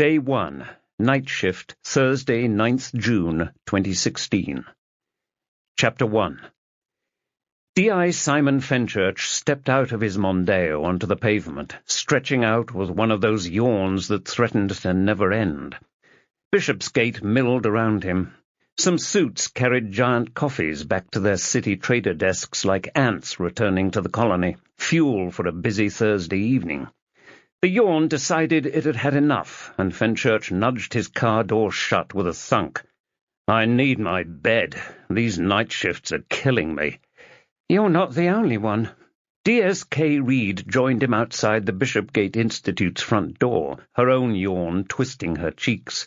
Day 1, Night Shift, Thursday, 9th June, 2016. Chapter 1. D.I. Simon Fenchurch stepped out of his Mondeo onto the pavement, stretching out with one of those yawns that threatened to never end. Bishopsgate milled around him. Some suits carried giant coffees back to their city trader desks like ants returning to the colony, fuel for a busy Thursday evening. The yawn decided it had had enough, and Fenchurch nudged his car door shut with a thunk. "I need my bed. These night shifts are killing me." "You're not the only one." D.S.K. Reed joined him outside the Bishopsgate Institute's front door, her own yawn twisting her cheeks.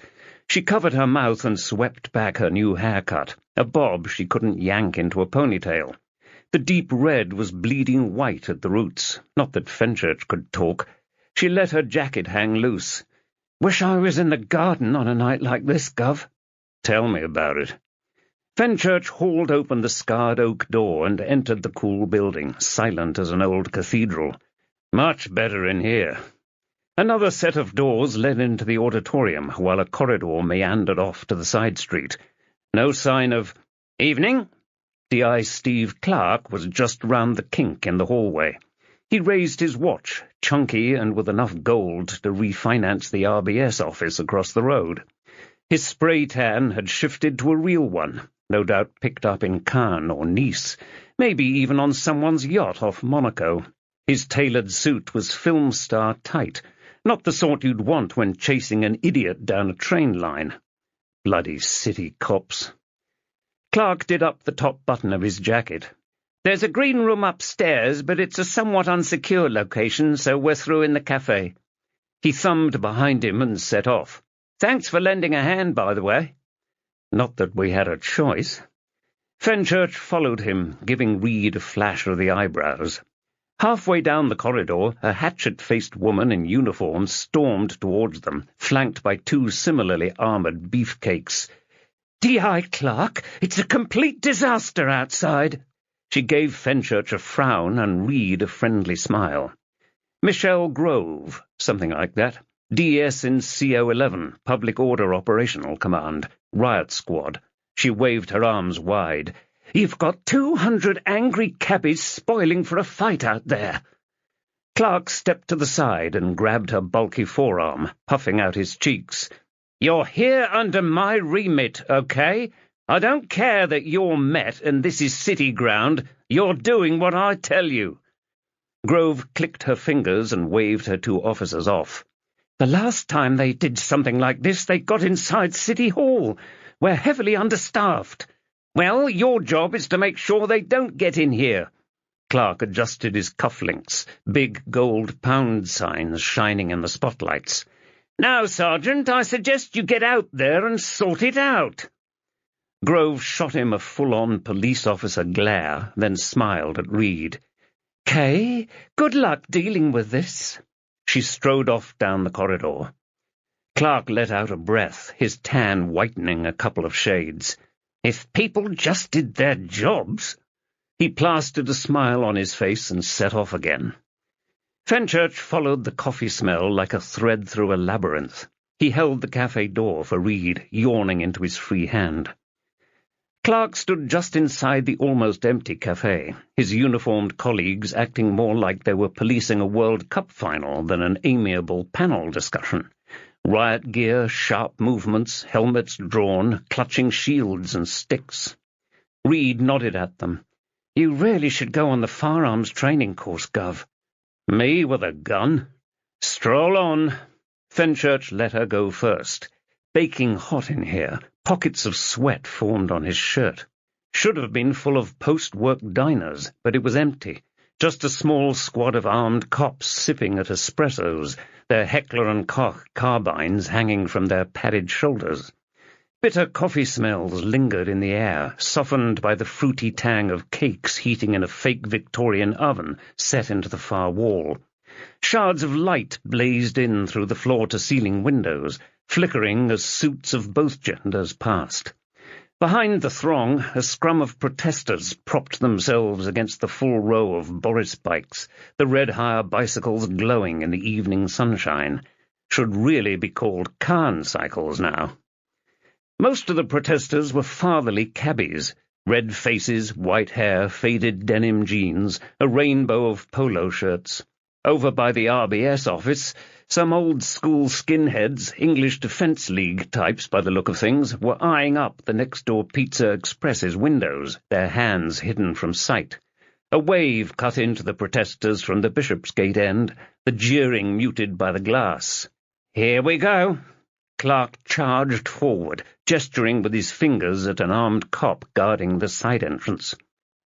She covered her mouth and swept back her new haircut, a bob she couldn't yank into a ponytail. The deep red was bleeding white at the roots, not that Fenchurch could talk. She let her jacket hang loose. "Wish I was in the garden on a night like this, Gov." "Tell me about it." Fenchurch hauled open the scarred oak door and entered the cool building, silent as an old cathedral. "Much better in here." Another set of doors led into the auditorium, while a corridor meandered off to the side street. No sign of "Evening." D.I. Steve Clark was just round the kink in the hallway. He raised his watch, chunky and with enough gold to refinance the RBS office across the road. His spray tan had shifted to a real one, no doubt picked up in Cannes or Nice, maybe even on someone's yacht off Monaco. His tailored suit was film star tight, not the sort you'd want when chasing an idiot down a train line. Bloody city cops. Clark did up the top button of his jacket. "There's a green room upstairs, but it's a somewhat unsecure location, so we're through in the cafe." He thumbed behind him and set off. "Thanks for lending a hand, by the way." "Not that we had a choice." Fenchurch followed him, giving Reed a flash of the eyebrows. Halfway down the corridor, a hatchet-faced woman in uniform stormed towards them, flanked by two similarly armoured beefcakes. "D.I. Clark, it's a complete disaster outside." She gave Fenchurch a frown and Reed a friendly smile. "Michelle Grove, something like that. DS in CO11, Public Order Operational Command, Riot Squad." She waved her arms wide. "You've got 200 angry cabbies spoiling for a fight out there." Clark stepped to the side and grabbed her bulky forearm, puffing out his cheeks. "You're here under my remit, okay? I don't care that you're Met and this is city ground. You're doing what I tell you." Grove clicked her fingers and waved her two officers off. "The last time they did something like this, they got inside City Hall. We're heavily understaffed. Well, your job is to make sure they don't get in here." Clark adjusted his cufflinks, big gold pound signs shining in the spotlights. "Now, Sergeant, I suggest you get out there and sort it out." Grove shot him a full-on police officer glare, then smiled at Reed. "Kay, good luck dealing with this." She strode off down the corridor. Clark let out a breath, his tan whitening a couple of shades. "If people just did their jobs." He plastered a smile on his face and set off again. Fenchurch followed the coffee smell like a thread through a labyrinth. He held the cafe door for Reed, yawning into his free hand. Clark stood just inside the almost empty cafe, his uniformed colleagues acting more like they were policing a World Cup final than an amiable panel discussion. Riot gear, sharp movements, helmets drawn, clutching shields and sticks. Reed nodded at them. "You really should go on the firearms training course, Gov." "Me with a gun? Stroll on." Fenchurch let her go first. Baking hot in here, pockets of sweat formed on his shirt. Should have been full of post-work diners, but it was empty. Just a small squad of armed cops sipping at espressos, their Heckler & Koch carbines hanging from their padded shoulders. Bitter coffee smells lingered in the air, softened by the fruity tang of cakes heating in a fake Victorian oven set into the far wall. Shards of light blazed in through the floor-to-ceiling windows, flickering as suits of both genders passed. Behind the throng, a scrum of protesters propped themselves against the full row of Boris bikes, the red-hire bicycles glowing in the evening sunshine. should really be called Khan cycles now. Most of the protesters were fatherly cabbies, red faces, white hair, faded denim jeans, a rainbow of polo shirts. Over by the RBS office, some old-school skinheads, English Defence League types by the look of things, were eyeing up the next-door Pizza Express's windows, their hands hidden from sight. A wave cut into the protesters from the Bishopsgate end, the jeering muted by the glass. "Here we go." Clark charged forward, gesturing with his fingers at an armed cop guarding the side entrance.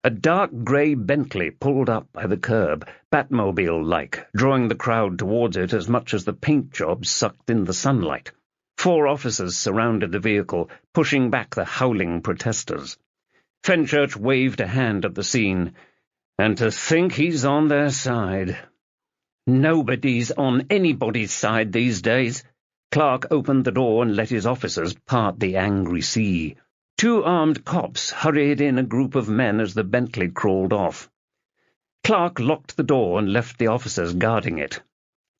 A dark grey Bentley pulled up by the curb, Batmobile-like, drawing the crowd towards it as much as the paint jobs sucked in the sunlight. 4 officers surrounded the vehicle, pushing back the howling protesters. Fenchurch waved a hand at the scene. "And to think he's on their side." "Nobody's on anybody's side these days." Clark opened the door and let his officers part the angry sea. 2 armed cops hurried in a group of men as the Bentley crawled off. Clark locked the door and left the officers guarding it.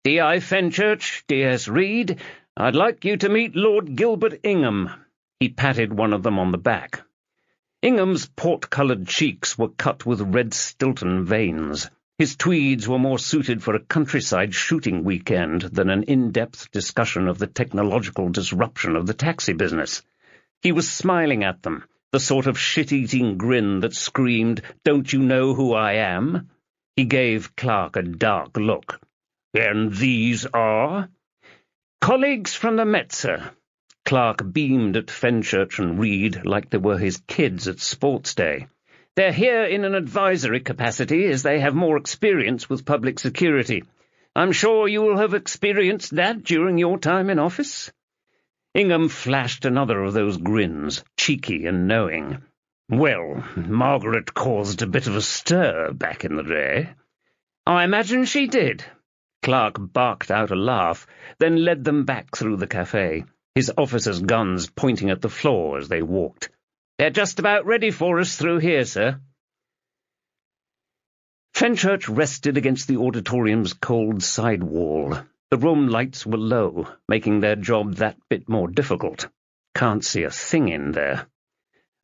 "D.I. Fenchurch, D.S. Reed, I'd like you to meet Lord Gilbert Ingham." He patted one of them on the back. Ingham's port-coloured cheeks were cut with red Stilton veins. His tweeds were more suited for a countryside shooting weekend than an in-depth discussion of the technological disruption of the taxi business. He was smiling at them, the sort of shit-eating grin that screamed, "Don't you know who I am?" He gave Clark a dark look. "And these are?" "Colleagues from the Met, sir." Clark beamed at Fenchurch and Reed like they were his kids at sports day. "They're here in an advisory capacity, as they have more experience with public security. I'm sure you will have experienced that during your time in office." Ingham flashed another of those grins, cheeky and knowing. "Well, Margaret caused a bit of a stir back in the day." "I imagine she did." Clark barked out a laugh, then led them back through the cafe, his officers' guns pointing at the floor as they walked. "They're just about ready for us through here, sir." Fenchurch rested against the auditorium's cold side wall. The room lights were low, making their job that bit more difficult. Can't see a thing in there.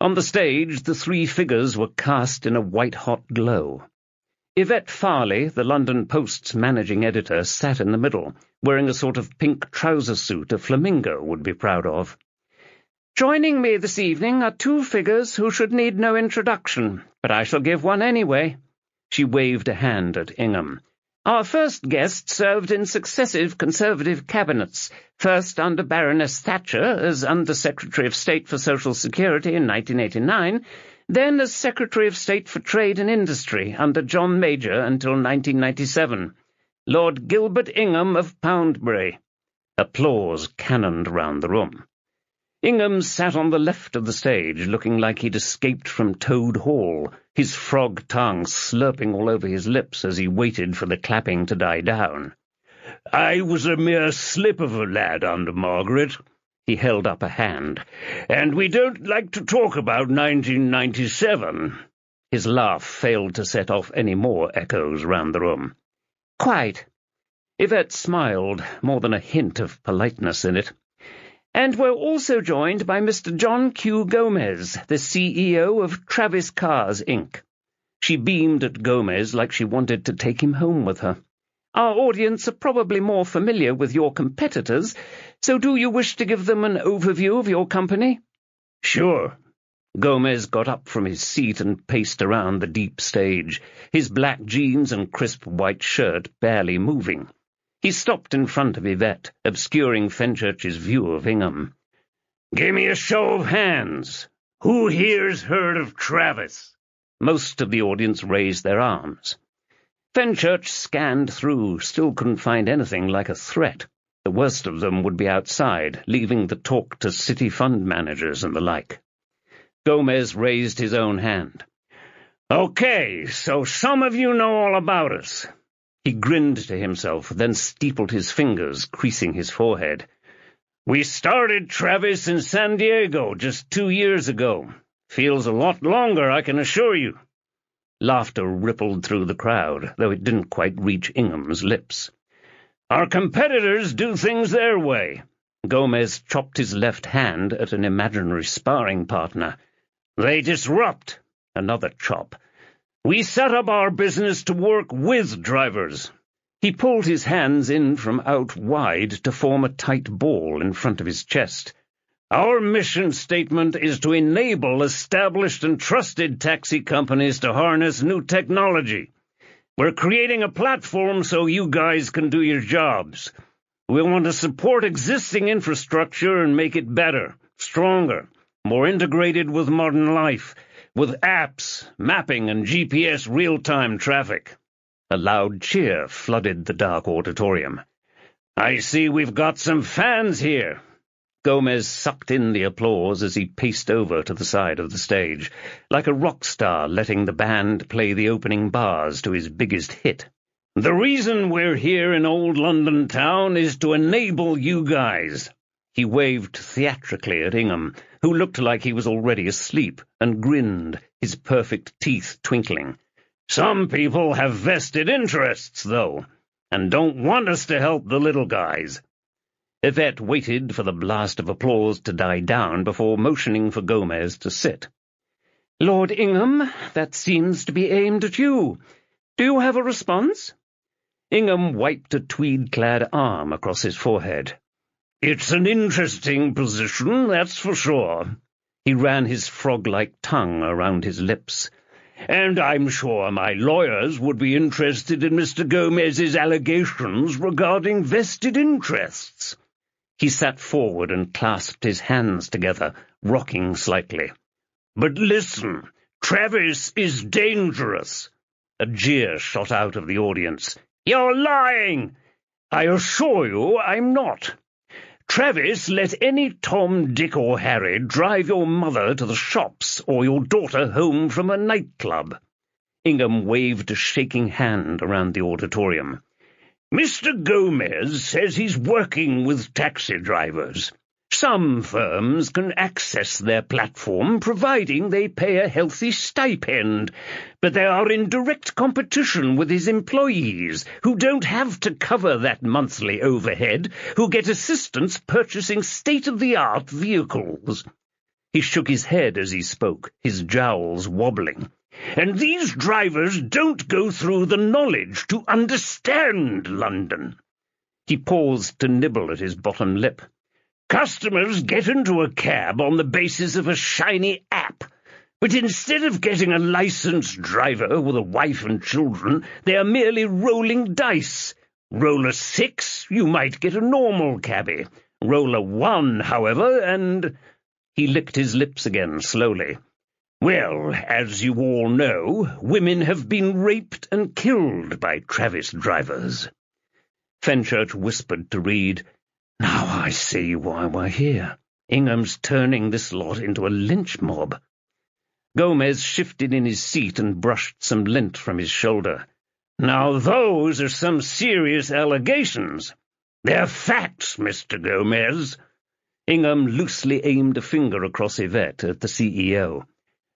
On the stage, the 3 figures were cast in a white-hot glow. Yvette Farley, the London Post's managing editor, sat in the middle, wearing a sort of pink trouser suit a flamingo would be proud of. "Joining me this evening are 2 figures who should need no introduction, but I shall give one anyway." She waved a hand at Ingham. "Our first guest served in successive Conservative cabinets, first under Baroness Thatcher as Under-Secretary of State for Social Security in 1989, then as Secretary of State for Trade and Industry under John Major until 1997. Lord Gilbert Ingham of Poundbury." Applause cannoned round the room. Ingham sat on the left of the stage, looking like he'd escaped from Toad Hall, his frog tongue slurping all over his lips as he waited for the clapping to die down. "I was a mere slip of a lad under Margaret." He held up a hand. "And we don't like to talk about 1997. His laugh failed to set off any more echoes round the room. "Quite." Yvette smiled, more than a hint of politeness in it. "And we're also joined by Mr. John Q. Gomez, the CEO of Travis Cars, Inc." She beamed at Gomez like she wanted to take him home with her. "Our audience are probably more familiar with your competitors, so do you wish to give them an overview of your company?" "Sure." Gomez got up from his seat and paced around the deep stage, his black jeans and crisp white shirt barely moving. He stopped in front of Yvette, obscuring Fenchurch's view of Ingham. "Give me a show of hands. Who here's heard of Travis?" Most of the audience raised their arms. Fenchurch scanned through, still couldn't find anything like a threat. The worst of them would be outside, leaving the talk to city fund managers and the like. Gomez raised his own hand. "Okay, so some of you know all about us." He grinned to himself, then steepled his fingers, creasing his forehead. "We started Travis in San Diego just 2 years ago. Feels a lot longer, I can assure you." Laughter rippled through the crowd, though it didn't quite reach Ingham's lips. Our competitors do things their way. Gomez chopped his left hand at an imaginary sparring partner. They disrupt. Another chop. We set up our business to work with drivers. He pulled his hands in from out wide to form a tight ball in front of his chest. Our mission statement is to enable established and trusted taxi companies to harness new technology. We're creating a platform so you guys can do your jobs. We want to support existing infrastructure and make it better, stronger, more integrated with modern life, with apps, mapping, and GPS real-time traffic. A loud cheer flooded the dark auditorium. I see we've got some fans here. Gomez sucked in the applause as he paced over to the side of the stage, like a rock star letting the band play the opening bars to his biggest hit. The reason we're here in old London town is to enable you guys. He waved theatrically at Ingham, who looked like he was already asleep, and grinned, his perfect teeth twinkling. Some people have vested interests, though, and don't want us to help the little guys. Yvette waited for the blast of applause to die down before motioning for Gomez to sit. Lord Ingham, that seems to be aimed at you. Do you have a response? Ingham wiped a tweed-clad arm across his forehead. It's an interesting position, that's for sure. He ran his frog-like tongue around his lips. And I'm sure my lawyers would be interested in Mr. Gomez's allegations regarding vested interests. He sat forward and clasped his hands together, rocking slightly. But listen, Travis is dangerous. A jeer shot out of the audience. You're lying! I assure you I'm not. Travis let any Tom, Dick, or Harry drive your mother to the shops or your daughter home from a nightclub. Ingham waved a shaking hand around the auditorium. Mr. Gomez says he's working with taxi drivers. Some firms can access their platform providing they pay a healthy stipend, but they are in direct competition with his employees, who don't have to cover that monthly overhead, who get assistance purchasing state-of-the-art vehicles. He shook his head as he spoke, his jowls wobbling. And these drivers don't go through the knowledge to understand London. He paused to nibble at his bottom lip. Customers get into a cab on the basis of a shiny app, but instead of getting a licensed driver with a wife and children, they are merely rolling dice. Roll a 6, you might get a normal cabby. Roll a 1, however, and— He licked his lips again slowly. Well, as you all know, women have been raped and killed by Travis drivers. Fenchurch whispered to Reed, Now I see why we're here. Ingham's turning this lot into a lynch mob. Gomez shifted in his seat and brushed some lint from his shoulder. Now those are some serious allegations. They're facts, Mr. Gomez. Ingham loosely aimed a finger across Yvette at the CEO.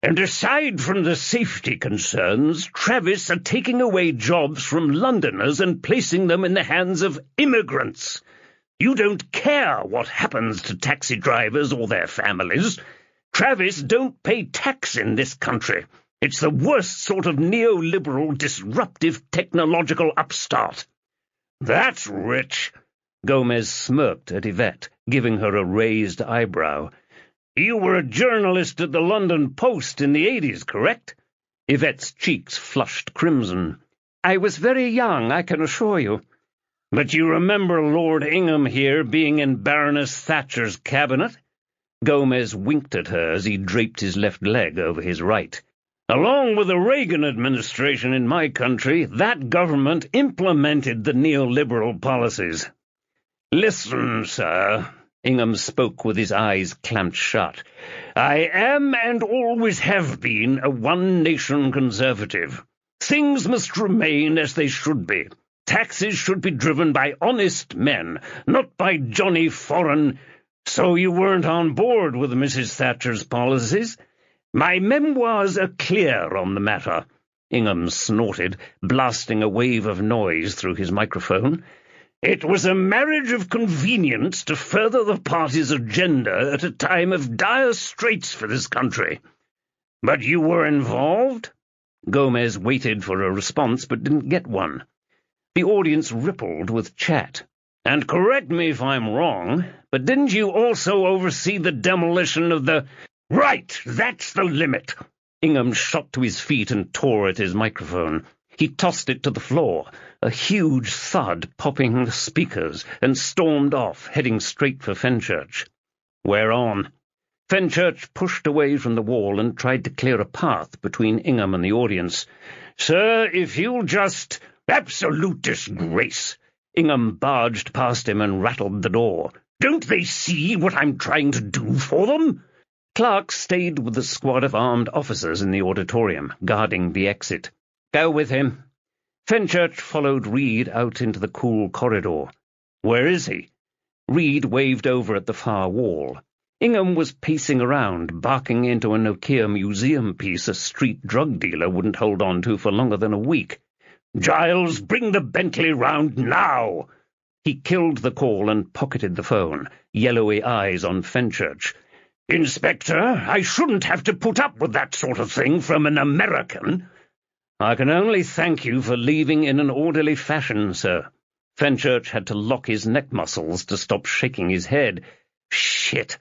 And aside from the safety concerns, Travis are taking away jobs from Londoners and placing them in the hands of immigrants. You don't care what happens to taxi drivers or their families. Travis don't pay tax in this country. It's the worst sort of neoliberal, disruptive, technological upstart. That's rich. Gomez smirked at Yvette, giving her a raised eyebrow. You were a journalist at the London Post in the 80s, correct? Yvette's cheeks flushed crimson. I was very young, I can assure you. But you remember Lord Ingham here being in Baroness Thatcher's cabinet? Gomez winked at her as he draped his left leg over his right. Along with the Reagan administration in my country, that government implemented the neoliberal policies. Listen, sir. Ingham spoke with his eyes clamped shut. I am and always have been a one-nation conservative. Things must remain as they should be. Taxes should be driven by honest men, not by Johnny Foreign. So you weren't on board with Mrs. Thatcher's policies? My memoirs are clear on the matter. Ingham snorted, blasting a wave of noise through his microphone. It was a marriage of convenience to further the party's agenda at a time of dire straits for this country. But you were involved? Gomez waited for a response but didn't get one. The audience rippled with chat. And correct me if I'm wrong, but didn't you also oversee the demolition of the— Right, that's the limit! Ingham shot to his feet and tore at his microphone. He tossed it to the floor, a huge thud popping the speakers, and stormed off, heading straight for Fenchurch. "We're on." Fenchurch pushed away from the wall and tried to clear a path between Ingham and the audience. "Sir, if you'll just— Absolute disgrace!" Ingham barged past him and rattled the door. "Don't they see what I'm trying to do for them?" Clark stayed with the squad of armed officers in the auditorium, guarding the exit. "Go with him." Fenchurch followed Reed out into the cool corridor. "Where is he?" Reed waved over at the far wall. Ingham was pacing around, barking into a Nokia museum piece a street drug dealer wouldn't hold on to for longer than a week. "Giles, bring the Bentley round now!" He killed the call and pocketed the phone, yellowy eyes on Fenchurch. "Inspector, I shouldn't have to put up with that sort of thing from an American." "I can only thank you for leaving in an orderly fashion, sir." Fenchurch had to lock his neck muscles to stop shaking his head. "Shit."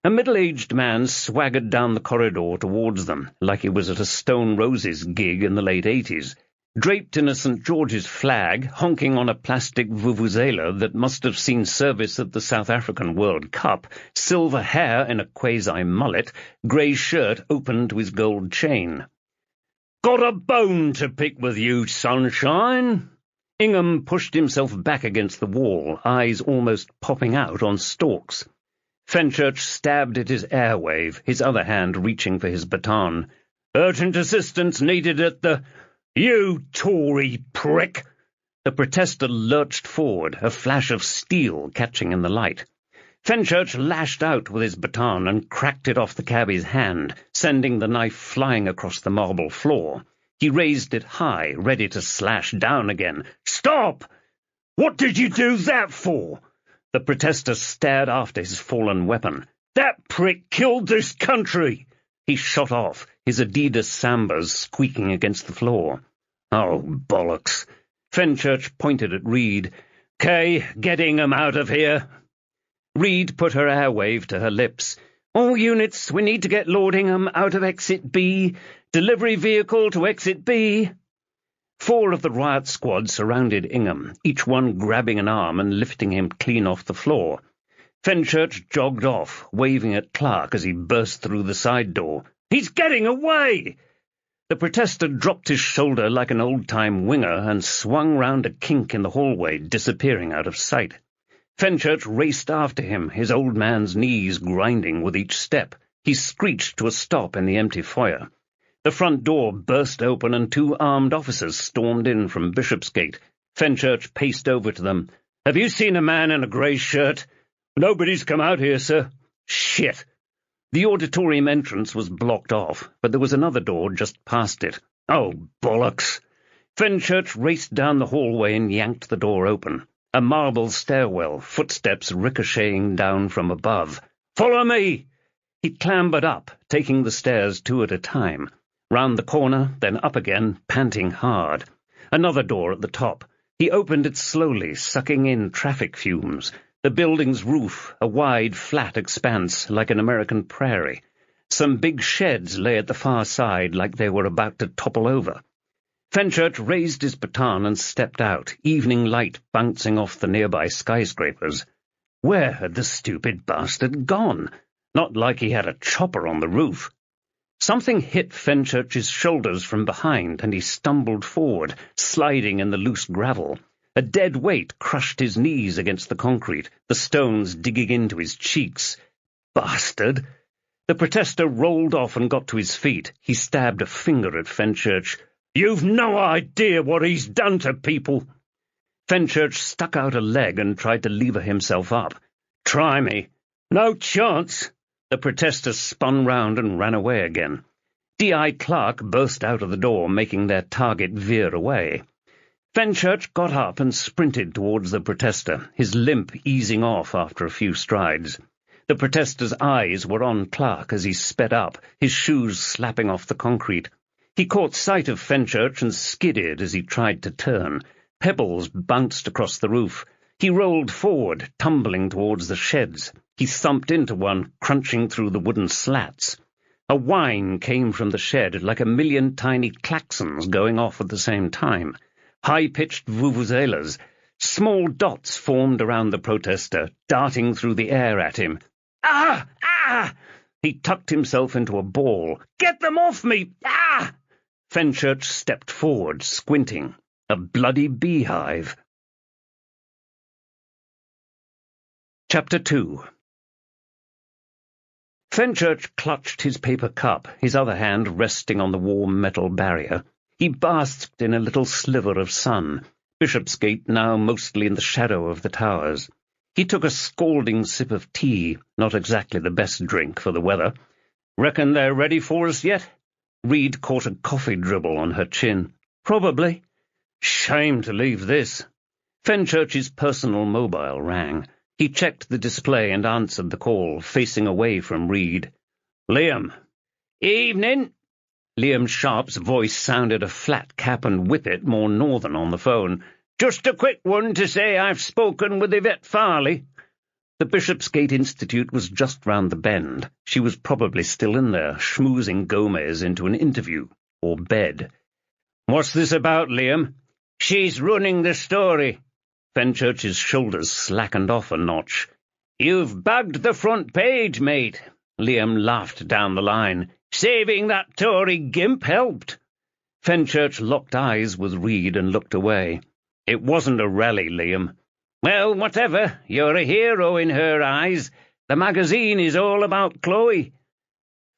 A middle-aged man swaggered down the corridor towards them, like he was at a Stone Roses gig in the late 80s. Draped in a St. George's flag, honking on a plastic vuvuzela that must have seen service at the South African World Cup, silver hair in a quasi-mullet, grey shirt open to his gold chain. "Got a bone to pick with you, sunshine." Ingham pushed himself back against the wall, eyes almost popping out on stalks. Fenchurch stabbed at his airwave, his other hand reaching for his baton. "Urgent assistance needed at the— You Tory prick!" The protester lurched forward, a flash of steel catching in the light. Fenchurch lashed out with his baton and cracked it off the cabbie's hand, sending the knife flying across the marble floor. He raised it high, ready to slash down again. "Stop! What did you do that for?" The protester stared after his fallen weapon. "That prick killed this country!" He shot off, his Adidas Sambas squeaking against the floor. "Oh, bollocks!" Fenchurch pointed at Reed. "Kay, get Ingham out of here." Reed put her airwave to her lips. "All units, we need to get Lord Ingham out of Exit B. Delivery vehicle to Exit B." 4 of the riot squad surrounded Ingham, each one grabbing an arm and lifting him clean off the floor. Fenchurch jogged off, waving at Clark as he burst through the side door. "He's getting away!" The protester dropped his shoulder like an old-time winger and swung round a kink in the hallway, disappearing out of sight. Fenchurch raced after him, his old man's knees grinding with each step. He screeched to a stop in the empty foyer. The front door burst open and 2 armed officers stormed in from Bishopsgate. Fenchurch paced over to them. "Have you seen a man in a grey shirt?" "Nobody's come out here, sir." "Shit." The auditorium entrance was blocked off, but there was another door just past it. "Oh, bollocks." Fenchurch raced down the hallway and yanked the door open. A marble stairwell, footsteps ricocheting down from above. "Follow me!" He clambered up, taking the stairs 2 at a time. Round the corner, then up again, panting hard. Another door at the top. He opened it slowly, sucking in traffic fumes. The building's roof, a wide, flat expanse, like an American prairie. Some big sheds lay at the far side like they were about to topple over. Fenchurch raised his baton and stepped out, evening light bouncing off the nearby skyscrapers. Where had the stupid bastard gone? Not like he had a chopper on the roof. Something hit Fenchurch's shoulders from behind, and he stumbled forward, sliding in the loose gravel. A dead weight crushed his knees against the concrete, the stones digging into his cheeks. Bastard! The protester rolled off and got to his feet. He stabbed a finger at Fenchurch. "You've no idea what he's done to people." Fenchurch stuck out a leg and tried to lever himself up. "Try me." "No chance." The protester spun round and ran away again. D.I. Clark burst out of the door, making their target veer away. Fenchurch got up and sprinted towards the protester, his limp easing off after a few strides. The protester's eyes were on Clark as he sped up, his shoes slapping off the concrete. He caught sight of Fenchurch and skidded as he tried to turn. Pebbles bounced across the roof. He rolled forward, tumbling towards the sheds. He thumped into one, crunching through the wooden slats. A whine came from the shed like a million tiny klaxons going off at the same time. High-pitched vuvuzelas. Small dots formed around the protester, darting through the air at him. "Ah! Ah!" He tucked himself into a ball. "Get them off me! Ah!" Fenchurch stepped forward, squinting. A bloody beehive. Chapter 2. Fenchurch clutched his paper cup, his other hand resting on the warm metal barrier. He basked in a little sliver of sun, Bishopsgate now mostly in the shadow of the towers. He took a scalding sip of tea, not exactly the best drink for the weather. "Reckon they're ready for us yet?" Reed caught a coffee dribble on her chin. "Probably." "Shame to leave this." Fenchurch's personal mobile rang. He checked the display and answered the call, facing away from Reed. "Liam." "Evening." Liam Sharp's voice sounded a flat cap and whippet more northern on the phone. "Just a quick one to say I've spoken with Yvette Farley." The Bishopsgate Institute was just round the bend. She was probably still in there, schmoozing Gomez into an interview, or bed. "What's this about, Liam?" "She's running the story." Fenchurch's shoulders slackened off a notch. "You've bugged the front page, mate." Liam laughed down the line. "Saving that Tory gimp helped." Fenchurch locked eyes with Reed and looked away. "It wasn't a rally, Liam." "Well, whatever. You're a hero in her eyes. The magazine is all about Chloe."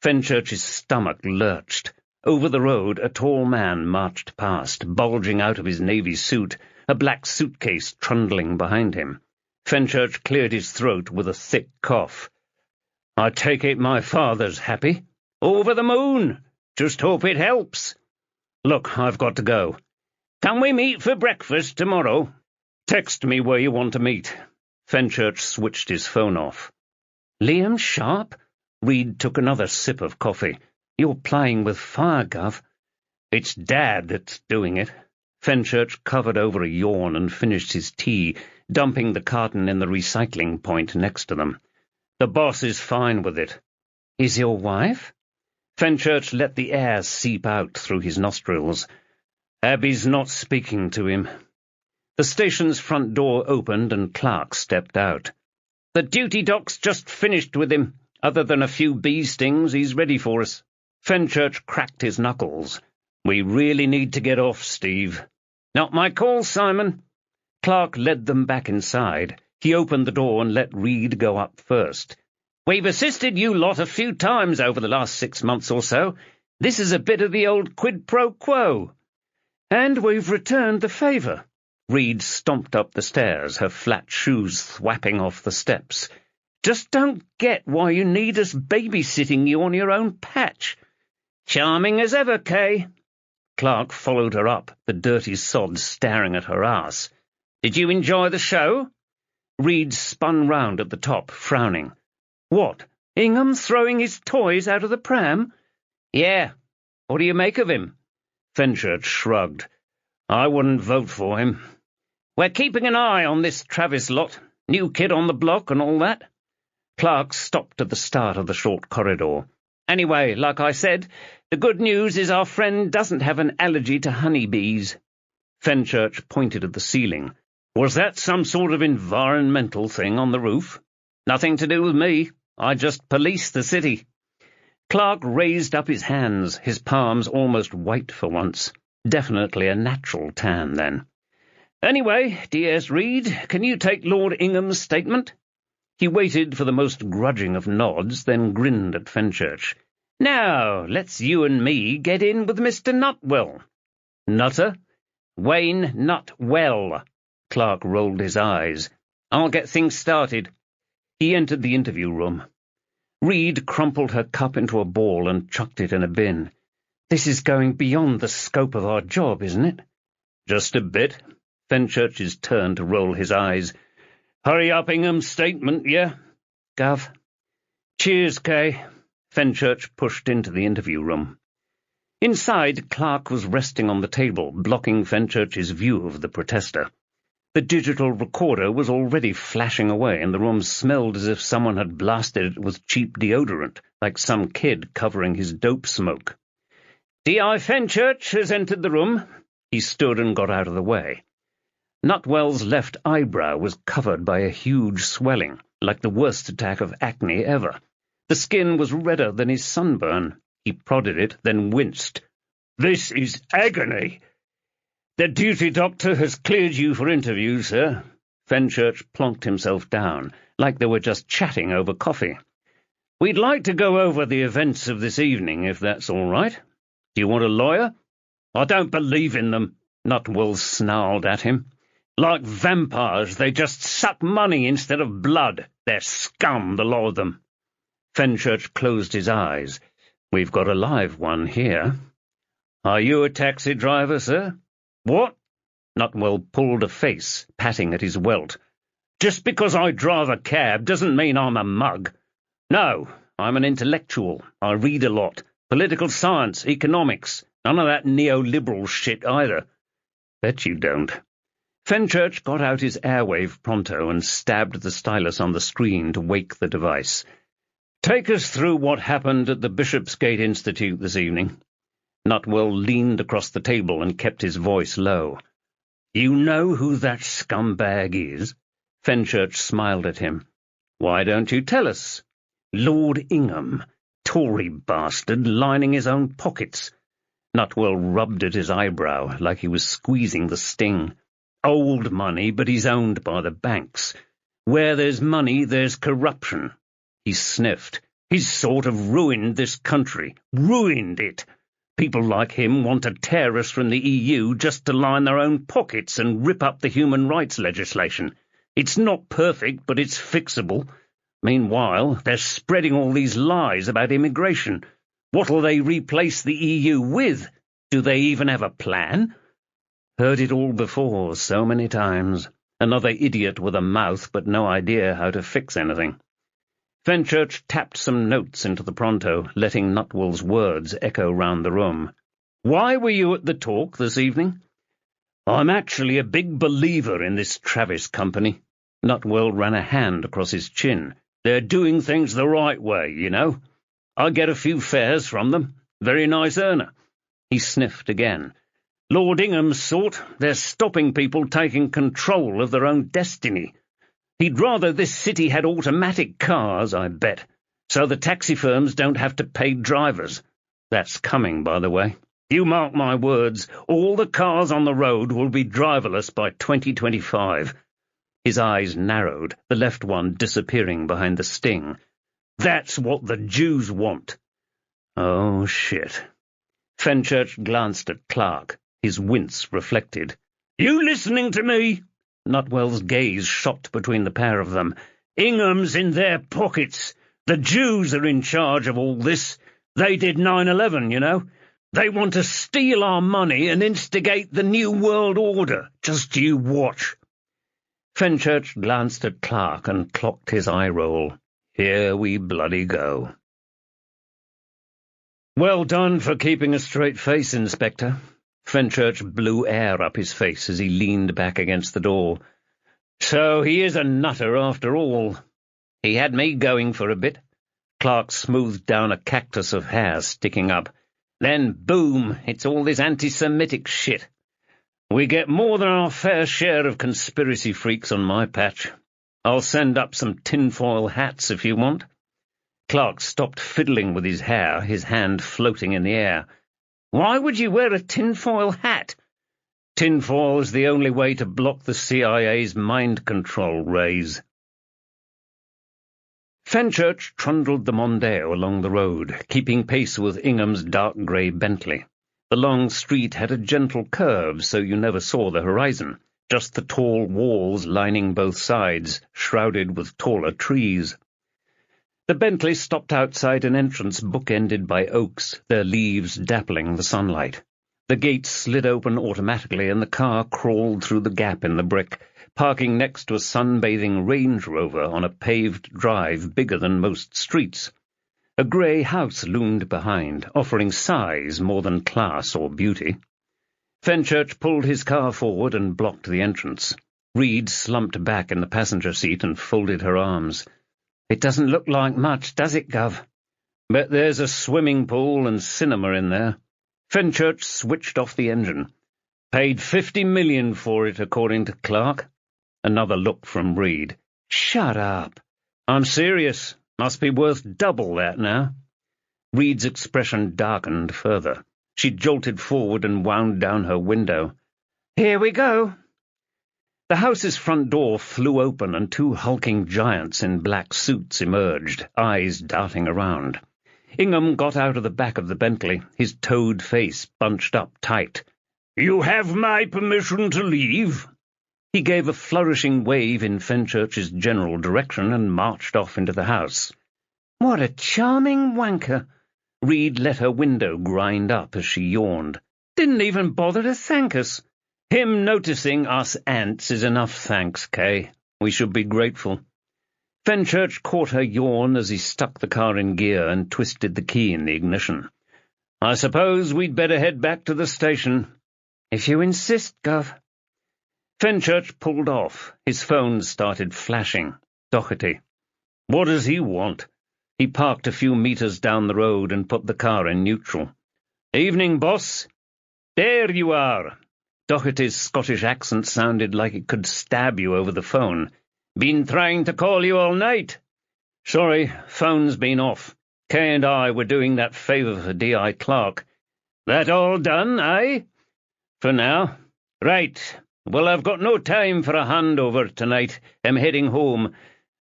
Fenchurch's stomach lurched. Over the road, a tall man marched past, bulging out of his navy suit, a black suitcase trundling behind him. Fenchurch cleared his throat with a thick cough. "I take it my father's happy?" "Over the moon. Just hope it helps." "Look, I've got to go." "Can we meet for breakfast tomorrow?" "Text me where you want to meet." Fenchurch switched his phone off. "Liam Sharp?" Reed took another sip of coffee. "You're playing with fire, Gov." "It's Dad that's doing it." Fenchurch covered over a yawn and finished his tea, dumping the carton in the recycling point next to them. "The boss is fine with it." "Is your wife?" Fenchurch let the air seep out through his nostrils. "Abby's not speaking to him." The station's front door opened and Clark stepped out. "The duty doc's just finished with him. Other than a few bee stings, he's ready for us." Fenchurch cracked his knuckles. "We really need to get off, Steve." "Not my call, Simon." Clark led them back inside. He opened the door and let Reed go up first. "We've assisted you lot a few times over the last 6 months or so. This is a bit of the old quid pro quo." "And we've returned the favour." Reed stomped up the stairs, her flat shoes thwapping off the steps. "Just don't get why you need us babysitting you on your own patch." "Charming as ever, Kay." Clark followed her up, the dirty sod staring at her ass. "Did you enjoy the show?" Reed spun round at the top, frowning. "What, Ingham throwing his toys out of the pram?" "Yeah. What do you make of him?" Fenchurch shrugged. "I wouldn't vote for him." "We're keeping an eye on this Travis lot. New kid on the block and all that." Clark stopped at the start of the short corridor. "Anyway, like I said, the good news is our friend doesn't have an allergy to honeybees." Fenchurch pointed at the ceiling. "Was that some sort of environmental thing on the roof?" "Nothing to do with me. I just police the city." Clark raised up his hands, his palms almost white for once. Definitely a natural tan, then. "Anyway, D.S. Reed, can you take Lord Ingham's statement?" He waited for the most grudging of nods, then grinned at Fenchurch. "Now, let's you and me get in with Mr. Nutwell." "Nutter?" "Wayne Nutwell." Clark rolled his eyes. "I'll get things started." He entered the interview room. Reed crumpled her cup into a ball and chucked it in a bin. "This is going beyond the scope of our job, isn't it?" Just a bit. Fenchurch's turn to roll his eyes. Hurry up, Ingham's statement, yeah? Gov. Cheers, Kay. Fenchurch pushed into the interview room. Inside, Clark was resting on the table, blocking Fenchurch's view of the protester. The digital recorder was already flashing away, and the room smelled as if someone had blasted it with cheap deodorant, like some kid covering his dope smoke. D.I. Fenchurch has entered the room. He stood and got out of the way. Nutwell's left eyebrow was covered by a huge swelling, like the worst attack of acne ever. The skin was redder than his sunburn. He prodded it, then winced. "This is agony." "The duty doctor has cleared you for interview, sir." Fenchurch plonked himself down, like they were just chatting over coffee. "We'd like to go over the events of this evening, if that's all right. Do you want a lawyer?" "I don't believe in them," Nutwell snarled at him. "Like vampires, they just suck money instead of blood. They're scum, the lot of them." Fenchurch closed his eyes. "We've got a live one here." "Are you a taxi driver, sir?" "What?" Nutwell pulled a face, patting at his welt. "Just because I drive a cab doesn't mean I'm a mug. No, I'm an intellectual. I read a lot. Political science, economics. None of that neoliberal shit either." "Bet you don't." Fenchurch got out his airwave pronto and stabbed the stylus on the screen to wake the device. "Take us through what happened at the Bishopsgate Institute this evening." Nutwell leaned across the table and kept his voice low. "You know who that scumbag is?" Fenchurch smiled at him. "Why don't you tell us?" "Lord Ingham, Tory bastard, lining his own pockets." Nutwell rubbed at his eyebrow like he was squeezing the sting. "Old money, but he's owned by the banks. Where there's money, there's corruption." He sniffed. "He's sort of ruined this country. Ruined it. People like him want to tear us from the EU just to line their own pockets and rip up the human rights legislation. It's not perfect, but it's fixable. Meanwhile, they're spreading all these lies about immigration. What'll they replace the EU with? Do they even have a plan?" "Heard it all before, so many times. Another idiot with a mouth but no idea how to fix anything." Fenchurch tapped some notes into the pronto, letting Nutwell's words echo round the room. "Why were you at the talk this evening?" "I'm actually a big believer in this Travis company." Nutwell ran a hand across his chin. "They're doing things the right way, you know. I get a few fares from them. Very nice earner." He sniffed again. "Lord Ingham's sort, they're stopping people taking control of their own destiny. He'd rather this city had automatic cars, I bet, so the taxi firms don't have to pay drivers. That's coming, by the way. You mark my words, all the cars on the road will be driverless by 2025. His eyes narrowed, the left one disappearing behind the sting. "That's what the Jews want." "Oh, shit." Fenchurch glanced at Clark, his wince reflected. "You listening to me?" Nutwell's gaze shot between the pair of them. "Ingham's in their pockets. The Jews are in charge of all this. They did 9/11, you know. They want to steal our money and instigate the New World Order. Just you watch." Fenchurch glanced at Clark and clocked his eye roll. "Here we bloody go." "Well done for keeping a straight face, Inspector." Fenchurch blew air up his face as he leaned back against the door. "So he is a nutter after all." "He had me going for a bit." Clark smoothed down a cactus of hair sticking up. "Then, boom, it's all this anti-Semitic shit. We get more than our fair share of conspiracy freaks on my patch. I'll send up some tinfoil hats if you want." Clark stopped fiddling with his hair, his hand floating in the air. "Why would you wear a tinfoil hat?" "Tinfoil is the only way to block the CIA's mind control rays." Fenchurch trundled the Mondeo along the road, keeping pace with Ingham's dark grey Bentley. The long street had a gentle curve, so you never saw the horizon, just the tall walls lining both sides, shrouded with taller trees. The Bentley stopped outside an entrance bookended by oaks, their leaves dappling the sunlight. The gate slid open automatically, and the car crawled through the gap in the brick, parking next to a sunbathing Range Rover on a paved drive bigger than most streets. A grey house loomed behind, offering size more than class or beauty. Fenchurch pulled his car forward and blocked the entrance. Reed slumped back in the passenger seat and folded her arms. "It doesn't look like much, does it, Gov?" "Bet there's a swimming pool and cinema in there." Fenchurch switched off the engine. "Paid $50 million for it, according to Clark." Another look from Reed. "Shut up." "I'm serious. Must be worth double that now." Reed's expression darkened further. She jolted forward and wound down her window. "Here we go." The house's front door flew open, and two hulking giants in black suits emerged, eyes darting around. Ingham got out of the back of the Bentley, his toad face bunched up tight. "You have my permission to leave?" He gave a flourishing wave in Fenchurch's general direction and marched off into the house. "What a charming wanker!" Reed let her window grind up as she yawned. "Didn't even bother to thank us." "Him noticing us ants is enough thanks, Kay. We should be grateful." Fenchurch caught her yawn as he stuck the car in gear and twisted the key in the ignition. "I suppose we'd better head back to the station." "If you insist, Gov." Fenchurch pulled off. His phone started flashing. Doherty. "What does he want?" He parked a few meters down the road and put the car in neutral. "Evening, boss." "There you are." Doherty's Scottish accent sounded like it could stab you over the phone. "Been trying to call you all night." "Sorry, phone's been off. Kay and I were doing that favour for D.I. Clark." "That all done, aye?" "For now." "Right. Well, I've got no time for a handover tonight. I'm heading home.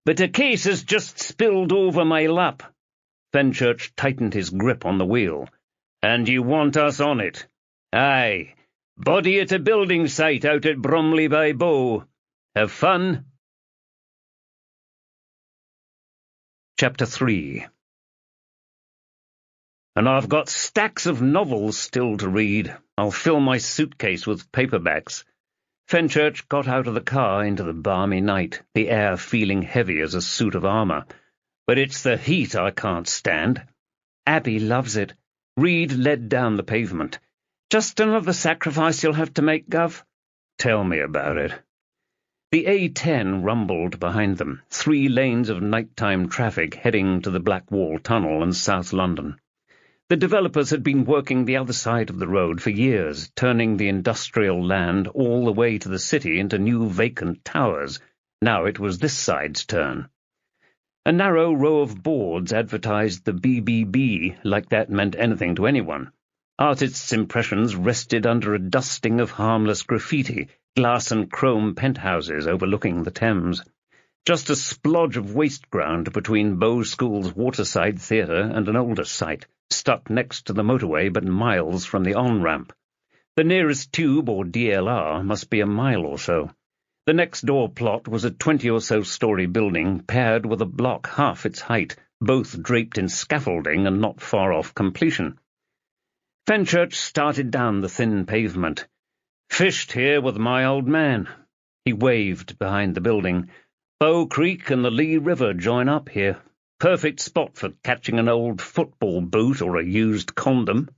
But a case has just spilled over my lap." Fenchurch tightened his grip on the wheel. "And you want us on it?" "Aye. Body at a building site out at Bromley by Bow. Have fun." Chapter 3. "And I've got stacks of novels still to read. I'll fill my suitcase with paperbacks." Fenchurch got out of the car into the balmy night, the air feeling heavy as a suit of armor. "But it's the heat I can't stand." "Abby loves it." Reed led down the pavement. "Just another sacrifice you'll have to make, Gov." "Tell me about it." The A10 rumbled behind them, 3 lanes of nighttime traffic heading to the Blackwall Tunnel in South London. The developers had been working the other side of the road for years, turning the industrial land all the way to the city into new vacant towers. Now it was this side's turn. A narrow row of boards advertised the BBB like that meant anything to anyone. Artists' impressions rested under a dusting of harmless graffiti, glass and chrome penthouses overlooking the Thames. Just a splodge of waste ground between Bow School's waterside theatre and an older site, stuck next to the motorway but miles from the on-ramp. The nearest tube or DLR must be a mile or so. The next-door plot was a 20-or-so-story building paired with a block half its height, both draped in scaffolding and not far off completion. Fenchurch started down the thin pavement. "Fished here with my old man." He waved behind the building. "Bow Creek and the Lee River join up here. Perfect spot for catching an old football boot or a used condom."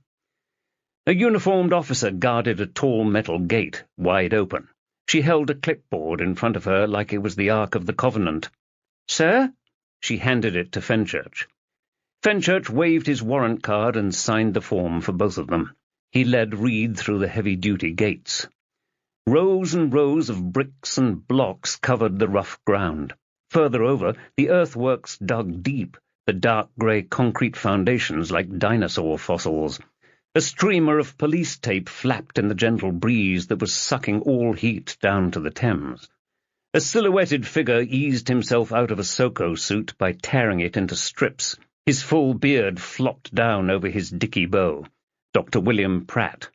A uniformed officer guarded a tall metal gate, wide open. She held a clipboard in front of her like it was the Ark of the Covenant. "Sir?" She handed it to Fenchurch. Fenchurch waved his warrant card and signed the form for both of them. He led Reed through the heavy-duty gates. Rows and rows of bricks and blocks covered the rough ground. Further over, the earthworks dug deep, the dark grey concrete foundations like dinosaur fossils. A streamer of police tape flapped in the gentle breeze that was sucking all heat down to the Thames. A silhouetted figure eased himself out of a Soko suit by tearing it into strips. His full beard flopped down over his dicky bow. Dr. William Pratt.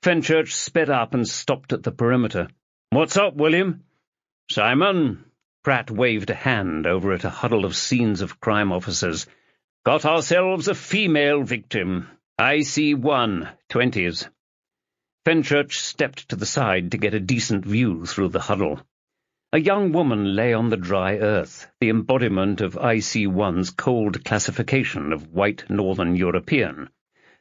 Fenchurch sped up and stopped at the perimeter. "What's up, William?" "Simon." Pratt waved a hand over at a huddle of scenes of crime officers. "Got ourselves a female victim. IC1, 20s. Fenchurch stepped to the side to get a decent view through the huddle. A young woman lay on the dry earth, the embodiment of IC1's cold classification of white Northern European.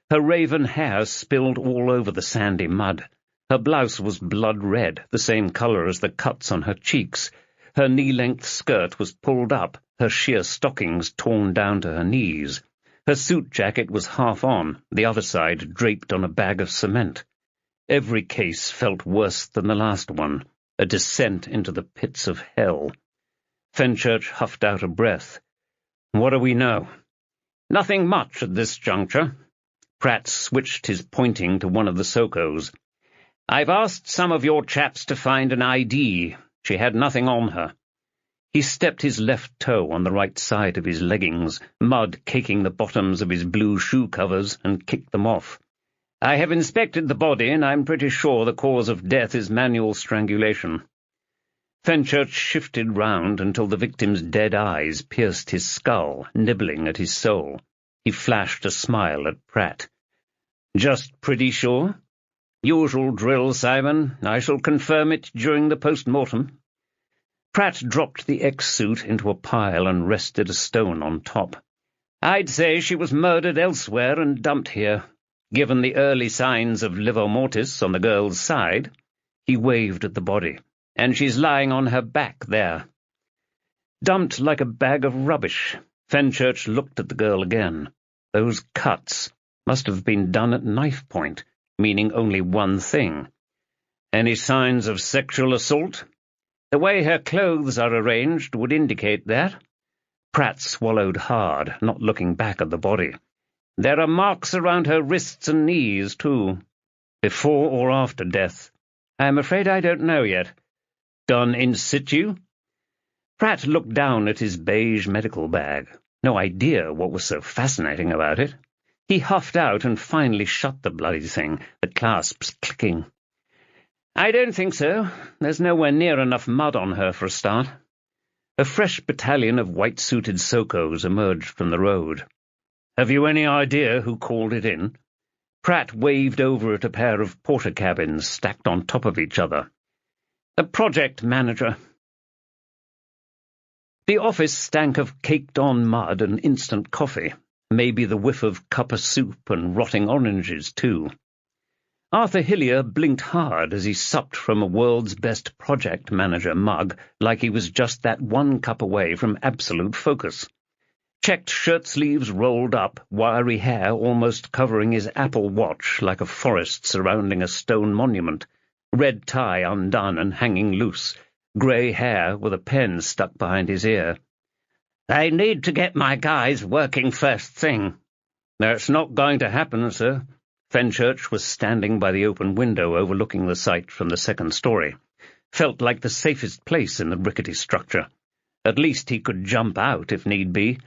Her raven hair spilled all over the sandy mud. Her blouse was blood red, the same colour as the cuts on her cheeks. Her knee-length skirt was pulled up, her sheer stockings torn down to her knees. Her suit jacket was half on, the other side draped on a bag of cement. Every case felt worse than the last one, a descent into the pits of hell. Fenchurch huffed out a breath. "What do we know?" "Nothing much at this juncture." Pratt switched his pointing to one of the Sokos. "I've asked some of your chaps to find an ID. She had nothing on her." He stepped his left toe on the right side of his leggings, mud caking the bottoms of his blue shoe covers, and kicked them off. "I have inspected the body, and I'm pretty sure the cause of death is manual strangulation." Fenchurch shifted round until the victim's dead eyes pierced his skull, nibbling at his soul. He flashed a smile at Pratt. "Just pretty sure?" "Usual drill, Simon. I shall confirm it during the post-mortem." Pratt dropped the X-suit into a pile and rested a stone on top. "I'd say she was murdered elsewhere and dumped here, given the early signs of livor mortis on the girl's side." He waved at the body. "And she's lying on her back there." Dumped like a bag of rubbish. Fenchurch looked at the girl again. Those cuts must have been done at knife point, meaning only one thing. "Any signs of sexual assault?" "The way her clothes are arranged would indicate that." Pratt swallowed hard, not looking back at the body. "There are marks around her wrists and knees, too." "Before or after death?" "I'm afraid I don't know yet." "Done in situ?" Pratt looked down at his beige medical bag. No idea what was so fascinating about it. He huffed out and finally shut the bloody thing, the clasps clicking. "I don't think so. There's nowhere near enough mud on her for a start." A fresh battalion of white-suited Sokos emerged from the road. "Have you any idea who called it in?" Pratt waved over at a pair of porter cabins stacked on top of each other. "The project manager." The office stank of caked-on mud and instant coffee, maybe the whiff of cuppa soup and rotting oranges, too. Arthur Hillier blinked hard as he supped from a world's best project manager mug like he was just that one cup away from absolute focus. Checked shirt sleeves rolled up, wiry hair almost covering his Apple Watch like a forest surrounding a stone monument, red tie undone and hanging loose, grey hair with a pen stuck behind his ear. "I need to get my guys working first thing." "That's not going to happen, sir." Fenchurch was standing by the open window overlooking the site from the second story. Felt like the safest place in the rickety structure. At least he could jump out if need be.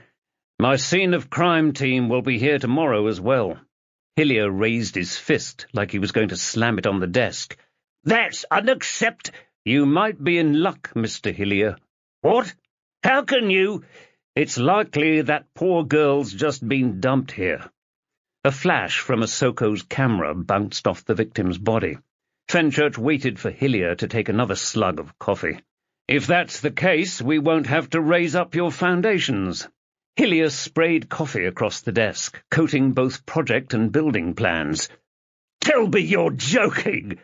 "My scene of crime team will be here tomorrow as well." Hillier raised his fist like he was going to slam it on the desk. "That's unacceptable." "You might be in luck, Mr. Hillier." "What? How can you—" "It's likely that poor girl's just been dumped here." A flash from a Soko's camera bounced off the victim's body. Fenchurch waited for Hillier to take another slug of coffee. "If that's the case, we won't have to raise up your foundations." Hillier sprayed coffee across the desk, coating both project and building plans. "Tell me you're joking!"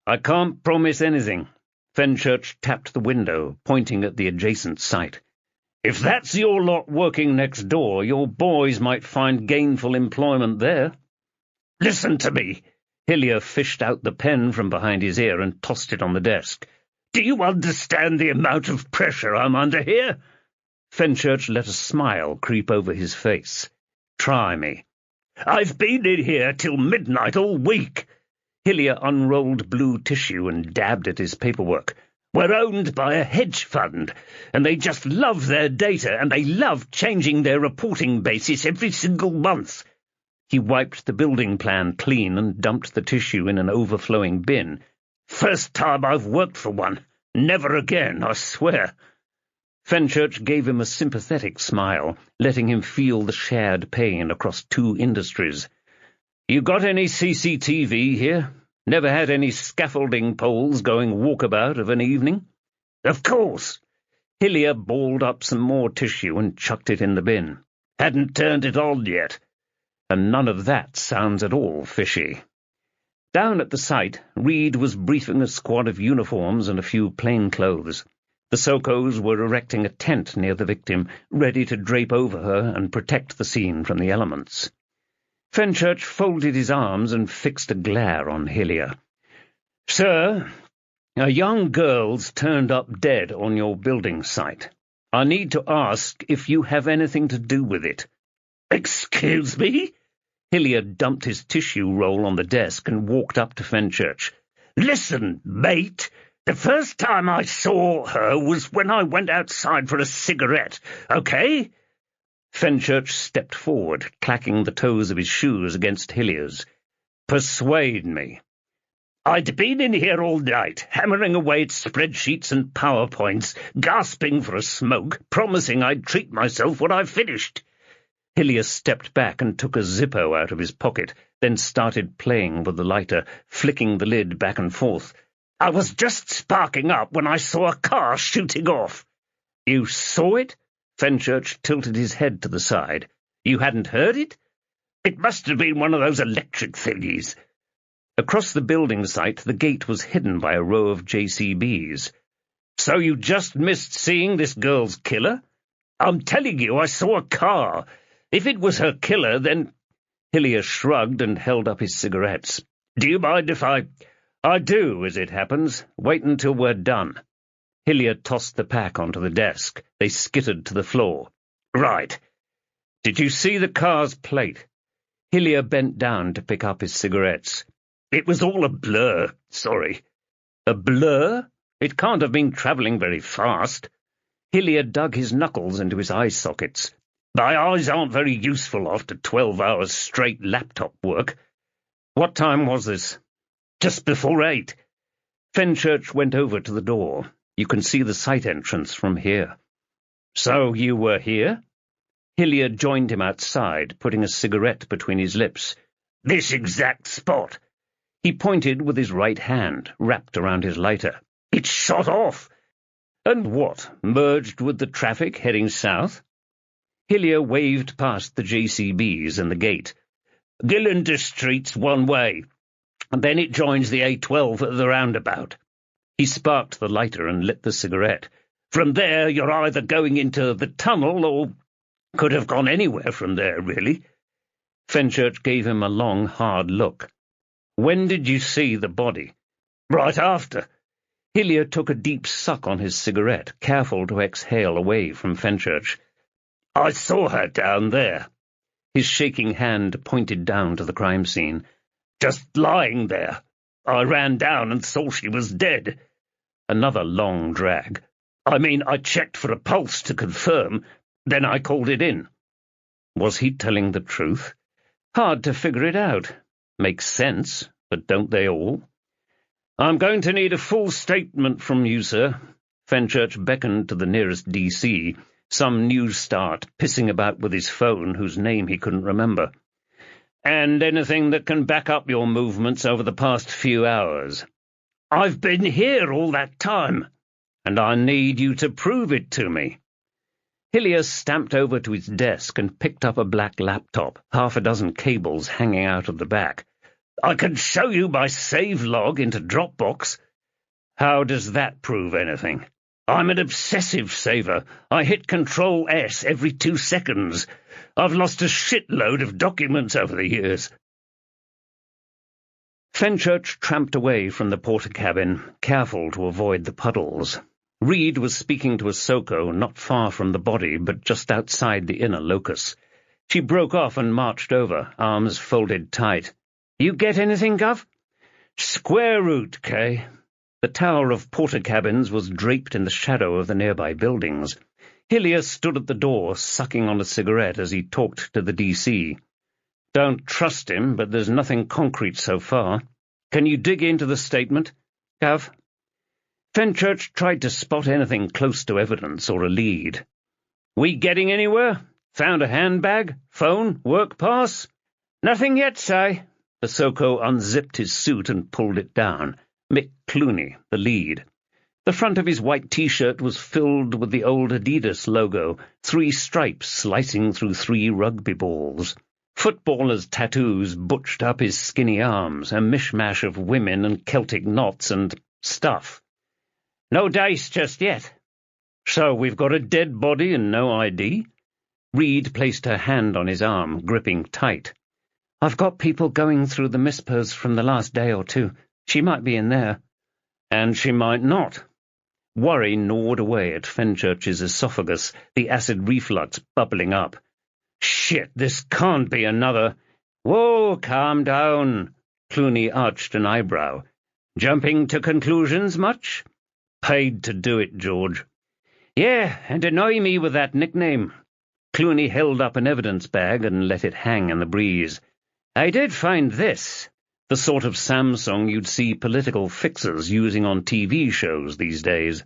"I can't promise anything." Fenchurch tapped the window, pointing at the adjacent site. "If that's your lot working next door, your boys might find gainful employment there." "Listen to me." Hillier fished out the pen from behind his ear and tossed it on the desk. "Do you understand the amount of pressure I'm under here?" Fenchurch let a smile creep over his face. "Try me." "I've been in here till midnight all week." Hillier unrolled blue tissue and dabbed at his paperwork. "We're owned by a hedge fund, and they just love their data, and they love changing their reporting basis every single month." He wiped the building plan clean and dumped the tissue in an overflowing bin. "First time I've worked for one. Never again, I swear." Fenchurch gave him a sympathetic smile, letting him feel the shared pain across two industries. "You got any CCTV here?" Never had any scaffolding poles going walkabout of an evening? Of course. Hillier balled up some more tissue and chucked it in the bin. Hadn't turned it on yet. And none of that sounds at all fishy. Down at the site, Reed was briefing a squad of uniforms and a few plain clothes. The Sokos were erecting a tent near the victim, ready to drape over her and protect the scene from the elements. Fenchurch folded his arms and fixed a glare on Hillier. "Sir, a young girl's turned up dead on your building site. I need to ask if you have anything to do with it." "Excuse me?" Hillier dumped his tissue roll on the desk and walked up to Fenchurch. "Listen, mate, the first time I saw her was when I went outside for a cigarette, okay?" Fenchurch stepped forward, clacking the toes of his shoes against Hillier's. "Persuade me." "I'd been in here all night, hammering away at spreadsheets and PowerPoints, gasping for a smoke, promising I'd treat myself when I finished." Hillier stepped back and took a Zippo out of his pocket, then started playing with the lighter, flicking the lid back and forth. "I was just sparking up when I saw a car shooting off." "You saw it?" Fenchurch tilted his head to the side. "You hadn't heard it?" "It must have been one of those electric thingies." Across the building site, the gate was hidden by a row of JCBs. "So you just missed seeing this girl's killer?" "I'm telling you, I saw a car. If it was her killer, then—" Hillier shrugged and held up his cigarettes. "Do you mind if I—" "I do, as it happens. Wait until we're done." Hillier tossed the pack onto the desk. They skittered to the floor. "Right. Did you see the car's plate?" Hillier bent down to pick up his cigarettes. "It was all a blur, sorry." "A blur? It can't have been travelling very fast." Hillier dug his knuckles into his eye sockets. "My eyes aren't very useful after 12 hours straight laptop work." "What time was this?" "Just before 8. Fenchurch went over to the door. "You can see the site entrance from here." "So you were here?" Hillier joined him outside, putting a cigarette between his lips. "This exact spot." He pointed with his right hand, wrapped around his lighter. "It's shot off." "And what, merged with the traffic heading south?" Hillier waved past the JCBs and the gate. "Gillinder Street's one way, and then it joins the A12 at the roundabout." He sparked the lighter and lit the cigarette. "From there you're either going into the tunnel or could have gone anywhere from there, really." Fenchurch gave him a long, hard look. "When did you see the body?" "Right after." Hillier took a deep suck on his cigarette, careful to exhale away from Fenchurch. "I saw her down there." His shaking hand pointed down to the crime scene. "Just lying there. I ran down and saw she was dead." Another long drag. "I mean, I checked for a pulse to confirm, then I called it in." Was he telling the truth? Hard to figure it out. Makes sense, but don't they all? "I'm going to need a full statement from you, sir." Fenchurch beckoned to the nearest DC, some news start pissing about with his phone whose name he couldn't remember. "And anything that can back up your movements over the past few hours." "I've been here all that time." "And I need you to prove it to me." Hillier stamped over to his desk and picked up a black laptop, half a dozen cables hanging out of the back. "I can show you my save log into Dropbox." "How does that prove anything?" "I'm an obsessive saver. I hit Control-S every 2 seconds. I've lost a shitload of documents over the years." Fenchurch tramped away from the porter cabin, careful to avoid the puddles. Reed was speaking to a Soko not far from the body, but just outside the inner locus. She broke off and marched over, arms folded tight. "You get anything, Gov?" "Square root, Kay." The tower of porter cabins was draped in the shadow of the nearby buildings. Hillier stood at the door, sucking on a cigarette as he talked to the DC. "Don't trust him, but there's nothing concrete so far. Can you dig into the statement, Gav?" Fenchurch tried to spot anything close to evidence or a lead. "We getting anywhere? Found a handbag? Phone? Work pass?" "Nothing yet, Si." The Soko unzipped his suit and pulled it down. Mick Clooney, the lead. The front of his white T-shirt was filled with the old Adidas logo, 3 stripes slicing through 3 rugby balls. Footballers' tattoos butched up his skinny arms, a mishmash of women and Celtic knots and stuff. No dice just yet. So we've got a dead body and no ID? Reed placed her hand on his arm, gripping tight. I've got people going through the mispers from the last day or two. She might be in there. And she might not. Worry gnawed away at Fenchurch's esophagus, the acid reflux bubbling up. Shit, this can't be another. Whoa, calm down. Clooney arched an eyebrow. Jumping to conclusions much? Paid to do it, George. Yeah, and annoy me with that nickname. Clooney held up an evidence bag and let it hang in the breeze. I did find this. The sort of Samsung you'd see political fixers using on TV shows these days.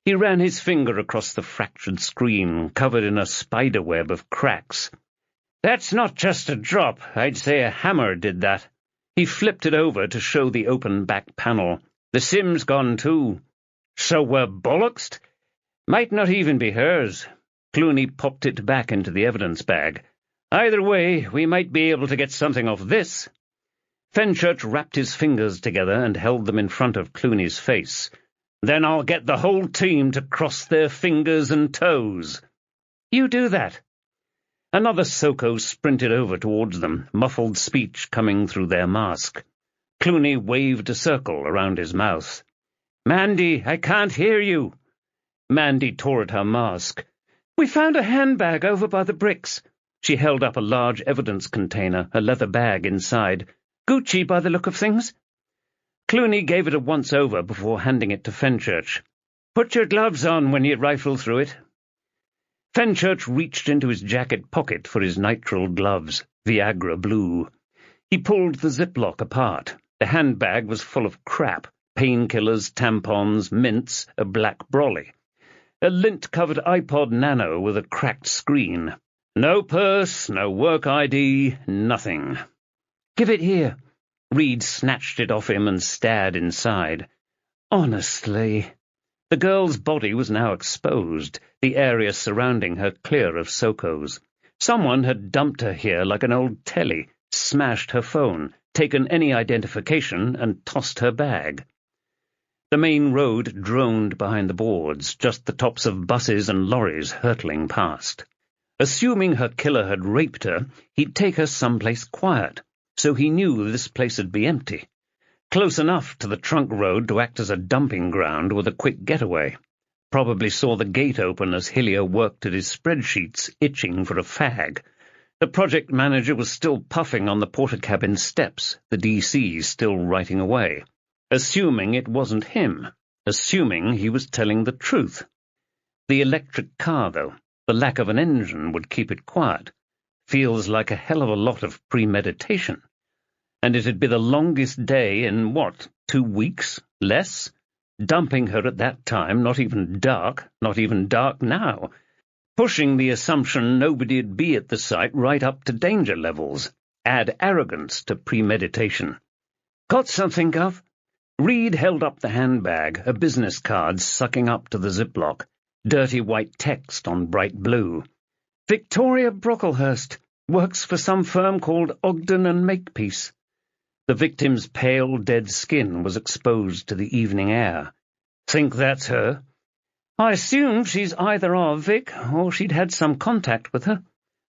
He ran his finger across the fractured screen, covered in a spiderweb of cracks. That's not just a drop. I'd say a hammer did that. He flipped it over to show the open back panel. The SIM's gone too. So we're bollocksed? Might not even be hers. Clooney popped it back into the evidence bag. Either way, we might be able to get something off this. Fenchurch wrapped his fingers together and held them in front of Clooney's face. Then I'll get the whole team to cross their fingers and toes. You do that. Another Soko sprinted over towards them, muffled speech coming through their mask. Clooney waved a circle around his mouth. Mandy, I can't hear you. Mandy tore at her mask. We found a handbag over by the bricks. She held up a large evidence container, a leather bag inside. Gucci by the look of things. Clooney gave it a once-over before handing it to Fenchurch. Put your gloves on when you rifle through it. Fenchurch reached into his jacket pocket for his nitrile gloves, Viagra blue. He pulled the ziplock apart. The handbag was full of crap, painkillers, tampons, mints, a black brolly. A lint-covered iPod Nano with a cracked screen. No purse, no work ID, nothing. Give it here. Reed snatched it off him and stared inside. Honestly. The girl's body was now exposed, the area surrounding her clear of Sokos. Someone had dumped her here like an old telly, smashed her phone, taken any identification, and tossed her bag. The main road droned behind the boards, just the tops of buses and lorries hurtling past. Assuming her killer had raped her, he'd take her someplace quiet, so he knew this place would be empty. Close enough to the trunk road to act as a dumping ground with a quick getaway. Probably saw the gate open as Hillier worked at his spreadsheets, itching for a fag. The project manager was still puffing on the porter-cabin steps, the DC still writing away. Assuming it wasn't him. Assuming he was telling the truth. The electric car, though, the lack of an engine would keep it quiet. Feels like a hell of a lot of premeditation. And it'd be the longest day in, 2 weeks? Less? Dumping her at that time, not even dark now. Pushing the assumption nobody'd be at the site right up to danger levels. Add arrogance to premeditation. Got something, Gov? Reed held up the handbag, a business card sucking up to the ziplock. Dirty white text on bright blue. Victoria Brocklehurst. Works for some firm called Ogden and Makepeace. The victim's pale, dead skin was exposed to the evening air. Think that's her? I assume she's either our Vic or she'd had some contact with her.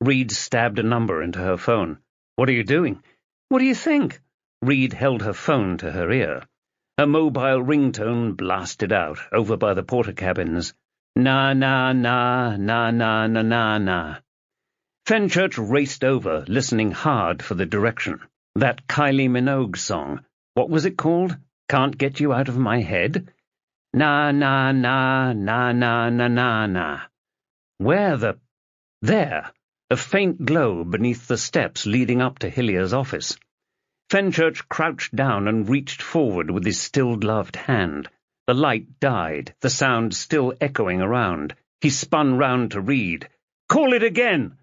Reed stabbed a number into her phone. What are you doing? What do you think? Reed held her phone to her ear. A mobile ringtone blasted out, over by the porter cabins. Na, na, na, na, na, na, na, na. Fenchurch raced over, listening hard for the direction. That Kylie Minogue song. What was it called? Can't Get You Out of My Head? Na, na, na, na, na, na, na, na. Where the... There. A faint glow beneath the steps leading up to Hillier's office. Fenchurch crouched down and reached forward with his still-gloved hand. The light died, the sound still echoing around. He spun round to Reed. Call it again!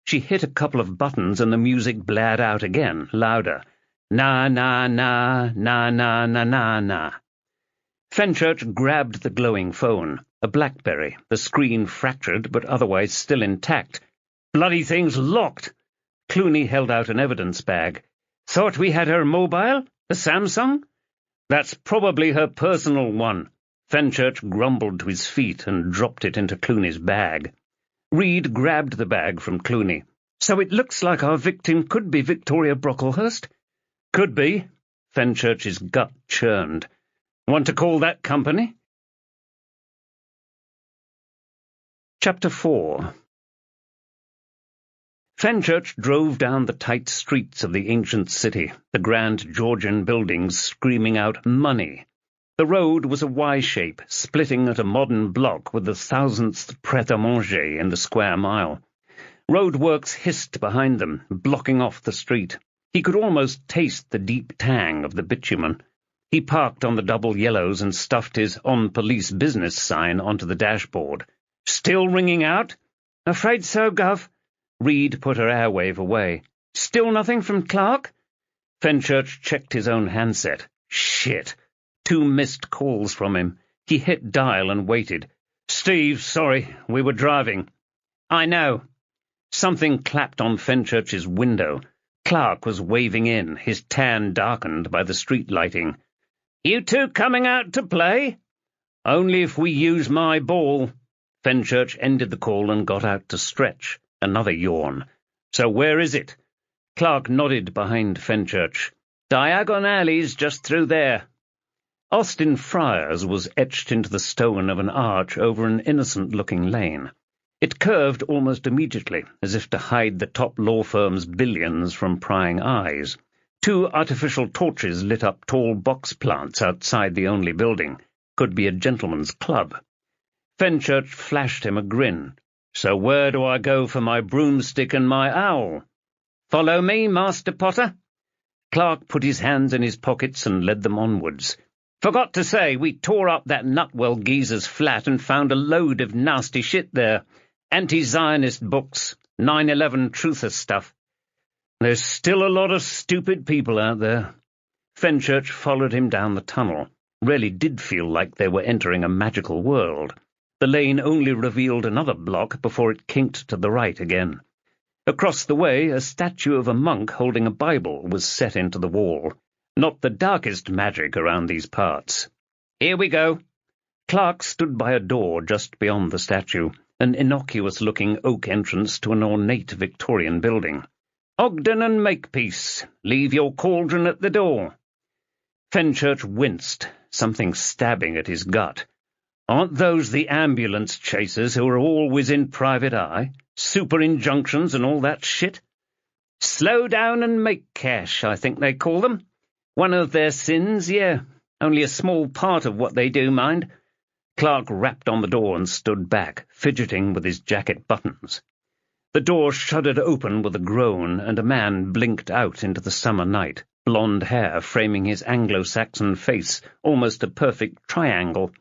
She hit a couple of buttons and the music blared out again, louder. Na, na, na, na, na, na, na, na. Fenchurch grabbed the glowing phone, a BlackBerry, the screen fractured but otherwise still intact. Bloody thing's locked. Clooney held out an evidence bag. Thought we had her mobile? The Samsung? That's probably her personal one. Fenchurch grumbled to his feet and dropped it into Clooney's bag. Reed grabbed the bag from Clooney. So it looks like our victim could be Victoria Brocklehurst? Could be. Fenchurch's gut churned. Want to call that company? Chapter 4. Fenchurch drove down the tight streets of the ancient city, the grand Georgian buildings screaming out money. The road was a Y-shape, splitting at a modern block with the 1000th Pret-a-Manger in the square mile. Roadworks hissed behind them, blocking off the street. He could almost taste the deep tang of the bitumen. He parked on the double yellows and stuffed his on-police business sign onto the dashboard. Still ringing out? Afraid so, Gov. Reed put her airwave away. Still nothing from Clark? Fenchurch checked his own handset. Shit. 2 missed calls from him. He hit dial and waited. Steve, sorry, we were driving. I know. Something clapped on Fenchurch's window. Clark was waving in, his tan darkened by the street lighting. You two coming out to play? Only if we use my ball. Fenchurch ended the call and got out to stretch. Another yawn. So where is it? Clark nodded behind Fenchurch. Diagon Alley's just through there. Austin Friars was etched into the stone of an arch over an innocent-looking lane. It curved almost immediately, as if to hide the top law firm's billions from prying eyes. 2 artificial torches lit up tall box plants outside the only building. Could be a gentleman's club. Fenchurch flashed him a grin. So where do I go for my broomstick and my owl? Follow me, Master Potter. Clark put his hands in his pockets and led them onwards. Forgot to say, we tore up that Nutwell geezer's flat and found a load of nasty shit there. Anti-Zionist books, 9/11 truther stuff. There's still a lot of stupid people out there. Fenchurch followed him down the tunnel. Really did feel like they were entering a magical world. The lane only revealed another block before it kinked to the right again. Across the way, a statue of a monk holding a Bible was set into the wall. Not the darkest magic around these parts. Here we go. Clark stood by a door just beyond the statue, an innocuous-looking oak entrance to an ornate Victorian building. Ogden and Makepeace, leave your cauldron at the door. Fenchurch winced, something stabbing at his gut. Aren't those the ambulance chasers who are always in private eye? Super injunctions and all that shit? Slow down and make cash, I think they call them. One of their sins, yeah. Only a small part of what they do, mind. Clark rapped on the door and stood back, fidgeting with his jacket buttons. The door shuddered open with a groan, and a man blinked out into the summer night, blonde hair framing his Anglo-Saxon face, almost a perfect triangle.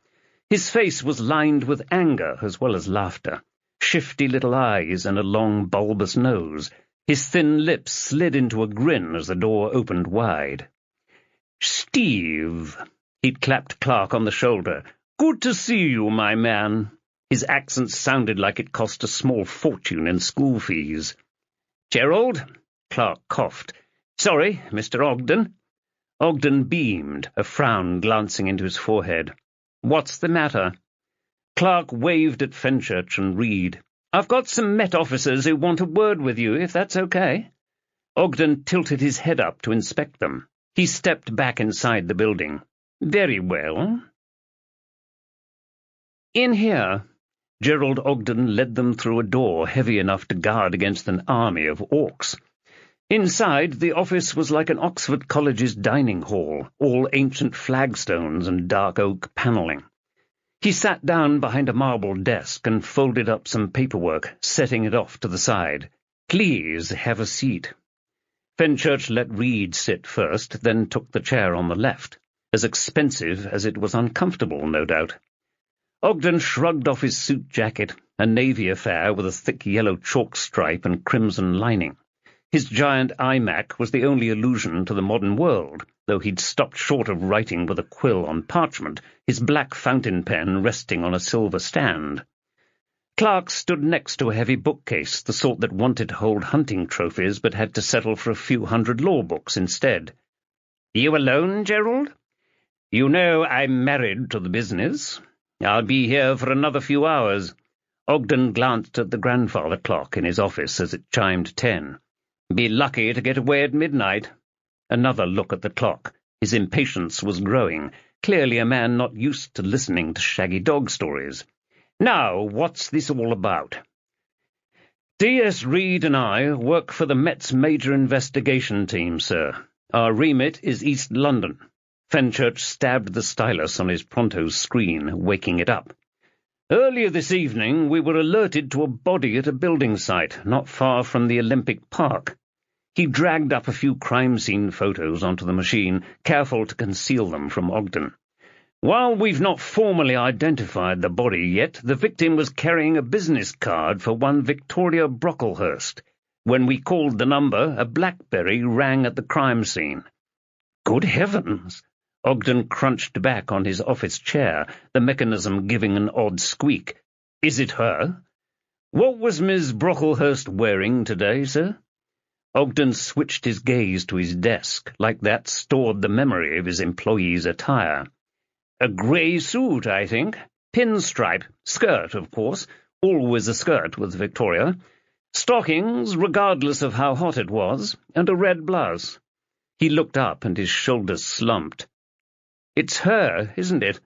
His face was lined with anger as well as laughter, shifty little eyes and a long bulbous nose. His thin lips slid into a grin as the door opened wide. Steve, he'd clapped Clark on the shoulder. Good to see you, my man. His accent sounded like it cost a small fortune in school fees. Gerald? Clark coughed. Sorry, Mr. Ogden. Ogden beamed, a frown glancing into his forehead. What's the matter? Clark waved at Fenchurch and Reed. I've got some Met officers who want a word with you, if that's okay. Ogden tilted his head up to inspect them. He stepped back inside the building. Very well. In here. Gerald Ogden led them through a door heavy enough to guard against an army of orcs. Inside, the office was like an Oxford College's dining hall, all ancient flagstones and dark oak panelling. He sat down behind a marble desk and folded up some paperwork, setting it off to the side. Please have a seat. Fenchurch let Reed sit first, then took the chair on the left, as expensive as it was uncomfortable, no doubt. Ogden shrugged off his suit jacket, a navy affair with a thick yellow chalk stripe and crimson lining. His giant iMac was the only allusion to the modern world, though he'd stopped short of writing with a quill on parchment, his black fountain pen resting on a silver stand. Clark stood next to a heavy bookcase, the sort that wanted to hold hunting trophies but had to settle for a few hundred law books instead. "You alone, Gerald?" "You know I'm married to the business. I'll be here for another few hours." Ogden glanced at the grandfather clock in his office as it chimed 10. "Be lucky to get away at midnight." Another look at the clock. His impatience was growing, clearly a man not used to listening to shaggy dog stories. "Now, what's this all about?" "D.S. Reed and I work for the Met's major investigation team, sir. Our remit is East London." Fenchurch stabbed the stylus on his Pronto's screen, waking it up. "Earlier this evening we were alerted to a body at a building site not far from the Olympic Park." He dragged up a few crime scene photos onto the machine, careful to conceal them from Ogden. "While we've not formally identified the body yet, the victim was carrying a business card for one Victoria Brocklehurst. When we called the number, a BlackBerry rang at the crime scene." "Good heavens!" Ogden crunched back on his office chair, the mechanism giving an odd squeak. "Is it her?" "What was Miss Brocklehurst wearing today, sir?" Ogden switched his gaze to his desk, like that stored the memory of his employee's attire. "A grey suit, I think. Pinstripe. Skirt, of course. Always a skirt with Victoria. Stockings, regardless of how hot it was, and a red blouse." He looked up and his shoulders slumped. "It's her, isn't it?"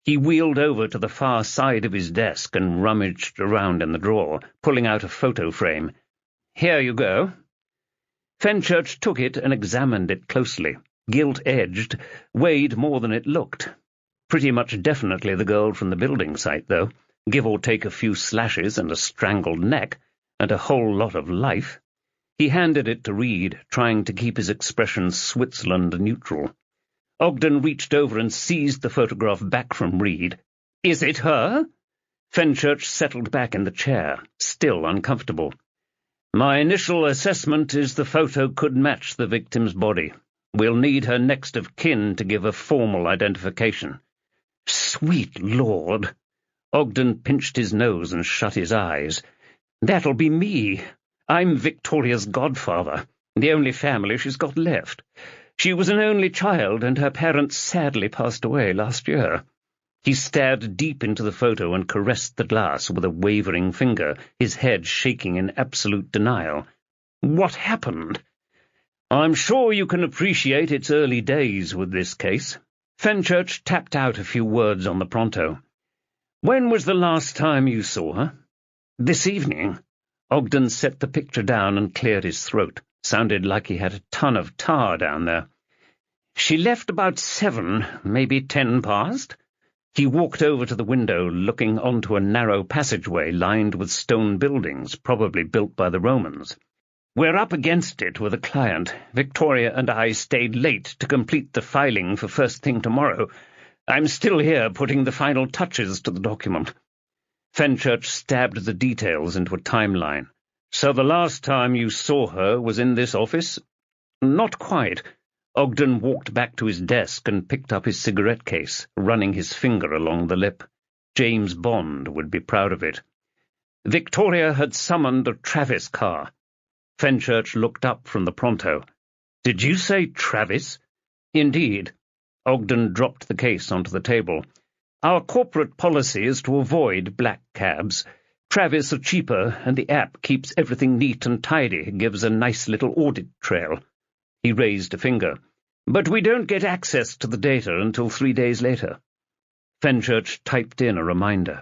He wheeled over to the far side of his desk and rummaged around in the drawer, pulling out a photo frame. "Here you go." Fenchurch took it and examined it closely. Gilt-edged, weighed more than it looked. Pretty much definitely the girl from the building site, though, give or take a few slashes and a strangled neck, and a whole lot of life. He handed it to Reed, trying to keep his expression Switzerland neutral. Ogden reached over and seized the photograph back from Reed. "Is it her?" Fenchurch settled back in the chair, still uncomfortable. "My initial assessment is the photo could match the victim's body. We'll need her next of kin to give a formal identification." "Sweet Lord!" Ogden pinched his nose and shut his eyes. "That'll be me. I'm Victoria's godfather, the only family she's got left. She was an only child, and her parents sadly passed away last year." He stared deep into the photo and caressed the glass with a wavering finger, his head shaking in absolute denial. "What happened?" "I'm sure you can appreciate its early days with this case." Fenchurch tapped out a few words on the Pronto. "When was the last time you saw her?" "This evening." Ogden set the picture down and cleared his throat. Sounded like he had a ton of tar down there. "She left about 7, maybe 10 past." He walked over to the window, looking onto a narrow passageway lined with stone buildings, probably built by the Romans. "We're up against it with a client. Victoria and I stayed late to complete the filing for first thing tomorrow. I'm still here putting the final touches to the document." Fenchurch stabbed the details into a timeline. "So the last time you saw her was in this office?" "Not quite." Ogden walked back to his desk and picked up his cigarette case, running his finger along the lip. James Bond would be proud of it. "Victoria had summoned a Travis car." Fenchurch looked up from the Pronto. "Did you say Travis?" "Indeed." Ogden dropped the case onto the table. "Our corporate policy is to avoid black cabs. Travis are cheaper, and the app keeps everything neat and tidy, gives a nice little audit trail." He raised a finger. "But we don't get access to the data until 3 days later." Fenchurch typed in a reminder.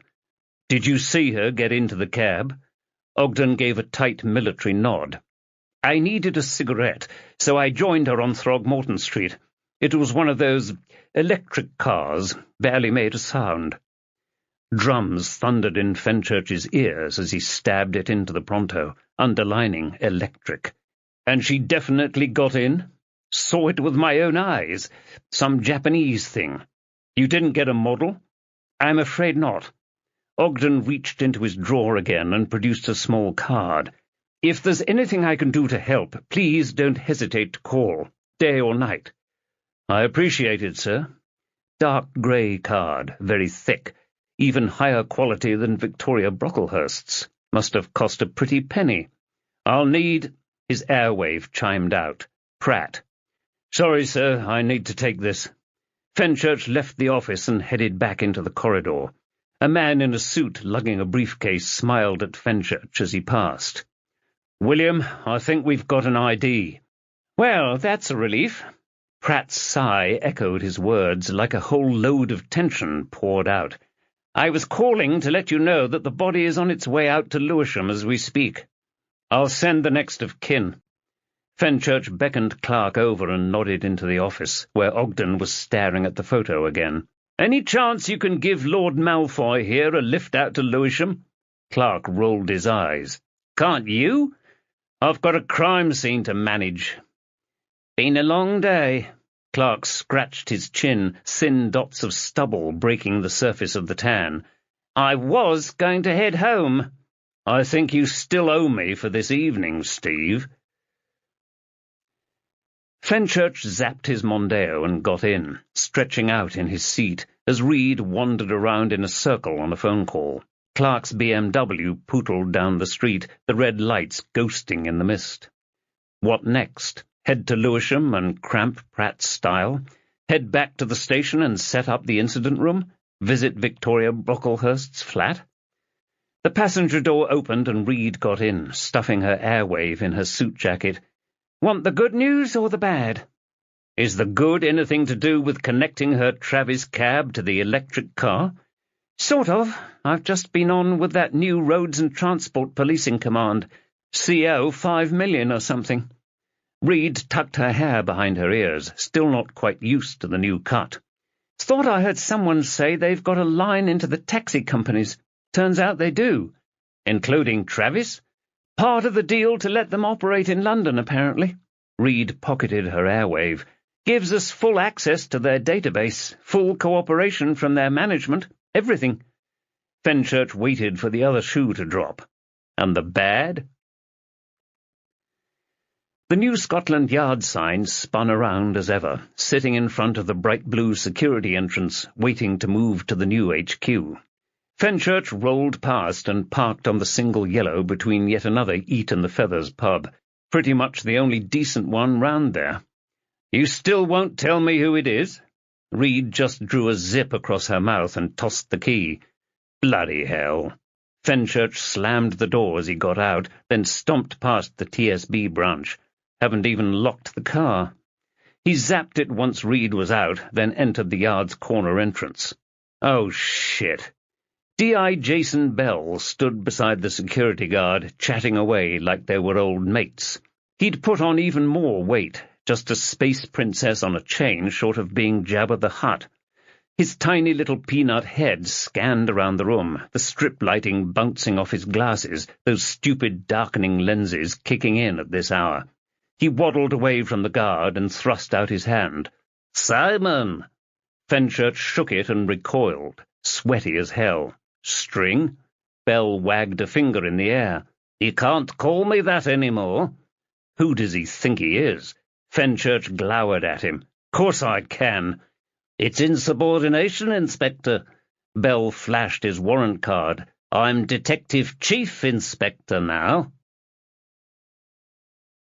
"Did you see her get into the cab?" Ogden gave a tight military nod. "I needed a cigarette, so I joined her on Throgmorton Street. It was one of those electric cars, barely made a sound." Drums thundered in Fenchurch's ears as he stabbed it into the Pronto, underlining electric. "And she definitely got in?" "Saw it with my own eyes. Some Japanese thing." "You didn't get a model?" "I'm afraid not." Ogden reached into his drawer again and produced a small card. If there's anything I can do to help, please don't hesitate to call, day or night." "I appreciate it, sir." Dark grey card, very thick, even higher quality than Victoria Brocklehurst's. Must have cost a pretty penny. "I'll need—" His airwave chimed out. "Pratt." "Sorry, sir, I need to take this." Fenchurch left the office and headed back into the corridor. A man in a suit lugging a briefcase smiled at Fenchurch as he passed. "William, I think we've got an ID." "Well, that's a relief." Pratt's sigh echoed his words like a whole load of tension poured out. "I was calling to let you know that the body is on its way out to Lewisham as we speak. I'll send the next of kin." Fenchurch beckoned Clark over and nodded into the office, where Ogden was staring at the photo again. "Any chance you can give Lord Malfoy here a lift out to Lewisham?" Clark rolled his eyes. "Can't you?" "I've got a crime scene to manage." "Been a long day." Clark scratched his chin, thin dots of stubble breaking the surface of the tan. "I was going to head home." "I think you still owe me for this evening, Steve." Fenchurch zapped his Mondeo and got in, stretching out in his seat as Reed wandered around in a circle on a phone call. Clark's BMW pootled down the street, the red lights ghosting in the mist. What next? Head to Lewisham and cramp Pratt's style? Head back to the station and set up the incident room? Visit Victoria Brocklehurst's flat? The passenger door opened and Reed got in, stuffing her airwave in her suit jacket. "Want the good news or the bad?" "Is the good anything to do with connecting her Travis cab to the electric car?" "Sort of. I've just been on with that new Roads and Transport Policing Command. CO 5 million or something." Reed tucked her hair behind her ears, still not quite used to the new cut. "Thought I heard someone say they've got a line into the taxi companies. Turns out they do." "Including Travis?" "Part of the deal to let them operate in London, apparently." Reed pocketed her airwave. "Gives us full access to their database, full cooperation from their management, everything." Fenchurch waited for the other shoe to drop. "And the bad?" The New Scotland Yard sign spun around as ever, sitting in front of the bright blue security entrance, waiting to move to the new HQ. Fenchurch rolled past and parked on the single yellow between yet another Eat and the Feathers pub, pretty much the only decent one round there. "You still won't tell me who it is?" Reed just drew a zip across her mouth and tossed the key. "Bloody hell." Fenchurch slammed the door as he got out, then stomped past the TSB branch. Haven't even locked the car. He zapped it once Reed was out, then entered the yard's corner entrance. Oh, shit. D.I. Jason Bell stood beside the security guard, chatting away like they were old mates. He'd put on even more weight, just a space princess on a chain short of being Jabba the Hutt. His tiny little peanut head scanned around the room, the strip lighting bouncing off his glasses, those stupid darkening lenses kicking in at this hour. He waddled away from the guard and thrust out his hand. "Simon!" Fenchurch shook it and recoiled, sweaty as hell. "String?" Bell wagged a finger in the air. "You can't call me that anymore." "Who does he think he is?" Fenchurch glowered at him. "Course I can." "It's insubordination, Inspector." Bell flashed his warrant card. "I'm Detective Chief Inspector now."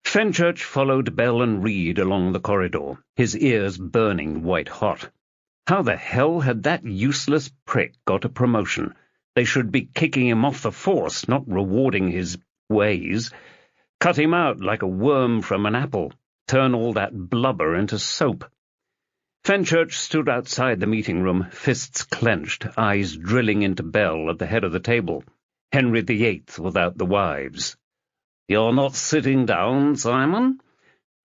Fenchurch followed Bell and Reed along the corridor, his ears burning white-hot. How the hell had that useless prick got a promotion? They should be kicking him off the force, not rewarding his ways. Cut him out like a worm from an apple. Turn all that blubber into soap. Fenchurch stood outside the meeting room, fists clenched, eyes drilling into Bell at the head of the table. Henry VIII without the wives. "You're not sitting down, Simon?"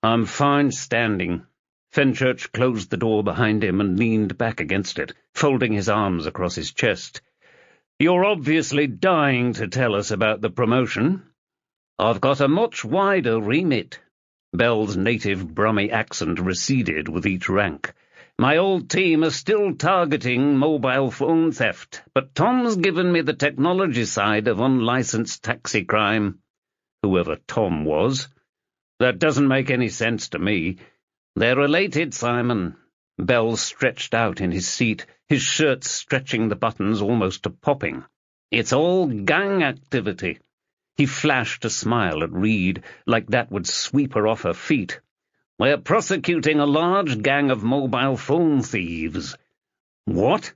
"I'm fine standing." Fenchurch closed the door behind him and leaned back against it, folding his arms across his chest. "You're obviously dying to tell us about the promotion." "I've got a much wider remit." Bell's native Brummie accent receded with each rank. "My old team are still targeting mobile phone theft, but Tom's given me the technology side of unlicensed taxi crime." whoever Tom was. That doesn't make any sense to me. They're related, Simon. Bell stretched out in his seat, his shirt stretching the buttons almost to popping. It's all gang activity. He flashed a smile at Reed, like that would sweep her off her feet. We're prosecuting a large gang of mobile phone thieves. What?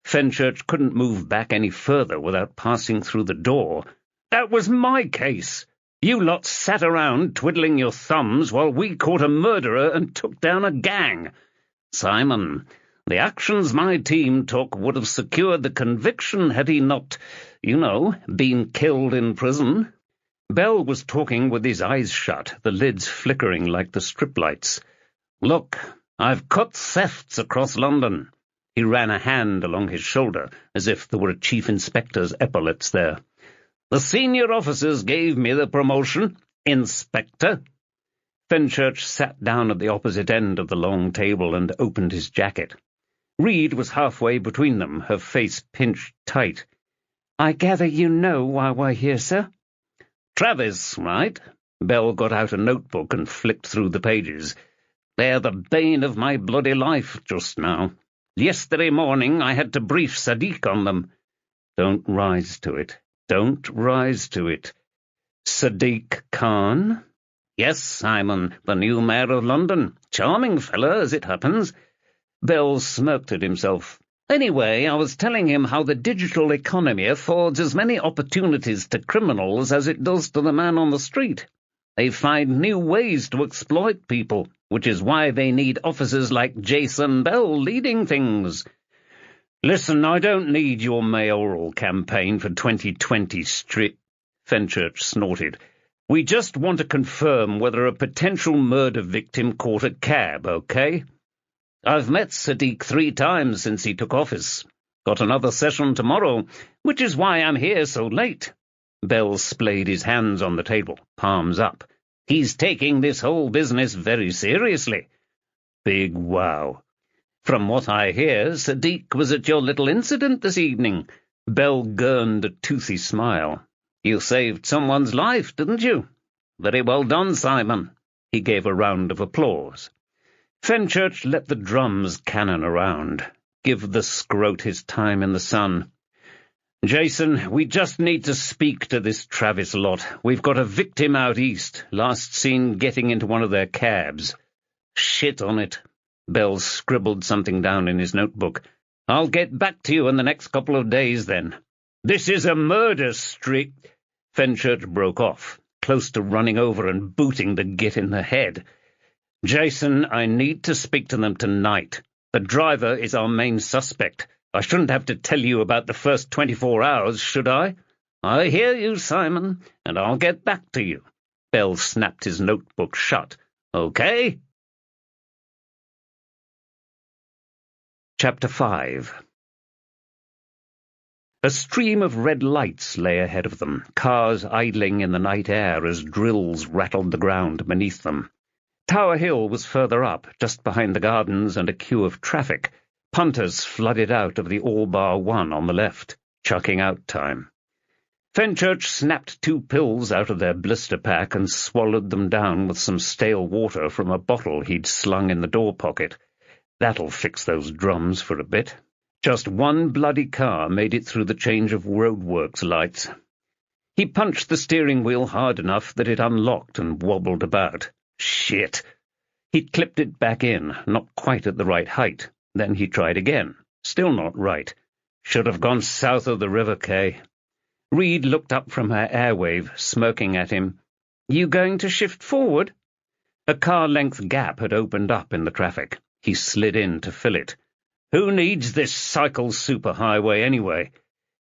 Fenchurch couldn't move back any further without passing through the door. That was my case. You lot sat around twiddling your thumbs while we caught a murderer and took down a gang. Simon, the actions my team took would have secured the conviction had he not, been killed in prison. Bell was talking with his eyes shut, the lids flickering like the strip lights. Look, I've cut thefts across London. He ran a hand along his shoulder, as if there were a chief inspector's epaulets there. The senior officers gave me the promotion, Inspector. Fenchurch sat down at the opposite end of the long table and opened his jacket. Reed was halfway between them, her face pinched tight. I gather you know why we're here, sir? Travis, right? Bell got out a notebook and flicked through the pages. They're the bane of my bloody life just now. Yesterday morning I had to brief Sadiq on them. Don't rise to it. Don't rise to it. Sadiq Khan? Yes, Simon, the new mayor of London. Charming fella, as it happens. Bell smirked at himself. Anyway, I was telling him how the digital economy affords as many opportunities to criminals as it does to the man on the street. They find new ways to exploit people, which is why they need officers like Jason Bell leading things. Listen, I don't need your mayoral campaign for 2020 Street, Fenchurch snorted. We just want to confirm whether a potential murder victim caught a cab, okay? I've met Sadiq 3 times since he took office. Got another session tomorrow, which is why I'm here so late. Bell splayed his hands on the table, palms up. He's taking this whole business very seriously. Big wow. From what I hear, Sadiq was at your little incident this evening. Bell gurned a toothy smile. You saved someone's life, didn't you? Very well done, Simon. He gave a round of applause. Fenchurch let the drums cannon around. Give the scrote his time in the sun. Jason, we just need to speak to this Travis lot. We've got a victim out east, last seen getting into one of their cabs. Shit on it. Bell scribbled something down in his notebook. I'll get back to you in the next couple of days, then. This is a murder streak. Fenchurch broke off, close to running over and booting the git in the head. Jason, I need to speak to them tonight. The driver is our main suspect. I shouldn't have to tell you about the first 24 hours, should I? I hear you, Simon, and I'll get back to you. Bell snapped his notebook shut. Okay? Chapter 5. A stream of red lights lay ahead of them, cars idling in the night air as drills rattled the ground beneath them. Tower Hill was further up, just behind the gardens and a queue of traffic. Punters flooded out of the all-bar one on the left, chucking out time. Fenchurch snapped 2 pills out of their blister pack and swallowed them down with some stale water from a bottle he'd slung in the door pocket. That'll fix those drums for a bit. Just 1 bloody car made it through the change of roadworks lights. He punched the steering wheel hard enough that it unlocked and wobbled about. Shit! He'd clipped it back in, not quite at the right height. Then he tried again. Still not right. Should have gone south of the river, Kay. Reed looked up from her airwave, smirking at him. You going to shift forward? A car-length gap had opened up in the traffic. He slid in to fill it. Who needs this cycle superhighway anyway?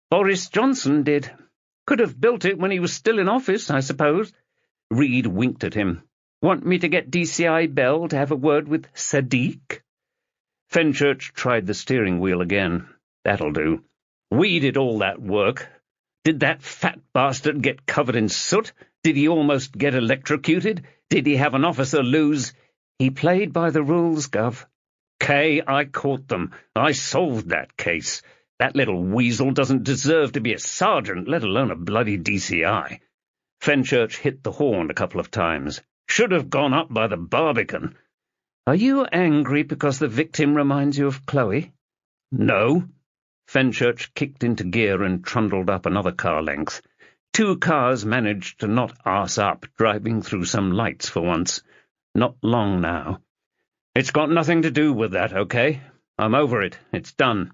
Boris Johnson did. Could have built it when he was still in office, I suppose. Reed winked at him. Want me to get DCI Bell to have a word with Sadiq? Fenchurch tried the steering wheel again. That'll do. We did all that work. Did that fat bastard get covered in soot? Did he almost get electrocuted? Did he have an officer lose? He played by the rules, Gov. Kay, I caught them. I solved that case. That little weasel doesn't deserve to be a sergeant, let alone a bloody DCI. Fenchurch hit the horn a couple of times. "Should have gone up by the Barbican." "Are you angry because the victim reminds you of Chloe?" "No." Fenchurch kicked into gear and trundled up another car length. Two cars managed to not arse up, driving through some lights for once. Not long now. "It's got nothing to do with that, okay? I'm over it. It's done.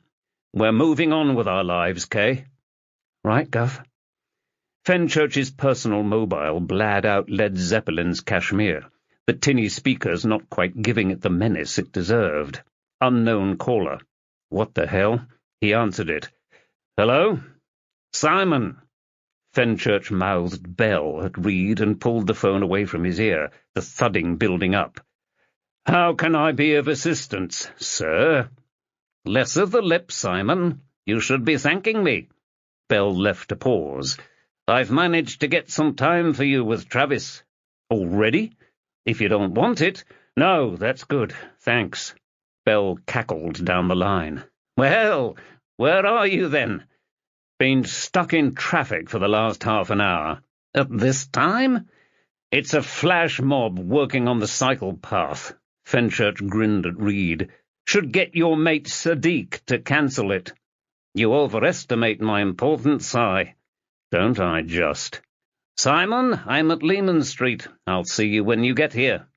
We're moving on with our lives, Kay?" "Right, Guff." Fenchurch's personal mobile blared out Led Zeppelin's Kashmir, the tinny speakers not quite giving it the menace it deserved. Unknown caller. What the hell? He answered it. "Hello? Simon." Fenchurch mouthed Bell at Reed and pulled the phone away from his ear, the thudding building up. "How can I be of assistance, sir?" "Less of the lip, Simon. You should be thanking me." Bell left a pause. "I've managed to get some time for you with Travis." "Already?" "If you don't want it." "No, that's good, thanks." Bell cackled down the line. "Well, where are you then?" "Been stuck in traffic for the last half an hour." "At this time?" "It's a flash mob working on the cycle path." Fenchurch grinned at Reed. "Should get your mate Sadiq to cancel it." "You overestimate my importance, Si." "Don't I just?" "Simon, I'm at Lehman Street. I'll see you when you get here."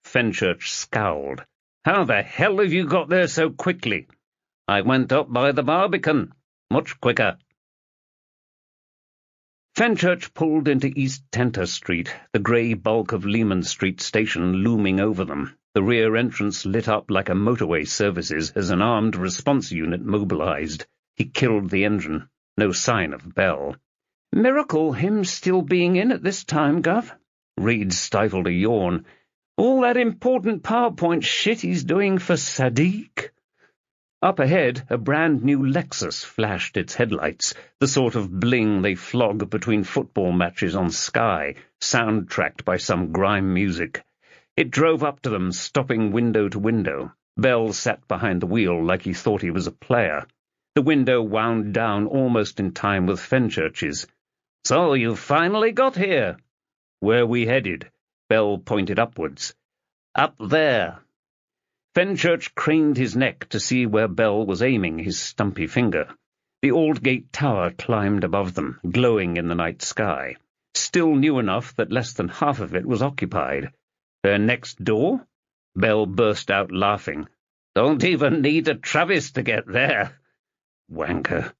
Fenchurch scowled. "How the hell have you got there so quickly?" "I went up by the Barbican. Much quicker." Fenchurch pulled into East Tenter Street, the grey bulk of Lehman Street station looming over them, the rear entrance lit up like a motorway services as an armed response unit mobilized. He killed the engine. No sign of Bell. "Miracle him still being in at this time, Gov." Reed stifled a yawn. "All that important PowerPoint shit he's doing for Sadiq." Up ahead, a brand-new Lexus flashed its headlights, the sort of bling they flog between football matches on Sky, soundtracked by some grime music. It drove up to them, stopping window to window. Bell sat behind the wheel like he thought he was a player. The window wound down almost in time with Fenchurch's. "So you've finally got here." "Where we headed?" Bell pointed upwards. "Up there." Fenchurch craned his neck to see where Bell was aiming his stumpy finger. The Aldgate Tower climbed above them, glowing in the night sky. Still new enough that less than half of it was occupied. "Their next door?" Bell burst out laughing. "Don't even need a Travis to get there." Wanker.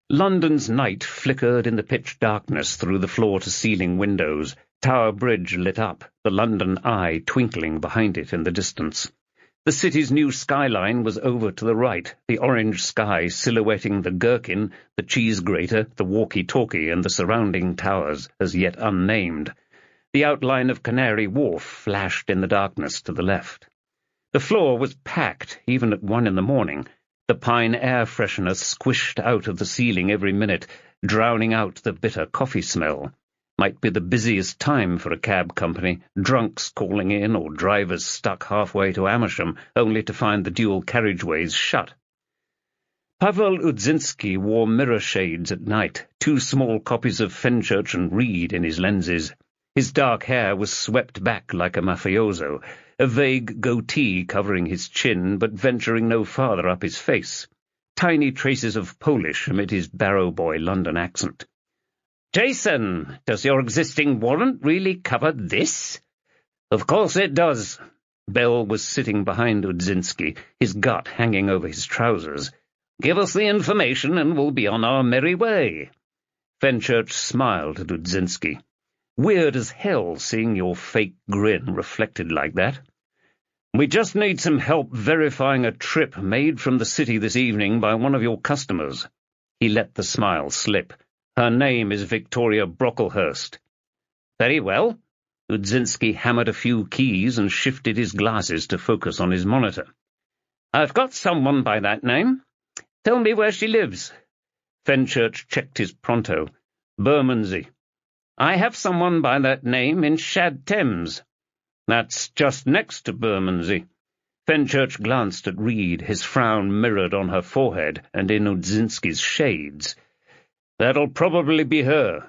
London's night flickered in the pitch darkness through the floor-to-ceiling windows, Tower Bridge lit up, the London Eye twinkling behind it in the distance. The city's new skyline was over to the right, the orange sky silhouetting the Gherkin, the cheese grater, the walkie-talkie, and the surrounding towers, as yet unnamed. The outline of Canary Wharf flashed in the darkness to the left. The floor was packed, even at 1 in the morning. The pine air freshener squished out of the ceiling every minute, drowning out the bitter coffee smell. Might be the busiest time for a cab company, drunks calling in or drivers stuck halfway to Amersham, only to find the dual carriageways shut. Pavel Udzinski wore mirror shades at night, 2 small copies of Fenchurch and Reed in his lenses. His dark hair was swept back like a mafioso, a vague goatee covering his chin but venturing no farther up his face. Tiny traces of Polish amid his barrow-boy London accent. "Jason, does your existing warrant really cover this?" "Of course it does." Bell was sitting behind Udzinski, his gut hanging over his trousers. "Give us the information and we'll be on our merry way." Fenchurch smiled at Udzinski. "Weird as hell seeing your fake grin reflected like that." "We just need some help verifying a trip made from the city this evening by one of your customers." He let the smile slip. "Her name is Victoria Brocklehurst." "Very well." Udzinski hammered a few keys and shifted his glasses to focus on his monitor. "I've got someone by that name. Tell me where she lives." Fenchurch checked his pronto. "Bermondsey." "I have someone by that name in Shad Thames." "That's just next to Bermondsey." Fenchurch glanced at Reed, his frown mirrored on her forehead and in Udzinski's shades. "That'll probably be her."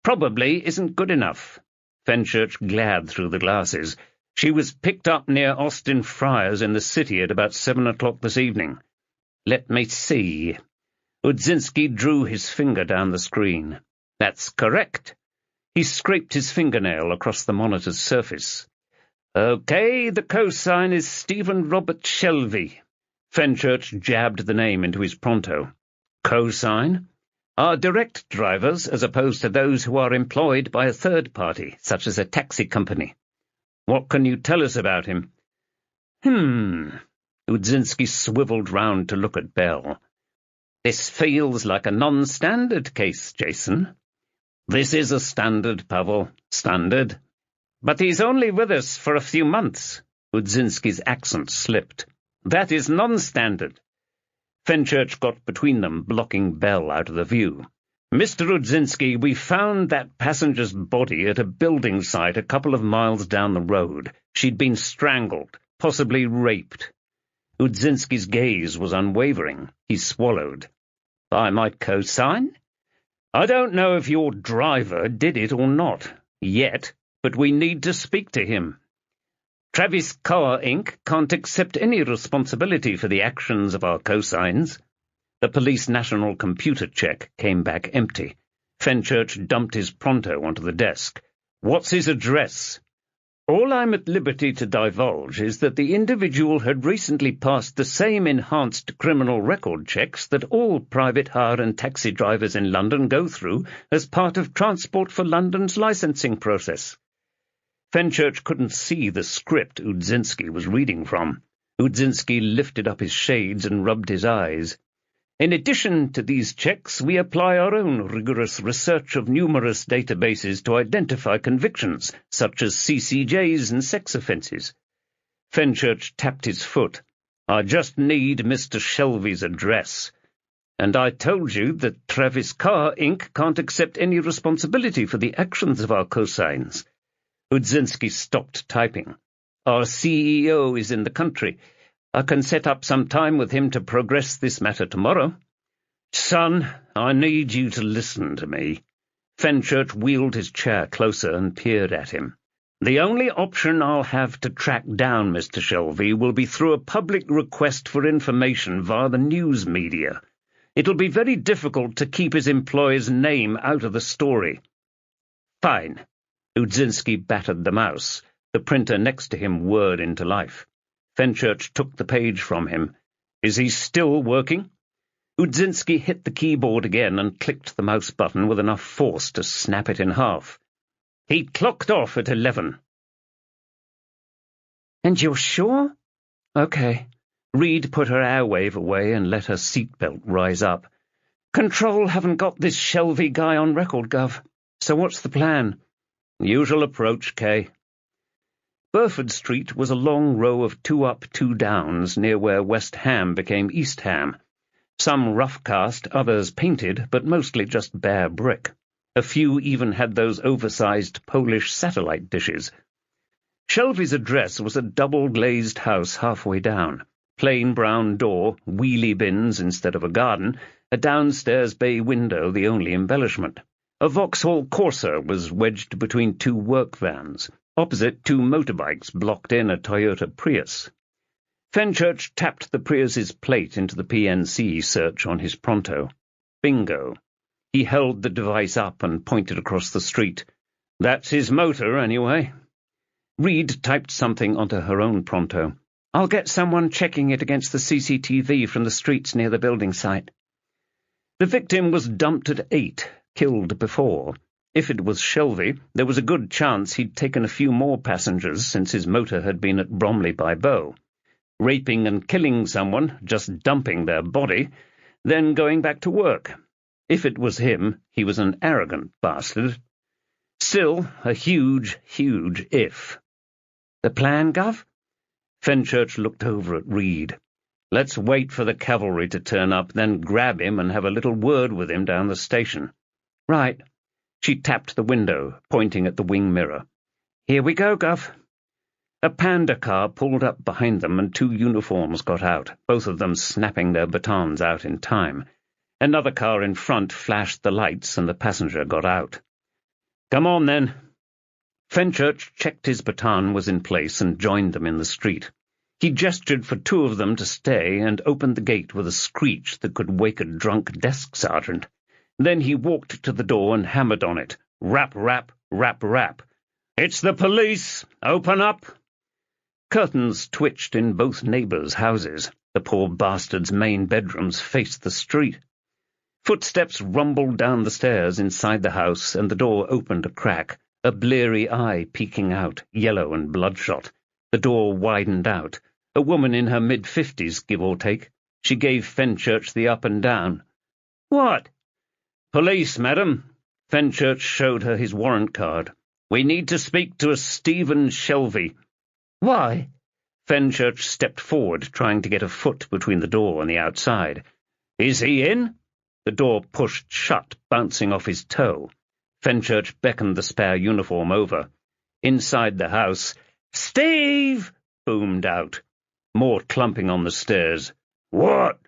probably isn't good enough. Fenchurch glared through the glasses. She was picked up near Austin Friars in the city at about 7 o'clock this evening. Let me see. Udzinski drew his finger down the screen. That's correct. He scraped his fingernail across the monitor's surface. Okay, the cosign is Stephen Robert Shelby. Fenchurch jabbed the name into his pronto. Cosign? Are direct drivers as opposed to those who are employed by a third party, such as a taxi company. What can you tell us about him? Udzinski swiveled round to look at Bell. This feels like a non-standard case, Jason. This is a standard, Pavel. Standard. But he's only with us for a few months. Udzinski's accent slipped. That is non-standard. Fenchurch got between them, blocking Bell out of the view. Mr. Udzinski, we found that passenger's body at a building site a couple of miles down the road. She'd been strangled, possibly raped. Udzinski's gaze was unwavering. He swallowed. By my cosign? I don't know if your driver did it or not, yet, but we need to speak to him. Travis Carr, Inc. can't accept any responsibility for the actions of our cosigns. The police national computer check came back empty. Fenchurch dumped his pronto onto the desk. What's his address? All I'm at liberty to divulge is that the individual had recently passed the same enhanced criminal record checks that all private hire and taxi drivers in London go through as part of Transport for London's licensing process. Fenchurch couldn't see the script Udzinski was reading from. Udzinski lifted up his shades and rubbed his eyes. In addition to these checks, we apply our own rigorous research of numerous databases to identify convictions, such as CCJs and sex offences. Fenchurch tapped his foot. I just need Mr. Shelby's address. And I told you that Travis Carr, Inc. can't accept any responsibility for the actions of our cosigns. Udzinski stopped typing. Our CEO is in the country. I can set up some time with him to progress this matter tomorrow. Son, I need you to listen to me. Fenchurch wheeled his chair closer and peered at him. The only option I'll have to track down Mr. Shelby will be through a public request for information via the news media. It'll be very difficult to keep his employer's name out of the story. Fine. Udzinski battered the mouse. The printer next to him whirred into life. Fenchurch took the page from him. Is he still working? Udzinski hit the keyboard again and clicked the mouse button with enough force to snap it in half. He clocked off at 11. And you're sure? Okay. Reed put her airwave away and let her seatbelt rise up. Control haven't got this Shelby guy on record, Gov. So what's the plan? Usual approach, Kay. Burford Street was a long row of 2-up, 2-downs near where West Ham became East Ham. Some rough-cast, others painted, but mostly just bare brick. A few even had those oversized Polish satellite dishes. Shelby's address was a double-glazed house halfway down. Plain brown door, wheelie bins instead of a garden, a downstairs bay window the only embellishment. A Vauxhall Corsa was wedged between 2 work vans. Opposite, 2 motorbikes blocked in a Toyota Prius. Fenchurch tapped the Prius's plate into the PNC search on his pronto. Bingo. He held the device up and pointed across the street. That's his motor, anyway. Reed typed something onto her own pronto. I'll get someone checking it against the CCTV from the streets near the building site. The victim was dumped at 8, killed before. If it was Shelby, there was a good chance he'd taken a few more passengers since his motor had been at Bromley by Bow. Raping and killing someone, just dumping their body, then going back to work. If it was him, he was an arrogant bastard. Still, a huge, huge if. The plan, Gov? Fenchurch looked over at Reed. Let's wait for the cavalry to turn up, then grab him and have a little word with him down the station. Right. She tapped the window, pointing at the wing mirror. Here we go, Gov. A panda car pulled up behind them and 2 uniforms got out, both of them snapping their batons out in time. Another car in front flashed the lights and the passenger got out. Come on, then. Fenchurch checked his baton was in place and joined them in the street. He gestured for two of them to stay and opened the gate with a screech that could wake a drunk desk sergeant. Then he walked to the door and hammered on it. Rap, rap, rap, rap. "It's the police! Open up!" Curtains twitched in both neighbours' houses. The poor bastards' main bedrooms faced the street. Footsteps rumbled down the stairs inside the house, and the door opened a crack, a bleary eye peeking out, yellow and bloodshot. The door widened out. A woman in her mid-50s, give or take. She gave Fenchurch the up and down. "What?" "Police, madam." Fenchurch showed her his warrant card. "We need to speak to a Stephen Shelby." "Why?" Fenchurch stepped forward, trying to get a foot between the door and the outside. "Is he in?" The door pushed shut, bouncing off his toe. Fenchurch beckoned the spare uniform over. Inside the house, "Steve!" boomed out. More clumping on the stairs. "What?"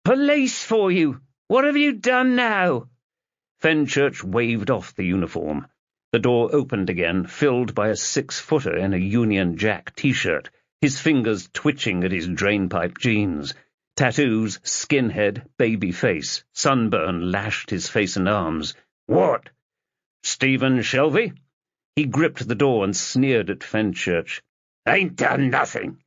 "Police for you! What have you done now?" Fenchurch waved off the uniform. The door opened again, filled by a 6-footer in a Union Jack T-shirt, his fingers twitching at his drainpipe jeans. Tattoos, skinhead, baby face, sunburn lashed his face and arms. "What?" "Stephen Shelby?" He gripped the door and sneered at Fenchurch. "Ain't done nothing."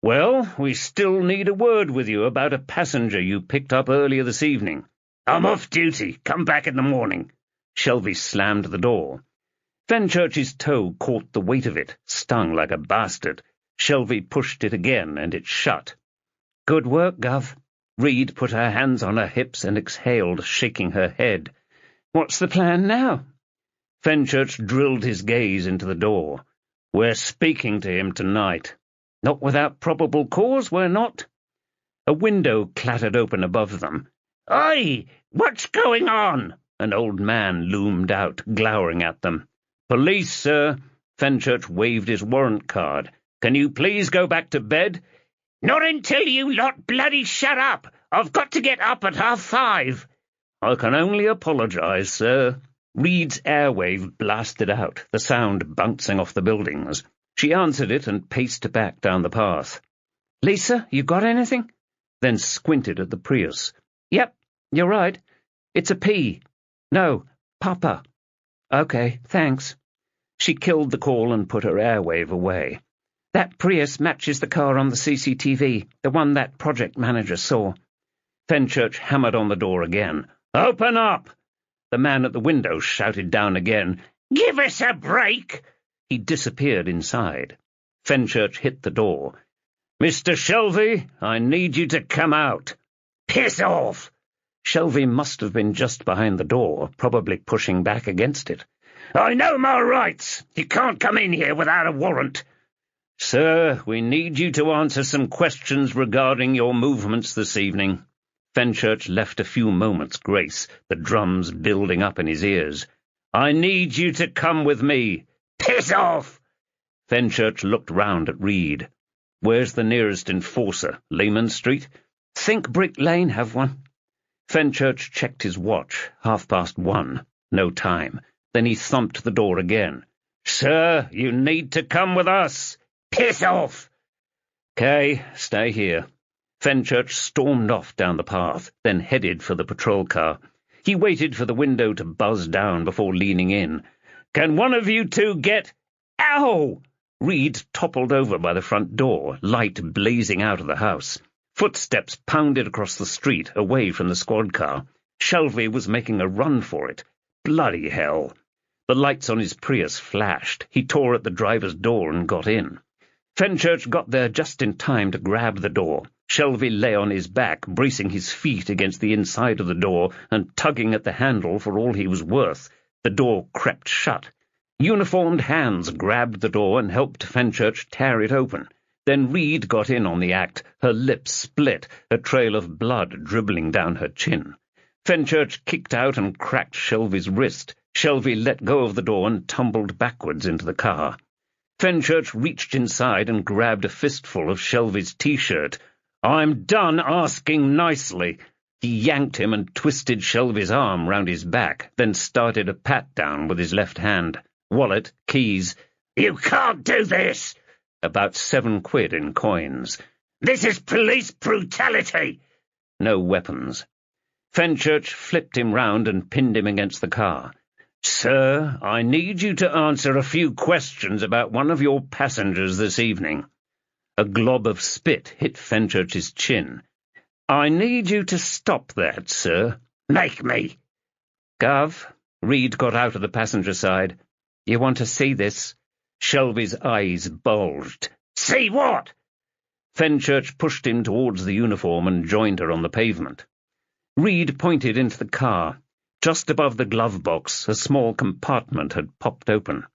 "Well, we still need a word with you about a passenger you picked up earlier this evening." "I'm off duty. Come back in the morning." Shelby slammed the door. Fenchurch's toe caught the weight of it, stung like a bastard. Shelby pushed it again, and it shut. "Good work, Gov." Reed put her hands on her hips and exhaled, shaking her head. "What's the plan now?" Fenchurch drilled his gaze into the door. "We're speaking to him tonight." "Not without probable cause, we're not." A window clattered open above them. "Oi! What's going on?" An old man loomed out, glowering at them. "Police, sir." Fenchurch waved his warrant card. "Can you please go back to bed?" "Not until you lot bloody shut up. I've got to get up at 5:30. "I can only apologize, sir." Reed's airwave blasted out, the sound bouncing off the buildings. She answered it and paced back down the path. "Lisa, you got anything?" Then squinted at the Prius. "Yep, you're right. It's a P. No, Papa." "Okay, thanks." She killed the call and put her airwave away. "That Prius matches the car on the CCTV, the one that project manager saw." Fenchurch hammered on the door again. "Open up!" The man at the window shouted down again, "Give us a break!" He disappeared inside. Fenchurch hit the door. "Mr. Shelby, I need you to come out." "Piss off!" Shelby must have been just behind the door, probably pushing back against it. "I know my rights. You can't come in here without a warrant." "Sir, we need you to answer some questions regarding your movements this evening." Fenchurch left a few moments' grace, the drums building up in his ears. "I need you to come with me." "Piss off!" Fenchurch looked round at Reed. "Where's the nearest enforcer? Lehman Street?" "Think Brick Lane have one." Fenchurch checked his watch. 1:30. No time. Then he thumped the door again. "Sir, you need to come with us." "Piss off!" "'Kay, stay here." Fenchurch stormed off down the path, then headed for the patrol car. He waited for the window to buzz down before leaning in. "Can one of you two get—" "Ow!" Reed toppled over by the front door, light blazing out of the house. Footsteps pounded across the street, away from the squad car. Shelby was making a run for it. Bloody hell! The lights on his Prius flashed. He tore at the driver's door and got in. Fenchurch got there just in time to grab the door. Shelby lay on his back, bracing his feet against the inside of the door and tugging at the handle for all he was worth. The door crept shut. Uniformed hands grabbed the door and helped Fenchurch tear it open. Then Reed got in on the act, her lips split, a trail of blood dribbling down her chin. Fenchurch kicked out and cracked Shelby's wrist. Shelby let go of the door and tumbled backwards into the car. Fenchurch reached inside and grabbed a fistful of Shelby's T-shirt. "I'm done asking nicely." He yanked him and twisted Shelby's arm round his back, then started a pat-down with his left hand. Wallet, keys. "You can't do this!" About £7 in coins. "This is police brutality!" No weapons. Fenchurch flipped him round and pinned him against the car. "Sir, I need you to answer a few questions about one of your passengers this evening." A glob of spit hit Fenchurch's chin. "I need you to stop that, sir." "Make me." "Gov," Reed got out of the passenger side. "You want to see this?" Shelby's eyes bulged. "See what?" Fenchurch pushed him towards the uniform and joined her on the pavement. Reed pointed into the car. Just above the glove box, a small compartment had popped open.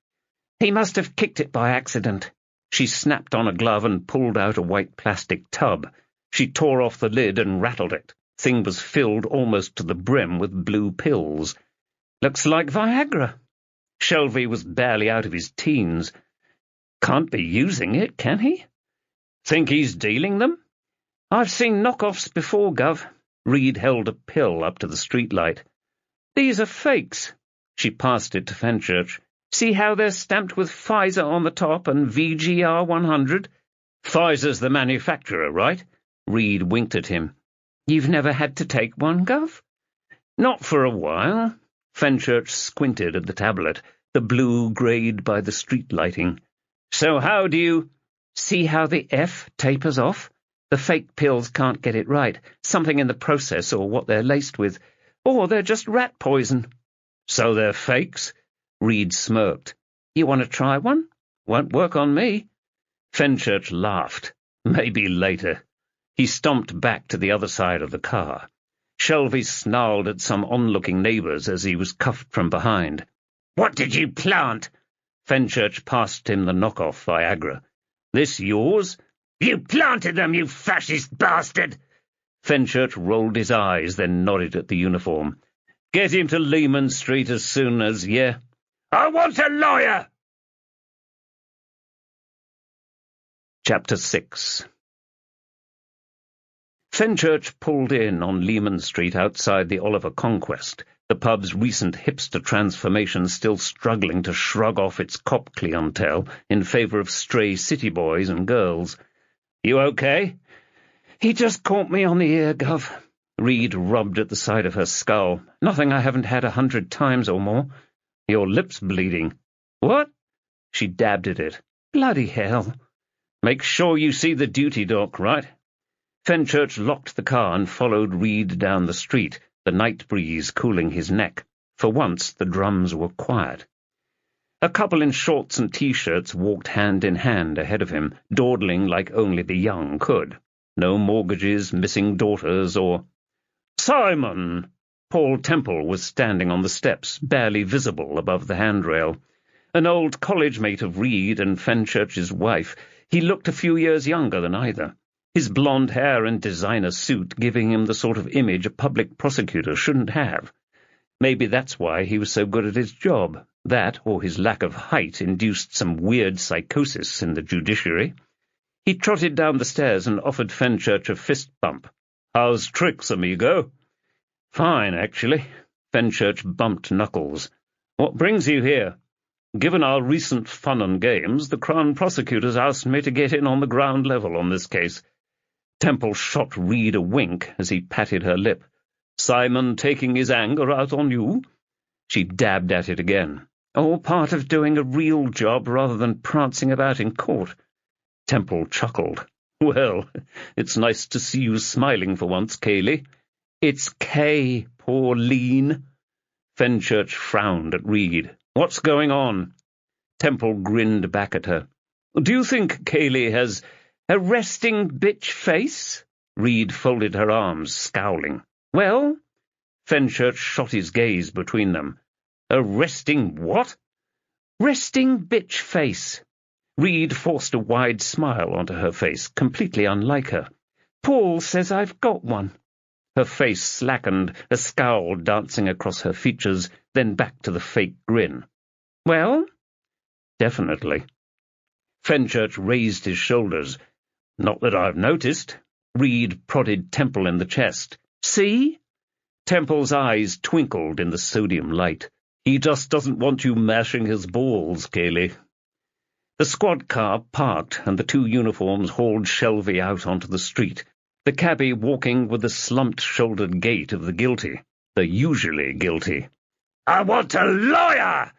"He must have kicked it by accident." She snapped on a glove and pulled out a white plastic tub. She tore off the lid and rattled it. Thing was filled almost to the brim with blue pills. "Looks like Viagra." Shelby was barely out of his teens. "Can't be using it, can he?" "Think he's dealing them?" "I've seen knockoffs before, Gov." Reed held a pill up to the streetlight. "These are fakes." She passed it to Fenchurch. "See how they're stamped with Pfizer on the top and VGR 100? Pfizer's the manufacturer, right?" Reed winked at him. "You've never had to take one, Gov?" "Not for a while." Fenchurch squinted at the tablet, the blue greyed by the street lighting. "So how do you—" "See how the F tapers off? The fake pills can't get it right. Something in the process or what they're laced with. Or they're just rat poison." "So they're fakes?" Reed smirked. "You want to try one?" "Won't work on me." Fenchurch laughed. "Maybe later." He stomped back to the other side of the car. Shelby snarled at some onlooking neighbours as he was cuffed from behind. "What did you plant?" Fenchurch passed him the knockoff Viagra. "This yours?" "You planted them, you fascist bastard!" Fenchurch rolled his eyes, then nodded at the uniform. "Get him to Lehman Street as soon as, yeah?" "I want a lawyer!" Chapter 6. Fenchurch pulled in on Lehman Street outside the Oliver Conquest, the pub's recent hipster transformation still struggling to shrug off its cop clientele in favour of stray city boys and girls. "You okay?" "He just caught me on the ear, Gov." Reed rubbed at the side of her skull. "Nothing I haven't had 100 times or more." "Your lip's bleeding." "What?" She dabbed at it. "Bloody hell." "Make sure you see the duty doc, right?" Fenchurch locked the car and followed Reed down the street, the night breeze cooling his neck. For once the drums were quiet. A couple in shorts and T-shirts walked hand in hand ahead of him, dawdling like only the young could. No mortgages, missing daughters, or— "Simon!" Paul Temple was standing on the steps, barely visible above the handrail. An old college mate of Reed and Fenchurch's wife, he looked a few years younger than either. His blonde hair and designer suit giving him the sort of image a public prosecutor shouldn't have. Maybe that's why he was so good at his job. That, or his lack of height, induced some weird psychosis in the judiciary. He trotted down the stairs and offered Fenchurch a fist bump. "How's tricks, amigo?" "Fine, actually." Fenchurch bumped knuckles. "What brings you here?" "Given our recent fun and games, the Crown prosecutors asked me to get in on the ground level on this case." Temple shot Reed a wink as he patted her lip. "Simon taking his anger out on you?" She dabbed at it again. "All part of doing a real job rather than prancing about in court." Temple chuckled. "Well, it's nice to see you smiling for once, Kaylee." "It's Kay, Pauline." Fenchurch frowned at Reed. "What's going on?" Temple grinned back at her. "Do you think Kaylee has a resting bitch face?" Reed folded her arms, scowling. "Well?" Fenchurch shot his gaze between them. "A resting what?" "Resting bitch face." Reed forced a wide smile onto her face, completely unlike her. "Paul says I've got one." Her face slackened, a scowl dancing across her features, then back to the fake grin. "Well?" "Definitely." Fenchurch raised his shoulders. "Not that I've noticed." Reed prodded Temple in the chest. See? Temple's eyes twinkled in the sodium light. He just doesn't want you mashing his balls, Cayley. The squad car parked, and the two uniforms hauled Shelby out onto the street, the cabbie walking with the slumped-shouldered gait of the guilty, the usually guilty. "I want a lawyer!"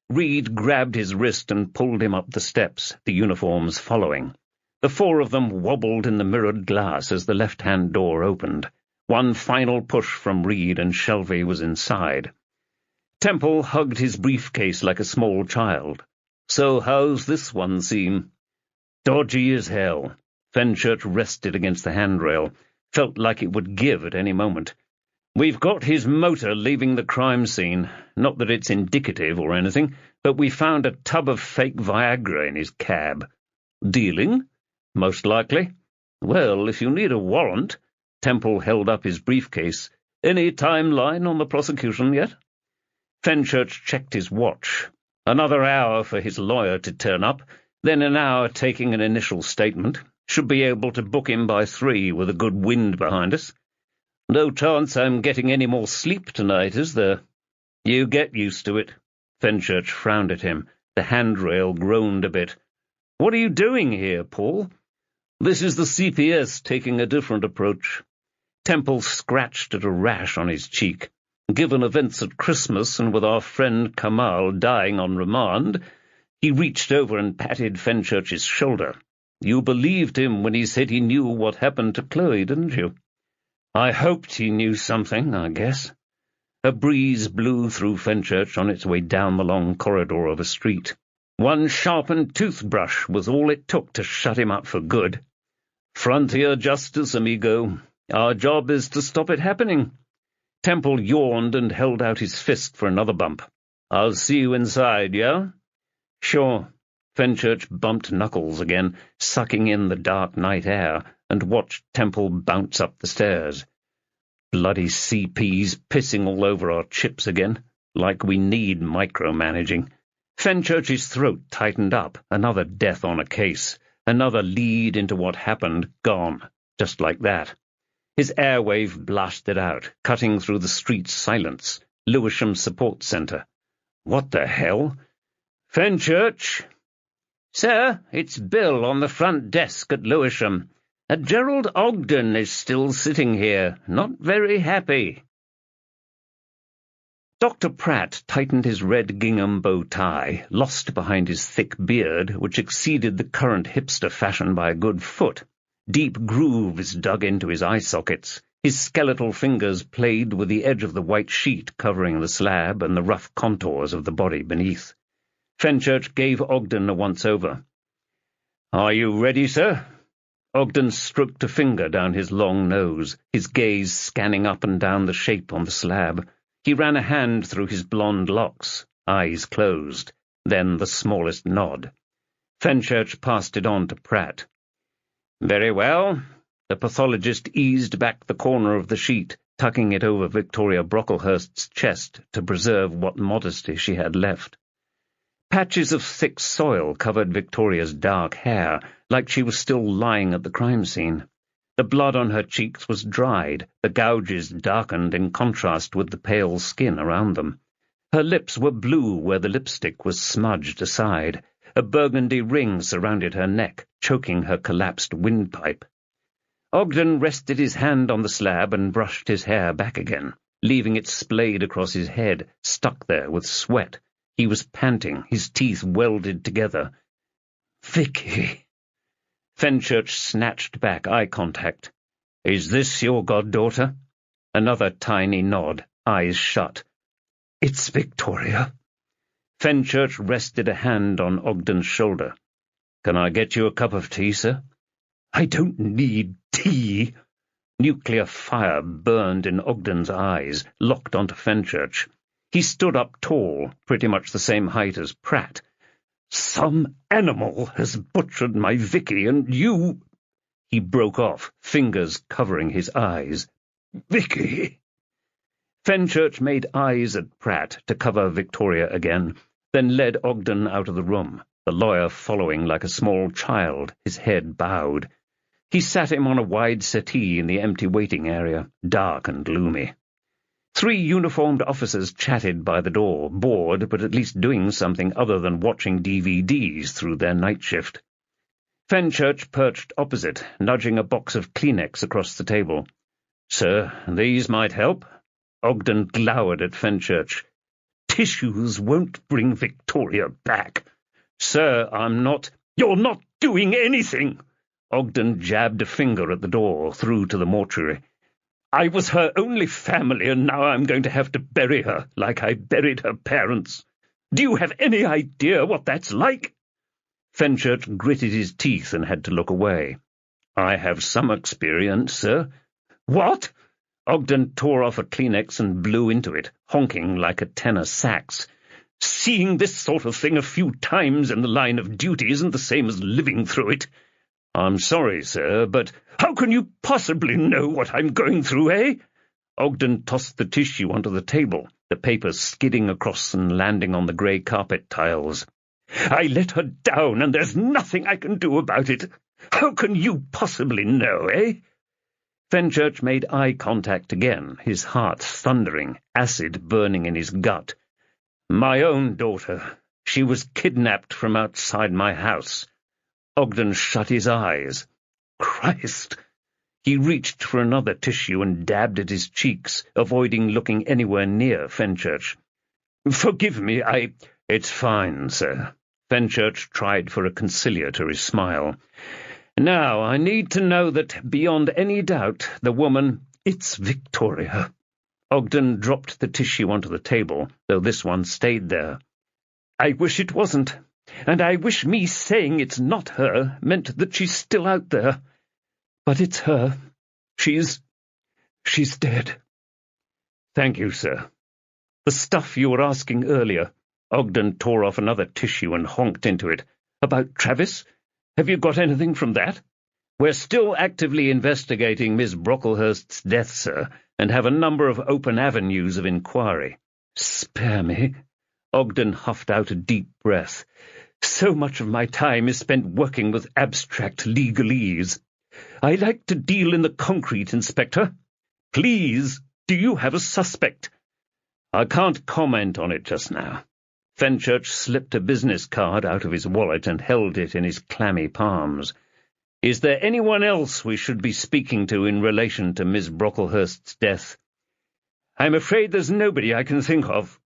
Reed grabbed his wrist and pulled him up the steps, the uniforms following. The four of them wobbled in the mirrored glass as the left-hand door opened. One final push from Reed and Shelby was inside. Temple hugged his briefcase like a small child. "So how's this one seem?" "Dodgy as hell." Fenchurch rested against the handrail, felt like it would give at any moment. "We've got his motor leaving the crime scene. Not that it's indicative or anything, but we found a tub of fake Viagra in his cab." "Dealing?" "Most likely." "Well, if you need a warrant—" Temple held up his briefcase. "Any timeline on the prosecution yet?" Fenchurch checked his watch. Another hour for his lawyer to turn up, then an hour taking an initial statement. Should be able to book him by 3 with a good wind behind us. "No chance I'm getting any more sleep tonight, is there?" "You get used to it." Fenchurch frowned at him. The handrail groaned a bit. "What are you doing here, Paul?" "This is the CPS taking a different approach." Temple scratched at a rash on his cheek. "Given events at Christmas and with our friend Kamal dying on remand," he reached over and patted Fenchurch's shoulder. "You believed him when he said he knew what happened to Chloe, didn't you?" "I hoped he knew something, I guess." A breeze blew through Fenchurch on its way down the long corridor of a street. One sharpened toothbrush was all it took to shut him up for good. "Frontier justice, amigo. Our job is to stop it happening." Temple yawned and held out his fist for another bump. "I'll see you inside, yeah?" "Sure." Fenchurch bumped knuckles again, sucking in the dark night air, and watched Temple bounce up the stairs. "Bloody CPs pissing all over our chips again. Like we need micromanaging." Fenchurch's throat tightened up. Another death on a case. Another lead into what happened gone. Just like that. His airwave blasted out, cutting through the street's silence. Lewisham Support Center. What the hell? "Fenchurch?" "Sir, it's Bill on the front desk at Lewisham. Gerald Ogden is still sitting here, not very happy." Dr. Pratt tightened his red gingham bow tie, lost behind his thick beard, which exceeded the current hipster fashion by a good foot. Deep grooves dug into his eye sockets. His skeletal fingers played with the edge of the white sheet covering the slab and the rough contours of the body beneath. Fenchurch gave Ogden a once-over. "Are you ready, sir?" Ogden stroked a finger down his long nose, his gaze scanning up and down the shape on the slab. He ran a hand through his blonde locks, eyes closed, then the smallest nod. Fenchurch passed it on to Pratt. "Very well." The pathologist eased back the corner of the sheet, tucking it over Victoria Brocklehurst's chest to preserve what modesty she had left. Patches of thick soil covered Victoria's dark hair, like she was still lying at the crime scene. The blood on her cheeks was dried, the gouges darkened in contrast with the pale skin around them. Her lips were blue where the lipstick was smudged aside. A burgundy ring surrounded her neck, choking her collapsed windpipe. Ogden rested his hand on the slab and brushed his hair back again, leaving it splayed across his head, stuck there with sweat. He was panting, his teeth welded together. "Vicky." Fenchurch snatched back eye contact. "Is this your goddaughter?" Another tiny nod, eyes shut. "It's Victoria." Fenchurch rested a hand on Ogden's shoulder. "Can I get you a cup of tea, sir?" "I don't need tea." Nuclear fire burned in Ogden's eyes, locked onto Fenchurch. He stood up tall, pretty much the same height as Pratt. "Some animal has butchered my Vicky, and you—" He broke off, fingers covering his eyes. "Vicky!" Fenchurch made eyes at Pratt to cover Victoria again, then led Ogden out of the room, the lawyer following like a small child, his head bowed. He sat him on a wide settee in the empty waiting area, dark and gloomy. 3 uniformed officers chatted by the door, bored but at least doing something other than watching DVDs through their night shift. Fenchurch perched opposite, nudging a box of Kleenex across the table. "Sir, these might help." Ogden glowered at Fenchurch. "Tissues won't bring Victoria back." "Sir, I'm not—" "You're not doing anything!" Ogden jabbed a finger at the door, through to the mortuary. "I was her only family, and now I'm going to have to bury her, like I buried her parents. Do you have any idea what that's like?" Fenchurch gritted his teeth and had to look away. "I have some experience, sir." "What?" Ogden tore off a Kleenex and blew into it, honking like a tenor sax. "Seeing this sort of thing a few times in the line of duty isn't the same as living through it." "I'm sorry, sir, but—" "How can you possibly know what I'm going through, eh?" Ogden tossed the tissue onto the table, the paper skidding across and landing on the grey carpet tiles. "I let her down, and there's nothing I can do about it. How can you possibly know, eh?" Fenchurch made eye contact again, his heart thundering, acid burning in his gut. "My own daughter. She was kidnapped from outside my house." Ogden shut his eyes. Christ! He reached for another tissue and dabbed at his cheeks, avoiding looking anywhere near Fenchurch. "Forgive me, It's fine, sir." Fenchurch tried for a conciliatory smile. "Now, I need to know that, beyond any doubt, the woman— It's Victoria." Ogden dropped the tissue onto the table, though this one stayed there. "I wish it wasn't, and I wish me saying it's not her meant that she's still out there. But it's her. She's dead." "Thank you, sir." "The stuff you were asking earlier." Ogden tore off another tissue and honked into it. "About Travis? Have you got anything from that?" "We're still actively investigating Miss Brocklehurst's death, sir, and have a number of open avenues of inquiry." "Spare me." Ogden huffed out a deep breath. "So much of my time is spent working with abstract legalese. I like to deal in the concrete, Inspector. Please, do you have a suspect?" "I can't comment on it just now." Fenchurch slipped a business card out of his wallet and held it in his clammy palms. "Is there anyone else we should be speaking to in relation to Miss Brocklehurst's death?" "I'm afraid there's nobody I can think of."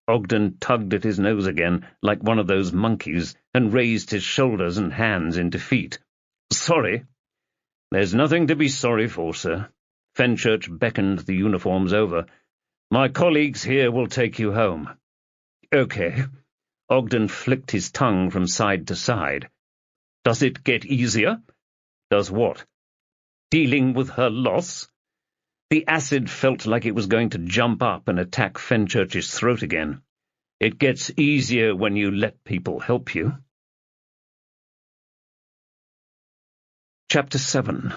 Ogden tugged at his nose again, like one of those monkeys, and raised his shoulders and hands in defeat. "Sorry." "There's nothing to be sorry for, sir." Fenchurch beckoned the uniforms over. "My colleagues here will take you home." "Okay." Ogden flicked his tongue from side to side. "Does it get easier?" "Does what?" "Dealing with her loss." The acid felt like it was going to jump up and attack Fenchurch's throat again. "It gets easier when you let people help you." Chapter 7.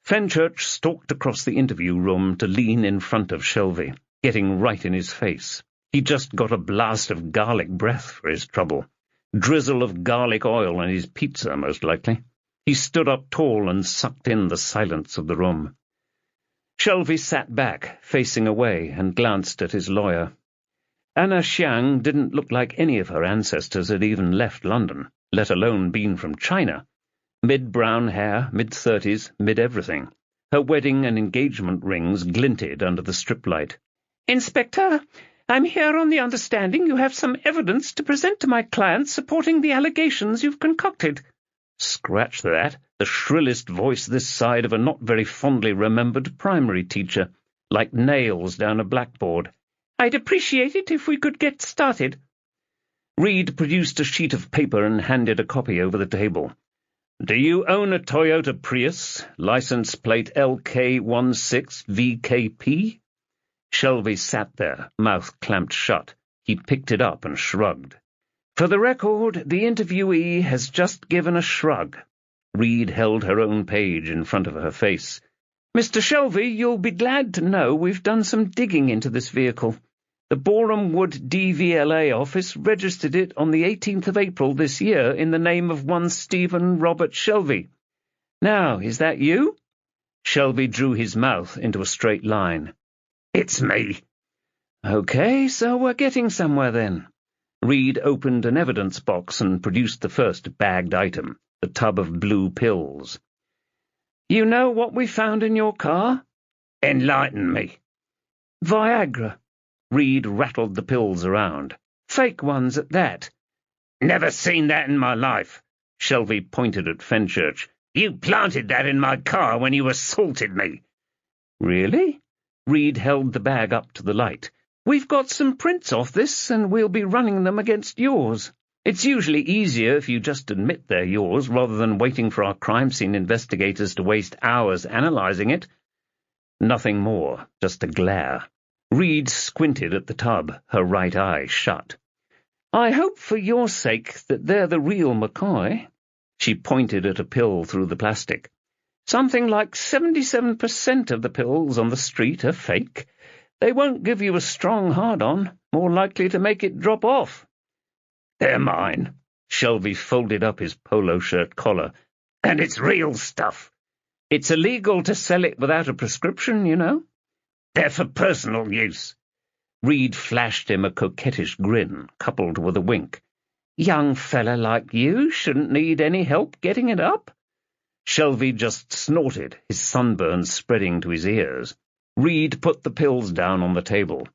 Fenchurch stalked across the interview room to lean in front of Shelby, getting right in his face. He'd just got a blast of garlic breath for his trouble. Drizzle of garlic oil on his pizza, most likely. He stood up tall and sucked in the silence of the room. Shelby sat back, facing away, and glanced at his lawyer. Anna Xiang didn't look like any of her ancestors had even left London, let alone been from China. Mid-brown hair, mid-30s, mid-everything. Her wedding and engagement rings glinted under the strip light. "Inspector, I'm here on the understanding you have some evidence to present to my client supporting the allegations you've concocted." Scratch that, the shrillest voice this side of a not very fondly remembered primary teacher, like nails down a blackboard. "I'd appreciate it if we could get started." Reed produced a sheet of paper and handed a copy over the table. "Do you own a Toyota Prius, license plate LK16VKP? Shelby sat there, mouth clamped shut. He picked it up and shrugged. "For the record, the interviewee has just given a shrug." Reed held her own page in front of her face. "Mr. Shelby, you'll be glad to know we've done some digging into this vehicle. The Boreham Wood DVLA office registered it on the 18th of April this year in the name of one Stephen Robert Shelby. Now, is that you?" Shelby drew his mouth into a straight line. "It's me." "Okay, so we're getting somewhere then." Reed opened an evidence box and produced the first bagged item, the tub of blue pills. "You know what we found in your car?" "Enlighten me." "Viagra." Reed rattled the pills around. "Fake ones at that." "Never seen that in my life." Shelby pointed at Fenchurch. "You planted that in my car when you assaulted me." "Really?" Reed held the bag up to the light. "We've got some prints off this, and we'll be running them against yours. It's usually easier if you just admit they're yours, rather than waiting for our crime scene investigators to waste hours analyzing it." Nothing more, just a glare. Reed squinted at the tub, her right eye shut. "I hope for your sake that they're the real McCoy." She pointed at a pill through the plastic. "Something like 77% of the pills on the street are fake. They won't give you a strong hard-on, more likely to make it drop off." "They're mine." Shelby folded up his polo shirt collar. "And it's real stuff." "It's illegal to sell it without a prescription, you know." "They're for personal use." Reed flashed him a coquettish grin, coupled with a wink. "Young fella like you shouldn't need any help getting it up." Shelby just snorted, his sunburn spreading to his ears. Reed put the pills down on the table.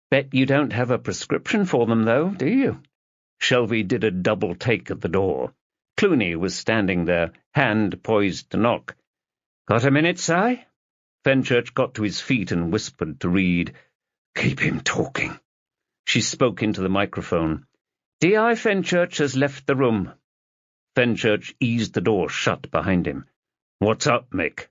"Bet you don't have a prescription for them, though, do you?" Shelby did a double take at the door. Clooney was standing there, hand poised to knock. "Got a minute, Si?" Fenchurch got to his feet and whispered to Reed, "Keep him talking." She spoke into the microphone. "D.I. Fenchurch has left the room." Fenchurch eased the door shut behind him. "What's up, Mick?"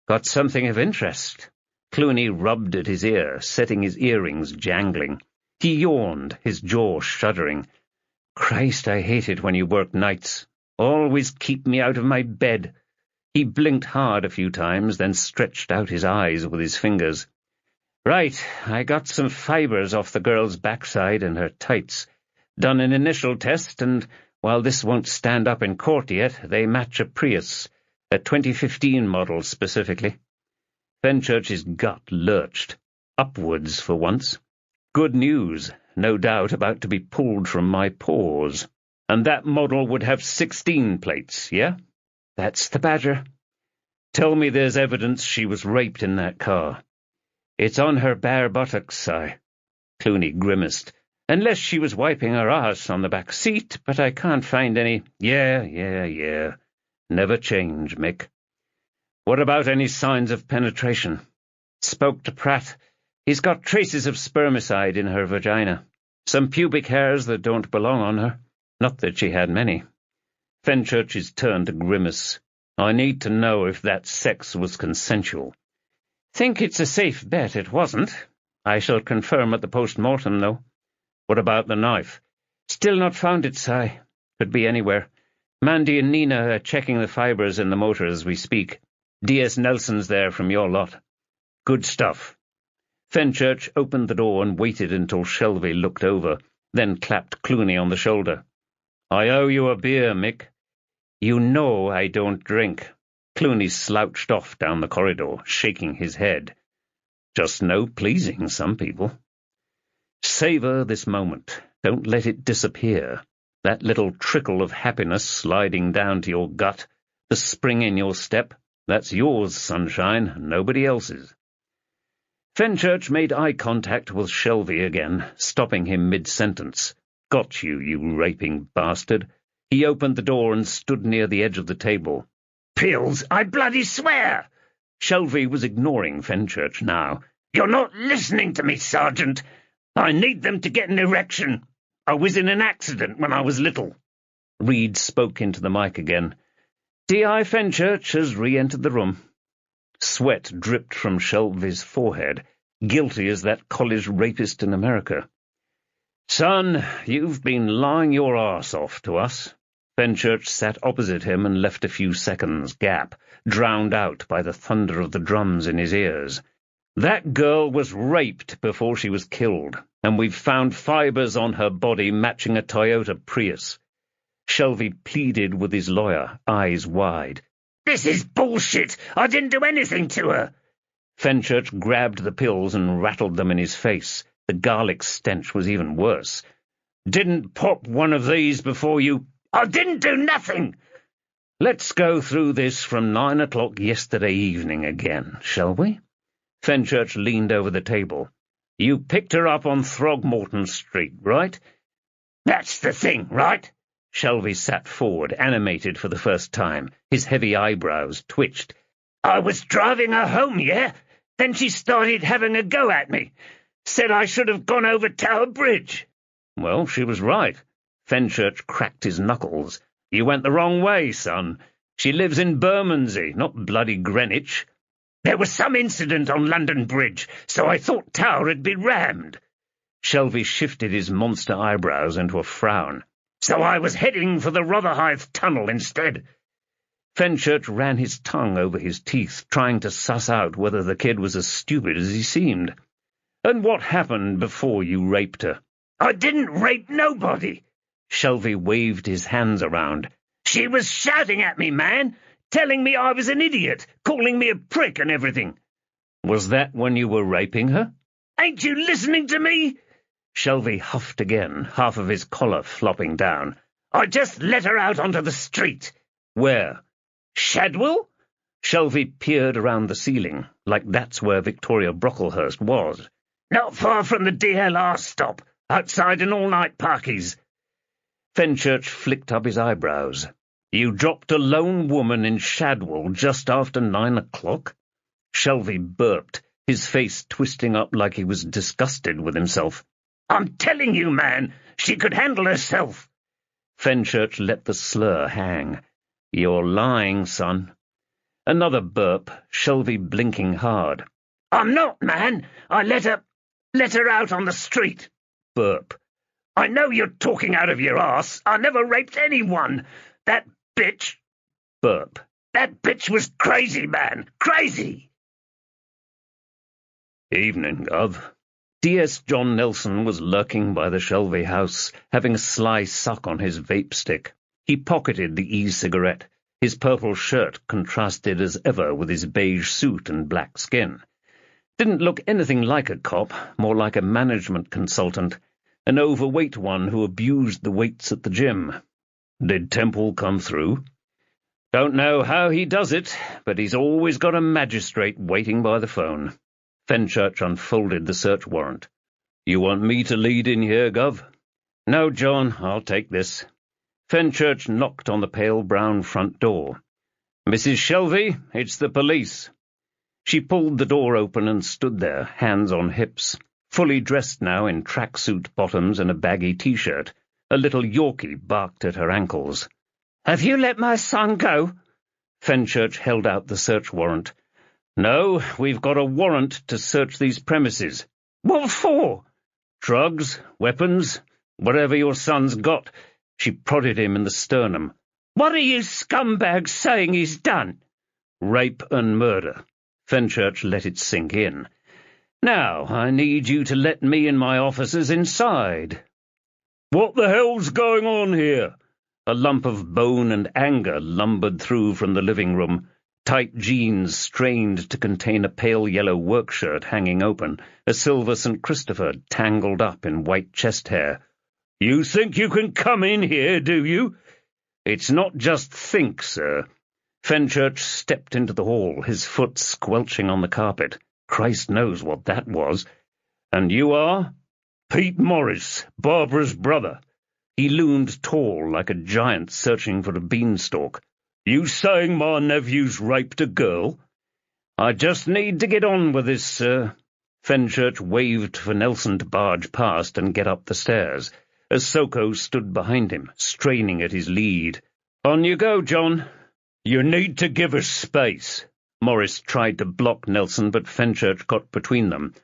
"Got something of interest." Clooney rubbed at his ear, setting his earrings jangling. He yawned, his jaw shuddering. "Christ, I hate it when you work nights. Always keep me out of my bed." He blinked hard a few times, then stretched out his eyes with his fingers. "Right, I got some fibers off the girl's backside and her tights. Done an initial test, and while this won't stand up in court yet, they match a Prius, a 2015 model specifically." Fenchurch's gut lurched. Upwards for once. Good news, no doubt about to be pulled from my paws. "And that model would have 16 plates, yeah?" "That's the badger." "Tell me there's evidence she was raped in that car." "It's on her bare buttocks, Si." Clooney grimaced. "Unless she was wiping her ass on the back seat, but I can't find any—" Yeah. Never change, Mick." "What about any signs of penetration?" "Spoke to Pratt. He's got traces of spermicide in her vagina. Some pubic hairs that don't belong on her. Not that she had many." Fenchurch's turned to grimace. "I need to know if that sex was consensual." "Think it's a safe bet it wasn't. I shall confirm at the post-mortem, though." "What about the knife?" "Still not found it, Si. Could be anywhere. Mandy and Nina are checking the fibers in the motor as we speak. D.S. Nelson's there from your lot." "Good stuff." Fenchurch opened the door and waited until Shelby looked over, then clapped Clooney on the shoulder. "I owe you a beer, Mick." "You know I don't drink." Clooney slouched off down the corridor, shaking his head. "Just no pleasing some people." Savor this moment. Don't let it disappear. That little trickle of happiness sliding down to your gut, the spring in your step, that's yours, sunshine, nobody else's. Fenchurch made eye contact with Shelby again, stopping him mid-sentence. "Got you, you raping bastard." He opened the door and stood near the edge of the table. "Pills, I bloody swear!" Shelby was ignoring Fenchurch now. "You're not listening to me, Sergeant. I need them to get an erection. I was in an accident when I was little." Reed spoke into the mic again. D.I. Fenchurch has re-entered the room. Sweat dripped from Shelby's forehead, guilty as that college rapist in America. "Son, you've been lying your arse off to us." Fenchurch sat opposite him and left a few seconds' gap, drowned out by the thunder of the drums in his ears. "That girl was raped before she was killed. and we've found fibers on her body matching a Toyota Prius. Shelby pleaded with his lawyer, eyes wide. This is bullshit! I didn't do anything to her! Fenchurch grabbed the pills and rattled them in his face. The garlic stench was even worse. Didn't pop one of these before you— I didn't do nothing! Let's go through this from 9 o'clock yesterday evening again, shall we? Fenchurch leaned over the table. You picked her up on Throgmorton Street, right? That's the thing, right? Shelby sat forward, animated for the first time. His heavy eyebrows twitched. I was driving her home, yeah? Then she started having a go at me. Said I should have gone over Tower Bridge. Well, she was right. Fenchurch cracked his knuckles. You went the wrong way, son. She lives in Bermondsey, not bloody Greenwich. There was some incident on London Bridge, so I thought Tower had been rammed. Shelby shifted his monster eyebrows into a frown. So I was heading for the Rotherhithe Tunnel instead. Fenchurch ran his tongue over his teeth, trying to suss out whether the kid was as stupid as he seemed. And what happened before you raped her? I didn't rape nobody. Shelby waved his hands around. She was shouting at me, man, telling me I was an idiot, calling me a prick and everything. Was that when you were raping her? Ain't you listening to me? Shelby huffed again, half of his collar flopping down. I just let her out onto the street. Where? Shadwell? Shelby peered around the ceiling, like that's where Victoria Brocklehurst was. Not far from the DLR stop, outside an all-night parkies. Fenchurch flicked up his eyebrows. You dropped a lone woman in Shadwell just after 9 o'clock? Shelby burped, his face twisting up like he was disgusted with himself. I'm telling you, man, she could handle herself. Fenchurch let the slur hang. You're lying, son. Another burp, Shelby blinking hard. I'm not, man. I let her out on the street. Burp. I know you're talking out of your arse. I never raped anyone. That bitch— Burp. That bitch was crazy, man. Crazy. Evening, Gov. D.S. John Nelson was lurking by the Shelby house, having a sly suck on his vape stick. He pocketed the e-cigarette. His purple shirt contrasted as ever with his beige suit and black skin. Didn't look anything like a cop, more like a management consultant, an overweight one who abused the weights at the gym. Did Temple come through? Don't know how he does it, but he's always got a magistrate waiting by the phone. Fenchurch unfolded the search warrant. You want me to lead in here, Gov? No, John, I'll take this. Fenchurch knocked on the pale brown front door. Mrs. Shelby, it's the police. She pulled the door open and stood there, hands on hips, fully dressed now in tracksuit bottoms and a baggy T-shirt. A little Yorkie barked at her ankles. Have you let my son go? Fenchurch held out the search warrant. No, we've got a warrant to search these premises. What for? Drugs, weapons, whatever your son's got. She prodded him in the sternum. What are you scumbags saying he's done? Rape and murder. Fenchurch let it sink in. Now, I need you to let me and my officers inside. What the hell's going on here? A lump of bone and anger lumbered through from the living room. Tight jeans strained to contain a pale yellow work shirt hanging open, a silver St. Christopher tangled up in white chest hair. You think you can come in here, do you? It's not just think, sir. Fenchurch stepped into the hall, his foot squelching on the carpet. Christ knows what that was. And you are? Pete Morris, Barbara's brother. He loomed tall like a giant searching for a beanstalk. You saying my nephew's raped a girl? I just need to get on with this, sir. Fenchurch waved for Nelson to barge past and get up the stairs, as Soko stood behind him, straining at his lead. On you go, John. You need to give us space. Morris tried to block Nelson, but Fenchurch got between them.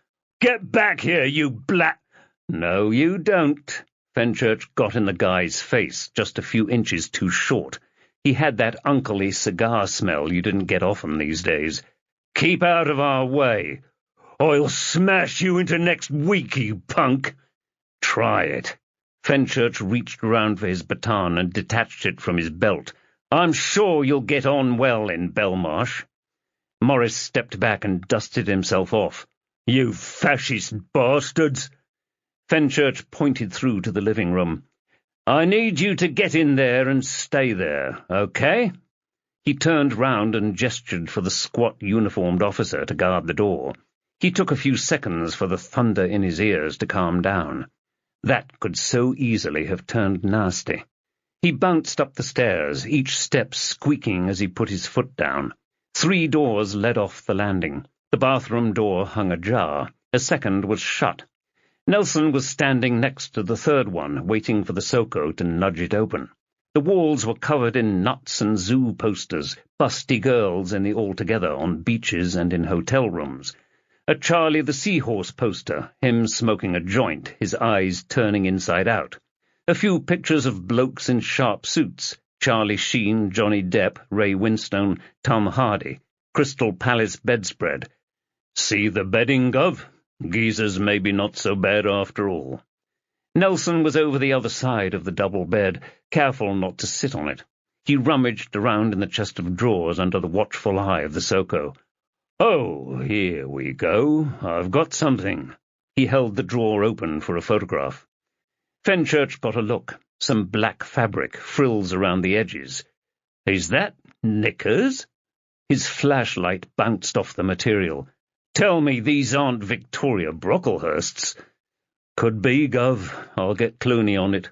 Get back here, you black— No, you don't. Fenchurch got in the guy's face, just a few inches too short. He had that uncle-y cigar smell you didn't get often these days. Keep out of our way. I'll smash you into next week, you punk. Try it." Fenchurch reached round for his baton and detached it from his belt. "I'm sure you'll get on well in Belmarsh." Morris stepped back and dusted himself off. "You fascist bastards!" Fenchurch pointed through to the living room. "I need you to get in there and stay there, okay?" He turned round and gestured for the squat uniformed officer to guard the door. He took a few seconds for the thunder in his ears to calm down. That could so easily have turned nasty. He bounced up the stairs, each step squeaking as he put his foot down. 3 doors led off the landing. The bathroom door hung ajar. A second was shut. Nelson was standing next to the third one, waiting for the Soko to nudge it open. The walls were covered in nuts and zoo posters, busty girls in the all-together on beaches and in hotel rooms. A Charlie the Seahorse poster, him smoking a joint, his eyes turning inside out. A few pictures of blokes in sharp suits, Charlie Sheen, Johnny Depp, Ray Winstone, Tom Hardy. Crystal Palace bedspread. "See the bedding, Gov? Geezer's maybe not so bad after all." Nelson was over the other side of the double bed, careful not to sit on it. He rummaged around in the chest of drawers under the watchful eye of the Soko. "Oh, here we go. I've got something." He held the drawer open for a photograph. Fenchurch got a look. Some black fabric, frills around the edges. "Is that knickers?" His flashlight bounced off the material. "Tell me these aren't Victoria Brocklehurst's." "Could be, Gov. I'll get Clooney on it."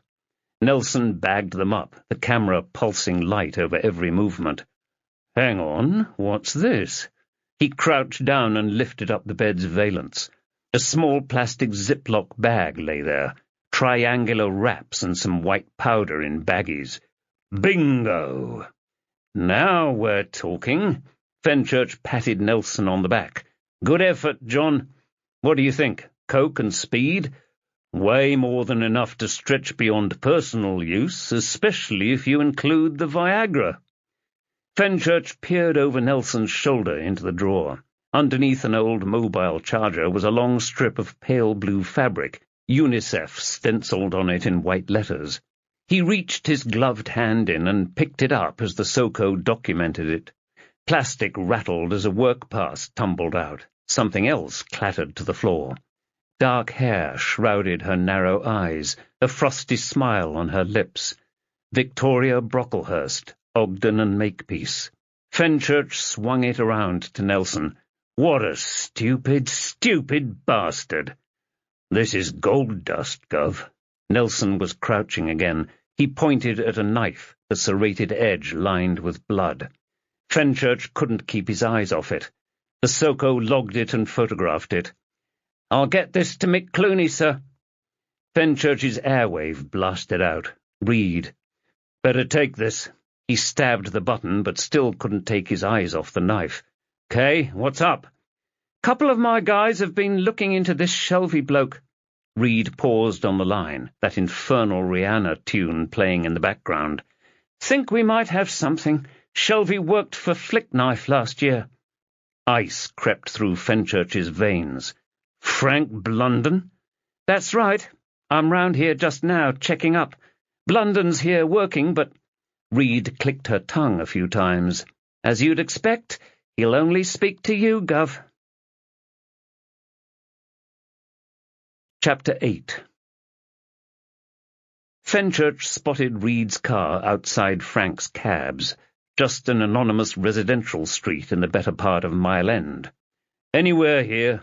Nelson bagged them up, the camera pulsing light over every movement. "Hang on, what's this?" He crouched down and lifted up the bed's valance. A small plastic Ziploc bag lay there, triangular wraps and some white powder in baggies. "Bingo! Now we're talking." Fenchurch patted Nelson on the back. "Good effort, John. What do you think? Coke and speed? Way more than enough to stretch beyond personal use, especially if you include the Viagra." Fenchurch peered over Nelson's shoulder into the drawer. Underneath an old mobile charger was a long strip of pale blue fabric, UNICEF stenciled on it in white letters. He reached his gloved hand in and picked it up as the Soko documented it. Plastic rattled as a work pass tumbled out. Something else clattered to the floor. Dark hair shrouded her narrow eyes, a frosty smile on her lips. Victoria Brocklehurst, Ogden and Makepeace. Fenchurch swung it around to Nelson. "What a stupid, stupid bastard." "This is gold dust, Gov." Nelson was crouching again. He pointed at a knife, the serrated edge lined with blood. Fenchurch couldn't keep his eyes off it. The Soko logged it and photographed it. "I'll get this to Mick Clooney, sir." Fenchurch's airwave blasted out. "Read." "Better take this." He stabbed the button, but still couldn't take his eyes off the knife. "'Kay, what's up?" "Couple of my guys have been looking into this Shelby bloke." Reed paused on the line, that infernal Rihanna tune playing in the background. "Think we might have something. Shelby worked for Flickknife last year." Ice crept through Fenchurch's veins. "Frank Blunden?" "That's right. I'm round here just now, checking up. Blunden's here working, but—" Reed clicked her tongue a few times. "As you'd expect, he'll only speak to you, Gov." Chapter 8. Fenchurch spotted Reed's car outside Frank's cabs, just an anonymous residential street in the better part of Mile End. "Anywhere here?"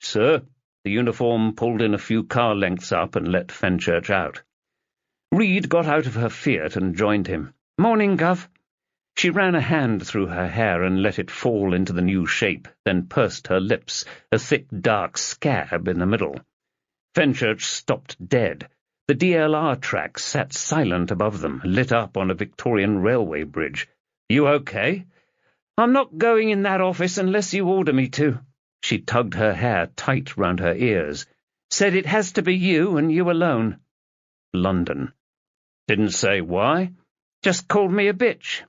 "Sir." The uniform pulled in a few car lengths up and let Fenchurch out. Reed got out of her Fiat and joined him. "Morning, Gov." She ran a hand through her hair and let it fall into the new shape, then pursed her lips, a thick dark scab in the middle. Fenchurch stopped dead. The DLR track sat silent above them, lit up on a Victorian railway bridge. "You okay?" "I'm not going in that office unless you order me to." She tugged her hair tight round her ears. "Said it has to be you and you alone." London. "Didn't say why?" "Just called me a bitch."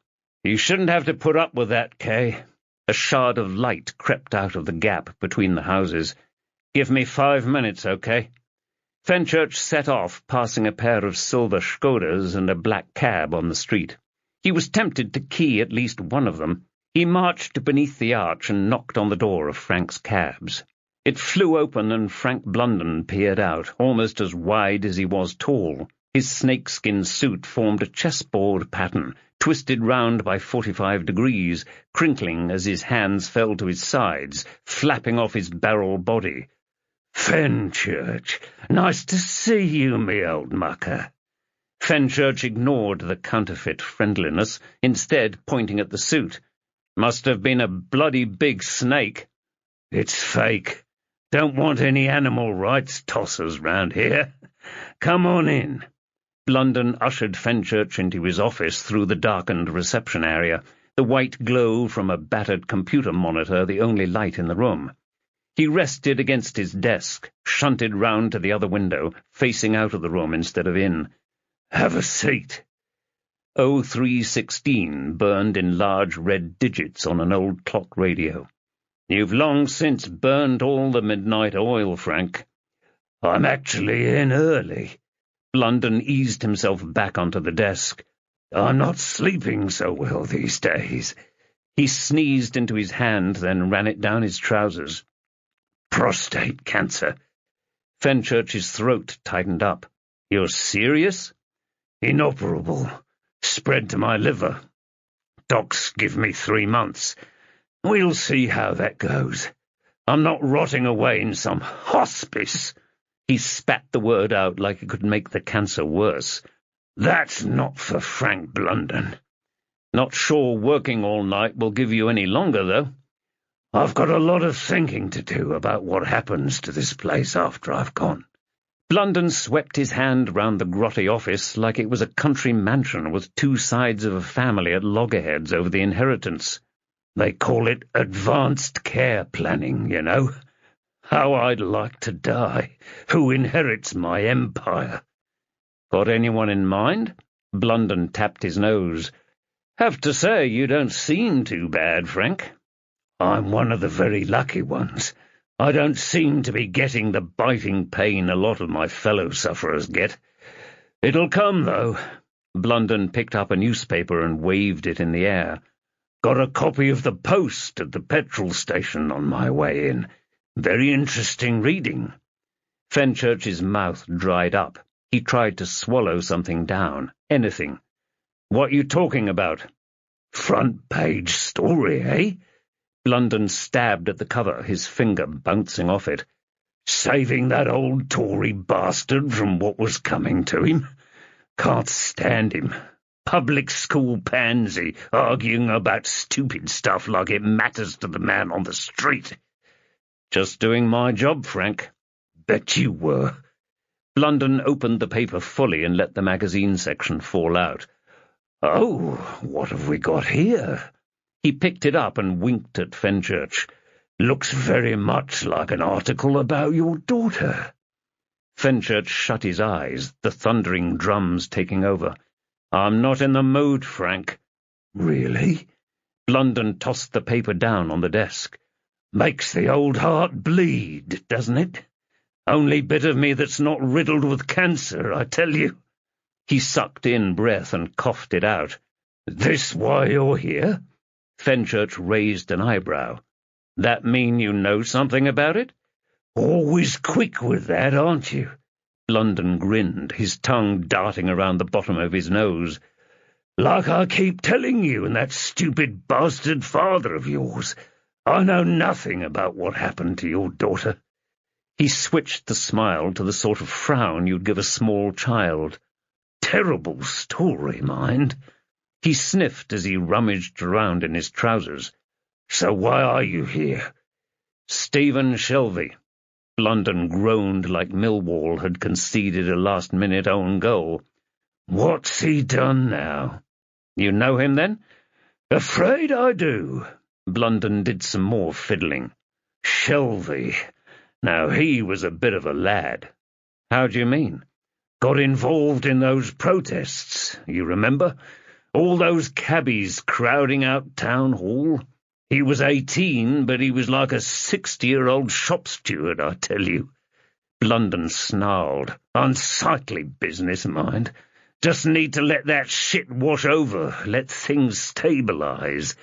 "You shouldn't have to put up with that, Kay." A shard of light crept out of the gap between the houses. "Give me 5 minutes, okay?" Fenchurch set off, passing a pair of silver Skodas and a black cab on the street. He was tempted to key at least one of them. He marched beneath the arch and knocked on the door of Frank's cabs. It flew open, and Frank Blunden peered out, almost as wide as he was tall. His snakeskin suit formed a chessboard pattern, twisted round by 45 degrees, crinkling as his hands fell to his sides, flapping off his barrel body. "Fenchurch, nice to see you, me old mucker." Fenchurch ignored the counterfeit friendliness, instead pointing at the suit. "Must have been a bloody big snake." "It's fake. Don't want any animal rights tossers round here. Come on in." Blunden ushered Fenchurch into his office through the darkened reception area, the white glow from a battered computer monitor the only light in the room. He rested against his desk, shunted round to the other window, facing out of the room instead of in. "Have a seat." 0316 burned in large red digits on an old clock radio. "You've long since burned all the midnight oil, Frank." "I'm actually in early." Blunden eased himself back onto the desk. "I'm not sleeping so well these days." He sneezed into his hand, then ran it down his trousers. "Prostate cancer." Fenchurch's throat tightened up. "You're serious?" "Inoperable. Spread to my liver. Docs give me 3 months. We'll see how that goes. I'm not rotting away in some hospice." He spat the word out like it could make the cancer worse. "That's not for Frank Blunden." "Not sure working all night will give you any longer, though." "I've got a lot of thinking to do about what happens to this place after I've gone." Blunden swept his hand round the grotty office like it was a country mansion with 2 sides of a family at loggerheads over the inheritance. "They call it advanced care planning, you know. How I'd like to die. Who inherits my empire?" "Got anyone in mind?" Blunden tapped his nose. "Have to say, you don't seem too bad, Frank." "I'm one of the very lucky ones. I don't seem to be getting the biting pain a lot of my fellow sufferers get. It'll come, though." Blunden picked up a newspaper and waved it in the air. "Got a copy of the Post at the petrol station on my way in. Very interesting reading." Fenchurch's mouth dried up. He tried to swallow something down. Anything. "What you talking about?" "Front page story, eh?" Blunden stabbed at the cover, his finger bouncing off it. "Saving that old Tory bastard from what was coming to him. Can't stand him. Public school pansy, arguing about stupid stuff like it matters to the man on the street." "Just doing my job, Frank." "Bet you were." Blunden opened the paper fully and let the magazine section fall out. "Oh, what have we got here?" He picked it up and winked at Fenchurch. "Looks very much like an article about your daughter." Fenchurch shut his eyes, the thundering drums taking over. "I'm not in the mood, Frank." "Really?" Blunden tossed the paper down on the desk. "Makes the old heart bleed, doesn't it? Only bit of me that's not riddled with cancer, I tell you." He sucked in breath and coughed it out. "This why you're here?" Fenchurch raised an eyebrow. "That mean you know something about it?" "Always quick with that, aren't you?" Blunden grinned, his tongue darting around the bottom of his nose. "Like I keep telling you and that stupid bastard father of yours, I know nothing about what happened to your daughter." He switched the smile to the sort of frown you'd give a small child. "Terrible story, mind." He sniffed as he rummaged around in his trousers. "So why are you here?" "Stephen Shelby." Blunden groaned like Millwall had conceded a last-minute own goal. "What's he done now?" "You know him, then?" "Afraid I do." Blunden did some more fiddling. "Shelby. Now, he was a bit of a lad." "How do you mean?" "Got involved in those protests, you remember? All those cabbies crowding out Town Hall. He was 18, but he was like a 60-year-old shop steward, I tell you." Blunden snarled. "Unsightly business, mind. Just need to let that shit wash over, let things stabilize.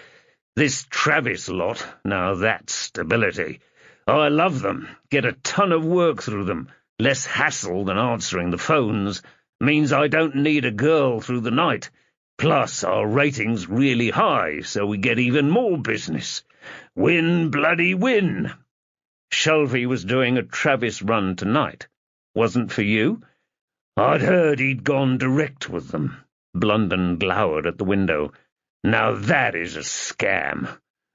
This Travis lot, now that's stability. I love them, get a ton of work through them. Less hassle than answering the phones. Means I don't need a girl through the night. Plus, our rating's really high, so we get even more business. Win, bloody win." Shelby was doing a Travis run tonight. Wasn't for you? "I'd heard he'd gone direct with them." Blunden glowered at the window. "Now that is a scam.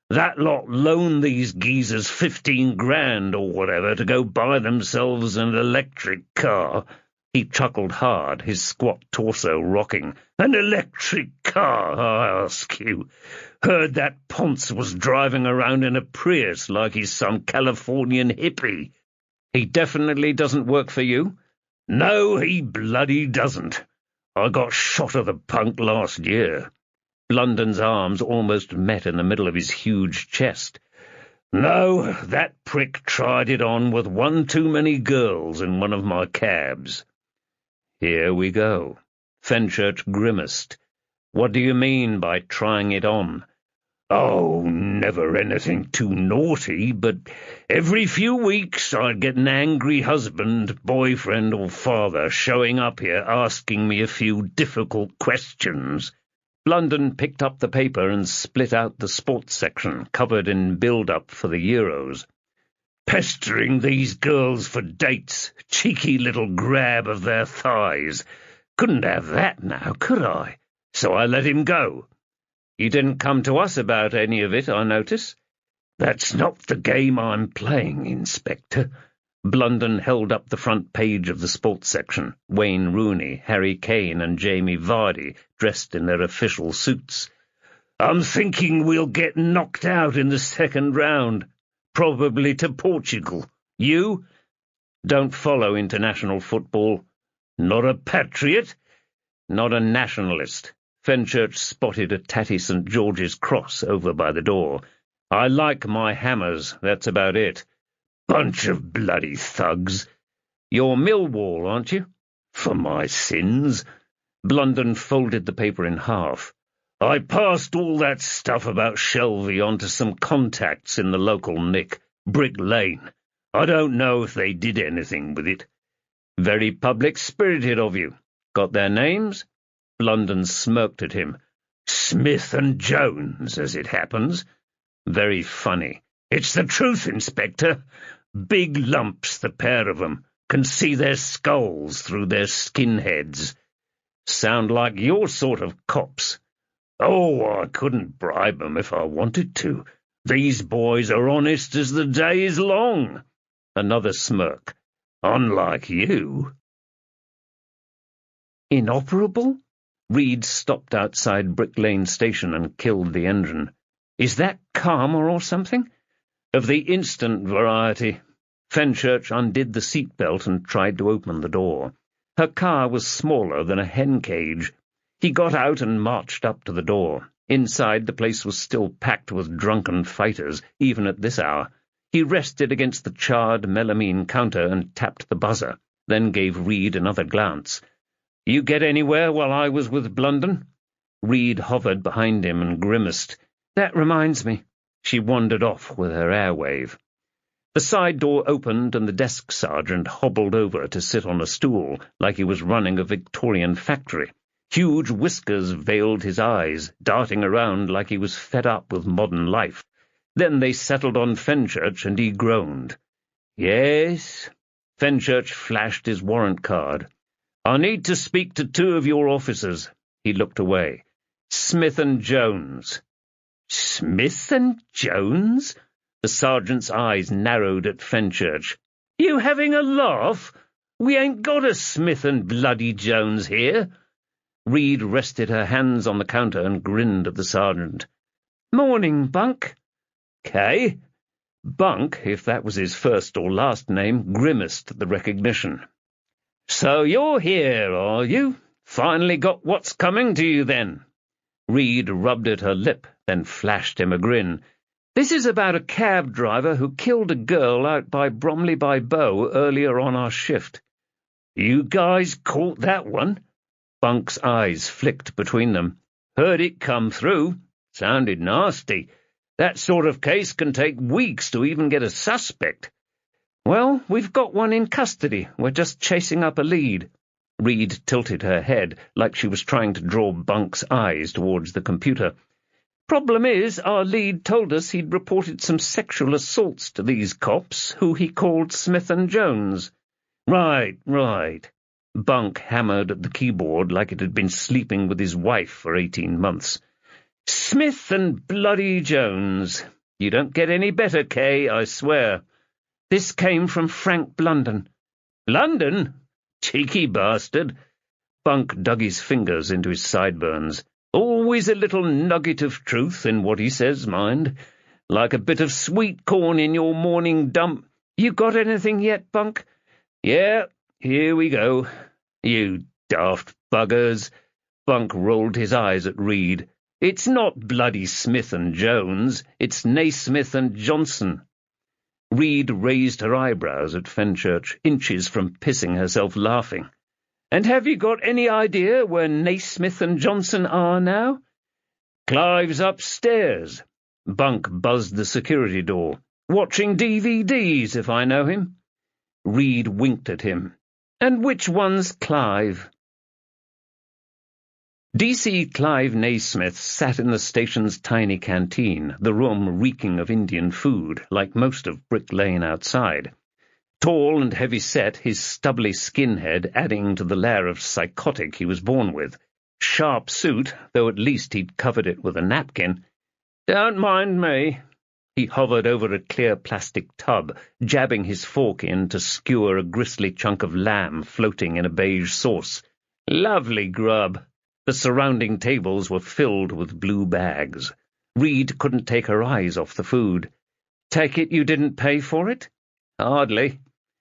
That lot loaned these geezers 15 grand or whatever to go buy themselves an electric car." He chuckled hard, his squat torso rocking. "An electric car, I ask you? Heard that Ponce was driving around in a Prius like he's some Californian hippie." "He definitely doesn't work for you?" "No, he bloody doesn't. I got shot of the punk last year." Blunden's arms almost met in the middle of his huge chest. "No, that prick tried it on with one too many girls in one of my cabs." "Here we go." Fenchurch grimaced. "What do you mean by trying it on?" "Oh, never anything too naughty, but every few weeks I'd get an angry husband, boyfriend, or father showing up here asking me a few difficult questions." Blunden picked up the paper and split out the sports section, covered in build-up for the Euros. "Pestering these girls for dates, cheeky little grab of their thighs. Couldn't have that now, could I? So I let him go." "You didn't come to us about any of it, I notice." "That's not the game I'm playing, Inspector." Blunden held up the front page of the sports section. Wayne Rooney, Harry Kane, and Jamie Vardy, dressed in their official suits. "I'm thinking we'll get knocked out in the second round. Probably to Portugal. You?" "Don't follow international football." "Not a patriot?" "Not a nationalist." Fenchurch spotted a tatty St. George's cross over by the door. "I like my hammers, that's about it." "Bunch of bloody thugs." "You're Millwall, aren't you?" "For my sins." Blunden folded the paper in half. "I passed all that stuff about Shelby on to some contacts in the local nick, Brick Lane. I don't know if they did anything with it." "Very public-spirited of you. Got their names?" Blunden smirked at him. "Smith and Jones, as it happens." "Very funny." "It's the truth, Inspector. Big lumps, the pair of them. Can see their skulls through their skinheads." "Sound like your sort of cops." "Oh, I couldn't bribe them if I wanted to. These boys are honest as the day is long." Another smirk. "Unlike you." "Inoperable?" Reed stopped outside Brick Lane Station and killed the engine. "Is that karma or something?" "Of the instant variety." Fenchurch undid the seat-belt and tried to open the door. Her car was smaller than a hen cage. He got out and marched up to the door. Inside, the place was still packed with drunken fighters, even at this hour. He rested against the charred melamine counter and tapped the buzzer, then gave Reed another glance. "You get anywhere while I was with Blunden?" Reed hovered behind him and grimaced. "That reminds me." She wandered off with her air wave. The side door opened and the desk sergeant hobbled over to sit on a stool, like he was running a Victorian factory. Huge whiskers veiled his eyes, darting around like he was fed up with modern life. Then they settled on Fenchurch, and he groaned. "Yes?" Fenchurch flashed his warrant card. "I need to speak to 2 of your officers." He looked away. "Smith and Jones." "Smith and Jones?" The sergeant's eyes narrowed at Fenchurch. "You having a laugh? We ain't got a Smith and bloody Jones here." Reed rested her hands on the counter and grinned at the sergeant. "Morning, Bunk." "Kay?" Bunk, if that was his first or last name, grimaced at the recognition. "So you're here, are you? Finally got what's coming to you, then?" Reed rubbed at her lip, then flashed him a grin. This is about a cab driver who killed a girl out by Bromley by Bow earlier on our shift." "You guys caught that one?" Bunk's eyes flicked between them. "Heard it come through. Sounded nasty. That sort of case can take weeks to even get a suspect." "Well, we've got one in custody. We're just chasing up a lead." Reed tilted her head like she was trying to draw Bunk's eyes towards the computer. "Problem is, our lead told us he'd reported some sexual assaults to these cops, who he called Smith and Jones." Right. Bunk hammered at the keyboard like it had been sleeping with his wife for 18 months. "Smith and bloody Jones. You don't get any better, Kay, I swear. This came from Frank Blunden." "London? Cheeky bastard." Bunk dug his fingers into his sideburns. "Always a little nugget of truth in what he says, mind. Like a bit of sweet corn in your morning dump." "You got anything yet, Bunk?" "Yeah, here we go. You daft buggers." Bunk rolled his eyes at Reed. "It's not bloody Smith and Jones. It's Naismith and Johnson." Reed raised her eyebrows at Fenchurch, inches from pissing herself laughing. "And have you got any idea where Naismith and Johnson are now?" "Clive's upstairs." Bunk buzzed the security door. "Watching DVDs, if I know him." Reed winked at him. "And which one's Clive?" DC Clive Naismith sat in the station's tiny canteen, the room reeking of Indian food, like most of Brick Lane outside. Tall and heavy-set, his stubbly skinhead adding to the layer of psychotic he was born with. Sharp suit, though at least he'd covered it with a napkin. "Don't mind me." He hovered over a clear plastic tub, jabbing his fork in to skewer a gristly chunk of lamb floating in a beige sauce. "Lovely grub." The surrounding tables were filled with blue bags. Reed couldn't take her eyes off the food. "Take it you didn't pay for it?" "Hardly."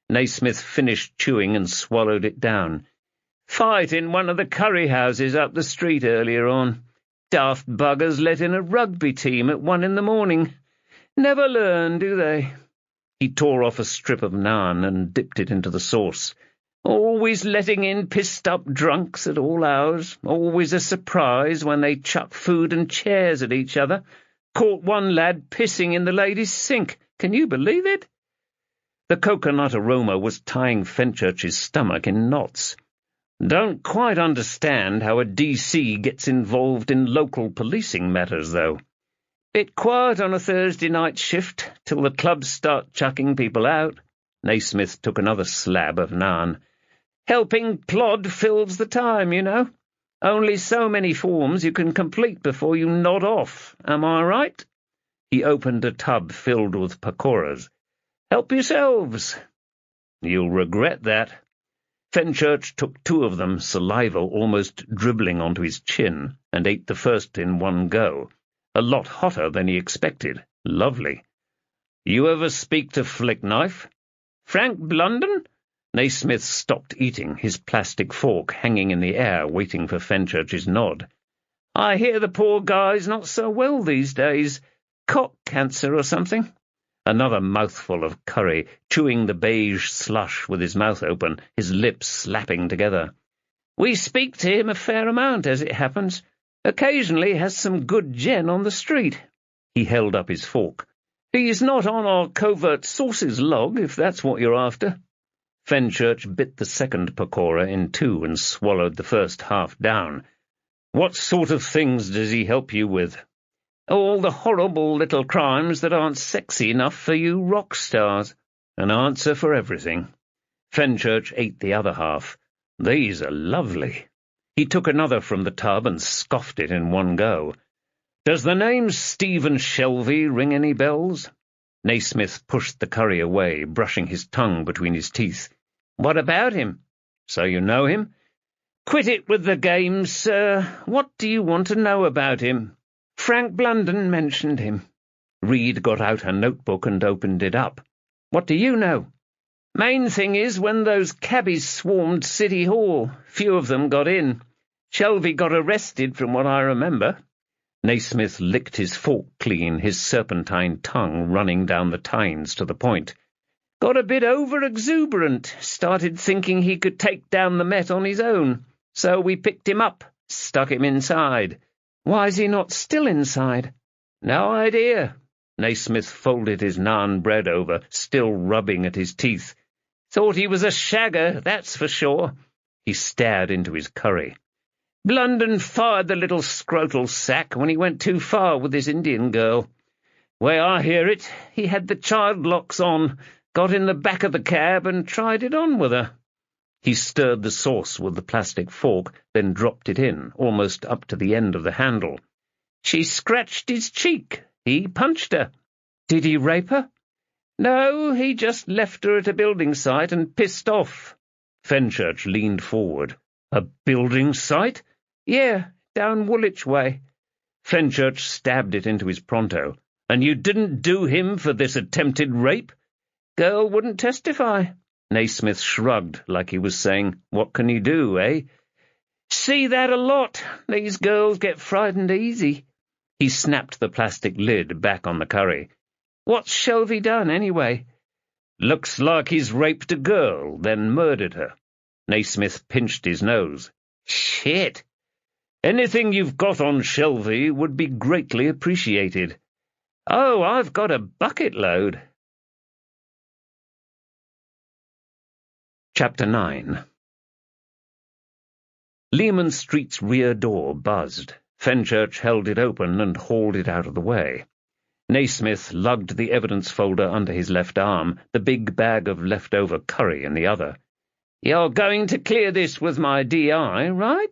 Naismith finished chewing and swallowed it down. "Fight in one of the curry houses up the street earlier on. Daft buggers let in a rugby team at 1 a.m. Never learn, do they?" He tore off a strip of naan and dipped it into the sauce. "Always letting in pissed-up drunks at all hours. Always a surprise when they chuck food and chairs at each other. Caught one lad pissing in the ladies' sink. Can you believe it?" The coconut aroma was tying Fenchurch's stomach in knots. "Don't quite understand how a DC gets involved in local policing matters, though. Bit quiet on a Thursday night shift, till the clubs start chucking people out." Naismith took another slab of naan. "Helping plod fills the time, you know. Only so many forms you can complete before you nod off, am I right?" He opened a tub filled with pakoras. "Help yourselves." "You'll regret that." Fenchurch took 2 of them, saliva almost dribbling onto his chin, and ate the first in one go. A lot hotter than he expected. Lovely. "You ever speak to Flickknife?" "Frank Blunden?" Naismith stopped eating, his plastic fork hanging in the air, waiting for Fenchurch's nod. "I hear the poor guy's not so well these days. Cock cancer or something." Another mouthful of curry, chewing the beige slush with his mouth open, his lips slapping together. "We speak to him a fair amount, as it happens. Occasionally has some good gin on the street." He held up his fork. "He's not on our covert sources log, if that's what you're after." Fenchurch bit the second pakora in 2 and swallowed the first half down. "What sort of things does he help you with?" "All the horrible little crimes that aren't sexy enough for you rock stars." An answer for everything. Fenchurch ate the other half. "These are lovely." He took another from the tub and scoffed it in one go. "Does the name Stephen Shelby ring any bells?" Naismith pushed the curry away, brushing his tongue between his teeth. "What about him?" "So you know him?" "Quit it with the games, sir. What do you want to know about him?" "Frank Blunden mentioned him." Reed got out her notebook and opened it up. "What do you know?" "Main thing is when those cabbies swarmed City Hall, few of them got in. Shelby got arrested from what I remember." Naismith licked his fork clean, his serpentine tongue running down the tines to the point. Got a bit over-exuberant, started thinking he could take down the Met on his own, so we picked him up, stuck him inside. Why's he not still inside? No idea. Naismith folded his naan bread over, still rubbing at his teeth. Thought he was a shagger, that's for sure. He stared into his curry. Blunden fired the little scrotal sack when he went too far with his Indian girl. Way I hear it, he had the child locks on, got in the back of the cab and tried it on with her. He stirred the sauce with the plastic fork, then dropped it in, almost up to the end of the handle. She scratched his cheek. He punched her. Did he rape her? No, he just left her at a building site and pissed off. Fenchurch leaned forward. A building site? Yeah, down Woolwich way. Fenchurch stabbed it into his pronto. And you didn't do him for this attempted rape? Girl wouldn't testify. Naismith shrugged, like he was saying, what can he do, eh? See that a lot. These girls get frightened easy. He snapped the plastic lid back on the curry. What's Shelby done, anyway? Looks like he's raped a girl, then murdered her. Naismith pinched his nose. Shit! Anything you've got on Shelby would be greatly appreciated. Oh, I've got a bucket load. Chapter 9. Leman Street's rear door buzzed. Fenchurch held it open and hauled it out of the way. Naismith lugged the evidence folder under his left arm, the big bag of leftover curry in the other. You're going to clear this with my DI, right?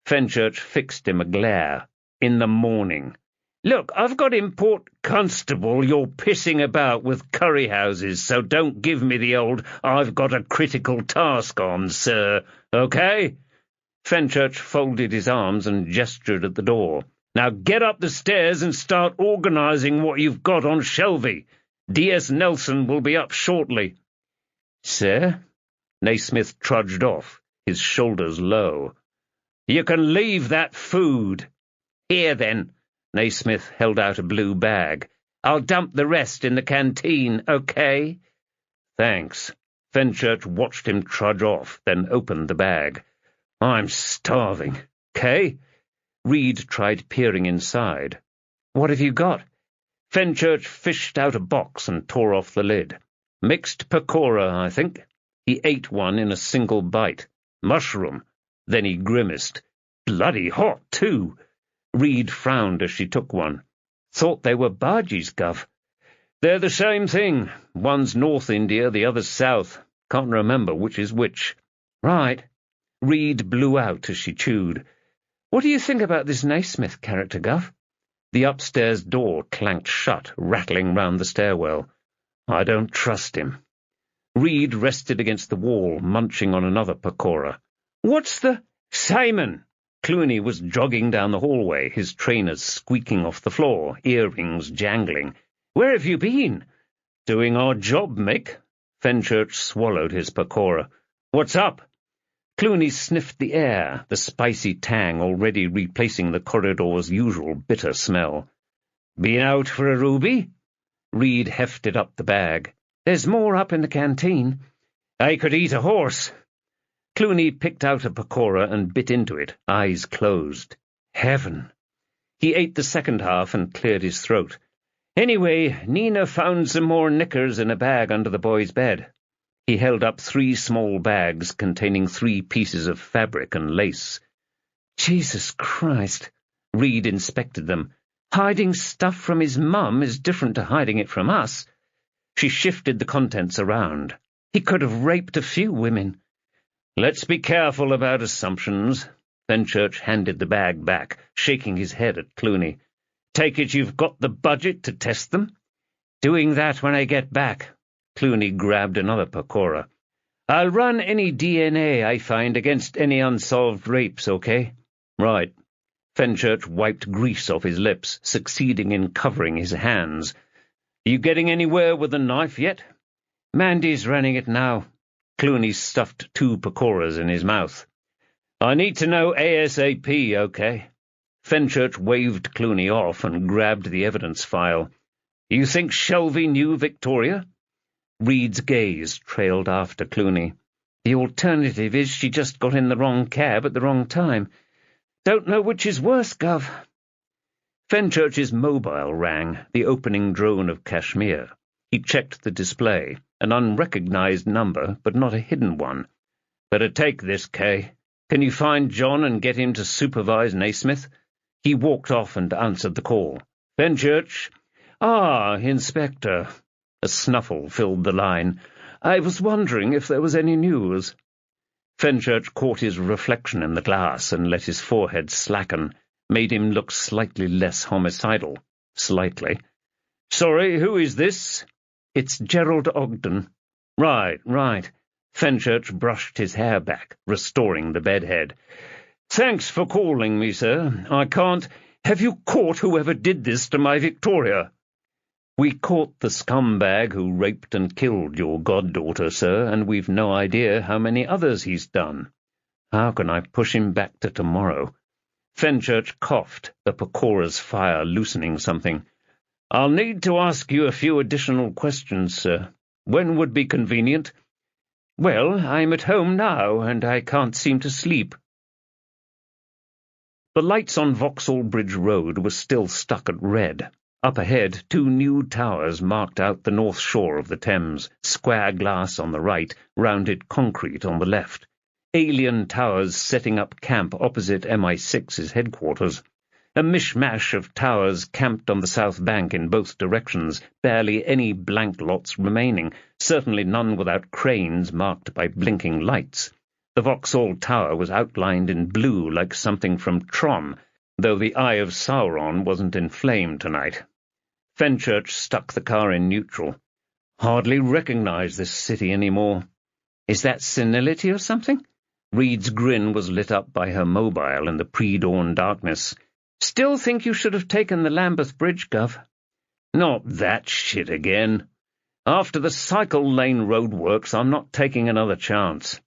Fenchurch fixed him a glare. In the morning. Look, I've got import constable, you're pissing about with curry houses, so don't give me the old I've got a critical task on, sir, okay? Fenchurch folded his arms and gestured at the door. Now get up the stairs and start organising what you've got on Shelby. D.S. Nelson will be up shortly. Sir? Naismith trudged off, his shoulders low. You can leave that food. Here, then. Naismith held out a blue bag. I'll dump the rest in the canteen, okay? Thanks. Fenchurch watched him trudge off, then opened the bag. I'm starving. Okay? Reed tried peering inside. What have you got? Fenchurch fished out a box and tore off the lid. Mixed pakora, I think. He ate one in a single bite. Mushroom. Then he grimaced. Bloody hot, too. Reed frowned as she took one. Thought they were bhajis, Gov. They're the same thing. One's North India, the other's South. Can't remember which is which. Right. Reed blew out as she chewed. What do you think about this Naismith character, Gov? The upstairs door clanked shut, rattling round the stairwell. I don't trust him. Reed rested against the wall, munching on another pakora. What's the— Simon! Clooney was jogging down the hallway, his trainers squeaking off the floor, earrings jangling. Where have you been? Doing our job, Mick. Fenchurch swallowed his pakora. What's up? Clooney sniffed the air, the spicy tang already replacing the corridor's usual bitter smell. Been out for a ruby? Reed hefted up the bag. There's more up in the canteen. I could eat a horse. Clooney picked out a pakora and bit into it, eyes closed. Heaven! He ate the second half and cleared his throat. Anyway, Nina found some more knickers in a bag under the boy's bed. He held up 3 small bags containing 3 pieces of fabric and lace. Jesus Christ! Reed inspected them. Hiding stuff from his mum is different to hiding it from us. She shifted the contents around. He could have raped a few women. Let's be careful about assumptions. Fenchurch handed the bag back, shaking his head at Clooney. Take it you've got the budget to test them? Doing that when I get back. Clooney grabbed another pakora. I'll run any DNA I find against any unsolved rapes, okay? Right. Fenchurch wiped grease off his lips, succeeding in covering his hands. You getting anywhere with the knife yet? Mandy's running it now. Clooney stuffed 2 pakoras in his mouth. I need to know ASAP, okay? Fenchurch waved Clooney off and grabbed the evidence file. "You think Shelby knew Victoria?" Reed's gaze trailed after Clooney. "The alternative is she just got in the wrong cab at the wrong time. Don't know which is worse, Gov." Fenchurch's mobile rang, the opening drone of Kashmir. He checked the display, an unrecognized number, but not a hidden one. "Better take this, Kay. Can you find John and get him to supervise Naismith?" He walked off and answered the call. "Fenchurch." "Ah, Inspector." A snuffle filled the line. "I was wondering if there was any news." Fenchurch caught his reflection in the glass and let his forehead slacken, made him look slightly less homicidal. Slightly. "Sorry, who is this?" "It's Gerald Ogden." Right. Fenchurch brushed his hair back, restoring the bedhead. "Thanks for calling me, sir. I can't— Have you caught whoever did this to my Victoria?" "We caught the scumbag who raped and killed your goddaughter, sir, and we've no idea how many others he's done. How can I push him back to tomorrow?" Fenchurch coughed, the Pacora's fire loosening something. "I'll need to ask you a few additional questions, sir. When would be convenient?" "Well, I'm at home now, and I can't seem to sleep." The lights on Vauxhall Bridge Road were still stuck at red. Up ahead, 2 new towers marked out the north shore of the Thames, square glass on the right, rounded concrete on the left. Alien towers setting up camp opposite MI6's headquarters. A mishmash of towers camped on the south bank in both directions, barely any blank lots remaining, certainly none without cranes marked by blinking lights. The Vauxhall Tower was outlined in blue like something from Tron, though the Eye of Sauron wasn't in flame tonight. Fenchurch stuck the car in neutral. "Hardly recognize this city anymore." "Is that senility or something?" Reed's grin was lit up by her mobile in the pre-dawn darkness. "Still think you should have taken the Lambeth Bridge, Gov." "Not that shit again. After the cycle lane roadworks, I'm not taking another chance."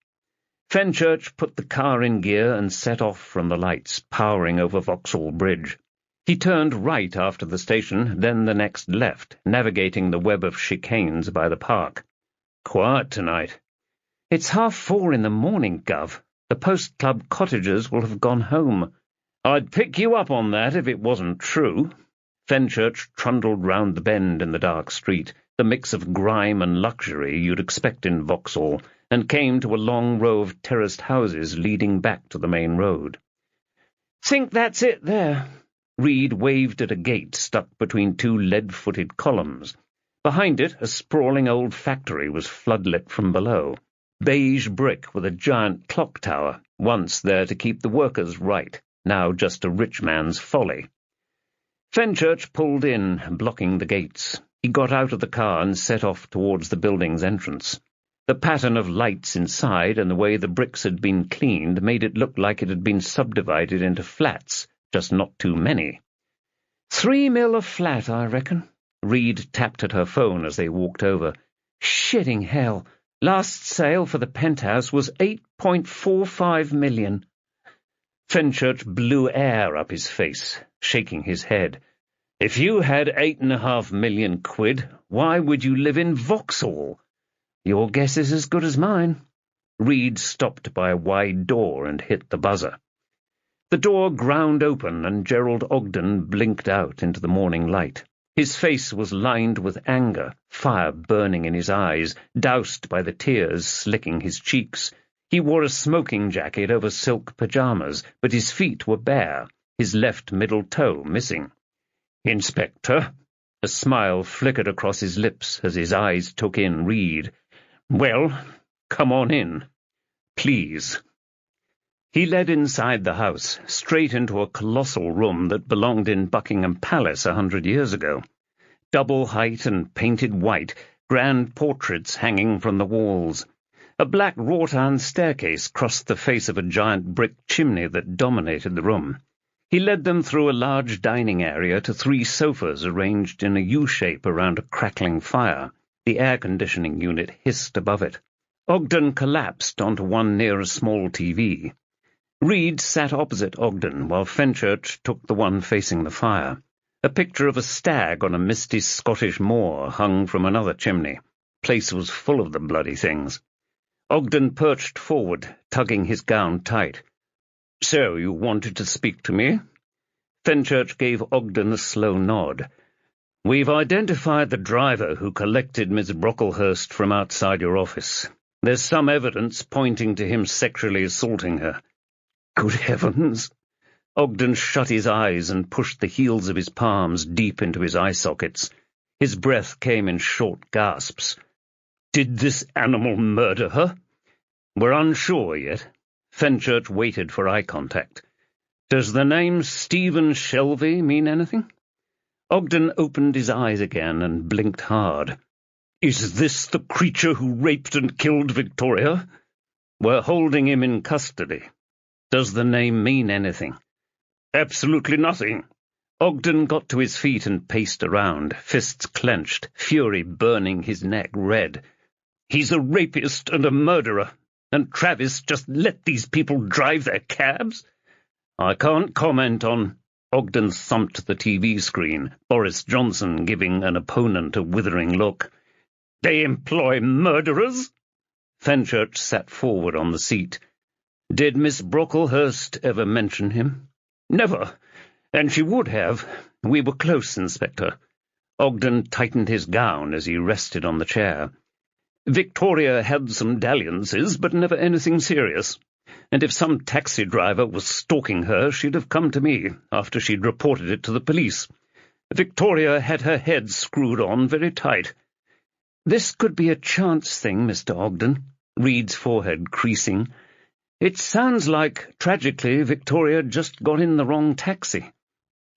Fenchurch put the car in gear and set off from the lights, powering over Vauxhall Bridge. He turned right after the station, then the next left, navigating the web of chicanes by the park. "Quiet tonight." "It's 4:30 in the morning, Gov. The Post Club cottagers will have gone home." "I'd pick you up on that if it wasn't true." Fenchurch trundled round the bend in the dark street, the mix of grime and luxury you'd expect in Vauxhall, and came to a long row of terraced houses leading back to the main road. "Think that's it there." Reed waved at a gate stuck between 2 lead-footed columns. Behind it, a sprawling old factory was floodlit from below. Beige brick with a giant clock tower, once there to keep the workers right, now just a rich man's folly. Fenchurch pulled in, blocking the gates. He got out of the car and set off towards the building's entrance. The pattern of lights inside and the way the bricks had been cleaned made it look like it had been subdivided into flats, just not too many. $3 million a flat, I reckon." Reed tapped at her phone as they walked over. "Shitting hell. Last sale for the penthouse was $8.45 million. Fenchurch blew air up his face, shaking his head. "If you had £8.5 million, why would you live in Vauxhall?" "Your guess is as good as mine." Reed stopped by a wide door and hit the buzzer. The door ground open, and Gerald Ogden blinked out into the morning light. His face was lined with anger, fire burning in his eyes, doused by the tears slicking his cheeks. He wore a smoking jacket over silk pyjamas, but his feet were bare, his left middle toe missing. "Inspector?" A smile flickered across his lips as his eyes took in Reed. "Well, come on in. Please." He led inside the house, straight into a colossal room that belonged in Buckingham Palace 100 years ago. Double height and painted white, grand portraits hanging from the walls. A black wrought-iron staircase crossed the face of a giant brick chimney that dominated the room. He led them through a large dining area to 3 sofas arranged in a U-shape around a crackling fire. The air-conditioning unit hissed above it. Ogden collapsed onto one near a small TV. Reed sat opposite Ogden, while Fenchurch took the one facing the fire. A picture of a stag on a misty Scottish moor hung from another chimney. Place was full of the bloody things. Ogden perched forward, tugging his gown tight. "So you wanted to speak to me?" Fenchurch gave Ogden a slow nod. "We've identified the driver who collected Miss Brocklehurst from outside your office. There's some evidence pointing to him sexually assaulting her." "Good heavens!" Ogden shut his eyes and pushed the heels of his palms deep into his eye sockets. His breath came in short gasps. "Did this animal murder her?" "We're unsure yet." Fenchurch waited for eye contact. "Does the name Stephen Shelby mean anything?" Ogden opened his eyes again and blinked hard. "Is this the creature who raped and killed Victoria?" "We're holding him in custody." "Does the name mean anything?" "Absolutely nothing." Ogden got to his feet and paced around, fists clenched, fury burning his neck red. "He's a rapist and a murderer, and Travis just let these people drive their cabs?" "I can't comment on—" Ogden thumped the TV screen, Boris Johnson giving an opponent a withering look. "They employ murderers?" Fenchurch sat forward on the seat. "Did Miss Brocklehurst ever mention him?" "Never. And she would have. We were close, Inspector." Ogden tightened his gown as he rested on the chair. "Victoria had some dalliances, but never anything serious. And if some taxi driver was stalking her, she'd have come to me after she'd reported it to the police. Victoria had her head screwed on very tight." "This could be a chance thing, Mr. Ogden," Reed's forehead creasing. "It sounds like, tragically, Victoria just got in the wrong taxi."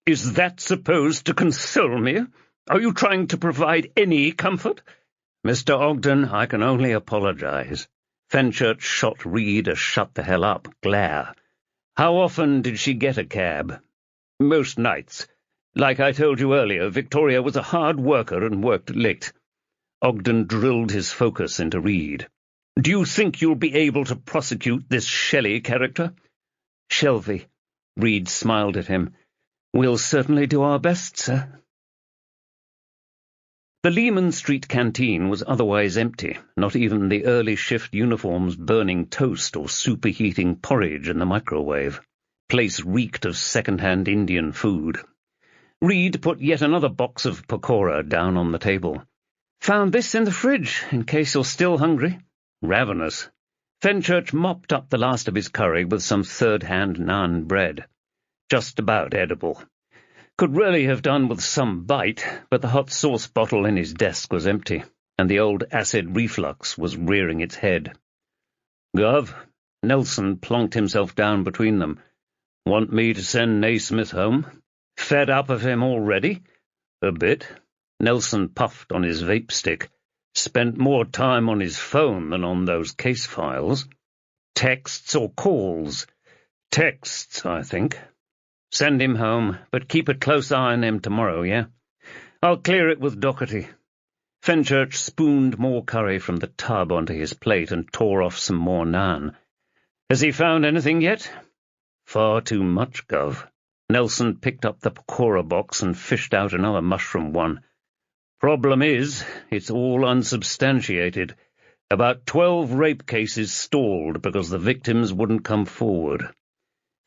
"Is that supposed to console me? Are you trying to provide any comfort?" "Mr. Ogden, I can only apologize." Fenchurch shot Reed a shut-the-hell-up glare. "How often did she get a cab?" "Most nights. Like I told you earlier, Victoria was a hard worker and worked late." Ogden drilled his focus into Reed. "Do you think you'll be able to prosecute this Shelley character?" "Shelby." Reed smiled at him. "We'll certainly do our best, sir." The Lehman Street canteen was otherwise empty, not even the early shift uniforms burning toast or superheating porridge in the microwave. Place reeked of second-hand Indian food. Reed put yet another box of pakora down on the table. "Found this in the fridge, in case you're still hungry." "Ravenous." Fenchurch mopped up the last of his curry with some third-hand naan bread. "Just about edible. Could really have done with some bite, but the hot sauce bottle in his desk was empty, and the old acid reflux was rearing its head." "Gov," Nelson plonked himself down between them. "Want me to send Naismith home? Fed up of him already?" "A bit." Nelson puffed on his vape stick. "Spent more time on his phone than on those case files." "Texts or calls?" "Texts, I think." "Send him home, but keep a close eye on him tomorrow, yeah? I'll clear it with Doherty." Fenchurch spooned more curry from the tub onto his plate and tore off some more naan. "Has he found anything yet?" "Far too much, Gov." Nelson picked up the pakora box and fished out another mushroom one. "Problem is, it's all unsubstantiated. About 12 rape cases stalled because the victims wouldn't come forward."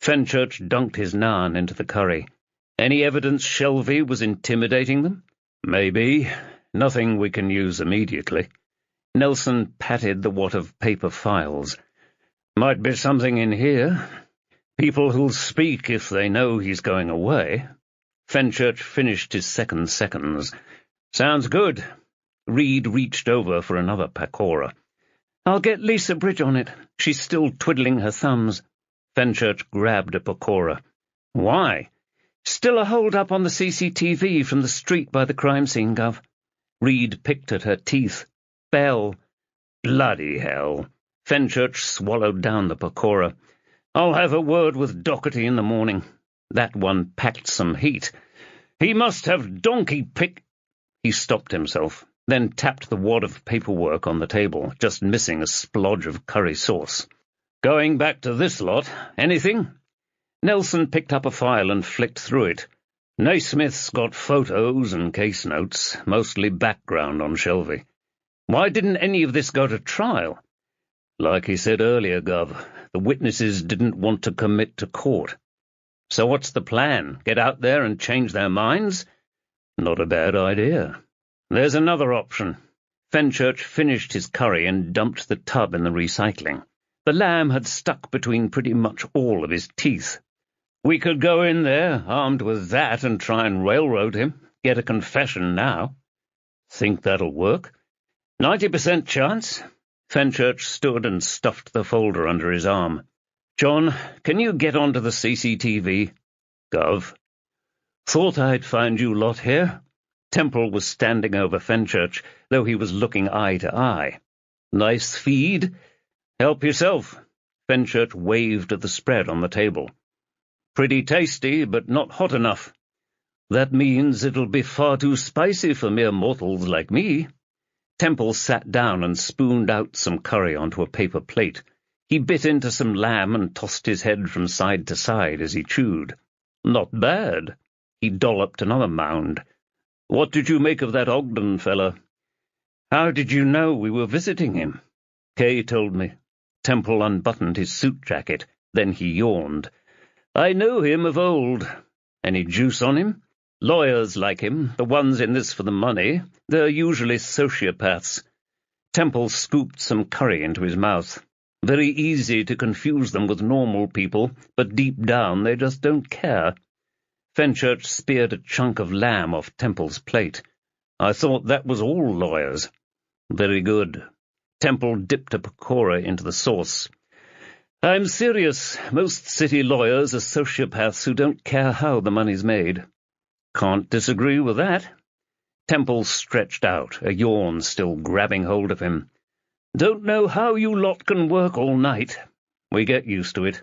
Fenchurch dunked his naan into the curry. "Any evidence Shelby was intimidating them?" "Maybe. Nothing we can use immediately." Nelson patted the wad of paper files. "Might be something in here. People who'll speak if they know he's going away." Fenchurch finished his second seconds. "Sounds good." Reed reached over for another pakora. "I'll get Lisa Bridge on it. She's still twiddling her thumbs." Fenchurch grabbed a pakora. "Why?" "Still a hold-up on the CCTV from the street by the crime scene, Gov." Reed picked at her teeth. "Bell." "Bloody hell." Fenchurch swallowed down the pakora. "I'll have a word with Doherty in the morning." That one packed some heat. "He must have donkey pick—" He stopped himself, then tapped the wad of paperwork on the table, just missing a splodge of curry sauce. Going back to this lot, anything? Nelson picked up a file and flicked through it. Naismith's got photos and case notes, mostly background on Shelby. Why didn't any of this go to trial? Like he said earlier, Gov, the witnesses didn't want to commit to court. So what's the plan? Get out there and change their minds? Not a bad idea. There's another option. Fenchurch finished his curry and dumped the tub in the recycling. The lamb had stuck between pretty much all of his teeth. We could go in there, armed with that, and try and railroad him, get a confession now. Think that'll work? 90% chance. Fenchurch stood and stuffed the folder under his arm. John, can you get onto the CCTV? Gov. Thought I'd find you lot here. Temple was standing over Fenchurch, though he was looking eye to eye. Nice feed. Help yourself. Fenchurch waved at the spread on the table. Pretty tasty, but not hot enough. That means it'll be far too spicy for mere mortals like me. Temple sat down and spooned out some curry onto a paper plate. He bit into some lamb and tossed his head from side to side as he chewed. Not bad. He dolloped another mound. What did you make of that Ogden fella? How did you know we were visiting him? Kay told me. Temple unbuttoned his suit jacket. Then he yawned. I know him of old. Any juice on him? Lawyers like him, the ones in this for the money, they're usually sociopaths. Temple scooped some curry into his mouth. Very easy to confuse them with normal people, but deep down they just don't care. Fenchurch speared a chunk of lamb off Temple's plate. I thought that was all lawyers. Very good. Temple dipped a pakora into the sauce. I'm serious. Most city lawyers are sociopaths who don't care how the money's made. Can't disagree with that. Temple stretched out, a yawn still grabbing hold of him. Don't know how you lot can work all night. We get used to it.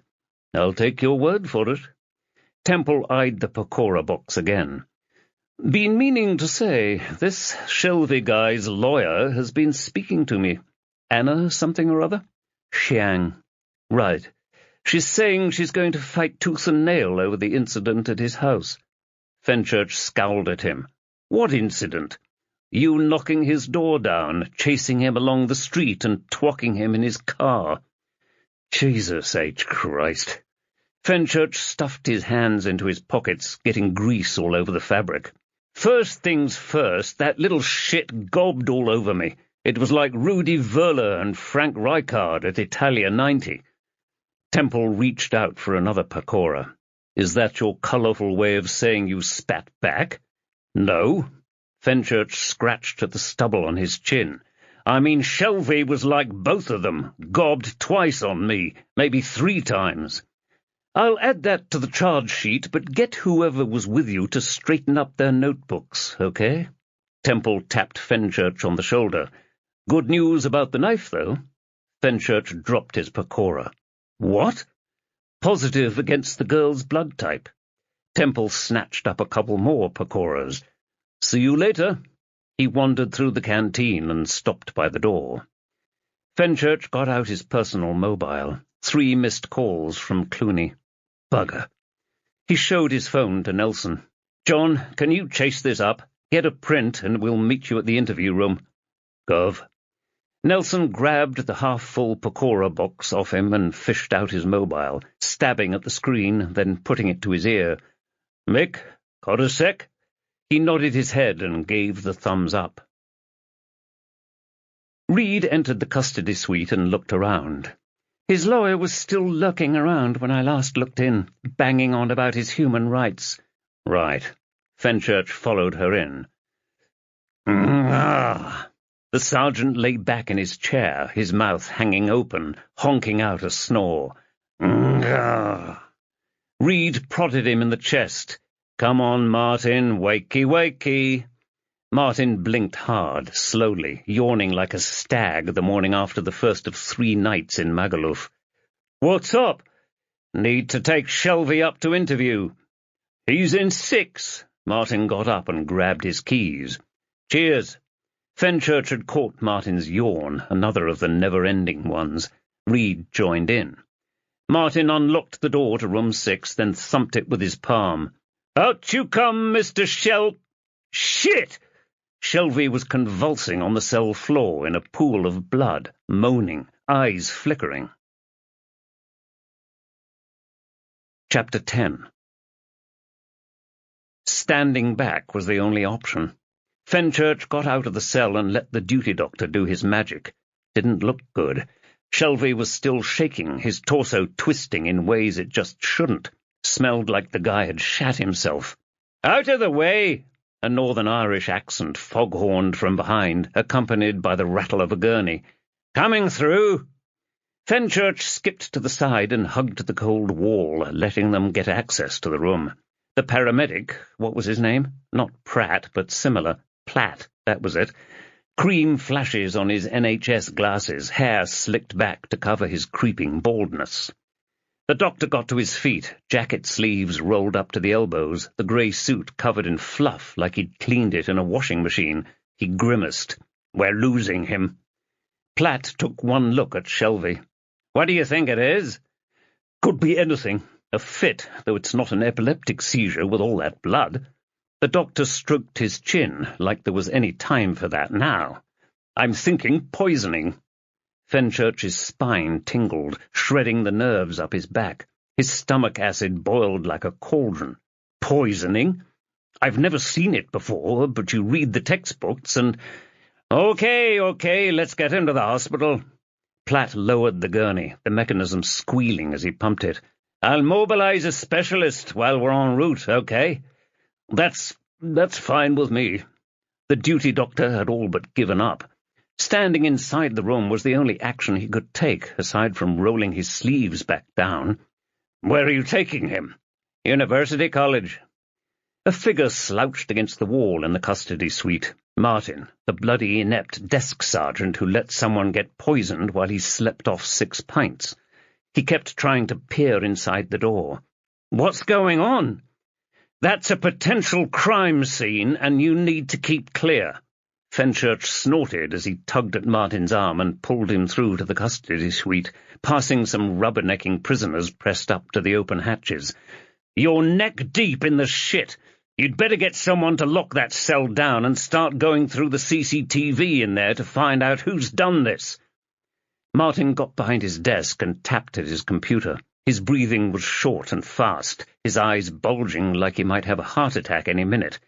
I'll take your word for it. Temple eyed the pakora box again. Been meaning to say, this Shelby guy's lawyer has been speaking to me. Anna something or other? Xiang. Right. She's saying she's going to fight tooth and nail over the incident at his house. Fenchurch scowled at him. What incident? You knocking his door down, chasing him along the street and twocking him in his car. Jesus H. Christ. Fenchurch stuffed his hands into his pockets, getting grease all over the fabric. First things first, that little shit gobbed all over me. It was like Rudy Völler and Frank Rijkaard at Italia 90. Temple reached out for another pakora. Is that your colourful way of saying you spat back? No. Fenchurch scratched at the stubble on his chin. I mean, Shelby was like both of them, gobbed twice on me, maybe 3 times. I'll add that to the charge sheet, but get whoever was with you to straighten up their notebooks, okay? Temple tapped Fenchurch on the shoulder. Good news about the knife, though. Fenchurch dropped his pakora. What? Positive against the girl's blood type. Temple snatched up a couple more pakoras. See you later. He wandered through the canteen and stopped by the door. Fenchurch got out his personal mobile. 3 missed calls from Clooney. Bugger. He showed his phone to Nelson. John, can you chase this up? Get a print and we'll meet you at the interview room. Gov. Nelson grabbed the half-full pakora box off him and fished out his mobile, stabbing at the screen, then putting it to his ear. Mick, got a sec? He nodded his head and gave the thumbs up. Reed entered the custody suite and looked around. His lawyer was still lurking around when I last looked in, banging on about his human rights. Right. Fenchurch followed her in. The sergeant lay back in his chair, his mouth hanging open, honking out a snore. Reed prodded him in the chest. Come on, Martin, wakey, wakey. Martin blinked hard, slowly, yawning like a stag the morning after the first of 3 nights in Magaluf. What's up? Need to take Shelby up to interview. He's in 6. Martin got up and grabbed his keys. Cheers. Fenchurch had caught Martin's yawn, another of the never-ending ones. Reed joined in. Martin unlocked the door to room 6, then thumped it with his palm. "Out you come, Mr. Shit!" Shelby was convulsing on the cell floor in a pool of blood, moaning, eyes flickering. Chapter 10. Standing back was the only option. Fenchurch got out of the cell and let the duty doctor do his magic. Didn't look good. Shelby was still shaking, his torso twisting in ways it just shouldn't. Smelled like the guy had shat himself. "Out of the way!" A Northern Irish accent foghorned from behind, accompanied by the rattle of a gurney. "Coming through!" Fenchurch skipped to the side and hugged the cold wall, letting them get access to the room. The paramedic, what was his name? Not Pratt, but similar. Platt, that was it. Cream flashes on his NHS glasses, hair slicked back to cover his creeping baldness. The doctor got to his feet, jacket sleeves rolled up to the elbows, the grey suit covered in fluff like he'd cleaned it in a washing machine. He grimaced. "We're losing him." Platt took one look at Shelby. "What do you think it is?" "Could be anything. A fit, though it's not an epileptic seizure with all that blood." The doctor stroked his chin, like there was any time for that now. "I'm thinking poisoning." Fenchurch's spine tingled, shredding the nerves up his back. His stomach acid boiled like a cauldron. "Poisoning? I've never seen it before, but you read the textbooks and—" Okay, let's get him to the hospital." Platt lowered the gurney, the mechanism squealing as he pumped it. "I'll mobilize a specialist while we're en route, okay?" That's fine with me." The duty doctor had all but given up. Standing inside the room was the only action he could take, aside from rolling his sleeves back down. "Where are you taking him?" "University College." A figure slouched against the wall in the custody suite. Martin, the bloody inept desk sergeant who let someone get poisoned while he slept off 6 pints. He kept trying to peer inside the door. "What's going on?" "That's a potential crime scene, and you need to keep clear." Fenchurch snorted as he tugged at Martin's arm and pulled him through to the custody suite, passing some rubbernecking prisoners pressed up to the open hatches. "You're neck-deep in the shit. You'd better get someone to lock that cell down and start going through the CCTV in there to find out who's done this." Martin got behind his desk and tapped at his computer. His breathing was short and fast, his eyes bulging like he might have a heart attack any minute.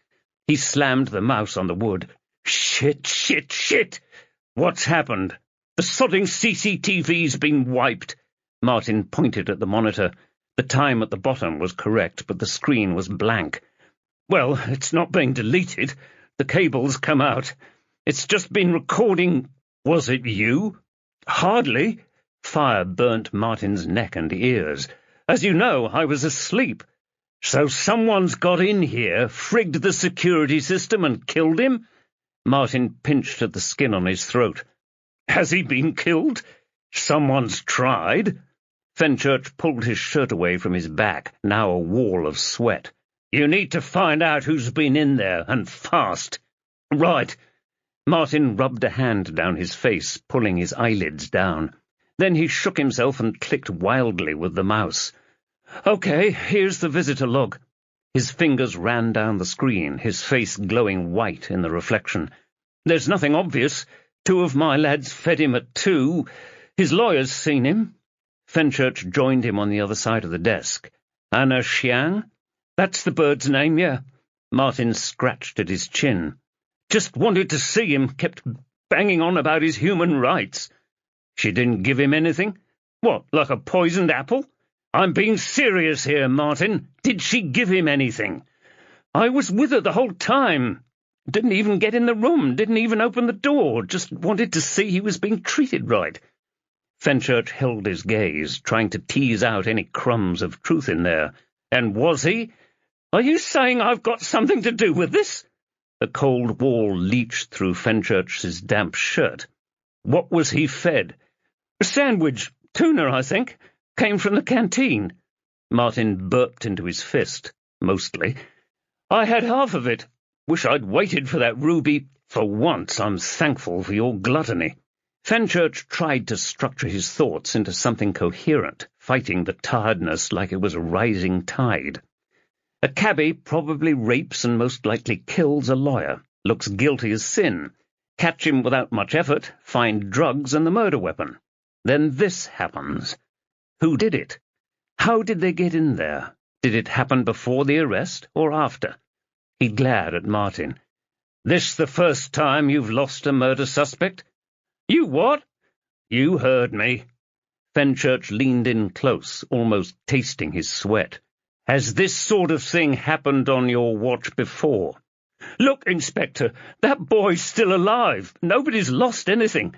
He slammed the mouse on the wood. Shit! What's happened? The sodding CCTV's been wiped." Martin pointed at the monitor. The time at the bottom was correct, but the screen was blank. "Well, it's not being deleted. The cable's come out. It's just been recording—" "Was it you?" "Hardly." Fire burnt Martin's neck and ears. "As you know, I was asleep." "So someone's got in here, frigged the security system and killed him?" Martin pinched at the skin on his throat. "Has he been killed?" "Someone's tried." Fenchurch pulled his shirt away from his back, now a wall of sweat. "You need to find out who's been in there, and fast." "Right." Martin rubbed a hand down his face, pulling his eyelids down. Then he shook himself and clicked wildly with the mouse. "Okay, here's the visitor log." His fingers ran down the screen, his face glowing white in the reflection. "There's nothing obvious. 2 of my lads fed him at 2. His lawyer's seen him." Fenchurch joined him on the other side of the desk. "Anna Chiang? That's the bird's name, yeah." Martin scratched at his chin. "Just wanted to see him, kept banging on about his human rights." "She didn't give him anything?" "What, like a poisoned apple?" "I'm being serious here, Martin. Did she give him anything?" "I was with her the whole time. Didn't even get in the room, didn't even open the door, just wanted to see he was being treated right." Fenchurch held his gaze, trying to tease out any crumbs of truth in there. "And was he? Are you saying I've got something to do with this?" The cold wall leached through Fenchurch's damp shirt. "What was he fed?" "A sandwich. Tuna, I think. Came from the canteen." Martin burped into his fist, mostly. "I had half of it. Wish I'd waited for that ruby. For once I'm thankful for your gluttony." Fenchurch tried to structure his thoughts into something coherent, fighting the tiredness like it was a rising tide. A cabbie probably rapes and most likely kills a lawyer, looks guilty as sin. Catch him without much effort, find drugs and the murder weapon. Then this happens. Who did it? How did they get in there? Did it happen before the arrest or after? He glared at Martin. "This the first time you've lost a murder suspect?" "You what?" "You heard me." Fenchurch leaned in close, almost tasting his sweat. "Has this sort of thing happened on your watch before?" "Look, Inspector, that boy's still alive. Nobody's lost anything."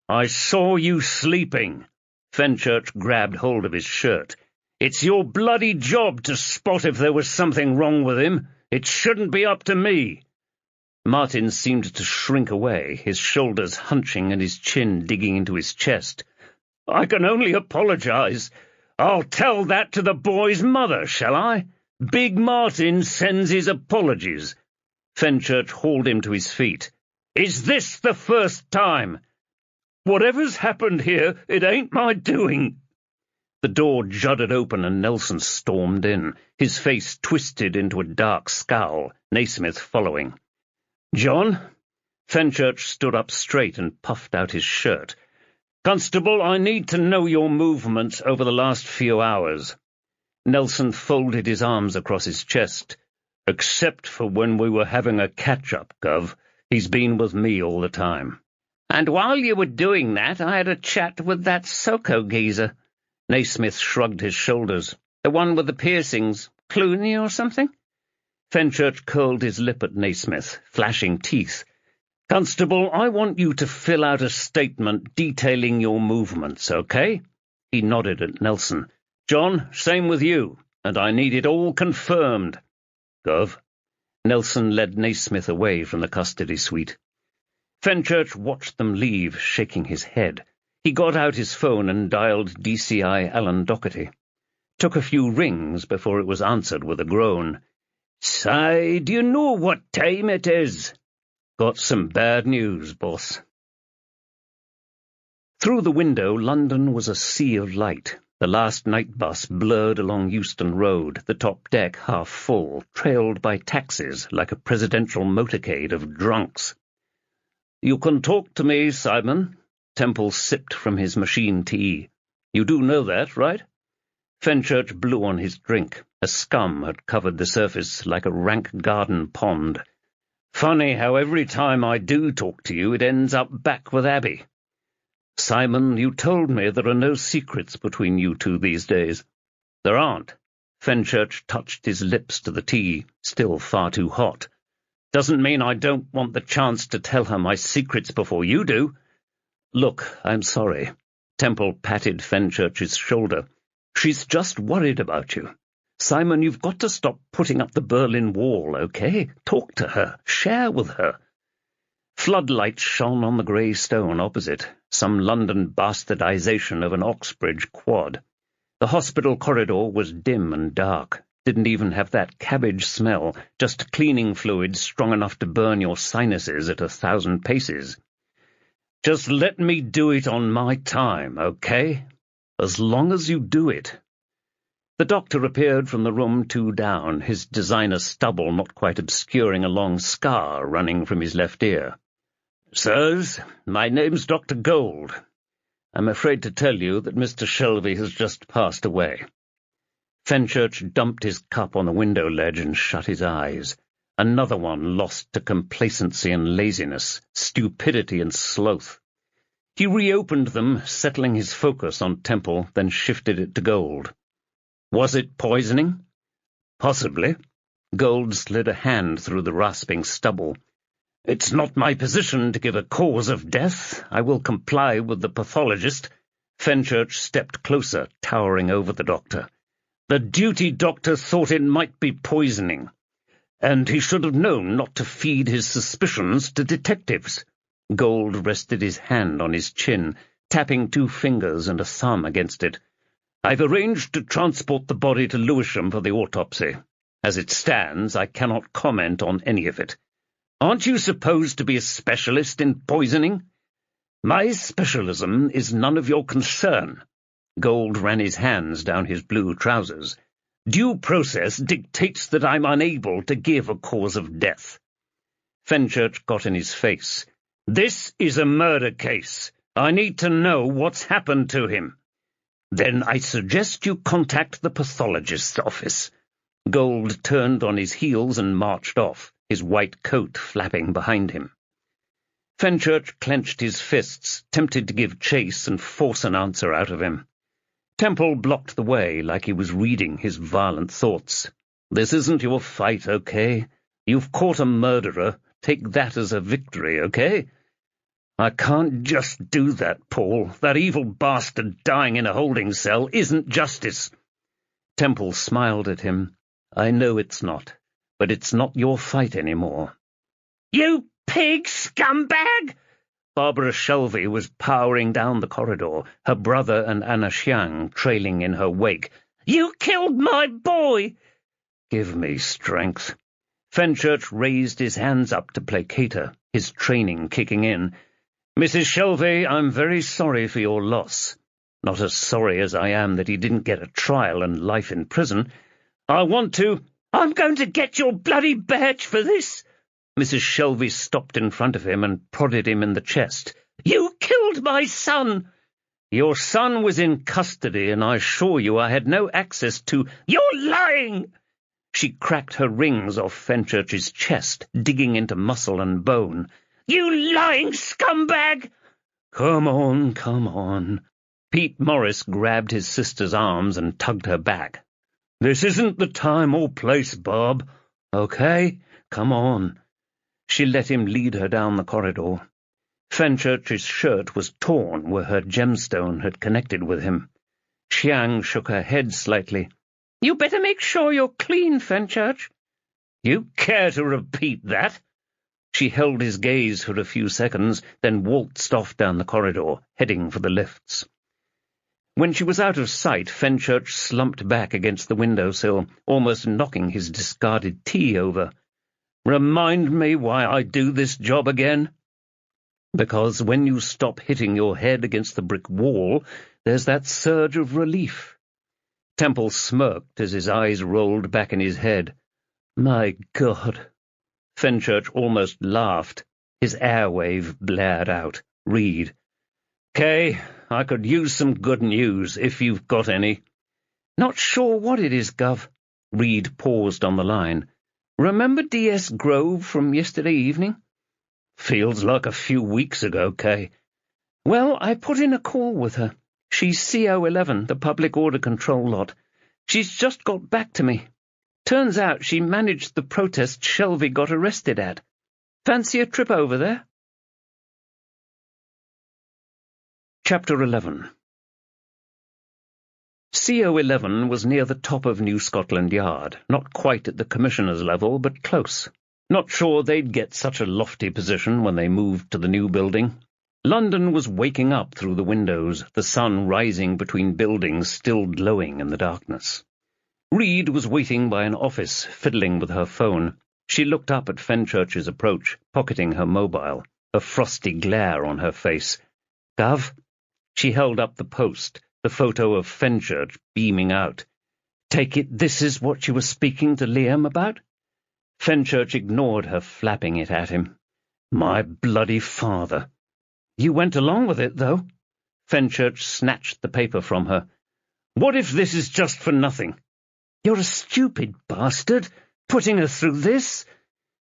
"I saw you sleeping." Fenchurch grabbed hold of his shirt. "It's your bloody job to spot if there was something wrong with him. It shouldn't be up to me." Martin seemed to shrink away, his shoulders hunching and his chin digging into his chest. "I can only apologize. I'll tell that to the boy's mother, shall I? Big Martin sends his apologies." Fenchurch hauled him to his feet. "Is this the first time?" "Whatever's happened here, it ain't my doing." The door juddered open and Nelson stormed in, his face twisted into a dark scowl, Naismith following. "John?" Fenchurch stood up straight and puffed out his shirt. "Constable, I need to know your movements over the last few hours." Nelson folded his arms across his chest. "Except for when we were having a catch-up, Gov. He's been with me all the time." "And while you were doing that, I had a chat with that Soko geezer." Naismith shrugged his shoulders. "The one with the piercings. Clooney or something?" Fenchurch curled his lip at Naismith, flashing teeth. "Constable, I want you to fill out a statement detailing your movements, okay?" He nodded at Nelson. "John, same with you, and I need it all confirmed." "Gov." Nelson led Naismith away from the custody suite. Fenchurch watched them leave, shaking his head. He got out his phone and dialed DCI Alan Doherty. Took a few rings before it was answered with a groan. "Say, do you know what time it is?" "Got some bad news, boss." Through the window, London was a sea of light. The last night bus blurred along Euston Road, the top deck half full, trailed by taxis like a presidential motorcade of drunks. "You can talk to me, Simon." Temple sipped from his machine tea. "You do know that, right?" Fenchurch blew on his drink. A scum had covered the surface like a rank garden pond. "Funny how every time I do talk to you, it ends up back with Abby." "Simon, you told me there are no secrets between you two these days." "There aren't." Fenchurch touched his lips to the tea, still far too hot. "Doesn't mean I don't want the chance to tell her my secrets before you do." "Look, I'm sorry." Temple patted Fenchurch's shoulder. "She's just worried about you. Simon, you've got to stop putting up the Berlin Wall, okay? Talk to her. Share with her." Floodlights shone on the grey stone opposite, some London bastardization of an Oxbridge quad. The hospital corridor was dim and dark, didn't even have that cabbage smell, just cleaning fluid strong enough to burn your sinuses at 1,000 paces. "Just let me do it on my time, okay? As long as you do it." The doctor appeared from the room 2 down, his designer stubble not quite obscuring a long scar running from his left ear. "Sirs, my name's Dr. Gold. I'm afraid to tell you that Mr. Shelby has just passed away." Fenchurch dumped his cup on the window ledge and shut his eyes. Another one lost to complacency and laziness, stupidity and sloth. He reopened them, settling his focus on Temple, then shifted it to Gold. "Was it poisoning?" "Possibly." Gold slid a hand through the rasping stubble. "It's not my position to give a cause of death. I will comply with the pathologist." Fenchurch stepped closer, towering over the doctor. "The duty doctor thought it might be poisoning, and he should have known not to feed his suspicions to detectives." Gold rested his hand on his chin, tapping 2 fingers and a thumb against it. "I've arranged to transport the body to Lewisham for the autopsy. As it stands, I cannot comment on any of it. Aren't you supposed to be a specialist in poisoning?" My specialism is none of your concern. Gold ran his hands down his blue trousers. Due process dictates that I'm unable to give a cause of death. Fenchurch got in his face. This is a murder case. I need to know what's happened to him. Then I suggest you contact the pathologist's office. Gold turned on his heels and marched off, his white coat flapping behind him. Fenchurch clenched his fists, tempted to give chase and force an answer out of him. Temple blocked the way like he was reading his violent thoughts. This isn't your fight, okay? You've caught a murderer. Take that as a victory, okay? I can't just do that, Paul. That evil bastard dying in a holding cell isn't justice. Temple smiled at him. I know it's not, but it's not your fight anymore. You pig scumbag! Barbara Shelby was powering down the corridor, her brother and Anna Xiang trailing in her wake. You killed my boy! Give me strength. Fenchurch raised his hands up to placate her, his training kicking in. Mrs. Shelby, I'm very sorry for your loss. Not as sorry as I am that he didn't get a trial and life in prison. I'm going to get your bloody badge for this! Mrs. Shelby stopped in front of him and prodded him in the chest. You killed my son! Your son was in custody, and I assure you I had no access to— You're lying! She cracked her rings off Fenchurch's chest, digging into muscle and bone. You lying scumbag! Come on, come on. Pete Morris grabbed his sister's arms and tugged her back. This isn't the time or place, Bob. Okay? Come on. She let him lead her down the corridor. Fenchurch's shirt was torn where her gemstone had connected with him. Xiang shook her head slightly. You better make sure you're clean, Fenchurch. You care to repeat that? She held his gaze for a few seconds, then waltzed off down the corridor, heading for the lifts. When she was out of sight, Fenchurch slumped back against the windowsill, almost knocking his discarded tea over. Remind me why I do this job again? Because when you stop hitting your head against the brick wall, there's that surge of relief. Temple smirked as his eyes rolled back in his head. My God! Fenchurch almost laughed. His airwave blared out. Read. Kay, I could use some good news, if you've got any. Not sure what it is, Gov. Reed paused on the line. Remember D.S. Grove from yesterday evening? Feels like a few weeks ago, Kay. Well, I put in a call with her. She's CO11, the public order control lot. She's just got back to me. Turns out she managed the protest Shelby got arrested at. Fancy a trip over there? Chapter 11. CO11 was near the top of New Scotland Yard, not quite at the commissioner's level, but close. Not sure they'd get such a lofty position when they moved to the new building. London was waking up through the windows, the sun rising between buildings still glowing in the darkness. Reed was waiting by an office, fiddling with her phone. She looked up at Fenchurch's approach, pocketing her mobile, a frosty glare on her face. Gov? She held up the post, the photo of Fenchurch beaming out. Take it this is what you were speaking to Liam about? Fenchurch ignored her, flapping it at him. My bloody father. You went along with it, though. Fenchurch snatched the paper from her. What if this is just for nothing? You're a stupid bastard, putting her through this.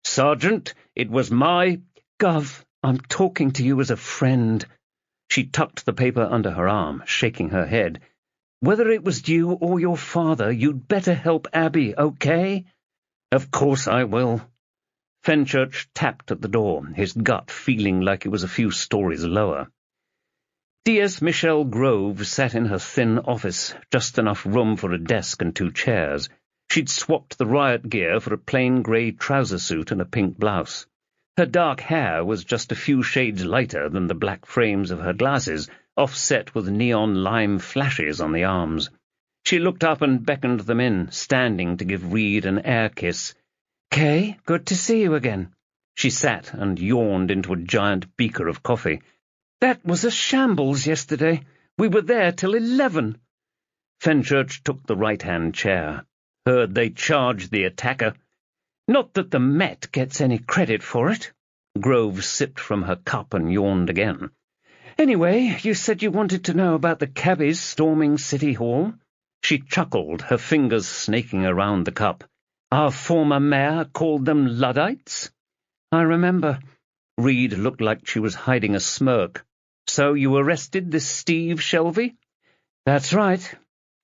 Sergeant, it was my— Gov, I'm talking to you as a friend. She tucked the paper under her arm, shaking her head. Whether it was you or your father, you'd better help Abby, okay? Of course I will. Fenchurch tapped at the door, his gut feeling like it was a few stories lower. D.S. Michelle Grove sat in her thin office, just enough room for a desk and 2 chairs. She'd swapped the riot gear for a plain grey trouser suit and a pink blouse. Her dark hair was just a few shades lighter than the black frames of her glasses, offset with neon lime flashes on the arms. She looked up and beckoned them in, standing to give Reed an air kiss. Kay, good to see you again. She sat and yawned into a giant beaker of coffee. That was a shambles yesterday. We were there till 11. Fenchurch took the right-hand chair. Heard they charged the attacker. Not that the Met gets any credit for it. Grove sipped from her cup and yawned again. Anyway, you said you wanted to know about the cabbies storming City Hall? She chuckled, her fingers snaking around the cup. Our former mayor called them Luddites? I remember. Reed looked like she was hiding a smirk. So you arrested this Steve Shelby? That's right.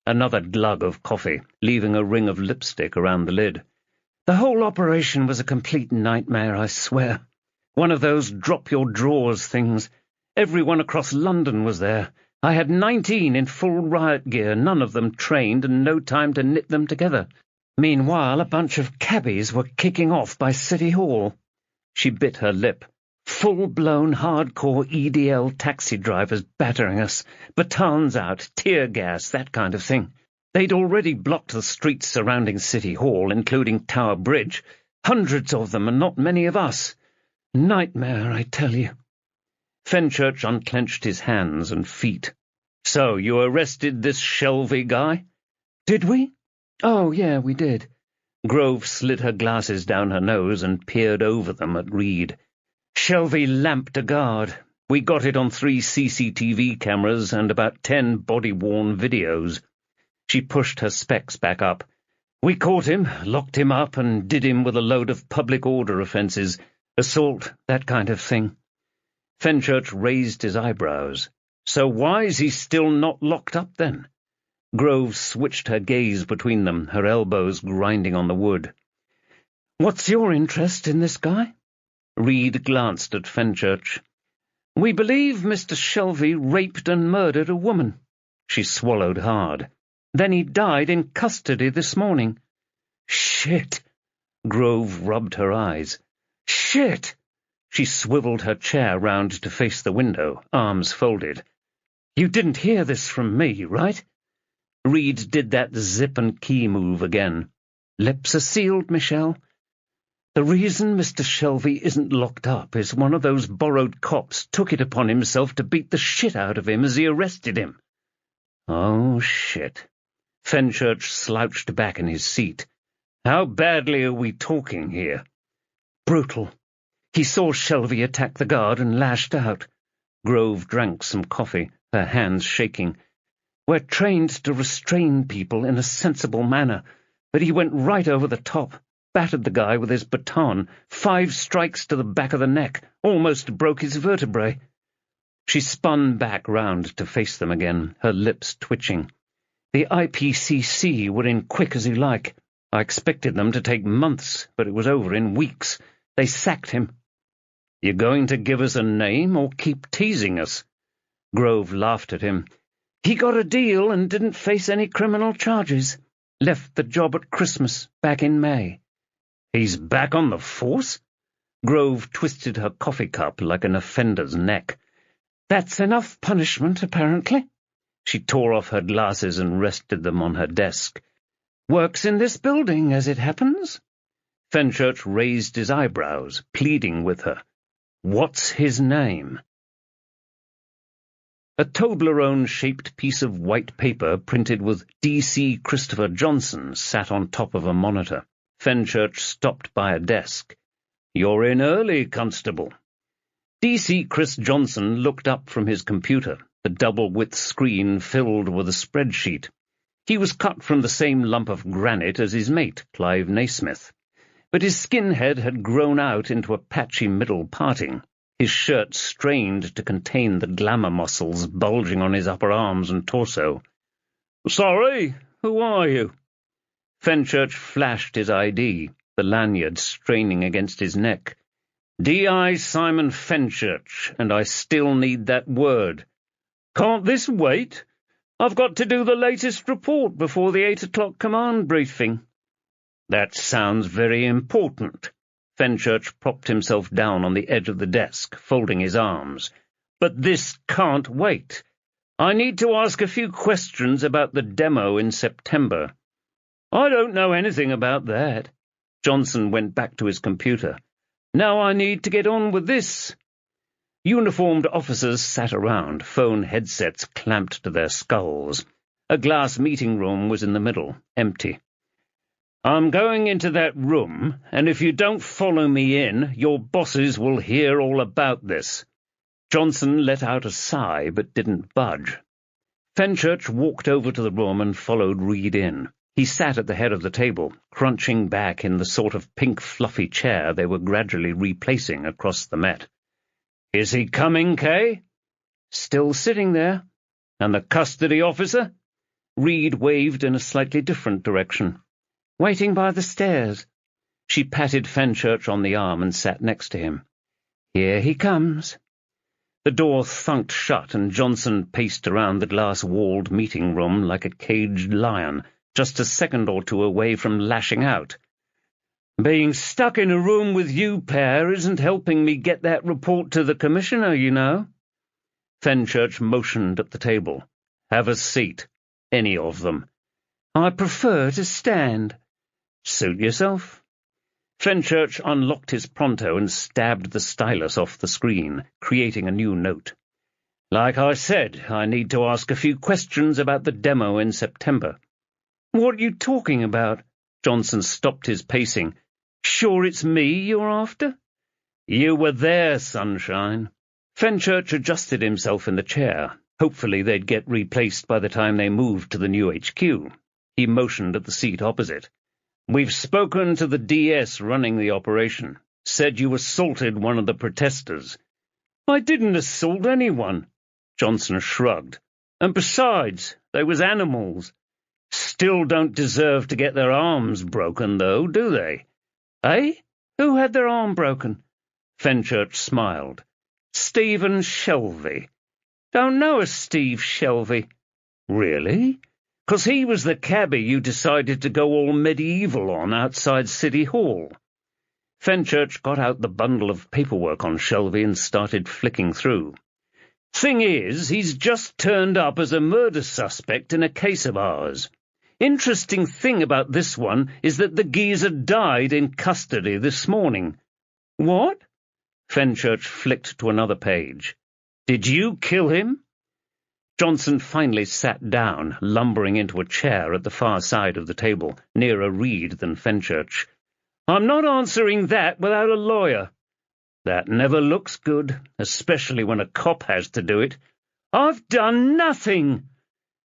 Another glug of coffee, leaving a ring of lipstick around the lid. The whole operation was a complete nightmare, I swear. One of those drop-your-drawers things. Everyone across London was there. I had 19 in full riot gear, none of them trained, and no time to knit them together. Meanwhile, a bunch of cabbies were kicking off by City Hall. She bit her lip. Full-blown hardcore EDL taxi drivers battering us, batons out, tear gas, that kind of thing. They'd already blocked the streets surrounding City Hall, including Tower Bridge. Hundreds of them, and not many of us. Nightmare, I tell you. Fenchurch unclenched his hands and feet. So, you arrested this Shelby guy? Did we? Oh, yeah, we did. Grove slid her glasses down her nose and peered over them at Reed. Shelby lamped a guard. We got it on 3 CCTV cameras and about 10 body-worn videos. She pushed her specs back up. We caught him, locked him up, and did him with a load of public order offences, assault, that kind of thing. Fenchurch raised his eyebrows. So why is he still not locked up, then? Grove switched her gaze between them, her elbows grinding on the wood. What's your interest in this guy? Reed glanced at Fenchurch. We believe Mr. Shelby raped and murdered a woman. She swallowed hard. Then he died in custody this morning. Shit! Grove rubbed her eyes. Shit! She swiveled her chair round to face the window, arms folded. You didn't hear this from me, right? Reed did that zip and key move again. Lips are sealed, Michelle. The reason Mr. Shelby isn't locked up is one of those borrowed cops took it upon himself to beat the shit out of him as he arrested him. Oh, shit. Fenchurch slouched back in his seat. How badly are we talking here? Brutal. He saw Shelby attack the guard and lashed out. Grove drank some coffee, her hands shaking. We're trained to restrain people in a sensible manner, but he went right over the top, battered the guy with his baton, 5 strikes to the back of the neck, almost broke his vertebrae. She spun back round to face them again, her lips twitching. The IPCC were in quick as you like. I expected them to take months, but it was over in weeks. They sacked him. You going to give us a name or keep teasing us? Grove laughed at him. He got a deal and didn't face any criminal charges. Left the job at Christmas, back in May. He's back on the force? Grove twisted her coffee cup like an offender's neck. That's enough punishment, apparently. She tore off her glasses and rested them on her desk. Works in this building, as it happens. Fenchurch raised his eyebrows, pleading with her. What's his name? A Toblerone-shaped piece of white paper printed with D.C. Christopher Johnson sat on top of a monitor. Fenchurch stopped by a desk. You're in early, Constable. D.C. Chris Johnson looked up from his computer, the double-width screen filled with a spreadsheet. He was cut from the same lump of granite as his mate, Clive Naismith. But his skinhead had grown out into a patchy middle parting, his shirt strained to contain the glamour muscles bulging on his upper arms and torso. Sorry, who are you? Fenchurch flashed his ID, the lanyard straining against his neck. D.I. Simon Fenchurch, and I still need that word. Can't this wait? I've got to do the latest report before the 8 o'clock command briefing. That sounds very important. Fenchurch propped himself down on the edge of the desk, folding his arms. But this can't wait. I need to ask a few questions about the demo in September. I don't know anything about that. Johnson went back to his computer. Now I need to get on with this. Uniformed officers sat around, phone headsets clamped to their skulls. A glass meeting room was in the middle, empty. "I'm going into that room, and if you don't follow me in, your bosses will hear all about this." Johnson let out a sigh, but didn't budge. Fenchurch walked over to the room and followed Reed in. He sat at the head of the table, crunching back in the sort of pink fluffy chair they were gradually replacing across the mat. "Is he coming, Kay?" "Still sitting there." "And the custody officer?" Reed waved in a slightly different direction. "Waiting by the stairs." She patted Fenchurch on the arm and sat next to him. "Here he comes." The door thunked shut, and Johnson paced around the glass-walled meeting room like a caged lion, just a second or two away from lashing out. "Being stuck in a room with you pair isn't helping me get that report to the Commissioner, you know." Fenchurch motioned at the table. "Have a seat. Any of them." "I prefer to stand." "Suit yourself." Fenchurch unlocked his pronto and stabbed the stylus off the screen, creating a new note. "Like I said, I need to ask a few questions about the demo in September." "What are you talking about?" Johnson stopped his pacing. "Sure it's me you're after?" "You were there, sunshine." Fenchurch adjusted himself in the chair. Hopefully they'd get replaced by the time they moved to the new HQ. He motioned at the seat opposite. "We've spoken to the DS running the operation. Said you assaulted one of the protesters." "I didn't assault anyone." Johnson shrugged. "And besides, they was animals." "Still don't deserve to get their arms broken, though, do they?" "Eh? Who had their arm broken?" Fenchurch smiled. "Stephen Shelby." "Don't know a Steve Shelby." "Really? 'Cause he was the cabbie you decided to go all medieval on outside City Hall." Fenchurch got out the bundle of paperwork on Shelby and started flicking through. "Thing is, he's just turned up as a murder suspect in a case of ours. Interesting thing about this one is that the geezer died in custody this morning." "What?" Fenchurch flicked to another page. "Did you kill him?" Johnson finally sat down, lumbering into a chair at the far side of the table, nearer Reed than Fenchurch. "I'm not answering that without a lawyer." "That never looks good, especially when a cop has to do it." "I've done nothing."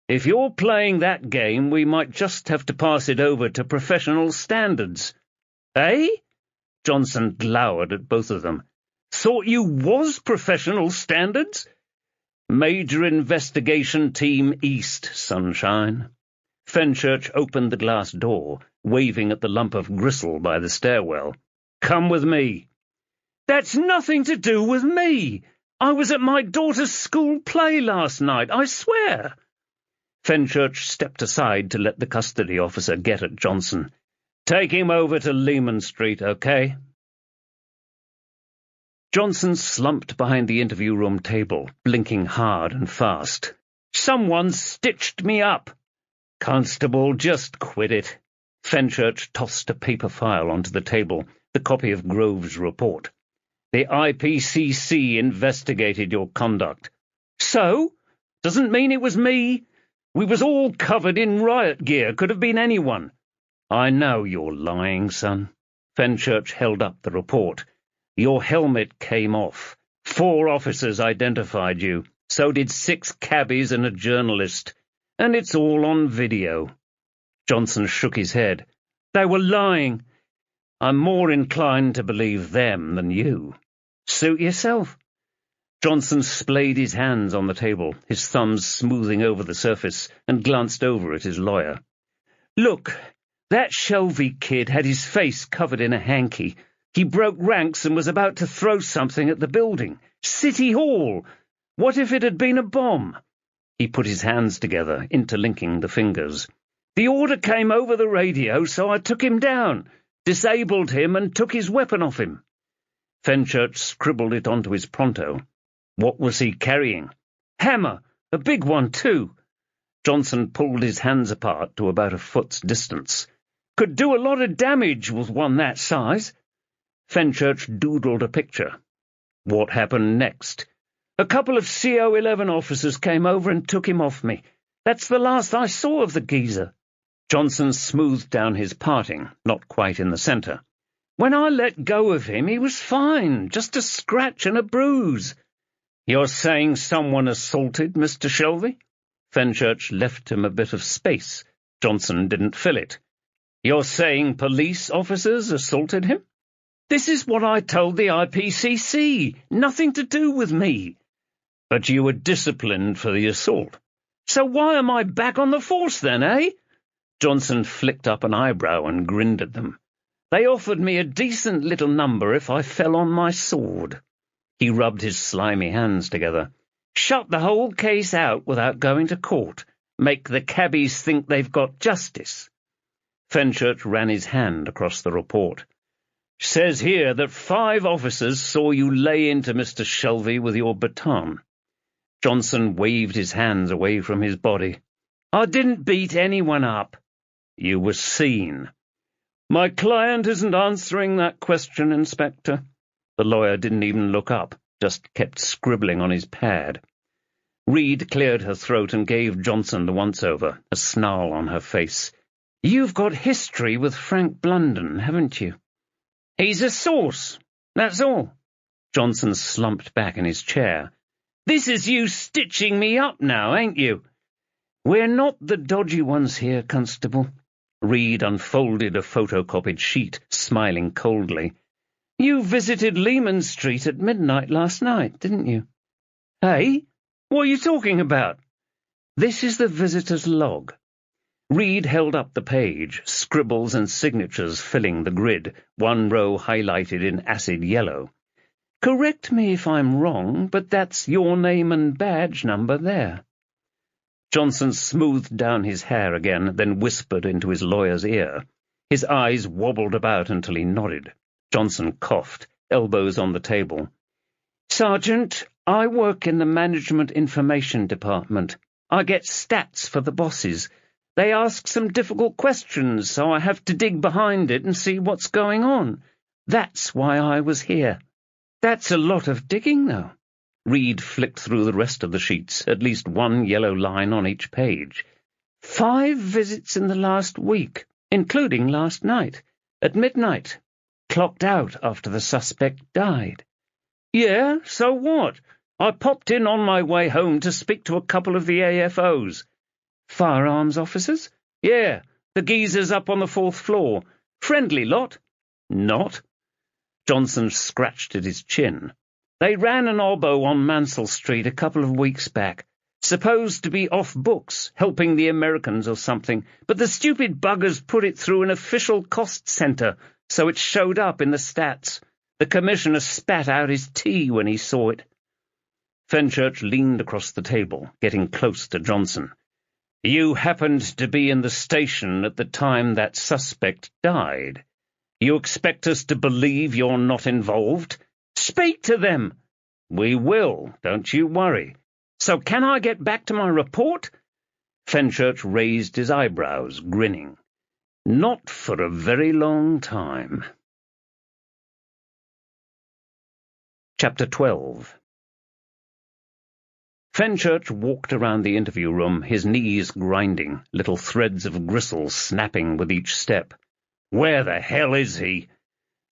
"If you're playing that game, we might just have to pass it over to professional standards." "Eh?" Johnson glowered at both of them. "Thought you was professional standards?" "Major Investigation Team East, sunshine." Fenchurch opened the glass door, waving at the lump of gristle by the stairwell. "Come with me." "That's nothing to do with me. I was at my daughter's school play last night, I swear." Fenchurch stepped aside to let the custody officer get at Johnson. "Take him over to Lehman Street, okay?" Johnson slumped behind the interview room table, blinking hard and fast. "Someone stitched me up." "Constable, just quit it." Fenchurch tossed a paper file onto the table, the copy of Grove's report. "The IPCC investigated your conduct." "So? Doesn't mean it was me. We was all covered in riot gear. Could have been anyone." "I know you're lying, son." Fenchurch held up the report. "Your helmet came off. 4 officers identified you. So did 6 cabbies and a journalist. And it's all on video." Johnson shook his head. "They were lying." "I'm more inclined to believe them than you." "Suit yourself." Johnson splayed his hands on the table, his thumbs smoothing over the surface, and glanced over at his lawyer. "Look, that Shelby kid had his face covered in a hanky. He broke ranks and was about to throw something at the building. City Hall! What if it had been a bomb?" He put his hands together, interlinking the fingers. "The order came over the radio, so I took him down, disabled him, and took his weapon off him." Fenchurch scribbled it onto his pronto. "What was he carrying?" "Hammer, a big one, too." Johnson pulled his hands apart to about a foot's distance. "Could do a lot of damage with one that size." Fenchurch doodled a picture. What happened next? A couple of CO11 officers came over and took him off me. That's the last I saw of the geezer. Johnson smoothed down his parting, not quite in the centre. When I let go of him, he was fine, just a scratch and a bruise. You're saying someone assaulted Mr. Shelby? Fenchurch left him a bit of space. Johnson didn't fill it. You're saying police officers assaulted him? This is what I told the IPCC. Nothing to do with me. But you were disciplined for the assault. So why am I back on the force then, eh? Johnson flicked up an eyebrow and grinned at them. They offered me a decent little number if I fell on my sword. He rubbed his slimy hands together. Shut the whole case out without going to court. Make the cabbies think they've got justice. Fenchurch ran his hand across the report. Says here that 5 officers saw you lay into Mr. Shelby with your baton. Johnson waved his hands away from his body. I didn't beat anyone up. You were seen. My client isn't answering that question, Inspector. The lawyer didn't even look up, just kept scribbling on his pad. Reed cleared her throat and gave Johnson the once-over, a snarl on her face. You've got history with Frank Blunden, haven't you? He's a source, that's all. Johnson slumped back in his chair. This is you stitching me up now, ain't you? We're not the dodgy ones here, Constable. Reed unfolded a photocopied sheet, smiling coldly. You visited Lehman Street at midnight last night, didn't you? Hey, what are you talking about? This is the visitor's log. Reed held up the page, scribbles and signatures filling the grid, one row highlighted in acid yellow. Correct me if I'm wrong, but that's your name and badge number there. Johnson smoothed down his hair again, then whispered into his lawyer's ear. His eyes wobbled about until he nodded. Johnson coughed, elbows on the table. Sergeant, I work in the Management Information Department. I get stats for the bosses. They ask some difficult questions, so I have to dig behind it and see what's going on. That's why I was here. That's a lot of digging, though. Reed flicked through the rest of the sheets, at least one yellow line on each page. 5 visits in the last week, including last night, at midnight. Clocked out after the suspect died. Yeah, so what? I popped in on my way home to speak to a couple of the AFOs. Firearms officers? Yeah, the geezers up on the 4th floor. Friendly lot. Not? Johnson scratched at his chin. They ran an obo on Mansell Street a couple of weeks back, supposed to be off books, helping the Americans or something, but the stupid buggers put it through an official cost centre, so it showed up in the stats. The commissioner spat out his tea when he saw it. Fenchurch leaned across the table, getting close to Johnson. You happened to be in the station at the time that suspect died. You expect us to believe you're not involved? Speak to them. We will, don't you worry. So can I get back to my report? Fenchurch raised his eyebrows, grinning. Not for a very long time. Chapter 12. Fenchurch walked around the interview room, his knees grinding, little threads of gristle snapping with each step. Where the hell is he?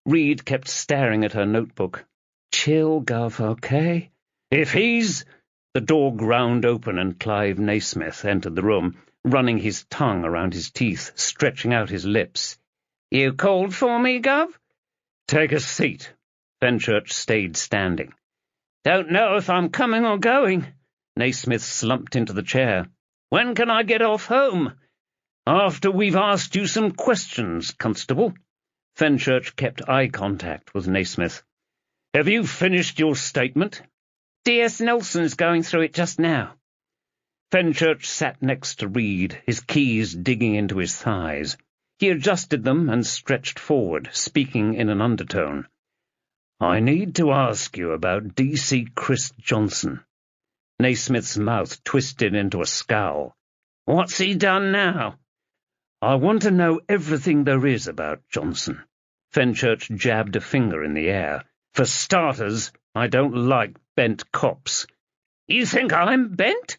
Reed kept staring at her notebook. Chill, Gov, okay? If he's... The door ground open and Clive Naismith entered the room, running his tongue around his teeth, stretching out his lips. You called for me, Gov? Take a seat. Fenchurch stayed standing. Don't know if I'm coming or going. Naismith slumped into the chair. When can I get off home? After we've asked you some questions, Constable. Fenchurch kept eye contact with Naismith. Have you finished your statement? D.S. Nelson's going through it just now. Fenchurch sat next to Reed, his keys digging into his thighs. He adjusted them and stretched forward, speaking in an undertone. I need to ask you about D.C. Chris Johnson. Naismith's mouth twisted into a scowl. What's he done now? I want to know everything there is about Johnson. Fenchurch jabbed a finger in the air. For starters, I don't like bent cops." "You think I'm bent?"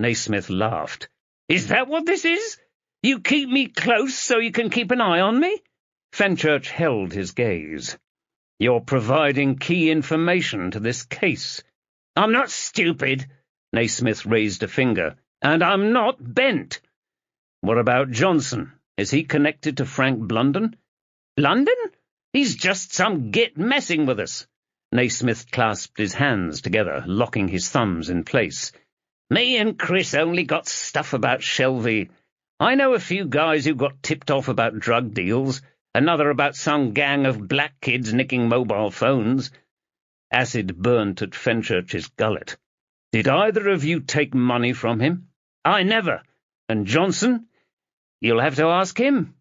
Naismith laughed. "Is that what this is? You keep me close so you can keep an eye on me?" Fenchurch held his gaze. "You're providing key information to this case." "I'm not stupid." Naismith raised a finger. "And I'm not bent." "What about Johnson? Is he connected to Frank Blunden?" "London? He's just some git messing with us." Naismith clasped his hands together, locking his thumbs in place. "Me and Chris only got stuff about Shelby. I know a few guys who got tipped off about drug deals, another about some gang of black kids nicking mobile phones." Acid burnt at Fenchurch's gullet. "Did either of you take money from him?" "I never." "And Johnson?" "You'll have to ask him."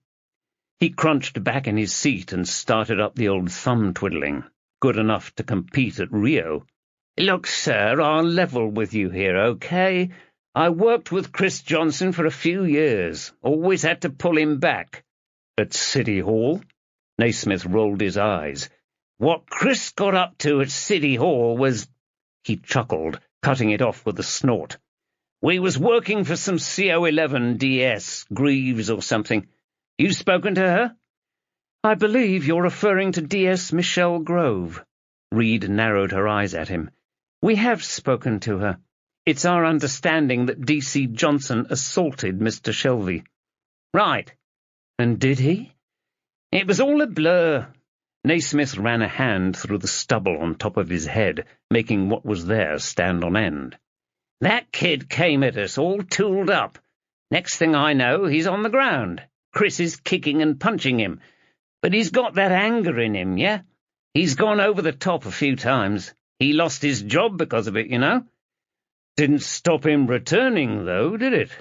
He crunched back in his seat and started up the old thumb-twiddling, good enough to compete at Rio. "Look, sir, I'll level with you here, okay? I worked with Chris Johnson for a few years. Always had to pull him back." "At City Hall?" Naismith rolled his eyes. "What Chris got up to at City Hall was—" He chuckled, cutting it off with a snort. "We was working for some CO11 DS, Greaves or something. You spoken to her?" "I believe you're referring to DS Michelle Grove." Reed narrowed her eyes at him. "We have spoken to her. It's our understanding that D.C. Johnson assaulted Mr. Shelby." "Right." "And did he?" "It was all a blur." Naismith ran a hand through the stubble on top of his head, making what was there stand on end. "That kid came at us all tooled up. Next thing I know, he's on the ground. Chris is kicking and punching him. But he's got that anger in him, yeah? He's gone over the top a few times. He lost his job because of it, you know." "Didn't stop him returning, though, did it?"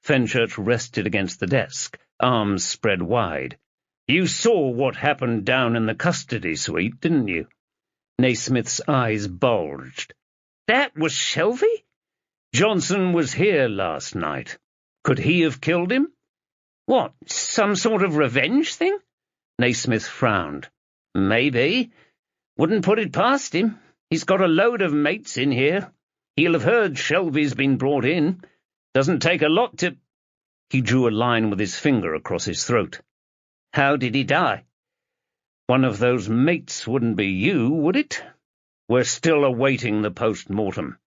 Fenchurch rested against the desk, arms spread wide. "You saw what happened down in the custody suite, didn't you?" Naismith's eyes bulged. "That was Shelby?" "Johnson was here last night. Could he have killed him?" "What, some sort of revenge thing?" Naismith frowned. "Maybe. Wouldn't put it past him. He's got a load of mates in here. He'll have heard Shelby's been brought in. Doesn't take a lot to—" He drew a line with his finger across his throat. "How did he die?" "One of those mates wouldn't be you, would it? We're still awaiting the post-mortem."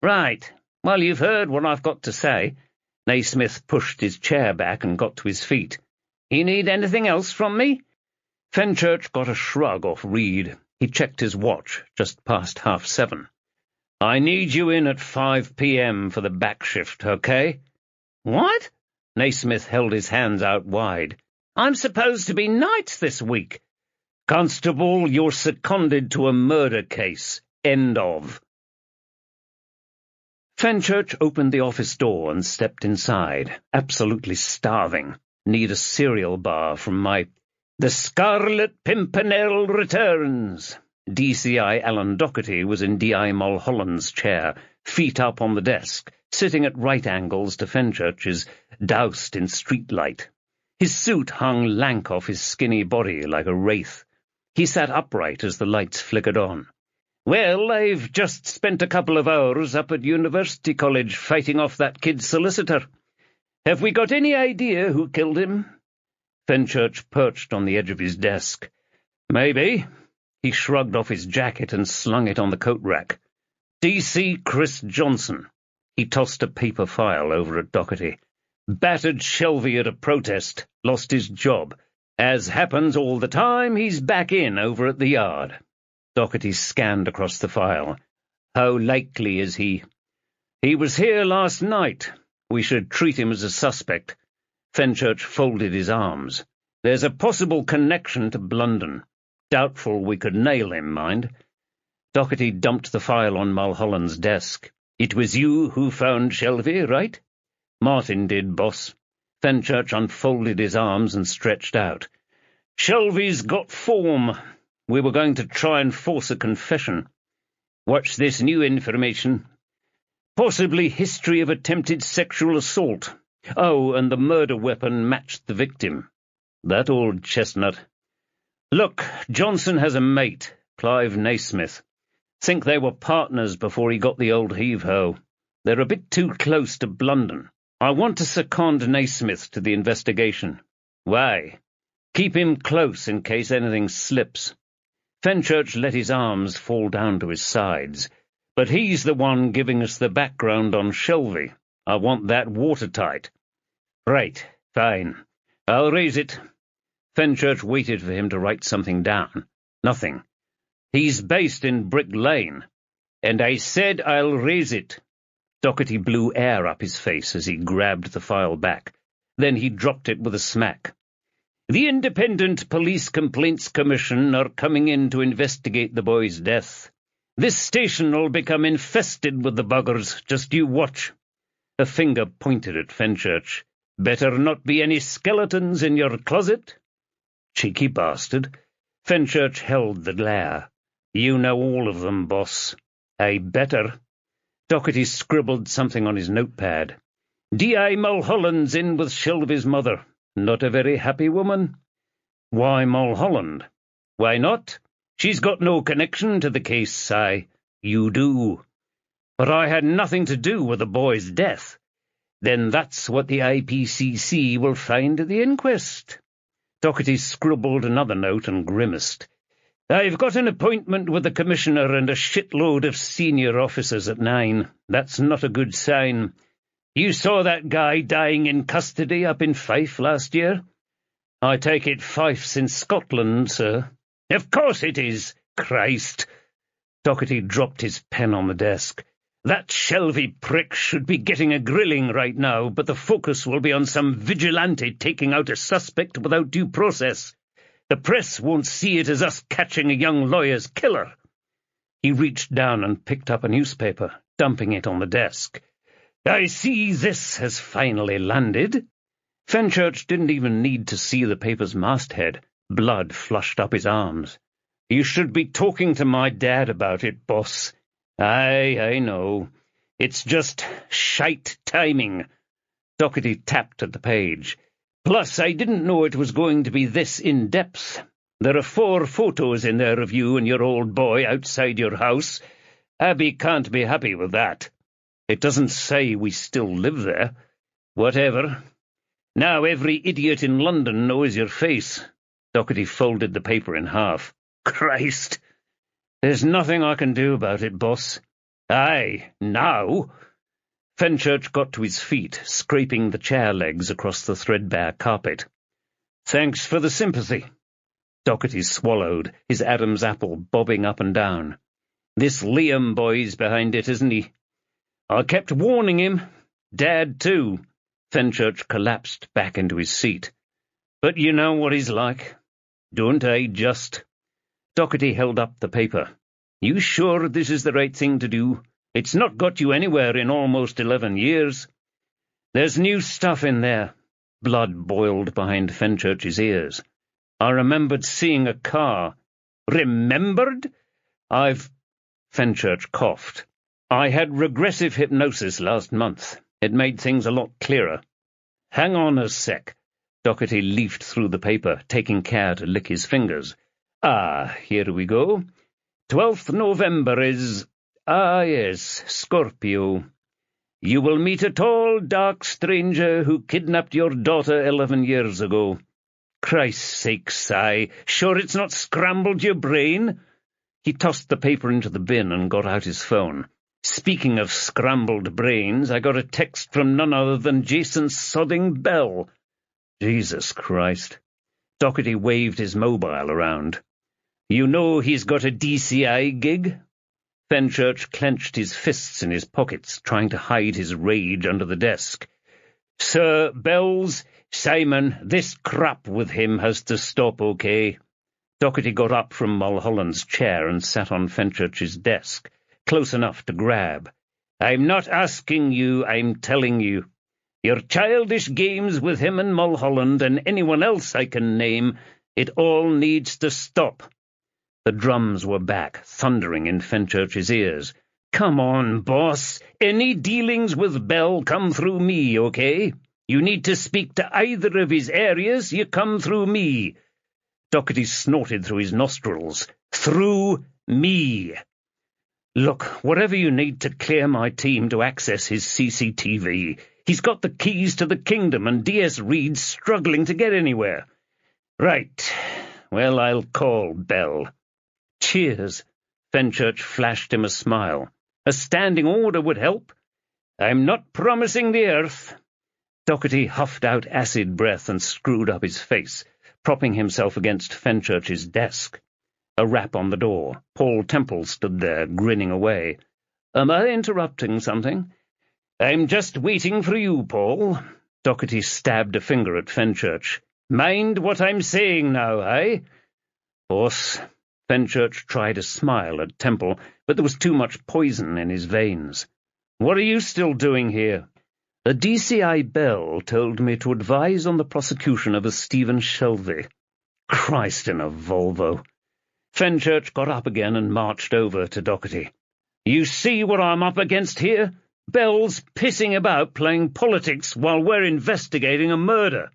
"Right. Well, you've heard what I've got to say." Naismith pushed his chair back and got to his feet. "You need anything else from me?" Fenchurch got a shrug off Reed. He checked his watch, just past 7:30. "I need you in at 5 p.m. for the back shift, okay?" "What?" Naismith held his hands out wide. "I'm supposed to be nights this week." "Constable, you're seconded to a murder case. End of." Fenchurch opened the office door and stepped inside, absolutely starving. "Need a cereal bar from my—" "The Scarlet Pimpernel returns." DCI Alan Doherty was in D.I. Mulholland's chair, feet up on the desk, sitting at right angles to Fenchurch's, doused in streetlight. His suit hung lank off his skinny body like a wraith. He sat upright as the lights flickered on. "Well, I've just spent a couple of hours up at University College fighting off that kid's solicitor. Have we got any idea who killed him?" Fenchurch perched on the edge of his desk. "Maybe." He shrugged off his jacket and slung it on the coat rack. "D.C. Chris Johnson." He tossed a paper file over at Doherty. "Battered Shelby at a protest. Lost his job. As happens all the time, he's back in over at the yard." Doherty scanned across the file. "How likely is he?" "He was here last night. We should treat him as a suspect." Fenchurch folded his arms. "There's a possible connection to Blunden. Doubtful we could nail him, mind." Doherty dumped the file on Mulholland's desk. "It was you who found Shelby, right?" "Martin did, boss." Fenchurch unfolded his arms and stretched out. "Shelby's got form. We were going to try and force a confession." "What's this new information?" "Possibly history of attempted sexual assault. Oh, and the murder weapon matched the victim. That old chestnut. Look, Johnson has a mate, Clive Naismith. Think they were partners before he got the old heave-ho. They're a bit too close to Blunden. I want to second Naismith to the investigation. Why? Keep him close in case anything slips. Fenchurch let his arms fall down to his sides. But he's the one giving us the background on Shelby. I want that watertight. Right, fine. I'll raise it. Fenchurch waited for him to write something down. Nothing. He's based in Brick Lane. And I said I'll raise it. Doherty blew air up his face as he grabbed the file back. Then he dropped it with a smack. The Independent Police Complaints Commission are coming in to investigate the boy's death. This station'll become infested with the buggers. Just you watch. A finger pointed at Fenchurch. Better not be any skeletons in your closet. Cheeky bastard. Fenchurch held the glare. You know all of them, boss. I better. Doherty scribbled something on his notepad. D.I. Mulholland's in with Shelby's mother. Not a very happy woman. Why Mulholland? Why not? She's got no connection to the case, Si. You do. But I had nothing to do with the boy's death. Then that's what the IPCC will find at the inquest. Doherty scribbled another note and grimaced. I've got an appointment with the Commissioner and a shitload of senior officers at 9. That's not a good sign. You saw that guy dying in custody up in Fife last year? I take it Fife's in Scotland, sir. Of course it is. Christ. Doherty dropped his pen on the desk. That Shelby prick should be getting a grilling right now, but the focus will be on some vigilante taking out a suspect without due process. The press won't see it as us catching a young lawyer's killer. He reached down and picked up a newspaper, dumping it on the desk. I see this has finally landed. Fenchurch didn't even need to see the paper's masthead. Blood flushed up his arms. You should be talking to my dad about it, boss. Aye, I know. It's just shite timing. Doherty tapped at the page. Plus, I didn't know it was going to be this in-depth. There are 4 photos in there of you and your old boy outside your house. Abby can't be happy with that. It doesn't say we still live there. Whatever. Now every idiot in London knows your face. Doherty folded the paper in half. Christ! There's nothing I can do about it, boss. Aye, now. Fenchurch got to his feet, scraping the chair legs across the threadbare carpet. Thanks for the sympathy. Doherty swallowed, his Adam's apple bobbing up and down. This Liam boy's behind it, isn't he? I kept warning him. Dad, too. Fenchurch collapsed back into his seat. But you know what he's like. Don't I, just? Doherty held up the paper. You sure this is the right thing to do? It's not got you anywhere in almost 11 years. There's new stuff in there. Blood boiled behind Fenchurch's ears. I remembered seeing a car. Remembered? Fenchurch coughed. I had regressive hypnosis last month. It made things a lot clearer. Hang on a sec. Doherty leafed through the paper, taking care to lick his fingers. Here we go. 12th November is... yes, Scorpio. You will meet a tall, dark stranger who kidnapped your daughter 11 years ago. Christ's sake, Si, sure it's not scrambled your brain? He tossed the paper into the bin and got out his phone. Speaking of scrambled brains, I got a text from none other than Jason Sodding Bell. Jesus Christ. Doherty waved his mobile around. You know he's got a DCI gig? Fenchurch clenched his fists in his pockets, trying to hide his rage under the desk. Sir Bells, Simon, this crap with him has to stop, okay? Doherty got up from Mulholland's chair and sat on Fenchurch's desk, close enough to grab. I'm not asking you, I'm telling you. Your childish games with him and Mulholland and anyone else I can name, it all needs to stop. The drums were back, thundering in Fenchurch's ears. Come on, boss. Any dealings with Bell come through me, okay? You need to speak to either of his areas, you come through me. Doherty snorted through his nostrils. Through me. Look, whatever you need to clear my team to access his CCTV. He's got the keys to the kingdom, and DS Reed's struggling to get anywhere. Right. Well, I'll call Bell. Cheers. Fenchurch flashed him a smile. A standing order would help. I'm not promising the earth. Doherty huffed out acid breath and screwed up his face, propping himself against Fenchurch's desk. A rap on the door. Paul Temple stood there, grinning away. Am I interrupting something? I'm just waiting for you, Paul. Doherty stabbed a finger at Fenchurch. Mind what I'm saying now, eh? Boss. Fenchurch tried a smile at Temple, but there was too much poison in his veins. What are you still doing here? A DCI Bell told me to advise on the prosecution of a Stephen Shelby. Christ in a Volvo. Fenchurch got up again and marched over to Doherty. You see what I'm up against here? Bell's pissing about playing politics while we're investigating a murder.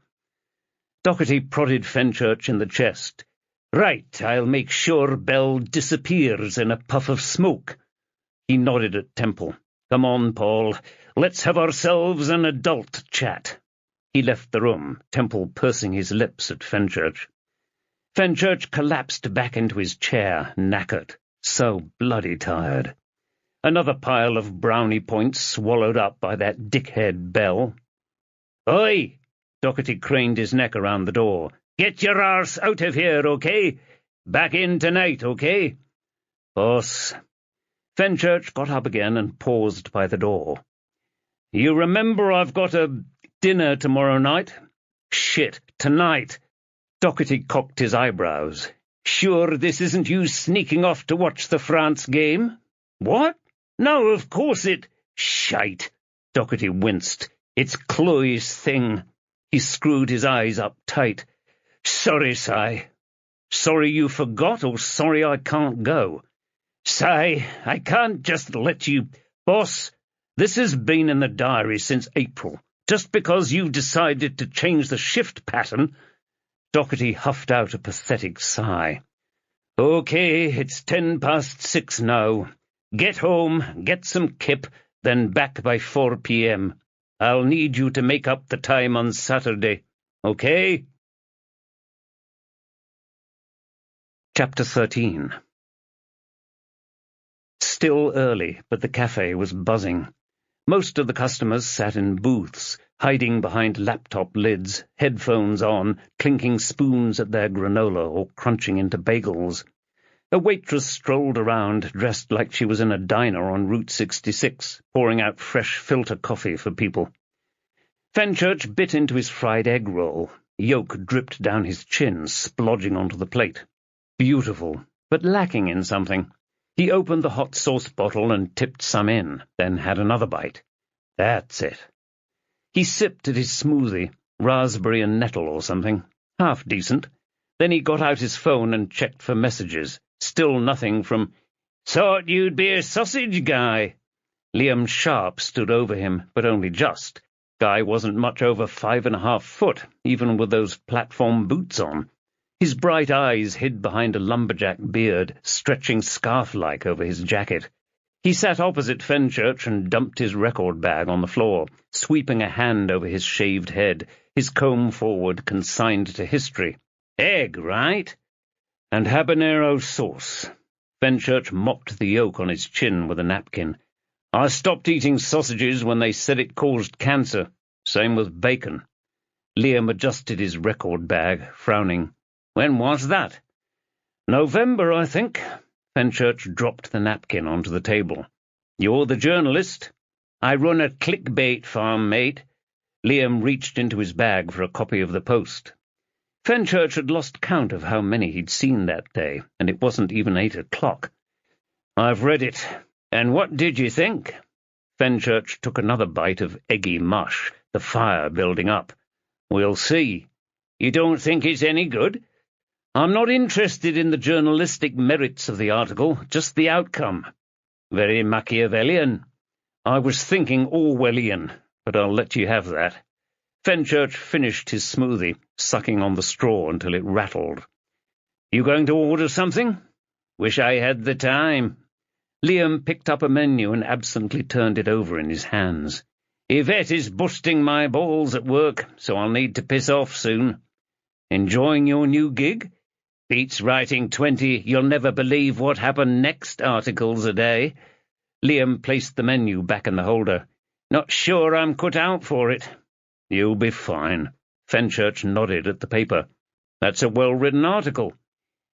Doherty prodded Fenchurch in the chest. Right, I'll make sure Bell disappears in a puff of smoke. He nodded at Temple. Come on, Paul. Let's have ourselves an adult chat. He left the room, Temple pursing his lips at Fenchurch. Fenchurch collapsed back into his chair, knackered, so bloody tired. Another pile of brownie points swallowed up by that dickhead Bell. Oi! Doherty craned his neck around the door. Get your arse out of here, okay? Back in tonight, okay? Boss. Fenchurch got up again and paused by the door. You remember I've got a dinner tomorrow night? Shit, tonight. Doherty cocked his eyebrows. Sure this isn't you sneaking off to watch the France game? What? No, of course it... Shite. Doherty winced. It's Chloe's thing. He screwed his eyes up tight. Sorry, Si. Sorry you forgot, or sorry I can't go? Si, I can't just let you... Boss, this has been in the diary since April. Just because you've decided to change the shift pattern... Doherty huffed out a pathetic sigh. Okay, it's 6:10 now. Get home, get some kip, then back by 4 p.m. I'll need you to make up the time on Saturday. Okay? Chapter 13. Still early, but the cafe was buzzing. Most of the customers sat in booths, hiding behind laptop lids, headphones on, clinking spoons at their granola or crunching into bagels. A waitress strolled around, dressed like she was in a diner on Route 66, pouring out fresh filter coffee for people. Fenchurch bit into his fried egg roll. Yolk dripped down his chin, splodging onto the plate. Beautiful, but lacking in something. He opened the hot sauce bottle and tipped some in, then had another bite. That's it. He sipped at his smoothie, raspberry and nettle or something. Half decent. Then he got out his phone and checked for messages. Still nothing from, Thought you'd be a sausage guy. Liam Sharp stood over him, but only just. Guy wasn't much over 5.5 foot, even with those platform boots on. His bright eyes hid behind a lumberjack beard, stretching scarf-like over his jacket. He sat opposite Fenchurch and dumped his record bag on the floor, sweeping a hand over his shaved head, his comb forward consigned to history. Egg, right? And habanero sauce. Fenchurch mopped the yolk on his chin with a napkin. I stopped eating sausages when they said it caused cancer. Same with bacon. Liam adjusted his record bag, frowning. When was that? November, I think. Fenchurch dropped the napkin onto the table. You're the journalist? I run a clickbait farm, mate. Liam reached into his bag for a copy of the Post. Fenchurch had lost count of how many he'd seen that day, and it wasn't even 8 o'clock. I've read it. And what did you think? Fenchurch took another bite of eggy mush, the fire building up. We'll see. You don't think it's any good? I'm not interested in the journalistic merits of the article, just the outcome. Very Machiavellian. I was thinking Orwellian, but I'll let you have that. Fenchurch finished his smoothie, sucking on the straw until it rattled. You going to order something? Wish I had the time. Liam picked up a menu and absently turned it over in his hands. Yvette is busting my balls at work, so I'll need to piss off soon. Enjoying your new gig? Beats writing 20 "you'll never believe what happened next" articles a day. Liam placed the menu back in the holder. Not sure I'm cut out for it. You'll be fine. Fenchurch nodded at the paper. That's a well-written article.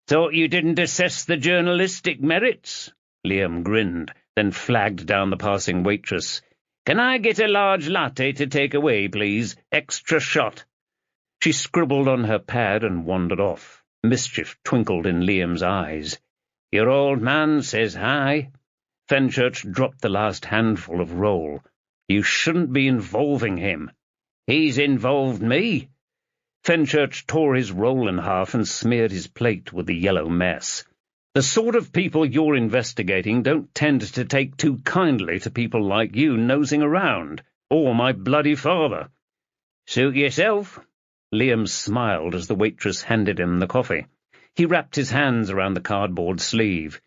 Thought you didn't assess the journalistic merits? Liam grinned, then flagged down the passing waitress. Can I get a large latte to take away, please? Extra shot. She scribbled on her pad and wandered off. Mischief twinkled in Liam's eyes. Your old man says hi. Fenchurch dropped the last handful of roll. You shouldn't be involving him. He's involved me. Fenchurch tore his roll in half and smeared his plate with the yellow mess. The sort of people you're investigating don't tend to take too kindly to people like you nosing around, or my bloody father. Suit yourself. Liam smiled as the waitress handed him the coffee. He wrapped his hands around the cardboard sleeve.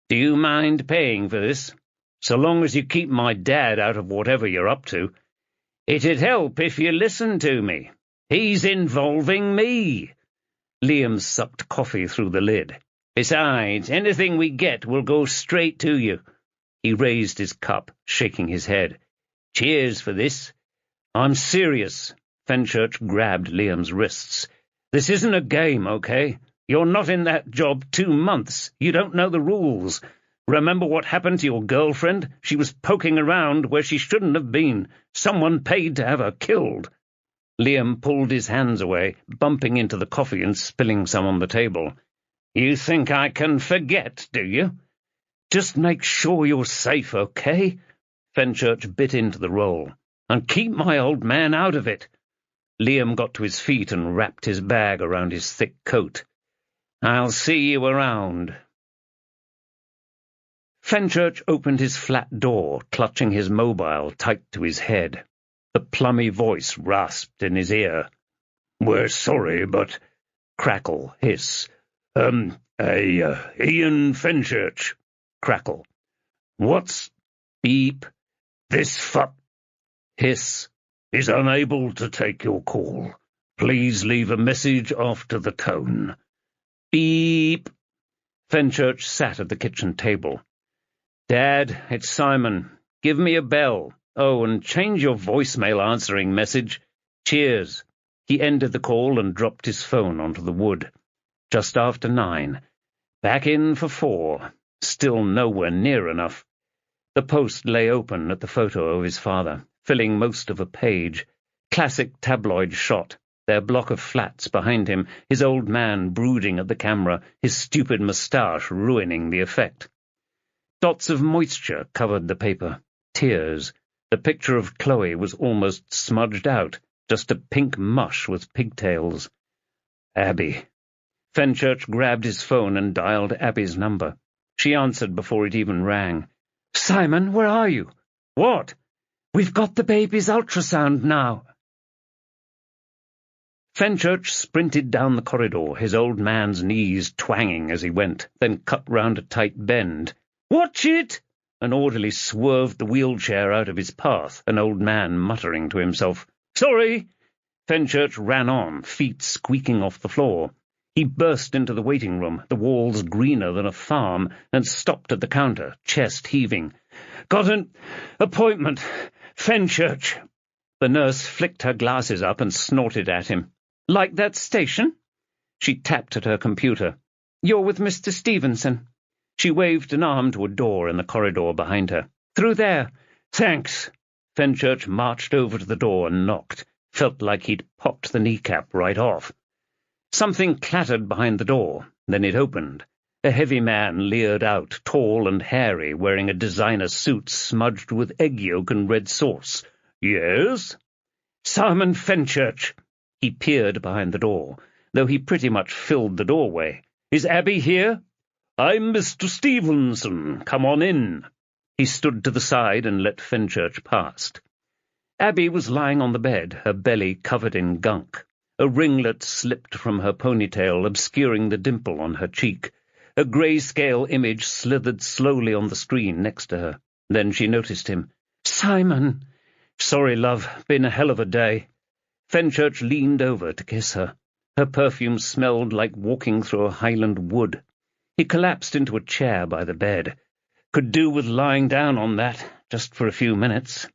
Do you mind paying for this? So long as you keep my dad out of whatever you're up to. It'd help if you listened to me. He's involving me. Liam sucked coffee through the lid. Besides, anything we get will go straight to you. He raised his cup, shaking his head. Cheers for this. I'm serious. Fenchurch grabbed Liam's wrists. This isn't a game, okay? You're not in that job 2 months. You don't know the rules. Remember what happened to your girlfriend? She was poking around where she shouldn't have been. Someone paid to have her killed. Liam pulled his hands away, bumping into the coffee and spilling some on the table. You think I can forget, do you? Just make sure you're safe, okay? Fenchurch bit into the roll. And keep my old man out of it. Liam got to his feet and wrapped his bag around his thick coat. I'll see you around. Fenchurch opened his flat door, clutching his mobile tight to his head. The plummy voice rasped in his ear. We're sorry, but... Crackle, hiss. Ian Fenchurch. Crackle. What's... Beep. This fuck... Hiss. Is unable to take your call. Please leave a message after the tone. Beep. Fenchurch sat at the kitchen table. Dad, it's Simon. Give me a bell. Oh, and change your voicemail answering message. Cheers. He ended the call and dropped his phone onto the wood. Just after 9. Back in for 4. Still nowhere near enough. The post lay open at the photo of his father, filling most of a page. Classic tabloid shot. Their block of flats behind him, his old man brooding at the camera, his stupid moustache ruining the effect. Dots of moisture covered the paper. Tears. The picture of Chloe was almost smudged out, just a pink mush with pigtails. Abby. Fenchurch grabbed his phone and dialed Abby's number. She answered before it even rang. Simon, where are you? What? We've got the baby's ultrasound now. Fenchurch sprinted down the corridor, his old man's knees twanging as he went, then cut round a tight bend. Watch it! An orderly swerved the wheelchair out of his path, an old man muttering to himself. Sorry! Fenchurch ran on, feet squeaking off the floor. He burst into the waiting room, the walls greener than a farm, and stopped at the counter, chest heaving. Got an appointment. Fenchurch. The nurse flicked her glasses up and snorted at him. Like that station? She tapped at her computer. You're with Mr. Stevenson. She waved an arm to a door in the corridor behind her. Through there. Thanks. Fenchurch marched over to the door and knocked. Felt like he'd popped the kneecap right off. Something clattered behind the door. Then it opened. A heavy man leered out, tall and hairy, wearing a designer suit smudged with egg yolk and red sauce. Yes? Simon Fenchurch. He peered behind the door, though he pretty much filled the doorway. Is Abby here? I'm Mr. Stevenson. Come on in. He stood to the side and let Fenchurch past. Abby was lying on the bed, her belly covered in gunk. A ringlet slipped from her ponytail, obscuring the dimple on her cheek. A grayscale image slithered slowly on the screen next to her. Then she noticed him. "Simon!" "Sorry, love. Been a hell of a day." Fenchurch leaned over to kiss her. Her perfume smelled like walking through a Highland wood. He collapsed into a chair by the bed. "Could do with lying down on that, just for a few minutes.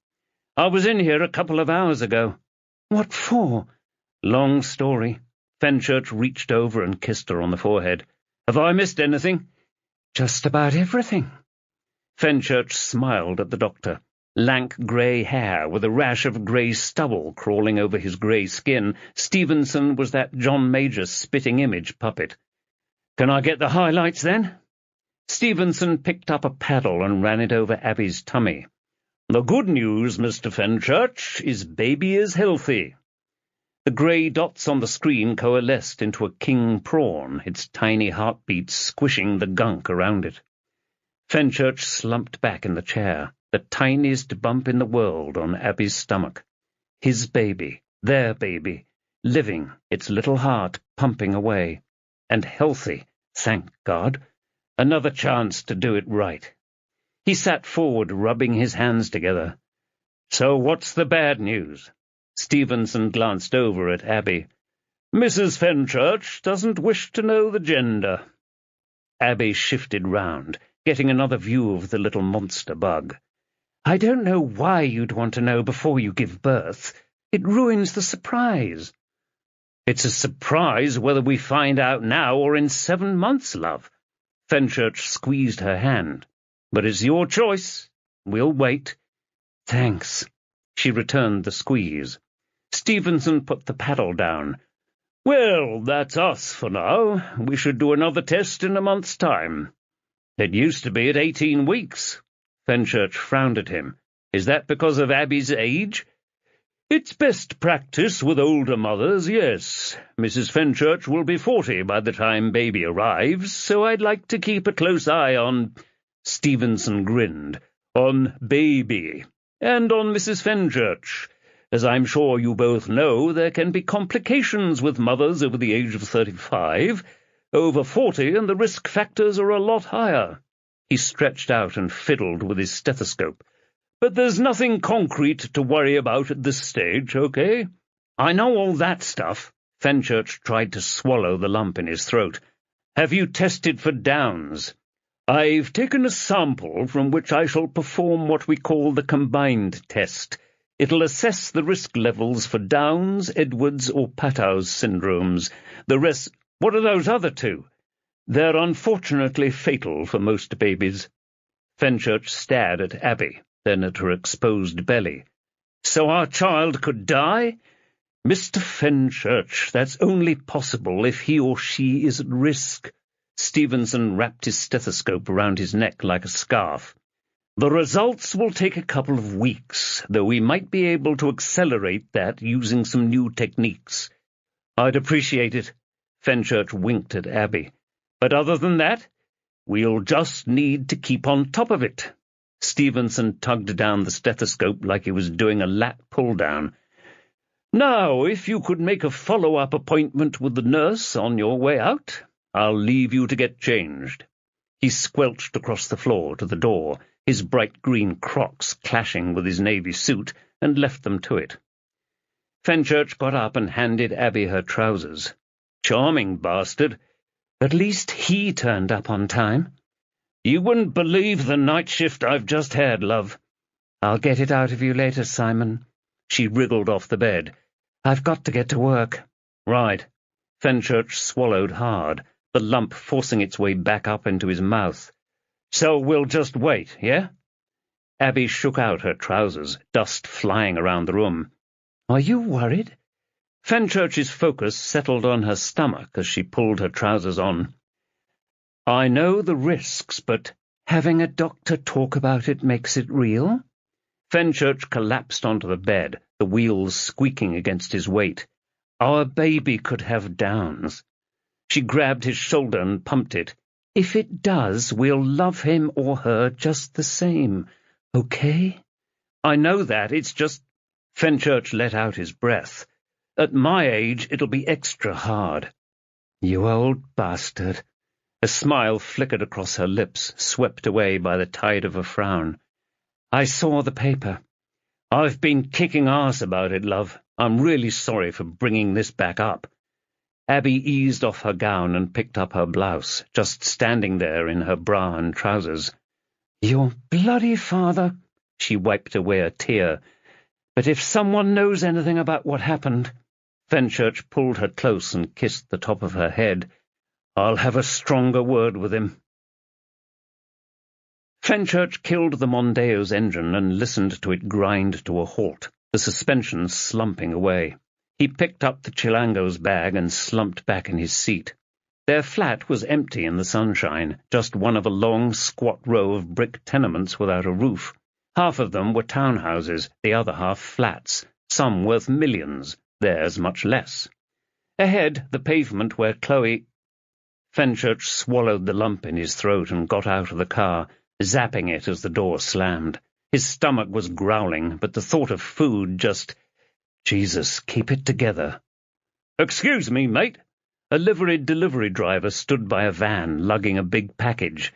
I was in here a couple of hours ago." "What for?" "Long story." Fenchurch reached over and kissed her on the forehead. "Have I missed anything?" "Just about everything." Fenchurch smiled at the doctor. Lank grey hair, with a rash of grey stubble crawling over his grey skin, Stevenson was that John Major spitting image puppet. "Can I get the highlights, then?" Stevenson picked up a paddle and ran it over Abby's tummy. "The good news, Mr. Fenchurch, is baby is healthy." The grey dots on the screen coalesced into a king prawn, its tiny heartbeats squishing the gunk around it. Fenchurch slumped back in the chair, the tiniest bump in the world on Abby's stomach. His baby, their baby, living, its little heart pumping away. And healthy, thank God. Another chance to do it right. He sat forward, rubbing his hands together. "So what's the bad news?" Stevenson glanced over at Abby. "Mrs. Fenchurch doesn't wish to know the gender." Abby shifted round, getting another view of the little monster bug. "I don't know why you'd want to know before you give birth. It ruins the surprise." "It's a surprise whether we find out now or in 7 months, love." Fenchurch squeezed her hand. "But it's your choice. We'll wait." "Thanks." She returned the squeeze. Stevenson put the paddle down. "Well, that's us for now. We should do another test in a month's time." "It used to be at 18 weeks. Fenchurch frowned at him. "Is that because of Abby's age?" "It's best practice with older mothers, yes. Mrs. Fenchurch will be 40 by the time baby arrives, so I'd like to keep a close eye on—" Stevenson grinned. "On baby. And on Mrs. Fenchurch. As I'm sure you both know, there can be complications with mothers over the age of 35. Over 40, and the risk factors are a lot higher." He stretched out and fiddled with his stethoscope. "But there's nothing concrete to worry about at this stage, okay?" "I know all that stuff." Fenchurch tried to swallow the lump in his throat. "Have you tested for Downs?" "I've taken a sample from which I shall perform what we call the combined test. It'll assess the risk levels for Downs, Edwards, or Patau's syndromes. The rest— What are those other two?" "They're unfortunately fatal for most babies." Fenchurch stared at Abby, then at her exposed belly. "So our child could die?" "Mr. Fenchurch, that's only possible if he or she is at risk." Stevenson wrapped his stethoscope around his neck like a scarf. "The results will take a couple of weeks, though we might be able to accelerate that using some new techniques." "I'd appreciate it." Fenchurch winked at Abby. "But other than that, we'll just need to keep on top of it." Stevenson tugged down the stethoscope like he was doing a lat pull-down. "Now, if you could make a follow-up appointment with the nurse on your way out, I'll leave you to get changed." He squelched across the floor to the door, his bright green Crocs clashing with his navy suit, and left them to it. Fenchurch got up and handed Abby her trousers. "Charming bastard. At least he turned up on time." "You wouldn't believe the night shift I've just had, love." "I'll get it out of you later, Simon." She wriggled off the bed. "I've got to get to work." "Right." Fenchurch swallowed hard, the lump forcing its way back up into his mouth. "So we'll just wait, yeah?" Abby shook out her trousers, dust flying around the room. "Are you worried?" Fenchurch's focus settled on her stomach as she pulled her trousers on. "I know the risks, but having a doctor talk about it makes it real?" Fenchurch collapsed onto the bed, the wheels squeaking against his weight. "Our baby could have Downs." She grabbed his shoulder and pumped it. "If it does, we'll love him or her just the same, okay?" "I know that, it's just—" Fenchurch let out his breath. "At my age, it'll be extra hard." "You old bastard." A smile flickered across her lips, swept away by the tide of a frown. "I saw the paper. I've been kicking ass about it, love. I'm really sorry for bringing this back up." Abby eased off her gown and picked up her blouse, just standing there in her bra and trousers. "Your bloody father!" She wiped away a tear. "But if someone knows anything about what happened—" Fenchurch pulled her close and kissed the top of her head. "I'll have a stronger word with him." Fenchurch killed the Mondeo's engine and listened to it grind to a halt, the suspension slumping away. He picked up the Chilango's bag and slumped back in his seat. Their flat was empty in the sunshine, just one of a long, squat row of brick tenements without a roof. Half of them were townhouses, the other half flats, some worth millions, theirs much less. Ahead, the pavement where Chloe— Fenchurch swallowed the lump in his throat and got out of the car, zapping it as the door slammed. His stomach was growling, but the thought of food just— Jesus, keep it together. "Excuse me, mate." A liveried delivery driver stood by a van, lugging a big package.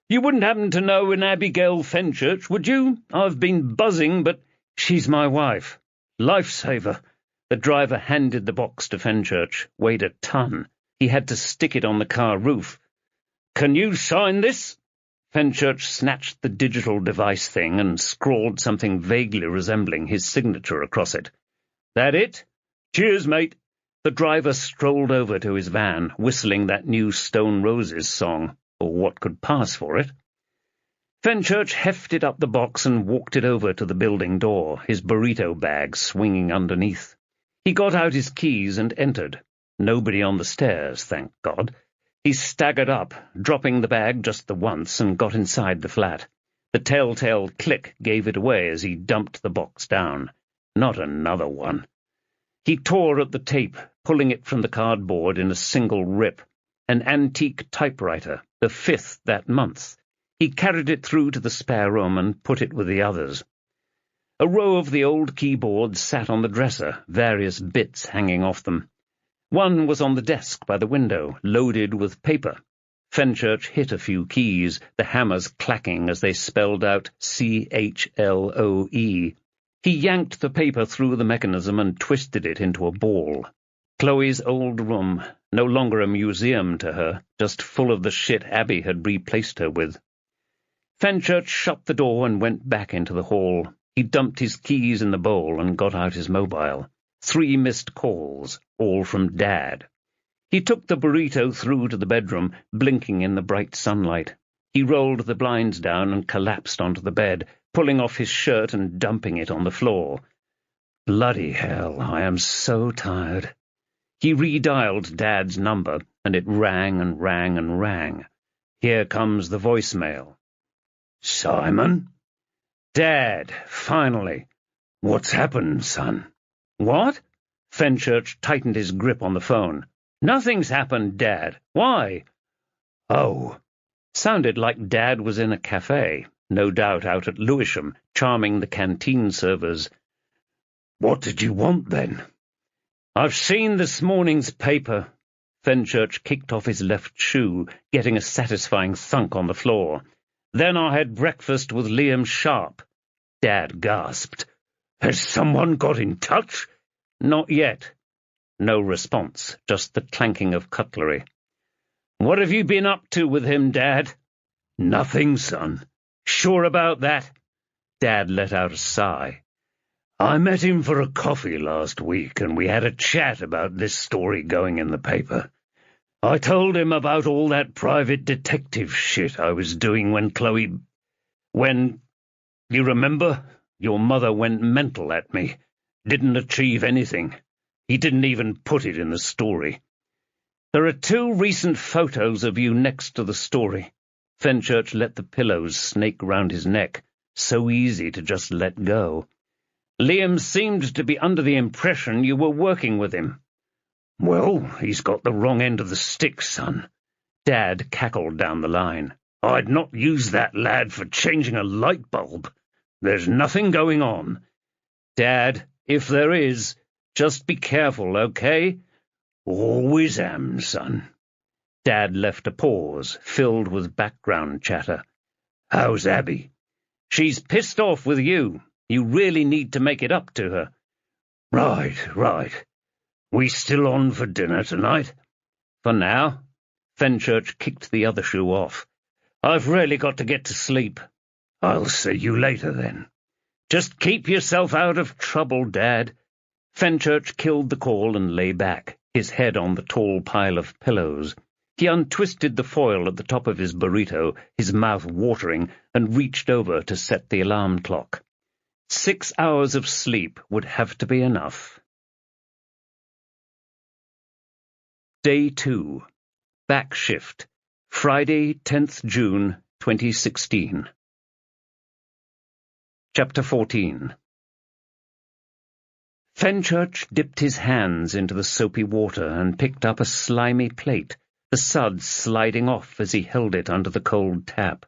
"You wouldn't happen to know an Abigail Fenchurch, would you? I've been buzzing, but—" "She's my wife. Lifesaver." The driver handed the box to Fenchurch, weighed a ton. He had to stick it on the car roof. "Can you sign this?" Fenchurch snatched the digital device thing and scrawled something vaguely resembling his signature across it. "That it? Cheers, mate." The driver strolled over to his van, whistling that new Stone Roses song, or what could pass for it. Fenchurch hefted up the box and walked it over to the building door, his burrito bag swinging underneath. He got out his keys and entered. Nobody on the stairs, thank God. He staggered up, dropping the bag just the once, and got inside the flat. The telltale click gave it away as he dumped the box down. Not another one. He tore at the tape, pulling it from the cardboard in a single rip. An antique typewriter, the 5th that month. He carried it through to the spare room and put it with the others. A row of the old keyboards sat on the dresser, various bits hanging off them. One was on the desk by the window, loaded with paper. Fenchurch hit a few keys, the hammers clacking as they spelled out CHLOE. He yanked the paper through the mechanism and twisted it into a ball. Chloe's old room, no longer a museum to her, just full of the shit Abby had replaced her with. Fenchurch shut the door and went back into the hall. He dumped his keys in the bowl and got out his mobile. 3 missed calls, all from Dad. He took the burrito through to the bedroom, blinking in the bright sunlight. He rolled the blinds down and collapsed onto the bed, pulling off his shirt and dumping it on the floor. Bloody hell, I am so tired. He redialed Dad's number, and it rang and rang and rang. Here comes the voicemail. "Simon?" "Dad, finally." "What's happened, son?" "What?" Fenchurch tightened his grip on the phone. "Nothing's happened, Dad. Why?" "Oh." Sounded like Dad was in a cafe, no doubt out at Lewisham, charming the canteen servers. "What did you want, then?" "I've seen this morning's paper." Fenchurch kicked off his left shoe, getting a satisfying thunk on the floor. "Then I had breakfast with Liam Sharp." Dad gasped. "Has someone got in touch?" "Not yet." No response, just the clanking of cutlery. "What have you been up to with him, Dad?" "Nothing, son." "Sure about that?" Dad let out a sigh. "I met him for a coffee last week, and we had a chat about this story going in the paper. I told him about all that private detective shit I was doing when you remember? Your mother went mental at me. Didn't achieve anything. He didn't even put it in the story. There are 2 recent photos of you next to the story." Fenchurch let the pillows snake round his neck. So easy to just let go. "Liam seemed to be under the impression you were working with him." "Well, he's got the wrong end of the stick, son." Dad cackled down the line. "I'd not use that lad for changing a light bulb. There's nothing going on." "Dad, if there is, just be careful, okay?" "Always am, son." Dad left a pause, filled with background chatter. "How's Abby?" "She's pissed off with you. You really need to make it up to her." Right. We still on for dinner tonight?" "For now." Fenchurch kicked the other shoe off. "I've really got to get to sleep." "I'll see you later, then." "Just keep yourself out of trouble, Dad." Fenchurch killed the call and lay back, his head on the tall pile of pillows. He untwisted the foil at the top of his burrito, his mouth watering, and reached over to set the alarm clock. 6 hours of sleep would have to be enough. Day 2. Back shift. Friday, 10th June, 2016. Chapter 14. Fenchurch dipped his hands into the soapy water and picked up a slimy plate, the suds sliding off as he held it under the cold tap.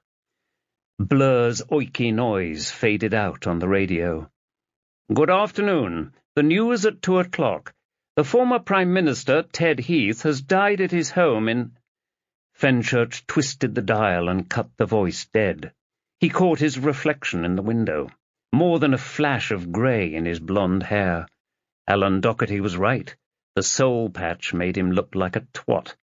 Blur's oiky noise faded out on the radio. "Good afternoon. The news at 2 o'clock. The former Prime Minister, Ted Heath, has died at his home in—" Fenchurch twisted the dial and cut the voice dead. He caught his reflection in the window, more than a flash of grey in his blonde hair. Alan Docherty was right. The soul patch made him look like a twat.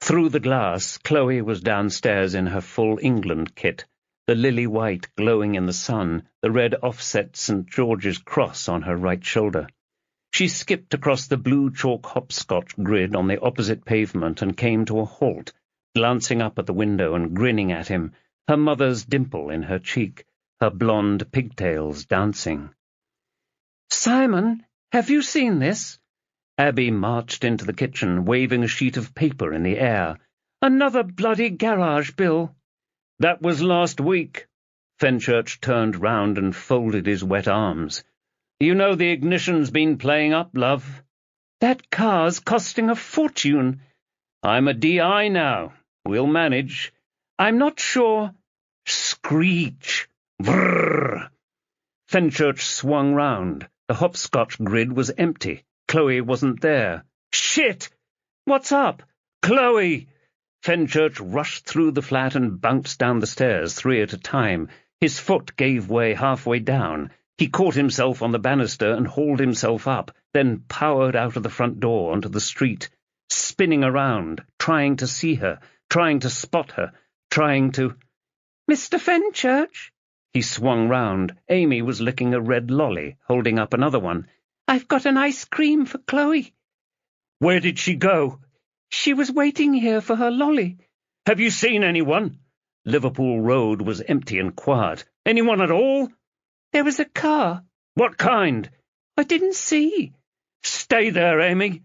Through the glass, Chloe was downstairs in her full England kit, the lily white glowing in the sun, the red offset St. George's cross on her right shoulder. She skipped across the blue chalk hopscotch grid on the opposite pavement and came to a halt, glancing up at the window and grinning at him, her mother's dimple in her cheek, her blonde pigtails dancing. "Simon, have you seen this?" Abby marched into the kitchen, waving a sheet of paper in the air. "Another bloody garage bill." "That was last week." Fenchurch turned round and folded his wet arms. "You know the ignition's been playing up, love." "That car's costing a fortune." "I'm a DI now. We'll manage." "I'm not sure." Screech! Vrrr! Fenchurch swung round. The hopscotch grid was empty. Chloe wasn't there. "Shit! What's up?" "Chloe!" Fenchurch rushed through the flat and bounced down the stairs, 3 at a time. His foot gave way halfway down. He caught himself on the banister and hauled himself up, then powered out of the front door onto the street, spinning around, trying to see her, trying to spot her, trying to— "Mr. Fenchurch?" He swung round. Amy was licking a red lolly, holding up another one. "I've got an ice cream for Chloe." "Where did she go?" "She was waiting here for her lolly." "Have you seen anyone?" Liverpool Road was empty and quiet. "Anyone at all?" "There was a car." "What kind?" "I didn't see." "Stay there, Amy."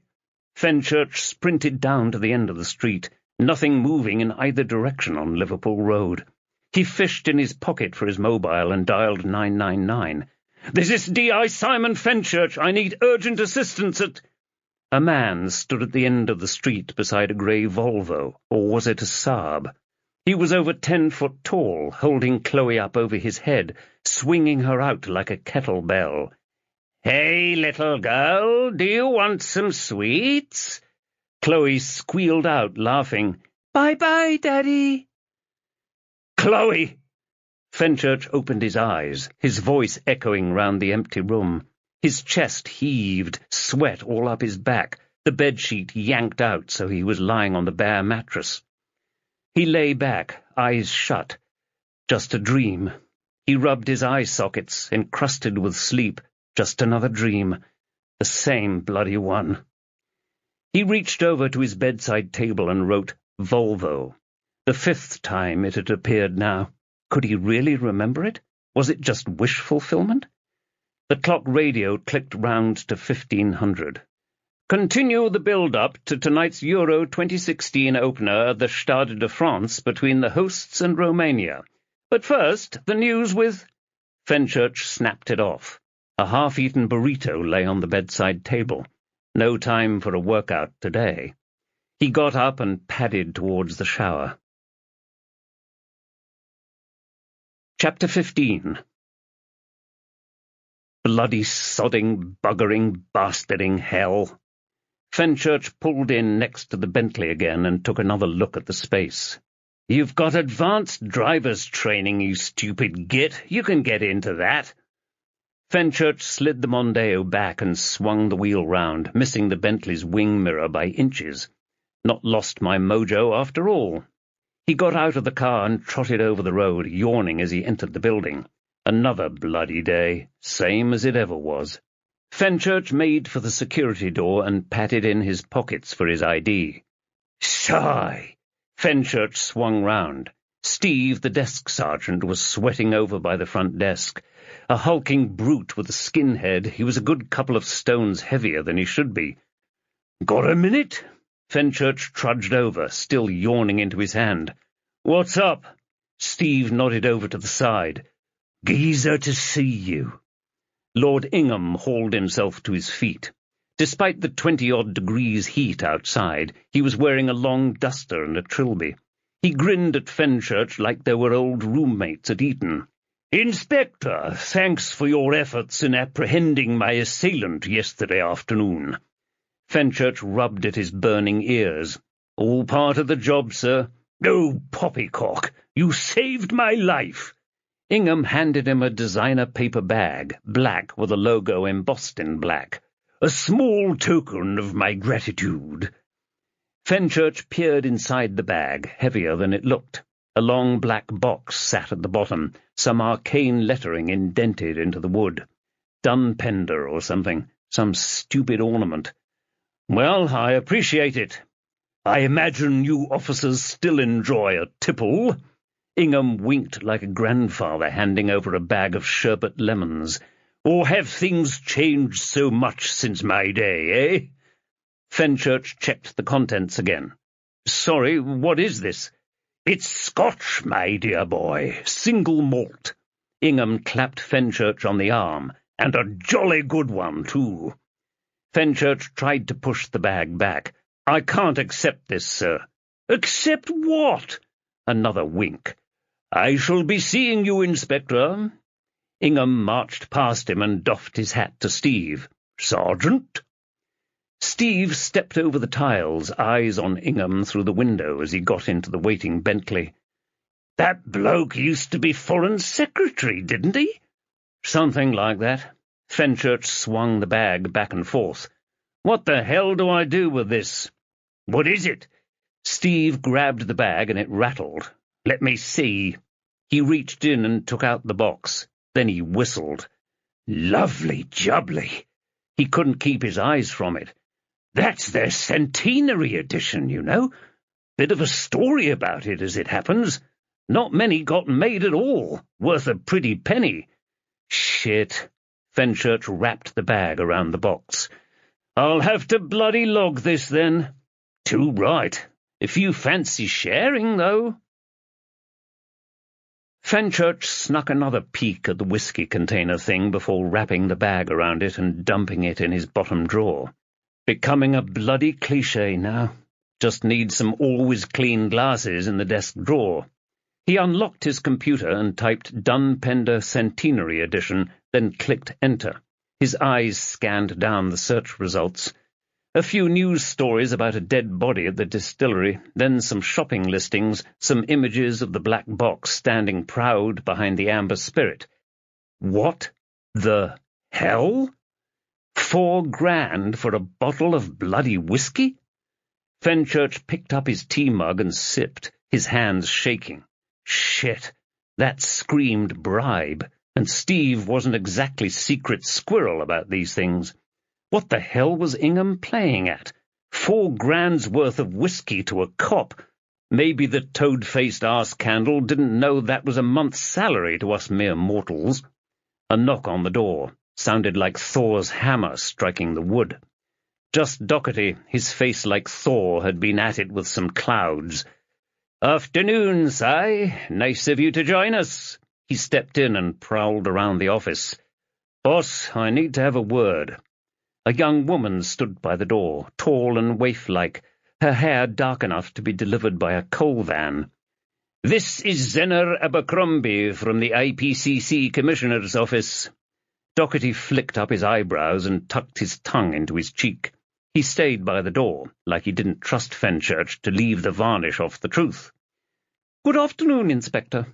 Fenchurch sprinted down to the end of the street, nothing moving in either direction on Liverpool Road. He fished in his pocket for his mobile and dialed 999. "This is DI Simon Fenchurch. I need urgent assistance at—" A man stood at the end of the street beside a grey Volvo, or was it a Saab? He was over 10 foot tall, holding Chloe up over his head, swinging her out like a kettlebell. "Hey, little girl, do you want some sweets?" Chloe squealed out, laughing. "Bye-bye, Daddy." "Chloe!" Fenchurch opened his eyes, his voice echoing round the empty room. His chest heaved, sweat all up his back, the bedsheet yanked out so he was lying on the bare mattress. He lay back, eyes shut. Just a dream. He rubbed his eye sockets, encrusted with sleep. Just another dream. The same bloody one. He reached over to his bedside table and wrote Volvo. The 5th time it had appeared now. Could he really remember it? Was it just wish fulfillment? The clock radio clicked round to 1500. "Continue the build-up to tonight's Euro 2016 opener at the Stade de France between the hosts and Romania. But first, the news with—" Fenchurch snapped it off. A half-eaten burrito lay on the bedside table. No time for a workout today. He got up and padded towards the shower. Chapter 15. Bloody sodding, buggering, bastarding hell. Fenchurch pulled in next to the Bentley again and took another look at the space. "You've got advanced driver's training, you stupid git. You can get into that." Fenchurch slid the Mondeo back and swung the wheel round, missing the Bentley's wing mirror by inches. Not lost my mojo after all. He got out of the car and trotted over the road, yawning as he entered the building. Another bloody day, same as it ever was. Fenchurch made for the security door and patted in his pockets for his ID. "Sigh!" Fenchurch swung round. Steve, the desk sergeant, was sweating over by the front desk. A hulking brute with a skinhead, he was a good couple of stones heavier than he should be. "Got a minute?" Fenchurch trudged over, still yawning into his hand. "What's up?" Steve nodded over to the side. "Geezer to see you." Lord Ingham hauled himself to his feet. Despite the 20-odd degrees heat outside, he was wearing a long duster and a trilby. He grinned at Fenchurch like they were old roommates at Eton. "Inspector, thanks for your efforts in apprehending my assailant yesterday afternoon." Fenchurch rubbed at his burning ears. "All part of the job, sir." "Oh, poppycock, you saved my life." Ingham handed him a designer paper bag, black with a logo embossed in black. "A small token of my gratitude." Fenchurch peered inside the bag, heavier than it looked. A long black box sat at the bottom, some arcane lettering indented into the wood. Dunpender or something, some stupid ornament. "Well, I appreciate it. I imagine you officers still enjoy a tipple." Ingham winked like a grandfather handing over a bag of sherbet lemons. "Or have things changed so much since my day, eh?" Fenchurch checked the contents again. "Sorry, what is this?" "It's Scotch, my dear boy, single malt." Ingham clapped Fenchurch on the arm. "And a jolly good one, too." Fenchurch tried to push the bag back. "I can't accept this, sir." "Accept what?" Another wink. "I shall be seeing you, Inspector." Ingham marched past him and doffed his hat to Steve. "Sergeant?" Steve stepped over the tiles, eyes on Ingham through the window as he got into the waiting Bentley. "That bloke used to be Foreign Secretary, didn't he?" "Something like that." Fenchurch swung the bag back and forth. "What the hell do I do with this?" "What is it?" Steve grabbed the bag and it rattled. "Let me see." He reached in and took out the box. Then he whistled. "Lovely jubbly." He couldn't keep his eyes from it. "That's their centenary edition, you know. Bit of a story about it, as it happens. Not many got made at all, worth a pretty penny." "Shit." Fenchurch wrapped the bag around the box. "I'll have to bloody log this, then." "Too right. If you fancy sharing, though." Fenchurch snuck another peek at the whiskey container thing before wrapping the bag around it and dumping it in his bottom drawer. Becoming a bloody cliché now. Just need some always-clean glasses in the desk drawer. He unlocked his computer and typed Dunpender Centenary Edition, then clicked Enter. His eyes scanned down the search results. A few news stories about a dead body at the distillery, then some shopping listings, some images of the black box standing proud behind the amber spirit. What the hell? $4 grand for a bottle of bloody whiskey? Fenchurch picked up his tea mug and sipped, his hands shaking. Shit, that screamed bribe, and Steve wasn't exactly secret squirrel about these things. What the hell was Ingham playing at? $4 grand's worth of whiskey to a cop. Maybe the toad-faced arse-candle didn't know that was a month's salary to us mere mortals. A knock on the door. Sounded like Thor's hammer striking the wood. Just Doherty, his face like Thor, had been at it with some clouds. "Afternoon, Si. Nice of you to join us." He stepped in and prowled around the office. "Boss, I need to have a word." A young woman stood by the door, tall and waif-like, her hair dark enough to be delivered by a coal van. "This is Zenner Abercrombie from the IPCC Commissioner's office." Doherty flicked up his eyebrows and tucked his tongue into his cheek. He stayed by the door, like he didn't trust Fenchurch to leave the varnish off the truth. "Good afternoon, Inspector."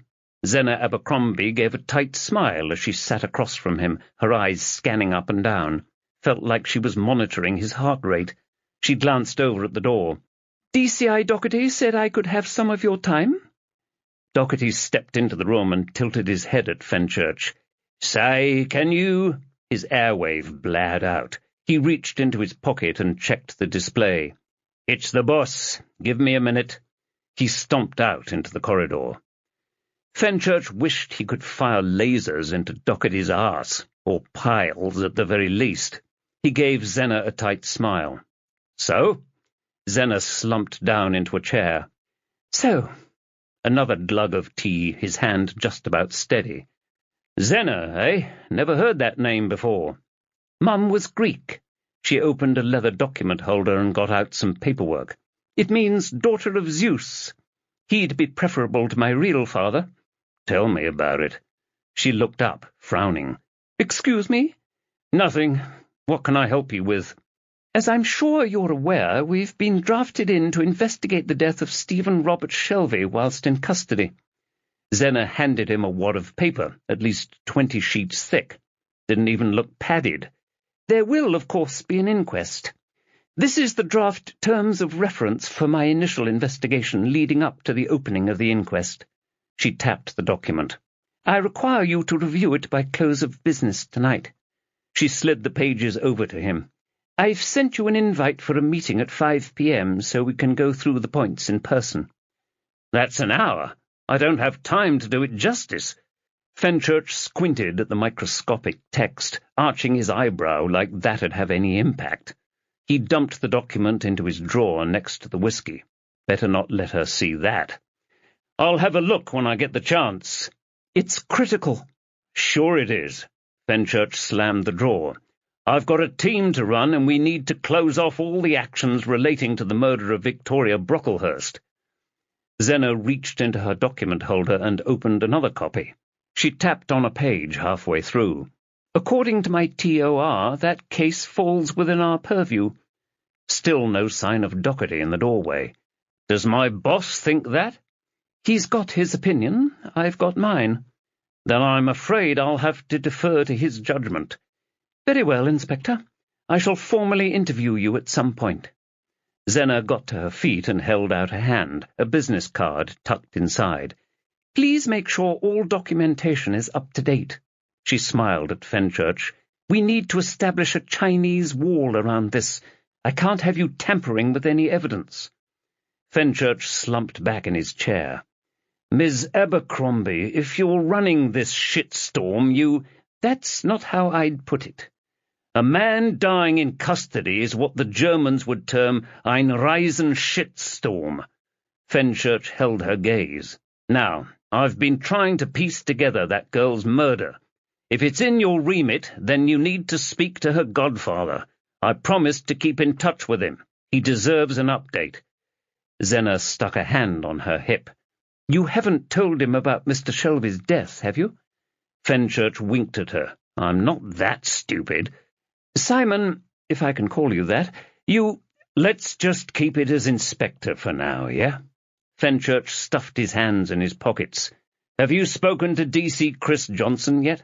Zena Abercrombie gave a tight smile as she sat across from him, her eyes scanning up and down. Felt like she was monitoring his heart rate. She glanced over at the door. "DCI Doherty said I could have some of your time." Doherty stepped into the room and tilted his head at Fenchurch. "Say, can you—" His airwave blared out. He reached into his pocket and checked the display. "It's the boss. Give me a minute." He stomped out into the corridor. Fenchurch wished he could fire lasers into Doherty's arse, or piles at the very least. He gave Zena a tight smile. "So?" Zena slumped down into a chair. "So." Another glug of tea, his hand just about steady. "Zena, eh? Never heard that name before." "Mum was Greek." She opened a leather document holder and got out some paperwork. "It means daughter of Zeus. He'd be preferable to my real father." "Tell me about it." She looked up, frowning. "Excuse me?" "Nothing. What can I help you with?" "As I'm sure you're aware, we've been drafted in to investigate the death of Stephen Robert Shelby whilst in custody." Zena handed him a wad of paper, at least 20 sheets thick. Didn't even look padded. "There will, of course, be an inquest. This is the draft terms of reference for my initial investigation leading up to the opening of the inquest." She tapped the document. "I require you to review it by close of business tonight." She slid the pages over to him. "I've sent you an invite for a meeting at 5 p.m. so we can go through the points in person." "That's an hour. I don't have time to do it justice." Fenchurch squinted at the microscopic text, arching his eyebrow like that'd have any impact. He dumped the document into his drawer next to the whiskey. Better not let her see that. "I'll have a look when I get the chance." "It's critical." "Sure it is." Fenchurch slammed the drawer. "I've got a team to run, and we need to close off all the actions relating to the murder of Victoria Brocklehurst." Zena reached into her document holder and opened another copy. She tapped on a page halfway through. "According to my TOR, that case falls within our purview." Still no sign of Doherty in the doorway. "Does my boss think that?" "He's got his opinion. I've got mine." "Then I'm afraid I'll have to defer to his judgment." "Very well, Inspector. I shall formally interview you at some point." Zena got to her feet and held out a hand, a business card tucked inside. "Please make sure all documentation is up to date." She smiled at Fenchurch. "We need to establish a Chinese wall around this. I can't have you tampering with any evidence." Fenchurch slumped back in his chair. "Ms. Abercrombie, if you're running this shitstorm, you—" "That's not how I'd put it." "A man dying in custody is what the Germans would term ein Riesenshitstorm." Fenchurch held her gaze. "Now, I've been trying to piece together that girl's murder. If it's in your remit, then you need to speak to her godfather. I promised to keep in touch with him. He deserves an update." Zena stuck a hand on her hip. "You haven't told him about Mr. Shelby's death, have you?" Fenchurch winked at her. "I'm not that stupid." "Simon, if I can call you that, you—" "Let's just keep it as Inspector for now, yeah?" Fenchurch stuffed his hands in his pockets. "Have you spoken to DC Chris Johnson yet?"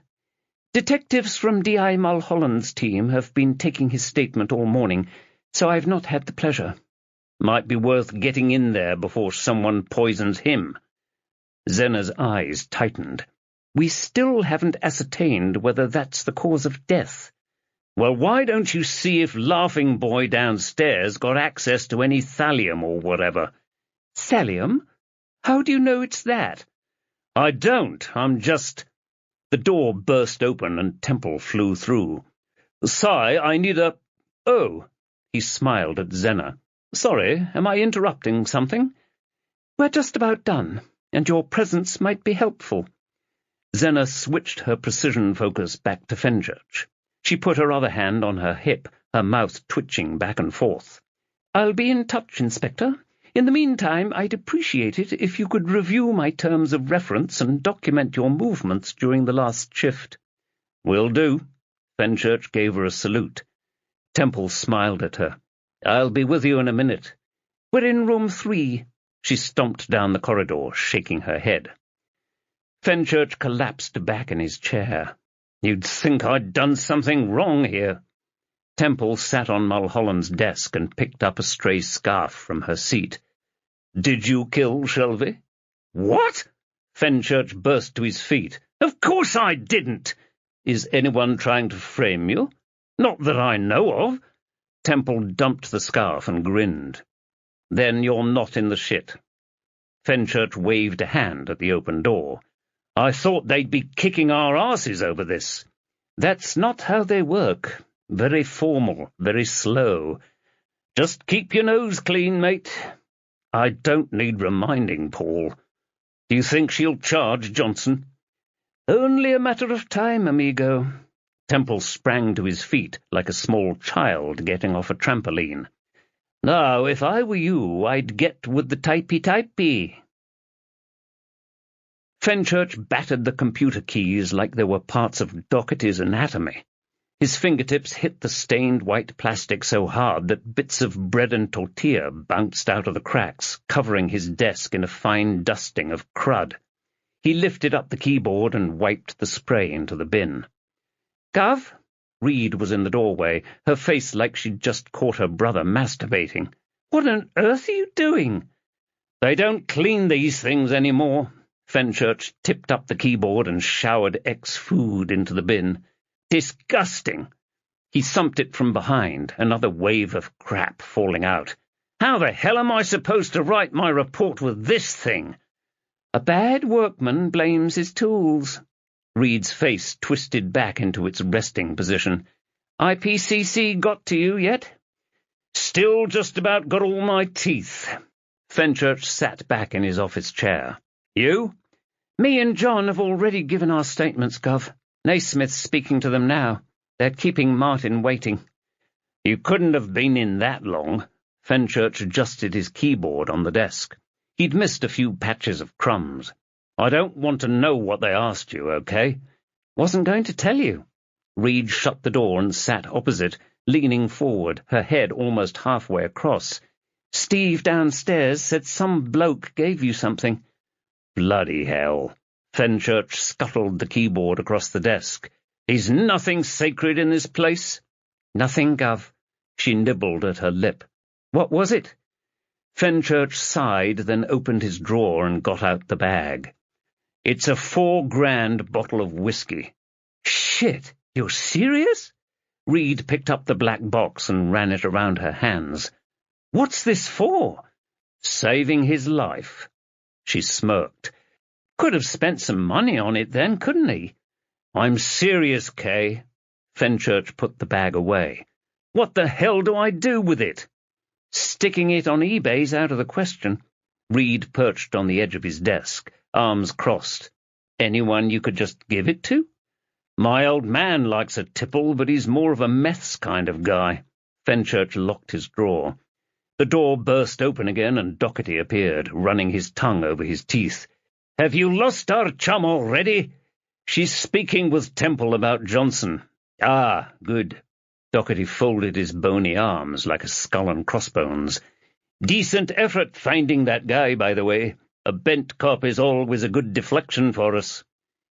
"Detectives from D.I. Mulholland's team have been taking his statement all morning, so I've not had the pleasure." "Might be worth getting in there before someone poisons him." Zena's eyes tightened. "We still haven't ascertained whether that's the cause of death." "Well, why don't you see if Laughing Boy downstairs got access to any thallium or whatever?" "Thallium? How do you know it's that?" "I don't. I'm just—" The door burst open and Temple flew through. "Sigh, I need a— Oh!" He smiled at Zena. "Sorry, am I interrupting something?" "We're just about done, and your presence might be helpful." Zena switched her precision focus back to Fenchurch. She put her other hand on her hip, her mouth twitching back and forth. "I'll be in touch, Inspector. In the meantime, I'd appreciate it if you could review my terms of reference and document your movements during the last shift." "Will do." Fenchurch gave her a salute. Temple smiled at her. I'll be with you in a minute. We're in room 3. She stomped down the corridor, shaking her head. Fenchurch collapsed back in his chair. You'd think I'd done something wrong here. Temple sat on Mulholland's desk and picked up a stray scarf from her seat. Did you kill Shelby? What? Fenchurch burst to his feet. Of course I didn't. Is anyone trying to frame you? Not that I know of. Temple dumped the scarf and grinned. Then you're not in the shit. Fenchurch waved a hand at the open door. I thought they'd be kicking our asses over this. That's not how they work. Very formal, very slow. Just keep your nose clean, mate. I don't need reminding, Paul. Do you think she'll charge Johnson? Only a matter of time, amigo. Temple sprang to his feet like a small child getting off a trampoline. Now, if I were you, I'd get with the typey-typey. Fenchurch battered the computer keys like they were parts of Doherty's anatomy. His fingertips hit the stained white plastic so hard that bits of bread and tortilla bounced out of the cracks, covering his desk in a fine dusting of crud. He lifted up the keyboard and wiped the spray into the bin. Gov? Reed was in the doorway, her face like she'd just caught her brother masturbating. What on earth are you doing? They don't clean these things anymore. Fenchurch tipped up the keyboard and showered ex-food into the bin. Disgusting! He thumped it from behind, another wave of crap falling out. How the hell am I supposed to write my report with this thing? A bad workman blames his tools. Reed's face twisted back into its resting position. IPCC got to you yet? Still just about got all my teeth. Fenchurch sat back in his office chair. You? Me and John have already given our statements, Gov. Naismith's speaking to them now. They're keeping Martin waiting. You couldn't have been in that long. Fenchurch adjusted his keyboard on the desk. He'd missed a few patches of crumbs. I don't want to know what they asked you, okay? Wasn't going to tell you. Reed shut the door and sat opposite, leaning forward, her head almost halfway across. Steve downstairs said some bloke gave you something. Bloody hell. Fenchurch scuttled the keyboard across the desk. Is nothing sacred in this place? Nothing, Gov. She nibbled at her lip. What was it? Fenchurch sighed, then opened his drawer and got out the bag. It's a $4 grand bottle of whiskey. Shit, you're serious? Reed picked up the black box and ran it around her hands. What's this for? Saving his life. She smirked. Could have spent some money on it then, couldn't he? I'm serious, Kay. Fenchurch put the bag away. What the hell do I do with it? Sticking it on eBay's out of the question. Reed perched on the edge of his desk, arms crossed. Anyone you could just give it to? My old man likes a tipple, but he's more of a meths kind of guy. Fenchurch locked his drawer. The door burst open again, and Doherty appeared, running his tongue over his teeth. Have you lost our chum already? She's speaking with Temple about Johnson. Ah, good. Doherty folded his bony arms like a skull and crossbones. Decent effort finding that guy, by the way. A bent cop is always a good deflection for us.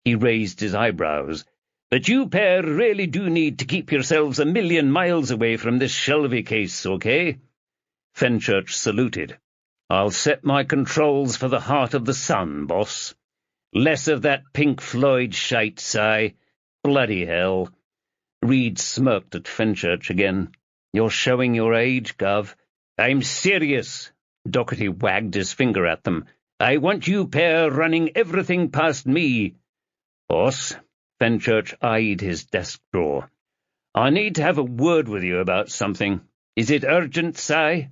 He raised his eyebrows. But you pair really do need to keep yourselves a million miles away from this Shelby case, okay? Fenchurch saluted. I'll set my controls for the heart of the sun, boss. Less of that Pink Floyd shite, Si. Bloody hell. Reed smirked at Fenchurch again. You're showing your age, Gov. I'm serious. Doherty wagged his finger at them. I want you pair running everything past me. Boss, Fenchurch eyed his desk drawer. I need to have a word with you about something. Is it urgent, Si?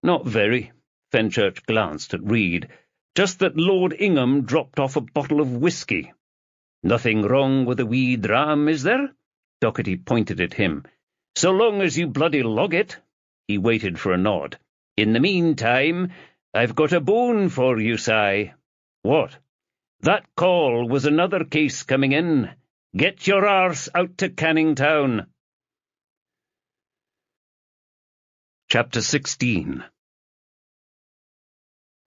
Not very. Fenchurch glanced at Reed. Just that Lord Ingham dropped off a bottle of whiskey. Nothing wrong with a wee dram, is there? Doherty pointed at him. So long as you bloody log it. He waited for a nod. In the meantime, I've got a bone for you, Si. What? That call was another case coming in. Get your arse out to Canning Town. Chapter 16.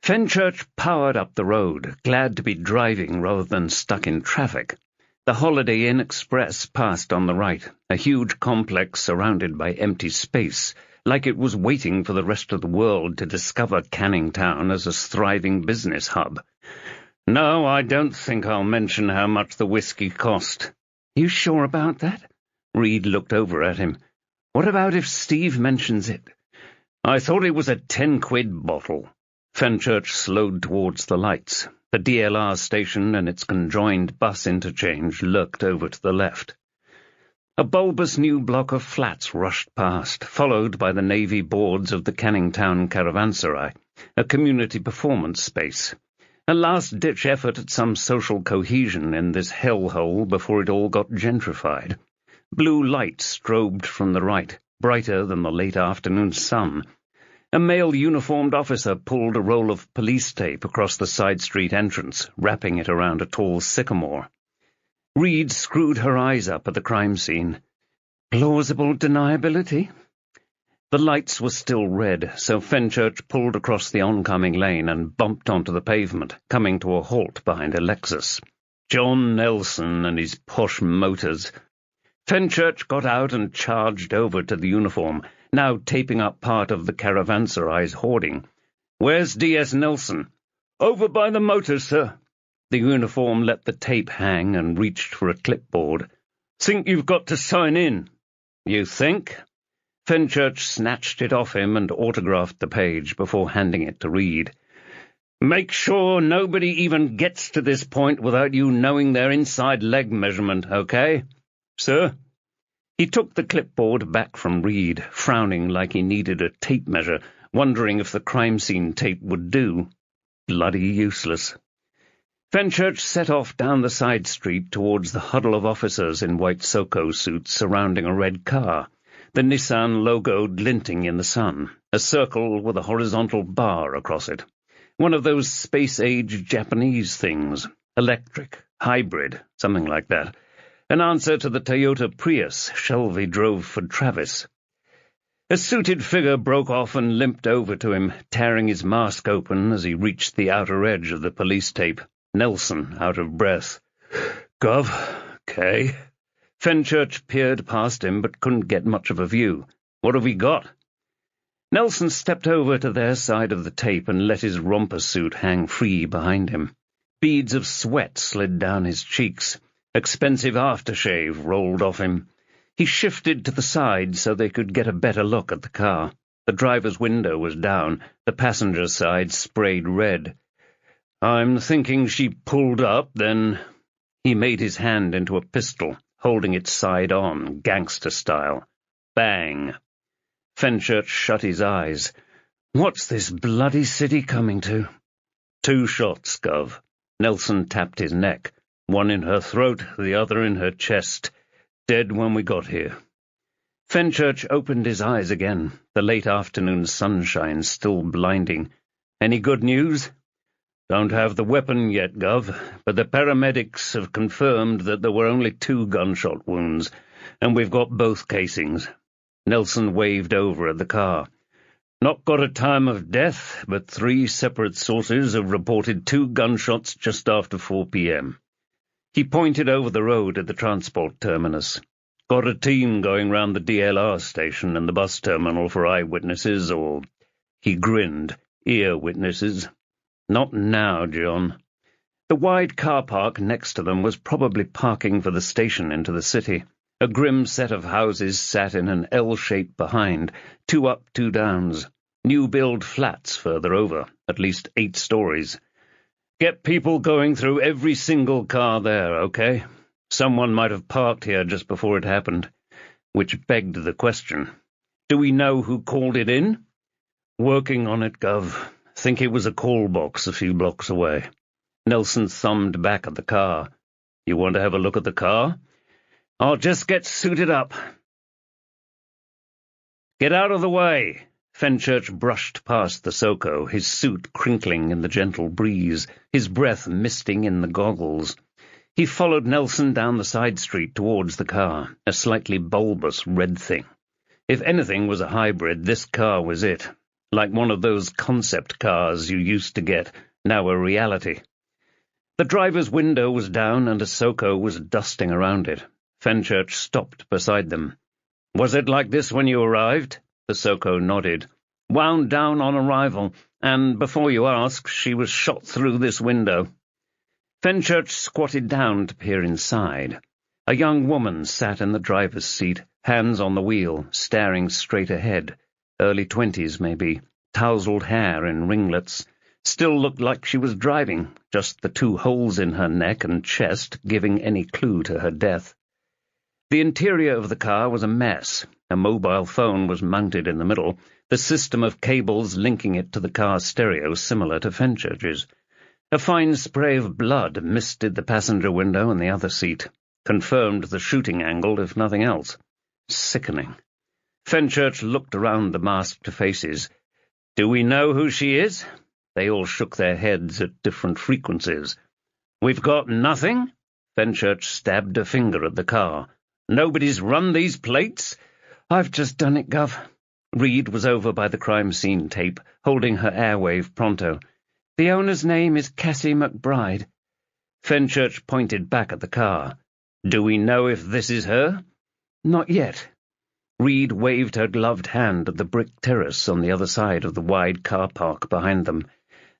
Fenchurch powered up the road, glad to be driving rather than stuck in traffic. The Holiday Inn Express passed on the right, a huge complex surrounded by empty space, like it was waiting for the rest of the world to discover Canning Town as a thriving business hub. "No, I don't think I'll mention how much the whiskey cost." "You sure about that?" Reed looked over at him. "What about if Steve mentions it?" "I thought it was a 10-quid bottle." Fenchurch slowed towards the lights. The DLR station and its conjoined bus interchange lurked over to the left. A bulbous new block of flats rushed past, followed by the navy boards of the Canning Town Caravanserai, a community performance space. A last-ditch effort at some social cohesion in this hellhole before it all got gentrified. Blue light strobed from the right, brighter than the late afternoon sun. A male uniformed officer pulled a roll of police tape across the side street entrance, wrapping it around a tall sycamore. Reed screwed her eyes up at the crime scene. Plausible deniability? The lights were still red, so Fenchurch pulled across the oncoming lane and bumped onto the pavement, coming to a halt behind a Lexus. John Nelson and his posh motors. Fenchurch got out and charged over to the uniform, now taping up part of the Caravanserai's hoarding. "Where's D.S. Nelson?" "Over by the motors, sir." The uniform let the tape hang and reached for a clipboard. "Think you've got to sign in." "You think?" Fenchurch snatched it off him and autographed the page before handing it to Reed. "Make sure nobody even gets to this point without you knowing their inside leg measurement, okay?" "Sir?" He took the clipboard back from Reed, frowning like he needed a tape measure, wondering if the crime scene tape would do. Bloody useless. Fenchurch set off down the side street towards the huddle of officers in white Soko suits surrounding a red car, the Nissan logo glinting in the sun, a circle with a horizontal bar across it. One of those space-age Japanese things, electric, hybrid, something like that. An answer to the Toyota Prius Shelby drove for Travis. A suited figure broke off and limped over to him, tearing his mask open as he reached the outer edge of the police tape. Nelson, out of breath. "Gov, K." Fenchurch peered past him but couldn't get much of a view. "What have we got?" Nelson stepped over to their side of the tape and let his romper suit hang free behind him. Beads of sweat slid down his cheeks. Expensive aftershave rolled off him. He shifted to the side so they could get a better look at the car. The driver's window was down, the passenger side sprayed red. "I'm thinking she pulled up, then—" He made his hand into a pistol, holding it side on, gangster style. Bang! Fenchurch shut his eyes. "What's this bloody city coming to?" "2 shots, Gov." Nelson tapped his neck. "One in her throat, the other in her chest. Dead when we got here." Fenchurch opened his eyes again, the late afternoon sunshine still blinding. "Any good news?" "Don't have the weapon yet, Gov, but the paramedics have confirmed that there were only 2 gunshot wounds, and we've got both casings." Nelson waved over at the car. "Not got a time of death, but 3 separate sources have reported 2 gunshots just after 4 p.m. He pointed over the road at the transport terminus. "Got a team going round the DLR station and the bus terminal for eyewitnesses or—" He grinned. "Ear witnesses." "Not now, John." The wide car park next to them was probably parking for the station into the city. A grim set of houses sat in an L shape behind, 2 up, 2 downs. New-build flats further over, at least 8 stories. "Get people going through every single car there, okay? Someone might have parked here just before it happened." Which begged the question. "Do we know who called it in?" "Working on it, Gov. Think it was a call box a few blocks away." Nelson thumbed back at the car. "You want to have a look at the car?" "I'll just get suited up." "Get out of the way." Fenchurch brushed past the Soko, his suit crinkling in the gentle breeze, his breath misting in the goggles. He followed Nelson down the side street towards the car, a slightly bulbous red thing. If anything was a hybrid, this car was it. Like one of those concept cars you used to get, now a reality. The driver's window was down and a Soko was dusting around it. Fenchurch stopped beside them. "Was it like this when you arrived?" The Soko nodded. "Wound down on arrival, and before you ask, she was shot through this window." Fenchurch squatted down to peer inside. A young woman sat in the driver's seat, hands on the wheel, staring straight ahead. Early 20s, maybe, tousled hair in ringlets. Still looked like she was driving, just the 2 holes in her neck and chest giving any clue to her death. The interior of the car was a mess. A mobile phone was mounted in the middle, the system of cables linking it to the car stereo similar to Fenchurch's. A fine spray of blood misted the passenger window and the other seat, confirmed the shooting angle if nothing else. Sickening. Fenchurch looked around the masked faces. "Do we know who she is?" They all shook their heads at different frequencies. "We've got nothing?" Fenchurch stabbed a finger at the car. "Nobody's run these plates?" "I've just done it, Gov." Reed was over by the crime scene tape, holding her airwave pronto. "The owner's name is Cassie McBride." Fenchurch pointed back at the car. "Do we know if this is her?" "Not yet." Reed waved her gloved hand at the brick terrace on the other side of the wide car park behind them.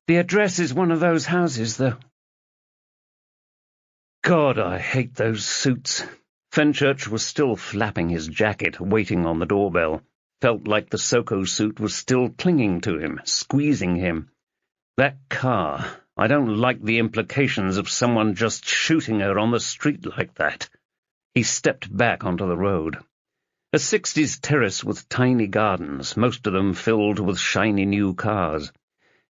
"The address is one of those houses, though." God, I hate those suits. Fenchurch was still flapping his jacket, waiting on the doorbell. Felt like the Soko suit was still clinging to him, squeezing him. That car. I don't like the implications of someone just shooting her on the street like that. He stepped back onto the road. A 60s terrace with tiny gardens, most of them filled with shiny new cars.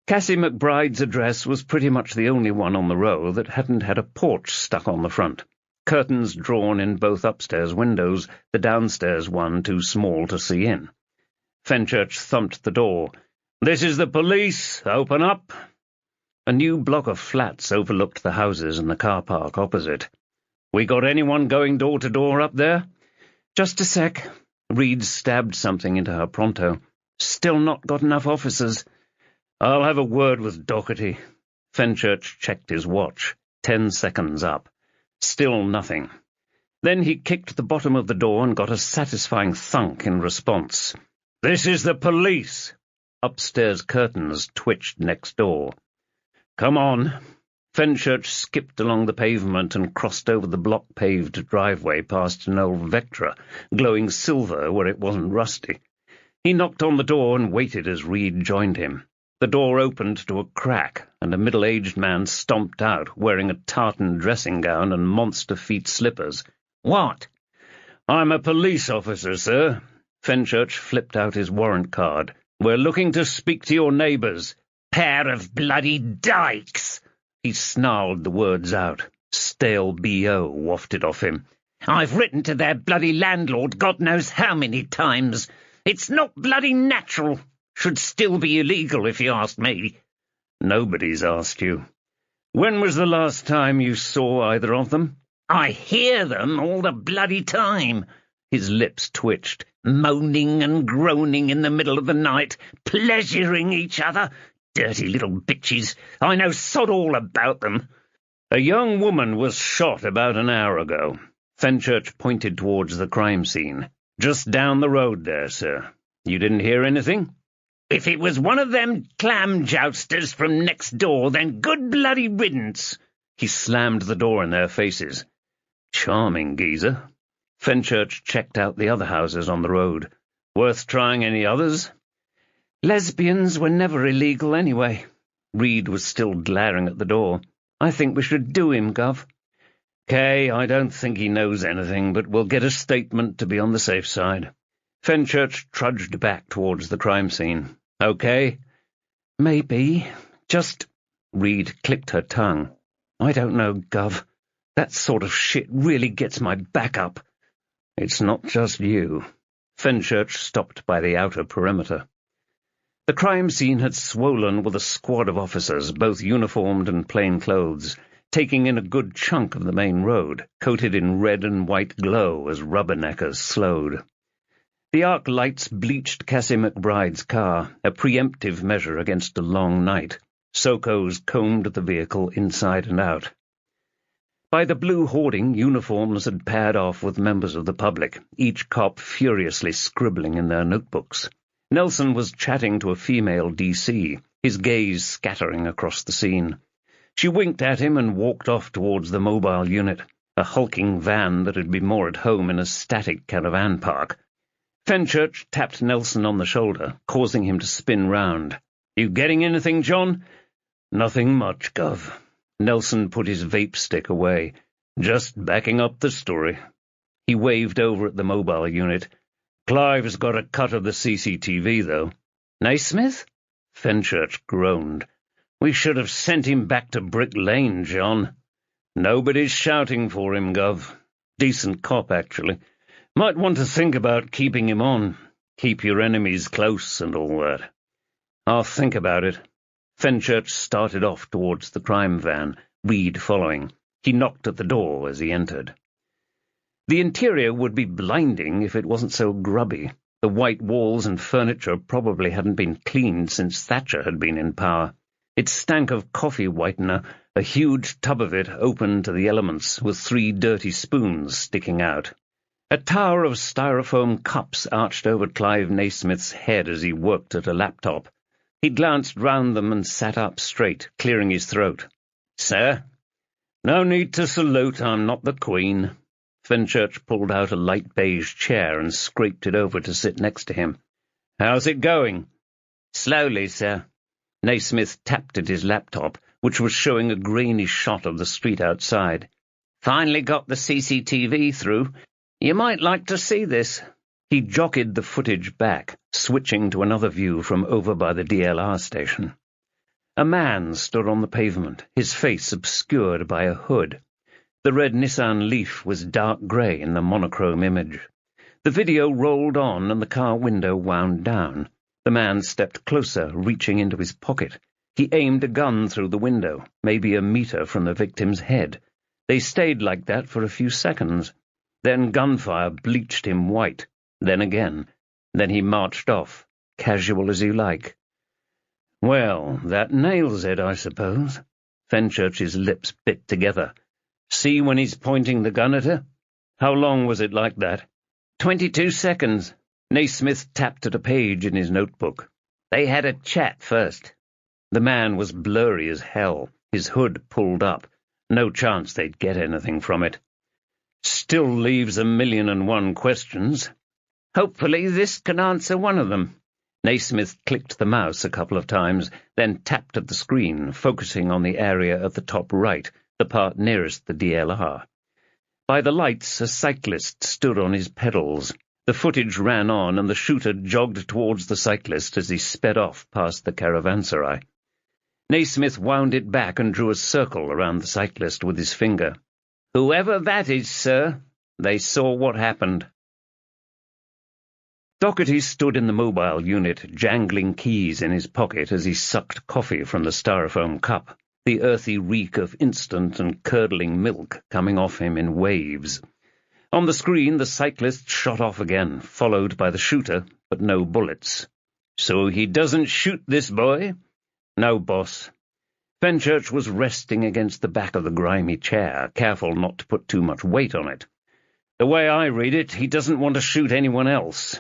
Cassie McBride's address was pretty much the only one on the row that hadn't had a porch stuck on the front. Curtains drawn in both upstairs windows, the downstairs one too small to see in. Fenchurch thumped the door. "This is the police. Open up." A new block of flats overlooked the houses and the car park opposite. "We got anyone going door to door up there?" "Just a sec." Reed stabbed something into her pronto. "Still not got enough officers." "I'll have a word with Doherty." Fenchurch checked his watch. 10 seconds up. Still nothing. Then he kicked the bottom of the door and got a satisfying thunk in response. "This is the police." Upstairs curtains twitched next door. "Come on." Fenchurch skipped along the pavement and crossed over the block-paved driveway past an old Vectra, glowing silver where it wasn't rusty. He knocked on the door and waited as Reed joined him. The door opened to a crack, and a middle-aged man stomped out, wearing a tartan dressing gown and monster-feet slippers. "What?" "I'm a police officer, sir." Fenchurch flipped out his warrant card. "We're looking to speak to your neighbours." "Pair of bloody dykes!" He snarled the words out. Stale B.O. wafted off him. "I've written to their bloody landlord God knows how many times. It's not bloody natural. Should still be illegal, if you ask me." "Nobody's asked you." "When was the last time you saw either of them?" "I hear them all the bloody time." His lips twitched, moaning and groaning in the middle of the night, pleasuring each other. Dirty little bitches. I know sod all about them. "A young woman was shot about an hour ago." Fenchurch pointed towards the crime scene. "Just down the road there, sir. You didn't hear anything?" "If it was one of them clam jousters from next door, then good bloody riddance." He slammed the door in their faces. Charming geezer. Fenchurch checked out the other houses on the road. "Worth trying any others?" "Lesbians were never illegal anyway." Reed was still glaring at the door. "I think we should do him, Gov." "Kay, I don't think he knows anything, but we'll get a statement to be on the safe side." Fenchurch trudged back towards the crime scene. "Okay?" "Maybe. Just—" Reed clicked her tongue. "I don't know, Gov. That sort of shit really gets my back up." "It's not just you." Fenchurch stopped by the outer perimeter. The crime scene had swollen with a squad of officers, both uniformed and plain clothes, taking in a good chunk of the main road, coated in red and white glow as rubberneckers slowed. The arc lights bleached Cassie McBride's car, a preemptive measure against a long night. Sokos combed the vehicle inside and out. By the blue hoarding, uniforms had paired off with members of the public, each cop furiously scribbling in their notebooks. Nelson was chatting to a female DC, his gaze scattering across the scene. She winked at him and walked off towards the mobile unit, a hulking van that had been more at home in a static caravan park. Fenchurch tapped Nelson on the shoulder, causing him to spin round. "You getting anything, John?" "Nothing much, Gov." Nelson put his vape stick away. "Just backing up the story." He waved over at the mobile unit. "Clive's got a cut of the CCTV, though." "Naismith?" Fenchurch groaned. "We should have sent him back to Brick Lane, John." "Nobody's shouting for him, Gov. Decent cop, actually. Might want to think about keeping him on. Keep your enemies close and all that." "I'll think about it." Fenchurch started off towards the crime van, Reed following. He knocked at the door as he entered. The interior would be blinding if it wasn't so grubby. The white walls and furniture probably hadn't been cleaned since Thatcher had been in power. It stank of coffee whitener, a huge tub of it open to the elements, with 3 dirty spoons sticking out. A tower of styrofoam cups arched over Clive Naismith's head as he worked at a laptop. He glanced round them and sat up straight, clearing his throat. "Sir?" "No need to salute, I'm not the Queen." Fenchurch pulled out a light beige chair and scraped it over to sit next to him. "How's it going?" "Slowly, sir." Naismith tapped at his laptop, which was showing a grainy shot of the street outside. "Finally got the CCTV through. You might like to see this." He jockeyed the footage back, switching to another view from over by the DLR station. A man stood on the pavement, his face obscured by a hood. The red Nissan Leaf was dark grey in the monochrome image. The video rolled on and the car window wound down. The man stepped closer, reaching into his pocket. He aimed a gun through the window, maybe a meter from the victim's head. They stayed like that for a few seconds. Then gunfire bleached him white. Then again. Then he marched off, casual as you like. "Well, that nails it, I suppose." Fenchurch's lips bit together. "See when he's pointing the gun at her? How long was it like that?" 22 seconds. Naismith tapped at a page in his notebook. "They had a chat first." The man was blurry as hell, his hood pulled up. No chance they'd get anything from it. "Still leaves 1,000,001 questions." "Hopefully this can answer one of them." Naismith clicked the mouse a couple of times, then tapped at the screen, focusing on the area at the top right, the part nearest the DLR. By the lights, a cyclist stood on his pedals. The footage ran on, and the shooter jogged towards the cyclist as he sped off past the caravanserai. Naismith wound it back and drew a circle around the cyclist with his finger. "Whoever that is, sir, they saw what happened." Doherty stood in the mobile unit, jangling keys in his pocket as he sucked coffee from the styrofoam cup, the earthy reek of instant and curdling milk coming off him in waves. On the screen, the cyclist shot off again, followed by the shooter, but no bullets. "So he doesn't shoot, this boy?" "No, boss." Fenchurch was resting against the back of the grimy chair, careful not to put too much weight on it. "The way I read it, he doesn't want to shoot anyone else."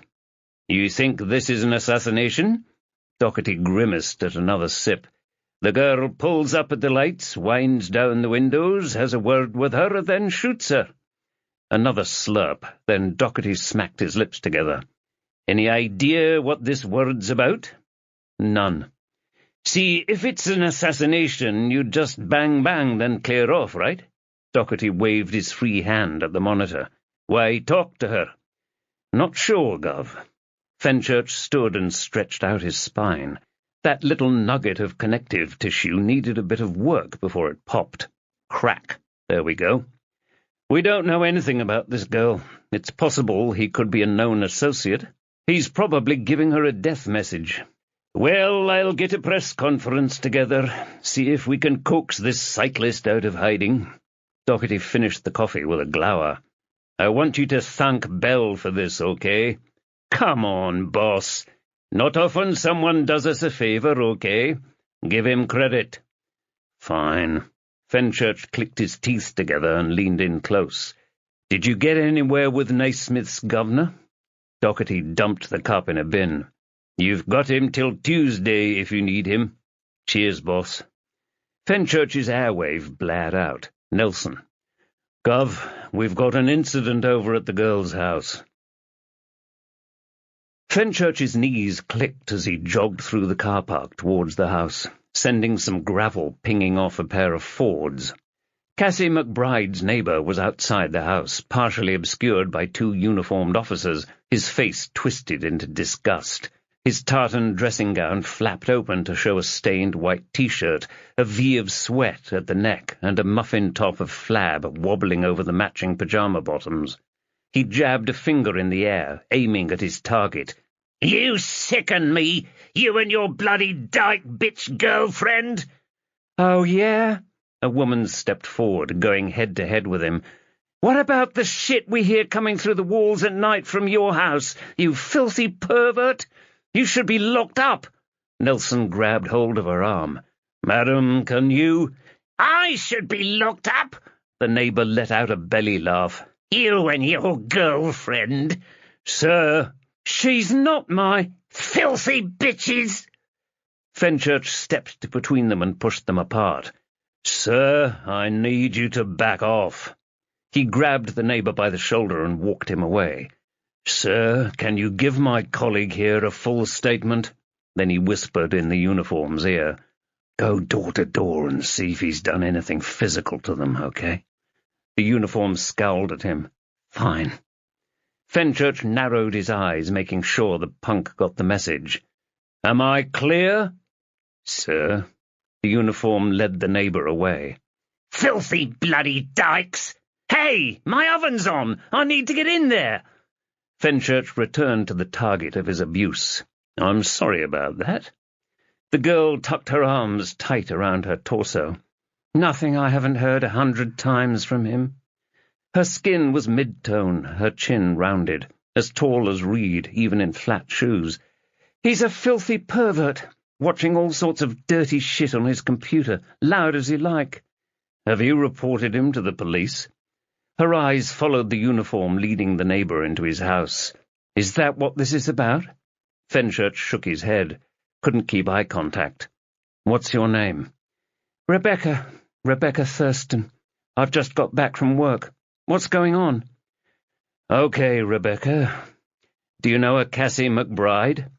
"You think this is an assassination?" Doherty grimaced at another sip. "The girl pulls up at the lights, winds down the windows, has a word with her, then shoots her." Another slurp, then Doherty smacked his lips together. "Any idea what this word's about?" "None." "See, if it's an assassination, you'd just bang, then clear off, right?" Doherty waved his free hand at the monitor. "Why talk to her?" "Not sure, Gov." Fenchurch stood and stretched out his spine. That little nugget of connective tissue needed a bit of work before it popped. Crack. There we go. "We don't know anything about this girl. It's possible he could be a known associate. He's probably giving her a death message. Well, I'll get a press conference together, see if we can coax this cyclist out of hiding." Doherty finished the coffee with a glower. "I want you to thank Bell for this, okay? Come on, boss. Not often someone does us a favor, okay? Give him credit. Fine. Fenchurch clicked his teeth together and leaned in close. Did you get anywhere with Naismith's governor? Doherty dumped the cup in a bin. You've got him till Tuesday if you need him. Cheers, boss. Fenchurch's airwave blared out. Nelson. Gov, we've got an incident over at the girl's house. Fenchurch's knees clicked as he jogged through the car park towards the house, sending some gravel pinging off a pair of Fords. Cassie McBride's neighbour was outside the house, partially obscured by two uniformed officers, his face twisted into disgust. His tartan dressing-gown flapped open to show a stained white T-shirt, a V of sweat at the neck, and a muffin top of flab wobbling over the matching pyjama bottoms. He jabbed a finger in the air, aiming at his target. "You sicken me, you and your bloody dyke bitch girlfriend!" "Oh, yeah?" A woman stepped forward, going head-to-head with him. "What about the shit we hear coming through the walls at night from your house, you filthy pervert? You should be locked up." Nelson grabbed hold of her arm. "Madam, can you—" "I should be locked up?" The neighbour let out a belly laugh. "You and your girlfriend." "Sir, she's not my—" "Filthy bitches!" Fenchurch stepped between them and pushed them apart. "Sir, I need you to back off." He grabbed the neighbour by the shoulder and walked him away. "Sir, can you give my colleague here a full statement?" Then he whispered in the uniform's ear. "Go door to door and see if he's done anything physical to them, okay?" The uniform scowled at him. "Fine." Fenchurch narrowed his eyes, making sure the punk got the message. "Am I clear?" "Sir." The uniform led the neighbour away. "Filthy bloody dykes! Hey, my oven's on! I need to get in there!" Fenchurch returned to the target of his abuse. "I'm sorry about that." The girl tucked her arms tight around her torso. "Nothing I haven't heard 100 times from him." Her skin was mid-tone, her chin rounded, as tall as Reed, even in flat shoes. "He's a filthy pervert, watching all sorts of dirty shit on his computer, loud as he like." "Have you reported him to the police?" Her eyes followed the uniform leading the neighbour into his house. "Is that what this is about?" Fenchurch shook his head. Couldn't keep eye contact. "What's your name?" Rebecca Thurston. I've just got back from work. What's going on?" "Okay, Rebecca. Do you know a Cassie McBride?"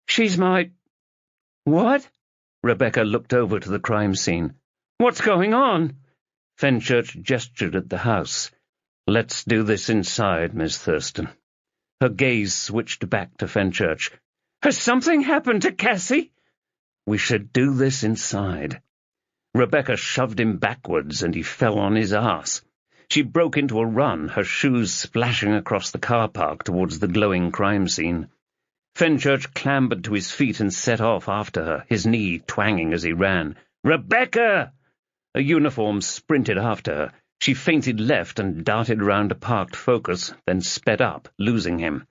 "She's my—" "What?" Rebecca looked over to the crime scene. "What's going on?" Fenchurch gestured at the house. "Let's do this inside, Miss Thurston." Her gaze switched back to Fenchurch. "Has something happened to Cassie?" "We should do this inside." Rebecca shoved him backwards, and he fell on his ass. She broke into a run, her shoes splashing across the car park towards the glowing crime scene. Fenchurch clambered to his feet and set off after her, his knee twanging as he ran. "Rebecca!" A uniform sprinted after her. She feinted left and darted round a parked Focus, then sped up, losing him.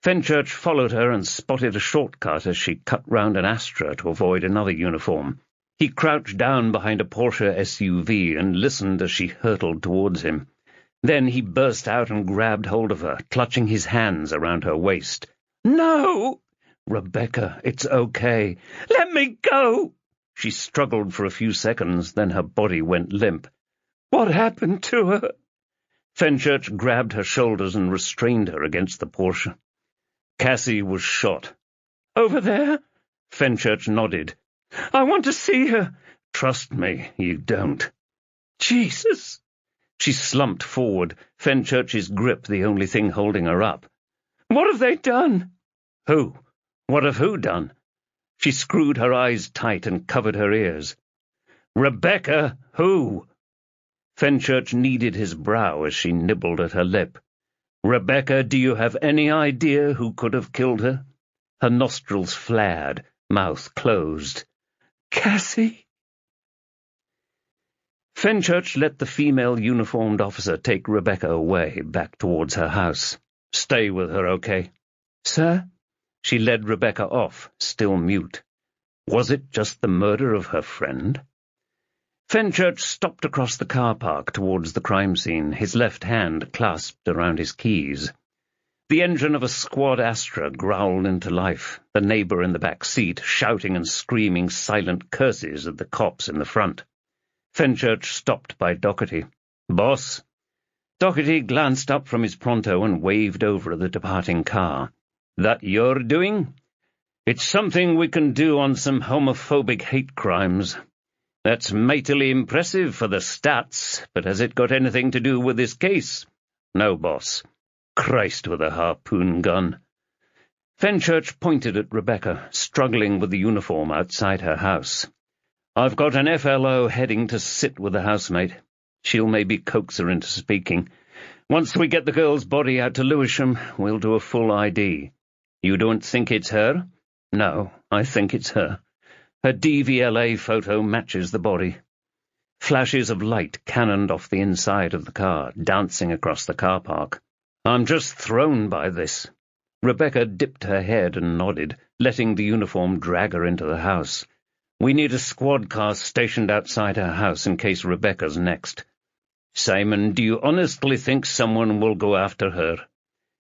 Fenchurch followed her and spotted a shortcut as she cut round an Astra to avoid another uniform. He crouched down behind a Porsche SUV and listened as she hurtled towards him. Then he burst out and grabbed hold of her, clutching his hands around her waist. "No!" "Rebecca, it's okay." "Let me go!" She struggled for a few seconds, then her body went limp. "What happened to her?" Fenchurch grabbed her shoulders and restrained her against the Porsche. "Cassie was shot." "Over there?" Fenchurch nodded. "I want to see her." "Trust me, you don't." "Jesus!" She slumped forward, Fenchurch's grip the only thing holding her up. "What have they done?" "Who? What have who done?" She screwed her eyes tight and covered her ears. "Rebecca, who?" Fenchurch kneaded his brow as she nibbled at her lip. "Rebecca, do you have any idea who could have killed her?" Her nostrils flared, mouth closed. "Cassie?" Fenchurch let the female uniformed officer take Rebecca away, back towards her house. "Stay with her, okay?" Sir? She led Rebecca off, still mute. Was it just the murder of her friend? Fenchurch stopped across the car park towards the crime scene, his left hand clasped around his keys. The engine of a squad Astra growled into life, the neighbour in the back seat shouting and screaming silent curses at the cops in the front. Fenchurch stopped by Doherty. "Boss?" Doherty glanced up from his pronto and waved over at the departing car. "That your doing?" "It's something we can do on some homophobic hate crimes. That's mightily impressive for the stats, but has it got anything to do with this case?" "No, boss." "Christ with a harpoon gun." Fenchurch pointed at Rebecca, struggling with the uniform outside her house. "I've got an FLO heading to sit with the housemate. She'll maybe coax her into speaking. Once we get the girl's body out to Lewisham, we'll do a full ID. You don't think it's her?" "No, I think it's her. Her DVLA photo matches the body." Flashes of light cannoned off the inside of the car, dancing across the car park. "I'm just thrown by this." Rebecca dipped her head and nodded, letting the uniform drag her into the house. "We need a squad car stationed outside her house in case Rebecca's next." "Simon, do you honestly think someone will go after her?"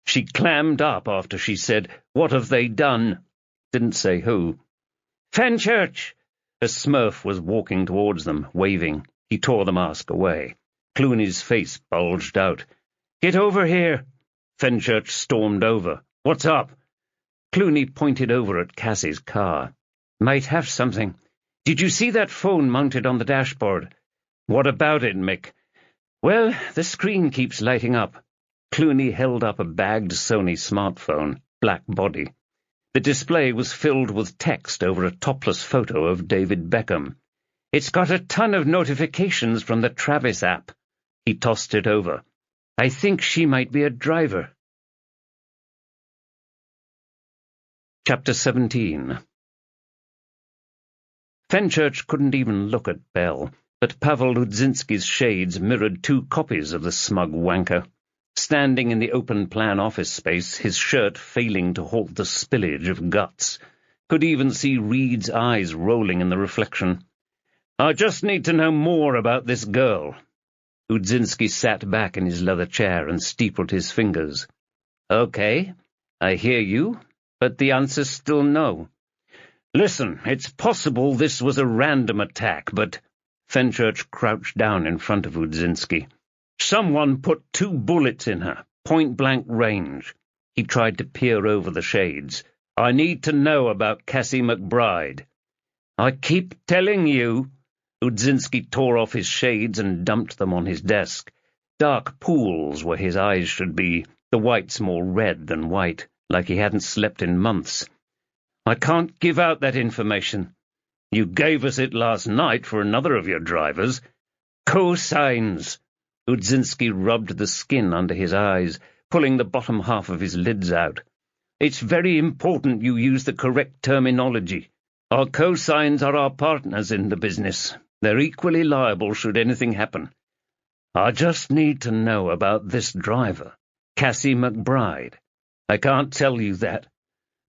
"She clammed up after she said, 'What have they done?' Didn't say who." "Fenchurch!" A Smurf was walking towards them, waving. He tore the mask away. Clooney's face bulged out. "Get over here!" Fenchurch stormed over. "What's up?" Clooney pointed over at Cassie's car. "Might have something. Did you see that phone mounted on the dashboard?" "What about it, Mick?" "Well, the screen keeps lighting up." Clooney held up a bagged Sony smartphone, black body. The display was filled with text over a topless photo of David Beckham. "It's got a ton of notifications from the Travis app." He tossed it over. "I think she might be a driver." Chapter 17. Fenchurch couldn't even look at Bell, but Pavel Ludzinski's shades mirrored two copies of the smug wanker. Standing in the open-plan office space, his shirt failing to halt the spillage of guts, could even see Reed's eyes rolling in the reflection. "I just need to know more about this girl." Ludzinski sat back in his leather chair and steepled his fingers. "Okay, I hear you, but the answer's still no." "Listen, it's possible this was a random attack, but—" Fenchurch crouched down in front of Ludzinski. "Someone put 2 bullets in her, point-blank range." He tried to peer over the shades. "I need to know about Cassie McBride." "I keep telling you." Ludzinski tore off his shades and dumped them on his desk. Dark pools where his eyes should be, the whites more red than white, like he hadn't slept in months. "I can't give out that information." "You gave us it last night for another of your drivers." "Cosigns." Ludzinski rubbed the skin under his eyes, pulling the bottom half of his lids out. "It's very important you use the correct terminology. Our cosigns are our partners in the business. They're equally liable should anything happen. I just need to know about this driver, Cassie McBride. I can't tell you that."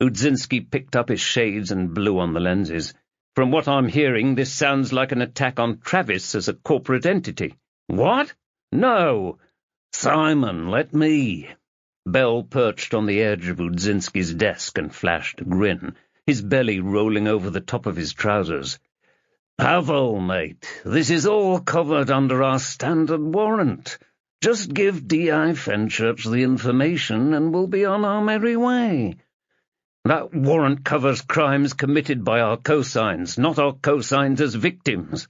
Ludzinski picked up his shades and blew on the lenses. "From what I'm hearing, this sounds like an attack on Travis as a corporate entity." "What? No! Simon, let me." Bell perched on the edge of Ludzinski's desk and flashed a grin, his belly rolling over the top of his trousers. "Pavel, mate, this is all covered under our standard warrant. Just give D.I. Fenchurch the information and we'll be on our merry way." "That warrant covers crimes committed by our cosigns, not our cosigns as victims."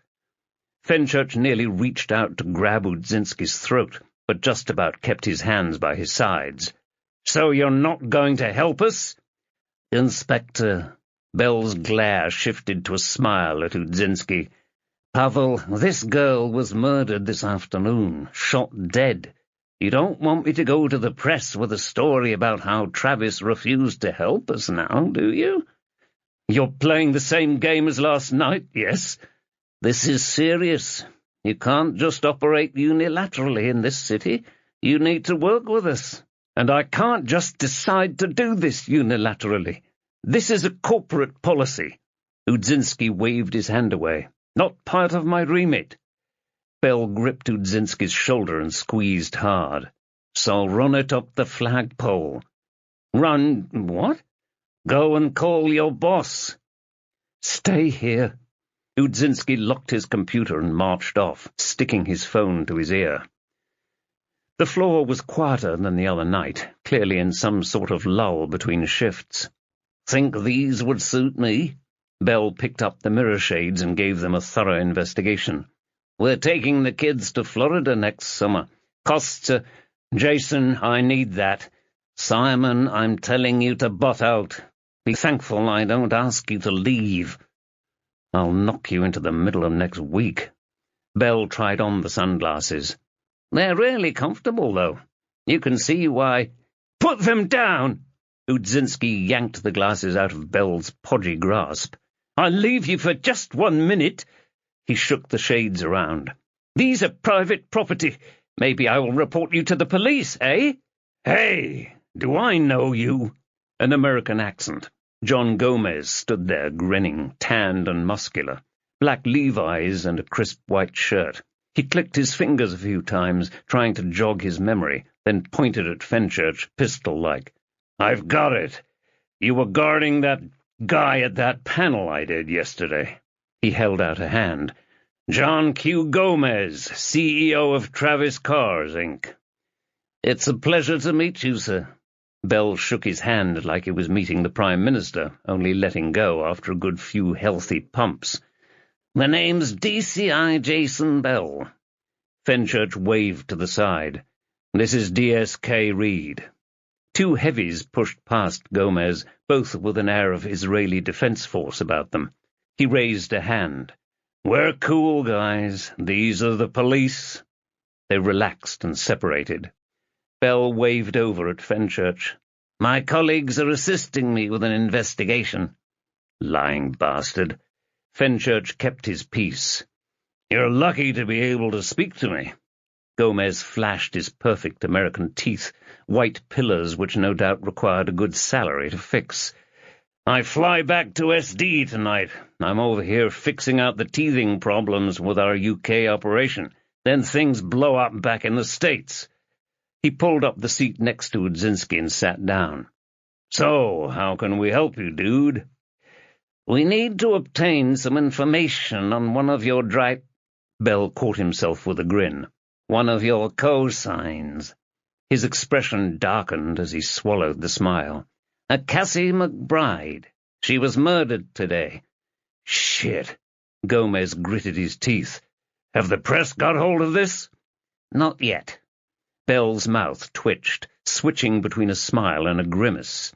Fenchurch nearly reached out to grab Ludzinski's throat, but just about kept his hands by his sides. "So you're not going to help us?" "Inspector." Bell's glare shifted to a smile at Ludzinski. "Pavel, this girl was murdered this afternoon, shot dead. You don't want me to go to the press with a story about how Travis refused to help us now, do you?" "You're playing the same game as last night, yes?" "This is serious. You can't just operate unilaterally in this city. You need to work with us. And I can't just decide to do this unilaterally. This is a corporate policy. Udzinski waved his hand away. Not part of my remit. Bell gripped Udzinski's shoulder and squeezed hard. So run it up the flagpole. Run what? Go and call your boss. Stay here. Udzinski locked his computer and marched off, sticking his phone to his ear. The floor was quieter than the other night, clearly in some sort of lull between shifts. Think these would suit me? Bell picked up the mirror shades and gave them a thorough investigation. We're taking the kids to Florida next summer. Costs Jason, I need that. Simon, I'm telling you to butt out. Be thankful I don't ask you to leave. I'll knock you into the middle of next week. Bell tried on the sunglasses. They're really comfortable, though. You can see why. Put them down! Udzinski yanked the glasses out of Bell's podgy grasp. I'll leave you for just 1 minute. He shook the shades around. These are private property. Maybe I will report you to the police, eh? Hey, do I know you? An American accent. John Gomez stood there, grinning, tanned and muscular. Black Levi's and a crisp white shirt. He clicked his fingers a few times, trying to jog his memory, then pointed at Fenchurch, pistol-like. I've got it. You were guarding that guy at that panel I did yesterday. He held out a hand. John Q. Gomez, CEO of Travis Cars, Inc. It's a pleasure to meet you, sir. Bell shook his hand like he was meeting the Prime Minister, only letting go after a good few healthy pumps. The name's DCI Jason Bell. Fenchurch waved to the side. This is DSK Reed. Two heavies pushed past Gomez, both with an air of Israeli Defense Force about them. He raised a hand. We're cool, guys. These are the police. They relaxed and separated. Bell waved over at Fenchurch. My colleagues are assisting me with an investigation. Lying bastard. Fenchurch kept his peace. You're lucky to be able to speak to me. Gomez flashed his perfect American teeth, white pillars which no doubt required a good salary to fix. I fly back to SD tonight. I'm over here fixing out the teething problems with our UK operation. Then things blow up back in the States. He pulled up the seat next to Udzinski and sat down. So, how can we help you, dude? We need to obtain some information on one of your Bell caught himself with a grin. One of your cosigns. His expression darkened as he swallowed the smile. A Cassie McBride. She was murdered today. Shit. Gomez gritted his teeth. Have the press got hold of this? Not yet. Bell's mouth twitched, switching between a smile and a grimace.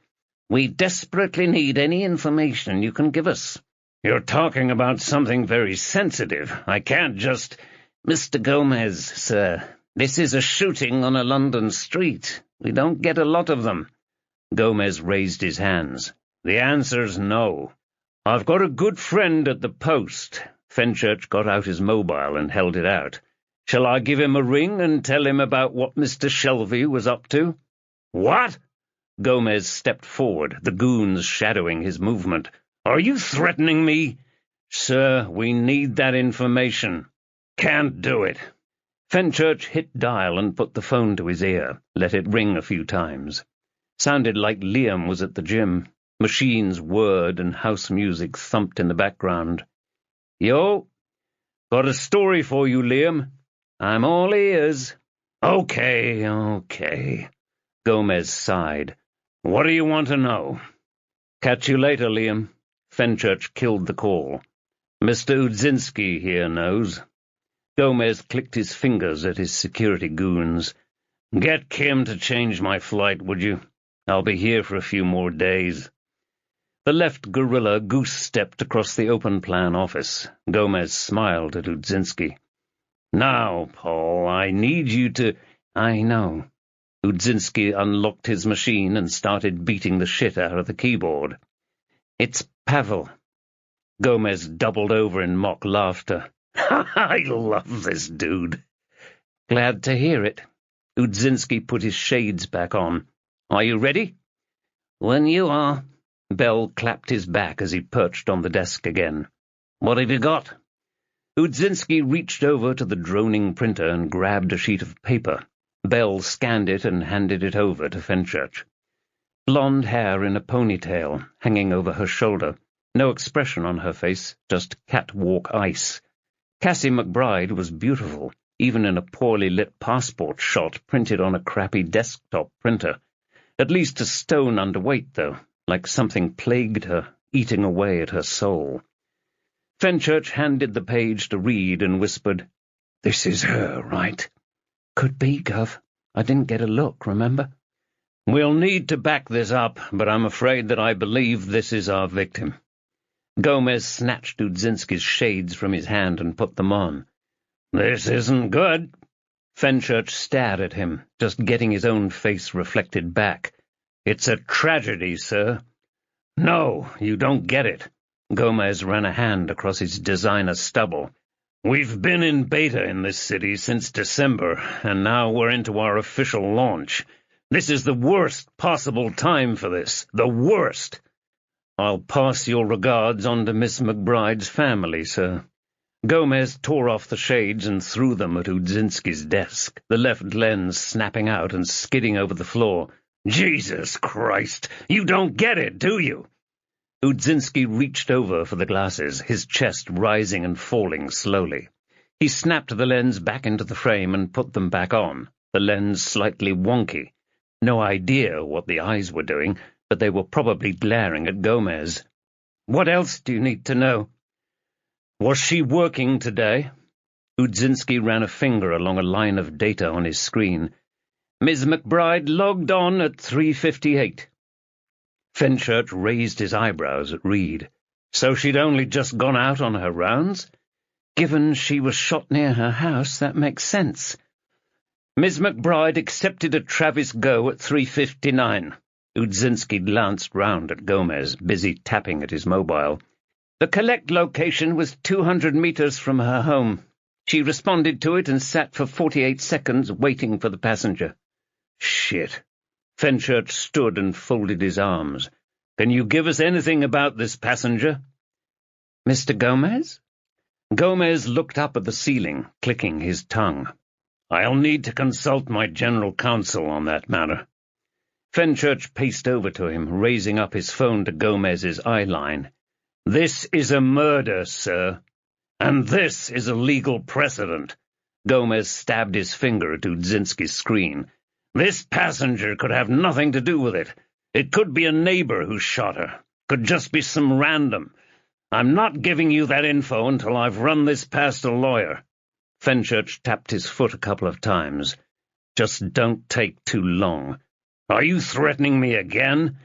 We desperately need any information you can give us. You're talking about something very sensitive. I can't just— Mr. Gomez, sir, this is a shooting on a London street. We don't get a lot of them. Gomez raised his hands. The answer's no. I've got a good friend at the post. Fenchurch got out his mobile and held it out. Shall I give him a ring and tell him about what Mr. Shelby was up to? What? Gomez stepped forward, the goons shadowing his movement. Are you threatening me? Sir, we need that information. Can't do it. Fenchurch hit dial and put the phone to his ear, let it ring a few times. Sounded like Liam was at the gym. Machines whirred and house music thumped in the background. Yo, got a story for you, Liam. I'm all ears. Okay. Gomez sighed. What do you want to know? Catch you later, Liam. Fenchurch killed the call. Mr. Udzinski here knows. Gomez clicked his fingers at his security goons. Get Kim to change my flight, would you? I'll be here for a few more days. The left guerrilla goose-stepped across the open-plan office. Gomez smiled at Udzinski. Now, Paul, I need you to— I know. Udzinski unlocked his machine and started beating the shit out of the keyboard. It's Pavel. Gomez doubled over in mock laughter. I love this dude. Glad to hear it. Udzinski put his shades back on. "Are you ready?" "When you are." Bell clapped his back as he perched on the desk again. "What have you got?" Udzinski reached over to the droning printer and grabbed a sheet of paper. Bell scanned it and handed it over to Fenchurch. Blonde hair in a ponytail, hanging over her shoulder. No expression on her face, just catwalk ice. Cassie McBride was beautiful, even in a poorly lit passport shot printed on a crappy desktop printer. At least a stone underweight, though, like something plagued her, eating away at her soul. Fenchurch handed the page to Reed and whispered, "This is her, right?" "Could be, Gov. I didn't get a look, remember?" "We'll need to back this up, but I'm afraid that I believe this is our victim." Gomez snatched Udzinski's shades from his hand and put them on. "This isn't good." Fenchurch stared at him, just getting his own face reflected back. "It's a tragedy, sir." "No, you don't get it." Gomez ran a hand across his designer stubble. "We've been in beta in this city since December, and now we're into our official launch. This is the worst possible time for this. The worst. I'll pass your regards on to Miss McBride's family, sir." Gomez tore off the shades and threw them at Udzinski's desk, the left lens snapping out and skidding over the floor. "Jesus Christ! You don't get it, do you?" Udzinski reached over for the glasses, his chest rising and falling slowly. He snapped the lens back into the frame and put them back on, the lens slightly wonky. No idea what the eyes were doing, but they were probably glaring at Gomez. "What else do you need to know?" "Was she working today?" Udzinski ran a finger along a line of data on his screen. "Ms. McBride logged on at 3:58. Fenchurch raised his eyebrows at Reed. "So she'd only just gone out on her rounds?" "Given she was shot near her house, that makes sense." "Ms. McBride accepted a Travis go at 3:59. Udzinski glanced round at Gomez, busy tapping at his mobile. "The collect location was 200 meters from her home. She responded to it and sat for 48 seconds waiting for the passenger." "Shit." Fenchurch stood and folded his arms. "Can you give us anything about this passenger?" "Mr. Gomez?" Gomez looked up at the ceiling, clicking his tongue. "I'll need to consult my general counsel on that matter." Fenchurch paced over to him, raising up his phone to Gomez's eye line. "This is a murder, sir. And this is a legal precedent." Gomez stabbed his finger at Udzinski's screen. "This passenger could have nothing to do with it. It could be a neighbor who shot her. Could just be some random. I'm not giving you that info until I've run this past a lawyer." Fenchurch tapped his foot a couple of times. "Just don't take too long." "Are you threatening me again?"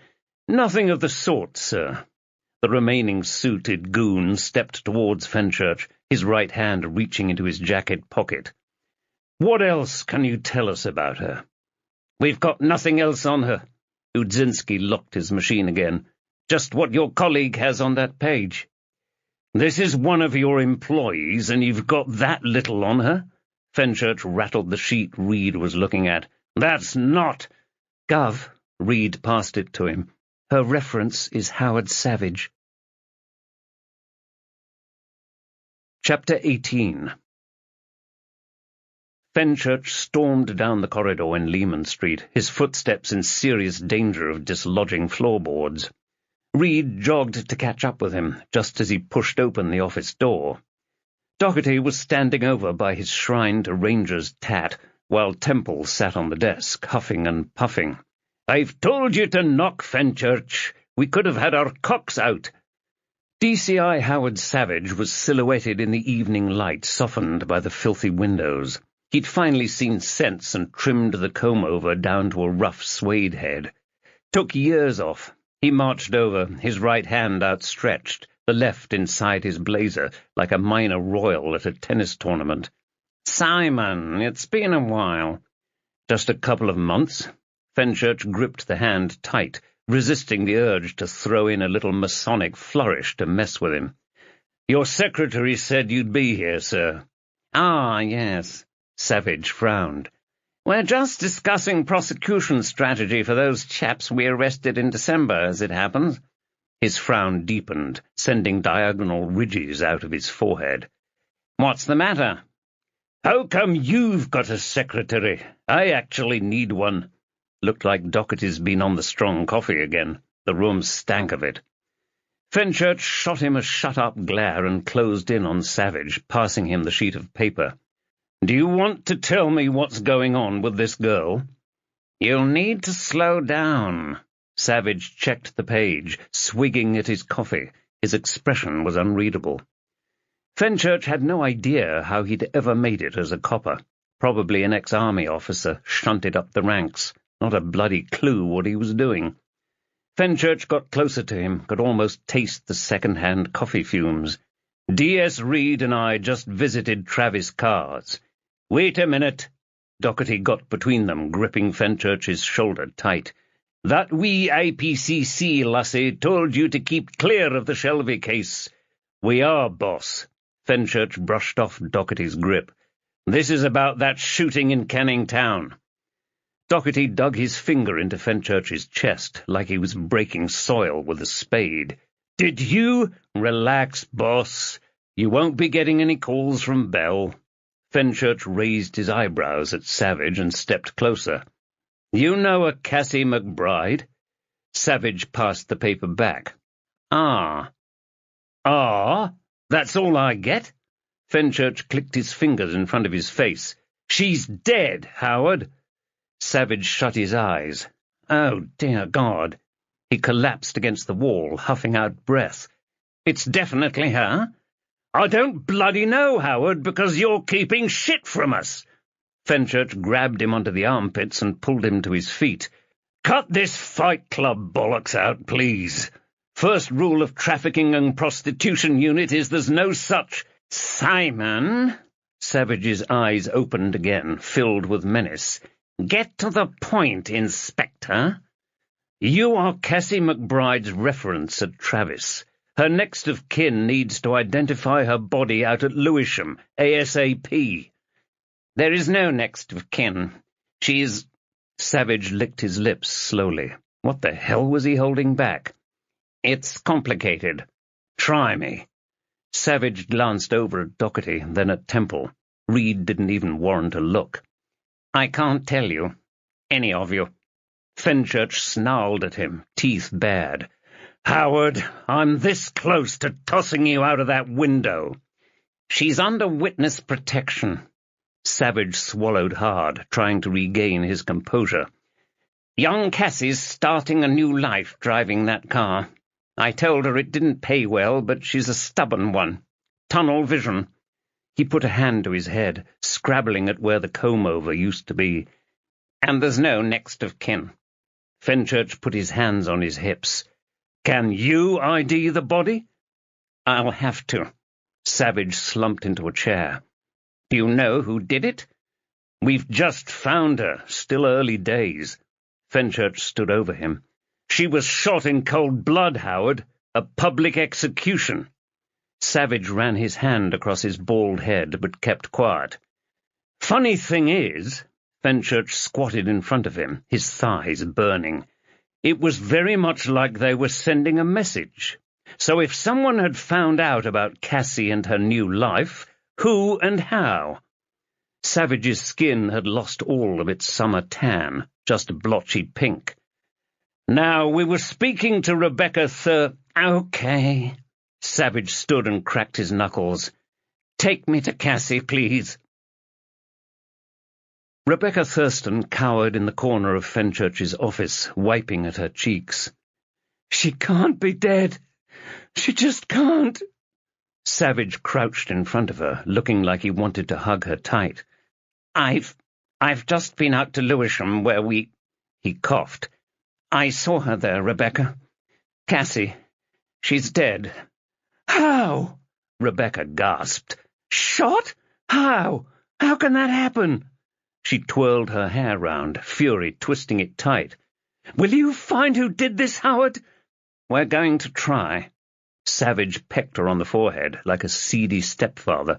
"Nothing of the sort, sir." The remaining suited goon stepped towards Fenchurch, his right hand reaching into his jacket pocket. "What else can you tell us about her?" "We've got nothing else on her." Udzinski locked his machine again. "Just what your colleague has on that page." "This is one of your employees, and you've got that little on her?" Fenchurch rattled the sheet Reed was looking at. "That's not—" "Gov," Reed passed it to him. "Her reference is Howard Savage." Chapter 18. Fenchurch stormed down the corridor in Lehman Street, his footsteps in serious danger of dislodging floorboards. Reed jogged to catch up with him, just as he pushed open the office door. Doherty was standing over by his shrine to Ranger's tat, while Temple sat on the desk, huffing and puffing. "I've told you to knock, Fenchurch. We could have had our cocks out." DCI Howard Savage was silhouetted in the evening light, softened by the filthy windows. He'd finally seen sense and trimmed the comb-over down to a rough suede head. Took years off. He marched over, his right hand outstretched, the left inside his blazer, like a minor royal at a tennis tournament. "Simon, it's been a while." "Just a couple of months." Fenchurch gripped the hand tight, resisting the urge to throw in a little Masonic flourish to mess with him. "Your secretary said you'd be here, sir." "Ah, yes." Savage frowned. We're just discussing prosecution strategy for those chaps we arrested in December, as it happens. His frown deepened, sending diagonal ridges out of his forehead. What's the matter? How come you've got a secretary? I actually need one. Looked like Doherty's been on the strong coffee again. The room stank of it. Fenchurch shot him a shut-up glare and closed in on Savage, passing him the sheet of paper. Do you want to tell me what's going on with this girl? You'll need to slow down. Savage checked the page, swigging at his coffee. His expression was unreadable. Fenchurch had no idea how he'd ever made it as a copper. Probably an ex-army officer, shunted up the ranks. Not a bloody clue what he was doing. Fenchurch got closer to him, could almost taste the second-hand coffee fumes. D.S. Reed and I just visited Travis Carr's. Wait a minute. Doherty got between them, gripping Fenchurch's shoulder tight. That wee IPCC lassie told you to keep clear of the Shelby case. We are, boss. Fenchurch brushed off Doherty's grip. This is about that shooting in Canning Town. Doherty dug his finger into Fenchurch's chest like he was breaking soil with a spade. Did you? Relax, boss. You won't be getting any calls from Bell. Fenchurch raised his eyebrows at Savage and stepped closer. You know a Cassie McBride? Savage passed the paper back. Ah. Ah? That's all I get? Fenchurch clicked his fingers in front of his face. She's dead, Howard. Savage shut his eyes. Oh, dear God. He collapsed against the wall, huffing out breath. It's definitely her. I don't bloody know, Howard, because you're keeping shit from us. Fenchurch grabbed him onto the armpits and pulled him to his feet. Cut this Fight Club bollocks out, please. First rule of trafficking and prostitution unit is there's no such— Simon. Savage's eyes opened again, filled with menace. Get to the point, Inspector. You are Cassie McBride's reference at Travis. Her next of kin needs to identify her body out at Lewisham, ASAP. There is no next of kin. She's— Savage licked his lips slowly. What the hell was he holding back? It's complicated. Try me. Savage glanced over at Doherty, then at Temple. Reed didn't even warrant a look. I can't tell you. Any of you. Fenchurch snarled at him, teeth bared. Howard, I'm this close to tossing you out of that window. She's under witness protection. Savage swallowed hard, trying to regain his composure. Young Cassie's starting a new life driving that car. I told her it didn't pay well, but she's a stubborn one. Tunnel vision. He put a hand to his head, scrabbling at where the comb-over used to be. And there's no next of kin. Fenchurch put his hands on his hips. Can you ID the body? I'll have to. Savage slumped into a chair. Do you know who did it? We've just found her. Still early days. Fenchurch stood over him. She was shot in cold blood, Howard. A public execution. Savage ran his hand across his bald head, but kept quiet. Funny thing is, Fenchurch squatted in front of him, his thighs burning. It was very much like they were sending a message. So if someone had found out about Cassie and her new life, who and how? Savage's skin had lost all of its summer tan, just blotchy pink. Now, we were speaking to Rebecca Okay. Savage stood and cracked his knuckles. Take me to Cassie, please. Rebecca Thurston cowered in the corner of Fenchurch's office, wiping at her cheeks. She can't be dead. She just can't. Savage crouched in front of her, looking like he wanted to hug her tight. I've just been out to Lewisham, where we— He coughed. I saw her there, Rebecca. Cassie. She's dead. How? Rebecca gasped. Shot? How? How can that happen? She twirled her hair round, fury twisting it tight. Will you find who did this, Howard? We're going to try. Savage pecked her on the forehead, like a seedy stepfather.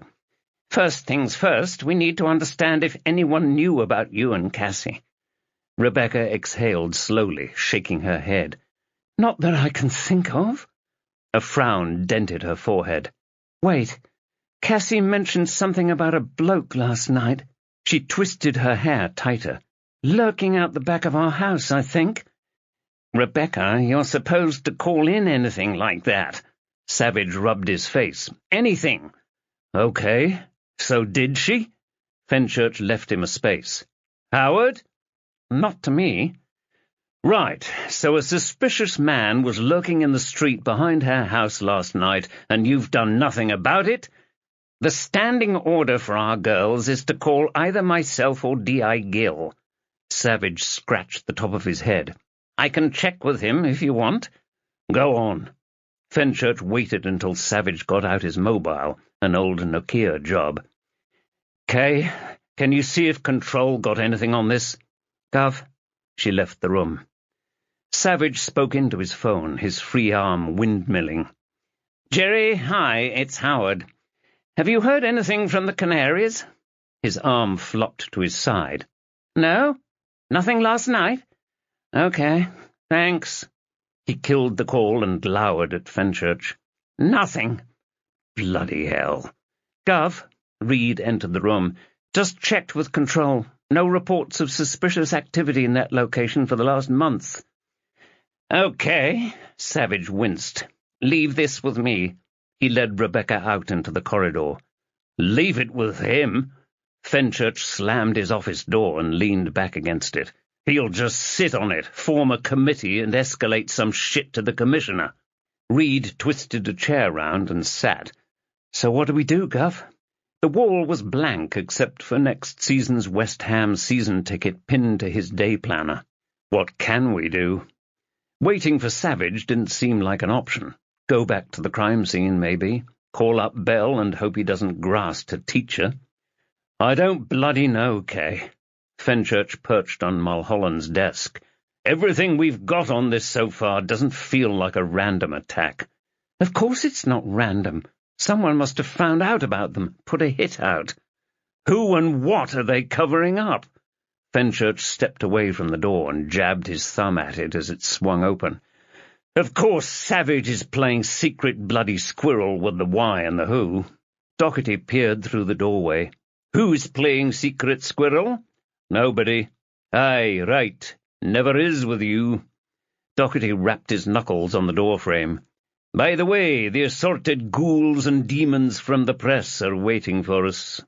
First things first, we need to understand if anyone knew about you and Cassie. Rebecca exhaled slowly, shaking her head. Not that I can think of. A frown dented her forehead. Wait, Cassie mentioned something about a bloke last night. She twisted her hair tighter. Lurking out the back of our house, I think. Rebecca, you're supposed to call in anything like that. Savage rubbed his face. Anything. Okay, so did she? Fenchurch left him a space. Howard? Not to me. Right, so a suspicious man was lurking in the street behind her house last night, and you've done nothing about it? The standing order for our girls is to call either myself or D.I. Gill. Savage scratched the top of his head. I can check with him if you want. Go on. Fenchurch waited until Savage got out his mobile, an old Nokia job. Kay, can you see if Control got anything on this? Gov. She left the room. Savage spoke into his phone, his free arm windmilling. Jerry, hi, it's Howard. Have you heard anything from the Canaries? His arm flopped to his side. No? Nothing last night? Okay, thanks. He killed the call and glowered at Fenchurch. Nothing. Bloody hell. Gov, Reed entered the room. Just checked with Control. No reports of suspicious activity in that location for the last month. Okay, Savage winced. Leave this with me. He led Rebecca out into the corridor. Leave it with him? Fenchurch slammed his office door and leaned back against it. He'll just sit on it, form a committee, and escalate some shit to the commissioner. Reed twisted a chair round and sat. So what do we do, Gov? The wall was blank except for next season's West Ham season ticket pinned to his day planner. What can we do? Waiting for Savage didn't seem like an option. Go back to the crime scene, maybe. Call up Bell and hope he doesn't grasp a teacher. I don't bloody know, Kay. Fenchurch perched on Mulholland's desk. Everything we've got on this so far doesn't feel like a random attack. Of course it's not random. Someone must have found out about them, put a hit out. Who and what are they covering up? Fenchurch stepped away from the door and jabbed his thumb at it as it swung open. Of course Savage is playing secret bloody squirrel with the why and the who. Doherty peered through the doorway. Who's playing secret squirrel? Nobody. Aye, right. Never is with you. Doherty rapped his knuckles on the doorframe. By the way, the assorted ghouls and demons from the press are waiting for us.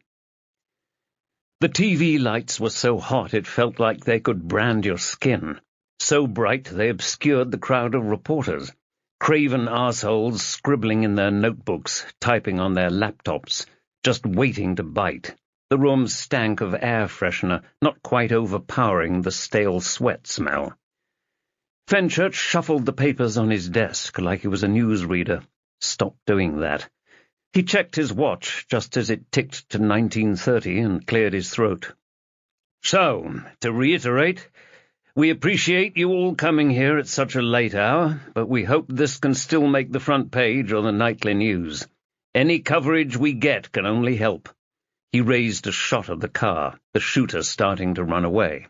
The TV lights were so hot it felt like they could brand your skin. So bright they obscured the crowd of reporters, craven arseholes scribbling in their notebooks, typing on their laptops, just waiting to bite. The room stank of air freshener, not quite overpowering the stale sweat smell. Fenchurch shuffled the papers on his desk like he was a newsreader. Stopped doing that. He checked his watch just as it ticked to 19:30 and cleared his throat. So, to reiterate, we appreciate you all coming here at such a late hour, but we hope this can still make the front page or the nightly news. Any coverage we get can only help. He raised a shot of the car, the shooter starting to run away.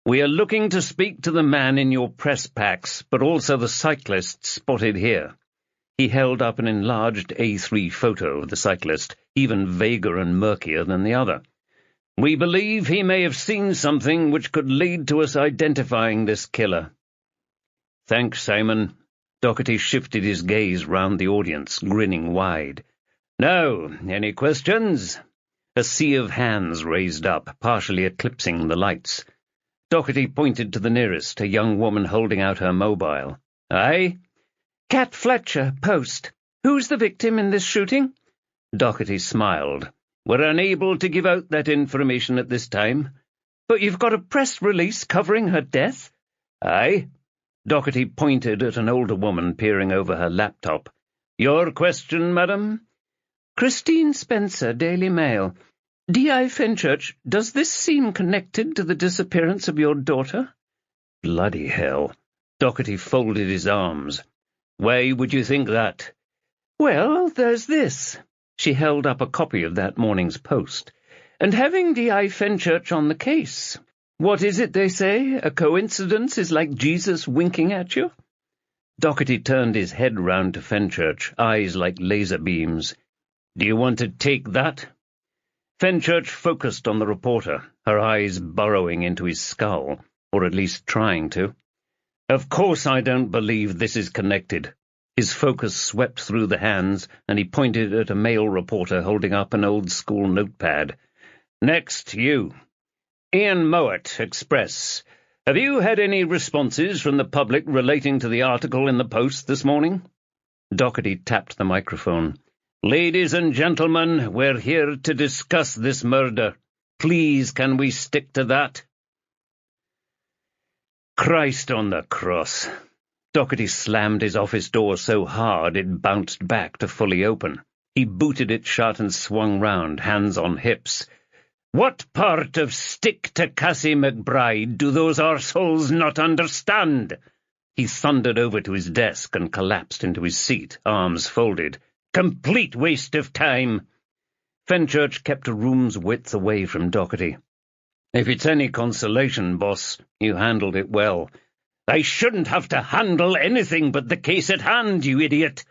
We are looking to speak to the man in your press packs, but also the cyclist spotted here. He held up an enlarged A3 photo of the cyclist, even vaguer and murkier than the other. We believe he may have seen something which could lead to us identifying this killer. Thanks, Simon. Doherty shifted his gaze round the audience, grinning wide. No, any questions? A sea of hands raised up, partially eclipsing the lights. Doherty pointed to the nearest, a young woman holding out her mobile. Aye? Cat Fletcher, Post. Who's the victim in this shooting? Doherty smiled. We're unable to give out that information at this time. But you've got a press release covering her death? Aye. Doherty pointed at an older woman peering over her laptop. Your question, madam? Christine Spencer, Daily Mail. D.I. Fenchurch, does this seem connected to the disappearance of your daughter? Bloody hell. Doherty folded his arms. Why would you think that? Well, there's this. She held up a copy of that morning's Post. "And having D.I. Fenchurch on the case. What is it they say? A coincidence is like Jesus winking at you?" Doherty turned his head round to Fenchurch, eyes like laser beams. "Do you want to take that?" Fenchurch focused on the reporter, her eyes burrowing into his skull, or at least trying to. "Of course I don't believe this is connected." His focus swept through the hands, and he pointed at a male reporter holding up an old-school notepad. "Next, you. Ian Mowat, Express. Have you had any responses from the public relating to the article in the Post this morning?" Doherty tapped the microphone. "Ladies and gentlemen, we're here to discuss this murder. Please, can we stick to that?" Christ on the cross. Doherty slammed his office door so hard it bounced back to fully open. He booted it shut and swung round, hands on hips. "What part of stick to Cassie McBride do those arseholes not understand?" He thundered over to his desk and collapsed into his seat, arms folded. "Complete waste of time." Fenchurch kept a room's width away from Doherty. "If it's any consolation, boss, you handled it well." "I shouldn't have to handle anything but the case at hand, you idiot."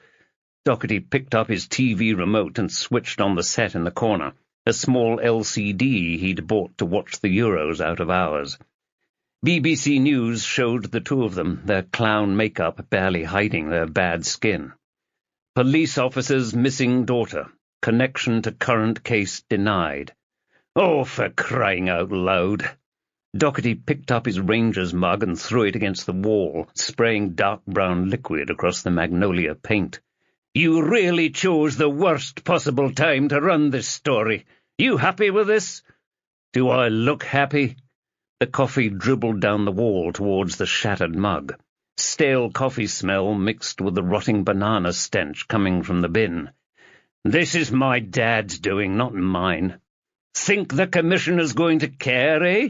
Doherty picked up his TV remote and switched on the set in the corner, a small LCD he'd bought to watch the Euros out of hours. BBC News showed the two of them, their clown makeup barely hiding their bad skin. "Police officer's missing daughter. Connection to current case denied." Oh, for crying out loud. Doherty picked up his ranger's mug and threw it against the wall, spraying dark brown liquid across the magnolia paint. "You really chose the worst possible time to run this story. You happy with this?" "Do I look happy?" The coffee dribbled down the wall towards the shattered mug. Stale coffee smell mixed with the rotting banana stench coming from the bin. "This is my dad's doing, not mine." "Think the commissioner's going to care, eh?"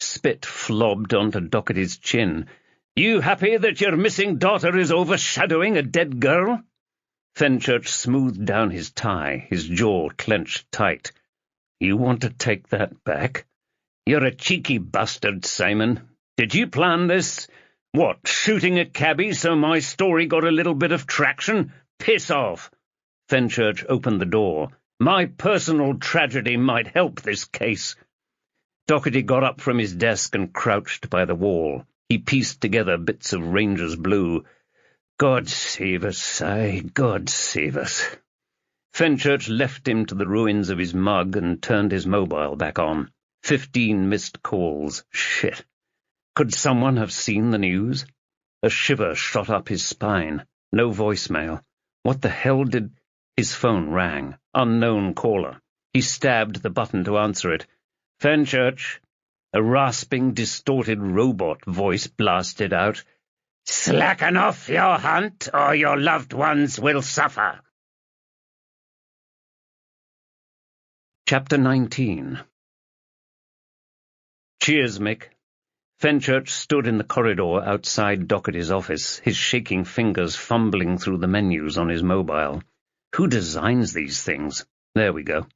Spit flobbed onto Doherty's chin. "You happy that your missing daughter is overshadowing a dead girl?" Fenchurch smoothed down his tie, his jaw clenched tight. "You want to take that back?" "You're a cheeky bastard, Simon. Did you plan this? What, shooting a cabbie so my story got a little bit of traction? Piss off." Fenchurch opened the door. "My personal tragedy might help this case." Doherty got up from his desk and crouched by the wall. He pieced together bits of Ranger's blue. "God save us, aye, God save us." Fenchurch left him to the ruins of his mug and turned his mobile back on. 15 missed calls. Shit. Could someone have seen the news? A shiver shot up his spine. No voicemail. What the hell did... His phone rang. Unknown caller. He stabbed the button to answer it. "Fenchurch." A rasping, distorted robot voice blasted out. "Slacken off your hunt, or your loved ones will suffer." Chapter 19. "Cheers, Mick." Fenchurch stood in the corridor outside Doherty's office, his shaking fingers fumbling through the menus on his mobile. Who designs these things? There we go.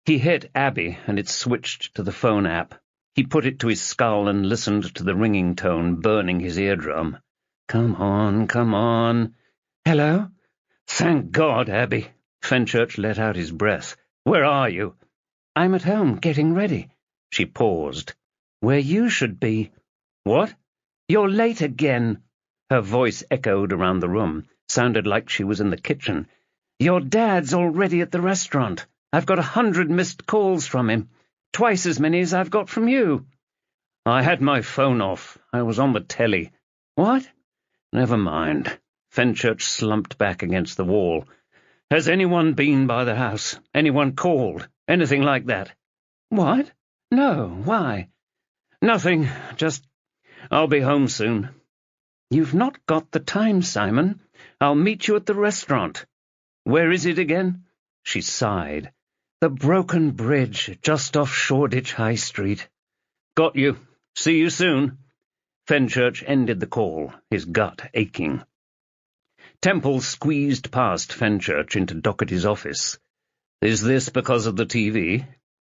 He hit Abby, and it switched to the phone app. He put it to his skull and listened to the ringing tone burning his eardrum. Come on, come on. "Hello?" "Thank God, Abby." Fenchurch let out his breath. "Where are you?" "I'm at home, getting ready." She paused. "Where you should be." "What?" "You're late again." Her voice echoed around the room, sounded like she was in the kitchen. "Your dad's already at the restaurant. I've got 100 missed calls from him, twice as many as I've got from you." "I had my phone off. I was on the telly." "What?" "Never mind." Fenchurch slumped back against the wall. "Has anyone been by the house? Anyone called? Anything like that?" "What? No, why?" "Nothing. Just, I'll be home soon." "You've not got the time, Simon. I'll meet you at the restaurant." "Where is it again?" She sighed. "The Broken Bridge, just off Shoreditch High Street." "Got you. See you soon." Fenchurch ended the call, his gut aching. Temple squeezed past Fenchurch into Doherty's office. Is this because of the TV?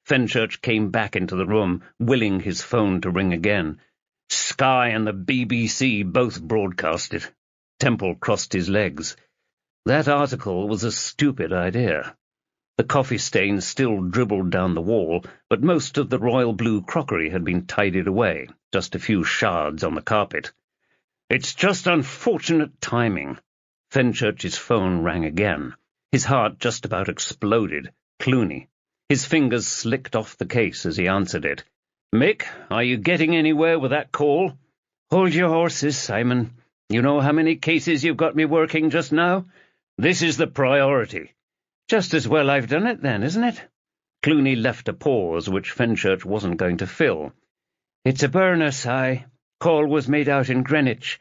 Fenchurch came back into the room, willing his phone to ring again. Sky and the BBC both broadcast it. Temple crossed his legs. That article was a stupid idea. The coffee stains still dribbled down the wall, but most of the royal blue crockery had been tidied away, just a few shards on the carpet. It's just unfortunate timing. Fenchurch's phone rang again. His heart just about exploded. Clooney. His fingers slicked off the case as he answered it. "Mick, are you getting anywhere with that call?" "Hold your horses, Simon. You know how many cases you've got me working just now? This is the priority." "Just as well I've done it then, isn't it?" Clooney left a pause which Fenchurch wasn't going to fill. "It's a burner, Si. Call was made out in Greenwich."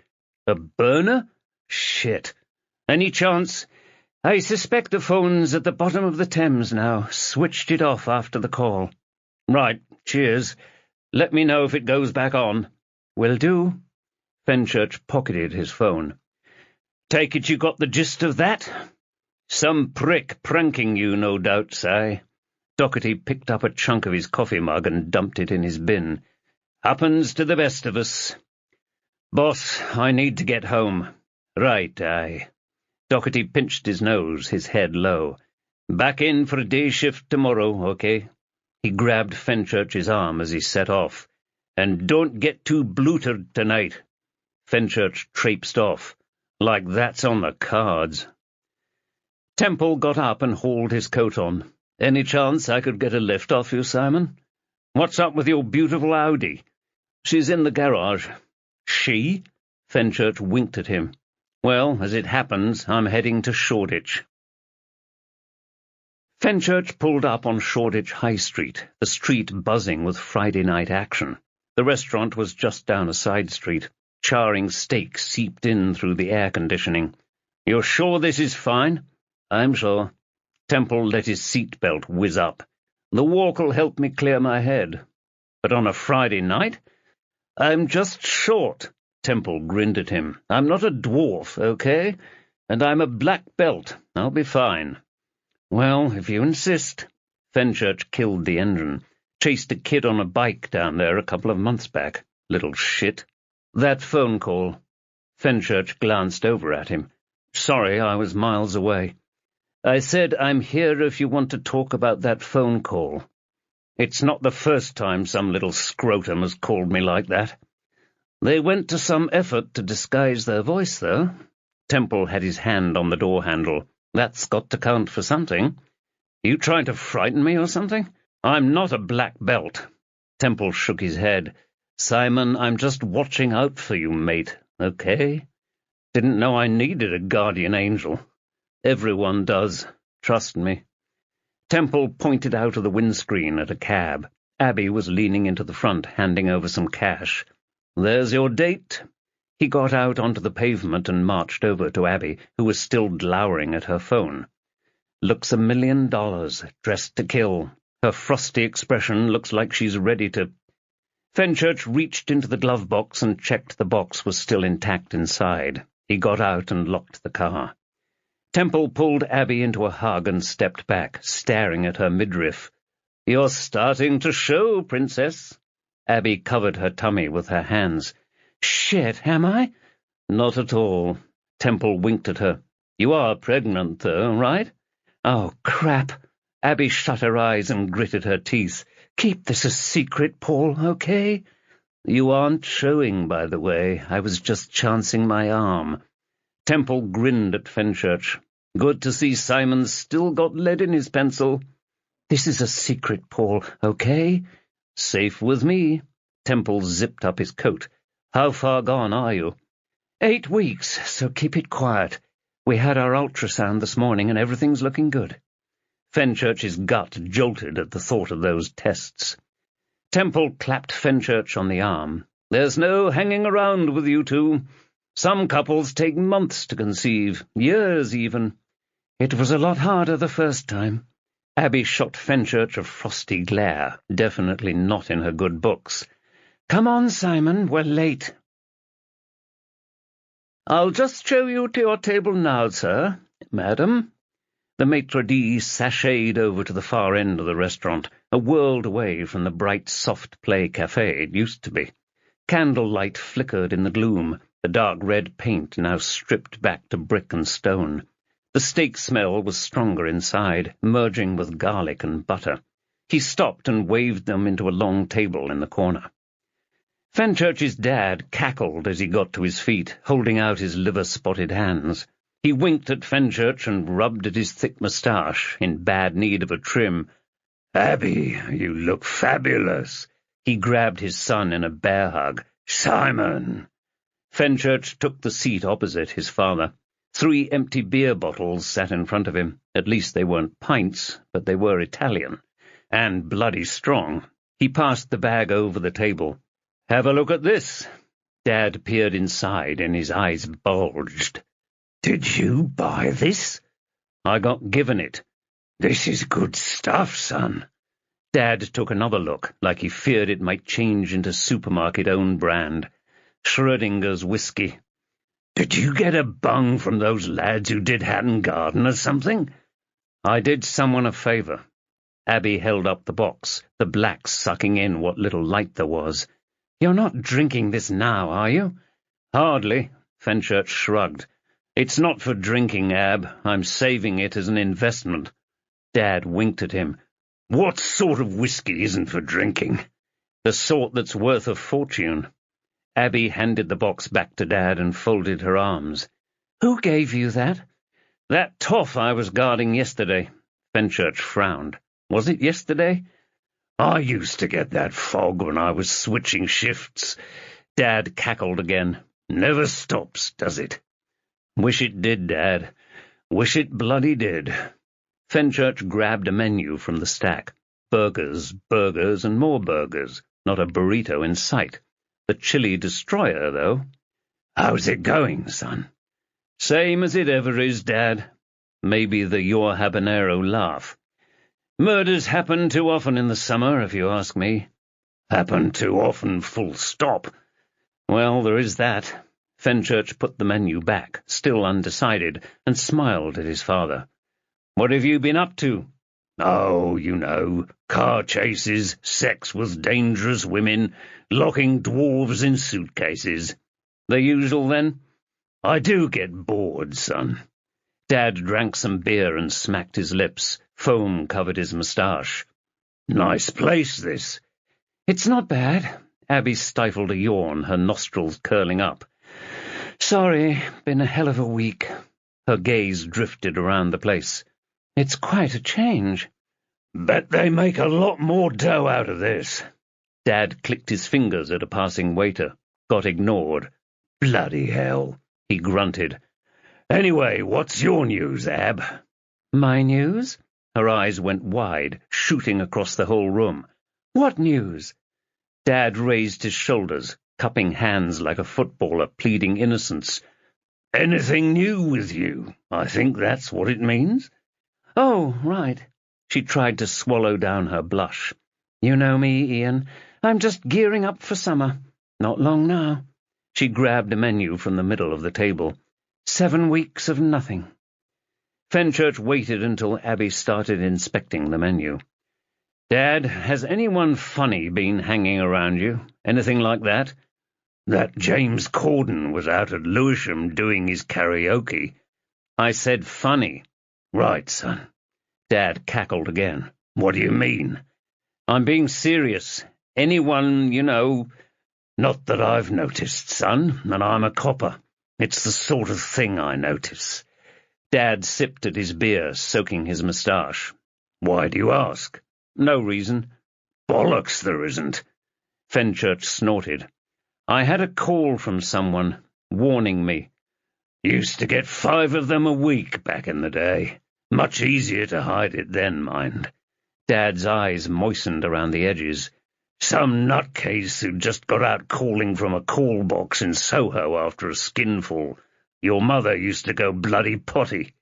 "A burner? Shit. Any chance?" "I suspect the phone's at the bottom of the Thames now. Switched it off after the call." "Right, cheers. Let me know if it goes back on." "Will do." Fenchurch pocketed his phone. "Take it you got the gist of that?" "Some prick pranking you, no doubt, Si." Doherty picked up a chunk of his coffee mug and dumped it in his bin. "Happens to the best of us." "Boss, I need to get home." "Right, aye." Doherty pinched his nose, his head low. "Back in for a day shift tomorrow, okay?" He grabbed Fenchurch's arm as he set off. "And don't get too blutered tonight." Fenchurch traipsed off. "Like that's on the cards." Temple got up and hauled his coat on. "Any chance I could get a lift off you, Simon?" "What's up with your beautiful Audi?" "She's in the garage." "She?" Fenchurch winked at him. "Well, as it happens, I'm heading to Shoreditch." Fenchurch pulled up on Shoreditch High Street, the street buzzing with Friday night action. The restaurant was just down a side street. Charring steak seeped in through the air conditioning. "You're sure this is fine?" "I'm sure." Temple let his seat-belt whiz up. "The walk'll help me clear my head." "But on a Friday night?" "I'm just short." Temple grinned at him. "I'm not a dwarf, okay? And I'm a black belt. I'll be fine." "Well, if you insist." Fenchurch killed the engine. Chased a kid on a bike down there a couple of months back. Little shit. "That phone call." Fenchurch glanced over at him. "Sorry, I was miles away." "I said I'm here if you want to talk about that phone call." "It's not the first time some little scrotum has called me like that." "They went to some effort to disguise their voice, though." Temple had his hand on the door handle. "That's got to count for something." "You trying to frighten me or something?" "I'm not a black belt." Temple shook his head. "Simon, I'm just watching out for you, mate, okay? Didn't know I needed a guardian angel." "Everyone does. Trust me." Temple pointed out of the windscreen at a cab. Abby was leaning into the front, handing over some cash. "There's your date." He got out onto the pavement and marched over to Abby, who was still glowering at her phone. "Looks $1 million, dressed to kill. Her frosty expression looks like she's ready to—" Fenchurch reached into the glove box and checked the box was still intact inside. He got out and locked the car. Temple pulled Abby into a hug and stepped back, staring at her midriff. "You're starting to show, Princess." Abby covered her tummy with her hands. "Shit, am I?" "Not at all." Temple winked at her. "You are pregnant, though, right?" "Oh, crap." Abby shut her eyes and gritted her teeth. "Keep this a secret, Paul, okay?" "You aren't showing, by the way. I was just chancing my arm." Temple grinned at Fenchurch. "Good to see Simon's still got lead in his pencil." "This is a secret, Paul, okay?" "Safe with me." Temple zipped up his coat. "How far gone are you?" 8 weeks, so keep it quiet. We had our ultrasound this morning and everything's looking good." Fenchurch's gut jolted at the thought of those tests. Temple clapped Fenchurch on the arm. "There's no hanging around with you two. Some couples take months to conceive, years even." "It was a lot harder the first time." Abby shot Fenchurch a frosty glare, definitely not in her good books. "Come on, Simon, we're late." "I'll just show you to your table now, sir. Madam." The maitre d' sashayed over to the far end of the restaurant, a world away from the bright soft-play cafe it used to be. Candlelight flickered in the gloom, the dark red paint now stripped back to brick and stone. The steak smell was stronger inside, merging with garlic and butter. He stopped and waved them into a long table in the corner. Fenchurch's dad cackled as he got to his feet, holding out his liver-spotted hands. He winked at Fenchurch and rubbed at his thick moustache, in bad need of a trim. "Abby, you look fabulous." He grabbed his son in a bear hug. "Simon." Fenchurch took the seat opposite his father. 3 empty beer bottles sat in front of him. At least they weren't pints, but they were Italian. And bloody strong. He passed the bag over the table. "Have a look at this." Dad peered inside, and his eyes bulged. "Did you buy this?" "I got given it." "This is good stuff, son." Dad took another look, like he feared it might change into supermarket own brand. Schrödinger's whiskey. "Did you get a bung from those lads who did Hatton Garden or something?" "I did someone a favour." Abby held up the box, the blacks sucking in what little light there was. "You're not drinking this now, are you?" "Hardly," Fenchurch shrugged. "It's not for drinking, Ab. I'm saving it as an investment." Dad winked at him. "What sort of whiskey isn't for drinking?" "The sort that's worth a fortune." Abby handed the box back to Dad and folded her arms. "Who gave you that?" "That toff I was guarding yesterday." Fenchurch frowned. "Was it yesterday?" "I used to get that fog when I was switching shifts." Dad cackled again. "Never stops, does it?" "Wish it did, Dad. Wish it bloody did." Fenchurch grabbed a menu from the stack. Burgers, burgers, and more burgers. Not a burrito in sight. The chili destroyer, though. "How's it going, son?" "Same as it ever is, Dad. Maybe the your habanero laugh. Murders happen too often in the summer, if you ask me." "Happen too often, full stop." "Well, there is that." Fenchurch put the menu back, still undecided, and smiled at his father. "What have you been up to?" "Oh, you know, car chases, sex with dangerous women, locking dwarves in suitcases." "The usual, then?" "I do get bored, son." Dad drank some beer and smacked his lips. Foam covered his moustache. "Nice place, this." "It's not bad." Abby stifled a yawn, her nostrils curling up. "Sorry, been a hell of a week." Her gaze drifted around the place. "It's quite a change." "Bet they make a lot more dough out of this." Dad clicked his fingers at a passing waiter. Got ignored. "Bloody hell," he grunted. "Anyway, what's your news, Ab?" "My news?" Her eyes went wide, shooting across the whole room. "What news?" Dad raised his shoulders, cupping hands like a footballer pleading innocence. "Anything new with you? I think that's what it means." "Oh, right." She tried to swallow down her blush. "You know me, Ian. I'm just gearing up for summer. Not long now." She grabbed a menu from the middle of the table. 7 weeks of nothing. Fenchurch waited until Abby started inspecting the menu. "Dad, has anyone funny been hanging around you? Anything like that?" "That James Corden was out at Lewisham doing his karaoke." "I said funny." "Right, son." Dad cackled again. "What do you mean?" "I'm being serious. Anyone, you know—" "Not that I've noticed, son, and I'm a copper. It's the sort of thing I notice." Dad sipped at his beer, soaking his moustache. "Why do you ask?" "No reason." "Bollocks there isn't." Fenchurch snorted. "I had a call from someone, warning me." "Used to get 5 of them a week back in the day. Much easier to hide it then, mind." Dad's eyes moistened around the edges. "Some nutcase who just got out calling from a call box in Soho after a skinful. Your mother used to go bloody potty."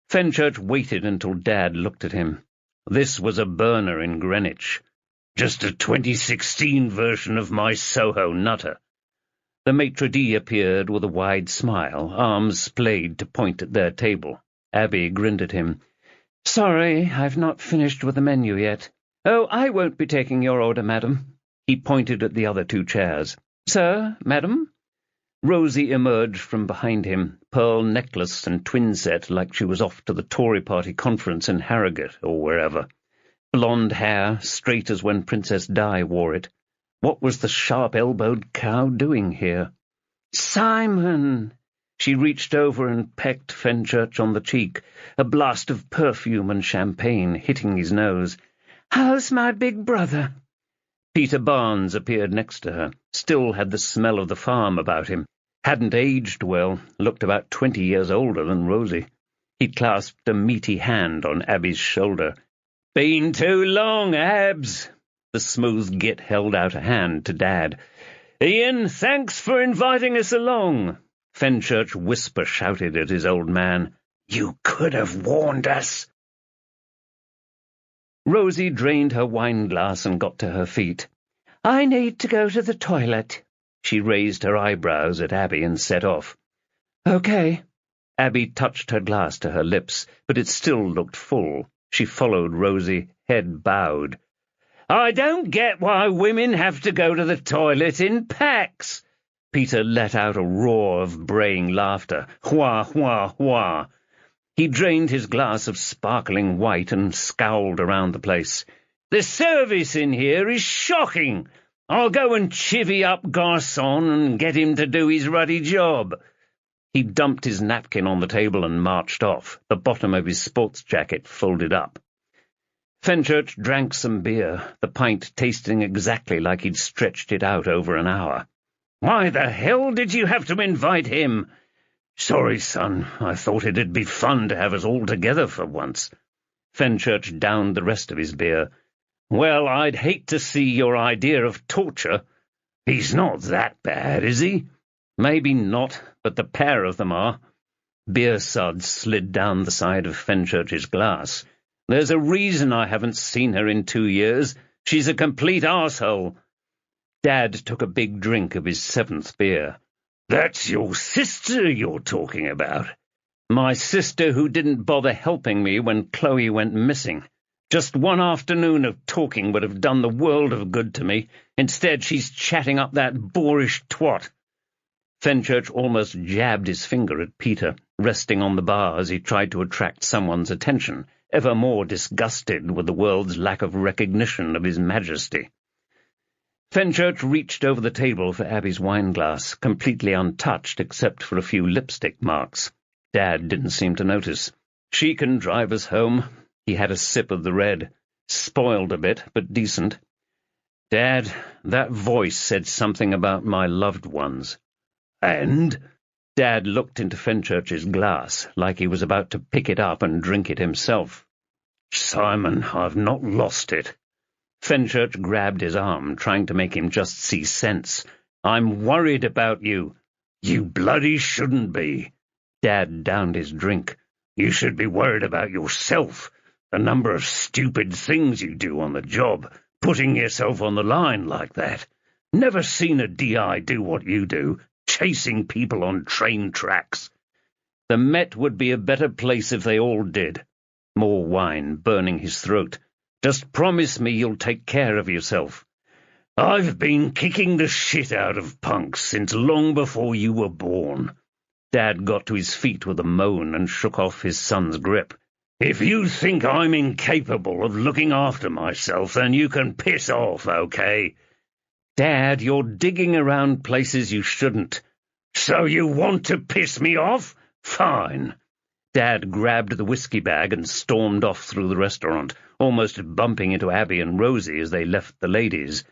Fenchurch waited until Dad looked at him. This was a burner in Greenwich. "Just a 2016 version of my Soho nutter." The maitre d' appeared with a wide smile, arms splayed to point at their table. Abby grinned at him. "Sorry, I've not finished with the menu yet. Oh, I won't be taking your order, madam." He pointed at the other two chairs. "Sir, madam?" Rosie emerged from behind him, pearl necklace and twin set, like she was off to the Tory party conference in Harrogate or wherever. Blonde hair, straight as when Princess Di wore it. What was the sharp-elbowed cow doing here? "Simon!" She reached over and pecked Fenchurch on the cheek, a blast of perfume and champagne hitting his nose. "How's my big brother?" Peter Barnes appeared next to her, still had the smell of the farm about him, hadn't aged well, looked about 20 years older than Rosie. He clasped a meaty hand on Abby's shoulder. "Been too long, Abs." The smooth git held out a hand to Dad. "Ian, thanks for inviting us along." Fenchurch whisper shouted at his old man. "You could have warned us." Rosie drained her wine-glass and got to her feet. "I need to go to the toilet." She raised her eyebrows at Abby and set off. "Okay." Abby touched her glass to her lips, but it still looked full. She followed Rosie, head bowed. "I don't get why women have to go to the toilet in packs." Peter let out a roar of braying laughter. "Hwah, hwah, hwah." He drained his glass of sparkling white and scowled around the place. "The service in here is shocking. I'll go and chivvy up Garçon and get him to do his ruddy job." He dumped his napkin on the table and marched off, the bottom of his sports jacket folded up. Fenchurch drank some beer, the pint tasting exactly like he'd stretched it out over an hour. "Why the hell did you have to invite him?" "Sorry, son. I thought it'd be fun to have us all together for once." Fenchurch downed the rest of his beer. "Well, I'd hate to see your idea of torture." "He's not that bad, is he?" "Maybe not, but the pair of them are." Beer suds slid down the side of Fenchurch's glass. "There's a reason I haven't seen her in 2 years. She's a complete arsehole." Dad took a big drink of his 7th beer. "That's your sister you're talking about?" "My sister who didn't bother helping me when Chloe went missing. Just one afternoon of talking would have done the world of good to me. Instead, she's chatting up that boorish twat." Fenchurch almost jabbed his finger at Peter, resting on the bar as he tried to attract someone's attention, ever more disgusted with the world's lack of recognition of his majesty. Fenchurch reached over the table for Abby's wine-glass, completely untouched except for a few lipstick marks. Dad didn't seem to notice. "She can drive us home." He had a sip of the red. "Spoiled a bit, but decent." "Dad, that voice said something about my loved ones." "And?" Dad looked into Fenchurch's glass, like he was about to pick it up and drink it himself. "Simon, I've not lost it." Fenchurch grabbed his arm, trying to make him just see sense. "I'm worried about you." "You bloody shouldn't be." Dad downed his drink. "You should be worried about yourself. The number of stupid things you do on the job, putting yourself on the line like that. Never seen a DI do what you do, chasing people on train tracks." "The Met would be a better place if they all did." More wine, burning his throat. "Just promise me you'll take care of yourself." "I've been kicking the shit out of punks since long before you were born." Dad got to his feet with a moan and shook off his son's grip. "If you think I'm incapable of looking after myself, then you can piss off, okay?" "Dad, you're digging around places you shouldn't." "So you want to piss me off? Fine." Dad grabbed the whiskey bag and stormed off through the restaurant, almost bumping into Abby and Rosie as they left the ladies.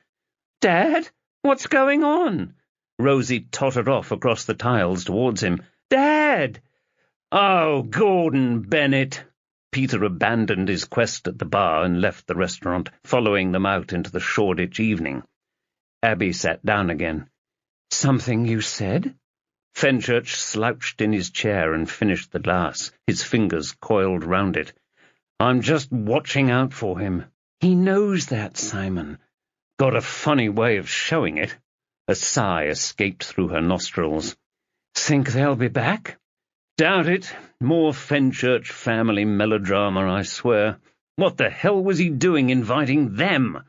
"Dad, what's going on?" Rosie tottered off across the tiles towards him. "Dad!" "Oh, Gordon Bennett!" Peter abandoned his quest at the bar and left the restaurant, following them out into the Shoreditch evening. Abby sat down again. "Something you said?" Fenchurch slouched in his chair and finished the glass, his fingers coiled round it. "I'm just watching out for him." "He knows that, Simon." "Got a funny way of showing it." A sigh escaped through her nostrils. "Think they'll be back?" Doubt it. More Fenchurch family melodrama, I swear. What the hell was he doing inviting them?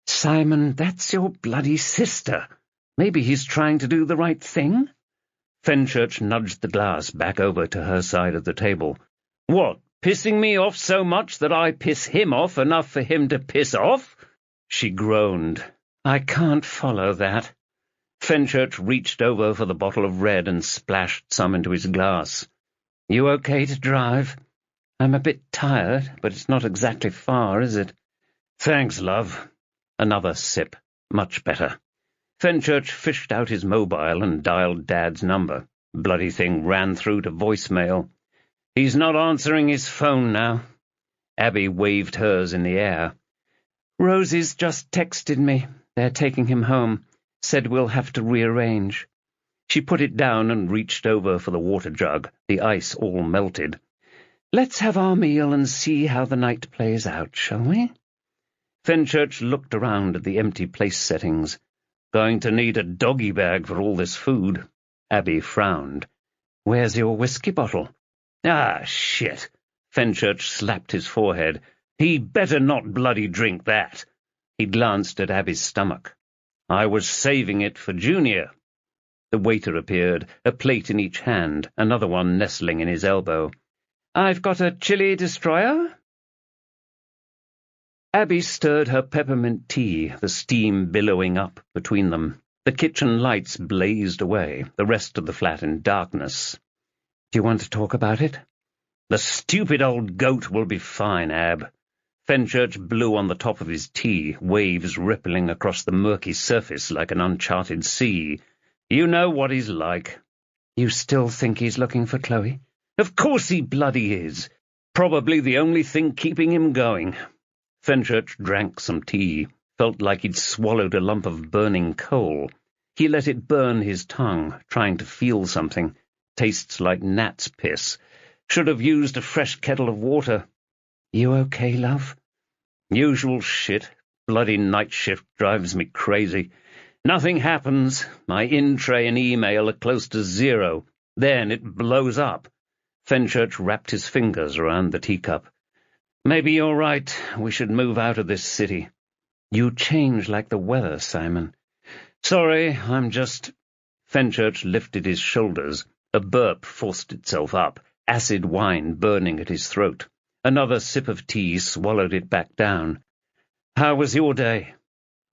Simon, that's your bloody sister. Maybe he's trying to do the right thing? Fenchurch nudged the glass back over to her side of the table. What, pissing me off so much that I piss him off enough for him to piss off? She groaned. I can't follow that. Fenchurch reached over for the bottle of red and splashed some into his glass. You okay to drive? I'm a bit tired, but it's not exactly far, is it? Thanks, love. Another sip. Much better. Fenchurch fished out his mobile and dialed Dad's number. Bloody thing ran through to voicemail. He's not answering his phone now. Abby waved hers in the air. Rosie's just texted me. They're taking him home. Said we'll have to rearrange. She put it down and reached over for the water jug, the ice all melted. Let's have our meal and see how the night plays out, shall we? Fenchurch looked around at the empty place settings. Going to need a doggy bag for all this food. Abby frowned. Where's your whiskey bottle? Ah, shit. Fenchurch slapped his forehead. He better not bloody drink that. He glanced at Abby's stomach. I was saving it for Junior. The waiter appeared, a plate in each hand, another one nestling in his elbow. I've got a chili destroyer. Abby stirred her peppermint tea, the steam billowing up between them. The kitchen lights blazed away, the rest of the flat in darkness. Do you want to talk about it? The stupid old goat will be fine, Ab. Fenchurch blew on the top of his tea, waves rippling across the murky surface like an uncharted sea. You know what he's like. You still think he's looking for Chloe? Of course he bloody is. Probably the only thing keeping him going. Fenchurch drank some tea, felt like he'd swallowed a lump of burning coal. He let it burn his tongue, trying to feel something. Tastes like gnat's piss. Should have used a fresh kettle of water. You okay, love? Usual shit. Bloody night shift drives me crazy. Nothing happens. My in-tray and email are close to zero. Then it blows up. Fenchurch wrapped his fingers around the teacup. Maybe you're right. We should move out of this city. You change like the weather, Simon. Sorry, I'm just... Fenchurch lifted his shoulders. A burp forced itself up, acid wine burning at his throat. Another sip of tea swallowed it back down. How was your day?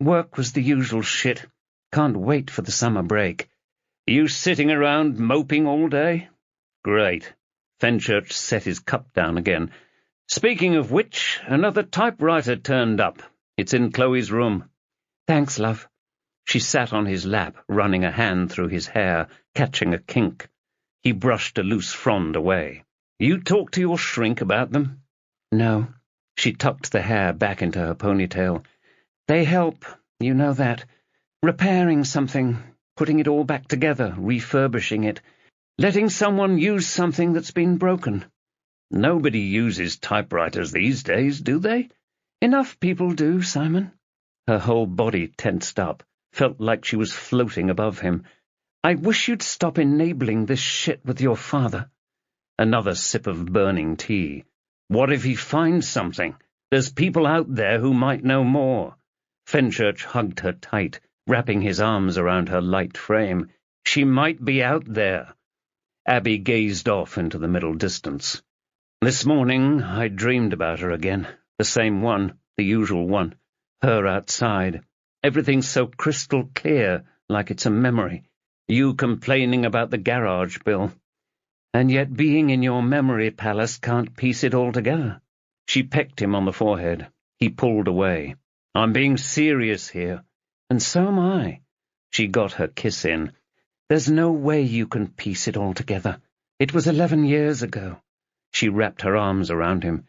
Work was the usual shit. Can't wait for the summer break. You sitting around moping all day? Great. Fenchurch set his cup down again. Speaking of which, another typewriter turned up. It's in Chloe's room. Thanks, love. She sat on his lap, running a hand through his hair, catching a kink. He brushed a loose frond away. You talk to your shrink about them? No. She tucked the hair back into her ponytail. They help, you know that. Repairing something, putting it all back together, refurbishing it, letting someone use something that's been broken. Nobody uses typewriters these days, do they? Enough people do, Simon. Her whole body tensed up, felt like she was floating above him. I wish you'd stop enabling this shit with your father. Another sip of burning tea. What if he finds something? There's people out there who might know more. Fenchurch hugged her tight, wrapping his arms around her light frame. She might be out there. Abby gazed off into the middle distance. This morning I dreamed about her again. The same one, the usual one. Her outside. Everything's so crystal clear, like it's a memory. You complaining about the garage bill. And yet being in your memory palace can't piece it all together. She pecked him on the forehead. He pulled away. I'm being serious here. And so am I. She got her kiss in. There's no way you can piece it all together. It was 11 years ago. She wrapped her arms around him.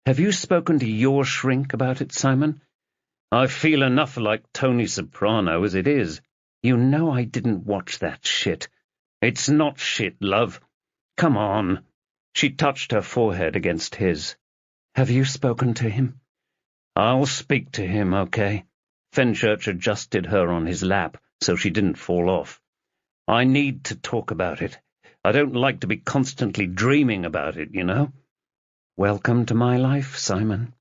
Have you spoken to your shrink about it, Simon? I feel enough like Tony Soprano as it is. You know I didn't watch that shit. It's not shit, love. Come on. She touched her forehead against his. Have you spoken to him? I'll speak to him, okay? Fenchurch adjusted her on his lap so she didn't fall off. I need to talk about it. I don't like to be constantly dreaming about it, you know. Welcome to my life, Simon.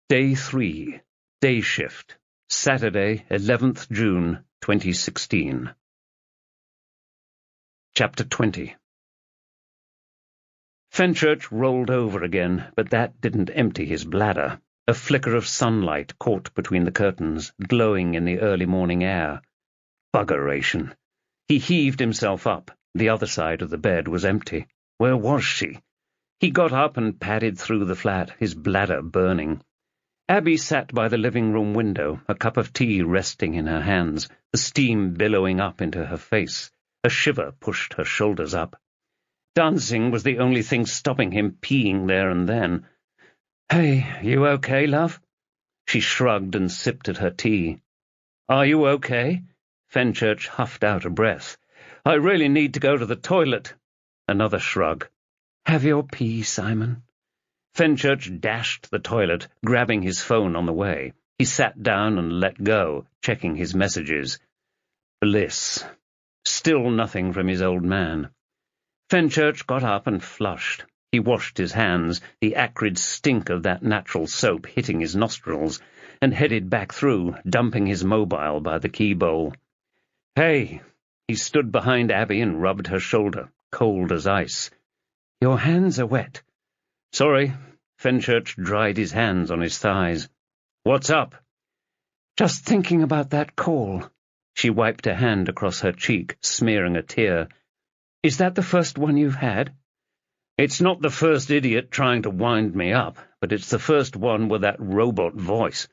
Day 3. Day shift. Saturday, 11th June, 2016. Chapter 20. Fenchurch rolled over again, but that didn't empty his bladder. A flicker of sunlight caught between the curtains, glowing in the early morning air. Buggeration. He heaved himself up. The other side of the bed was empty. Where was she? He got up and padded through the flat, his bladder burning. Abby sat by the living-room window, a cup of tea resting in her hands, the steam billowing up into her face. A shiver pushed her shoulders up. Dancing was the only thing stopping him peeing there and then. "Hey, you okay, love?" She shrugged and sipped at her tea. "Are you okay?" Fenchurch huffed out a breath. "I really need to go to the toilet." Another shrug. "Have your pee, Simon." Fenchurch dashed the toilet, grabbing his phone on the way. He sat down and let go, checking his messages. Bliss. Still nothing from his old man. Fenchurch got up and flushed. He washed his hands, the acrid stink of that natural soap hitting his nostrils, and headed back through, dumping his mobile by the key bowl. "Hey!" He stood behind Abby and rubbed her shoulder, cold as ice. "Your hands are wet." "Sorry." Fenchurch dried his hands on his thighs. "What's up?" "Just thinking about that call." She wiped a hand across her cheek, smearing a tear. "Is that the first one you've had?" "It's not the first idiot trying to wind me up, but it's the first one with that robot voice."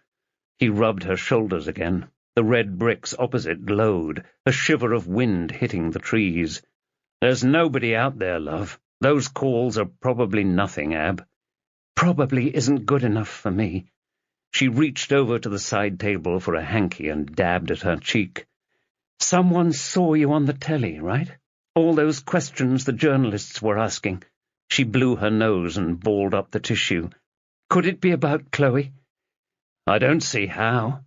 He rubbed her shoulders again. The red bricks opposite glowed, a shiver of wind hitting the trees. "There's nobody out there, love. Those calls are probably nothing, Ab." "Probably isn't good enough for me." She reached over to the side table for a hanky and dabbed at her cheek. "Someone saw you on the telly, right? All those questions the journalists were asking." She blew her nose and balled up the tissue. "Could it be about Chloe?" "I don't see how."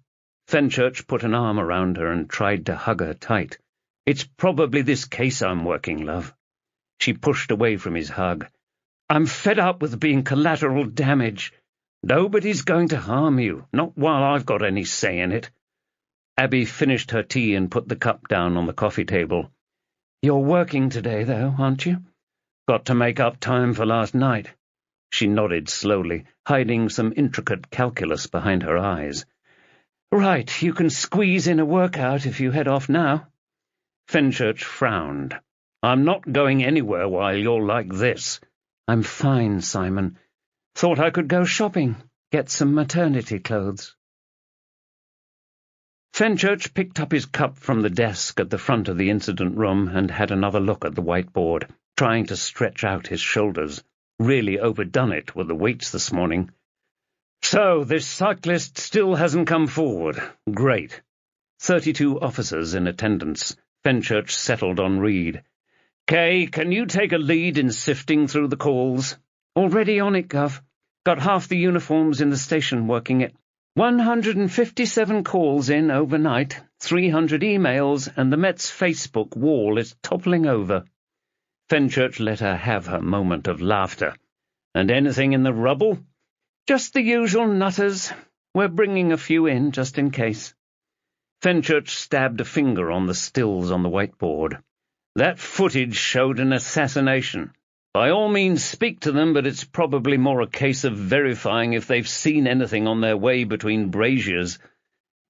Fenchurch put an arm around her and tried to hug her tight. "It's probably this case I'm working, love." She pushed away from his hug. "I'm fed up with being collateral damage." "Nobody's going to harm you, not while I've got any say in it." Abby finished her tea and put the cup down on the coffee table. "You're working today, though, aren't you?" "Got to make up time for last night." She nodded slowly, hiding some intricate calculus behind her eyes. "Right, you can squeeze in a workout if you head off now." Fenchurch frowned. "I'm not going anywhere while you're like this." "I'm fine, Simon. Thought I could go shopping, get some maternity clothes." Fenchurch picked up his cup from the desk at the front of the incident room and had another look at the whiteboard, trying to stretch out his shoulders. Really overdone it with the weights this morning. "So, this cyclist still hasn't come forward. Great." 32 officers in attendance. Fenchurch settled on Reed. "Kay, can you take a lead in sifting through the calls?" "Already on it, Gov. Got half the uniforms in the station working it. 157 calls in overnight, 300 emails, and the Met's Facebook wall is toppling over." Fenchurch let her have her moment of laughter. "And anything in the rubble?" "Just the usual nutters. We're bringing a few in, just in case." Fenchurch stabbed a finger on the stills on the whiteboard. "That footage showed an assassination. By all means speak to them, but it's probably more a case of verifying if they've seen anything on their way between braziers."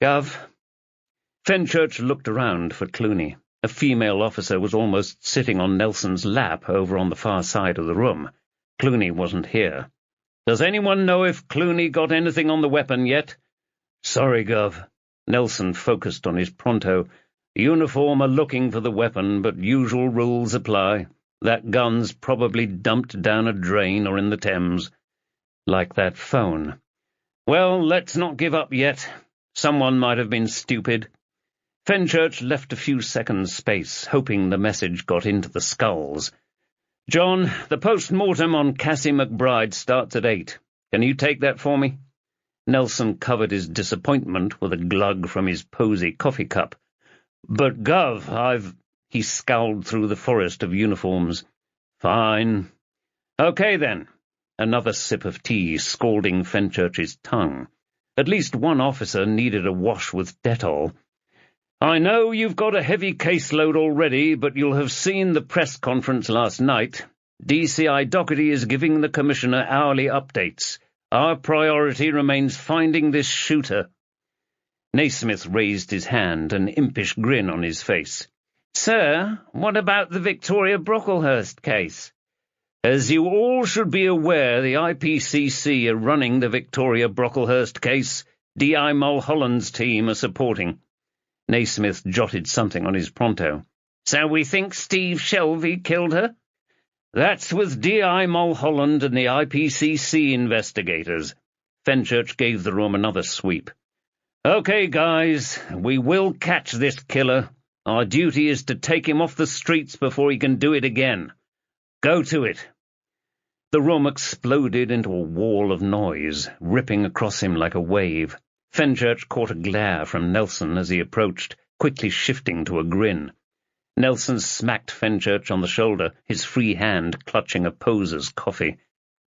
"Gov." Fenchurch looked around for Clooney. A female officer was almost sitting on Nelson's lap over on the far side of the room. Clooney wasn't here. "Does anyone know if Clooney got anything on the weapon yet?" "Sorry, Gov." Nelson focused on his pronto. "Uniform are looking for the weapon, but usual rules apply. That gun's probably dumped down a drain or in the Thames." "Like that phone." "Well, let's not give up yet. Someone might have been stupid." Fenchurch left a few seconds' space, hoping the message got into the skulls. "John, the post-mortem on Cassie McBride starts at 8. Can you take that for me?" Nelson covered his disappointment with a glug from his posy coffee cup. "But, Gov, He scowled through the forest of uniforms. "Fine. Okay, then." Another sip of tea, scalding Fenchurch's tongue. At least one officer needed a wash with Dettol. "I know you've got a heavy caseload already, but you'll have seen the press conference last night. DCI Doherty is giving the Commissioner hourly updates. Our priority remains finding this shooter." Naismith raised his hand, an impish grin on his face. "Sir, what about the Victoria Brocklehurst case?" "As you all should be aware, the IPCC are running the Victoria Brocklehurst case. D.I. Mulholland's team are supporting." Naismith jotted something on his pronto. "So we think Steve Shelby killed her?" "That's with D.I. Mulholland and the IPCC investigators." Fenchurch gave the room another sweep. "Okay, guys, we will catch this killer. Our duty is to take him off the streets before he can do it again. Go to it." The room exploded into a wall of noise, ripping across him like a wave. Fenchurch caught a glare from Nelson as he approached, quickly shifting to a grin. Nelson smacked Fenchurch on the shoulder, his free hand clutching a poser's coffee.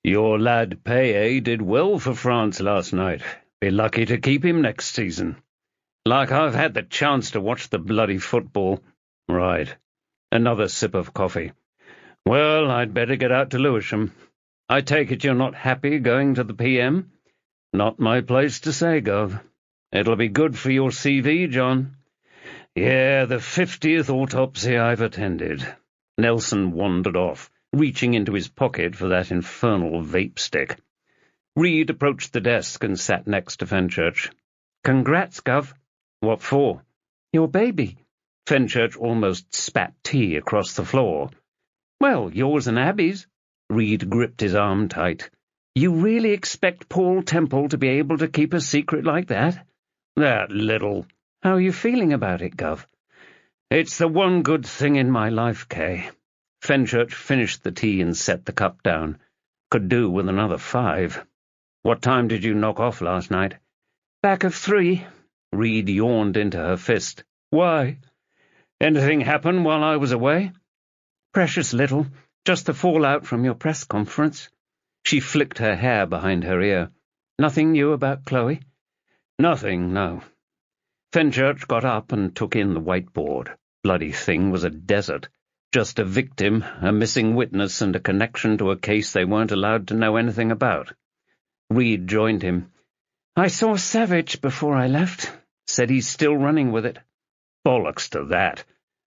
"Your lad Paye did well for France last night. Be lucky to keep him next season." "Like I've had the chance to watch the bloody football." "Right." Another sip of coffee. "Well, I'd better get out to Lewisham. I take it you're not happy going to the PM?" "Not my place to say, Gov." "It'll be good for your CV, John." "Yeah, the 50th autopsy I've attended." Nelson wandered off, reaching into his pocket for that infernal vape stick. Reed approached the desk and sat next to Fenchurch. "Congrats, Gov." "What for?" "Your baby." Fenchurch almost spat tea across the floor. "Well, yours and Abby's." Reed gripped his arm tight. "You really expect Paul Temple to be able to keep a secret like that?" "That little—" "How are you feeling about it, Gov?" "It's the one good thing in my life, Kay." Fenchurch finished the tea and set the cup down. "Could do with another 5. "What time did you knock off last night?" "Back of 3. Reed yawned into her fist. "Why? Anything happen while I was away?" "Precious little. Just the fallout from your press conference." She flicked her hair behind her ear. "Nothing new about Chloe?" "Nothing, no." Fenchurch got up and took in the whiteboard. Bloody thing was a desert. Just a victim, a missing witness, and a connection to a case they weren't allowed to know anything about. Reed joined him. "I saw Savage before I left. Said he's still running with it." "Bollocks to that."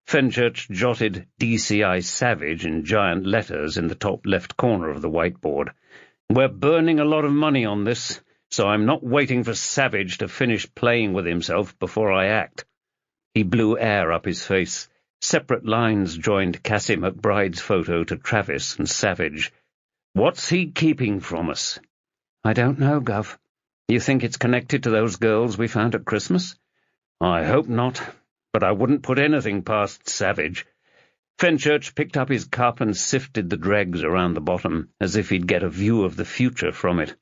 Fenchurch jotted DCI Savage in giant letters in the top left corner of the whiteboard. "We're burning a lot of money on this, so I'm not waiting for Savage to finish playing with himself before I act." He blew air up his face. Separate lines joined Cassie McBride's photo to Travis and Savage. "What's he keeping from us?" "I don't know, Gov. You think it's connected to those girls we found at Christmas?" "I hope not, but I wouldn't put anything past Savage." Fenchurch picked up his cup and sifted the dregs around the bottom, as if he'd get a view of the future from it.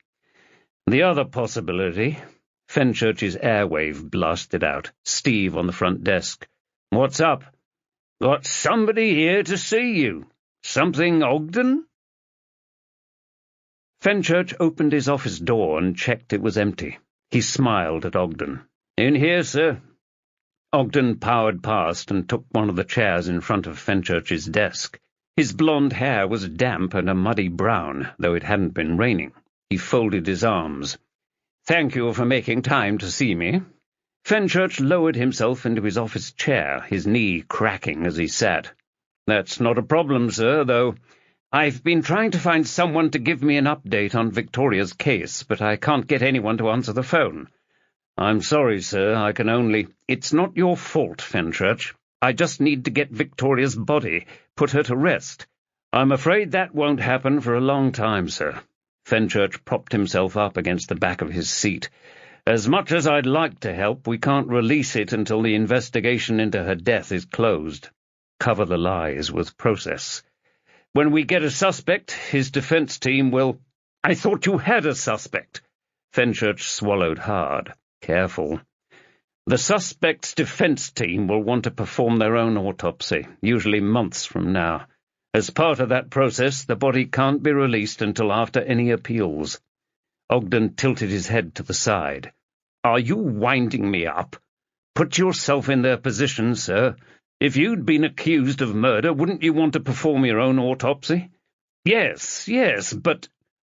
"The other possibility—" Fenchurch's airwave blasted out. Steve on the front desk. "What's up?" "Got somebody here to see you. Something Ogden?" Fenchurch opened his office door and checked it was empty. He smiled at Ogden. "In here, sir." Ogden powered past and took one of the chairs in front of Fenchurch's desk. His blonde hair was damp and a muddy brown, though it hadn't been raining. He folded his arms. "Thank you for making time to see me." Fenchurch lowered himself into his office chair, his knee cracking as he sat. "That's not a problem, sir, though. I've been trying to find someone to give me an update on Victoria's case, but I can't get anyone to answer the phone." "I'm sorry, sir, I can only—" "It's not your fault, Fenchurch. I just need to get Victoria's body, put her to rest." "I'm afraid that won't happen for a long time, sir." Fenchurch propped himself up against the back of his seat. "As much as I'd like to help, we can't release it until the investigation into her death is closed. Cover the lies with process. When we get a suspect, his defense team will—" "I thought you had a suspect." Fenchurch swallowed hard. Careful. The suspect's defense team will want to perform their own autopsy, usually months from now. As part of that process, the body can't be released until after any appeals. Ogden tilted his head to the side. Are you winding me up? Put yourself in their position, sir. If you'd been accused of murder, wouldn't you want to perform your own autopsy? Yes, but—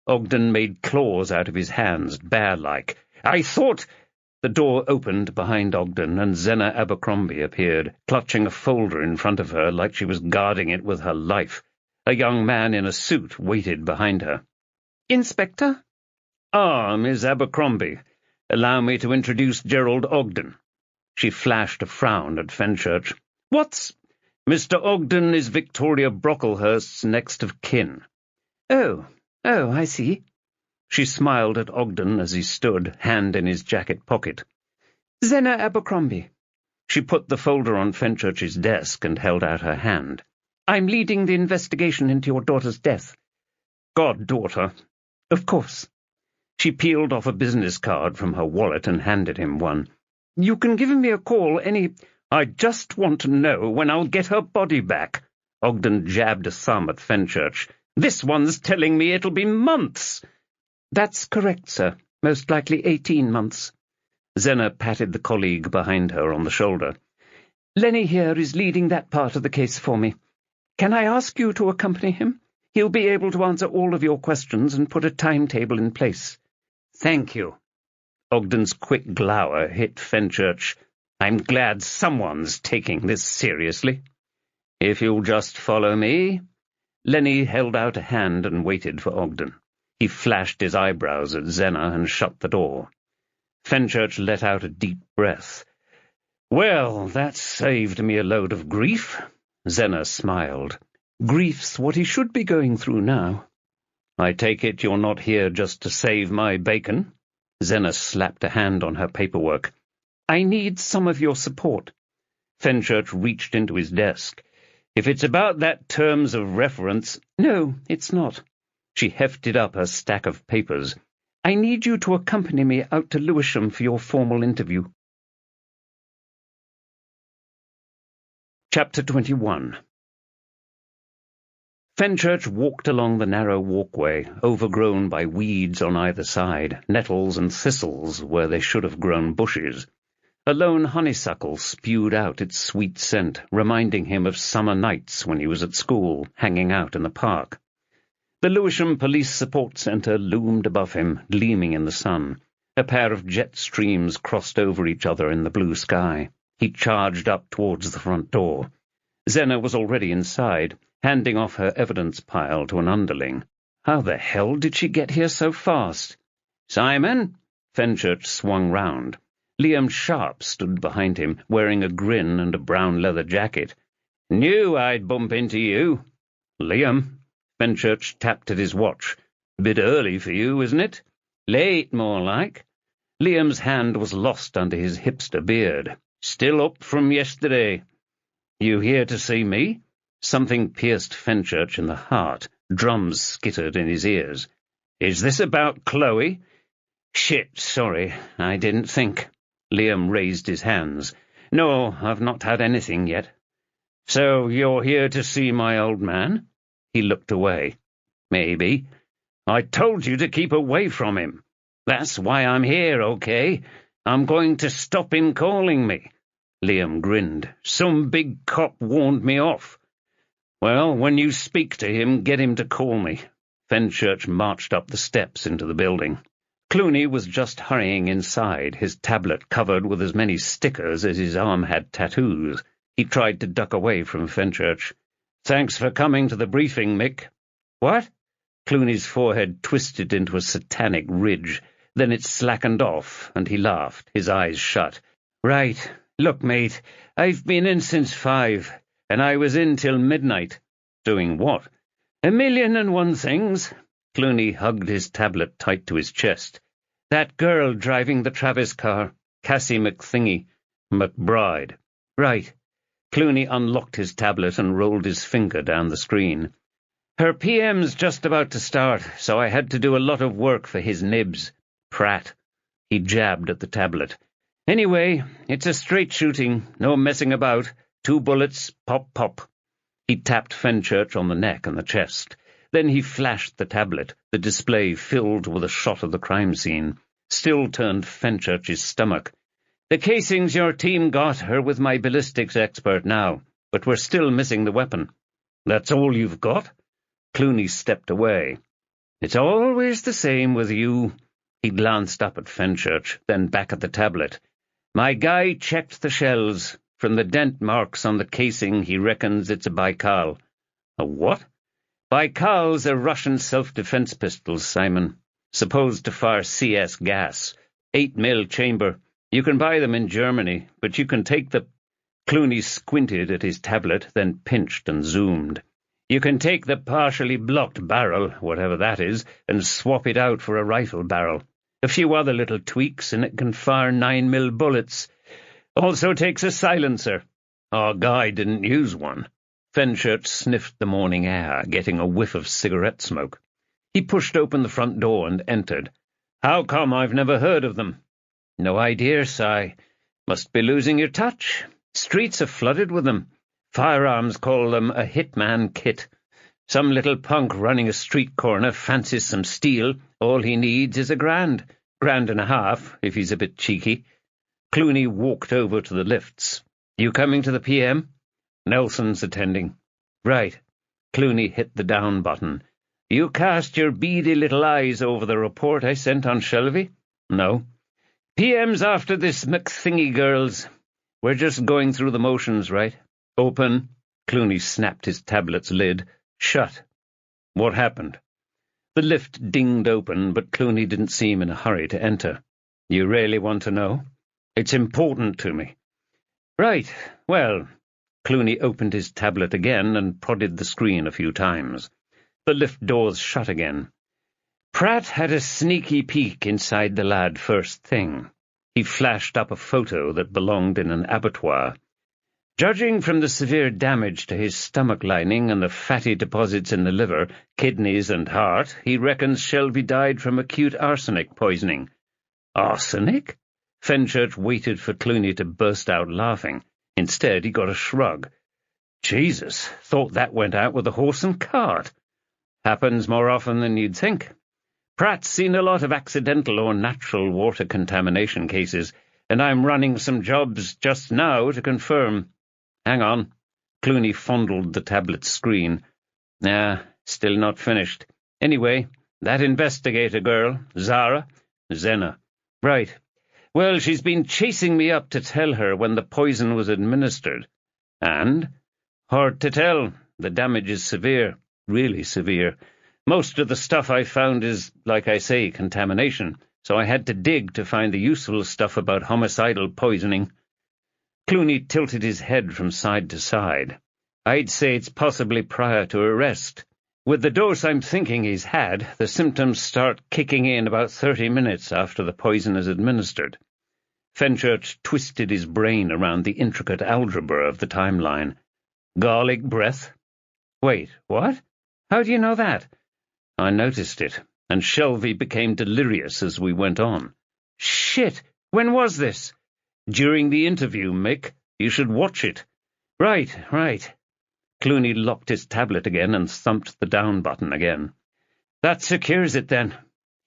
Ogden made claws out of his hands, bear-like. I thought— The door opened behind Ogden, and Zena Abercrombie appeared, clutching a folder in front of her like she was guarding it with her life. A young man in a suit waited behind her. Inspector? Ah, Miss Abercrombie. Allow me to introduce Gerald Ogden. She flashed a frown at Fenchurch. What's— Mr. Ogden is Victoria Brocklehurst's next of kin. Oh, I see. She smiled at Ogden as he stood, hand in his jacket pocket. Zena Abercrombie. She put the folder on Fenchurch's desk and held out her hand. I'm leading the investigation into your daughter's death. Goddaughter. Of course. She peeled off a business card from her wallet and handed him one. You can give me a call any— I just want to know when I'll get her body back. Ogden jabbed a thumb at Fenchurch. This one's telling me it'll be months. That's correct, sir. Most likely 18 months. Zena patted the colleague behind her on the shoulder. Lenny here is leading that part of the case for me. Can I ask you to accompany him? He'll be able to answer all of your questions and put a timetable in place. Thank you. Ogden's quick glower hit Fenchurch. I'm glad someone's taking this seriously. If you'll just follow me. Lenny held out a hand and waited for Ogden. He flashed his eyebrows at Zena and shut the door. Fenchurch let out a deep breath. Well, that saved me a load of grief. Zena smiled. Grief's what he should be going through now. I take it you're not here just to save my bacon? Zena slapped a hand on her paperwork. I need some of your support. Fenchurch reached into his desk. If it's about that terms of reference— No, it's not. She hefted up her stack of papers. I need you to accompany me out to Lewisham for your formal interview. Chapter 21. Fenchurch walked along the narrow walkway, overgrown by weeds on either side, nettles and thistles where they should have grown bushes. A lone honeysuckle spewed out its sweet scent, reminding him of summer nights when he was at school, hanging out in the park. The Lewisham Police Support Centre loomed above him, gleaming in the sun. A pair of jet streams crossed over each other in the blue sky. He charged up towards the front door. Zena was already inside, handing off her evidence pile to an underling. How the hell did she get here so fast? Simon? Fenchurch swung round. Liam Sharp stood behind him, wearing a grin and a brown leather jacket. Knew I'd bump into you. Liam? Fenchurch tapped at his watch. Bit early for you, isn't it? Late, more like. Liam's hand was lost under his hipster beard. Still up from yesterday. You here to see me? Something pierced Fenchurch in the heart. Drums skittered in his ears. Is this about Chloe? Shit, sorry, I didn't think. Liam raised his hands. No, I've not had anything yet. So you're here to see my old man? He looked away. Maybe. I told you to keep away from him. That's why I'm here, okay? I'm going to stop him calling me. Liam grinned. Some big cop warned me off. Well, when you speak to him, get him to call me. Fenchurch marched up the steps into the building. Clooney was just hurrying inside, his tablet covered with as many stickers as his arm had tattoos. He tried to duck away from Fenchurch. Thanks for coming to the briefing, Mick. What? Clooney's forehead twisted into a satanic ridge. Then it slackened off, and he laughed, his eyes shut. Right. Look, mate, I've been in since 5, and I was in till midnight. Doing what? 1,000,001 things. Clooney hugged his tablet tight to his chest. That girl driving the Travis car, Cassie McThingy. McBride. Right. Clooney unlocked his tablet and rolled his finger down the screen. Her PM's just about to start, so I had to do a lot of work for his nibs. Prat. He jabbed at the tablet. Anyway, it's a straight shooting, no messing about. 2 bullets, pop, pop. He tapped Fenchurch on the neck and the chest. Then he flashed the tablet, the display filled with a shot of the crime scene. Still turned Fenchurch's stomach. The casings your team got are with my ballistics expert now, but we're still missing the weapon. That's all you've got? Clooney stepped away. It's always the same with you. He glanced up at Fenchurch, then back at the tablet. My guy checked the shells. From the dent marks on the casing, he reckons it's a Baikal. A what? Baikals are Russian self-defense pistols, Simon. Supposed to fire CS gas. 8mm chamber. You can buy them in Germany, but you can take the... Clooney squinted at his tablet, then pinched and zoomed. You can take the partially blocked barrel, whatever that is, and swap it out for a rifle barrel. A few other little tweaks, and it can fire 9mm bullets. Also takes a silencer. Our guy didn't use one. Fenchurch sniffed the morning air, getting a whiff of cigarette smoke. He pushed open the front door and entered. How come I've never heard of them? No idea, Si. Must be losing your touch. Streets are flooded with them. Firearms call them a hitman kit. Some little punk running a street corner fancies some steel. All he needs is $1,000. $1.50, if he's a bit cheeky. Clooney walked over to the lifts. You coming to the PM? Nelson's attending. Right. Clooney hit the down button. You cast your beady little eyes over the report I sent on Shelby? No. PM's after this McThingy girls. We're just going through the motions, right? Open. Clooney snapped his tablet's lid. Shut. What happened? The lift dinged open, but Clooney didn't seem in a hurry to enter. You really want to know? It's important to me. Right. Well, Clooney opened his tablet again and prodded the screen a few times. The lift doors shut again. Pratt had a sneaky peek inside the lad first thing. He flashed up a photo that belonged in an abattoir. Judging from the severe damage to his stomach lining and the fatty deposits in the liver, kidneys and heart, he reckons Shelby died from acute arsenic poisoning. Arsenic? Fenchurch waited for Clooney to burst out laughing. Instead, he got a shrug. Jesus, thought that went out with a horse and cart. Happens more often than you'd think. Pratt's seen a lot of accidental or natural water contamination cases, and I'm running some jobs just now to confirm. Hang on. Clooney fondled the tablet screen. Nah, still not finished. Anyway, that investigator girl, Zara? Zena. Right. Well, she's been chasing me up to tell her when the poison was administered. And? Hard to tell. The damage is severe. Really severe. Most of the stuff I found is, like I say, contamination, so I had to dig to find the useful stuff about homicidal poisoning. Clooney tilted his head from side to side. I'd say it's possibly prior to arrest. With the dose I'm thinking he's had, the symptoms start kicking in about 30 minutes after the poison is administered. Fenchurch twisted his brain around the intricate algebra of the timeline. Garlic breath? Wait, what? How do you know that? I noticed it, and Shelby became delirious as we went on. Shit! When was this? During the interview, Mick. You should watch it. Right. Clooney locked his tablet again and thumped the down button again. That secures it, then.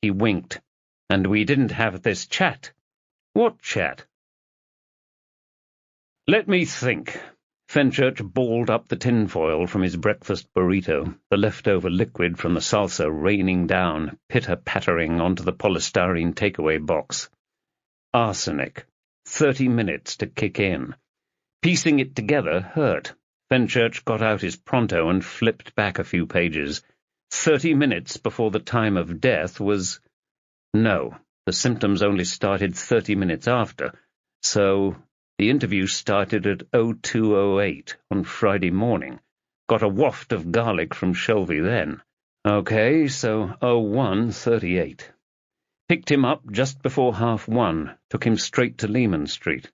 He winked. And we didn't have this chat. What chat? Let me think. Fenchurch balled up the tinfoil from his breakfast burrito, the leftover liquid from the salsa raining down, pitter-pattering onto the polystyrene takeaway box. Arsenic. 30 minutes to kick in. Piecing it together hurt. Fenchurch got out his pronto and flipped back a few pages. 30 minutes before the time of death was... No, the symptoms only started 30 minutes after, so... The interview started at 02:08 on Friday morning. Got a waft of garlic from Shelby then. Okay, so 01:38. Picked him up just before 1:30, took him straight to Lehman Street.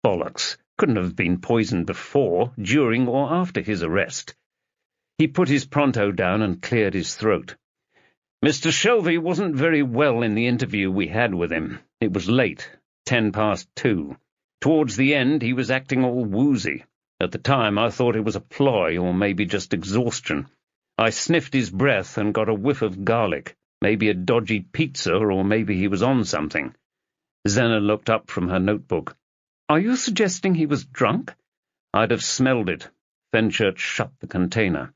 Bollocks. Couldn't have been poisoned before, during, or after his arrest. He put his pronto down and cleared his throat. Mr. Shelby wasn't very well in the interview we had with him. It was late. 2:10. Towards the end he was acting all woozy. At the time I thought it was a ploy, or maybe just exhaustion. I sniffed his breath and got a whiff of garlic. Maybe a dodgy pizza, or maybe he was on something. Zena looked up from her notebook. "Are you suggesting he was drunk?" "I'd have smelled it." Fenchurch shut the container.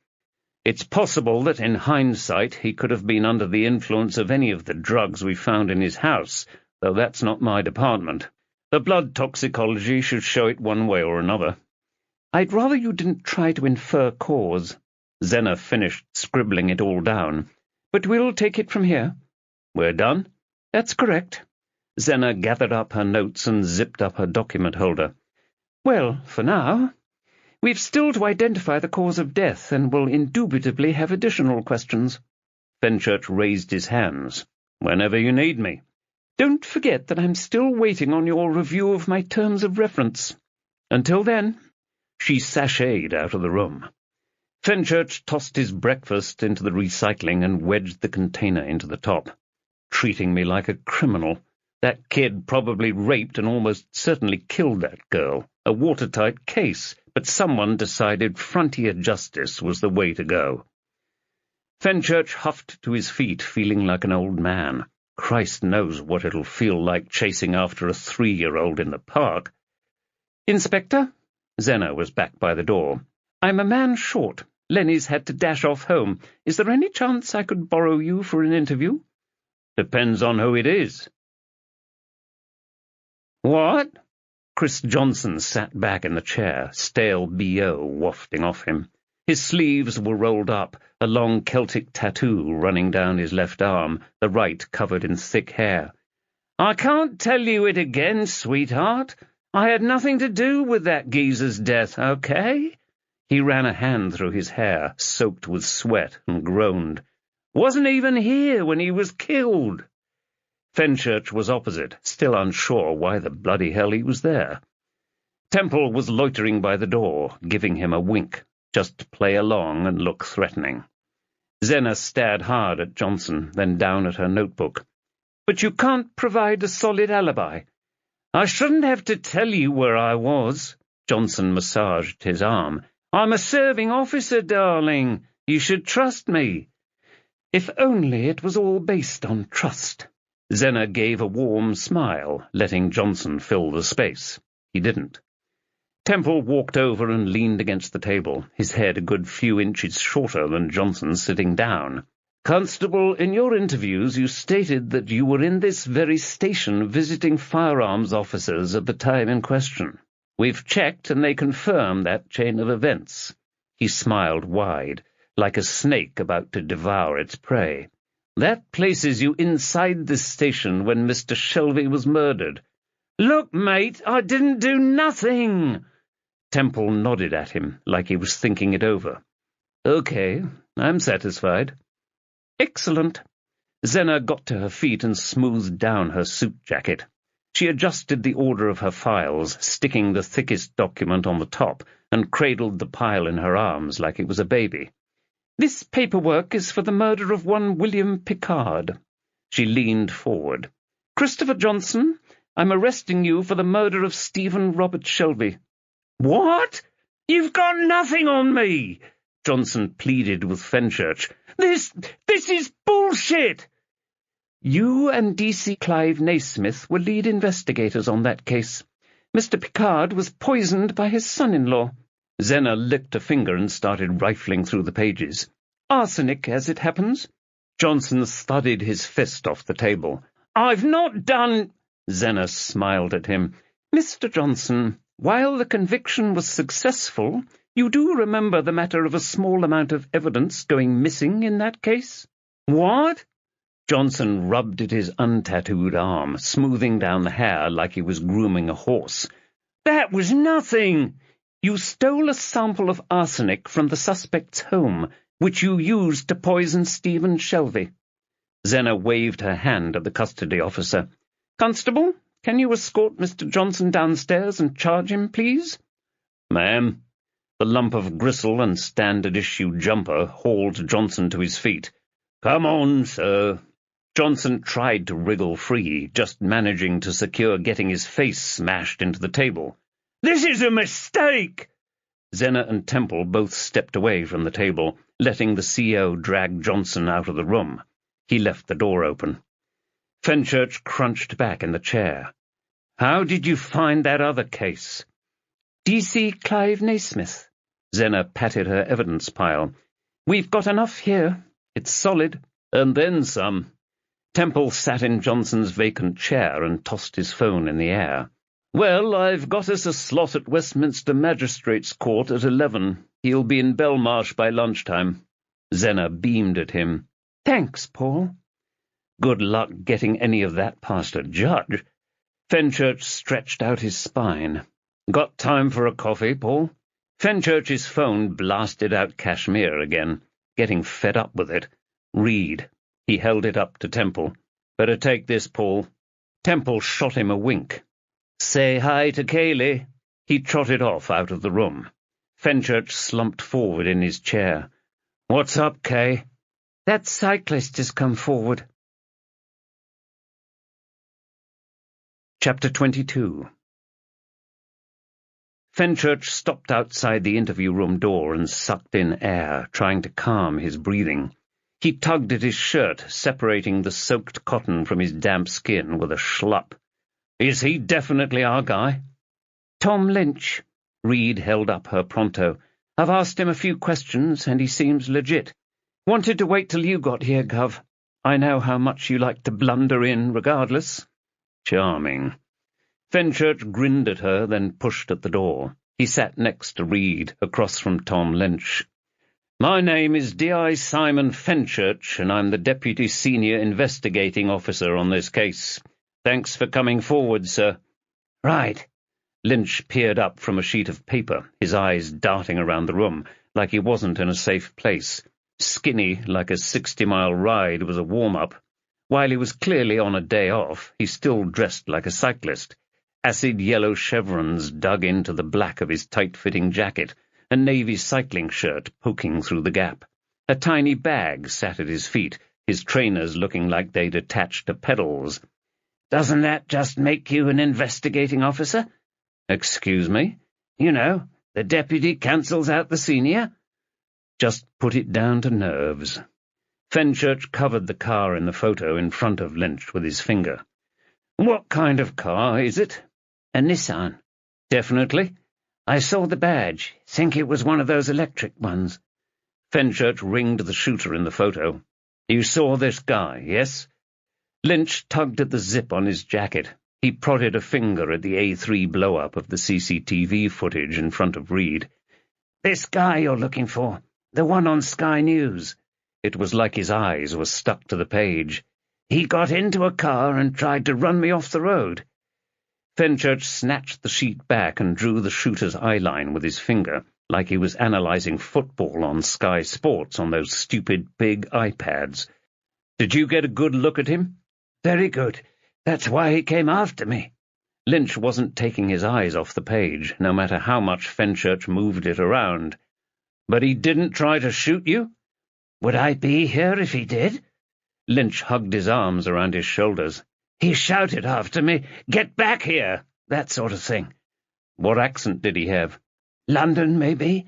"It's possible that in hindsight he could have been under the influence of any of the drugs we found in his house, though that's not my department. The blood toxicology should show it one way or another." "I'd rather you didn't try to infer cause." Zena finished scribbling it all down. "But we'll take it from here." "We're done?" "That's correct." Zena gathered up her notes and zipped up her document holder. "Well, for now. We've still to identify the cause of death, and will indubitably have additional questions." Fenchurch raised his hands. "Whenever you need me." "Don't forget that I'm still waiting on your review of my terms of reference. Until then." She sashayed out of the room. Fenchurch tossed his breakfast into the recycling and wedged the container into the top. "Treating me like a criminal. That kid probably raped and almost certainly killed that girl. A watertight case, but someone decided frontier justice was the way to go." Fenchurch huffed to his feet, feeling like an old man. Christ knows what it'll feel like chasing after a 3-year-old in the park. "Inspector?" Zena was back by the door. "I'm a man short. Lenny's had to dash off home. Is there any chance I could borrow you for an interview?" "Depends on who it is." "What?" Chris Johnson sat back in the chair, stale B.O. wafting off him. His sleeves were rolled up, a long Celtic tattoo running down his left arm, the right covered in thick hair. "I can't tell you it again, sweetheart. I had nothing to do with that geezer's death, okay?" He ran a hand through his hair, soaked with sweat, and groaned. "Wasn't even here when he was killed." Fenchurch was opposite, still unsure why the bloody hell he was there. Temple was loitering by the door, giving him a wink, just to play along and look threatening. Zena stared hard at Johnson, then down at her notebook. "But you can't provide a solid alibi." "I shouldn't have to tell you where I was." Johnson massaged his arm. "I'm a serving officer, darling. You should trust me." "If only it was all based on trust." Zena gave a warm smile, letting Johnson fill the space. He didn't. Temple walked over and leaned against the table, his head a good few inches shorter than Johnson sitting down. "Constable, in your interviews you stated that you were in this very station visiting firearms officers at the time in question. We've checked, and they confirm that chain of events." He smiled wide, like a snake about to devour its prey. "That places you inside this station when Mr. Shelby was murdered." "Look, mate, I didn't do nothing." Temple nodded at him, like he was thinking it over. "Okay, I'm satisfied." "Excellent." Zena got to her feet and smoothed down her suit jacket. She adjusted the order of her files, sticking the thickest document on the top, and cradled the pile in her arms like it was a baby. "This paperwork is for the murder of one William Picard." She leaned forward. "Christopher Johnson, I'm arresting you for the murder of Stephen Robert Shelby." "What? You've got nothing on me!" Johnson pleaded with Fenchurch. This is bullshit!" "You and D.C. Clive Naismith were lead investigators on that case. Mr. Picard was poisoned by his son-in-law." Zena licked a finger and started rifling through the pages. "Arsenic, as it happens." Johnson thudded his fist off the table. "I've not done—" Zena smiled at him. "Mr. Johnson, while the conviction was successful, you do remember the matter of a small amount of evidence going missing in that case?" "What?" Johnson rubbed at his untattooed arm, smoothing down the hair like he was grooming a horse. "That was nothing." "You stole a sample of arsenic from the suspect's home, which you used to poison Stephen Shelby." Zena waved her hand at the custody officer. "Constable, can you escort Mr. Johnson downstairs and charge him, please?" "Ma'am." The lump of gristle and standard-issue jumper hauled Johnson to his feet. "Come on, sir." Johnson tried to wriggle free, just managing to secure getting his face smashed into the table. "This is a mistake!" Zenner and Temple both stepped away from the table, letting the CO drag Johnson out of the room. He left the door open. Fenchurch crunched back in the chair. "How did you find that other case?" D.C. Clive Naismith. Zenner patted her evidence pile. "We've got enough here. It's solid." "And then some." Temple sat in Johnson's vacant chair and tossed his phone in the air. "Well, I've got us a slot at Westminster Magistrates' Court at 11. He'll be in Belmarsh by lunchtime." Zenner beamed at him. "Thanks, Paul." Good luck getting any of that past a judge. Fenchurch stretched out his spine. "Got time for a coffee, Paul?" Fenchurch's phone blasted out Kashmir again, getting fed up with it. "Read." He held it up to Temple. "Better take this, Paul." Temple shot him a wink. "Say hi to Kayleigh." He trotted off out of the room. Fenchurch slumped forward in his chair. "What's up, Kay?" "That cyclist has come forward." Chapter 22. Fenchurch stopped outside the interview room door and sucked in air, trying to calm his breathing. He tugged at his shirt, separating the soaked cotton from his damp skin with a schlup. "Is he definitely our guy?" "Tom Lynch." Reed held up her pronto. "I've asked him a few questions, and he seems legit. Wanted to wait till you got here, Gov. I know how much you like to blunder in, regardless." "Charming." Fenchurch grinned at her, then pushed at the door. He sat next to Reed, across from Tom Lynch. "My name is D.I. Simon Fenchurch, and I'm the Deputy Senior Investigating Officer on this case. Thanks for coming forward, sir." "Right." Lynch peered up from a sheet of paper, his eyes darting around the room, like he wasn't in a safe place. Skinny, like a 60-mile ride was a warm-up. While he was clearly on a day off, he still dressed like a cyclist. Acid yellow chevrons dug into the black of his tight-fitting jacket, a navy cycling shirt poking through the gap. A tiny bag sat at his feet, his trainers looking like they'd attached to pedals. "Doesn't that just make you an investigating officer?" "Excuse me?" "You know, the deputy cancels out the senior." "Just put it down to nerves." Fenchurch covered the car in the photo in front of Lynch with his finger. "What kind of car is it?" "A Nissan." "Definitely?" "I saw the badge. Think it was one of those electric ones." Fenchurch ringed the shooter in the photo. "You saw this guy, yes?" Lynch tugged at the zip on his jacket. He prodded a finger at the A3 blow-up of the CCTV footage in front of Reed. "This guy you're looking for, the one on Sky News." It was like his eyes were stuck to the page. "He got into a car and tried to run me off the road." Fenchurch snatched the sheet back and drew the shooter's eyeline with his finger, like he was analyzing football on Sky Sports on those stupid big iPads. "Did you get a good look at him?" "Very good. That's why he came after me." Lynch wasn't taking his eyes off the page, no matter how much Fenchurch moved it around. "But he didn't try to shoot you?" "Would I be here if he did?" Lynch hugged his arms around his shoulders. "He shouted after me, 'Get back here!' that sort of thing." "What accent did he have?" "London, maybe."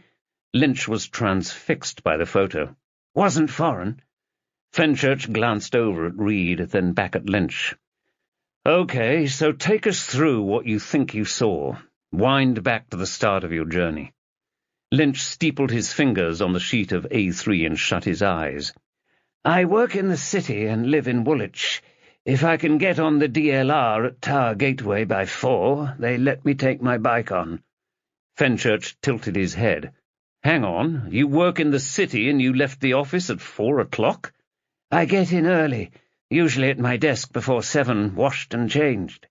Lynch was transfixed by the photo. "Wasn't foreign." Fenchurch glanced over at Reed, then back at Lynch. "Okay, so take us through what you think you saw. Wind back to the start of your journey." Lynch steepled his fingers on the sheet of A3 and shut his eyes. "I work in the city and live in Woolwich. If I can get on the DLR at Tower Gateway by 4, they let me take my bike on." Fenchurch tilted his head. "Hang on, you work in the city and you left the office at 4 o'clock? "I get in early, usually at my desk before 7, washed and changed."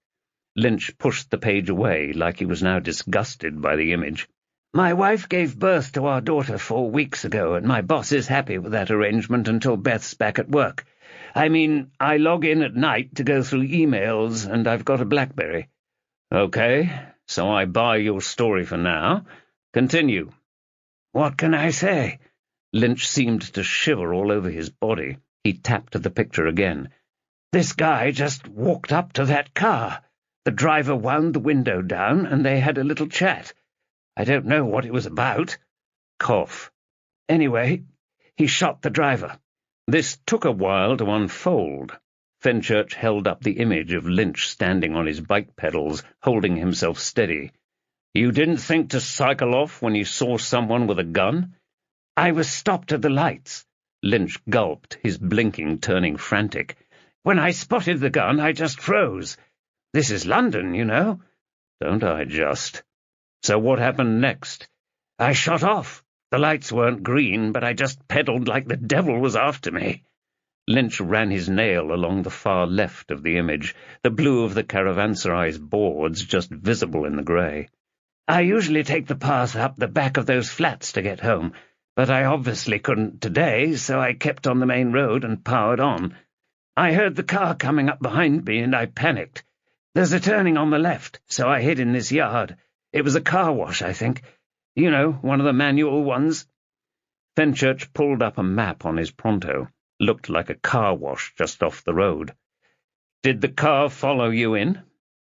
Lynch pushed the page away, like he was now disgusted by the image. "My wife gave birth to our daughter 4 weeks ago, and my boss is happy with that arrangement until Beth's back at work. I mean, I log in at night to go through emails, and I've got a BlackBerry." "Okay, so I buy your story for now. Continue." "What can I say?" Lynch seemed to shiver all over his body. He tapped at the picture again. This guy just walked up to that car. The driver wound the window down, and they had a little chat. I don't know what it was about. Cough. Anyway, he shot the driver. This took a while to unfold. Fenchurch held up the image of Lynch standing on his bike pedals, holding himself steady. You didn't think to cycle off when you saw someone with a gun? I was stopped at the lights. Lynch gulped, his blinking turning frantic. When I spotted the gun, I just froze. This is London, you know. Don't I just? So what happened next? I shot off. The lights weren't green, but I just pedalled like the devil was after me. Lynch ran his nail along the far left of the image, the blue of the caravanserai's boards just visible in the grey. I usually take the path up the back of those flats to get home, but I obviously couldn't today, so I kept on the main road and powered on. I heard the car coming up behind me, and I panicked. There's a turning on the left, so I hid in this yard. It was a car wash, I think. You know, one of the manual ones. Fenchurch pulled up a map on his pronto. Looked like a car wash just off the road. Did the car follow you in?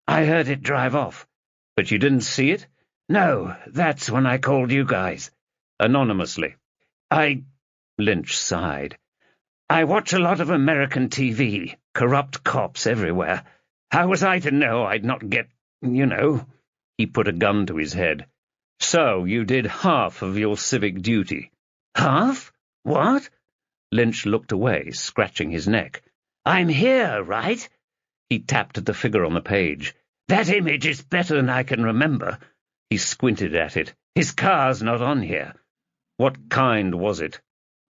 I heard it drive off. But you didn't see it? No, that's when I called you guys. Anonymously. Lynch sighed. I watch a lot of American TV, corrupt cops everywhere. How was I to know I'd not get, you know? He put a gun to his head. So you did half of your civic duty. Half? What? Lynch looked away, scratching his neck. I'm here, right? He tapped at the figure on the page. That image is better than I can remember. He squinted at it. His car's not on here. What kind was it?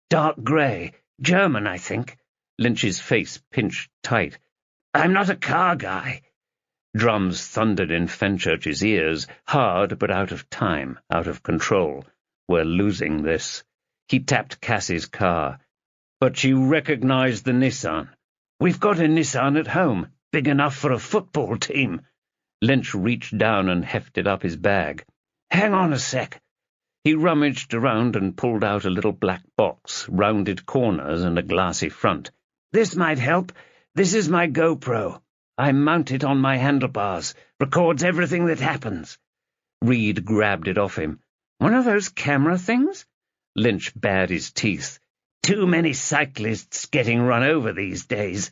Dark grey. German, I think. Lynch's face pinched tight. I'm not a car guy. Drums thundered in Fenchurch's ears, hard but out of time, out of control. We're losing this. He tapped Cassie's car. But you recognized the Nissan. We've got a Nissan at home, big enough for a football team. Lynch reached down and hefted up his bag. Hang on a sec. He rummaged around and pulled out a little black box, rounded corners and a glassy front. This might help. This is my GoPro. I mount it on my handlebars. Records everything that happens. Reed grabbed it off him. One of those camera things? Lynch bared his teeth. Too many cyclists getting run over these days.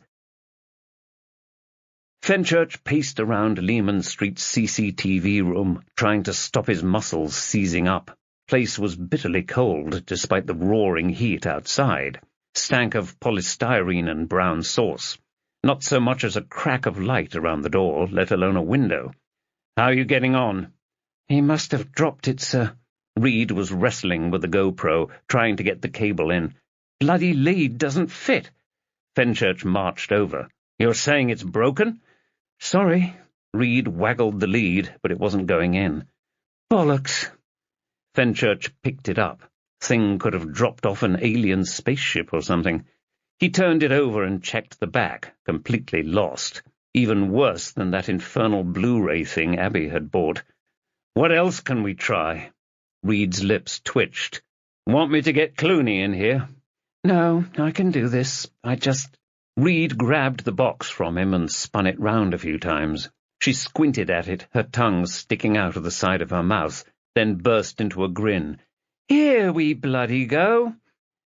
Fenchurch paced around Lehman Street's CCTV room, trying to stop his muscles seizing up. Place was bitterly cold, despite the roaring heat outside. Stank of polystyrene and brown sauce. Not so much as a crack of light around the door, let alone a window. How are you getting on? He must have dropped it, sir. Reed was wrestling with the GoPro, trying to get the cable in. Bloody lead doesn't fit. Fenchurch marched over. You're saying it's broken? Sorry. Reed waggled the lead, but it wasn't going in. Bollocks. Fenchurch picked it up. Thing could have dropped off an alien spaceship or something. He turned it over and checked the back, completely lost. Even worse than that infernal Blu-ray thing Abby had bought. What else can we try? Reed's lips twitched. Want me to get Clooney in here? No, I can do this. Reed grabbed the box from him and spun it round a few times. She squinted at it, her tongue sticking out of the side of her mouth, then burst into a grin. Here we bloody go.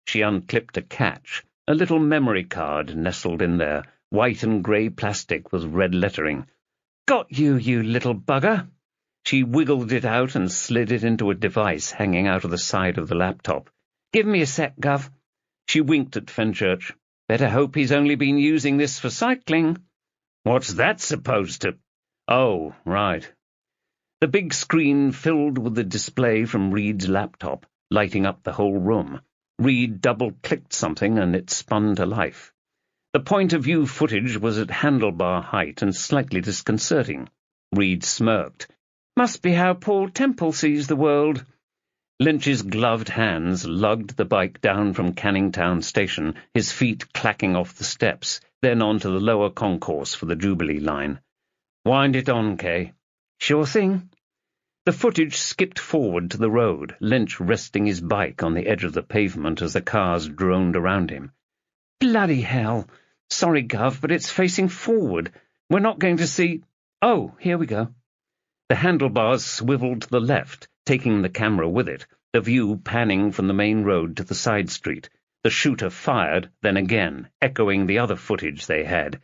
She unclipped a catch. A little memory card nestled in there, white and grey plastic with red lettering. Got you, you little bugger. She wiggled it out and slid it into a device hanging out of the side of the laptop. Give me a sec, Gov. She winked at Fenchurch. Better hope he's only been using this for cycling. What's that supposed to? Oh, right. The big screen filled with the display from Reed's laptop, lighting up the whole room. Reed double-clicked something and it spun to life. The point-of-view footage was at handlebar height and slightly disconcerting. Reed smirked. Must be how Paul Temple sees the world. Lynch's gloved hands lugged the bike down from Canning Town Station, his feet clacking off the steps, then onto the lower concourse for the Jubilee line. Wind it on, Kay. Sure thing. The footage skipped forward to the road, Lynch resting his bike on the edge of the pavement as the cars droned around him. Bloody hell! Sorry, Gov, but it's facing forward. We're not going to see— Oh, here we go. The handlebars swiveled to the left, taking the camera with it, the view panning from the main road to the side street. The shooter fired, then again, echoing the other footage they had.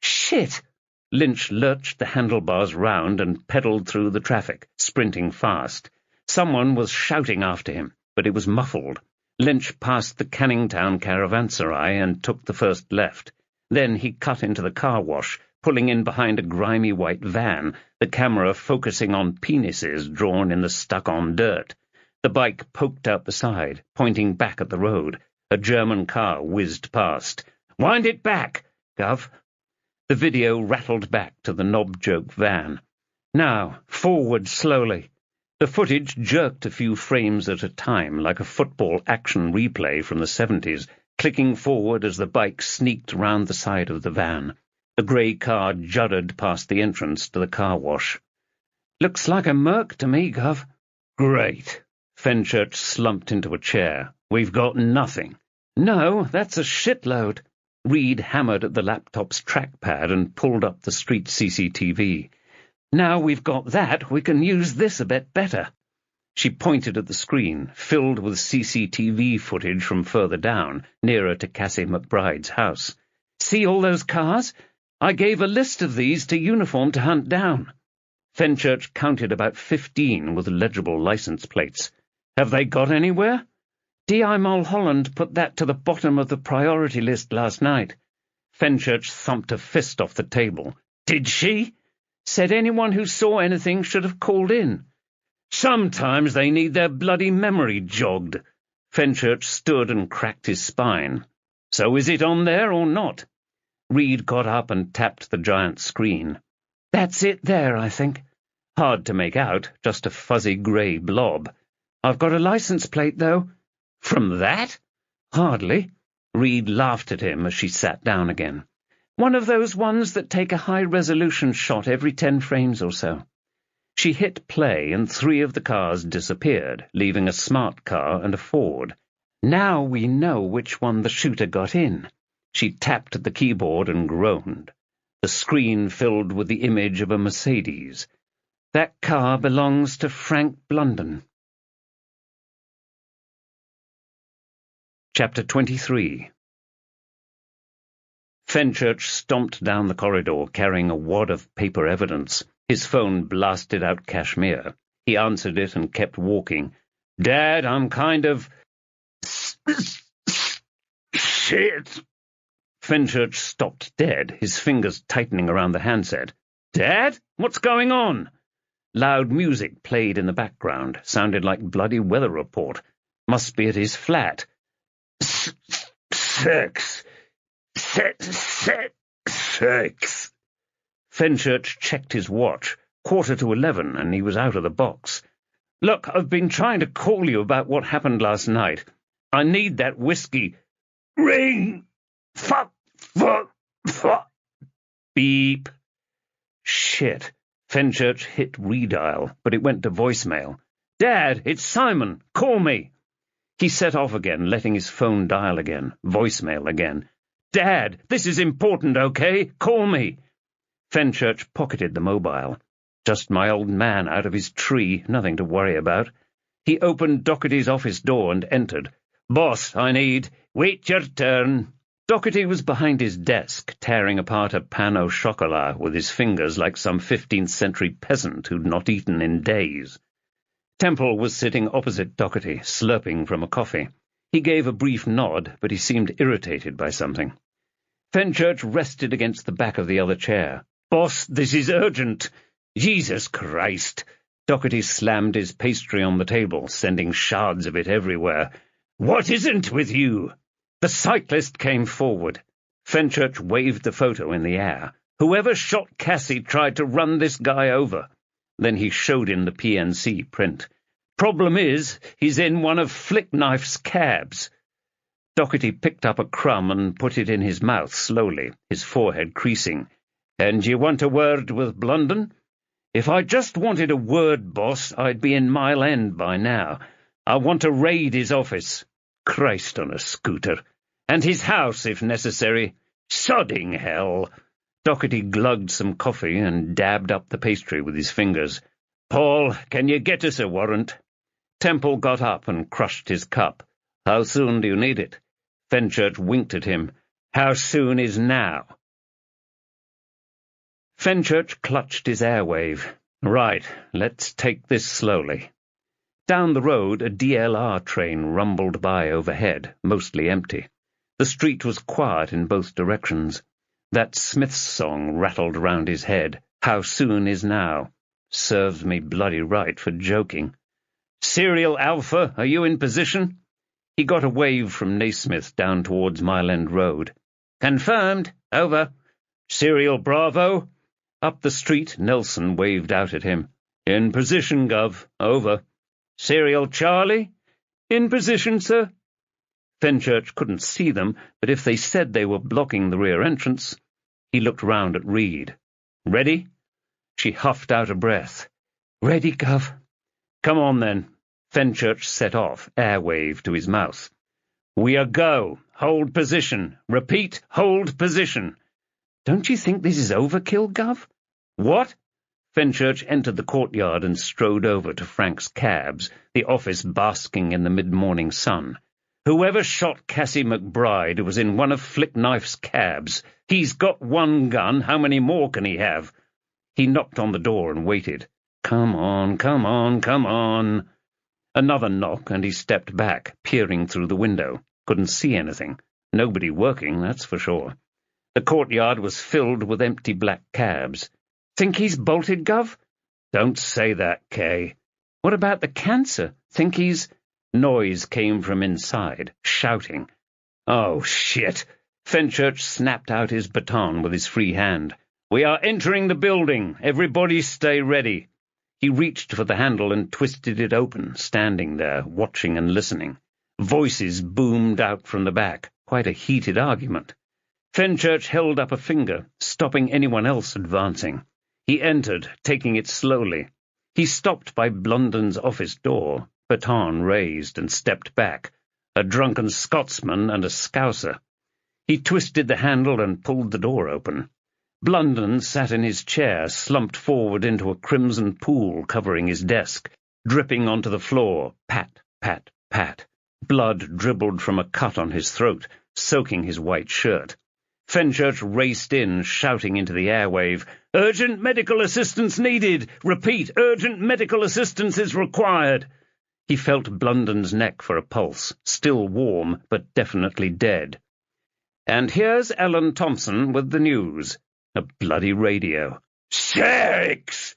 Shit! Lynch lurched the handlebars round and pedalled through the traffic, sprinting fast. Someone was shouting after him, but it was muffled. Lynch passed the Canning Town caravanserai and took the first left. Then he cut into the car wash, pulling in behind a grimy white van, the camera focusing on penises drawn in the stuck-on dirt. The bike poked out the side, pointing back at the road. A German car whizzed past. "Wind it back, Gov." The video rattled back to the knob-joke van. Now, forward slowly. The footage jerked a few frames at a time, like a football action replay from the 70s, clicking forward as the bike sneaked round the side of the van. The grey car juddered past the entrance to the car wash. "Looks like a Merc to me, Gov." "Great." Fenchurch slumped into a chair. "We've got nothing." "No, that's a shitload." Reed hammered at the laptop's trackpad and pulled up the street CCTV. "Now we've got that, we can use this a bit better." She pointed at the screen, filled with CCTV footage from further down, nearer to Cassie McBride's house. "See all those cars? I gave a list of these to Uniform to hunt down." Fenchurch counted about 15 with legible license plates. "Have they got anywhere?" "D.I. Mulholland put that to the bottom of the priority list last night." Fenchurch thumped a fist off the table. "Did she?" "Said anyone who saw anything should have called in." "Sometimes they need their bloody memory jogged." Fenchurch stood and cracked his spine. "So is it on there or not?" Reed got up and tapped the giant screen. "That's it there, I think." Hard to make out, just a fuzzy grey blob. "I've got a license plate, though." "From that?" "Hardly." Reed laughed at him as she sat down again. "One of those ones that take a high-resolution shot every 10 frames or so." She hit play, and 3 of the cars disappeared, leaving a smart car and a Ford. "Now we know which one the shooter got in." She tapped at the keyboard and groaned. The screen filled with the image of a Mercedes. "That car belongs to Frank Blunden." Chapter 23. Fenchurch stomped down the corridor, carrying a wad of paper evidence. His phone blasted out Kashmir. He answered it and kept walking. "Dad, I'm kind of— shit." Fenchurch stopped dead, his fingers tightening around the handset. "Dad? What's going on?" Loud music played in the background, sounded like bloody weather report. Must be at his flat. Sex. Fenchurch checked his watch. 11:15, and he was out of the box. "Look, I've been trying to call you about what happened last night. I need that whiskey." "Ring! Fuck! Beep." Shit. Fenchurch hit redial, but it went to voicemail. "Dad, it's Simon. Call me." He set off again, letting his phone dial again. Voicemail again. "Dad, this is important, okay? Call me." Fenchurch pocketed the mobile. Just my old man out of his tree, nothing to worry about. He opened Doherty's office door and entered. "Boss, I need— Wait your turn." Doherty was behind his desk, tearing apart a pan au chocolat with his fingers like some 15th-century peasant who'd not eaten in days. Temple was sitting opposite Doherty, slurping from a coffee. He gave a brief nod, but he seemed irritated by something. Fenchurch rested against the back of the other chair. "Boss, this is urgent." "Jesus Christ!" Doherty slammed his pastry on the table, sending shards of it everywhere. "What isn't with you?" The cyclist came forward. Fenchurch waved the photo in the air. "Whoever shot Cassie tried to run this guy over." Then he showed him the PNC print. "Problem is, he's in one of Flickknife's cabs." Doherty picked up a crumb and put it in his mouth slowly, his forehead creasing. "And you want a word with Blunden?" "If I just wanted a word, boss, I'd be in Mile End by now. I want to raid his office." Christ on a scooter. "And his house, if necessary." Sodding hell! Doherty glugged some coffee and dabbed up the pastry with his fingers. Paul, can you get us a warrant? Temple got up and crushed his cup. How soon do you need it? Fenchurch winked at him. How soon is now? Fenchurch clutched his airwave. Right, let's take this slowly. Down the road, a DLR train rumbled by overhead, mostly empty. The street was quiet in both directions. That Smith's song rattled round his head. How soon is now? Serves me bloody right for joking. Serial Alpha, are you in position? He got a wave from Naismith down towards Mile End Road. Confirmed. Over. Serial Bravo? Up the street, Nelson waved out at him. In position, Gov. Over. Serial Charlie? In position, sir. Fenchurch couldn't see them, but if they said they were blocking the rear entrance... He looked round at Reed. Ready? She huffed out a breath. Ready, Gov. Come on, then. Fenchurch set off, airwave to his mouth. We are go. Hold position. Repeat, hold position. Don't you think this is overkill, Gov? What? Fenchurch entered the courtyard and strode over to Frank's cabs, the office basking in the mid-morning sun. Whoever shot Cassie McBride was in one of Flickknife's cabs. He's got one gun. How many more can he have? He knocked on the door and waited. Come on, come on, come on. Another knock, and he stepped back, peering through the window. Couldn't see anything. Nobody working, that's for sure. The courtyard was filled with empty black cabs. Think he's bolted, Gov? Don't say that, Kay. What about the cancer? Think he's... Noise came from inside, shouting. Oh, shit! Fenchurch snapped out his baton with his free hand. We are entering the building. Everybody stay ready. He reached for the handle and twisted it open, standing there, watching and listening. Voices boomed out from the back, quite a heated argument. Fenchurch held up a finger, stopping anyone else advancing. He entered, taking it slowly. He stopped by Blunden's office door, baton raised, and stepped back, a drunken Scotsman and a Scouser. He twisted the handle and pulled the door open. Blunden sat in his chair, slumped forward into a crimson pool covering his desk, dripping onto the floor, pat, pat, pat. Blood dribbled from a cut on his throat, soaking his white shirt. Fenchurch raced in, shouting into the airwave, Urgent medical assistance needed! Repeat, urgent medical assistance is required! He felt Blunden's neck for a pulse, still warm, but definitely dead. And here's Ellen Thompson with the news. A bloody radio. Sakes!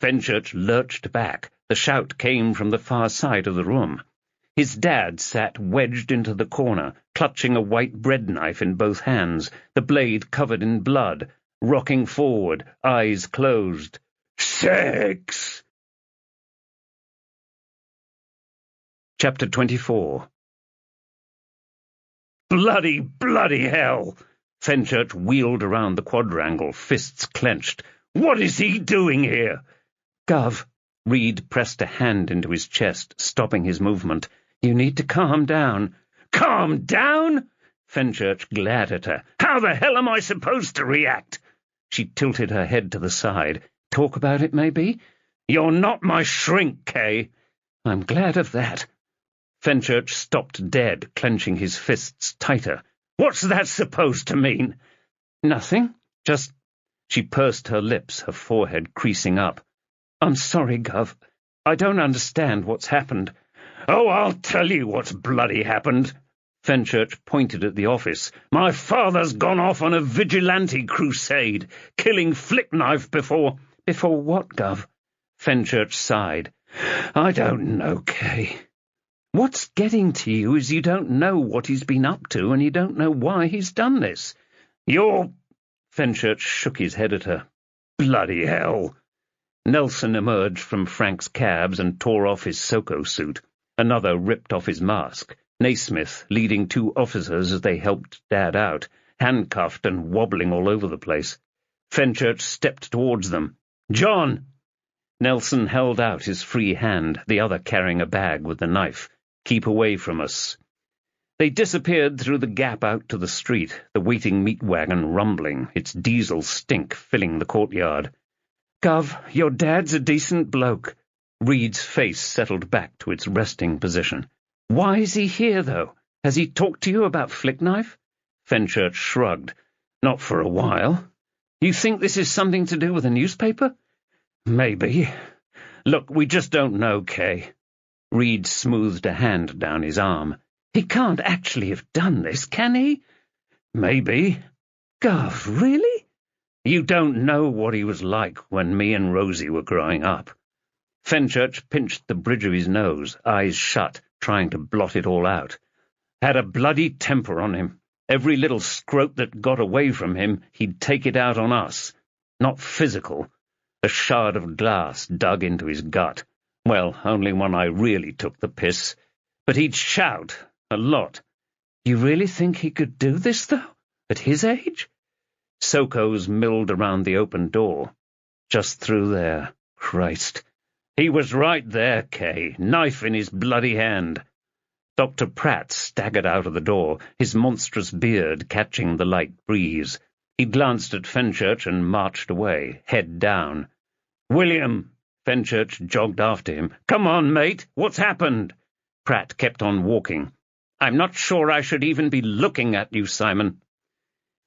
Fenchurch lurched back. The shout came from the far side of the room. His dad sat wedged into the corner, clutching a white bread knife in both hands, the blade covered in blood, rocking forward, eyes closed. Sakes! Chapter 24. Bloody hell! Fenchurch wheeled around the quadrangle, fists clenched. What is he doing here? Gov. Reed pressed a hand into his chest, stopping his movement. You need to calm down. Calm down? Fenchurch glared at her. How the hell am I supposed to react? She tilted her head to the side. Talk about it, maybe? You're not my shrink, Kay. I'm glad of that. Fenchurch stopped dead, clenching his fists tighter. What's that supposed to mean? Nothing. Just... She pursed her lips, her forehead creasing up. I'm sorry, Gov. I don't understand what's happened. Oh, I'll tell you what's bloody happened. Fenchurch pointed at the office. My father's gone off on a vigilante crusade, killing Flickknife before... Before what, Gov? Fenchurch sighed. I don't know, Kay. What's getting to you is you don't know what he's been up to, and you don't know why he's done this. You're... Fenchurch shook his head at her. Bloody hell! Nelson emerged from Frank's cabs and tore off his Soko suit. Another ripped off his mask. Naismith, leading two officers as they helped Dad out, handcuffed and wobbling all over the place. Fenchurch stepped towards them. John! Nelson held out his free hand, the other carrying a bag with the knife. Keep away from us. They disappeared through the gap out to the street, the waiting meat wagon rumbling, its diesel stink filling the courtyard. "Gov, your dad's a decent bloke." Reed's face settled back to its resting position. "Why is he here, though? Has he talked to you about Flickknife?" Fenchurch shrugged. "Not for a while. You think this is something to do with a newspaper?" "Maybe. Look, we just don't know, Kay." Reed smoothed a hand down his arm. "He can't actually have done this, can he?" "Maybe." "Gov, really?" "You don't know what he was like when me and Rosie were growing up." Fenchurch pinched the bridge of his nose, eyes shut, trying to blot it all out. "Had a bloody temper on him. Every little scrope that got away from him, he'd take it out on us. Not physical. A shard of glass dug into his gut. Well, only when I really took the piss. But he'd shout. A lot." "You really think he could do this, though? At his age?" Soko's milled around the open door. "Just through there. Christ. He was right there, Kay, knife in his bloody hand." Dr. Pratt staggered out of the door, his monstrous beard catching the light breeze. He glanced at Fenchurch and marched away, head down. "William!" Fenchurch jogged after him. "Come on, mate! What's happened?" Pratt kept on walking. "I'm not sure I should even be looking at you, Simon."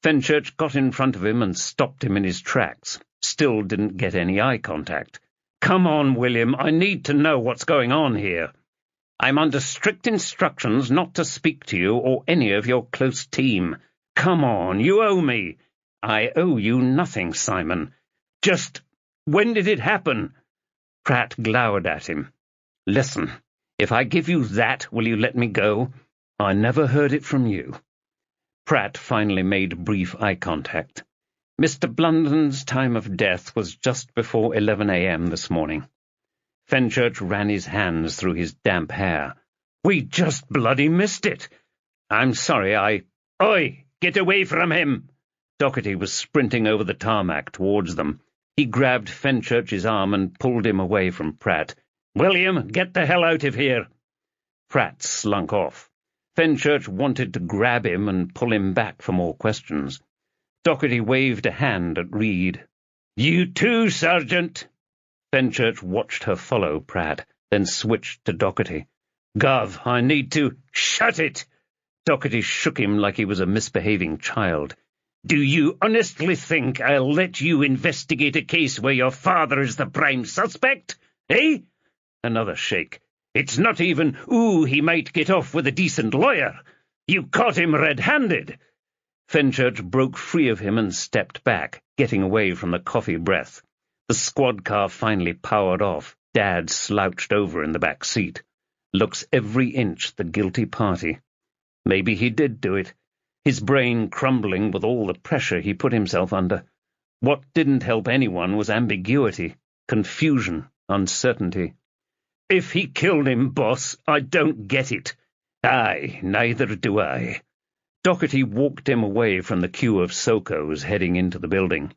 Fenchurch got in front of him and stopped him in his tracks. Still didn't get any eye contact. "Come on, William, I need to know what's going on here." "I'm under strict instructions not to speak to you or any of your close team. Come on, you owe me." "I owe you nothing, Simon. Just, when did it happen?" Pratt glowered at him. "Listen, if I give you that, will you let me go?" "I never heard it from you." Pratt finally made brief eye contact. "Mr. Blunden's time of death was just before 11 a.m. this morning." Fenchurch ran his hands through his damp hair. "We just bloody missed it." "I'm sorry, Oi, get away from him!" Doherty was sprinting over the tarmac towards them. He grabbed Fenchurch's arm and pulled him away from Pratt. "William, get the hell out of here!" Pratt slunk off. Fenchurch wanted to grab him and pull him back for more questions. Doherty waved a hand at Reed. "You too, Sergeant!" Fenchurch watched her follow Pratt, then switched to Doherty. "Gov, I need to—" "Shut it!" Doherty shook him like he was a misbehaving child. "Do you honestly think I'll let you investigate a case where your father is the prime suspect? Eh?" Another shake. "It's not even, ooh, he might get off with a decent lawyer. You caught him red-handed." Fenchurch broke free of him and stepped back, getting away from the coffee breath. The squad car finally powered off. Dad slouched over in the back seat. Looks every inch the guilty party. Maybe he did do it. His brain crumbling with all the pressure he put himself under. What didn't help anyone was ambiguity, confusion, uncertainty. "If he killed him, boss, I don't get it." "Aye, neither do I." Doherty walked him away from the queue of Sokos heading into the building.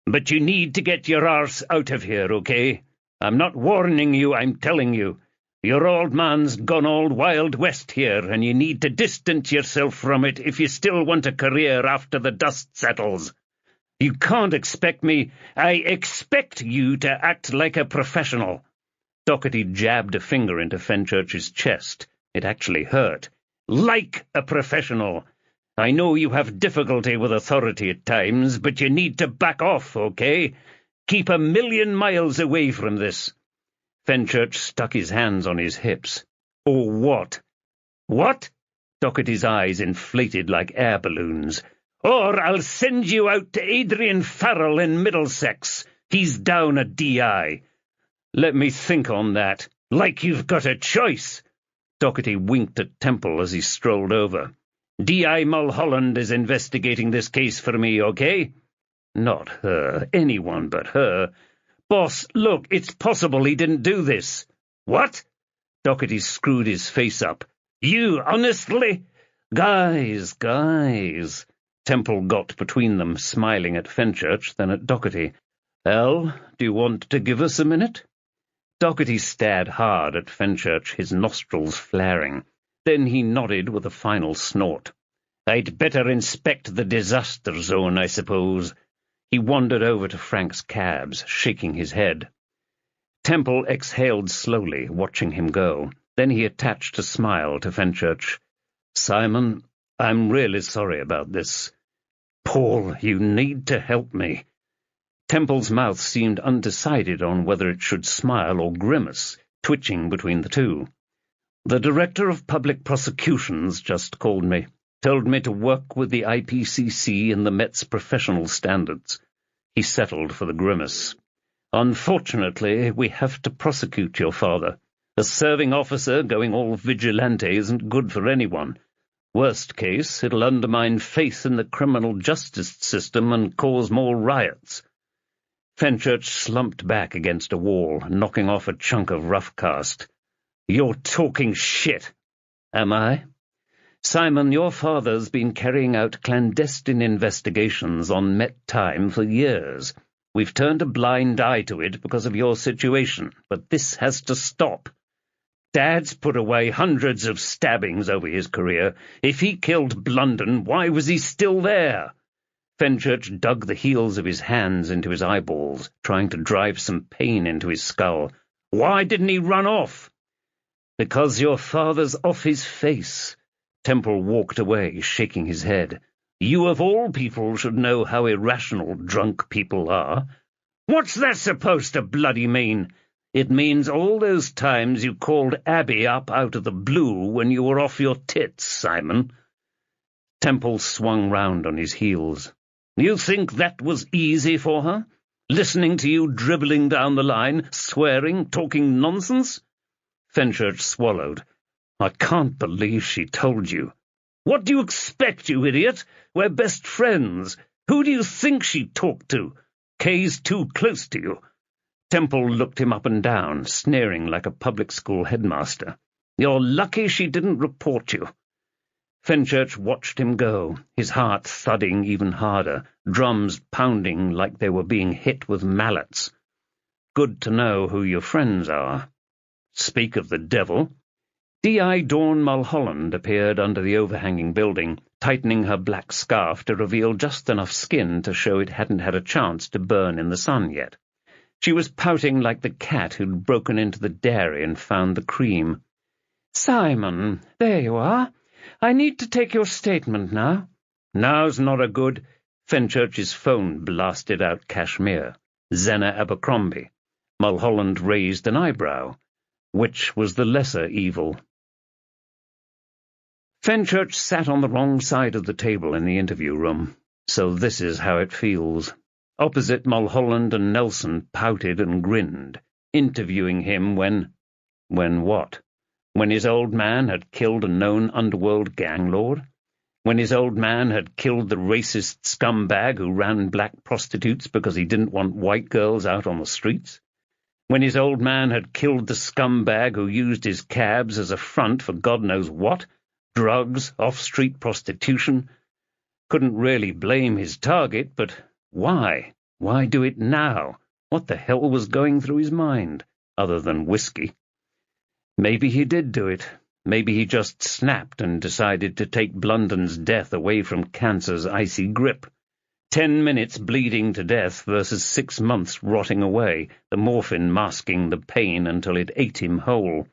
"But you need to get your arse out of here, okay? I'm not warning you, I'm telling you. Your old man's gone all Wild West here, and you need to distance yourself from it if you still want a career after the dust settles. You can't expect me— I expect you to act like a professional." Doherty jabbed a finger into Fenchurch's chest. It actually hurt. "Like a professional. I know you have difficulty with authority at times, but you need to back off, okay? Keep 1,000,000 miles away from this." Fenchurch stuck his hands on his hips. "Or what?" "What?" Doherty's eyes inflated like air balloons. "Or I'll send you out to Adrian Farrell in Middlesex. He's down at DI. "Let me think on that. Like you've got a choice." Doherty winked at Temple as he strolled over. "DI Mulholland is investigating this case for me, okay?" "Not her. Anyone but her." "Boss, look, it's possible he didn't do this." "What?" Doherty screwed his face up. "You honestly—" Guys. Temple got between them, smiling at Fenchurch, then at Doherty. "Al, do you want to give us a minute?" Doherty stared hard at Fenchurch, his nostrils flaring. Then he nodded with a final snort. "I'd better inspect the disaster zone, I suppose." He wandered over to Frank's cabs, shaking his head. Temple exhaled slowly, watching him go. Then he attached a smile to Fenchurch. "Simon, I'm really sorry about this. Paul, you need to help me." Temple's mouth seemed undecided on whether it should smile or grimace, twitching between the two. "The Director of Public Prosecutions just called me. Told me to work with the IPCC and the Met's professional standards." He settled for the grimace. "Unfortunately, we have to prosecute your father. A serving officer going all vigilante isn't good for anyone. Worst case, it'll undermine faith in the criminal justice system and cause more riots." Fenchurch slumped back against a wall, knocking off a chunk of rough cast. "You're talking shit." "Am I?" "Simon, your father's been carrying out clandestine investigations on Met time for years. We've turned a blind eye to it because of your situation, but this has to stop. Dad's put away hundreds of stabbings over his career. If he killed Blunden, why was he still there?" Fenchurch dug the heels of his hands into his eyeballs, trying to drive some pain into his skull. "Why didn't he run off?" "Because your father's off his face." Temple walked away, shaking his head. "You of all people should know how irrational drunk people are." "What's that supposed to bloody mean?" "It means all those times you called Abby up out of the blue when you were off your tits, Simon." Temple swung round on his heels. "You think that was easy for her? Listening to you dribbling down the line, swearing, talking nonsense?" Fenchurch swallowed. "I can't believe she told you." "What do you expect, you idiot? We're best friends. Who do you think she talked to? Kay's too close to you." Temple looked him up and down, sneering like a public school headmaster. "You're lucky she didn't report you." Fenchurch watched him go, his heart thudding even harder, drums pounding like they were being hit with mallets. "Good to know who your friends are." "Speak of the devil." D.I. Dawn Mulholland appeared under the overhanging building, tightening her black scarf to reveal just enough skin to show it hadn't had a chance to burn in the sun yet. She was pouting like the cat who'd broken into the dairy and found the cream. "Simon, there you are. I need to take your statement now." "Now's not a good—" Fenchurch's phone blasted out Kashmir. Zena Abercrombie. Mulholland raised an eyebrow. Which was the lesser evil? Fenchurch sat on the wrong side of the table in the interview room. So this is how it feels. Opposite, Mulholland and Nelson pouted and grinned, interviewing him when what? When his old man had killed a known underworld gang lord? When his old man had killed the racist scumbag who ran black prostitutes because he didn't want white girls out on the streets? When his old man had killed the scumbag who used his cabs as a front for God knows what? Drugs, off-street prostitution. Couldn't really blame his target, but why? Why do it now? What the hell was going through his mind, other than whiskey? Maybe he did do it. Maybe he just snapped and decided to take Blunden's death away from cancer's icy grip. 10 minutes bleeding to death versus 6 months rotting away, the morphine masking the pain until it ate him whole.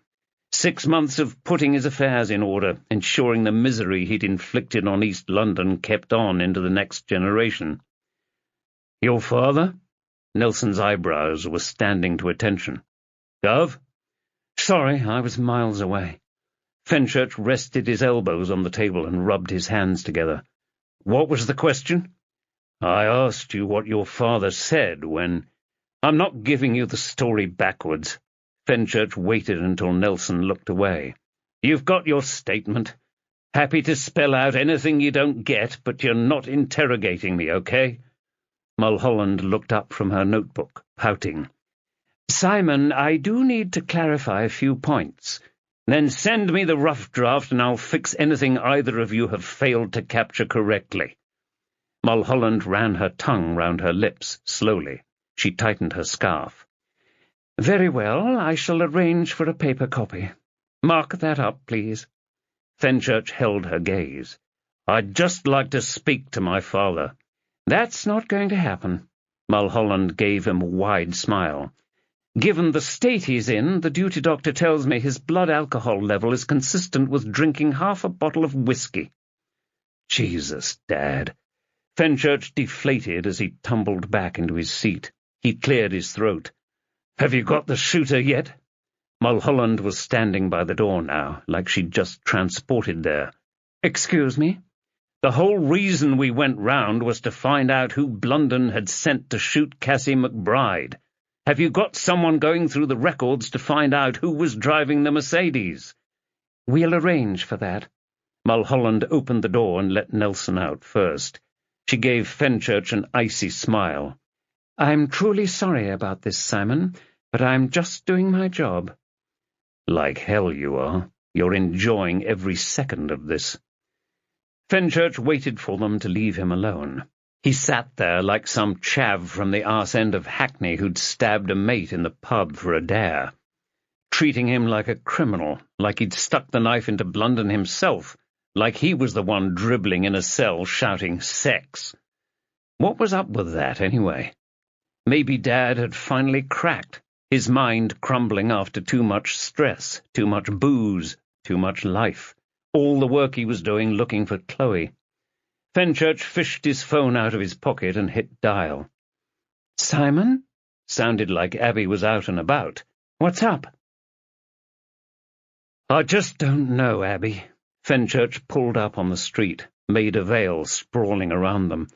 6 months of putting his affairs in order, ensuring the misery he'd inflicted on East London kept on into the next generation. "Your father?" Nelson's eyebrows were standing to attention. "Gov?" "Sorry, I was miles away." Fenchurch rested his elbows on the table and rubbed his hands together. "What was the question?" "I asked you what your father said when—" "I'm not giving you the story backwards." Fenchurch waited until Nelson looked away. "You've got your statement. Happy to spell out anything you don't get, but you're not interrogating me, okay?" Mulholland looked up from her notebook, pouting. "Simon, I do need to clarify a few points." "Then send me the rough draft and I'll fix anything either of you have failed to capture correctly." Mulholland ran her tongue round her lips, slowly. She tightened her scarf. "Very well, I shall arrange for a paper copy. Mark that up, please." Fenchurch held her gaze. "I'd just like to speak to my father." "That's not going to happen." Mulholland gave him a wide smile. "Given the state he's in, the duty doctor tells me his blood alcohol level is consistent with drinking half a bottle of whiskey." "Jesus, Dad." Fenchurch deflated as he tumbled back into his seat. He cleared his throat. "Have you got the shooter yet?" Mulholland was standing by the door now, like she'd just transported there. "Excuse me?" "The whole reason we went round was to find out who Blunden had sent to shoot Cassie McBride. Have you got someone going through the records to find out who was driving the Mercedes?" "We'll arrange for that." Mulholland opened the door and let Nelson out first. She gave Fenchurch an icy smile. "I'm truly sorry about this, Simon, but I'm just doing my job." "Like hell you are. You're enjoying every second of this." Fenchurch waited for them to leave him alone. He sat there like some chav from the arse end of Hackney who'd stabbed a mate in the pub for a dare, treating him like a criminal, like he'd stuck the knife into Blunden himself, like he was the one dribbling in a cell shouting sex. What was up with that, anyway? Maybe Dad had finally cracked, his mind crumbling after too much stress, too much booze, too much life, all the work he was doing looking for Chloe. Fenchurch fished his phone out of his pocket and hit dial. "Simon?" Sounded like Abby was out and about. "What's up?" "I just don't know, Abby." Fenchurch pulled up on the street, Maida Vale sprawling around them,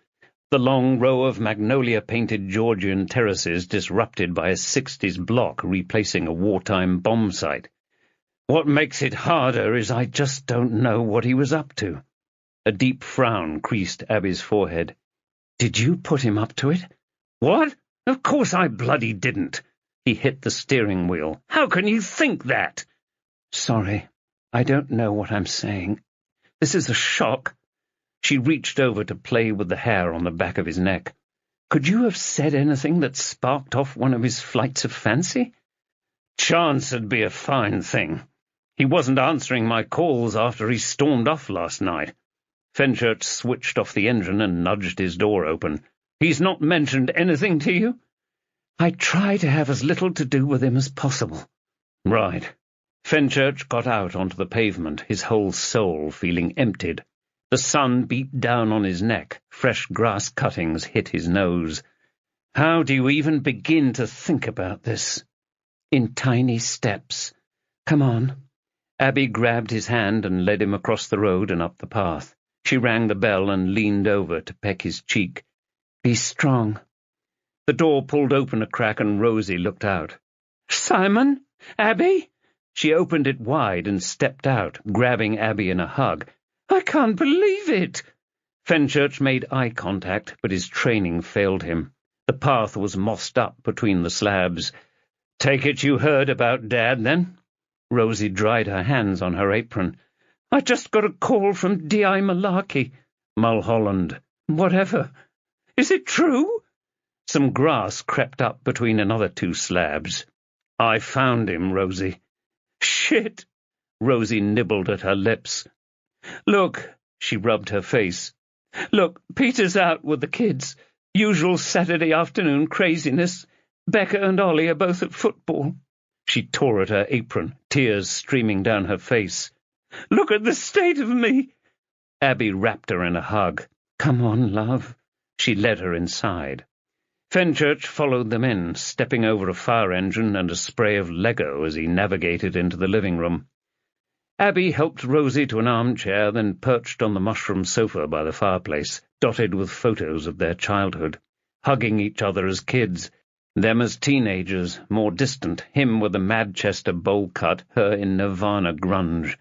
the long row of magnolia-painted Georgian terraces disrupted by a 60s block replacing a wartime bomb site. "What makes it harder is I just don't know what he was up to." A deep frown creased Abby's forehead. "Did you put him up to it?" "What? Of course I bloody didn't." He hit the steering wheel. "How can you think that?" "Sorry, I don't know what I'm saying. This is a shock." She reached over to play with the hair on the back of his neck. "Could you have said anything that sparked off one of his flights of fancy?" "Chance'd be a fine thing. He wasn't answering my calls after he stormed off last night." Fenchurch switched off the engine and nudged his door open. "He's not mentioned anything to you?" "I try to have as little to do with him as possible." "Right." Fenchurch got out onto the pavement, his whole soul feeling emptied. The sun beat down on his neck, fresh grass cuttings hit his nose. How do you even begin to think about this? "In tiny steps. Come on." Abby grabbed his hand and led him across the road and up the path. She rang the bell and leaned over to peck his cheek. "Be strong." The door pulled open a crack and Rosie looked out. "Simon? Abby?" She opened it wide and stepped out, grabbing Abby in a hug. "I can't believe it." Fenchurch made eye contact, but his training failed him. The path was mossed up between the slabs. "Take it you heard about Dad, then?" Rosie dried her hands on her apron. "I just got a call from D.I. Malarkey." "Mulholland." "Whatever. Is it true?" Some grass crept up between another two slabs. "I found him, Rosie." "Shit." Rosie nibbled at her lips. "Look," she rubbed her face. "Look, Peter's out with the kids. Usual Saturday afternoon craziness. Becca and Ollie are both at football." She tore at her apron, tears streaming down her face. "Look at the state of me." Abby wrapped her in a hug. "Come on, love." She led her inside. Fenchurch followed them in, stepping over a fire engine and a spray of Lego as he navigated into the living room. Abby helped Rosie to an armchair, then perched on the mushroom sofa by the fireplace, dotted with photos of their childhood, hugging each other as kids, them as teenagers, more distant, him with a Manchester bowl cut, her in Nirvana grunge.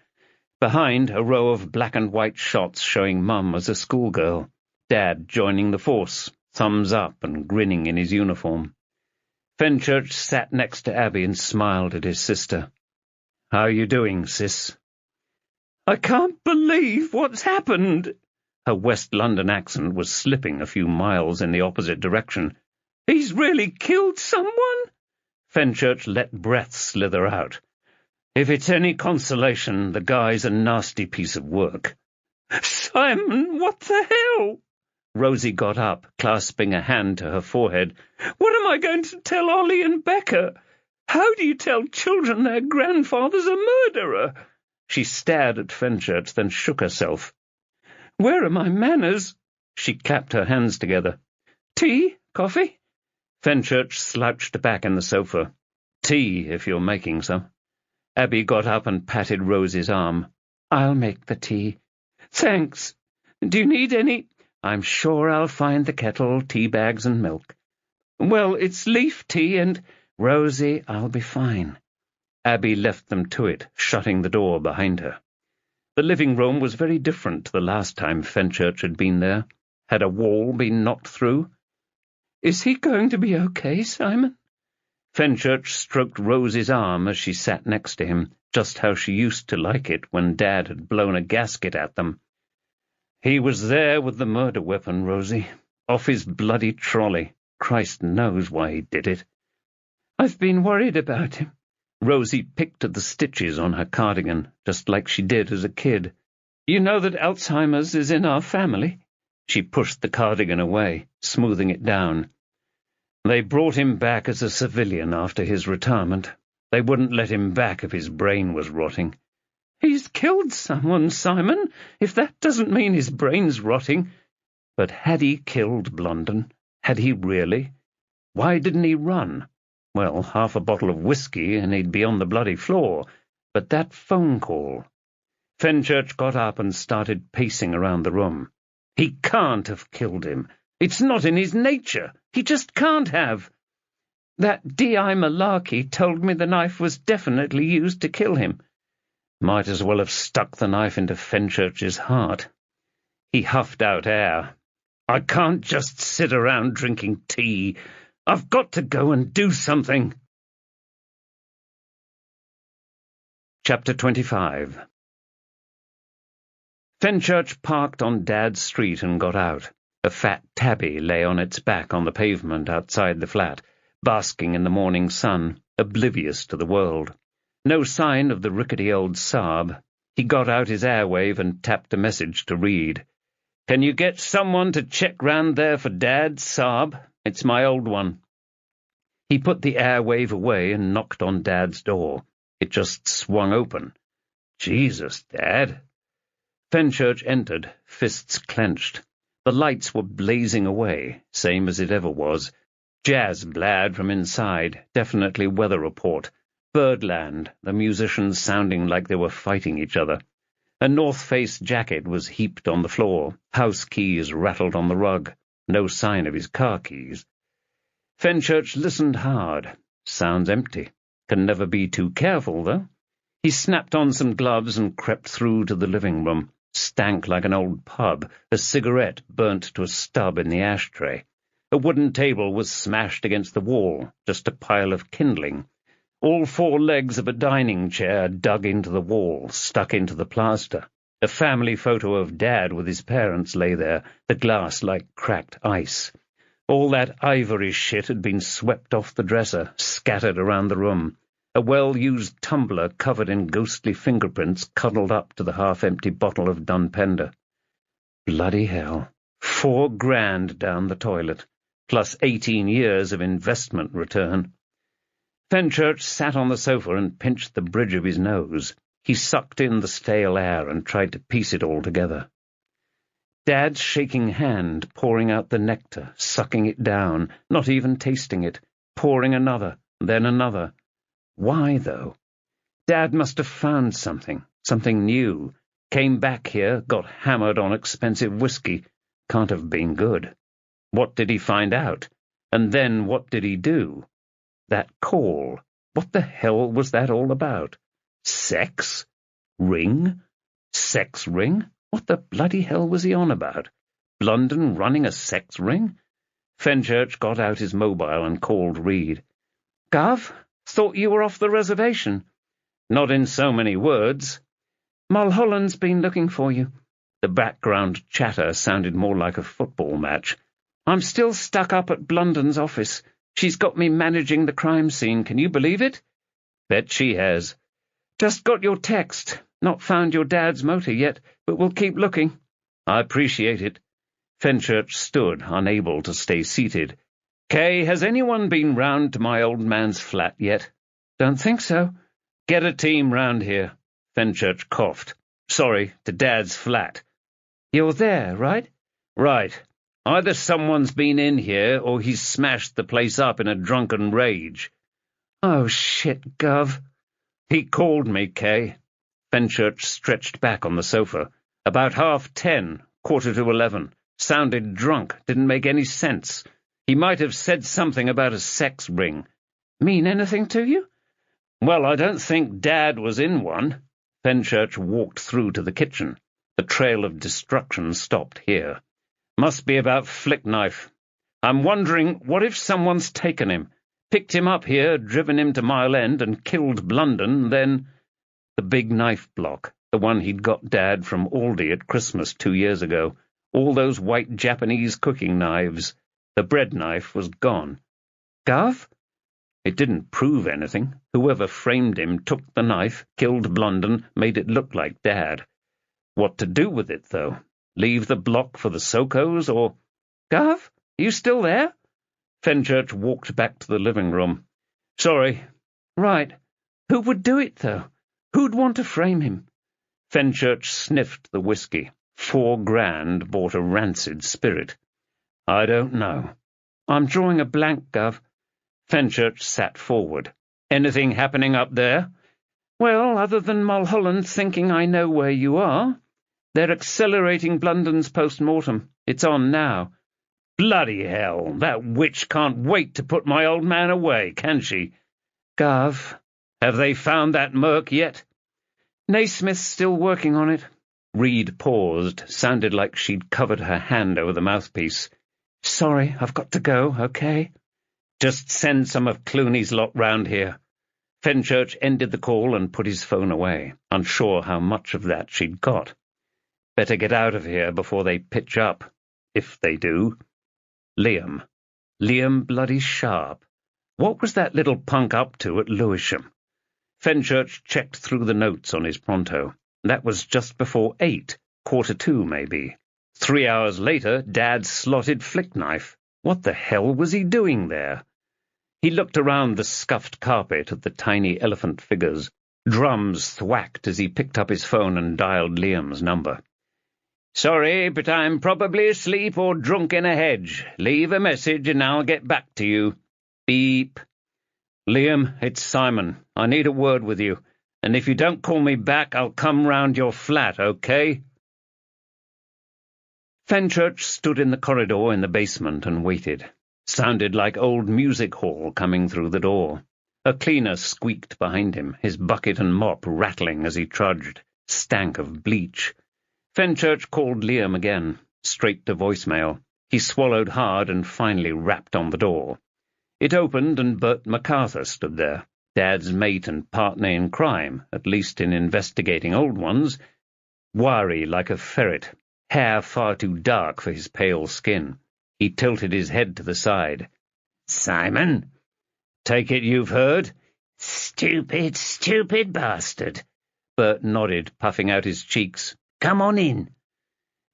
Behind, a row of black and white shots showing Mum as a schoolgirl, Dad joining the force, thumbs up and grinning in his uniform. Fenchurch sat next to Abby and smiled at his sister. "How you doing, sis?" "I can't believe what's happened." Her West London accent was slipping a few miles in the opposite direction. "He's really killed someone?" Fenchurch let breath slither out. If it's any consolation, the guy's a nasty piece of work." "Simon, what the hell?" Rosie got up, clasping a hand to her forehead. "What am I going to tell Ollie and Becca? How do you tell children their grandfather's a murderer?" She stared at Fenchurch, then shook herself. "Where are my manners?" She clapped her hands together. "Tea? Coffee?" Fenchurch slouched back in the sofa. "Tea, if you're making some." Abby got up and patted Rosie's arm. "I'll make the tea." "Thanks. Do you need any—" "I'm sure I'll find the kettle, tea bags, and milk." "Well, it's leaf tea and—" "Rosie, I'll be fine." Abby left them to it, shutting the door behind her. The living room was very different to the last time Fenchurch had been there. Had a wall been knocked through? "Is he going to be okay, Simon?" Fenchurch stroked Rosie's arm as she sat next to him, just how she used to like it when Dad had blown a gasket at them. "He was there with the murder weapon, Rosie. Off his bloody trolley. Christ knows why he did it." "I've been worried about him." Rosie picked at the stitches on her cardigan, just like she did as a kid. "You know that Alzheimer's is in our family?" She pushed the cardigan away, smoothing it down. "They brought him back as a civilian after his retirement. They wouldn't let him back if his brain was rotting." "He's killed someone, Simon, if that doesn't mean his brain's rotting." But had he killed Blondin? Had he really? Why didn't he run? Well, half a bottle of whiskey and he'd be on the bloody floor. But that phone call. Fenchurch got up and started pacing around the room. He can't have killed him. It's not in his nature. He just can't have. "That D.I. Malarkey told me the knife was definitely used to kill him." Might as well have stuck the knife into Fenchurch's heart. He huffed out air. "I can't just sit around drinking tea. I've got to go and do something." Chapter 25. Fenchurch parked on Dad's street and got out. A fat tabby lay on its back on the pavement outside the flat, basking in the morning sun, oblivious to the world. No sign of the rickety old Saab. He got out his airwave and tapped a message to read. "Can you get someone to check round there for Dad, Saab? It's my old one." He put the airwave away and knocked on Dad's door. It just swung open. "Jesus, Dad." Fenchurch entered, fists clenched. The lights were blazing away, same as it ever was. Jazz blared from inside, definitely weather report. Birdland, the musicians sounding like they were fighting each other. A North Face jacket was heaped on the floor. House keys rattled on the rug. No sign of his car keys. Fenchurch listened hard. Sounds empty. Can never be too careful, though. He snapped on some gloves and crept through to the living room. Stank like an old pub, a cigarette burnt to a stub in the ashtray. A wooden table was smashed against the wall, just a pile of kindling. All four legs of a dining chair dug into the wall, stuck into the plaster. A family photo of Dad with his parents lay there, the glass like cracked ice. All that ivory shit had been swept off the dresser, scattered around the room. A well-used tumbler covered in ghostly fingerprints cuddled up to the half-empty bottle of Dunpender. Bloody hell. $4,000 down the toilet, plus 18 years of investment return. Fenchurch sat on the sofa and pinched the bridge of his nose. He sucked in the stale air and tried to piece it all together. Dad's shaking hand, pouring out the nectar, sucking it down, not even tasting it, pouring another, then another. Why, though? Dad must have found something new. Came back here, got hammered on expensive whiskey. Can't have been good. What did he find out? And then what did he do? That call. What the hell was that all about? Sex? Ring? Sex ring? What the bloody hell was he on about? Blondin running a sex ring? Fenchurch got out his mobile and called Reed. "Gov? Thought you were off the reservation." "Not in so many words." "Mulholland's been looking for you." The background chatter sounded more like a football match. "I'm still stuck up at Blondin's office. She's got me managing the crime scene. Can you believe it?" "Bet she has." Just got your text. Not found your dad's motor yet, but we'll keep looking. I appreciate it. Fenchurch stood, unable to stay seated. Kay, has anyone been round to my old man's flat yet? Don't think so. Get a team round here. Fenchurch coughed. Sorry, to Dad's flat. You're there, right? Right. Either someone's been in here or he's smashed the place up in a drunken rage. Oh, shit, Gov. He called me, Kay. Fenchurch stretched back on the sofa. About 10:30, 11:15. Sounded drunk, didn't make any sense. He might have said something about a sex ring. Mean anything to you? Well, I don't think Dad was in one. Fenchurch walked through to the kitchen. The trail of destruction stopped here. Must be about Flickknife. I'm wondering, what if someone's taken him, picked him up here, driven him to Mile End, and killed Blunden, then— The big knife block, the one he'd got Dad from Aldi at Christmas 2 years ago. All those white Japanese cooking knives. The bread knife was gone. Gov? It didn't prove anything. Whoever framed him took the knife, killed Blunden, made it look like Dad. What to do with it, though? Leave the block for the Sokos, or— Gov? You still there? Fenchurch walked back to the living room. Sorry. Right. Who would do it, though? Who'd want to frame him? Fenchurch sniffed the whiskey. $4 bought a rancid spirit. I don't know. I'm drawing a blank, Gov. Fenchurch sat forward. Anything happening up there? Well, other than Mulholland thinking I know where you are. They're accelerating Blunden's post-mortem. It's on now. Bloody hell, that witch can't wait to put my old man away, can she? Gov. Have they found that merc yet? Naismith's still working on it. Reed paused, sounded like she'd covered her hand over the mouthpiece. Sorry, I've got to go, okay? Just send some of Clooney's lot round here. Fenchurch ended the call and put his phone away, unsure how much of that she'd got. Better get out of here before they pitch up. If they do. Liam. Liam bloody Sharp. What was that little punk up to at Lewisham? Fenchurch checked through the notes on his pronto. That was just before 8, 1:45 maybe. 3 hours later, Dad slotted Flickknife. What the hell was he doing there? He looked around the scuffed carpet at the tiny elephant figures. Drums thwacked as he picked up his phone and dialed Liam's number. Sorry, but I'm probably asleep or drunk in a hedge. Leave a message and I'll get back to you. Beep. Liam, it's Simon. I need a word with you. And if you don't call me back, I'll come round your flat, okay? Fenchurch stood in the corridor in the basement and waited. Sounded like old music hall coming through the door. A cleaner squeaked behind him, his bucket and mop rattling as he trudged. Stank of bleach. Fenchurch called Liam again, straight to voicemail. He swallowed hard and finally rapped on the door. It opened and Bert MacArthur stood there, Dad's mate and partner in crime, at least in investigating old ones, wiry like a ferret, hair far too dark for his pale skin. He tilted his head to the side. Simon? Take it you've heard? Stupid, stupid bastard. Bert nodded, puffing out his cheeks. Come on in.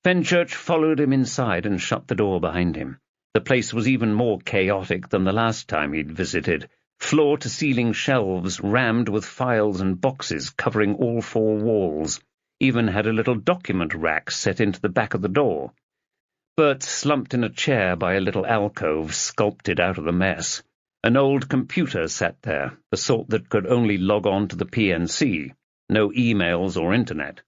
Fenchurch followed him inside and shut the door behind him. The place was even more chaotic than the last time he'd visited. Floor-to-ceiling shelves rammed with files and boxes covering all 4 walls. Even had a little document rack set into the back of the door. Bert slumped in a chair by a little alcove sculpted out of the mess. An old computer sat there, the sort that could only log on to the PNC. No emails or internet.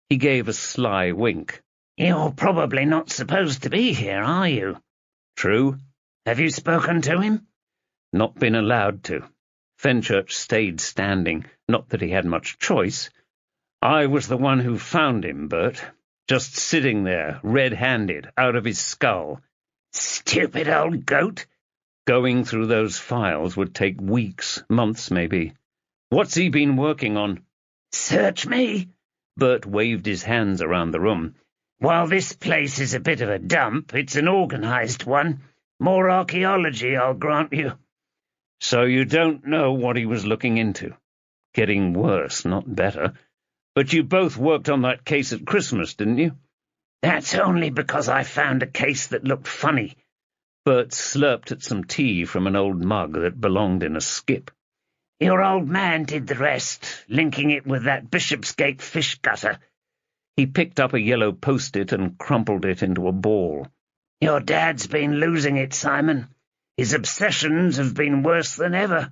He gave a sly wink. You're probably not supposed to be here, are you? True. Have you spoken to him? Not been allowed to. Fenchurch stayed standing, not that he had much choice. I was the one who found him, Bert. Just sitting there, red-handed, out of his skull. Stupid old goat. Going through those files would take weeks, months maybe. What's he been working on? Search me. Bert waved his hands around the room. While this place is a bit of a dump, it's an organized one. More archaeology, I'll grant you. So you don't know what he was looking into? Getting worse, not better. But you both worked on that case at Christmas, didn't you? That's only because I found a case that looked funny. Bert slurped at some tea from an old mug that belonged in a skip. Your old man did the rest, linking it with that Bishopsgate fish gutter. He picked up a yellow post-it and crumpled it into a ball. Your dad's been losing it, Simon. His obsessions have been worse than ever.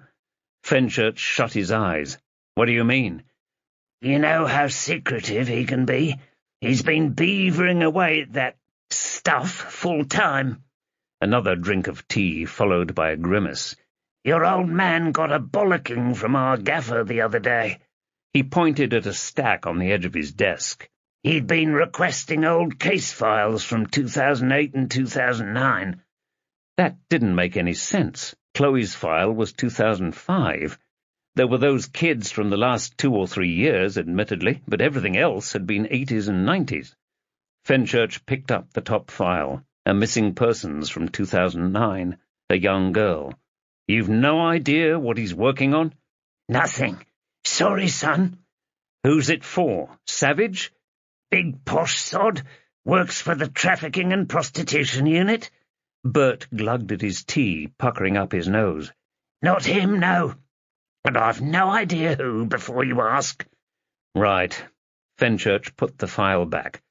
Fenchurch shut his eyes. What do you mean? You know how secretive he can be. He's been beavering away at that stuff full time. Another drink of tea, followed by a grimace. Your old man got a bollocking from our gaffer the other day. He pointed at a stack on the edge of his desk. He'd been requesting old case files from 2008 and 2009. That didn't make any sense. Chloe's file was 2005. There were those kids from the last 2 or 3 years, admittedly, but everything else had been 80s and 90s. Fenchurch picked up the top file, a missing persons from 2009, a young girl. You've no idea what he's working on? Nothing. Sorry, son. Who's it for? Savage? Big posh sod. Works for the Trafficking and Prostitution Unit. Bert glugged at his tea, puckering up his nose. Not him, no. And I've no idea who, before you ask. Right. Fenchurch put the file back.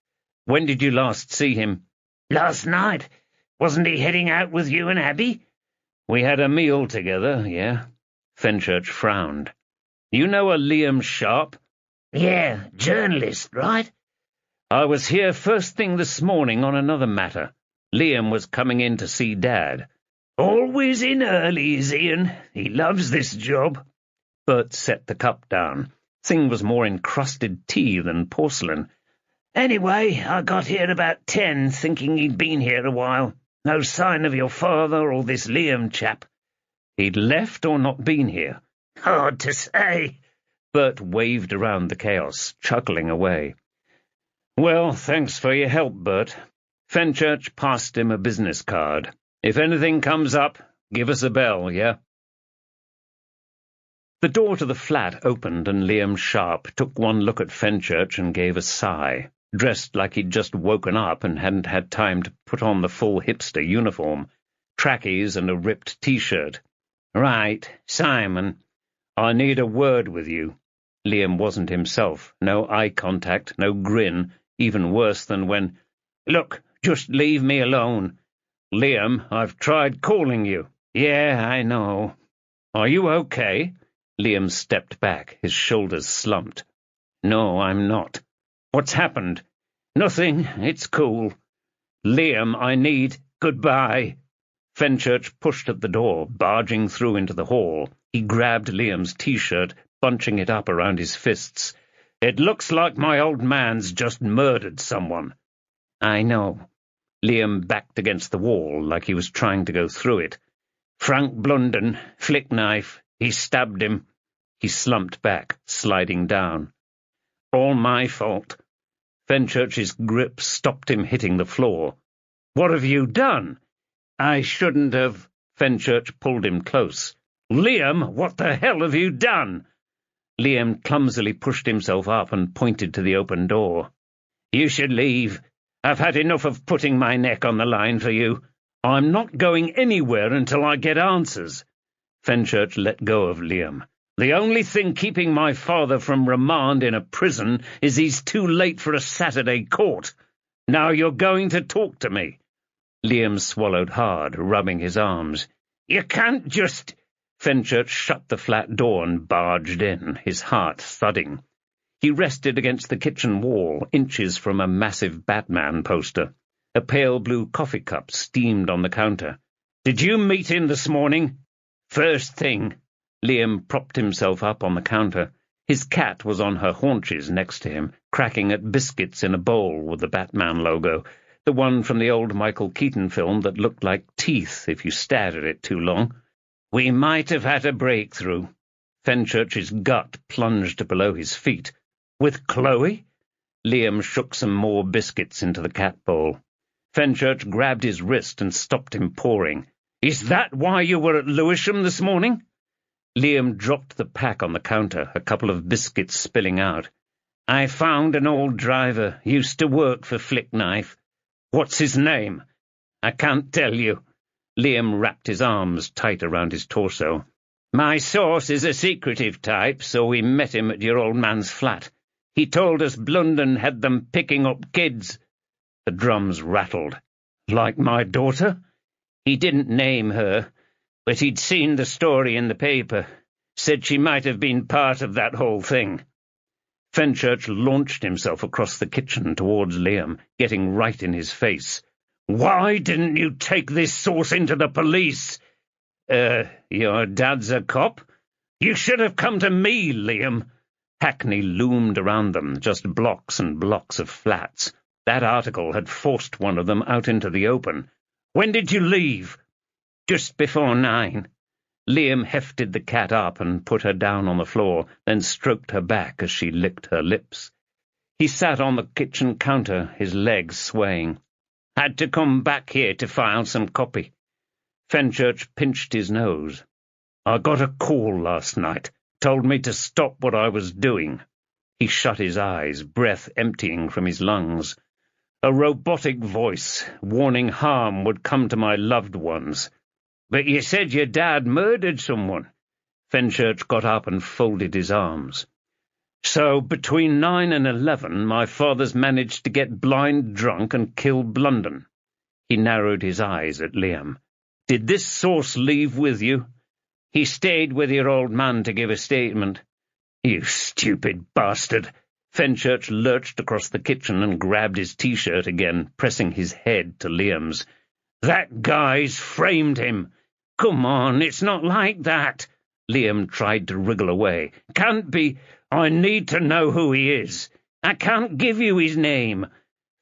When did you last see him? Last night. Wasn't he heading out with you and Abby? We had a meal together, yeah. Fenchurch frowned. You know a Liam Sharp? Yeah, journalist, right? I was here first thing this morning on another matter. Liam was coming in to see Dad. Always in early, is Ian. He loves this job. Bert set the cup down. Thing was more encrusted tea than porcelain. Anyway, I got here about 10, thinking he'd been here a while. No sign of your father or this Liam chap. He'd left or not been here? Hard to say. Bert waved around the chaos, chuckling away. Well, thanks for your help, Bert. Fenchurch passed him a business card. If anything comes up, give us a bell, yeah? The door to the flat opened and Liam Sharp took one look at Fenchurch and gave a sigh, dressed like he'd just woken up and hadn't had time to put on the full hipster uniform, trackies and a ripped T-shirt. Right, Simon, I need a word with you. Liam wasn't himself, no eye contact, no grin, even worse than when, Look, just leave me alone. Liam, I've tried calling you. Yeah, I know. Are you okay? Liam stepped back, his shoulders slumped. No, I'm not. What's happened? Nothing, it's cool. Liam, I need... Goodbye. Fenchurch pushed at the door, barging through into the hall. He grabbed Liam's T-shirt, bunching it up around his fists. It looks like my old man's just murdered someone. I know. Liam backed against the wall like he was trying to go through it. Frank Blunden, flick knife. He stabbed him. He slumped back, sliding down. All my fault. Fenchurch's grip stopped him hitting the floor. What have you done? I shouldn't have. Fenchurch pulled him close. Liam, what the hell have you done? Liam clumsily pushed himself up and pointed to the open door. You should leave. I've had enough of putting my neck on the line for you. I'm not going anywhere until I get answers. Fenchurch let go of Liam. The only thing keeping my father from remand in a prison is he's too late for a Saturday court. Now you're going to talk to me. Liam swallowed hard, rubbing his arms. You can't just... Fenchurch shut the flat door and barged in, his heart thudding. He rested against the kitchen wall, inches from a massive Batman poster. A pale blue coffee cup steamed on the counter. Did you meet him this morning? First thing. Liam propped himself up on the counter. His cat was on her haunches next to him, cracking at biscuits in a bowl with the Batman logo, the one from the old Michael Keaton film that looked like teeth if you stared at it too long. We might have had a breakthrough. Fenchurch's gut plunged below his feet. With Chloe? Liam shook some more biscuits into the cat bowl. Fenchurch grabbed his wrist and stopped him pouring. Is that why you were at Lewisham this morning? Liam dropped the pack on the counter, a couple of biscuits spilling out. "I found an old driver, used to work for Flickknife." "What's his name?" "I can't tell you." Liam wrapped his arms tight around his torso. "My source is a secretive type, so we met him at your old man's flat. He told us Blunden had them picking up kids." The drums rattled. "Like my daughter?" "He didn't name her, but he'd seen the story in the paper. Said she might have been part of that whole thing." Fenchurch launched himself across the kitchen towards Liam, getting right in his face. "Why didn't you take this source into the police?" Your dad's a cop? You should have come to me, Liam." Hackney loomed around them, just blocks and blocks of flats. That article had forced one of them out into the open. "When did you leave?" "Just before 9. Liam hefted the cat up and put her down on the floor, then stroked her back as she licked her lips. He sat on the kitchen counter, his legs swaying. "Had to come back here to file some copy." Fenchurch pinched his nose. "I got a call last night. Told me to stop what I was doing." He shut his eyes, breath emptying from his lungs. "A robotic voice, warning harm would come to my loved ones." "But you said your dad murdered someone." Fenchurch got up and folded his arms. "So between 9 and 11, my father's managed to get blind drunk and kill Blunden." He narrowed his eyes at Liam. "Did this source leave with you?" "He stayed with your old man to give a statement." "You stupid bastard!" Fenchurch lurched across the kitchen and grabbed his T-shirt again, pressing his head to Liam's. "That guy's framed him." "Come on, it's not like that." Liam tried to wriggle away. "Can't be. I need to know who he is. I can't give you his name."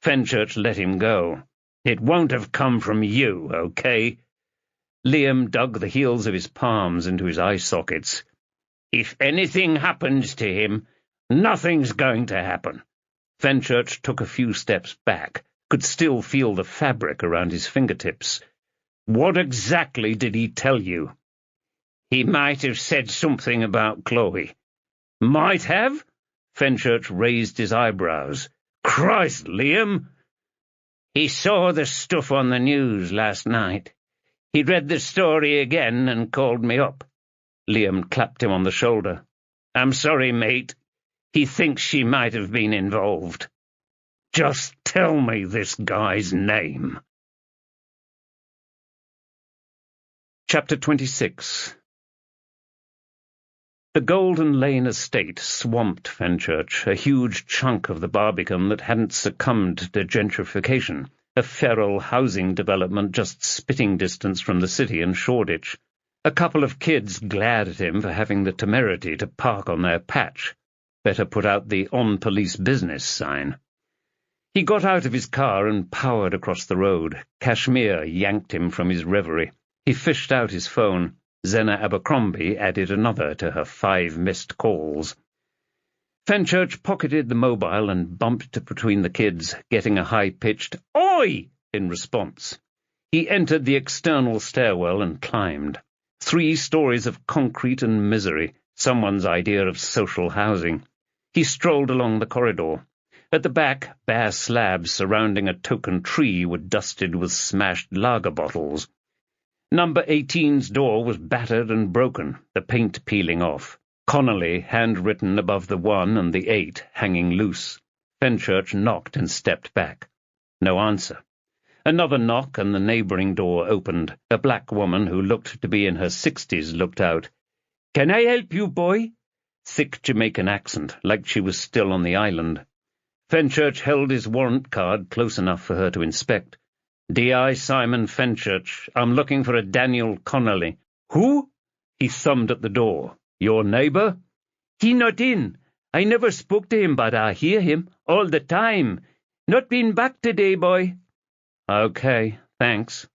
Fenchurch let him go. "It won't have come from you, okay?" Liam dug the heels of his palms into his eye sockets. "If anything happens to him, nothing's going to happen." Fenchurch took a few steps back, could still feel the fabric around his fingertips. "What exactly did he tell you?" "He might have said something about Chloe." "Might have?" Fenchurch raised his eyebrows. "Christ, Liam!" "He saw the stuff on the news last night. He read the story again and called me up." Liam clapped him on the shoulder. "I'm sorry, mate. He thinks she might have been involved." "Just tell me this guy's name." Chapter 26. The Golden Lane estate swamped Fenchurch, a huge chunk of the Barbican that hadn't succumbed to gentrification, a feral housing development just spitting distance from the city and Shoreditch. A couple of kids glared at him for having the temerity to park on their patch. Better put out the "On Police Business" sign. He got out of his car and powered across the road. Kashmir yanked him from his reverie. He fished out his phone. Zena Abercrombie added another to her 5 missed calls. Fenchurch pocketed the mobile and bumped between the kids, getting a high-pitched "Oi!" in response. He entered the external stairwell and climbed. 3 stories of concrete and misery, someone's idea of social housing. He strolled along the corridor. At the back, bare slabs surrounding a token tree were dusted with smashed lager bottles. Number 18's door was battered and broken, the paint peeling off. Connolly, handwritten above the 1 and the 8, hanging loose. Fenchurch knocked and stepped back. No answer. Another knock, and the neighbouring door opened. A black woman who looked to be in her 60s looked out. "Can I help you, boy?" Thick Jamaican accent, like she was still on the island. Fenchurch held his warrant card close enough for her to inspect. "D.I. Simon Fenchurch. I'm looking for a Daniel Connolly." "Who?" He thumbed at the door. "Your neighbour?" "He not in. I never spoke to him, but I hear him all the time. Not been back today, boy." "Okay, thanks."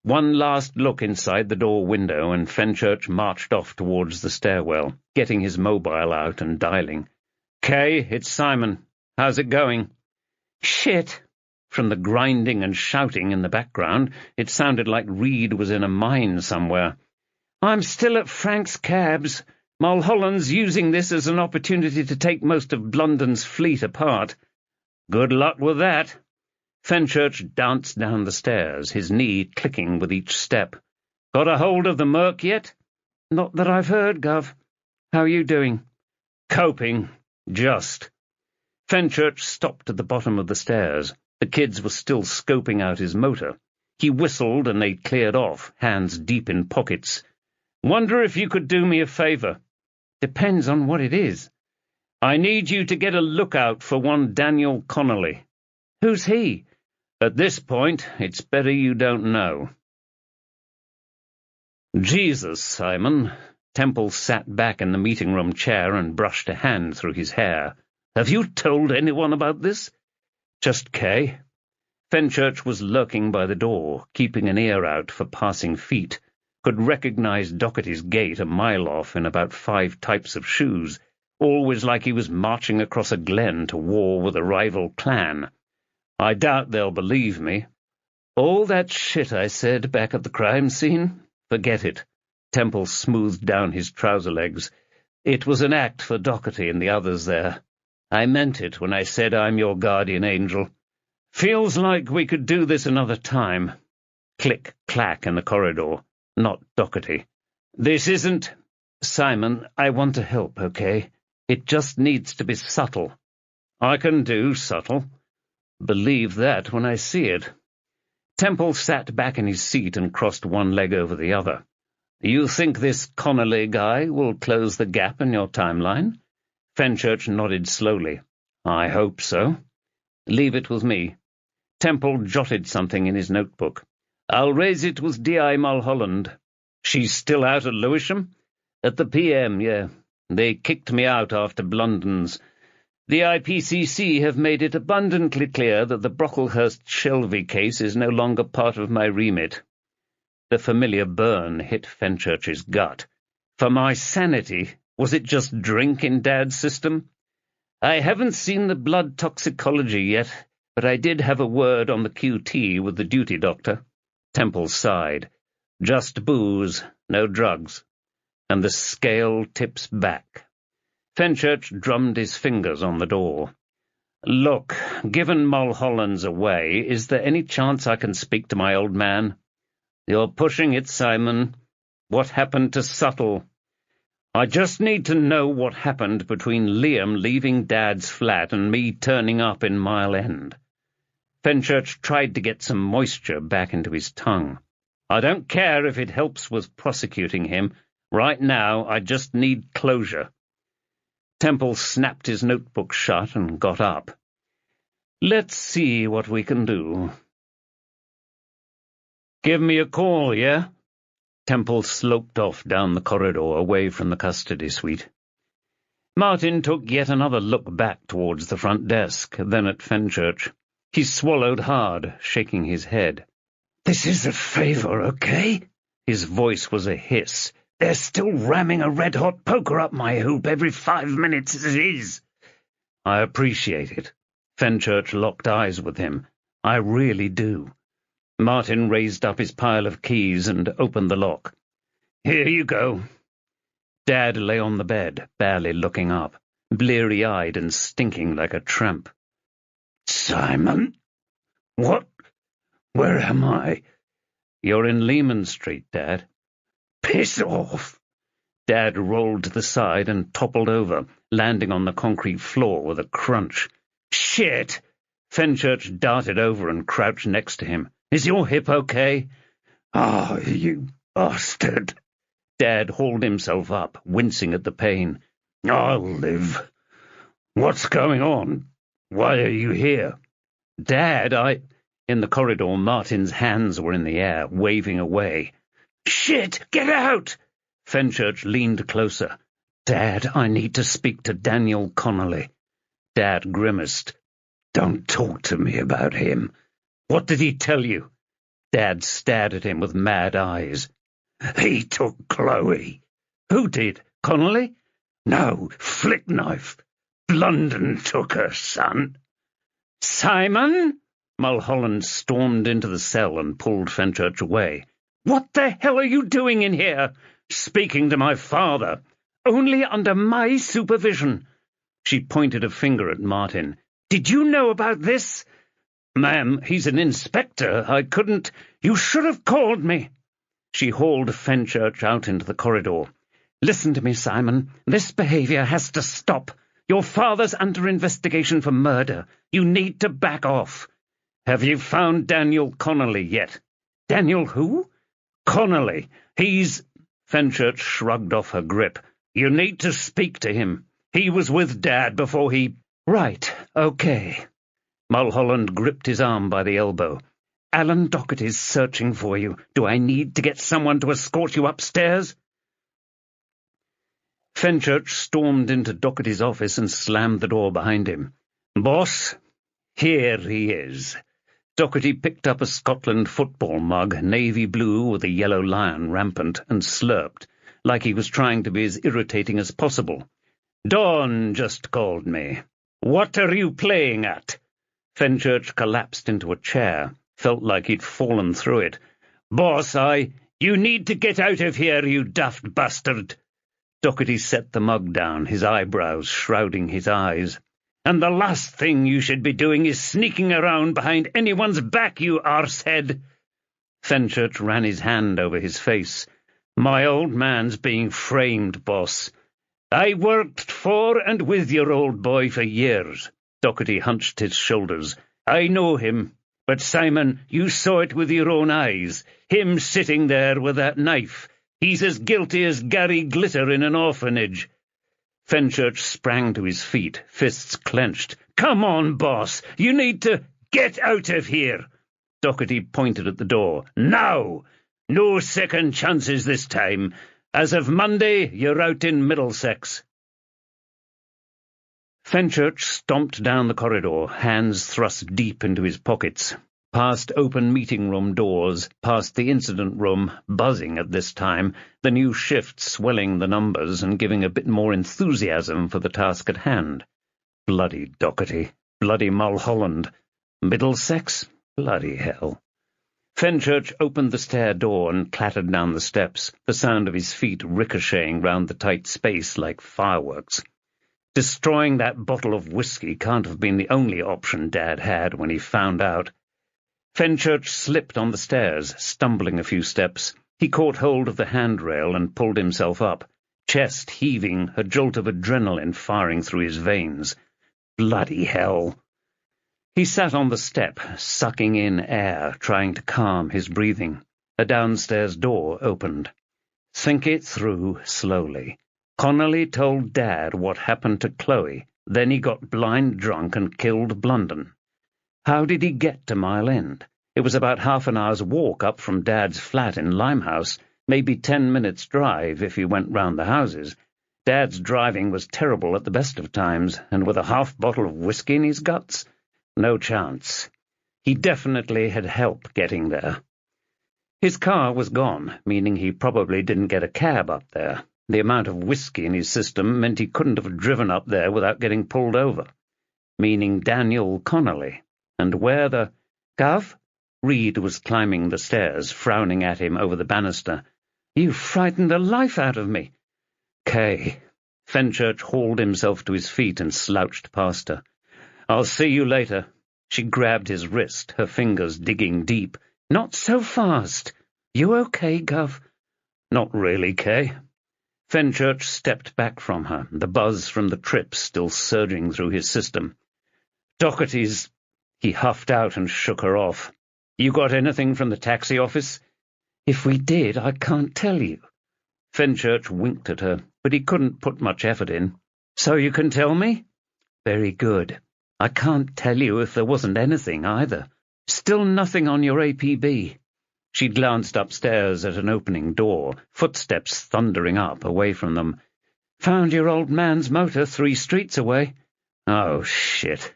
One last look inside the door window, and Fenchurch marched off towards the stairwell, getting his mobile out and dialing. "Kay, it's Simon. How's it going?" "Shit." From the grinding and shouting in the background, it sounded like Reed was in a mine somewhere. "I'm still at Frank's Cabs. Mulholland's using this as an opportunity to take most of London's fleet apart. Good luck with that. Fenchurch danced down the stairs, his knee clicking with each step. Got a hold of the Merc yet? Not that I've heard, Gov. How are you doing? Coping. Just. Fenchurch stopped at the bottom of the stairs. The kids were still scoping out his motor. He whistled and they cleared off, hands deep in pockets. Wonder if you could do me a favour. Depends on what it is. I need you to get a lookout for one Daniel Connolly. Who's he? At this point, it's better you don't know. Jesus, Simon. Temple sat back in the meeting-room chair and brushed a hand through his hair. Have you told anyone about this? Just Kay. Fenchurch was lurking by the door, keeping an ear out for passing feet. Could recognize Doherty's gait a mile off in about 5 types of shoes, always like he was marching across a glen to war with a rival clan. I doubt they'll believe me. All that shit I said back at the crime scene? Forget it. Temple smoothed down his trouser legs. It was an act for Doherty and the others there. I meant it when I said I'm your guardian angel. Feels like we could do this another time. Click, clack in the corridor. Not Doherty. This isn't... Simon, I want to help, okay? It just needs to be subtle. I can do subtle. Believe that when I see it. Temple sat back in his seat and crossed one leg over the other. You think this Connolly guy will close the gap in your timeline? Fenchurch nodded slowly. I hope so. Leave it with me. Temple jotted something in his notebook. I'll raise it with D.I. Mulholland. She's still out at Lewisham? At the PM, yeah. They kicked me out after Blunden's. The IPCC have made it abundantly clear that the Brocklehurst-Shelby case is no longer part of my remit. The familiar burn hit Fenchurch's gut. For my sanity, was it just drink in Dad's system? I haven't seen the blood toxicology yet, but I did have a word on the QT with the duty doctor. Temple sighed. Just booze, no drugs. And the scale tips back. Fenchurch drummed his fingers on the door. Look, given Mulholland's away, is there any chance I can speak to my old man? You're pushing it, Simon. What happened to Subtle? I just need to know what happened between Liam leaving Dad's flat and me turning up in Mile End. Fenchurch tried to get some moisture back into his tongue. I don't care if it helps with prosecuting him. Right now, I just need closure. Temple snapped his notebook shut and got up. Let's see what we can do. Give me a call, yeah? Temple sloped off down the corridor away from the custody suite. Martin took yet another look back towards the front desk, then at Fenchurch. He swallowed hard, shaking his head. This is a favor, okay? His voice was a hiss. They're still ramming a red-hot poker up my hoop every 5 minutes as it is. I appreciate it. Fenchurch locked eyes with him. I really do. Martin raised up his pile of keys and opened the lock. Here you go. Dad lay on the bed, barely looking up, bleary-eyed and stinking like a tramp. Simon? What? Where am I? You're in Lehman Street, Dad. Piss off! Dad rolled to the side and toppled over, landing on the concrete floor with a crunch. Shit! Fenchurch darted over and crouched next to him. Is your hip okay? Ah, you bastard! Dad hauled himself up, wincing at the pain. I'll live. What's going on? Why are you here? Dad, In the corridor, Martin's hands were in the air, waving away. Shit! Get out! Fenchurch leaned closer. Dad, I need to speak to Daniel Connolly. Dad grimaced. Don't talk to me about him. What did he tell you? Dad stared at him with mad eyes. He took Chloe. Who did? Connolly? No, Flickknife. Blunden took her, son. Simon? Mulholland stormed into the cell and pulled Fenchurch away. What the hell are you doing in here? Speaking to my father. only under my supervision." She pointed a finger at Martin. "Did you know about this?" "Ma'am, he's an inspector. I couldn't—" "You should have called me." She hauled Fenchurch out into the corridor. "Listen to me, Simon. This behavior has to stop. Your father's under investigation for murder. You need to back off." "Have you found Daniel Connolly yet?" "Daniel who?" "Connolly. He's—" Fenchurch shrugged off her grip. "You need to speak to him. He was with Dad before he—" "Right, okay." Mulholland gripped his arm by the elbow. "Alan Doherty's searching for you. Do I need to get someone to escort you upstairs?" Fenchurch stormed into Doherty's office and slammed the door behind him. "Boss, here he is." Doherty picked up a Scotland football mug, navy blue with a yellow lion rampant, and slurped, like he was trying to be as irritating as possible. "Dawn just called me. What are you playing at?" Fenchurch collapsed into a chair, felt like he'd fallen through it. "Boss, you need to get out of here, you daft bastard." Doherty set the mug down, his eyebrows shrouding his eyes. "And the last thing you should be doing is sneaking around behind anyone's back, you arsehead." Fenchurch ran his hand over his face. "My old man's being framed, boss. I worked for and with your old boy for years." Doherty hunched his shoulders. "I know him. But, Simon, you saw it with your own eyes. Him sitting there with that knife. He's as guilty as Gary Glitter in an orphanage." Fenchurch sprang to his feet, fists clenched. "Come on, boss. You need to get out of here." Doherty pointed at the door. "Now! No second chances this time. As of Monday, you're out in Middlesex." Fenchurch stomped down the corridor, hands thrust deep into his pockets, past open meeting-room doors, past the incident room, buzzing at this time, the new shift swelling the numbers and giving a bit more enthusiasm for the task at hand. Bloody Doherty, bloody Mulholland, Middlesex, bloody hell. Fenchurch opened the stair door and clattered down the steps, the sound of his feet ricocheting round the tight space like fireworks. Destroying that bottle of whiskey can't have been the only option Dad had when he found out. Fenchurch slipped on the stairs, stumbling a few steps. He caught hold of the handrail and pulled himself up, chest heaving, a jolt of adrenaline firing through his veins. Bloody hell! He sat on the step, sucking in air, trying to calm his breathing. A downstairs door opened. Think it through slowly. Connolly told Dad what happened to Chloe, then he got blind drunk and killed Blunden. How did he get to Mile End? It was about half an hour's walk up from Dad's flat in Limehouse, maybe 10 minutes' drive if he went round the houses. Dad's driving was terrible at the best of times, and with a half bottle of whiskey in his guts, no chance. He definitely had help getting there. His car was gone, meaning he probably didn't get a cab up there. The amount of whiskey in his system meant he couldn't have driven up there without getting pulled over. Meaning Daniel Connolly. And where the— "Gov?" Reed was climbing the stairs, frowning at him over the banister. "You frightened the life out of me." "Kay." Fenchurch hauled himself to his feet and slouched past her. "I'll see you later." She grabbed his wrist, her fingers digging deep. "Not so fast. You okay, Gov?" "Not really, Kay." Fenchurch stepped back from her, the buzz from the trip still surging through his system. "Doherty's—" He huffed out and shook her off. "You got anything from the taxi office?" "If we did, I can't tell you." Fenchurch winked at her, but he couldn't put much effort in. "So you can tell me?" "Very good. I can't tell you if there wasn't anything, either. Still nothing on your APB." She glanced upstairs at an opening door, footsteps thundering up away from them. "Found your old man's motor 3 streets away." "Oh, shit."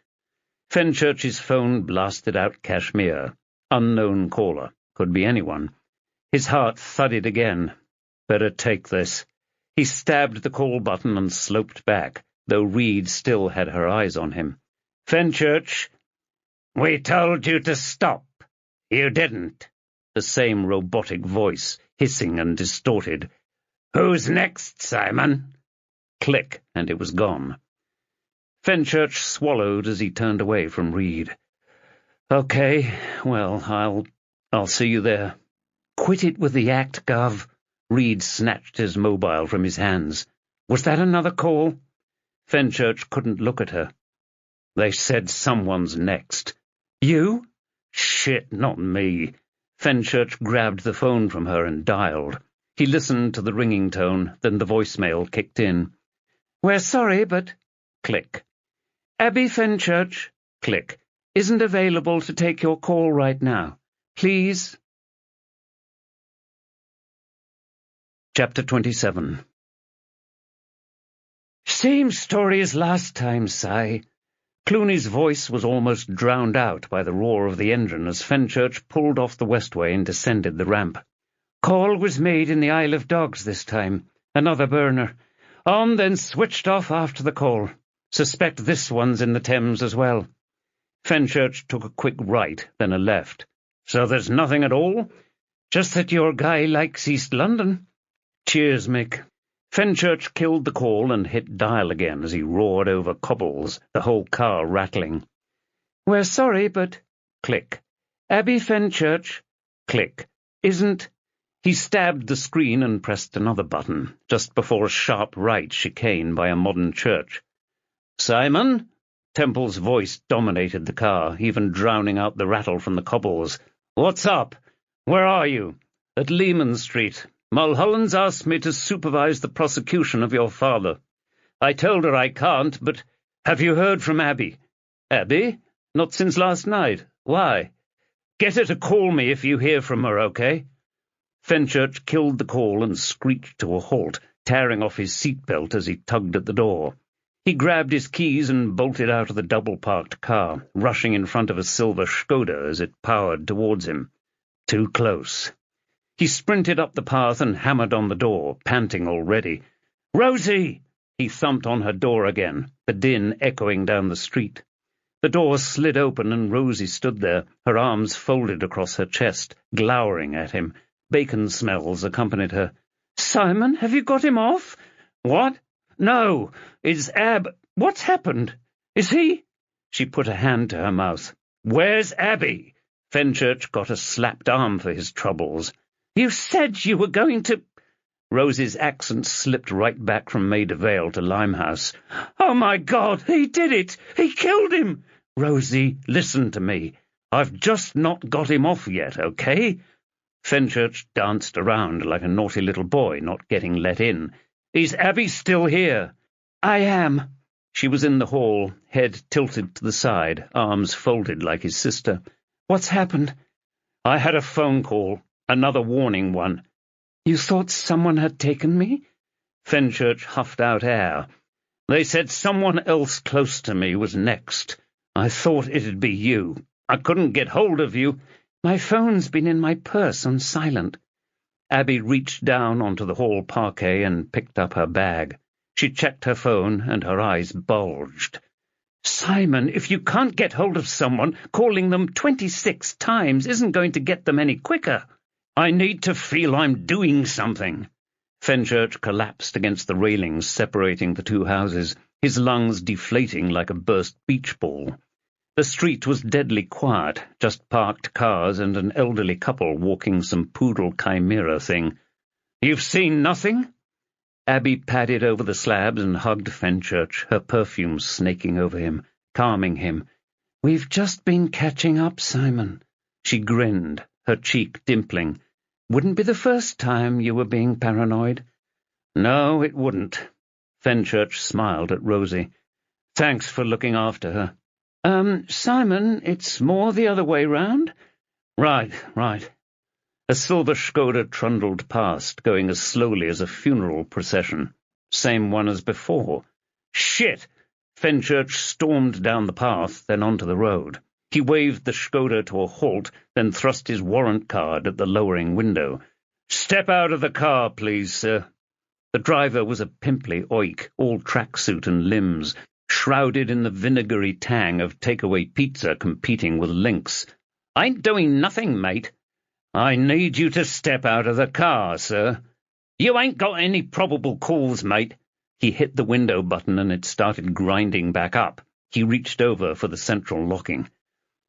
Fenchurch's phone blasted out Kashmir. Unknown caller. Could be anyone. His heart thudded again. Better take this. He stabbed the call button and sloped back, though Reed still had her eyes on him. "Fenchurch." "We told you to stop. You didn't." The same robotic voice, hissing and distorted. "Who's next, Simon?" Click, and it was gone. Fenchurch swallowed as he turned away from Reed. "Okay, well, I'll see you there." "Quit it with the act, Gov." Reed snatched his mobile from his hands. "Was that another call?" Fenchurch couldn't look at her. "They said someone's next." "You?" "Shit, not me." Fenchurch grabbed the phone from her and dialed. He listened to the ringing tone, then the voicemail kicked in. "We're sorry, but—" Click. "Abby Fenchurch," click, "isn't available to take your call right now. Please." Chapter 27. "Same story as last time, Si." Clooney's voice was almost drowned out by the roar of the engine as Fenchurch pulled off the westway and descended the ramp. "Call was made in the Isle of Dogs this time. Another burner. On, then switched off after the call. Suspect this one's in the Thames as well." Fenchurch took a quick right, then a left. "So there's nothing at all?" "Just that your guy likes East London." "Cheers, Mick." Fenchurch killed the call and hit dial again as he roared over cobbles, the whole car rattling. "We're sorry, but—" Click. "Abby Fenchurch," click, "isn't—" He stabbed the screen and pressed another button, just before a sharp right chicane by a modern church. "Simon?" Temple's voice dominated the car, even drowning out the rattle from the cobbles. "What's up? Where are you?" "At Lehman Street. Mulholland's asked me to supervise the prosecution of your father. I told her I can't, but— Have you heard from Abby?" "Abby? Not since last night. Why?" "Get her to call me if you hear from her, okay?" Fenchurch killed the call and screeched to a halt, tearing off his seatbelt as he tugged at the door. He grabbed his keys and bolted out of the double-parked car, rushing in front of a silver Skoda as it powered towards him. Too close. He sprinted up the path and hammered on the door, panting already. "Rosie!" He thumped on her door again, the din echoing down the street. The door slid open and Rosie stood there, her arms folded across her chest, glowering at him. Bacon smells accompanied her. "Simon, have you got him off?" "What? No. Is Ab— What's happened? Is he—" She put a hand to her mouth. "Where's Abby?" Fenchurch got a slapped arm for his troubles. "You said you were going to—" Rosie's accent slipped right back from Maida Vale to Limehouse. "Oh, my God, he did it! He killed him!" "Rosie, listen to me. I've just not got him off yet, okay?" Fenchurch danced around like a naughty little boy not getting let in. "Is Abby still here?" "I am." She was in the hall, head tilted to the side, arms folded like his sister. "What's happened?" "I had a phone call. Another warning one." "You thought someone had taken me?" Fenchurch huffed out air. "They said someone else close to me was next. I thought it'd be you. I couldn't get hold of you." "My phone's been in my purse on silent." Abby reached down onto the hall parquet and picked up her bag. She checked her phone, and her eyes bulged. "Simon, if you can't get hold of someone, calling them 26 times isn't going to get them any quicker." "I need to feel I'm doing something." Fenchurch collapsed against the railings separating the two houses, his lungs deflating like a burst beach ball. The street was deadly quiet, just parked cars and an elderly couple walking some poodle chimera thing. "You've seen nothing?" Abby padded over the slabs and hugged Fenchurch, her perfume snaking over him, calming him. "We've just been catching up, Simon." She grinned, her cheek dimpling. "Wouldn't be the first time you were being paranoid." "No, it wouldn't." Fenchurch smiled at Rosie. "Thanks for looking after her." Simon, it's more the other way round." Right. A silver Skoda trundled past, going as slowly as a funeral procession. Same one as before. "Shit!" Fenchurch stormed down the path, then onto the road. He waved the Skoda to a halt, then thrust his warrant card at the lowering window. "Step out of the car, please, sir." The driver was a pimply oik, all tracksuit and limbs, shrouded in the vinegary tang of takeaway pizza competing with Lynx. "I ain't doing nothing, mate." "I need you to step out of the car, sir." "You ain't got any probable cause, mate." He hit the window button and it started grinding back up. He reached over for the central locking.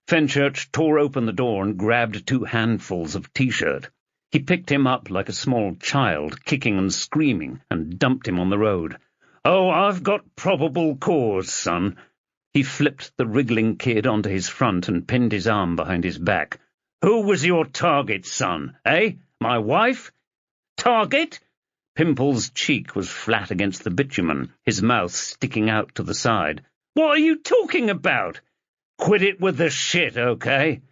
Fenchurch tore open the door and grabbed 2 handfuls of T-shirt. He picked him up like a small child, kicking and screaming, and dumped him on the road. "Oh, I've got probable cause, son." He flipped the wriggling kid onto his front and pinned his arm behind his back. "Who was your target, son, eh? My wife?" "Target?" Pimple's cheek was flat against the bitumen, his mouth sticking out to the side. "What are you talking about?" "Quit it with the shit, okay?"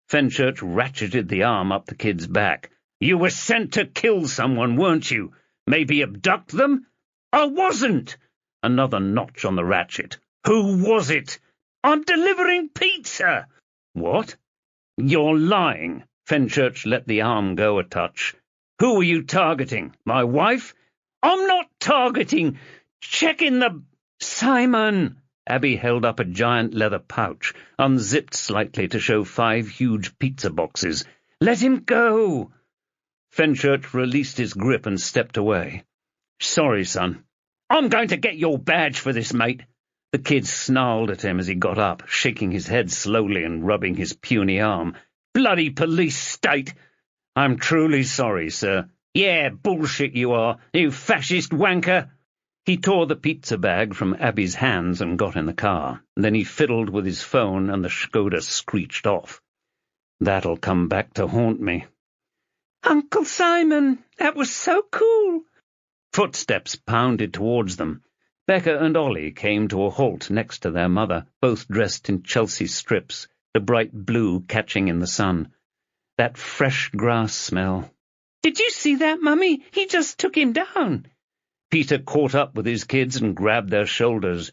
Fenchurch ratcheted the arm up the kid's back. "You were sent to kill someone, weren't you? Maybe abduct them?" "I wasn't." Another notch on the ratchet. "Who was it?" "I'm delivering pizza." "What?" "You're lying." Fenchurch let the arm go a touch. "Who are you targeting? My wife?" "I'm not targeting. Check in the—" "Simon!" Abby held up a giant leather pouch, unzipped slightly to show 5 huge pizza boxes. "Let him go!" Fenchurch released his grip and stepped away. "Sorry, son." "I'm going to get your badge for this, mate." The kid snarled at him as he got up, shaking his head slowly and rubbing his puny arm. "Bloody police state!" "I'm truly sorry, sir." "Yeah, bullshit you are, you fascist wanker." He tore the pizza bag from Abby's hands and got in the car. Then he fiddled with his phone and the Skoda screeched off. "That'll come back to haunt me." "Uncle Simon, that was so cool." Footsteps pounded towards them. Becca and Ollie came to a halt next to their mother, both dressed in Chelsea strips, the bright blue catching in the sun. That fresh grass smell. "Did you see that, Mummy? He just took him down." Peter caught up with his kids and grabbed their shoulders.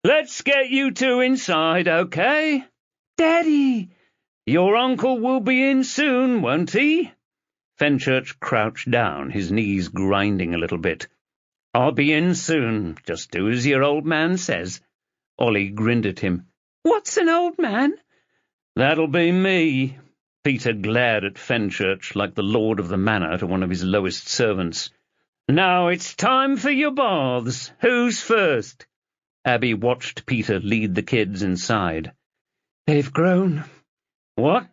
"Let's get you 2 inside, okay?" "Daddy!" "Your uncle will be in soon, won't he?" Fenchurch crouched down, his knees grinding a little bit. "I'll be in soon. Just do as your old man says." Ollie grinned at him. "What's an old man?" "That'll be me." Peter glared at Fenchurch like the lord of the manor to one of his lowest servants. "Now it's time for your baths. Who's first?" Abby watched Peter lead the kids inside. "They've grown." "What?"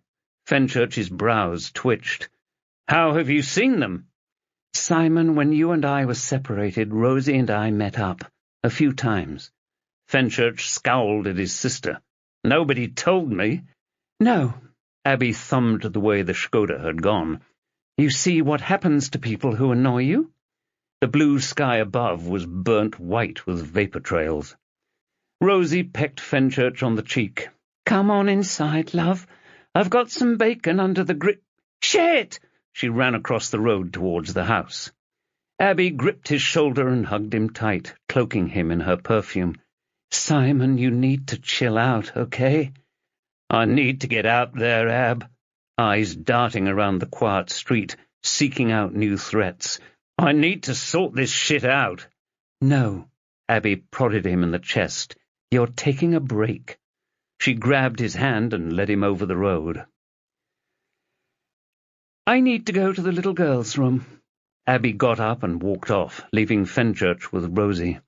Fenchurch's brows twitched. "How have you seen them?" "Simon, when you and I were separated, Rosie and I met up. A few times." Fenchurch scowled at his sister. "Nobody told me." "No." Abby thumbed the way the Skoda had gone. "You see what happens to people who annoy you?" The blue sky above was burnt white with vapor trails. Rosie pecked Fenchurch on the cheek. "Come on inside, love. I've got some bacon under the Shit!" She ran across the road towards the house. Abby gripped his shoulder and hugged him tight, cloaking him in her perfume. "Simon, you need to chill out, okay?" "I need to get out there, Ab." Eyes darting around the quiet street, seeking out new threats. "I need to sort this shit out." "No." Abby prodded him in the chest. "You're taking a break." She grabbed his hand and led him over the road. "I need to go to the little girl's room." Abby got up and walked off, leaving Fenchurch with Rosie.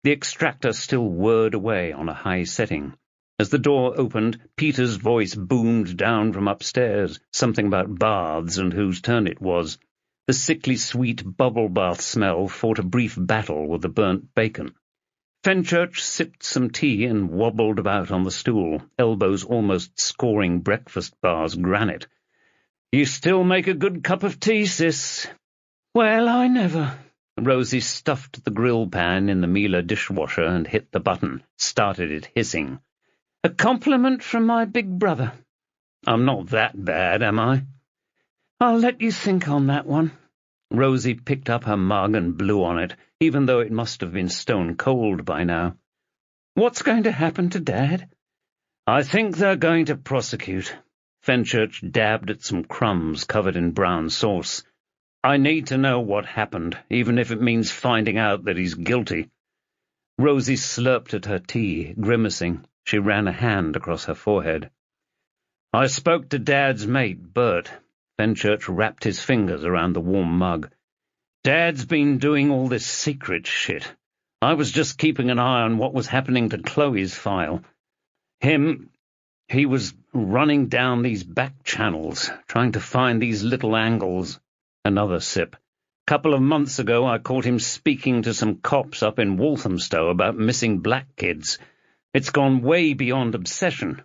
The extractor still whirred away on a high setting. As the door opened, Peter's voice boomed down from upstairs, something about baths and whose turn it was. The sickly sweet bubble bath smell fought a brief battle with the burnt bacon. Fenchurch sipped some tea and wobbled about on the stool, elbows almost scoring breakfast bar's granite. "You still make a good cup of tea, sis." "Well, I never." Rosie stuffed the grill pan in the Miele dishwasher and hit the button, started it hissing. "A compliment from my big brother." "I'm not that bad, am I?" "I'll let you think on that one." Rosie picked up her mug and blew on it, even though it must have been stone cold by now. "What's going to happen to Dad?" "I think they're going to prosecute." Fenchurch dabbed at some crumbs covered in brown sauce. "I need to know what happened, even if it means finding out that he's guilty." Rosie slurped at her tea, grimacing. She ran a hand across her forehead. "I spoke to Dad's mate, Bert." Fenchurch wrapped his fingers around the warm mug. "Dad's been doing all this secret shit. I was just keeping an eye on what was happening to Chloe's file. He was running down these back channels, trying to find these little angles. Another sip. Couple of months ago I caught him speaking to some cops up in Walthamstow about missing black kids. It's gone way beyond obsession.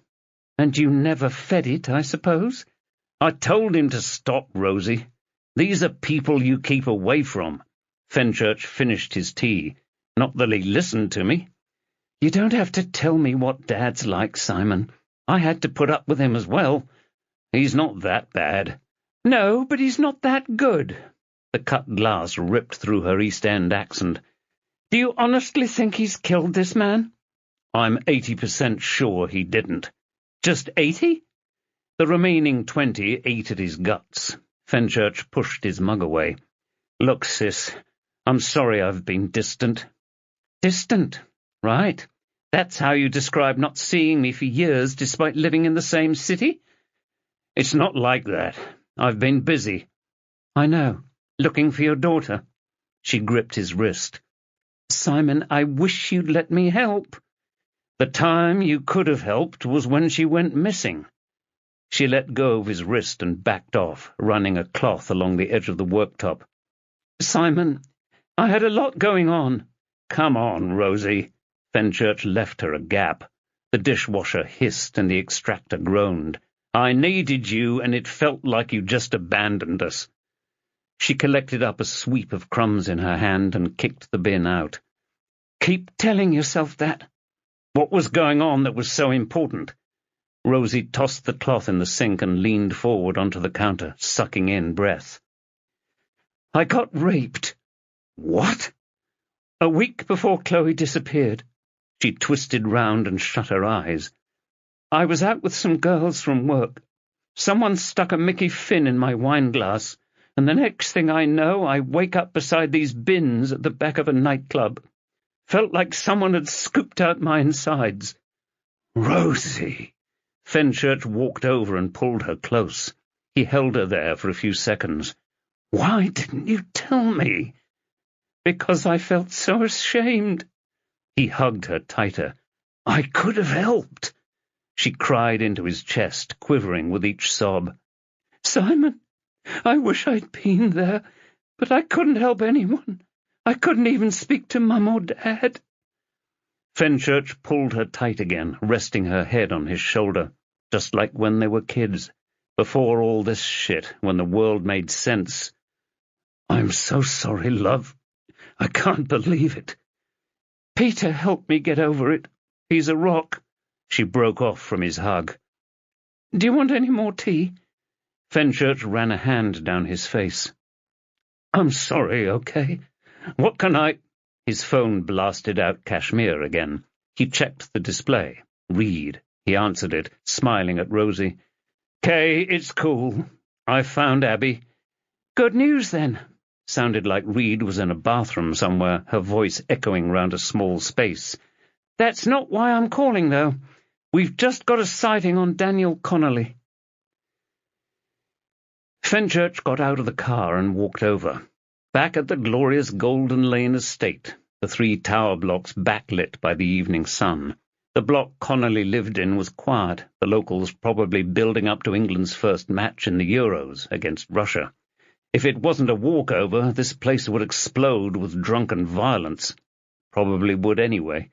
And you never fed it, I suppose? I told him to stop, Rosie. These are people you keep away from. Fenchurch finished his tea. Not that he listened to me. You don't have to tell me what Dad's like, Simon. I had to put up with him as well. He's not that bad. No, but he's not that good. The cut glass ripped through her East End accent. Do you honestly think he's killed this man? I'm 80% sure he didn't. Just 80? The remaining 20 ate at his guts. Fenchurch pushed his mug away. Look, sis, I'm sorry I've been distant. Distant? Right. That's how you describe not seeing me for years despite living in the same city? It's not like that. I've been busy. I know. Looking for your daughter. She gripped his wrist. Simon, I wish you'd let me help. The time you could have helped was when she went missing. She let go of his wrist and backed off, running a cloth along the edge of the worktop. Simon, I had a lot going on. Come on, Rosie. Fenchurch left her a gap. The dishwasher hissed and the extractor groaned. I needed you, and it felt like you just abandoned us. She collected up a sweep of crumbs in her hand and kicked the bin out. Keep telling yourself that. What was going on that was so important? Rosie tossed the cloth in the sink and leaned forward onto the counter, sucking in breath. I got raped. What? A week before Chloe disappeared. She twisted round and shut her eyes. I was out with some girls from work. Someone stuck a Mickey Finn in my wine glass, and the next thing I know, I wake up beside these bins at the back of a nightclub. Felt like someone had scooped out my insides. Rosie! Fenchurch walked over and pulled her close. He held her there for a few seconds. Why didn't you tell me? Because I felt so ashamed. He hugged her tighter. I could have helped. She cried into his chest, quivering with each sob. Simon, I wish I'd been there, but I couldn't help anyone. I couldn't even speak to Mum or Dad. Fenchurch pulled her tight again, resting her head on his shoulder, just like when they were kids, before all this shit, when the world made sense. I'm so sorry, love. I can't believe it. Peter helped me get over it. He's a rock. She broke off from his hug. Do you want any more tea? Fenchurch ran a hand down his face. I'm sorry, okay? What can I— His phone blasted out Kashmir again. He checked the display. Read. He answered it, smiling at Rosie. Kay, it's cool. I found Abby. Good news, then. Sounded like Reed was in a bathroom somewhere, her voice echoing round a small space. That's not why I'm calling, though. We've just got a sighting on Daniel Connolly. Fenchurch got out of the car and walked over. Back at the glorious Golden Lane estate, the 3 tower blocks backlit by the evening sun. The block Connolly lived in was quiet, the locals probably building up to England's first match in the Euros against Russia. If it wasn't a walkover, this place would explode with drunken violence. Probably would anyway.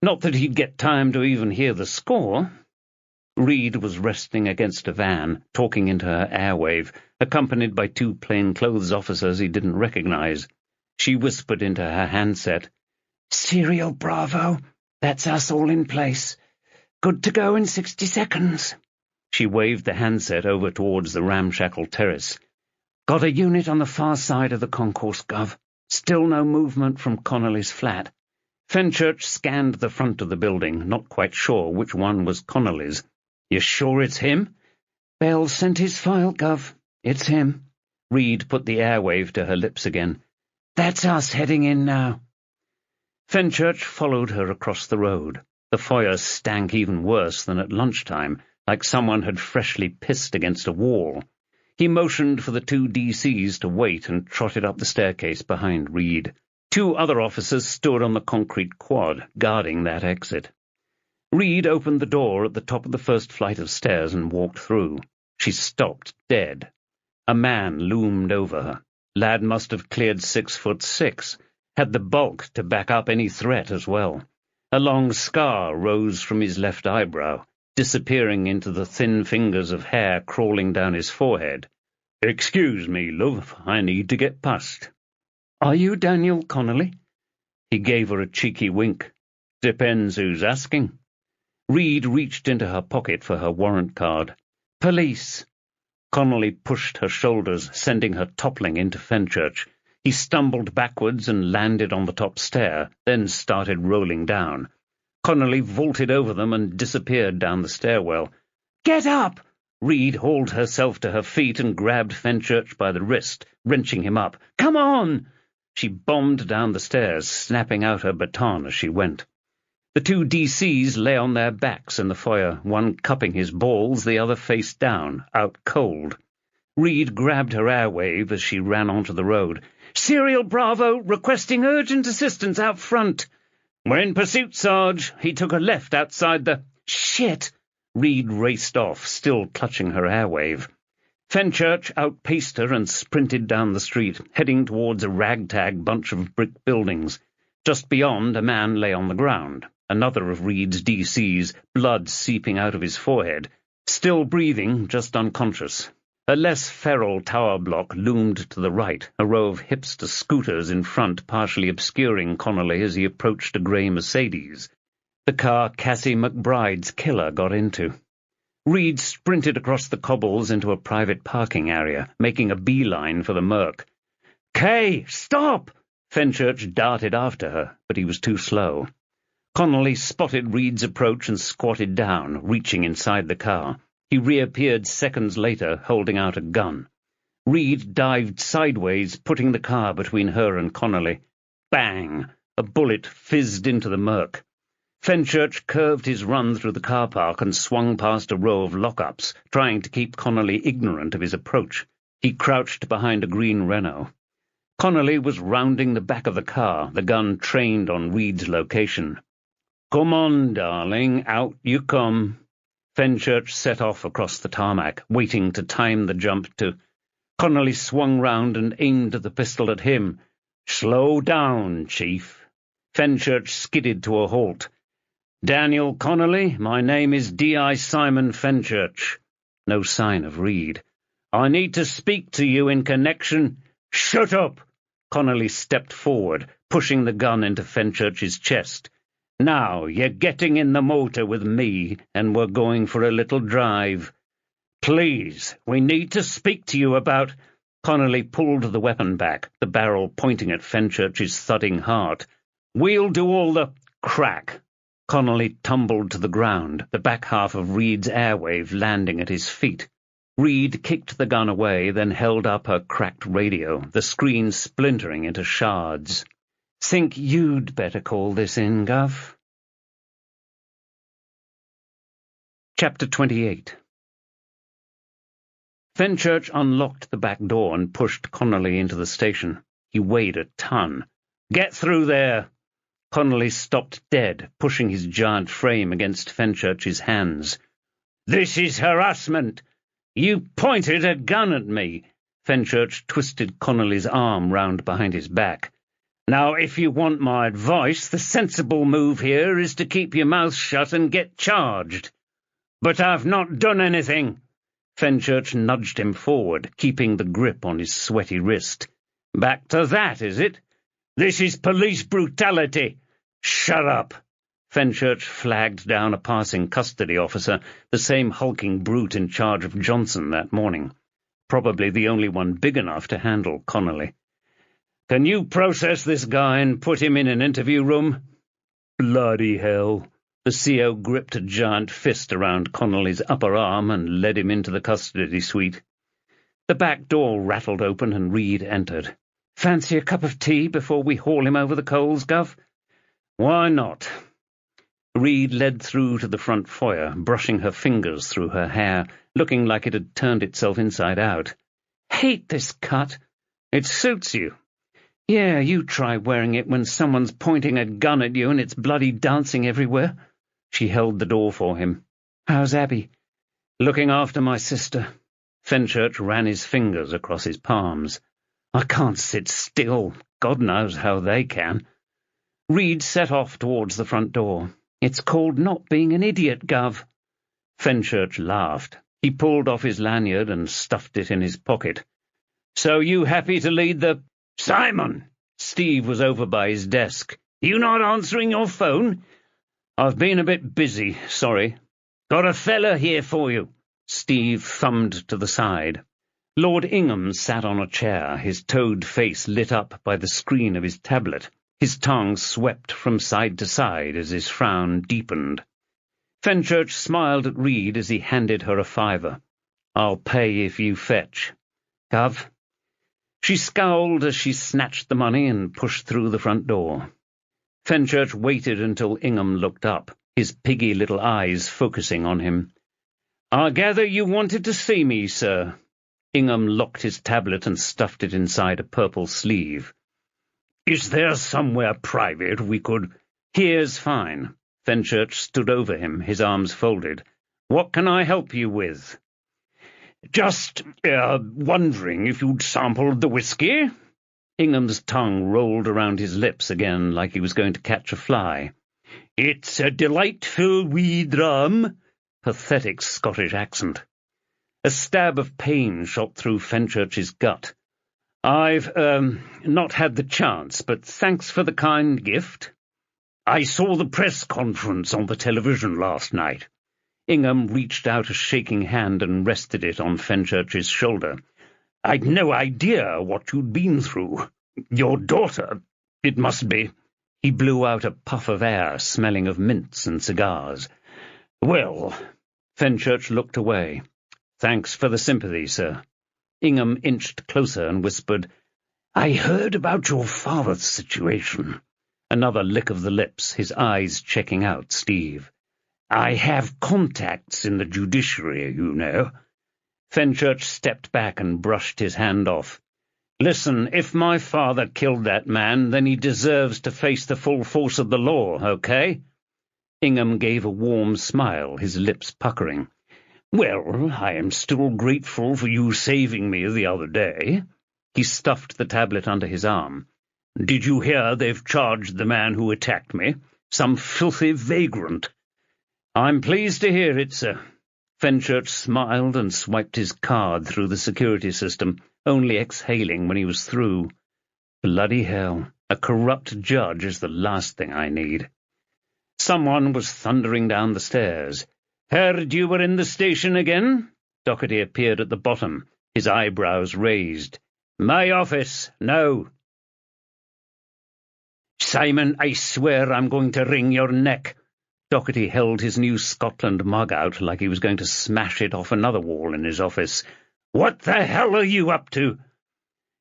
Not that he'd get time to even hear the score. Reed was resting against a van, talking into her airwave, accompanied by 2 plainclothes officers he didn't recognize. She whispered into her handset, Serial Bravo, that's us all in place. Good to go in 60 seconds. She waved the handset over towards the ramshackle terrace. Got a unit on the far side of the concourse, Gov. Still no movement from Connolly's flat. Fenchurch scanned the front of the building, not quite sure which one was Connolly's. You sure it's him? Bell sent his file, Gov. It's him. Reed put the airwave to her lips again. That's us heading in now. Fenchurch followed her across the road. The foyer stank even worse than at lunchtime, like someone had freshly pissed against a wall. He motioned for the 2 DCs to wait and trotted up the staircase behind Reed. Two other officers stood on the concrete quad, guarding that exit. Reed opened the door at the top of the first flight of stairs and walked through. She stopped dead. A man loomed over her. Lad must have cleared 6'6", had the bulk to back up any threat as well. A long scar rose from his left eyebrow, disappearing into the thin fingers of hair crawling down his forehead. "Excuse me, love, I need to get past." "Are you Daniel Connolly?" He gave her a cheeky wink. "Depends who's asking." Reed reached into her pocket for her warrant card. "Police." Connolly pushed her shoulders, sending her toppling into Fenchurch. He stumbled backwards and landed on the top stair, then started rolling down. Connolly vaulted over them and disappeared down the stairwell. "Get up!" Reed hauled herself to her feet and grabbed Fenchurch by the wrist, wrenching him up. "Come on!" She bombed down the stairs, snapping out her baton as she went. The two DCs lay on their backs in the foyer, one cupping his balls, the other face down, out cold. Reed grabbed her airwave as she ran onto the road. "Serial Bravo, requesting urgent assistance out front." "We're in pursuit, Sarge." He took a left outside the— "Shit!" Reed raced off, still clutching her airwave. Fenchurch outpaced her and sprinted down the street, heading towards a ragtag bunch of brick buildings. Just beyond, a man lay on the ground. Another of Reed's DCs, blood seeping out of his forehead. Still breathing, just unconscious. A less feral tower block loomed to the right, a row of hipster scooters in front partially obscuring Connolly as he approached a grey Mercedes. The car Cassie McBride's killer got into. Reed sprinted across the cobbles into a private parking area, making a beeline for the Merc. "Kay, stop!" Fenchurch darted after her, but he was too slow. Connolly spotted Reed's approach and squatted down, reaching inside the car. He reappeared seconds later, holding out a gun. Reed dived sideways, putting the car between her and Connolly. Bang! A bullet fizzed into the Merc. Fenchurch curved his run through the car park and swung past a row of lockups, trying to keep Connolly ignorant of his approach. He crouched behind a green Renault. Connolly was rounding the back of the car, the gun trained on Reed's location. "Come on, darling, out you come." Fenchurch set off across the tarmac, waiting to time the jump to— Connolly swung round and aimed the pistol at him. "Slow down, Chief." Fenchurch skidded to a halt. "Daniel Connolly, my name is D.I. Simon Fenchurch." No sign of Reed. "I need to speak to you in connection—" "Shut up!" Connolly stepped forward, pushing the gun into Fenchurch's chest. "Now, you're getting in the motor with me, and we're going for a little drive. Please, we need to speak to you about—" Connolly pulled the weapon back, the barrel pointing at Fenchurch's thudding heart. "We'll do all the—" Crack! Connolly tumbled to the ground, the back half of Reed's airwave landing at his feet. Reed kicked the gun away, then held up her cracked radio, the screen splintering into shards. "Think you'd better call this in, Gov." Chapter 28. Fenchurch unlocked the back door and pushed Connolly into the station. He weighed a ton. "Get through there!" Connolly stopped dead, pushing his giant frame against Fenchurch's hands. "This is harassment! You pointed a gun at me!" Fenchurch twisted Connolly's arm round behind his back. "Now, if you want my advice, the sensible move here is to keep your mouth shut and get charged." "But I've not done anything." Fenchurch nudged him forward, keeping the grip on his sweaty wrist. "Back to that, is it? This is police brutality." "Shut up." Fenchurch flagged down a passing custody officer, the same hulking brute in charge of Johnson that morning. Probably the only one big enough to handle Connolly. "Can you process this guy and put him in an interview room?" "Bloody hell." The CO gripped a giant fist around Connolly's upper arm and led him into the custody suite. The back door rattled open and Reed entered. "Fancy a cup of tea before we haul him over the coals, Gov?" "Why not?" Reed led through to the front foyer, brushing her fingers through her hair, looking like it had turned itself inside out. "Hate this cut." "It suits you." Yeah, you try wearing it when someone's pointing a gun at you and it's bloody dancing everywhere. She held the door for him. How's Abby? Looking after my sister. Fenchurch ran his fingers across his palms. I can't sit still. God knows how they can. Reed set off towards the front door. It's called not being an idiot, Gov. Fenchurch laughed. He pulled off his lanyard and stuffed it in his pocket. So you happy to lead the— Simon! Steve was over by his desk. You not answering your phone? I've been a bit busy, sorry. Got a fella here for you. Steve thumbed to the side. Lord Ingham sat on a chair, his toad face lit up by the screen of his tablet. His tongue swept from side to side as his frown deepened. Fenchurch smiled at Reed as he handed her a $5. I'll pay if you fetch. Gov? She scowled as she snatched the money and pushed through the front door. Fenchurch waited until Ingham looked up, his piggy little eyes focusing on him. I gather you wanted to see me, sir. Ingham locked his tablet and stuffed it inside a purple sleeve. Is there somewhere private we could— Here's fine. Fenchurch stood over him, his arms folded. What can I help you with? Just, wondering if you'd sampled the whiskey? Ingham's tongue rolled around his lips again like he was going to catch a fly. It's a delightful wee dram. Pathetic Scottish accent. A stab of pain shot through Fenchurch's gut. I've, not had the chance, but thanks for the kind gift. I saw the press conference on the television last night. Ingham reached out a shaking hand and rested it on Fenchurch's shoulder. I'd no idea what you'd been through. Your daughter, it must be. He blew out a puff of air, smelling of mints and cigars. Well, Fenchurch looked away. Thanks for the sympathy, sir. Ingham inched closer and whispered, I heard about your father's situation. Another lick of the lips, his eyes checking out Steve. I have contacts in the judiciary, you know. Fenchurch stepped back and brushed his hand off. Listen, if my father killed that man, then he deserves to face the full force of the law, okay? Ingham gave a warm smile, his lips puckering. Well, I am still grateful for you saving me the other day. He stuffed the tablet under his arm. Did you hear they've charged the man who attacked me? Some filthy vagrant. I'm pleased to hear it, sir. Fenchurch smiled and swiped his card through the security system, only exhaling when he was through. Bloody hell, a corrupt judge is the last thing I need. Someone was thundering down the stairs. Heard you were in the station again? Doherty appeared at the bottom, his eyebrows raised. My office, no. Simon, I swear I'm going to wring your neck. Doherty held his New Scotland mug out like he was going to smash it off another wall in his office. What the hell are you up to?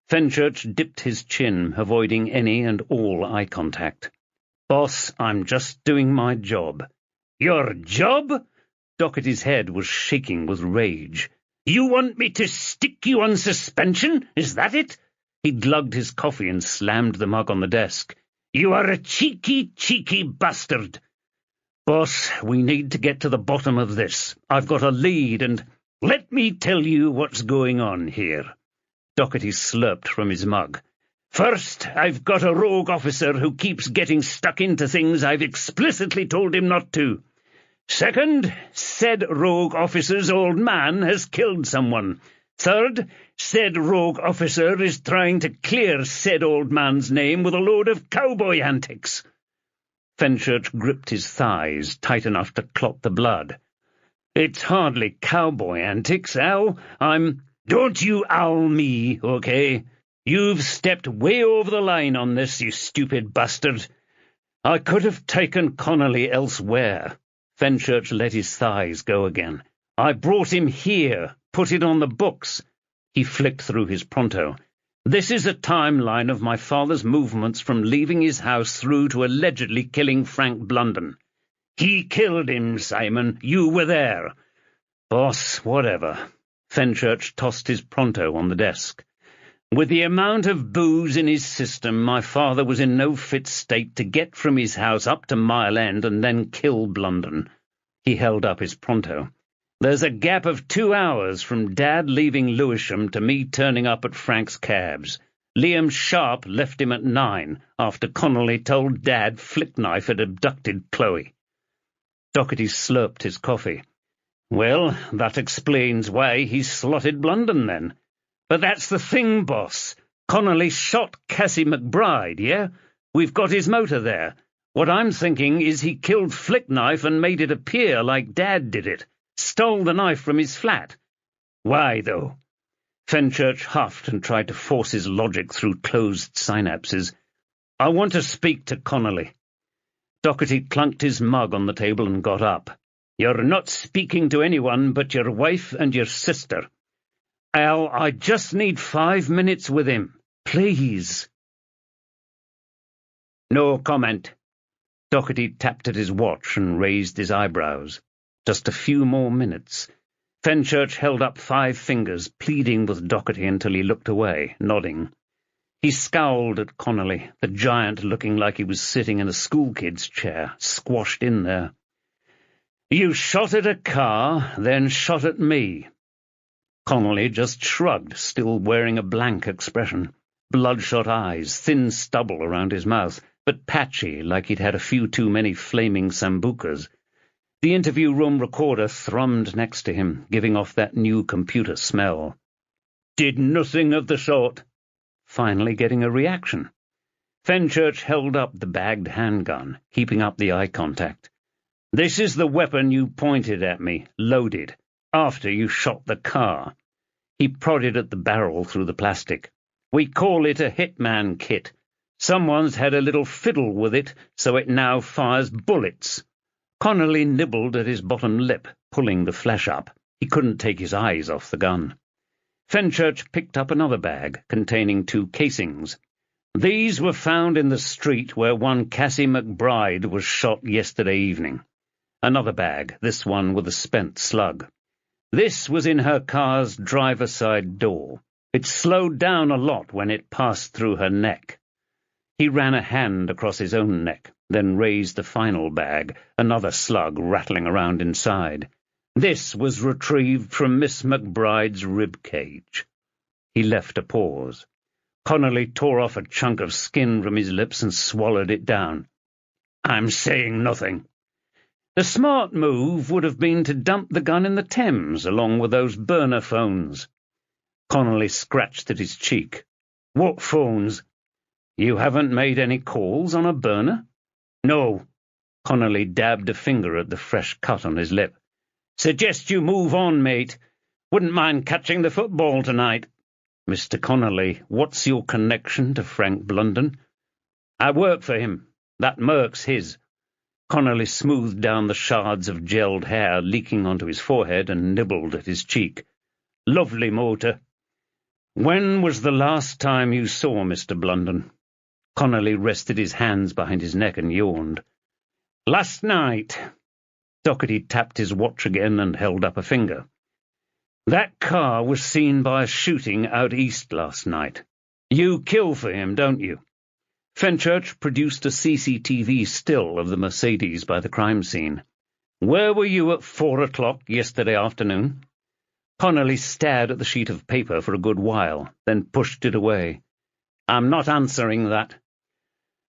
Fenchurch dipped his chin, avoiding any and all eye contact. Boss, I'm just doing my job. Your job? Doherty's head was shaking with rage. You want me to stick you on suspension? Is that it? He glugged his coffee and slammed the mug on the desk. You are a cheeky, cheeky bastard. Boss, we need to get to the bottom of this. I've got a lead and— Let me tell you what's going on here. Doherty slurped from his mug. First, I've got a rogue officer who keeps getting stuck into things I've explicitly told him not to. Second, said rogue officer's old man has killed someone. Third, said rogue officer is trying to clear said old man's name with a load of cowboy antics. Fenchurch gripped his thighs tight enough to clot the blood. It's hardly cowboy antics, Al. Don't you owl me, okay? You've stepped way over the line on this, you stupid bastard. I could have taken Connolly elsewhere. Fenchurch let his thighs go again. I brought him here, put it on the books. He flicked through his pronto. This is a timeline of my father's movements from leaving his house through to allegedly killing Frank Blunden. He killed him, Simon. You were there. Boss, whatever. Fenchurch tossed his pronto on the desk. With the amount of booze in his system, my father was in no fit state to get from his house up to Mile End and then kill Blunden. He held up his pronto. There's a gap of 2 hours from Dad leaving Lewisham to me turning up at Frank's cabs. Liam Sharp left him at 9, after Connolly told Dad Flickknife had abducted Chloe. Doherty slurped his coffee. Well, that explains why he slotted Blunden, then. But that's the thing, boss. Connolly shot Cassie McBride, yeah? We've got his motor there. What I'm thinking is he killed Flickknife and made it appear like Dad did it. Stole the knife from his flat. Why, though? Fenchurch huffed and tried to force his logic through closed synapses. I want to speak to Connolly. Doherty clunked his mug on the table and got up. You're not speaking to anyone but your wife and your sister. Al, I just need 5 minutes with him. Please. No comment. Doherty tapped at his watch and raised his eyebrows. Just a few more minutes. Fenchurch held up 5 fingers, pleading with Doherty until he looked away, nodding. He scowled at Connolly, the giant looking like he was sitting in a schoolkid's chair, squashed in there. You shot at a car, then shot at me. Connolly just shrugged, still wearing a blank expression. Bloodshot eyes, thin stubble around his mouth, but patchy, like he'd had a few too many flaming sambucas. The interview room recorder thrummed next to him, giving off that new computer smell. Did nothing of the sort. Finally getting a reaction. Fenchurch held up the bagged handgun, keeping up the eye contact. This is the weapon you pointed at me, loaded, after you shot the car. He prodded at the barrel through the plastic. We call it a Hitman kit. Someone's had a little fiddle with it, so it now fires bullets. Connolly nibbled at his bottom lip, pulling the flesh up. He couldn't take his eyes off the gun. Fenchurch picked up another bag, containing 2 casings. These were found in the street where one Cassie McBride was shot yesterday evening. Another bag, this one with a spent slug. This was in her car's driver's side door. It slowed down a lot when it passed through her neck. He ran a hand across his own neck, then raised the final bag, another slug rattling around inside. This was retrieved from Miss McBride's rib cage. He left a pause. Connolly tore off a chunk of skin from his lips and swallowed it down. I'm saying nothing. The smart move would have been to dump the gun in the Thames, along with those burner phones. Connolly scratched at his cheek. What phones? You haven't made any calls on a burner? No. Connolly dabbed a finger at the fresh cut on his lip. Suggest you move on, mate. Wouldn't mind catching the football tonight. Mr. Connolly, what's your connection to Frank Blunden? I work for him. That Merc's his. Connolly smoothed down the shards of gelled hair leaking onto his forehead and nibbled at his cheek. Lovely motor. When was the last time you saw Mr. Blunden? Connolly rested his hands behind his neck and yawned. Last night. Doherty tapped his watch again and held up a finger. That car was seen by a shooting out east last night. You kill for him, don't you? Fenchurch produced a CCTV still of the Mercedes by the crime scene. Where were you at 4 o'clock yesterday afternoon? Connolly stared at the sheet of paper for a good while, then pushed it away. I'm not answering that.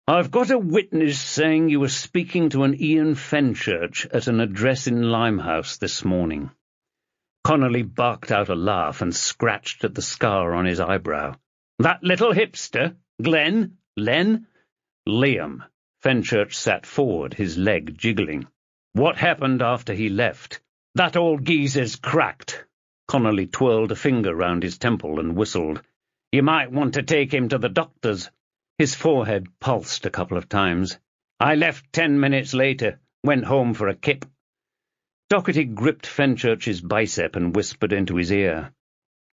I've got a witness saying you were speaking to an Ian Fenchurch at an address in Limehouse this morning. Connolly barked out a laugh and scratched at the scar on his eyebrow. That little hipster? Glenn? Len? Liam. Fenchurch sat forward, his leg jiggling. What happened after he left? That old geezer's cracked. Connolly twirled a finger round his temple and whistled. You might want to take him to the doctor's. His forehead pulsed a couple of times. I left 10 minutes later, went home for a kip. Doherty gripped Fenchurch's bicep and whispered into his ear.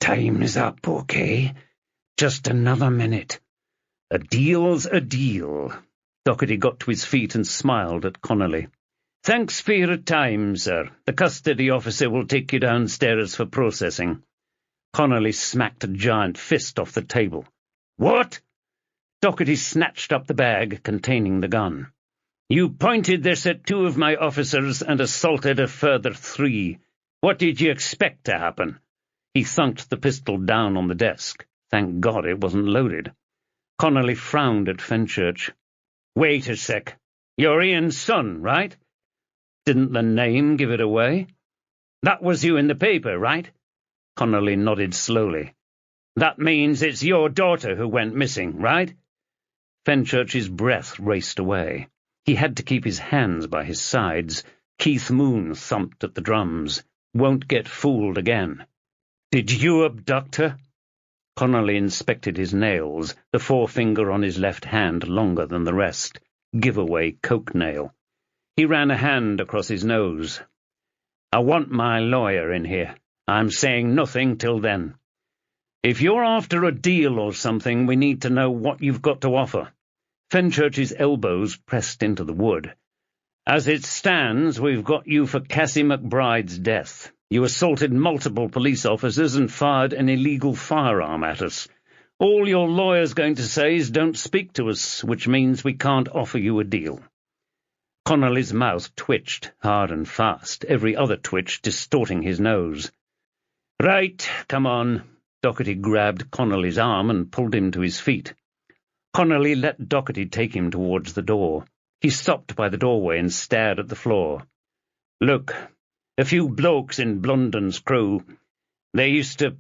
Time's up, okay? Just another minute. A deal's a deal. Doherty got to his feet and smiled at Connolly. Thanks for your time, sir. The custody officer will take you downstairs for processing. Connolly smacked a giant fist off the table. "What?" Doherty snatched up the bag containing the gun. "You pointed this at 2 of my officers and assaulted a further 3. What did you expect to happen?" He thunked the pistol down on the desk. Thank God it wasn't loaded. Connolly frowned at Fenchurch. "Wait a sec. You're Ian's son, right? Didn't the name give it away? That was you in the paper, right?" Connolly nodded slowly. "That means it's your daughter who went missing, right?" Fenchurch's breath raced away. He had to keep his hands by his sides. Keith Moon thumped at the drums. "Won't get fooled again." "Did you abduct her?" Connolly inspected his nails, the forefinger on his left hand longer than the rest. Giveaway coke nail. He ran a hand across his nose. "I want my lawyer in here. I'm saying nothing till then. If you're after a deal or something, we need to know what you've got to offer." Fenchurch's elbows pressed into the wood. "As it stands, we've got you for Cassie McBride's death. You assaulted multiple police officers and fired an illegal firearm at us. All your lawyer's going to say is don't speak to us, which means we can't offer you a deal." Connolly's mouth twitched, hard and fast, every other twitch distorting his nose. "Right, come on." Doherty grabbed Connolly's arm and pulled him to his feet. Connolly let Doherty take him towards the door. He stopped by the doorway and stared at the floor. "Look, a few blokes in Blunden's crew. They used to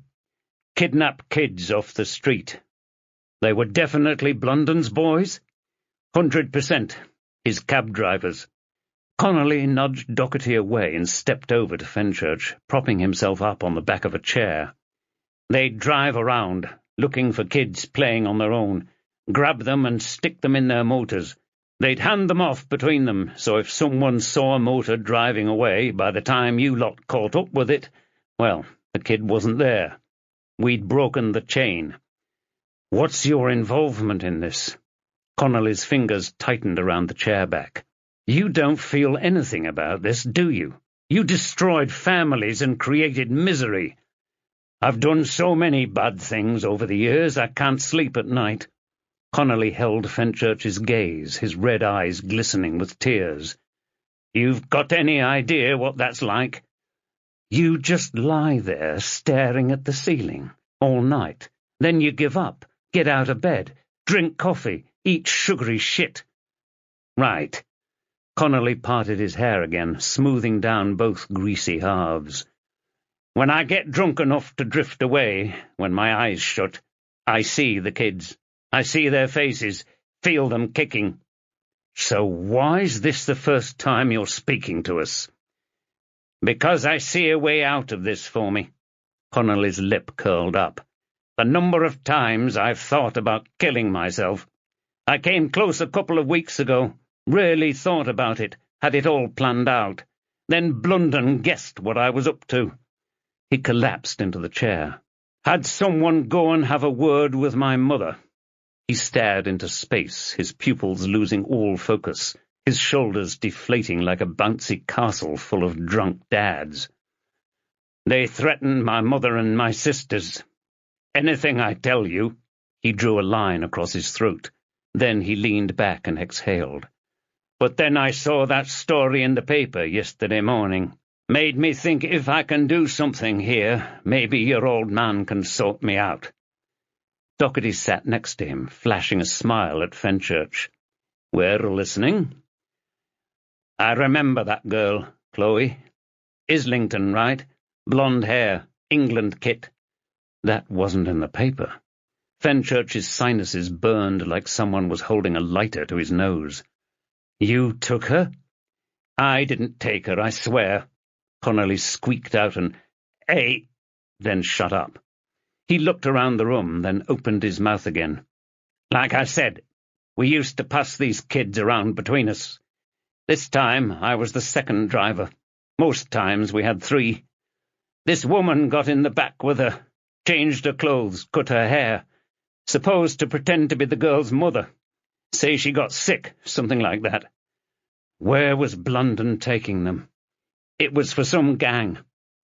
kidnap kids off the street. They were definitely Blunden's boys? 100%. His cab drivers." Connolly nudged Doherty away and stepped over to Fenchurch, propping himself up on the back of a chair. "They'd drive around, looking for kids playing on their own, grab them and stick them in their motors. They'd hand them off between them, so if someone saw a motor driving away, by the time you lot caught up with it, well, the kid wasn't there. We'd broken the chain." "What's your involvement in this?" Connolly's fingers tightened around the chair back. "You don't feel anything about this, do you? You destroyed families and created misery." "I've done so many bad things over the years I can't sleep at night." Connolly held Fenchurch's gaze, his red eyes glistening with tears. "You've got any idea what that's like?" "You just lie there staring at the ceiling all night. Then you give up, get out of bed, drink coffee, eat sugary shit." "Right." Connolly parted his hair again, smoothing down both greasy halves. "When I get drunk enough to drift away, when my eyes shut, I see the kids. I see their faces, feel them kicking." "So why's this the first time you're speaking to us?" "Because I see a way out of this for me." Connolly's lip curled up. "The number of times I've thought about killing myself. I came close a couple of weeks ago, really thought about it, had it all planned out. Then Blunden guessed what I was up to." He collapsed into the chair. "Had someone go and have a word with my mother." He stared into space, his pupils losing all focus, his shoulders deflating like a bouncy castle full of drunk dads. "They threatened my mother and my sisters. Anything I tell you—" He drew a line across his throat. Then he leaned back and exhaled. "But then I saw that story in the paper yesterday morning. Made me think if I can do something here, maybe your old man can sort me out." Doherty sat next to him, flashing a smile at Fenchurch. "We're listening." "I remember that girl, Chloe. Islington, right? Blonde hair, England kit." That wasn't in the paper. Fenchurch's sinuses burned like someone was holding a lighter to his nose. "You took her?" "I didn't take her, I swear." Connolly squeaked out an "Hey," then shut up. He looked around the room, then opened his mouth again. "Like I said, we used to pass these kids around between us. This time I was the second driver. Most times we had 3. This woman got in the back with her, changed her clothes, cut her hair, supposed to pretend to be the girl's mother. Say she got sick, something like that." "Where was Blunden taking them?" "It was for some gang.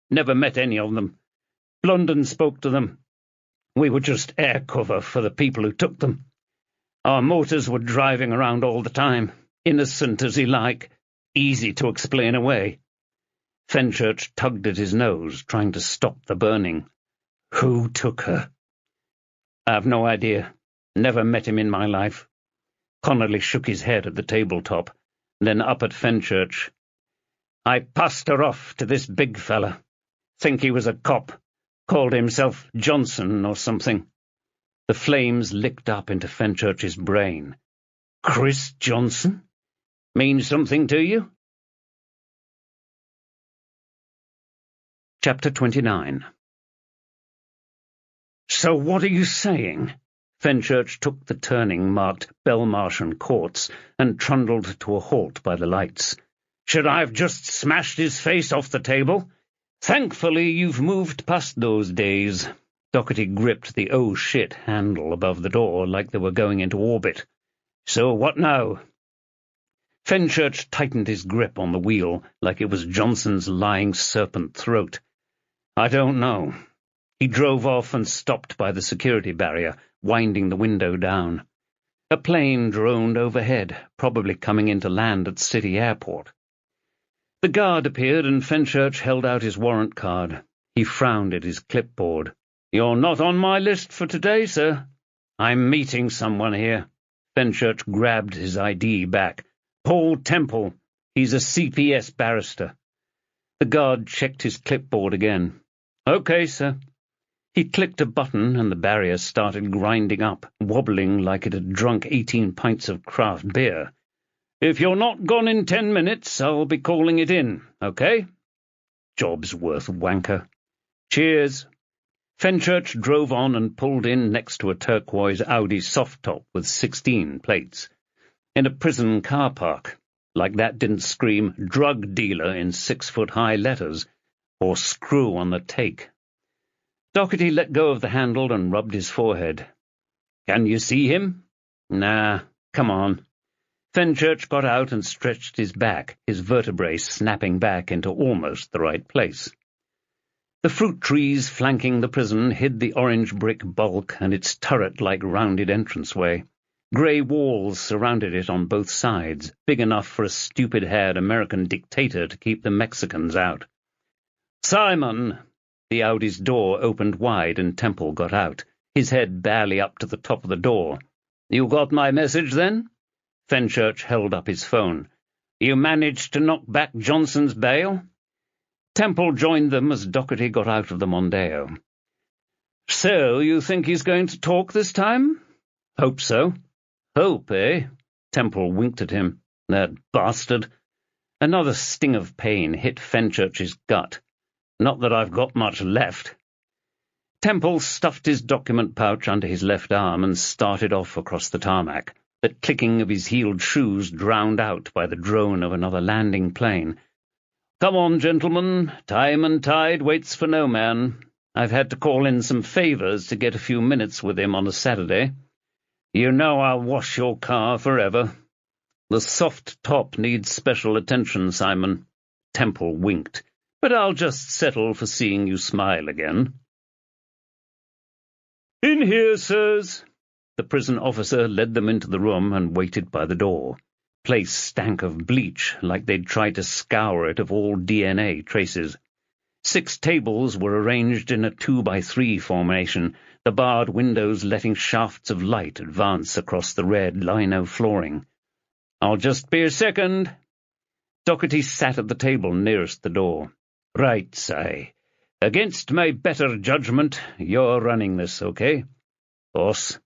Never met any of them. London spoke to them. We were just air cover for the people who took them. Our motors were driving around all the time, innocent as he like, easy to explain away. Fenchurch tugged at his nose, trying to stop the burning. Who took her? I've no idea. Never met him in my life. Connolly shook his head at the tabletop, then up at Fenchurch. I passed her off to this big fella. Think he was a cop. Called himself Johnson or something. The flames licked up into Fenchurch's brain. Chris Johnson? Means something to you? Chapter 29. So what are you saying? Fenchurch took the turning marked Belmarsh Courts and trundled to a halt by the lights. Should I have just smashed his face off the table? Thankfully you've moved past those days. Doherty gripped the oh shit handle above the door like they were going into orbit. So what now? Fenchurch tightened his grip on the wheel like it was Johnson's lying serpent throat. I don't know. He drove off and stopped by the security barrier, winding the window down. A plane droned overhead, probably coming in to land at City Airport. The guard appeared and Fenchurch held out his warrant card. He frowned at his clipboard. You're not on my list for today, sir. I'm meeting someone here. Fenchurch grabbed his ID back. Paul Temple. He's a CPS barrister. The guard checked his clipboard again. Okay, sir. He clicked a button and the barrier started grinding up, wobbling like it had drunk 18 pints of craft beer. If you're not gone in 10 minutes, I'll be calling it in, okay? Job's worth, wanker. Cheers. Fenchurch drove on and pulled in next to a turquoise Audi soft-top with 16 plates. In a prison car park, like that didn't scream drug dealer in 6-foot-high letters, or screw on the take. Doherty let go of the handle and rubbed his forehead. Can you see him? Nah, come on. Fenchurch got out and stretched his back, his vertebrae snapping back into almost the right place. The fruit trees flanking the prison hid the orange brick bulk and its turret-like rounded entranceway. Grey walls surrounded it on both sides, big enough for a stupid-haired American dictator to keep the Mexicans out. Simon! The Audi's door opened wide and Temple got out, his head barely up to the top of the door. You got my message, then? Fenchurch held up his phone. You managed to knock back Johnson's bail? Temple joined them as Doherty got out of the Mondeo. So, you think he's going to talk this time? Hope so. Hope, eh? Temple winked at him. That bastard. Another sting of pain hit Fenchurch's gut. Not that I've got much left. Temple stuffed his document pouch under his left arm and started off across the tarmac, the clicking of his heeled shoes drowned out by the drone of another landing plane. Come on, gentlemen. Time and tide waits for no man. I've had to call in some favours to get a few minutes with him on a Saturday. You know I'll wash your car forever. The soft top needs special attention, Simon. Temple winked. But I'll just settle for seeing you smile again. In here, sirs. The prison officer led them into the room and waited by the door. Place stank of bleach, like they'd tried to scour it of all DNA traces. 6 tables were arranged in a 2-by-3 formation, the barred windows letting shafts of light advance across the red lino flooring. I'll just be a second. Doherty sat at the table nearest the door. Right, Si. Against my better judgment, you're running this, okay? Boss.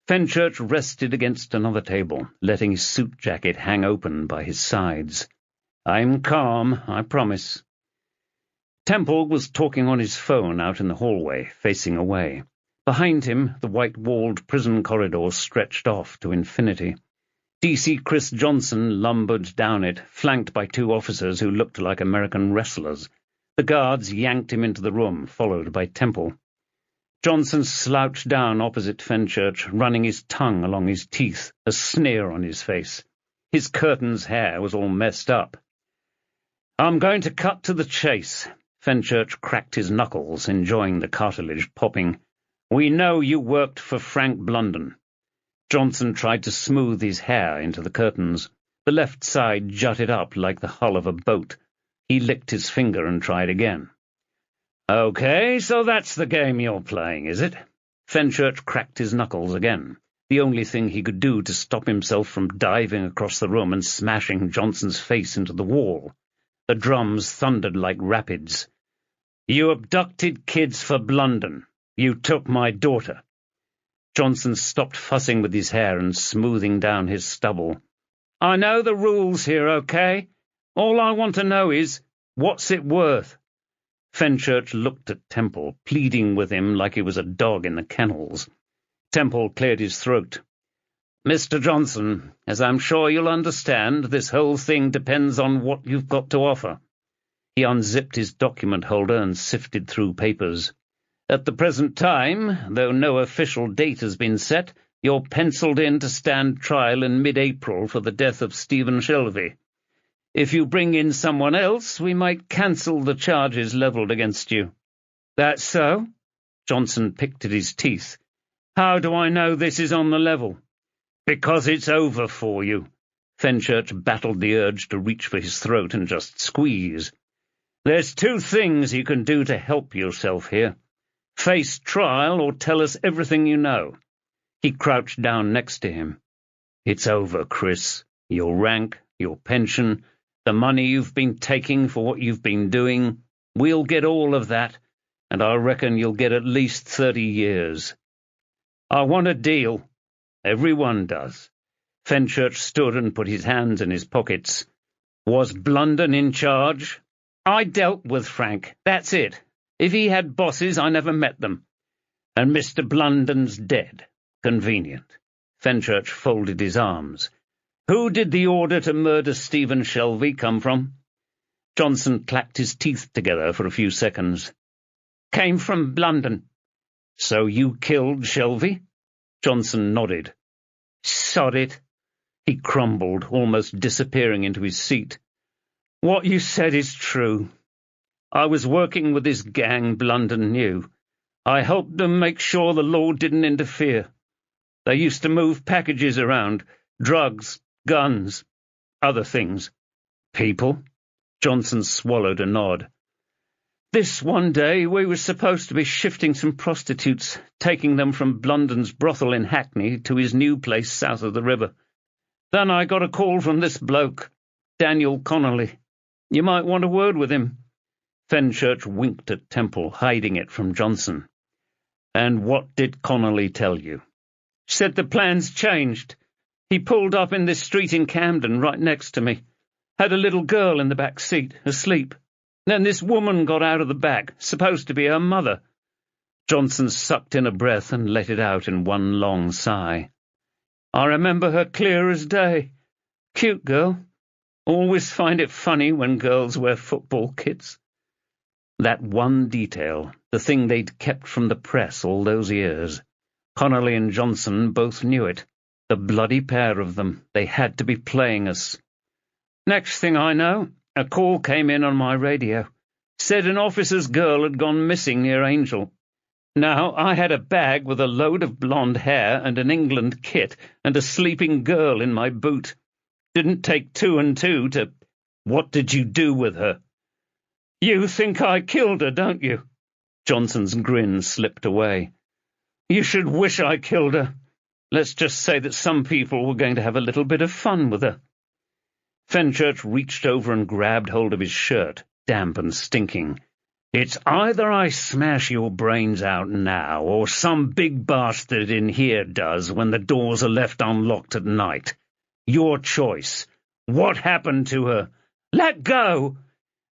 Fenchurch rested against another table, letting his suit jacket hang open by his sides. I'm calm, I promise. Temple was talking on his phone out in the hallway, facing away. Behind him, the white-walled prison corridor stretched off to infinity. DC Chris Johnson lumbered down it, flanked by 2 officers who looked like American wrestlers. The guards yanked him into the room, followed by Temple. Johnson slouched down opposite Fenchurch, running his tongue along his teeth, a sneer on his face. His curtain's hair was all messed up. I'm going to cut to the chase. Fenchurch cracked his knuckles, enjoying the cartilage popping. "We know you worked for Frank Blunden." Johnson tried to smooth his hair into the curtains. The left side jutted up like the hull of a boat. He licked his finger and tried again. "Okay, so that's the game you're playing, is it?" Fenchurch cracked his knuckles again, the only thing he could do to stop himself from diving across the room and smashing Johnson's face into the wall. The drums thundered like rapids. "You abducted kids for Blunden. You took my daughter." Johnson stopped fussing with his hair and smoothing down his stubble. "I know the rules here, okay? All I want to know is, what's it worth?" Fenchurch looked at Temple, pleading with him like he was a dog in the kennels. Temple cleared his throat. "Mr. Johnson, as I'm sure you'll understand, this whole thing depends on what you've got to offer." He unzipped his document holder and sifted through papers. "At the present time, though no official date has been set, you're penciled in to stand trial in mid-April for the death of Stephen Shelby. If you bring in someone else, we might cancel the charges levelled against you." "That's so?" Johnson picked at his teeth. "How do I know this is on the level?" "Because it's over for you." Fenchurch battled the urge to reach for his throat and just squeeze. "There's two things you can do to help yourself here. Face trial or tell us everything you know." He crouched down next to him. "It's over, Chris. Your rank, your pension, the money you've been taking for what you've been doing, we'll get all of that, and I reckon you'll get at least 30 years. I want a deal. Everyone does." Fenchurch stood and put his hands in his pockets. "Was Blunden in charge?" "I dealt with Frank, that's it. If he had bosses, I never met them." "And Mr. Blunden's dead. Convenient." Fenchurch folded his arms. "Who did the order to murder Stephen Shelby come from?" Johnson clacked his teeth together for a few seconds. "Came from Blunden." "So you killed Shelby?" Johnson nodded. "Sod it." He crumbled, almost disappearing into his seat. "What you said is true. I was working with this gang Blunden knew. I helped them make sure the law didn't interfere. They used to move packages around, drugs, guns, other things." "People?" Johnson swallowed a nod. "This one day we were supposed to be shifting some prostitutes, taking them from Blunden's brothel in Hackney to his new place south of the river. Then I got a call from this bloke, Daniel Connolly. You might want a word with him." Fenchurch winked at Temple, hiding it from Johnson. "And what did Connolly tell you?" "Said the plans changed. He pulled up in this street in Camden, right next to me. Had a little girl in the back seat, asleep. Then this woman got out of the back, supposed to be her mother." Johnson sucked in a breath and let it out in one long sigh. "I remember her clear as day. Cute girl. Always find it funny when girls wear football kits." That one detail, the thing they'd kept from the press all those years. Connolly and Johnson both knew it. The bloody pair of them. They had to be playing us. Next thing I know, a call came in on my radio. Said an officer's girl had gone missing near Angel. Now, I had a bag with a load of blonde hair and an England kit and a sleeping girl in my boot. Didn't take 2 and 2 to— "What did you do with her?" "You think I killed her, don't you?" Johnson's grin slipped away. "You should wish I killed her. Let's just say that some people were going to have a little bit of fun with her." Fenchurch reached over and grabbed hold of his shirt, damp and stinking. "It's either I smash your brains out now, or some big bastard in here does when the doors are left unlocked at night. Your choice. What happened to her?" "Let go!"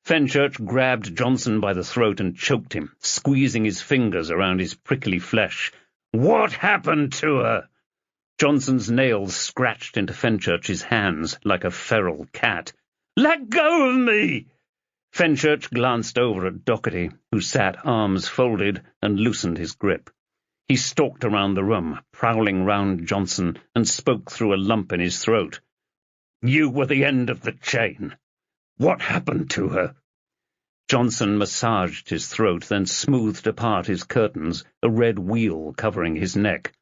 Fenchurch grabbed Johnson by the throat and choked him, squeezing his fingers around his prickly flesh. "What happened to her?" Johnson's nails scratched into Fenchurch's hands like a feral cat. "Let go of me!" Fenchurch glanced over at Doherty, who sat arms folded and loosened his grip. He stalked around the room, prowling round Johnson, and spoke through a lump in his throat. "You were the end of the chain. What happened to her?" Johnson massaged his throat, then smoothed apart his curtains, a red wheal covering his neck.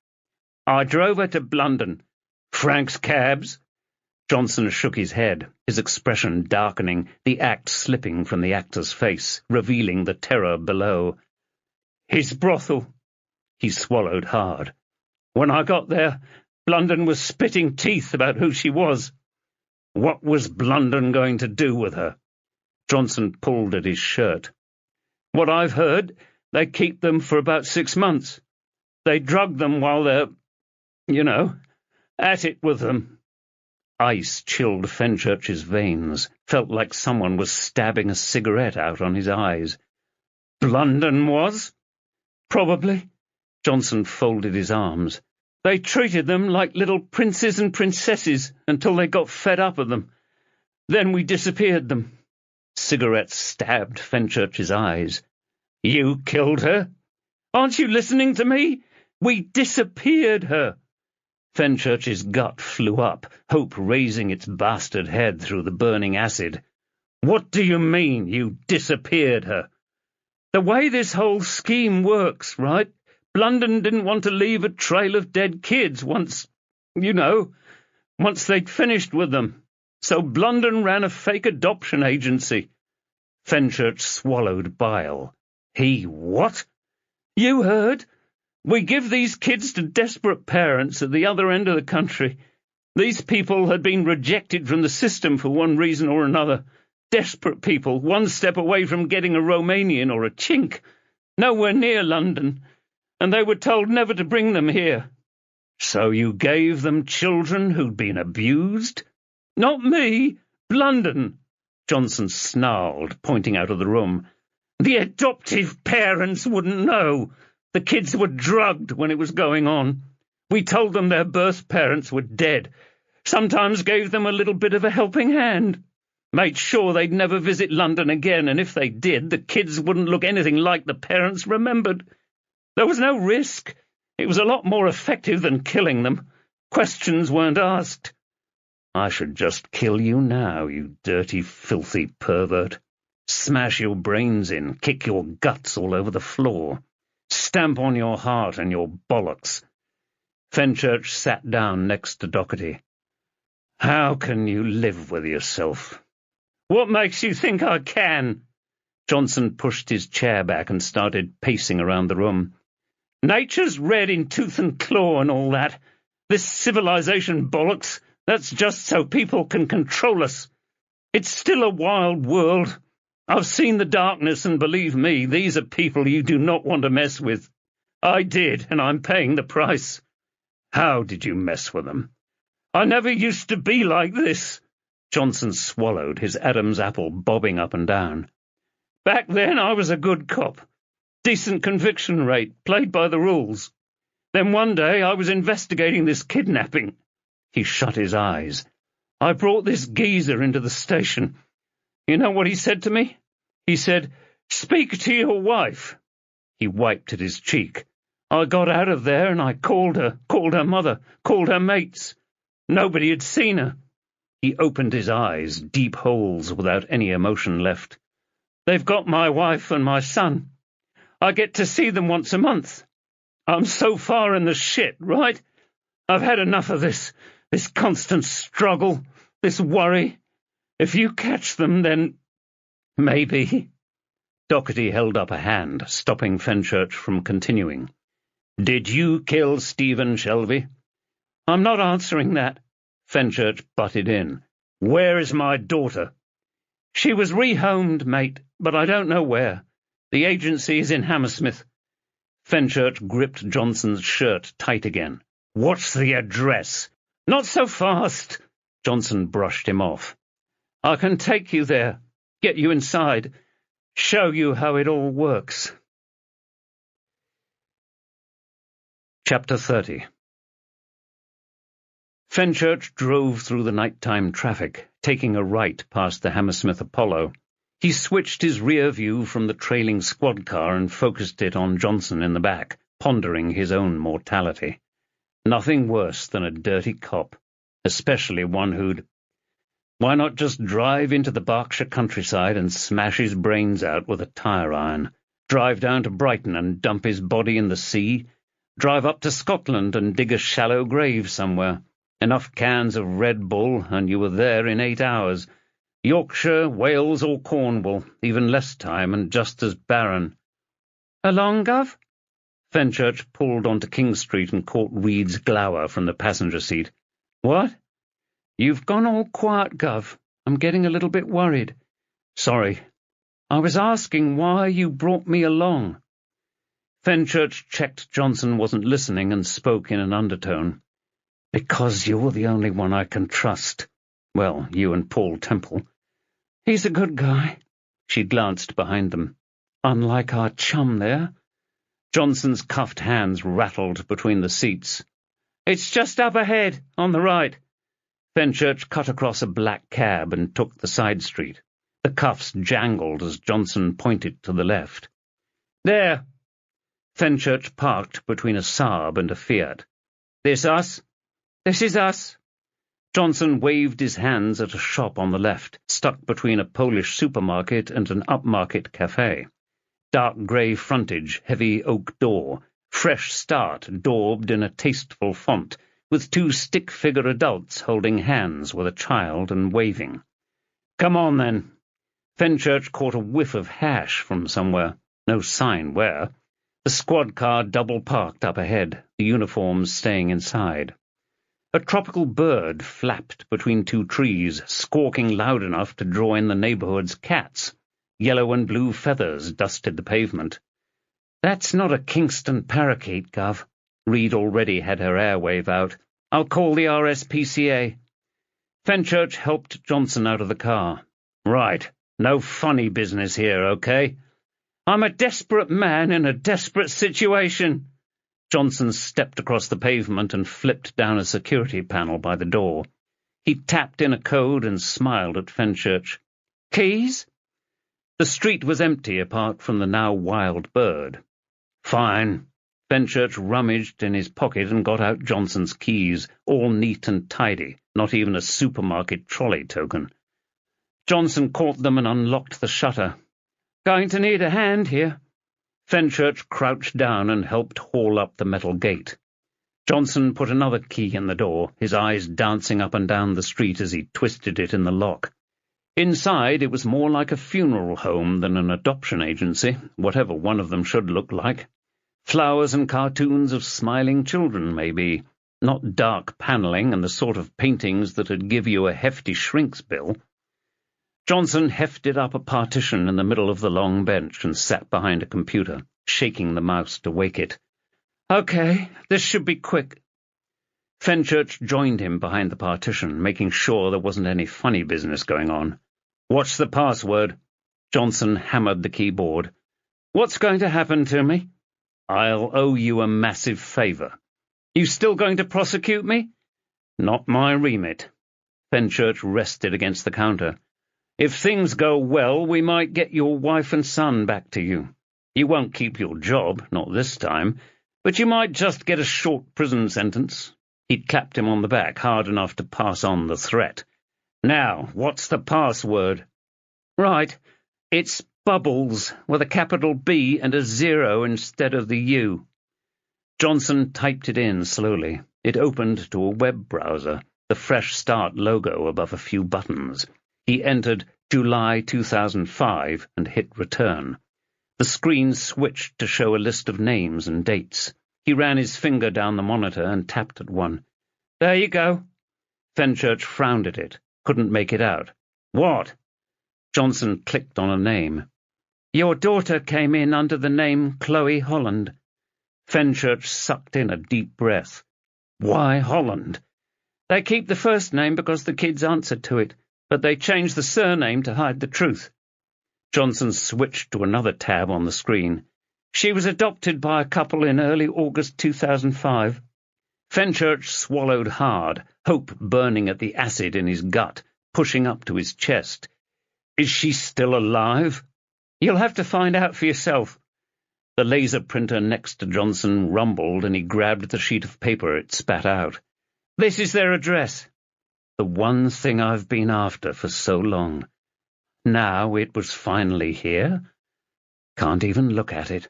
"I drove her to Blunden. Frank's cabs." Johnson shook his head, his expression darkening, the act slipping from the actor's face, revealing the terror below. "His brothel." He swallowed hard. "When I got there, Blunden was spitting teeth about who she was." "What was Blunden going to do with her?" Johnson pulled at his shirt. "What I've heard, they keep them for about 6 months. They drug them while they're, at it with them." Ice chilled Fenchurch's veins, felt like someone was stabbing a cigarette out on his eyes. "Blunden was?" "Probably." Johnson folded his arms. "They treated them like little princes and princesses until they got fed up with them. Then we disappeared them." Cigarettes stabbed Fenchurch's eyes. "You killed her? Aren't you listening to me? We disappeared her." Fenchurch's gut flew up, hope raising its bastard head through the burning acid. "What do you mean, you disappeared her?" "The way this whole scheme works, right? Blunden didn't want to leave a trail of dead kids once they'd finished with them. So Blunden ran a fake adoption agency." Fenchurch swallowed bile. "He what?" "You heard. We give these kids to desperate parents at the other end of the country. These people had been rejected from the system for one reason or another. Desperate people, one step away from getting a Romanian or a Chink, nowhere near London, and they were told never to bring them here." "So you gave them children who'd been abused?" "Not me. Blunden," Johnson snarled, pointing out of the room. "The adoptive parents wouldn't know. The kids were drugged when it was going on. We told them their birth parents were dead. Sometimes gave them a little bit of a helping hand. Made sure they'd never visit London again, and if they did, the kids wouldn't look anything like the parents remembered. There was no risk. It was a lot more effective than killing them. Questions weren't asked." "I should just kill you now, you dirty, filthy pervert. Smash your brains in, kick your guts all over the floor. Stamp on your heart and your bollocks." Fenchurch sat down next to Doherty. "How can you live with yourself?" "What makes you think I can?" Johnson pushed his chair back and started pacing around the room. "Nature's red in tooth and claw and all that. This civilization bollocks, that's just so people can control us. It's still a wild world. I've seen the darkness, and believe me, these are people you do not want to mess with. I did, and I'm paying the price." "How did you mess with them?" "I never used to be like this." Johnson swallowed, his Adam's apple bobbing up and down. "Back then I was a good cop. Decent conviction rate, played by the rules. Then one day I was investigating this kidnapping." He shut his eyes. "I brought this geezer into the station. You know what he said to me? He said, 'Speak to your wife.' He wiped at his cheek. I got out of there and I called her mother, called her mates. Nobody had seen her." He opened his eyes, deep holes without any emotion left. "They've got my wife and my son. I get to see them once a month. I'm so far in the shit, right? I've had enough of this constant struggle, this worry. If you catch them, then maybe." Doherty held up a hand, stopping Fenchurch from continuing. "Did you kill Stephen Shelby?" "I'm not answering that." Fenchurch butted in. "Where is my daughter?" "She was rehomed, mate, but I don't know where. The agency is in Hammersmith." Fenchurch gripped Johnson's shirt tight again. "What's the address?" "Not so fast." Johnson brushed him off. "I can take you there, get you inside, show you how it all works." Chapter 30. Fenchurch drove through the nighttime traffic, taking a right past the Hammersmith Apollo. He switched his rear view from the trailing squad car and focused it on Johnson in the back, pondering his own mortality. Nothing worse than a dirty cop, especially one who'd Why not just drive into the Berkshire countryside and smash his brains out with a tire iron? Drive down to Brighton and dump his body in the sea? Drive up to Scotland and dig a shallow grave somewhere? Enough cans of Red Bull, and you were there in 8 hours. Yorkshire, Wales, or Cornwall, even less time and just as barren. Along, Gov? Fenchurch pulled onto King Street and caught Reed's glower from the passenger seat. What? You've gone all quiet, Gov. I'm getting a little bit worried. Sorry. I was asking why you brought me along. Fenchurch checked Johnson wasn't listening and spoke in an undertone. Because you're the only one I can trust. Well, you and Paul Temple. He's a good guy. She glanced behind them. Unlike our chum there. Johnson's cuffed hands rattled between the seats. It's just up ahead, on the right. Fenchurch cut across a black cab and took the side street. The cuffs jangled as Johnson pointed to the left. There. Fenchurch parked between a Saab and a Fiat. This us? This is us. Johnson waved his hands at a shop on the left, stuck between a Polish supermarket and an upmarket cafe. Dark grey frontage, heavy oak door, fresh start daubed in a tasteful font, with 2 stick-figure adults holding hands with a child and waving. Come on, then. Fenchurch caught a whiff of hash from somewhere. No sign where. The squad car double-parked up ahead, the uniforms staying inside. A tropical bird flapped between 2 trees, squawking loud enough to draw in the neighbourhood's cats. Yellow and blue feathers dusted the pavement. That's not a Kingston parakeet, Gov. Reed already had her airwave out. I'll call the RSPCA. Fenchurch helped Johnson out of the car. Right. No funny business here, okay? I'm a desperate man in a desperate situation. Johnson stepped across the pavement and flipped down a security panel by the door. He tapped in a code and smiled at Fenchurch. Keys? The street was empty apart from the now wild bird. Fine. Fenchurch rummaged in his pocket and got out Johnson's keys, all neat and tidy, not even a supermarket trolley token. Johnson caught them and unlocked the shutter. Going to need a hand here. Fenchurch crouched down and helped haul up the metal gate. Johnson put another key in the door, his eyes dancing up and down the street as he twisted it in the lock. Inside, it was more like a funeral home than an adoption agency, whatever one of them should look like. Flowers and cartoons of smiling children, maybe, not dark panelling and the sort of paintings that'd give you a hefty shrink's bill. Johnson hefted up a partition in the middle of the long bench and sat behind a computer, shaking the mouse to wake it. Okay, this should be quick. Fenchurch joined him behind the partition, making sure there wasn't any funny business going on. What's the password? Johnson hammered the keyboard. What's going to happen to me? I'll owe you a massive favour. You still going to prosecute me? Not my remit. Fenchurch rested against the counter. If things go well, we might get your wife and son back to you. You won't keep your job, not this time, but you might just get a short prison sentence. He clapped him on the back hard enough to pass on the threat. Now, what's the password? Right, it's Bubbles, with a capital B and a 0 instead of the U. Johnson typed it in slowly. It opened to a web browser, the Fresh Start logo above a few buttons. He entered July 2005 and hit return. The screen switched to show a list of names and dates. He ran his finger down the monitor and tapped at one. There you go. Fenchurch frowned at it, couldn't make it out. What? Johnson clicked on a name. Your daughter came in under the name Chloe Holland. Fenchurch sucked in a deep breath. Why Holland? They keep the first name because the kids answered to it, but they changed the surname to hide the truth. Johnson switched to another tab on the screen. She was adopted by a couple in early August 2005. Fenchurch swallowed hard, hope burning at the acid in his gut, pushing up to his chest. Is she still alive? You'll have to find out for yourself. The laser printer next to Johnson rumbled and he grabbed the sheet of paper it spat out. This is their address. the one thing I've been after for so long. Now it was finally here. Can't even look at it.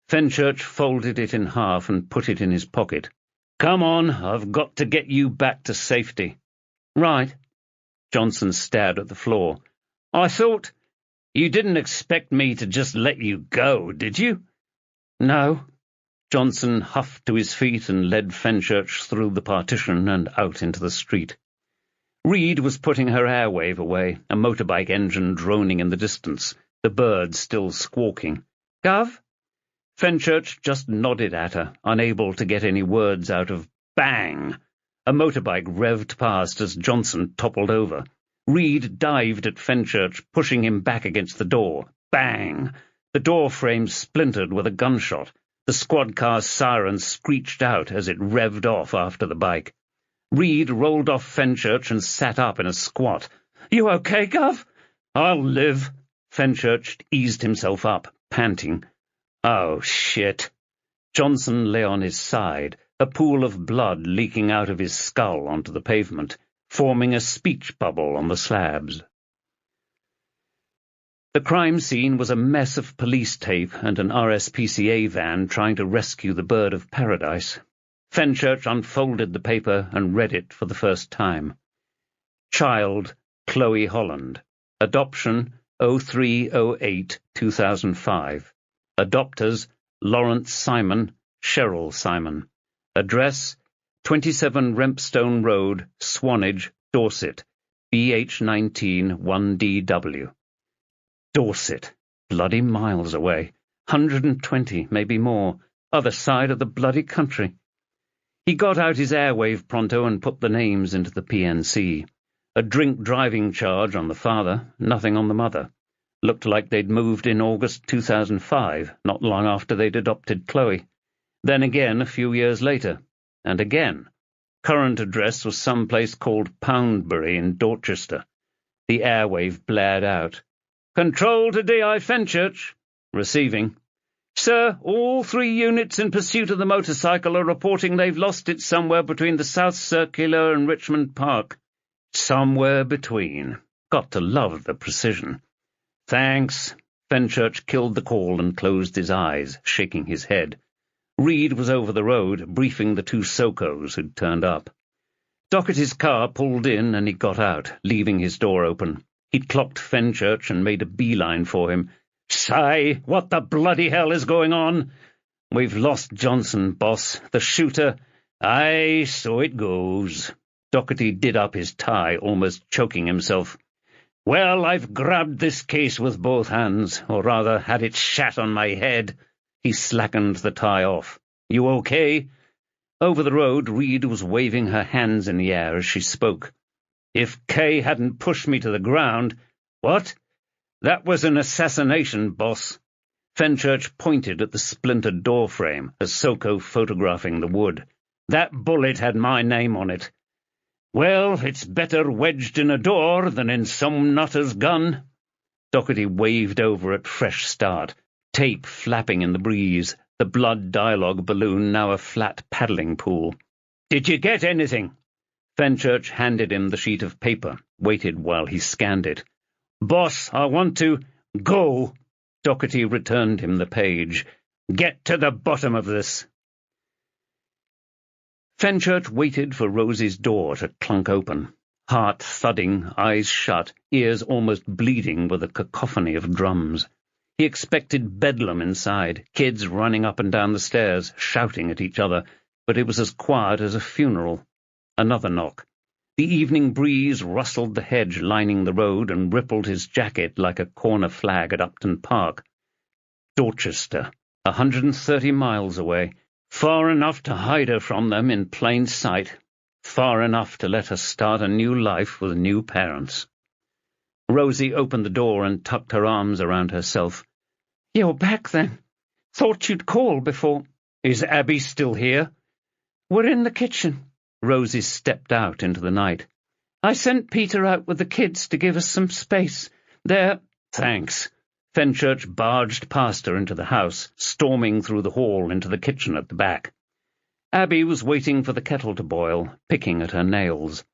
Fenchurch folded it in half and put it in his pocket. Come on, I've got to get you back to safety. Right. Johnson stared at the floor. I thought you didn't expect me to just let you go, did you? No. Johnson huffed to his feet and led Fenchurch through the partition and out into the street. Reed was putting her airwave away, a motorbike engine droning in the distance, the birds still squawking. Gov? Fenchurch just nodded at her, unable to get any words out of bang. A motorbike revved past as Johnson toppled over. Reed dived at Fenchurch, pushing him back against the door. Bang! The door frame splintered with a gunshot. The squad car's siren screeched out as it revved off after the bike. Reed rolled off Fenchurch and sat up in a squat. You okay, Gov? I'll live. Fenchurch eased himself up, panting. Oh, shit. Johnson lay on his side, a pool of blood leaking out of his skull onto the pavement, forming a speech bubble on the slabs. The crime scene was a mess of police tape and an RSPCA van trying to rescue the bird of paradise. Fenchurch unfolded the paper and read it for the first time. Child, Chloe Holland. Adoption, 0308-2005. Adopters, Lawrence Simon, Cheryl Simon. Address, 27 Rempstone Road, Swanage, Dorset, BH19 1DW. Dorset, bloody miles away, 120, maybe more, other side of the bloody country. He got out his airwave pronto and put the names into the PNC. A drink driving charge on the father, nothing on the mother. Looked like they'd moved in August 2005, not long after they'd adopted Chloe. Then again a few years later. And again. Current address was some place called Poundbury in Dorchester. The airwave blared out. Control to D.I. Fenchurch. Receiving. Sir, all 3 units in pursuit of the motorcycle are reporting they've lost it somewhere between the South Circular and Richmond Park. Somewhere between. Got to love the precision. Thanks. Fenchurch killed the call and closed his eyes, shaking his head. Reed was over the road, briefing the 2 Socos who'd turned up. Doherty's car pulled in and he got out, leaving his door open. He'd clocked Fenchurch and made a beeline for him. Say, what the bloody hell is going on? We've lost Johnson, boss. The shooter. Aye, so it goes. Doherty did up his tie, almost choking himself. Well, I've grabbed this case with both hands, or rather had it shat on my head. He slackened the tie off. You okay? Over the road, Reed was waving her hands in the air as she spoke. If Kay hadn't pushed me to the ground— What? That was an assassination, boss. Fenchurch pointed at the splintered door frame, a Soko photographing the wood. That bullet had my name on it. Well, it's better wedged in a door than in some nutter's gun. Doherty waved over at Fresh Start, tape flapping in the breeze, the blood dialogue balloon now a flat paddling pool. Did you get anything? Fenchurch handed him the sheet of paper, waited while he scanned it. Boss, I want to— Go! Doherty returned him the page. Get to the bottom of this. Fenchurch waited for Rosie's door to clunk open, heart thudding, eyes shut, ears almost bleeding with a cacophony of drums. He expected bedlam inside, kids running up and down the stairs, shouting at each other, but it was as quiet as a funeral. Another knock. The evening breeze rustled the hedge lining the road and rippled his jacket like a corner flag at Upton Park. Dorchester, 130 miles away, far enough to hide her from them in plain sight, far enough to let her start a new life with new parents. Rosie opened the door and tucked her arms around herself. You're back, then. Thought you'd call before. Is Abby still here? We're in the kitchen. Rosie stepped out into the night. I sent Peter out with the kids to give us some space. They're— Thanks. Fenchurch barged past her into the house, storming through the hall into the kitchen at the back. Abby was waiting for the kettle to boil, picking at her nails.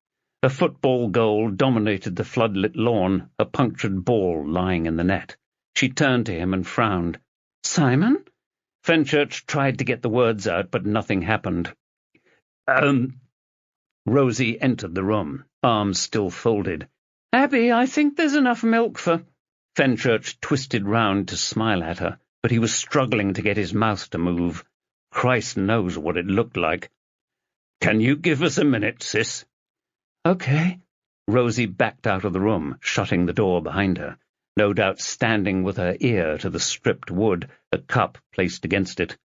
A football goal dominated the floodlit lawn, a punctured ball lying in the net. She turned to him and frowned. "Simon?" Fenchurch tried to get the words out, but nothing happened. Rosie entered the room, arms still folded. "Abby, I think there's enough milk for—" Fenchurch twisted round to smile at her, but he was struggling to get his mouth to move. Christ knows what it looked like. "Can you give us a minute, sis?" "Okay." Rosie backed out of the room, shutting the door behind her, no doubt standing with her ear to the stripped wood, a cup placed against it.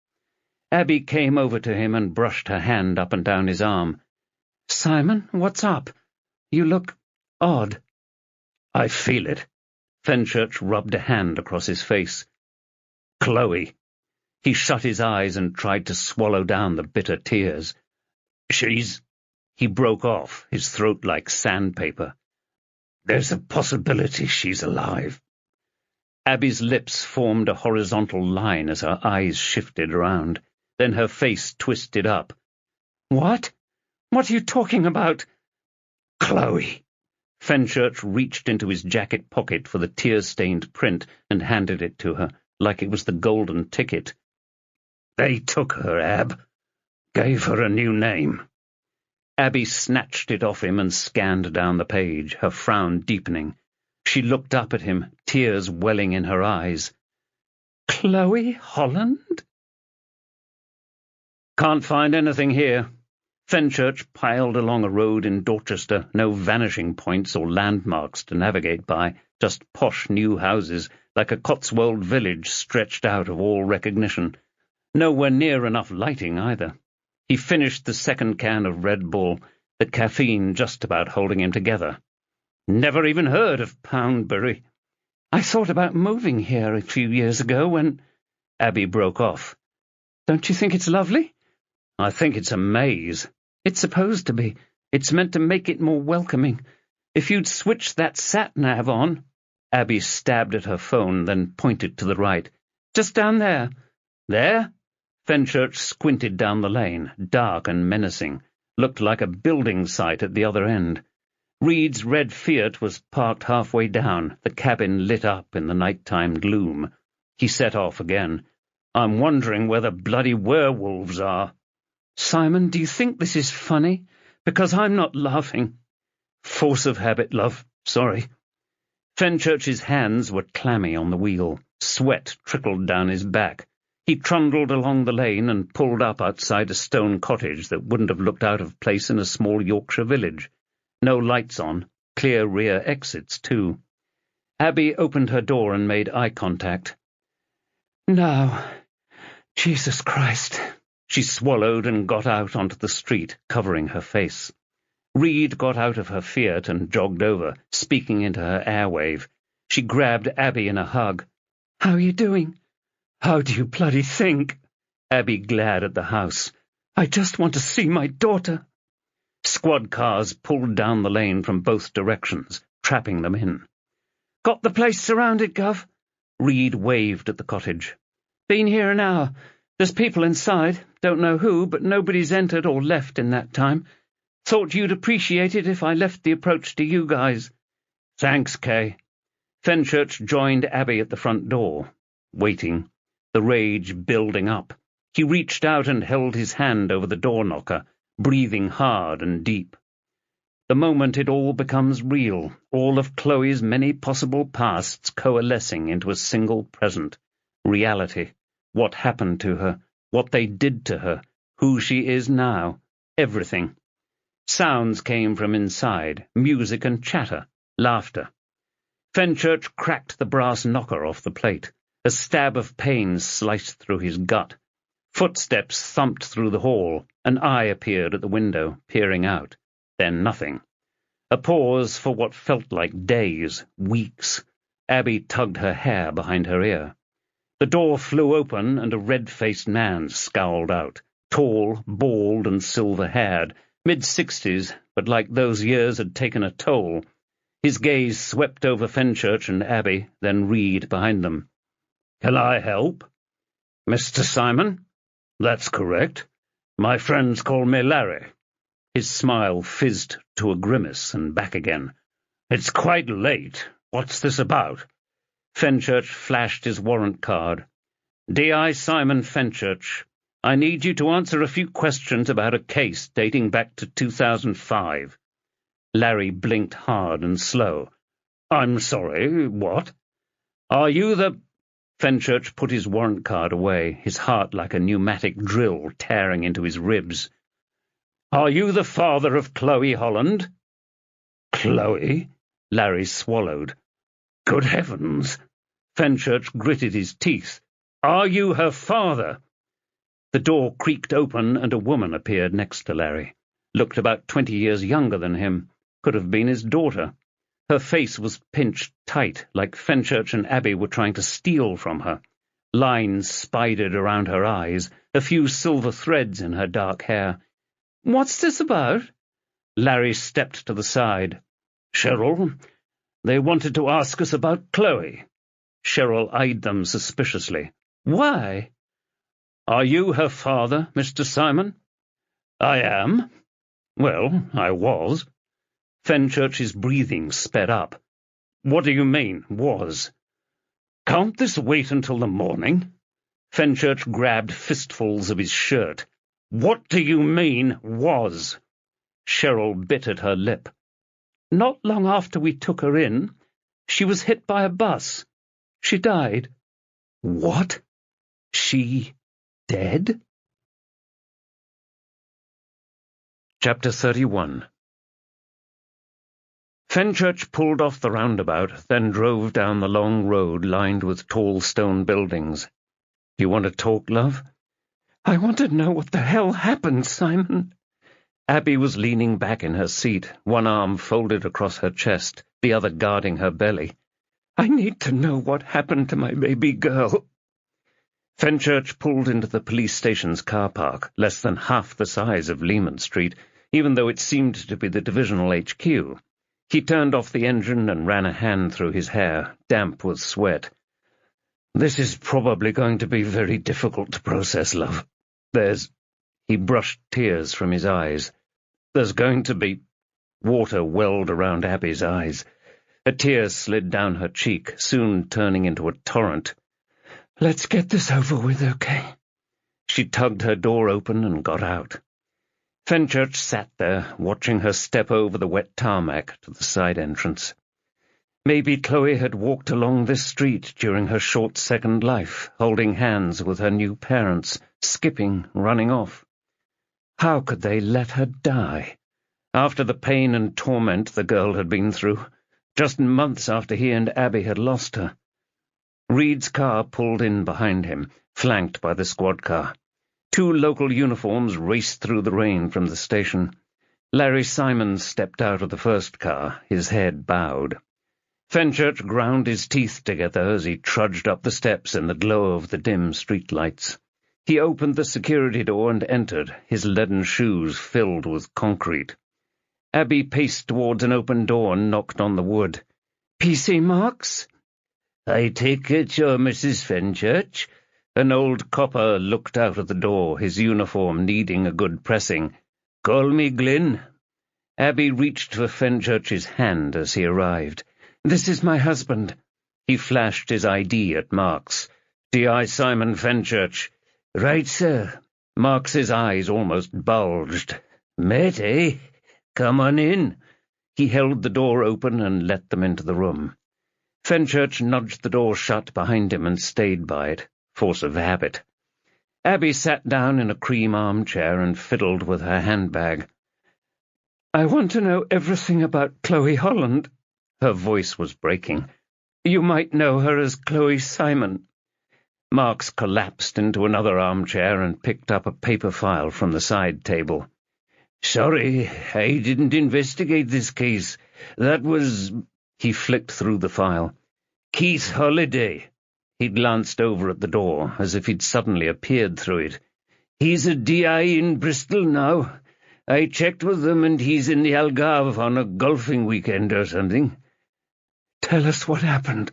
Abby came over to him and brushed her hand up and down his arm. "Simon, what's up? You look odd." "I feel it." Fenchurch rubbed a hand across his face. "Chloe." He shut his eyes and tried to swallow down the bitter tears. "She's—" He broke off, his throat like sandpaper. "There's a possibility she's alive." Abby's lips formed a horizontal line as her eyes shifted around. Then her face twisted up. "What? What are you talking about?" "Chloe." Fenchurch reached into his jacket pocket for the tear-stained print and handed it to her, like it was the golden ticket. "They took her, Ab. Gave her a new name." Abby snatched it off him and scanned down the page, her frown deepening. She looked up at him, tears welling in her eyes. "Chloe Holland?" "Can't find anything here." Fenchurch piled along a road in Dorchester, no vanishing points or landmarks to navigate by, just posh new houses, like a Cotswold village stretched out of all recognition. Nowhere near enough lighting, either. He finished the second can of Red Bull, the caffeine just about holding him together. "Never even heard of Poundbury." "I thought about moving here a few years ago when—" Abby broke off. "Don't you think it's lovely?" "I think it's a maze." "It's supposed to be. It's meant to make it more welcoming. If you'd switched that sat-nav on—" Abby stabbed at her phone, then pointed to the right. "Just down there." "There?" Fenchurch squinted down the lane, dark and menacing. Looked like a building site at the other end. Reed's red Fiat was parked halfway down, the cabin lit up in the nighttime gloom. He set off again. "I'm wondering where the bloody werewolves are." "Simon, do you think this is funny? Because I'm not laughing." "Force of habit, love. Sorry." Fenchurch's hands were clammy on the wheel. Sweat trickled down his back. He trundled along the lane and pulled up outside a stone cottage that wouldn't have looked out of place in a small Yorkshire village. No lights on, clear rear exits, too. Abby opened her door and made eye contact. "Now, Jesus Christ." She swallowed and got out onto the street, covering her face. Reed got out of her Fiat and jogged over, speaking into her airwave. She grabbed Abby in a hug. "How are you doing?" "How do you bloody think?" Abby glared at the house. "I just want to see my daughter." Squad cars pulled down the lane from both directions, trapping them in. "Got the place surrounded, Gov?" Reed waved at the cottage. "Been here an hour. There's people inside. Don't know who, but nobody's entered or left in that time. Thought you'd appreciate it if I left the approach to you guys." "Thanks, Kay." Fenchurch joined Abby at the front door, waiting, the rage building up. He reached out and held his hand over the door knocker, breathing hard and deep. The moment it all becomes real, all of Chloe's many possible pasts coalescing into a single present. Reality. What happened to her, what they did to her, who she is now, everything. Sounds came from inside, music and chatter, laughter. Fenchurch cracked the brass knocker off the plate. A stab of pain sliced through his gut. Footsteps thumped through the hall. An eye appeared at the window, peering out. Then nothing. A pause for what felt like days, weeks. Abby tugged her hair behind her ear. The door flew open and a red-faced man scowled out. Tall, bald, and silver-haired. Mid-60s, but like those years had taken a toll. His gaze swept over Fenchurch and Abby, then Reed behind them. "Can I help?" "Mr. Simon?" "That's correct. My friends call me Larry." His smile fizzed to a grimace and back again. "It's quite late. What's this about?" Fenchurch flashed his warrant card. D.I. Simon Fenchurch, I need you to answer a few questions about a case dating back to 2005. Larry blinked hard and slow. "I'm sorry, what?" Are you the— Fenchurch put his warrant card away, his heart like a pneumatic drill tearing into his ribs. Are you the father of Chloe Holland? "Chloe?" Larry swallowed. "Good heavens!" Fenchurch gritted his teeth. Are you her father? The door creaked open and a woman appeared next to Larry. Looked about 20 years younger than him. Could have been his daughter. Her face was pinched tight, like Fenchurch and Abby were trying to steal from her. Lines spidered around her eyes, a few silver threads in her dark hair. What's this about? Larry stepped to the side. "Cheryl, they wanted to ask us about Chloe." Cheryl eyed them suspiciously. Why? Are you her father, Mr. Simon? "I am." Well, I was. Fenchurch's breathing sped up. What do you mean, was? "Can't this wait until the morning?" Fenchurch grabbed fistfuls of his shirt. "What do you mean, was?" Cheryl bit at her lip. Not long after we took her in, she was hit by a bus. She died. "What? She dead?" Chapter 31. Fenchurch pulled off the roundabout, then drove down the long road lined with tall stone buildings. You want to talk, love? I want to know what the hell happened, Simon. Abby was leaning back in her seat, one arm folded across her chest, the other guarding her belly. I need to know what happened to my baby girl. Fenchurch pulled into the police station's car park, less than half the size of Lehman Street, even though it seemed to be the divisional HQ. He turned off the engine and ran a hand through his hair, damp with sweat. This is probably going to be very difficult to process, love. He brushed tears from his eyes. There's going to be— Water welled around Abby's eyes. A tear slid down her cheek, soon turning into a torrent. Let's get this over with, okay? She tugged her door open and got out. Fenchurch sat there, watching her step over the wet tarmac to the side entrance. Maybe Chloe had walked along this street during her short second life, holding hands with her new parents, skipping, running off. How could they let her die? After the pain and torment the girl had been through, just months after he and Abby had lost her. Reed's car pulled in behind him, flanked by the squad car. 2 local uniforms raced through the rain from the station. Larry Simon stepped out of the first car, his head bowed. Fenchurch ground his teeth together as he trudged up the steps in the glow of the dim streetlights. He opened the security door and entered, his leaden shoes filled with concrete. Abby paced towards an open door and knocked on the wood. "PC Marks?" "I take it you're Mrs. Fenchurch?" An old copper looked out of the door, his uniform needing a good pressing. "Call me Glynn." Abby reached for Fenchurch's hand as he arrived. "This is my husband." He flashed his ID at Marks. D.I. Simon Fenchurch. "Right, sir." Marks's eyes almost bulged. "Met, eh? Come on in." He held the door open and let them into the room. Fenchurch nudged the door shut behind him and stayed by it, force of habit. Abby sat down in a cream armchair and fiddled with her handbag. "I want to know everything about Chloe Holland." Her voice was breaking. "You might know her as Chloe Simon." Marks collapsed into another armchair and picked up a paper file from the side table. "Sorry, I didn't investigate this case. That was—" He flicked through the file. "Keith Holliday." He glanced over at the door, as if he'd suddenly appeared through it. "He's a DI in Bristol now. I checked with them and he's in the Algarve on a golfing weekend or something." "Tell us what happened."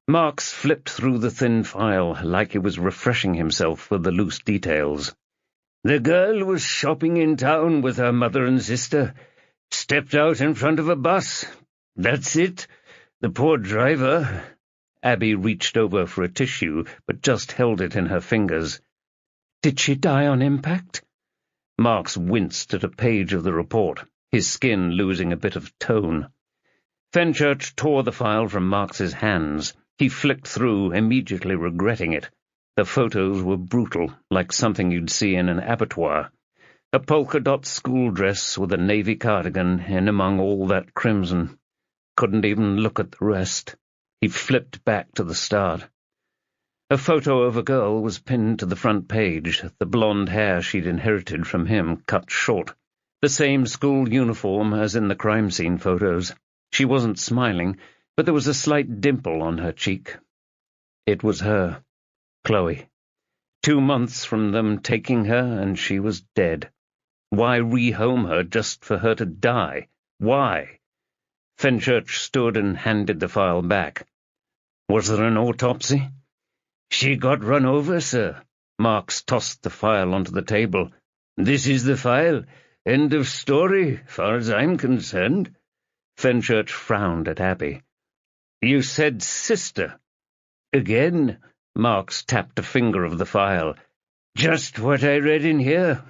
Marks flipped through the thin file like he was refreshing himself with the loose details. "The girl was shopping in town with her mother and sister. Stepped out in front of a bus. That's it. The poor driver—" Abby reached over for a tissue, but just held it in her fingers. "Did she die on impact?" Marks winced at a page of the report, his skin losing a bit of tone. Fenchurch tore the file from Marks's hands. He flicked through, immediately regretting it. The photos were brutal, like something you'd see in an abattoir. A polka-dot school dress with a navy cardigan in among all that crimson. Couldn't even look at the rest. He flipped back to the start. A photo of a girl was pinned to the front page, the blonde hair she'd inherited from him cut short. The same school uniform as in the crime scene photos. She wasn't smiling, but there was a slight dimple on her cheek. It was her, Chloe. 2 months from them taking her, and she was dead. Why rehome her just for her to die? Why? Fenchurch stood and handed the file back. Was there an autopsy? "She got run over, sir." Marks tossed the file onto the table. "This is the file. End of story, far as I'm concerned." Fenchurch frowned at Abby. "You said sister." "Again?" Marks tapped a finger of the file. "Just what I read in here."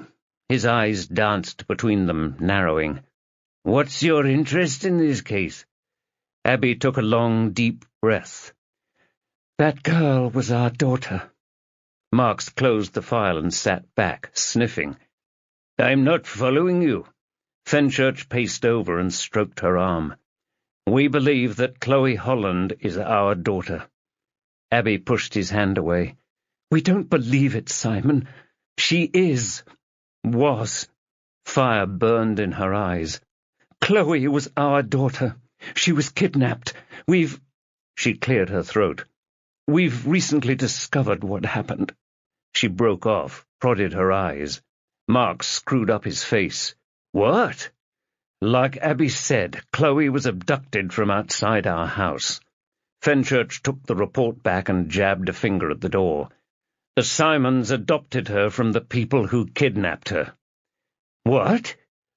His eyes danced between them, narrowing. "What's your interest in this case?" Abby took a long, deep breath. "That girl was our daughter." Marks closed the file and sat back, sniffing. "I'm not following you." Fenchurch paced over and stroked her arm. "We believe that Chloe Holland is our daughter." Abby pushed his hand away. "We don't believe it, Simon. She is. Was." Fire burned in her eyes. "Chloe was our daughter. She was kidnapped. She cleared her throat. We've recently discovered what happened." She broke off, prodded her eyes. Mark screwed up his face. "What?" "Like Abby said, Chloe was abducted from outside our house." Fenchurch took the report back and jabbed a finger at the door. "The Simons adopted her from the people who kidnapped her." "What?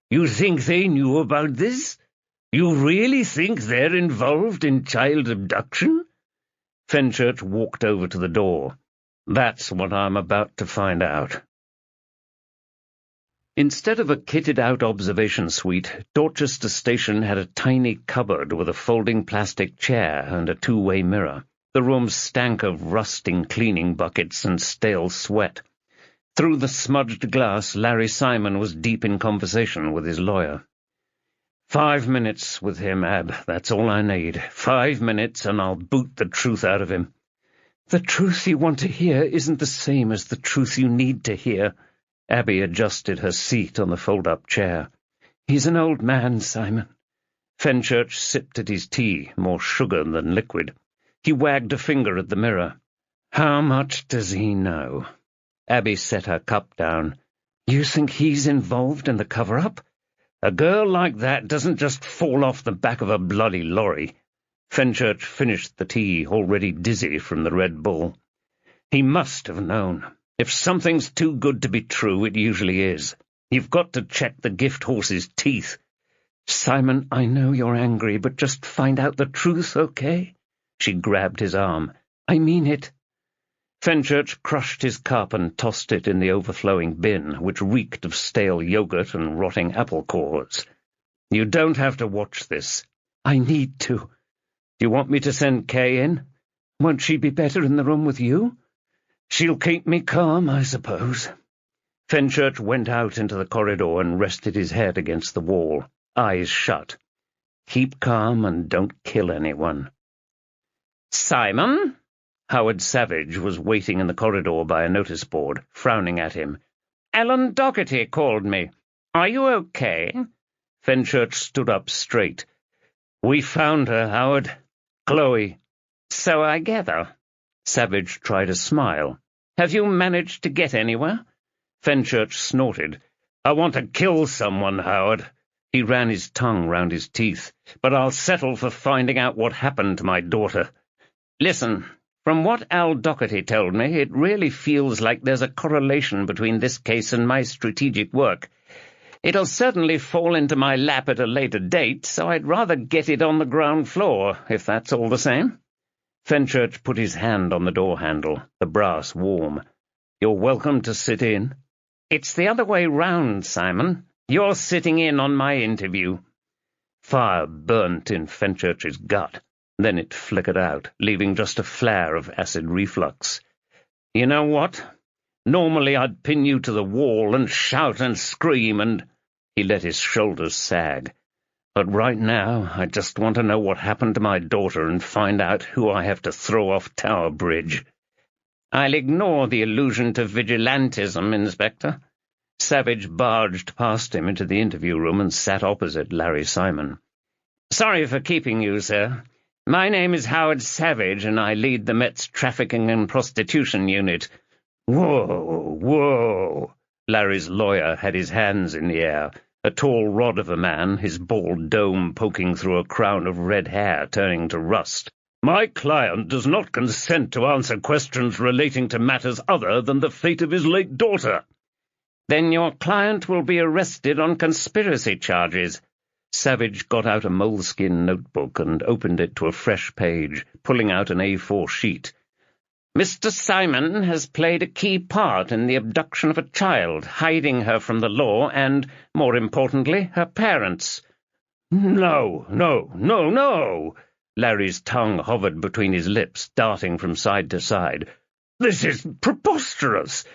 You think they knew about this? You really think they're involved in child abduction?" Fenchurch walked over to the door. "That's what I'm about to find out." Instead of a kitted-out observation suite, Dorchester Station had a tiny cupboard with a folding plastic chair and a two-way mirror. The room stank of rusting cleaning buckets and stale sweat. Through the smudged glass, Larry Simon was deep in conversation with his lawyer. 5 minutes with him, Ab. That's all I need. 5 minutes, and I'll boot the truth out of him." "The truth you want to hear isn't the same as the truth you need to hear." Abby adjusted her seat on the fold-up chair. "He's an old man, Simon." Fenchurch sipped at his tea, more sugar than liquid. He wagged a finger at the mirror. "How much does he know?" Abby set her cup down. "You think he's involved in the cover-up?" "A girl like that doesn't just fall off the back of a bloody lorry." Fenchurch finished the tea, already dizzy from the Red Bull. "He must have known. If something's too good to be true, it usually is. You've got to check the gift horse's teeth." "Simon, I know you're angry, but just find out the truth, okay?" She grabbed his arm. "I mean it." Fenchurch crushed his cup and tossed it in the overflowing bin, which reeked of stale yogurt and rotting apple cores. "You don't have to watch this." "I need to." "Do you want me to send Kay in?" "Won't she be better in the room with you?" "She'll keep me calm, I suppose." Fenchurch went out into the corridor and rested his head against the wall, eyes shut. "Keep calm and don't kill anyone." "Simon?" Howard Savage was waiting in the corridor by a notice board, frowning at him. "Ellen Dougherty called me. Are you okay?" Fenchurch stood up straight. "We found her, Howard. Chloe." "So I gather." Savage tried a smile. "Have you managed to get anywhere?" Fenchurch snorted. "I want to kill someone, Howard." He ran his tongue round his teeth. "But I'll settle for finding out what happened to my daughter. Listen, from what Al Dougherty told me, it really feels like there's a correlation between this case and my strategic work. It'll certainly fall into my lap at a later date, so I'd rather get it on the ground floor, if that's all the same." Fenchurch put his hand on the door handle, the brass warm. "You're welcome to sit in." "It's the other way round, Simon. You're sitting in on my interview." Fire burnt in Fenchurch's gut. Then it flickered out, leaving just a flare of acid reflux. "You know what? Normally I'd pin you to the wall and shout and scream and—" He let his shoulders sag. "But right now I just want to know what happened to my daughter and find out who I have to throw off Tower Bridge." "I'll ignore the allusion to vigilantism, Inspector." Savage barged past him into the interview room and sat opposite Larry Simon. "Sorry for keeping you, sir. My name is Howard Savage, and I lead the Met's Trafficking and Prostitution Unit." "Whoa, whoa!" Larry's lawyer had his hands in the air, a tall rod of a man, his bald dome poking through a crown of red hair turning to rust. "My client does not consent to answer questions relating to matters other than the fate of his late daughter." "Then your client will be arrested on conspiracy charges." Savage got out a moleskin notebook and opened it to a fresh page, pulling out an A4 sheet. "Mr. Simon has played a key part in the abduction of a child, hiding her from the law and, more importantly, her parents." "No, no, no, no!" Larry's tongue hovered between his lips, darting from side to side. "This is preposterous!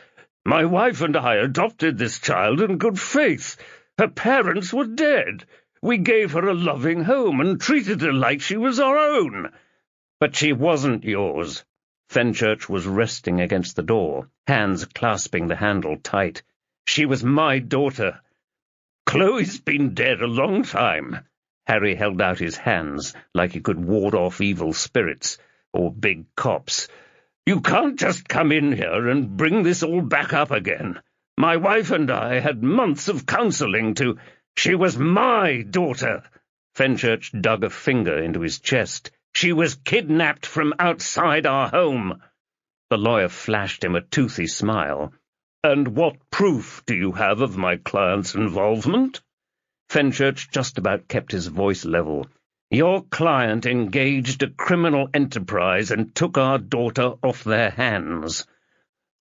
My wife and I adopted this child in good faith. Her parents were dead. We gave her a loving home and treated her like she was our own." "But she wasn't yours." Fenchurch was resting against the door, hands clasping the handle tight. "She was my daughter." "Chloe's been dead a long time." Harry held out his hands like he could ward off evil spirits or big cops. "You can't just come in here and bring this all back up again. My wife and I had months of counseling to—" "She was my daughter." Fenchurch dug a finger into his chest. "She was kidnapped from outside our home." The lawyer flashed him a toothy smile. "And what proof do you have of my client's involvement?" Fenchurch just about kept his voice level. "Your client engaged a criminal enterprise and took our daughter off their hands."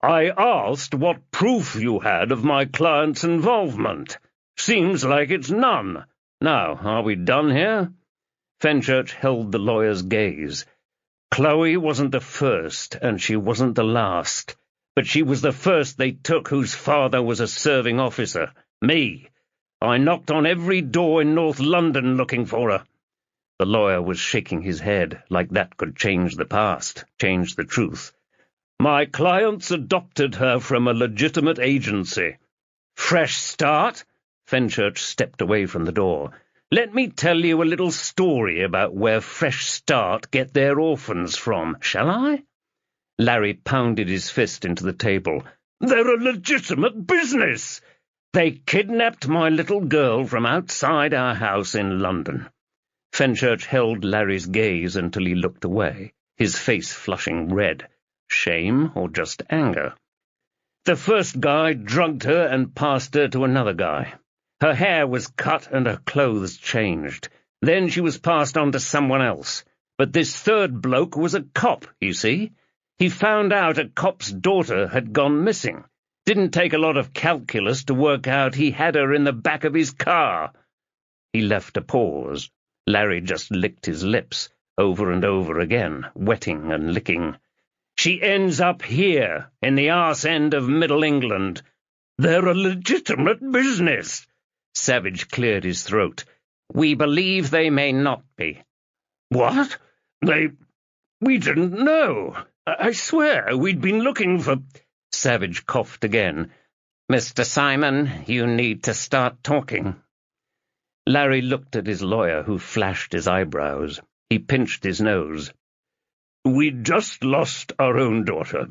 "I asked what proof you had of my client's involvement. Seems like it's none. Now, are we done here?" Fenchurch held the lawyer's gaze. "Chloe wasn't the first, and she wasn't the last. But she was the first they took whose father was a serving officer. Me. I knocked on every door in North London looking for her." The lawyer was shaking his head, like that could change the past, change the truth. "My clients adopted her from a legitimate agency." "Fresh start?" Fenchurch stepped away from the door. "Let me tell you a little story about where Fresh Start get their orphans from, shall I?" Larry pounded his fist into the table. "They're a legitimate business. They kidnapped my little girl from outside our house in London." Fenchurch held Larry's gaze until he looked away, his face flushing red. Shame or just anger? "The first guy drugged her and passed her to another guy. Her hair was cut and her clothes changed. Then she was passed on to someone else. But this third bloke was a cop, you see. He found out a cop's daughter had gone missing. Didn't take a lot of calculus to work out he had her in the back of his car." He left a pause. Larry just licked his lips, over and over again, wetting and licking. "She ends up here, in the arse end of Middle England. They're a legitimate business." Savage cleared his throat. "We believe they may not be." "What? We didn't know. I swear we'd been looking for—" Savage coughed again. "Mr. Simon, you need to start talking." Larry looked at his lawyer, who flashed his eyebrows. He pinched his nose. "We'd just lost our own daughter.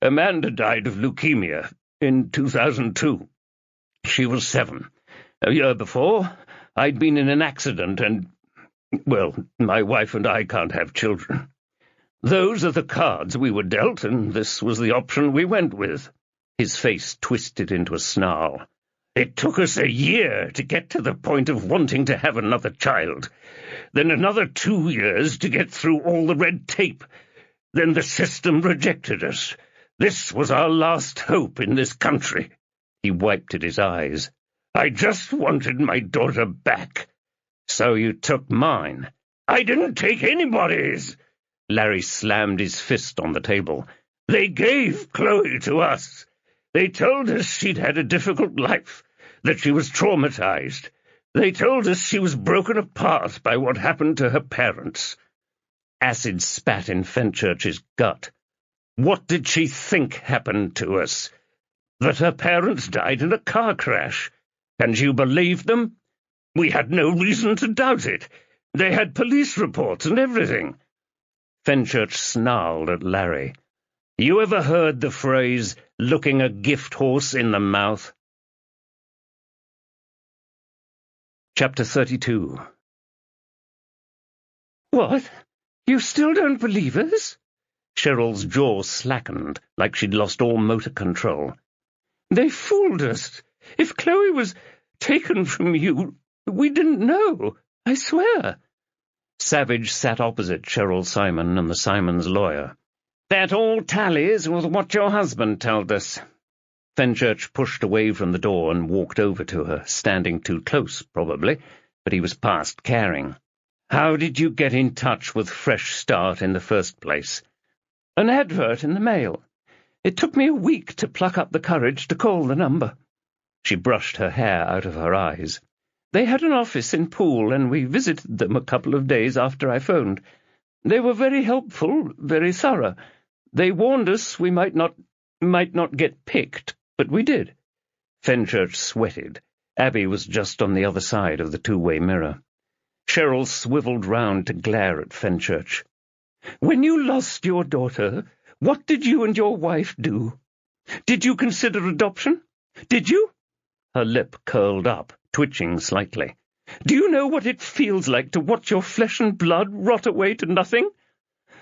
Amanda died of leukemia in 2002. She was 7. A year before, I'd been in an accident and, well, my wife and I can't have children. Those are the cards we were dealt, and this was the option we went with." His face twisted into a snarl. It took us a year to get to the point of wanting to have another child, then another 2 years to get through all the red tape. Then the system rejected us. This was our last hope in this country." He wiped at his eyes. "I just wanted my daughter back." "So you took mine." "I didn't take anybody's." Larry slammed his fist on the table. "They gave Chloe to us. They told us she'd had a difficult life, that she was traumatized. They told us she was broken apart by what happened to her parents." Acid spat in Fenchurch's gut. "What did she think happened to us? That her parents died in a car crash. And you believed them? We had no reason to doubt it. They had police reports and everything." Fenchurch snarled at Larry. "You ever heard the phrase, looking a gift horse in the mouth?" Chapter 32. "What? You still don't believe us?" Cheryl's jaw slackened, like she'd lost all motor control. "They fooled us. If Chloe was taken from you, we didn't know, I swear." Savage sat opposite Cheryl Simon and the Simons' lawyer. "That all tallies with what your husband told us." Fenchurch pushed away from the door and walked over to her, standing too close, probably, but he was past caring. "How did you get in touch with Fresh Start in the first place?" "An advert in the mail. It took me a week to pluck up the courage to call the number." She brushed her hair out of her eyes. "They had an office in Poole, and we visited them a couple of days after I phoned. They were very helpful, very thorough. They warned us we might not get picked, but we did." Fenchurch sweated. Abby was just on the other side of the two-way mirror. Cheryl swiveled round to glare at Fenchurch. "When you lost your daughter, what did you and your wife do? Did you consider adoption? Did you?" Her lip curled up, twitching slightly. "Do you know what it feels like to watch your flesh and blood rot away to nothing?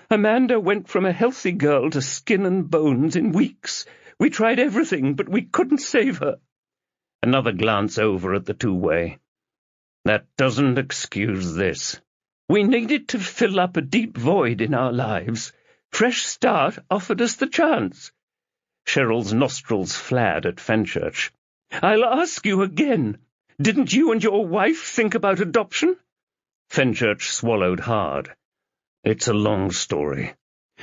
Amanda went from a healthy girl to skin and bones in weeks. We tried everything, but we couldn't save her." Another glance over at the two-way. "That doesn't excuse this." "We needed to fill up a deep void in our lives. Fresh Start offered us the chance." Cheryl's nostrils flared at Fenchurch. "I'll ask you again. Didn't you and your wife think about adoption?" Fenchurch swallowed hard. "It's a long story."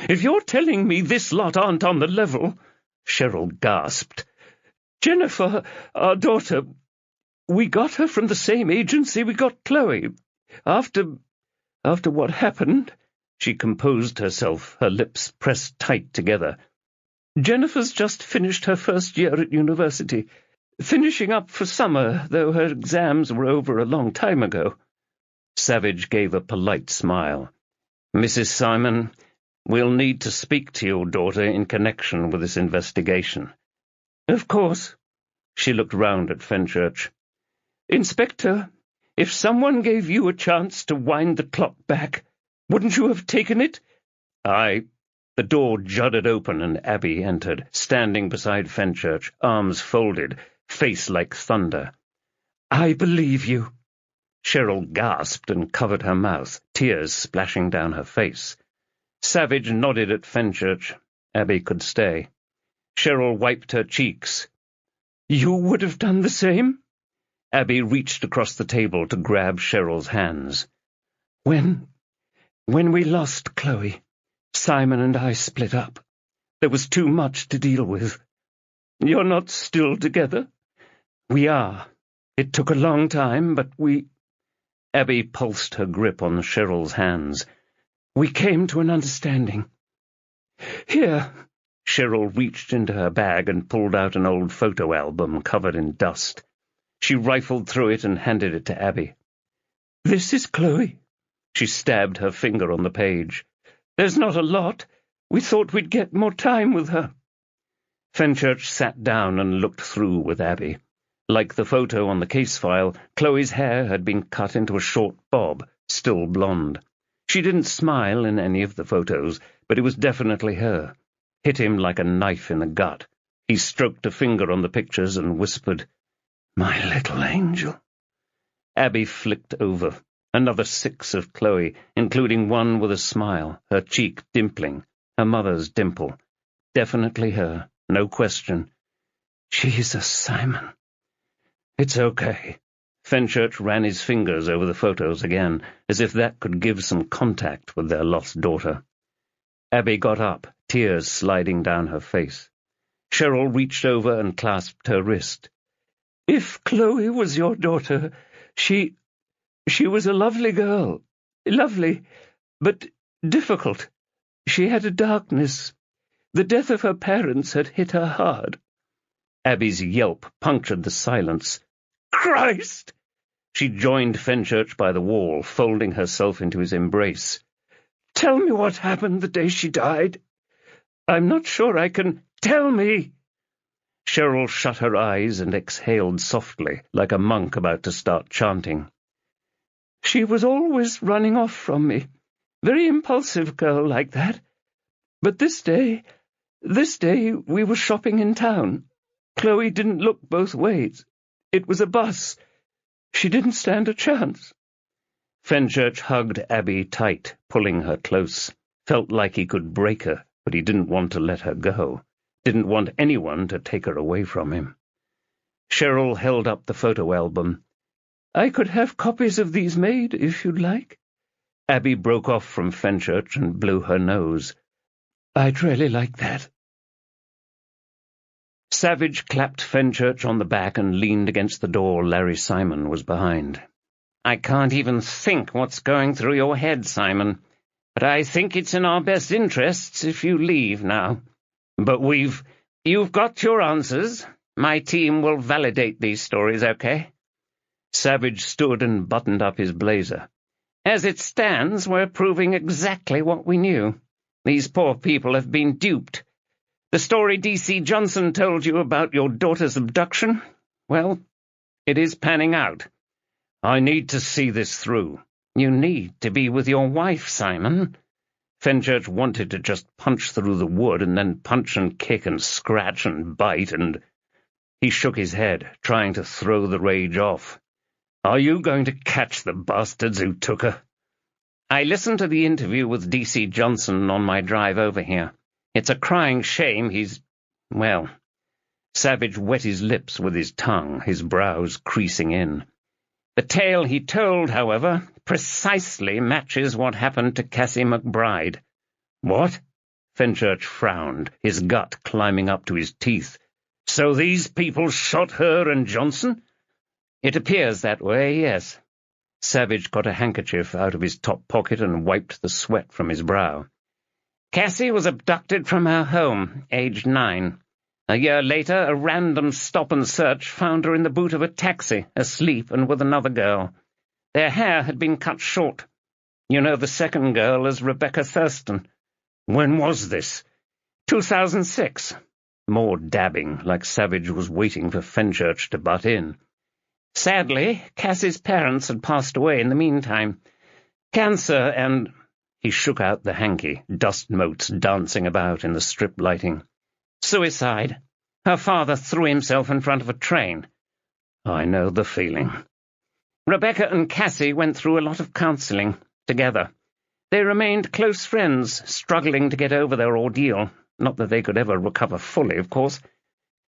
"If you're telling me this lot aren't on the level—" Cheryl gasped. "Jennifer, our daughter, we got her from the same agency we got Chloe. After what happened—" She composed herself, her lips pressed tight together. "Jennifer's just finished her first year at university. Finishing up for summer, though her exams were over a long time ago." Savage gave a polite smile. "Mrs. Simon, we'll need to speak to your daughter in connection with this investigation." "Of course." She looked round at Fenchurch. "Inspector, if someone gave you a chance to wind the clock back, wouldn't you have taken it?" The door jutted open and Abby entered, standing beside Fenchurch, arms folded, face like thunder. "I believe you." Cheryl gasped and covered her mouth, tears splashing down her face. Savage nodded at Fenchurch. Abby could stay. Cheryl wiped her cheeks. "You would have done the same?" Abby reached across the table to grab Cheryl's hands. When we lost Chloe, Simon and I split up. There was too much to deal with. You're not still together?" "We are. It took a long time, but we—" Abby pulsed her grip on Cheryl's hands. "We came to an understanding. Here." Cheryl reached into her bag and pulled out an old photo album covered in dust. She rifled through it and handed it to Abby. "This is Chloe." She stabbed her finger on the page. "There's not a lot. We thought we'd get more time with her." Fenchurch sat down and looked through with Abby. Like the photo on the case file, Chloe's hair had been cut into a short bob, still blonde. She didn't smile in any of the photos, but it was definitely her. Hit him like a knife in the gut. He stroked a finger on the pictures and whispered, My little angel. Abby flicked over. Another 6 of Chloe, including one with a smile, her cheek dimpling, her mother's dimple. Definitely her, no question. Jesus, Simon. It's okay. Fenchurch ran his fingers over the photos again, as if that could give some contact with their lost daughter. Abby got up, tears sliding down her face. Cheryl reached over and clasped her wrist. If Chloe was your daughter, she was a lovely girl. Lovely, but difficult. She had a darkness. The death of her parents had hit her hard. Abby's yelp punctured the silence. Christ! She joined Fenchurch by the wall, folding herself into his embrace. Tell me what happened the day she died. I'm not sure I can. Tell me! Cheryl shut her eyes and exhaled softly, like a monk about to start chanting. She was always running off from me. Very impulsive girl like that. But this day we were shopping in town. Chloe didn't look both ways. It was a bus. She didn't stand a chance. Fenchurch hugged Abby tight, pulling her close. Felt like he could break her, but he didn't want to let her go. Didn't want anyone to take her away from him. Cheryl held up the photo album. I could have copies of these made, if you'd like. Abby broke off from Fenchurch and blew her nose. I'd really like that. Savage clapped Fenchurch on the back and leaned against the door Larry Simon was behind. I can't even think what's going through your head, Simon, but I think it's in our best interests if you leave now. But you've got your answers. My team will validate these stories, okay? Savage stood and buttoned up his blazer. As it stands, we're proving exactly what we knew. These poor people have been duped. The story D.C. Johnson told you about your daughter's abduction, well, it is panning out. I need to see this through. You need to be with your wife, Simon. Fenchurch wanted to just punch through the wood and then punch and kick and scratch and bite, and he shook his head, trying to throw the rage off. Are you going to catch the bastards who took her? I listened to the interview with D.C. Johnson on my drive over here. It's a crying shame he's, well... Savage wet his lips with his tongue, his brows creasing in. The tale he told, however, precisely matches what happened to Cassie McBride. What? Fenchurch frowned, his gut climbing up to his teeth. So these people shot her and Johnson? It appears that way, yes. Savage got a handkerchief out of his top pocket and wiped the sweat from his brow. Cassie was abducted from her home, aged 9. A year later, a random stop-and-search found her in the boot of a taxi, asleep and with another girl. Their hair had been cut short. You know the second girl as Rebecca Thurston. When was this? 2006. More dabbing, like Savage was waiting for Fenchurch to butt in. Sadly, Cassie's parents had passed away in the meantime. Cancer and... He shook out the hanky, dust motes dancing about in the strip lighting. Suicide. Her father threw himself in front of a train. I know the feeling. Rebecca and Cassie went through a lot of counseling, together. They remained close friends, struggling to get over their ordeal. Not that they could ever recover fully, of course.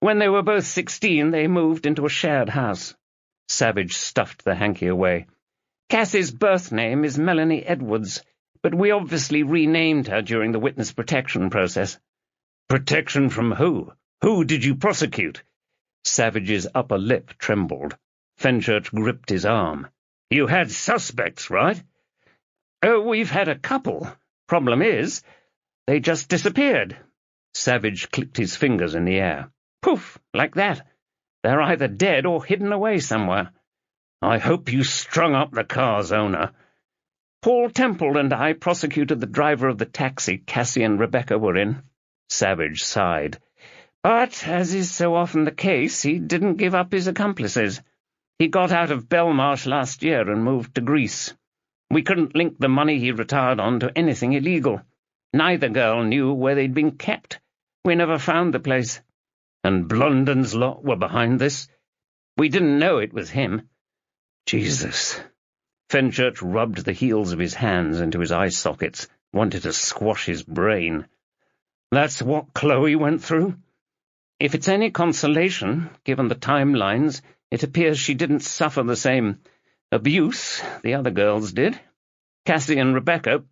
When they were both 16, they moved into a shared house. Savage stuffed the hanky away. Cassie's birth name is Melanie Edwards, but we obviously renamed her during the witness protection process. Protection from who? Who did you prosecute? Savage's upper lip trembled. Fenchurch gripped his arm. You had suspects, right? Oh, we've had a couple. Problem is, they just disappeared. Savage clicked his fingers in the air. Poof, like that. They're either dead or hidden away somewhere. I hope you strung up the car's owner. Paul Temple and I prosecuted the driver of the taxi Cassie and Rebecca were in. Savage sighed. But, as is so often the case, he didn't give up his accomplices. He got out of Belmarsh last year and moved to Greece. We couldn't link the money he retired on to anything illegal. Neither girl knew where they'd been kept. We never found the place. And Blondin's lot were behind this? We didn't know it was him." Jesus. Fenchurch rubbed the heels of his hands into his eye sockets, wanted to squash his brain. "That's what Chloe went through?" "If it's any consolation, given the timelines, it appears she didn't suffer the same abuse the other girls did. Cassie and Rebecca,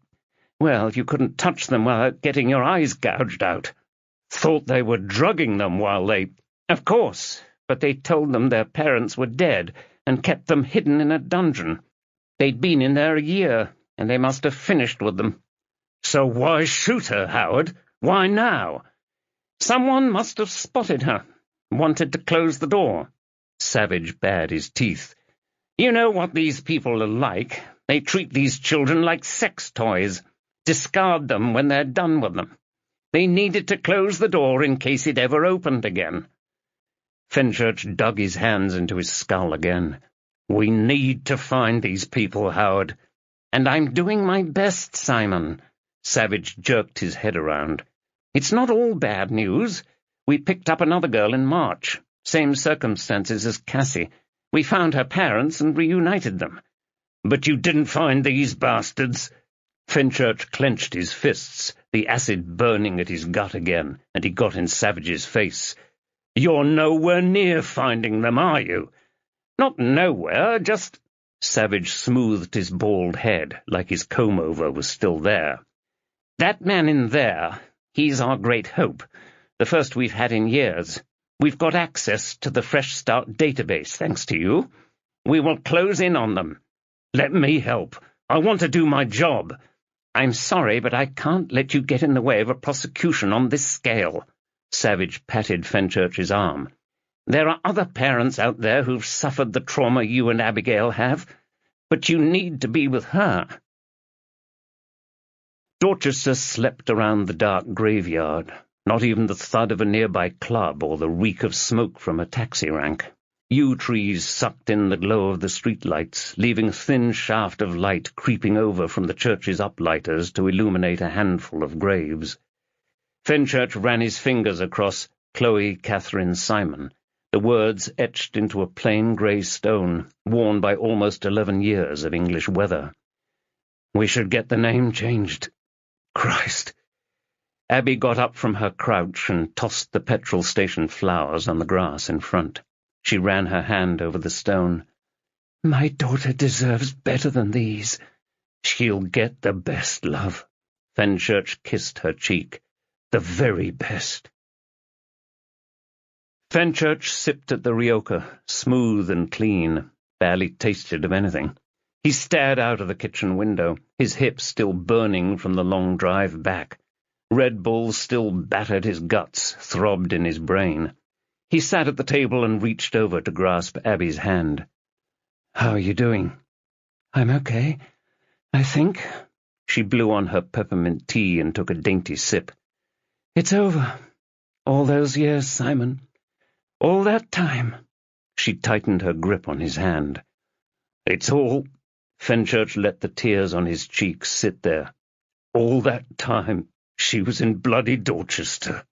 well, you couldn't touch them without getting your eyes gouged out." "Thought they were drugging them while they—" "Of course, but they told them their parents were dead and kept them hidden in a dungeon. They'd been in there a year, and they must have finished with them." "So why shoot her, Howard? Why now?" "Someone must have spotted her, wanted to close the door." Savage bared his teeth. "You know what these people are like. They treat these children like sex toys, discard them when they're done with them. They needed to close the door in case it ever opened again." Fenchurch dug his hands into his skull again. "We need to find these people, Howard." "And I'm doing my best, Simon." Savage jerked his head around. "It's not all bad news. We picked up another girl in March. Same circumstances as Cassie. We found her parents and reunited them." "But you didn't find these bastards?" Fenchurch clenched his fists, the acid burning at his gut again, and he got in Savage's face. "You're nowhere near finding them, are you?" "Not nowhere, just—" Savage smoothed his bald head, like his comb-over was still there. "That man in there, he's our great hope, the first we've had in years. We've got access to the Fresh Start database, thanks to you. We will close in on them." "Let me help. I want to do my job." "I'm sorry, but I can't let you get in the way of a prosecution on this scale." Savage patted Fenchurch's arm. "There are other parents out there who've suffered the trauma you and Abigail have, but you need to be with her." Dorchester slept around the dark graveyard, not even the thud of a nearby club or the reek of smoke from a taxi rank. Yew trees sucked in the glow of the streetlights, leaving a thin shaft of light creeping over from the church's uplighters to illuminate a handful of graves. Fenchurch ran his fingers across Chloe Catherine Simon, the words etched into a plain grey stone, worn by almost 11 years of English weather. "We should get the name changed. Christ!" Abby got up from her crouch and tossed the petrol station flowers on the grass in front. She ran her hand over the stone. "My daughter deserves better than these." "She'll get the best, love." Fenchurch kissed her cheek. "The very best." Fenchurch sipped at the Rioja, smooth and clean, barely tasted of anything. He stared out of the kitchen window, his hips still burning from the long drive back. Red Bull still battered his guts, throbbed in his brain. He sat at the table and reached over to grasp Abby's hand. "How are you doing?" "I'm okay, I think." She blew on her peppermint tea and took a dainty sip. "It's over. All those years, Simon. All that time." She tightened her grip on his hand. "It's all—" Fenchurch let the tears on his cheeks sit there. "All that time she was in bloody Dorchester.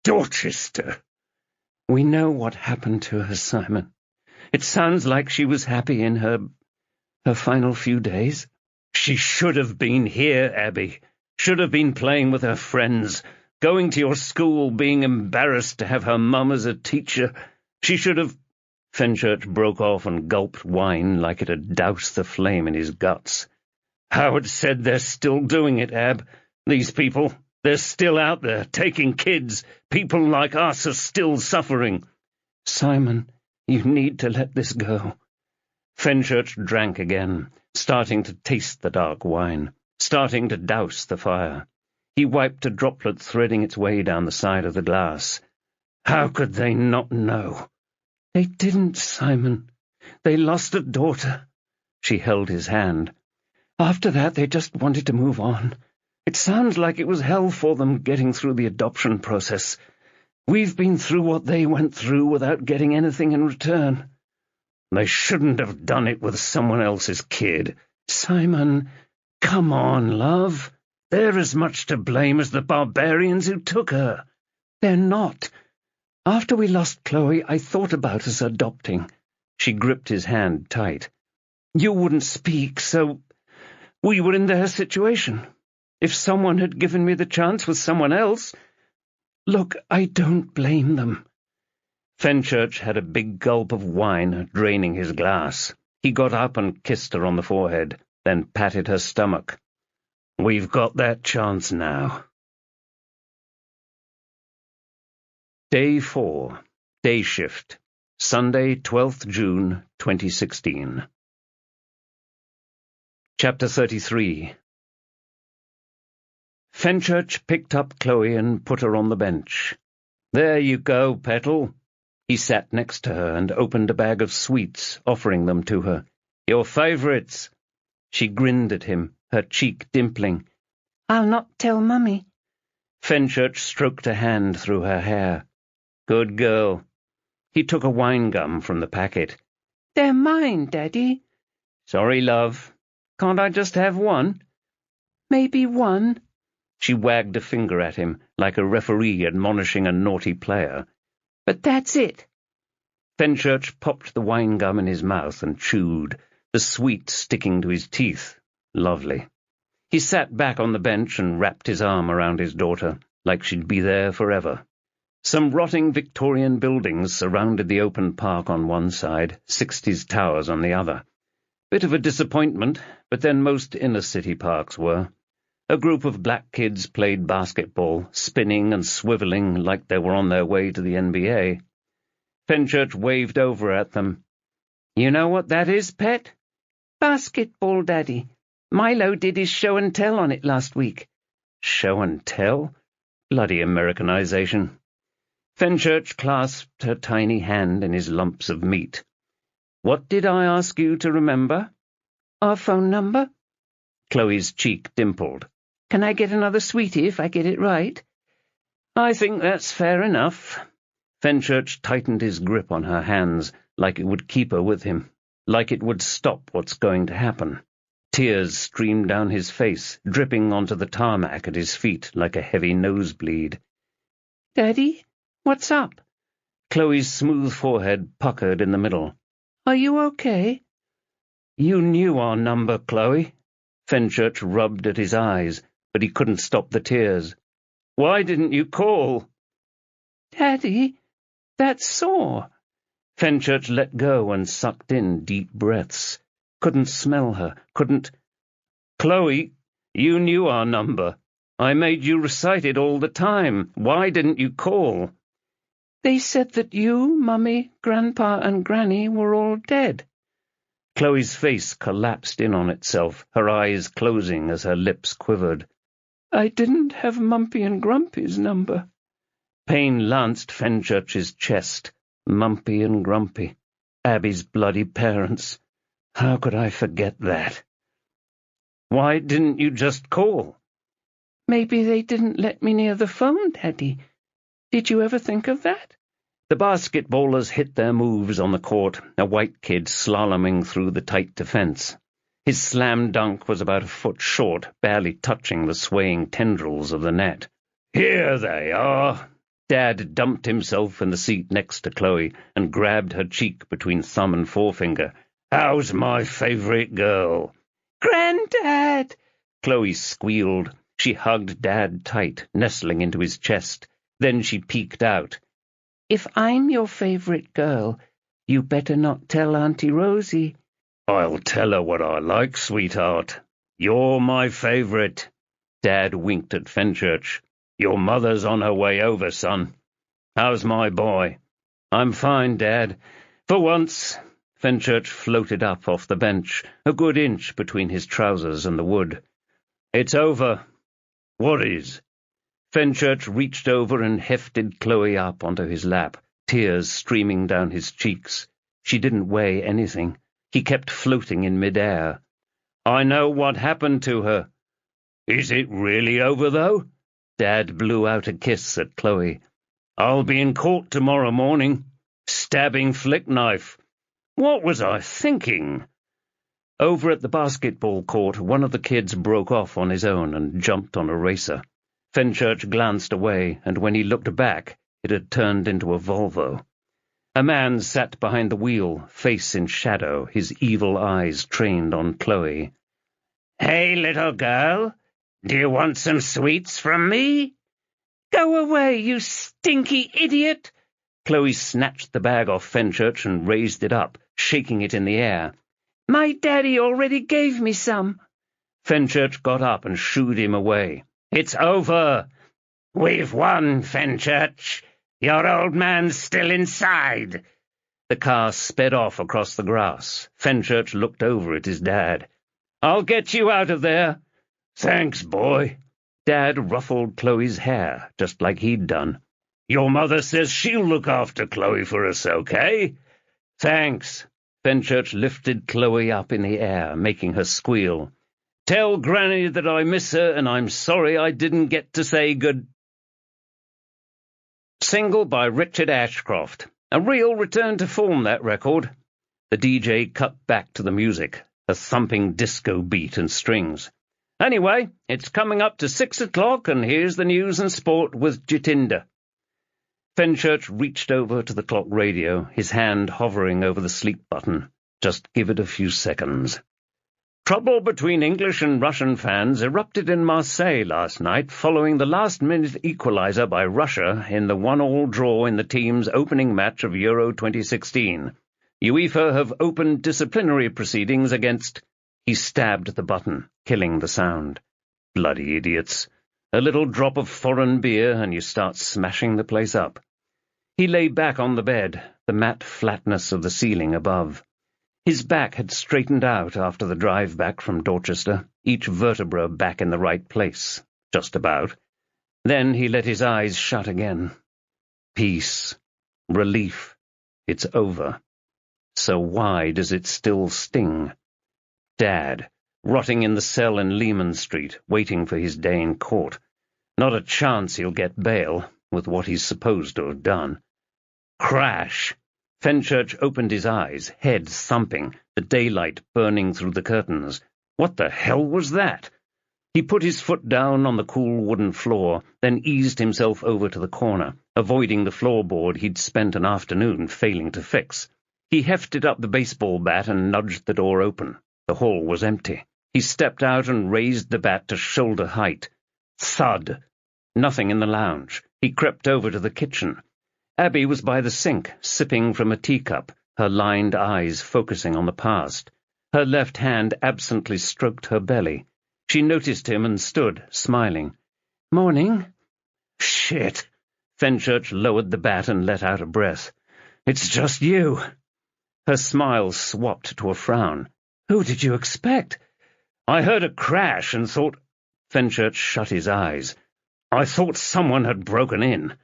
Dorchester!" "We know what happened to her, Simon. It sounds like she was happy in her final few days." "She should have been here, Abby. Should have been playing with her friends, going to your school, being embarrassed to have her mum as a teacher. She should have—" Fenchurch broke off and gulped wine like it had doused the flame in his guts. "Howard said they're still doing it, Ab. These people, they're still out there, taking kids. People like us are still suffering." "Simon, you need to let this go." Fenchurch drank again, starting to taste the dark wine, starting to douse the fire. He wiped a droplet threading its way down the side of the glass. "How could they not know?" "They didn't, Simon. They lost a daughter." She held his hand. "After that, they just wanted to move on. It sounds like it was hell for them getting through the adoption process. We've been through what they went through without getting anything in return." "They shouldn't have done it with someone else's kid." "Simon, come on, love. They're as much to blame as the barbarians who took her." "They're not. After we lost Chloe, I thought about us adopting. She gripped his hand tight. You wouldn't speak, so we were in their situation. If someone had given me the chance with someone else... Look, I don't blame them. Fenchurch had a big gulp of wine, draining his glass. He got up and kissed her on the forehead, then patted her stomach. We've got that chance now. Day 4. Day shift. Sunday, 12th June, 2016. Chapter 33. Fenchurch picked up Chloe and put her on the bench. There you go, Petal. He sat next to her and opened a bag of sweets, offering them to her. Your favourites. She grinned at him, her cheek dimpling. I'll not tell Mummy. Fenchurch stroked a hand through her hair. Good girl. He took a wine gum from the packet. They're mine, Daddy. Sorry, love. Can't I just have one? Maybe one. She wagged a finger at him, like a referee admonishing a naughty player. But that's it. Fenchurch popped the wine gum in his mouth and chewed, the sweet sticking to his teeth. Lovely. He sat back on the bench and wrapped his arm around his daughter, like she'd be there forever. Some rotting Victorian buildings surrounded the open park on one side, 60s towers on the other. Bit of a disappointment, but then most inner-city parks were. A group of black kids played basketball, spinning and swiveling like they were on their way to the NBA. Fenchurch waved over at them. You know what that is, pet? Basketball, Daddy. Milo did his show and tell on it last week. Show and tell? Bloody Americanization. Fenchurch clasped her tiny hand in his lumps of meat. What did I ask you to remember? Our phone number. Chloe's cheek dimpled. Can I get another sweetie if I get it right? I think that's fair enough. Fenchurch tightened his grip on her hands, like it would keep her with him, like it would stop what's going to happen. Tears streamed down his face, dripping onto the tarmac at his feet like a heavy nosebleed. Daddy, what's up? Chloe's smooth forehead puckered in the middle. Are you okay? You knew our number, Chloe. Fenchurch rubbed at his eyes, but he couldn't stop the tears. Why didn't you call? Daddy, that's sore. Fenchurch let go and sucked in deep breaths. Couldn't smell her, couldn't... Chloe, you knew our number. I made you recite it all the time. Why didn't you call? They said that you, Mummy, Grandpa, and Granny were all dead. Chloe's face collapsed in on itself, her eyes closing as her lips quivered. I didn't have Mumpy and Grumpy's number. Pain lanced Fenchurch's chest. Mumpy and Grumpy. Abby's bloody parents. How could I forget that? Why didn't you just call? Maybe they didn't let me near the phone, Daddy. Did you ever think of that? The basketballers hit their moves on the court, a white kid slaloming through the tight defense. His slam dunk was about a foot short, barely touching the swaying tendrils of the net. Here they are. Dad dumped himself in the seat next to Chloe and grabbed her cheek between thumb and forefinger. How's my favourite girl? Granddad! Chloe squealed. She hugged Dad tight, nestling into his chest. Then she peeked out. If I'm your favourite girl, you better not tell Auntie Rosie. I'll tell her what I like, sweetheart. You're my favourite. Dad winked at Fenchurch. Your mother's on her way over, son. How's my boy? I'm fine, Dad. For once. Fenchurch floated up off the bench, a good inch between his trousers and the wood. It's over. What is? Fenchurch reached over and hefted Chloe up onto his lap, tears streaming down his cheeks. She didn't weigh anything. He kept floating in mid-air. I know what happened to her. Is it really over, though? Dad blew out a kiss at Chloe. I'll be in court tomorrow morning. Stabbing flick knife. What was I thinking? Over at the basketball court, one of the kids broke off on his own and jumped on a racer. Fenchurch glanced away, and when he looked back, It had turned into a Volvo. A man sat behind the wheel, face in shadow, his evil eyes trained on Chloe. "Hey, little girl, do you want some sweets from me?" "Go away, you stinky idiot!" Chloe snatched the bag off Fenchurch and raised it up, shaking it in the air. "My daddy already gave me some." Fenchurch got up and shooed him away. "It's over. We've won, Fenchurch. Your old man's still inside." The car sped off across the grass. Fenchurch looked over at his dad. "I'll get you out of there." "Thanks, boy." Dad ruffled Chloe's hair, just like he'd done. "Your mother says she'll look after Chloe for us, okay?" "Thanks." Fenchurch lifted Chloe up in the air, making her squeal. "Tell Granny that I miss her, and I'm sorry I didn't get to say good—" Single by Richard Ashcroft. A real return to form, that record. The DJ cut back to the music, a thumping disco beat and strings. "Anyway, it's coming up to 6 o'clock, and here's the news and sport with Jatinder." Fenchurch reached over to the clock radio, his hand hovering over the sleep button. Just give it a few seconds. Trouble between English and Russian fans erupted in Marseille last night following the last-minute equalizer by Russia in the 1-1 draw in the team's opening match of Euro 2016. UEFA have opened disciplinary proceedings against— He stabbed the button, killing the sound. Bloody idiots. A little drop of foreign beer and you start smashing the place up. He lay back on the bed, the matte flatness of the ceiling above. His back had straightened out after the drive back from Dorchester, each vertebra back in the right place, just about. Then he let his eyes shut again. Peace. Relief. It's over. So why does it still sting? Dad, rotting in the cell in Lehman Street, waiting for his day in court. Not a chance he'll get bail, with what he's supposed to have done. Crash! Fenchurch opened his eyes, head thumping, the daylight burning through the curtains. What the hell was that? He put his foot down on the cool wooden floor, then eased himself over to the corner, avoiding the floorboard he'd spent an afternoon failing to fix. He hefted up the baseball bat and nudged the door open. The hall was empty. He stepped out and raised the bat to shoulder height. Thud! Nothing in the lounge. He crept over to the kitchen. Abby was by the sink, sipping from a teacup, her lined eyes focusing on the past. Her left hand absently stroked her belly. She noticed him and stood, smiling. "Morning." "Shit." Fenchurch lowered the bat and let out a breath. "It's just you." Her smile swapped to a frown. "Who did you expect?" "I heard a crash and thought—" Fenchurch shut his eyes. "I thought someone had broken in."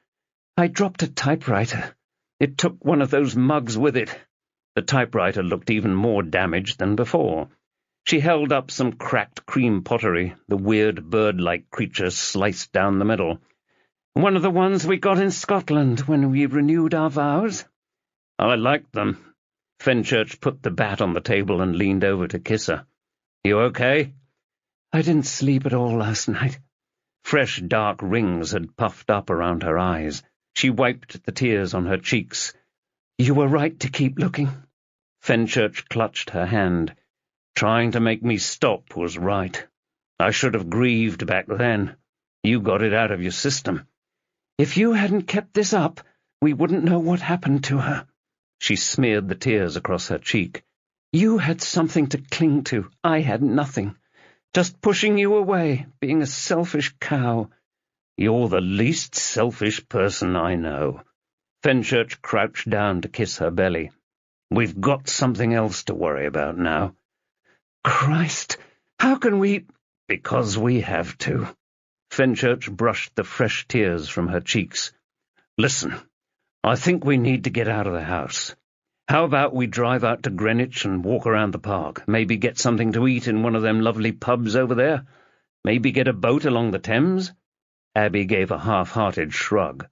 "I dropped a typewriter. It took one of those mugs with it." The typewriter looked even more damaged than before. She held up some cracked cream pottery, the weird bird-like creature sliced down the middle. "One of the ones we got in Scotland when we renewed our vows." "I liked them." Fenchurch put the bat on the table and leaned over to kiss her. "You okay?" "I didn't sleep at all last night." Fresh dark rings had puffed up around her eyes. She wiped the tears on her cheeks. "You were right to keep looking." Fenchurch clutched her hand. "Trying to make me stop was right. I should have grieved back then. You got it out of your system." "If you hadn't kept this up, we wouldn't know what happened to her." She smeared the tears across her cheek. "You had something to cling to. I had nothing. Just pushing you away, being a selfish cow." "You're the least selfish person I know." Fenchurch crouched down to kiss her belly. "We've got something else to worry about now." "Christ, how can we—" "Because we have to." Fenchurch brushed the fresh tears from her cheeks. "Listen, I think we need to get out of the house. How about we drive out to Greenwich and walk around the park, maybe get something to eat in one of them lovely pubs over there? Maybe get a boat along the Thames?" Abby gave a half-hearted shrug.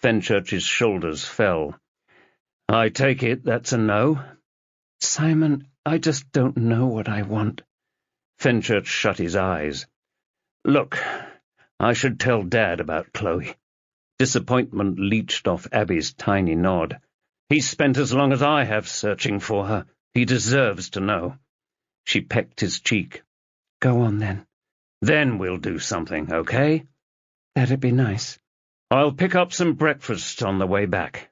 Fenchurch's shoulders fell. "I take it that's a no?" "Simon, I just don't know what I want." Fenchurch shut his eyes. "Look, I should tell Dad about Chloe." Disappointment leached off Abby's tiny nod. "He's spent as long as I have searching for her. He deserves to know." She pecked his cheek. "Go on, then." "Then we'll do something, okay?" "That'd be nice." "I'll pick up some breakfast on the way back."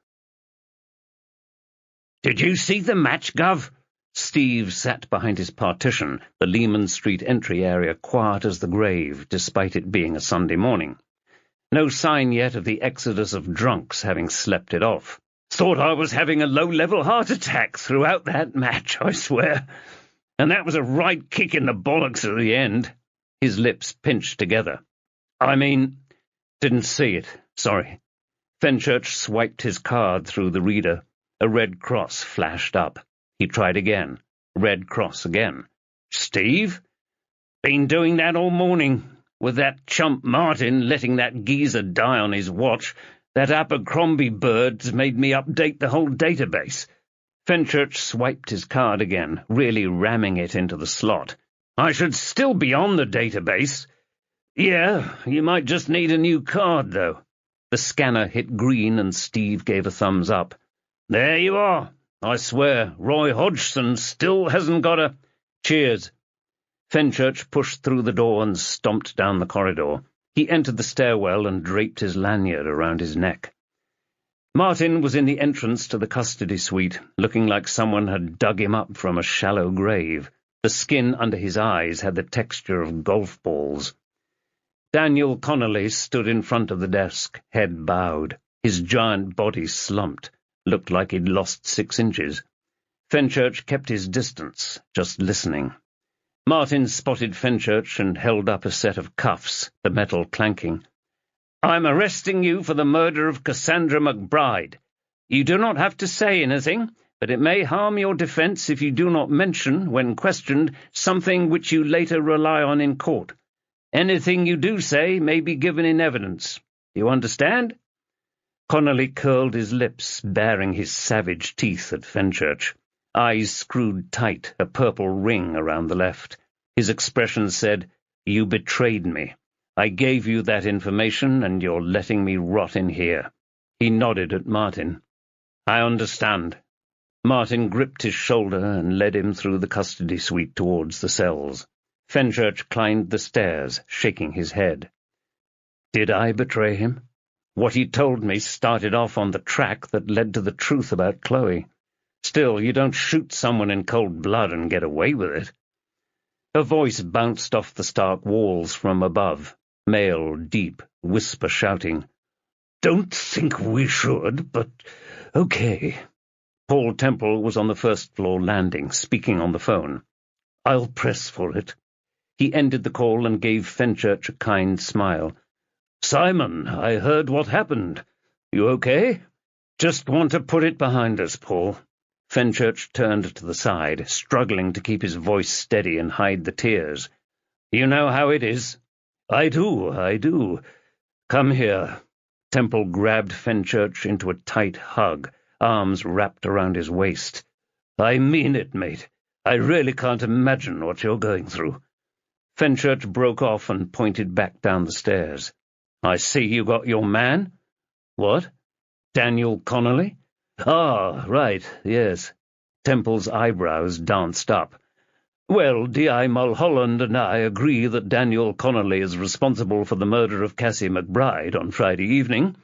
"Did you see the match, Gov?" Steve sat behind his partition, the Lehman Street entry area quiet as the grave, despite it being a Sunday morning. No sign yet of the exodus of drunks having slept it off. "Thought I was having a low-level heart attack throughout that match, I swear. And that was a right kick in the bollocks at the end." His lips pinched together. "I mean, didn't see it. Sorry." Fenchurch swiped his card through the reader. A red cross flashed up. He tried again. Red cross again. "Steve? Been doing that all morning. With that chump Martin letting that geezer die on his watch, that Abercrombie bird's made me update the whole database." Fenchurch swiped his card again, really ramming it into the slot. "I should still be on the database. Yeah, you might just need a new card, though." The scanner hit green and Steve gave a thumbs up. "There you are. I swear, Roy Hodgson still hasn't got a—" "Cheers." Fenchurch pushed through the door and stomped down the corridor. He entered the stairwell and draped his lanyard around his neck. Martin was in the entrance to the custody suite, looking like someone had dug him up from a shallow grave. The skin under his eyes had the texture of golf balls. Daniel Connolly stood in front of the desk, head bowed. His giant body slumped, looked like he'd lost 6 inches. Fenchurch kept his distance, just listening. Martin spotted Fenchurch and held up a set of cuffs, the metal clanking. "I'm arresting you for the murder of Cassandra McBride. You do not have to say anything, but it may harm your defense if you do not mention, when questioned, something which you later rely on in court. Anything you do say may be given in evidence. You understand?" Connolly curled his lips, baring his savage teeth at Fenchurch. Eyes screwed tight, a purple ring around the left. His expression said, "You betrayed me. I gave you that information, and you're letting me rot in here." He nodded at Martin. "I understand." Martin gripped his shoulder and led him through the custody suite towards the cells. Fenchurch climbed the stairs, shaking his head. "Did I betray him? What he told me started off on the track that led to the truth about Chloe. Still, you don't shoot someone in cold blood and get away with it." A voice bounced off the stark walls from above, male, deep, whisper shouting, "Don't think we should, but okay." Paul Temple was on the first-floor landing, speaking on the phone. "I'll press for it." He ended the call and gave Fenchurch a kind smile. "Simon, I heard what happened. You okay?" "Just want to put it behind us, Paul." Fenchurch turned to the side, struggling to keep his voice steady and hide the tears. "You know how it is." I do. Come here." Temple grabbed Fenchurch into a tight hug, arms wrapped around his waist. "I mean it, mate. I really can't imagine what you're going through." Fenchurch broke off and pointed back down the stairs. "I see you got your man." "What? Daniel Connolly?" "Ah, right, yes." Temple's eyebrows danced up. "Well, D.I. Mulholland and I agree that Daniel Connolly is responsible for the murder of Cassie McBride on Friday evening.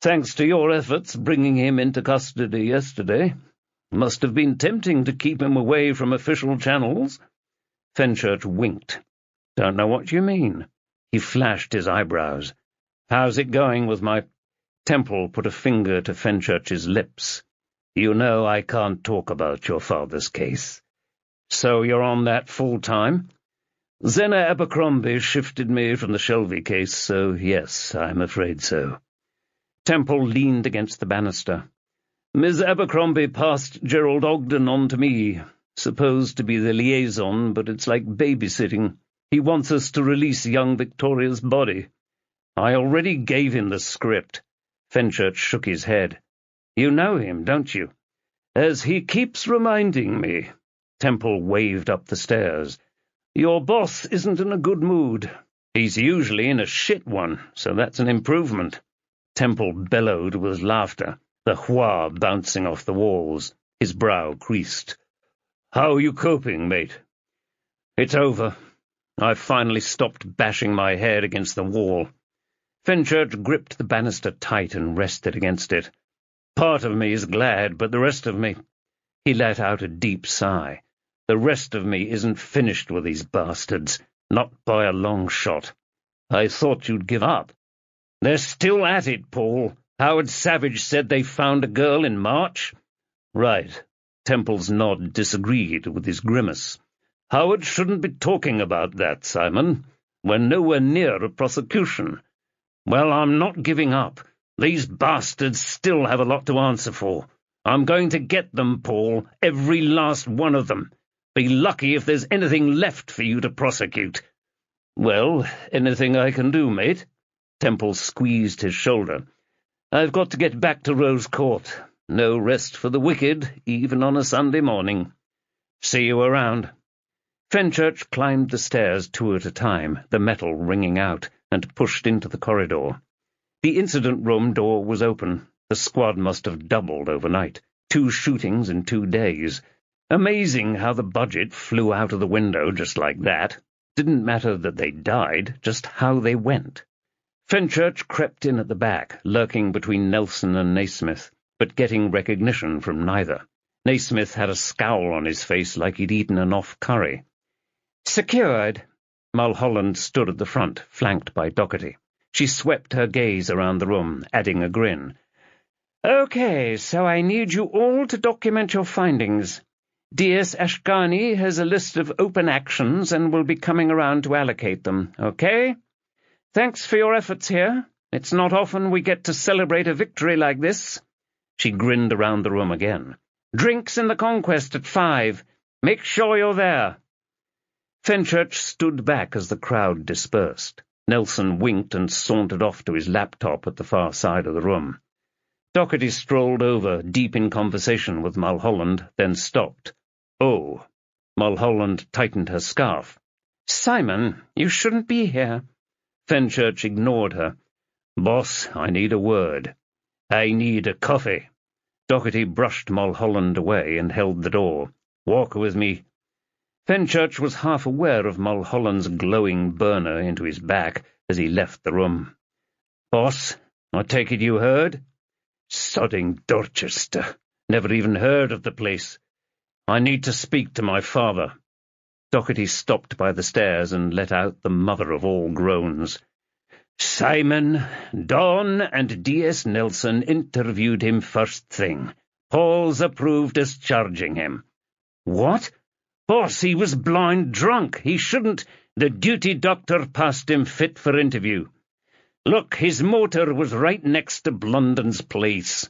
Thanks to your efforts bringing him into custody yesterday. Must have been tempting to keep him away from official channels." Fenchurch winked. "Don't know what you mean." He flashed his eyebrows. "How's it going with my—" Temple put a finger to Fenchurch's lips. "You know I can't talk about your father's case." "So you're on that full-time?" "Zena Abercrombie shifted me from the Shelby case, so yes, I'm afraid so." Temple leaned against the banister. "Ms. Abercrombie passed Gerald Ogden on to me. Supposed to be the liaison, but it's like babysitting. He wants us to release young Victoria's body." "I already gave him the script." Fenchurch shook his head. "You know him, don't you?" "As he keeps reminding me." Temple waved up the stairs. "Your boss isn't in a good mood. He's usually in a shit one, so that's an improvement." Temple bellowed with laughter, the hua bouncing off the walls. His brow creased. "How are you coping, mate?" "It's over. I've finally stopped bashing my head against the wall." Fenchurch gripped the banister tight and rested against it. "Part of me is glad, but the rest of me—" He let out a deep sigh. "The rest of me isn't finished with these bastards, not by a long shot. I thought you'd give up." "They're still at it, Paul. Howard Savage said they found a girl in March." "Right." Temple's nod disagreed with his grimace. "Howard shouldn't be talking about that, Simon. We're nowhere near a prosecution." "Well, I'm not giving up. These bastards still have a lot to answer for. I'm going to get them, Paul, every last one of them. Be lucky if there's anything left for you to prosecute." "Well, anything I can do, mate?" Temple squeezed his shoulder. "I've got to get back to Rose Court. No rest for the wicked, even on a Sunday morning. See you around." Fenchurch climbed the stairs 2 at a time, the metal ringing out, and pushed into the corridor. The incident room door was open. The squad must have doubled overnight. 2 shootings in 2 days. Amazing how the budget flew out of the window just like that. Didn't matter that they died, just how they went. Fenchurch crept in at the back, lurking between Nelson and Naismith, but getting recognition from neither. Naismith had a scowl on his face like he'd eaten enough curry. "Secured." Mulholland stood at the front, flanked by Doherty. She swept her gaze around the room, adding a grin. "Okay, so I need you all to document your findings. D.S. Ashgani has a list of open actions and will be coming around to allocate them, okay? Thanks for your efforts here. It's not often we get to celebrate a victory like this." She grinned around the room again. "Drinks in the Conquest at 5. Make sure you're there." Fenchurch stood back as the crowd dispersed. Nelson winked and sauntered off to his laptop at the far side of the room. Doherty strolled over, deep in conversation with Mulholland, then stopped. "Oh." Mulholland tightened her scarf. "Simon, you shouldn't be here." Fenchurch ignored her. "Boss, I need a word." "I need a coffee." Doherty brushed Mulholland away and held the door. "Walk with me." Fenchurch was half aware of Mulholland's glowing burner into his back as he left the room. "Boss, I take it you heard?" "Sodding Dorchester. Never even heard of the place. I need to speak to my father." Doherty stopped by the stairs and let out the mother of all groans. "Simon, Dawn and D.S. Nelson interviewed him first thing. Paul's approved discharging him." "What?" "Boss, he was blind drunk. He shouldn't. The duty doctor passed him fit for interview. Look, his motor was right next to Blunden's place."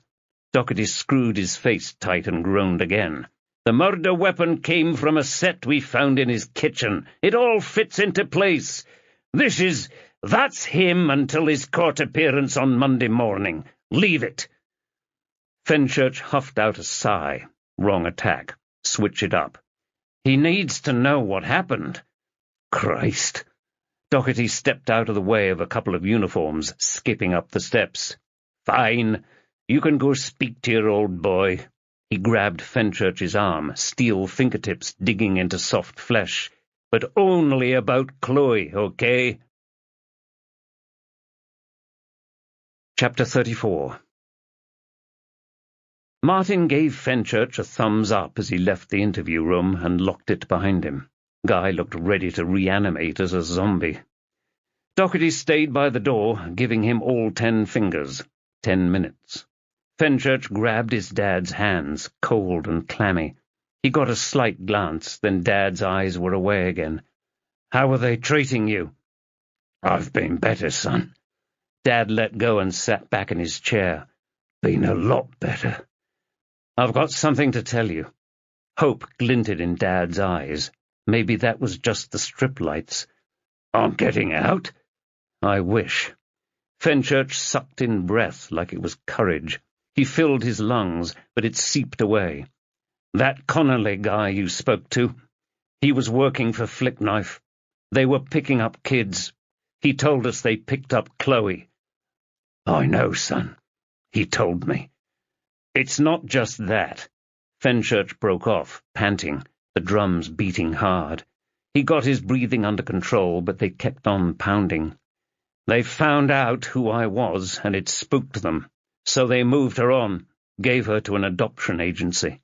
Doherty screwed his face tight and groaned again. "The murder weapon came from a set we found in his kitchen. It all fits into place. That's him until his court appearance on Monday morning. Leave it." Fenchurch huffed out a sigh. Wrong attack. Switch it up. "He needs to know what happened." "Christ." Doherty stepped out of the way of a couple of uniforms, skipping up the steps. "Fine. You can go speak to your old boy." He grabbed Fenchurch's arm, steel fingertips digging into soft flesh. "But only about Chloe, okay?" Chapter 34. Martin gave Fenchurch a thumbs up as he left the interview room and locked it behind him. Guy looked ready to reanimate as a zombie. Doherty stayed by the door, giving him all 10 fingers. 10 minutes. Fenchurch grabbed his dad's hands, cold and clammy. He got a slight glance, then Dad's eyes were away again. "How are they treating you?" "I've been better, son." Dad let go and sat back in his chair. "Been a lot better." "I've got something to tell you." Hope glinted in Dad's eyes. Maybe that was just the strip lights. "I'm getting out?" "I wish." Fenchurch sucked in breath like it was courage. He filled his lungs, but it seeped away. "That Connolly guy you spoke to, he was working for Flickknife. They were picking up kids. He told us they picked up Chloe." I know, son. He told me. It's not just that. Fenchurch broke off, panting, the drums beating hard. He got his breathing under control, but they kept on pounding. They found out who I was, and it spooked them. So they moved her on, gave her to an adoption agency.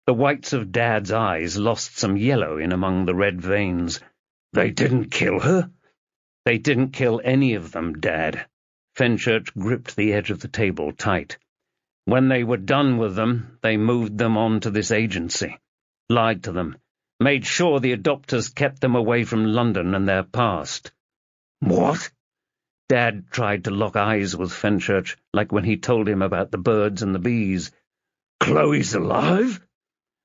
The whites of Dad's eyes lost some yellow in among the red veins. They didn't kill her? They didn't kill any of them, Dad. Fenchurch gripped the edge of the table tight. When they were done with them, they moved them on to this agency. Lied to them. Made sure the adopters kept them away from London and their past. What? Dad tried to lock eyes with Fenchurch, like when he told him about the birds and the bees. Chloe's alive?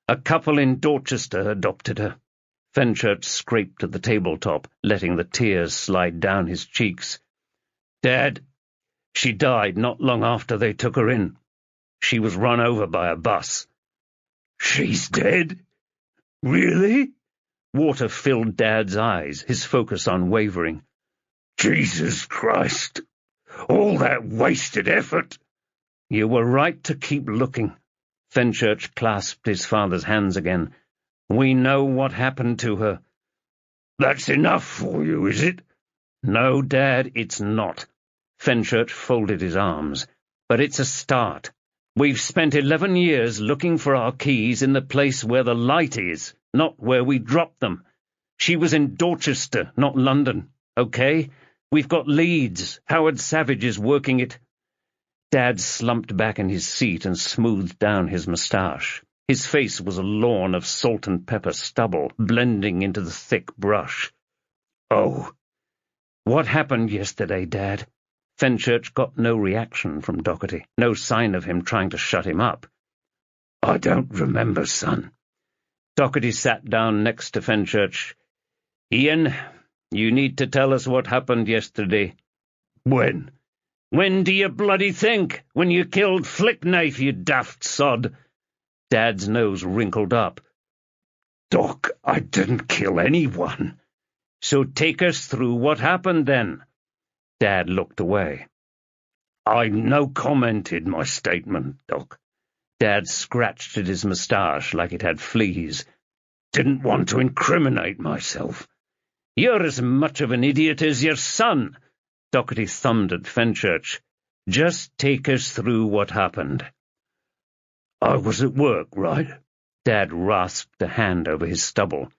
A couple in Dorchester adopted her. Fenchurch scraped at the tabletop, letting the tears slide down his cheeks. Dad, she died not long after they took her in. She was run over by a bus. She's dead? Really? Water filled Dad's eyes, his focus unwavering. Jesus Christ! All that wasted effort! You were right to keep looking. Fenchurch clasped his father's hands again. We know what happened to her. That's enough for you, is it? No, Dad, it's not. Fenchurch folded his arms. But it's a start. We've spent 11 years looking for our keys in the place where the light is, not where we dropped them. She was in Dorchester, not London, okay? We've got leads. Howard Savage is working it. Dad slumped back in his seat and smoothed down his moustache. His face was a lawn of salt and pepper stubble, blending into the thick brush. Oh. What happened yesterday, Dad? Fenchurch got no reaction from Doherty, no sign of him trying to shut him up. I don't remember, son. Doherty sat down next to Fenchurch. Ian, you need to tell us what happened yesterday. When? When do you bloody think? When you killed Flickknife, you daft sod. Dad's nose wrinkled up. Doc, I didn't kill anyone. So take us through what happened then. Dad looked away. I no commented my statement, Doc. Dad scratched at his moustache like it had fleas. Didn't want to incriminate myself. You're as much of an idiot as your son. Doherty thumbed at Fenchurch. Just take us through what happened. I was at work, right? Dad rasped a hand over his stubble.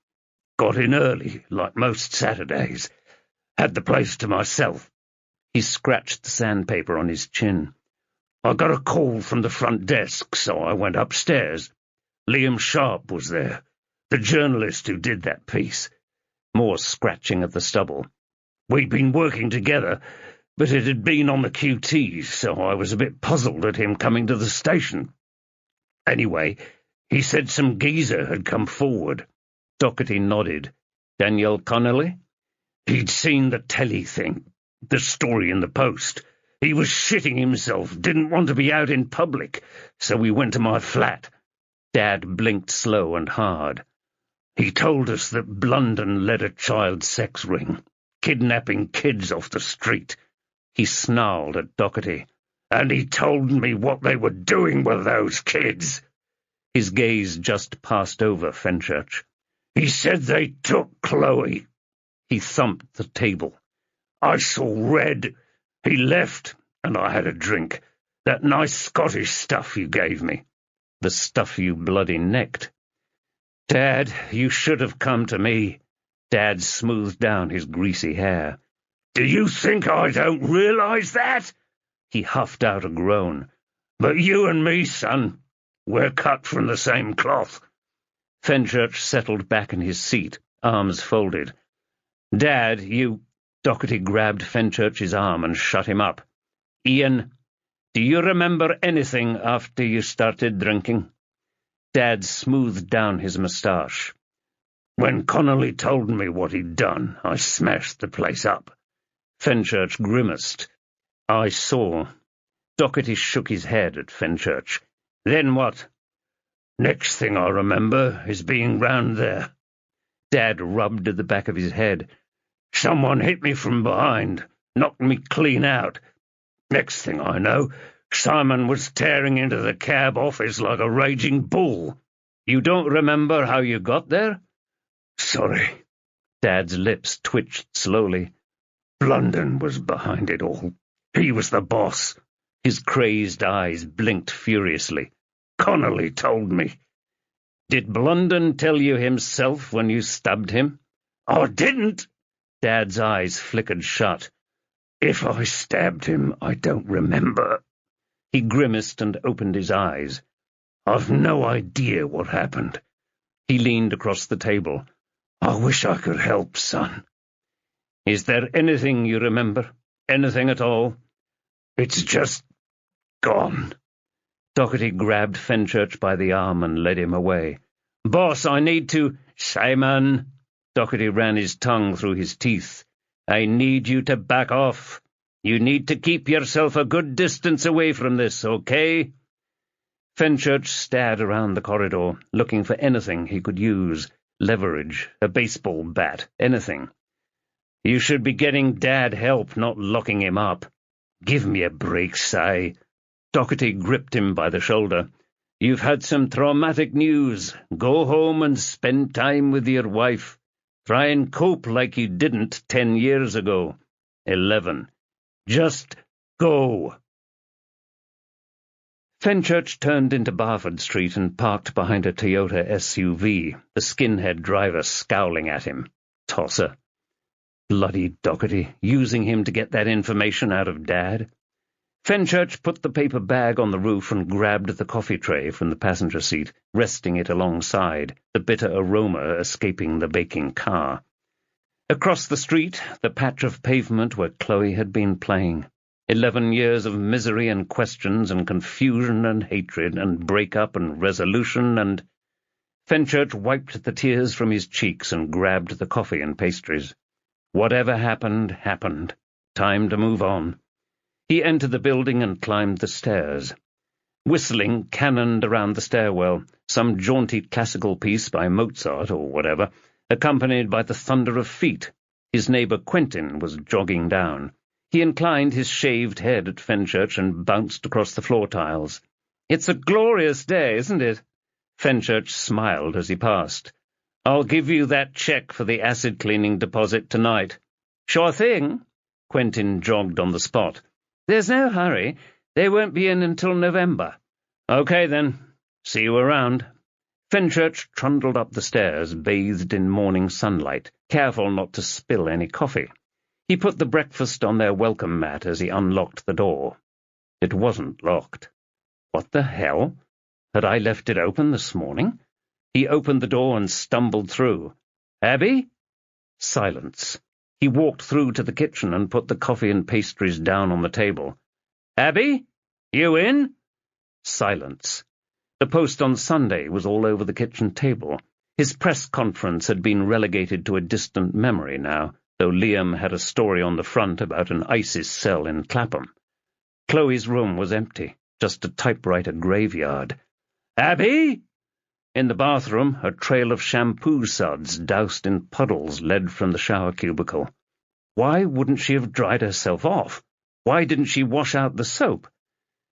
Got in early, like most Saturdays. Had the place to myself. He scratched the sandpaper on his chin. I got a call from the front desk, so I went upstairs. Liam Sharp was there, the journalist who did that piece. More scratching at the stubble. We'd been working together, but it had been on the QT, so I was a bit puzzled at him coming to the station. Anyway, he said some geezer had come forward. Doherty nodded. Daniel Connolly? He'd seen the telly thing, the story in the Post. He was shitting himself, didn't want to be out in public, so we went to my flat. Dad blinked slow and hard. He told us that Blunden led a child sex ring, kidnapping kids off the street. He snarled at Doherty. And he told me what they were doing with those kids. His gaze just passed over Fenchurch. He said they took Chloe. He thumped the table. I saw red. He left, and I had a drink. That nice Scottish stuff you gave me. The stuff you bloody necked. Dad, you should have come to me. Dad smoothed down his greasy hair. Do you think I don't realize that? He huffed out a groan. But you and me, son, we're cut from the same cloth. Fenchurch settled back in his seat, arms folded. Dad, you... Doherty grabbed Fenchurch's arm and shut him up. Ian, do you remember anything after you started drinking? Dad smoothed down his moustache. When Connolly told me what he'd done, I smashed the place up. Fenchurch grimaced. I saw. Doherty shook his head at Fenchurch. Then what? Next thing I remember is being round there. Dad rubbed at the back of his head. Someone hit me from behind, knocked me clean out. Next thing I know, Simon was tearing into the cab office like a raging bull. You don't remember how you got there? Sorry. Dad's lips twitched slowly. Blunden was behind it all. He was the boss. His crazed eyes blinked furiously. Connolly told me. Did Blunden tell you himself when you stabbed him? I didn't. Dad's eyes flickered shut. If I stabbed him, I don't remember. He grimaced and opened his eyes. I've no idea what happened. He leaned across the table. I wish I could help, son. Is there anything you remember? Anything at all? It's just gone. Doherty grabbed Fenchurch by the arm and led him away. Boss, I need to— Simon! Doherty ran his tongue through his teeth. I need you to back off. You need to keep yourself a good distance away from this, okay? Fenchurch stared around the corridor, looking for anything he could use. Leverage, a baseball bat, anything. You should be getting Dad help, not locking him up. Give me a break, Si. Doherty gripped him by the shoulder. You've had some traumatic news. Go home and spend time with your wife. Try and cope like you didn't 10 years ago. 11. Just go. Fenchurch turned into Barford Street and parked behind a Toyota SUV, the skinhead driver scowling at him. Tosser. Bloody Doherty, using him to get that information out of Dad. Fenchurch put the paper bag on the roof and grabbed the coffee tray from the passenger seat, resting it alongside, the bitter aroma escaping the baking car. Across the street, the patch of pavement where Chloe had been playing. 11 years of misery and questions and confusion and hatred and break-up and resolution and— Fenchurch wiped the tears from his cheeks and grabbed the coffee and pastries. Whatever happened, happened. Time to move on. He entered the building and climbed the stairs. Whistling cannoned around the stairwell, some jaunty classical piece by Mozart or whatever, accompanied by the thunder of feet. His neighbour Quentin was jogging down. He inclined his shaved head at Fenchurch and bounced across the floor tiles. "It's a glorious day, isn't it?" Fenchurch smiled as he passed. "I'll give you that check for the acid-cleaning deposit tonight." "Sure thing." Quentin jogged on the spot. "There's no hurry. They won't be in until November." "Okay, then. See you around." Fenchurch trundled up the stairs, bathed in morning sunlight, careful not to spill any coffee. He put the breakfast on their welcome mat as he unlocked the door. It wasn't locked. What the hell? Had I left it open this morning? He opened the door and stumbled through. "Abby?" Silence. He walked through to the kitchen and put the coffee and pastries down on the table. "Abby? You in?" Silence. The Post on Sunday was all over the kitchen table. His press conference had been relegated to a distant memory now, though Liam had a story on the front about an ISIS cell in Clapham. Chloe's room was empty, just a typewriter graveyard. "Abby?" In the bathroom, a trail of shampoo suds doused in puddles led from the shower cubicle. Why wouldn't she have dried herself off? Why didn't she wash out the soap?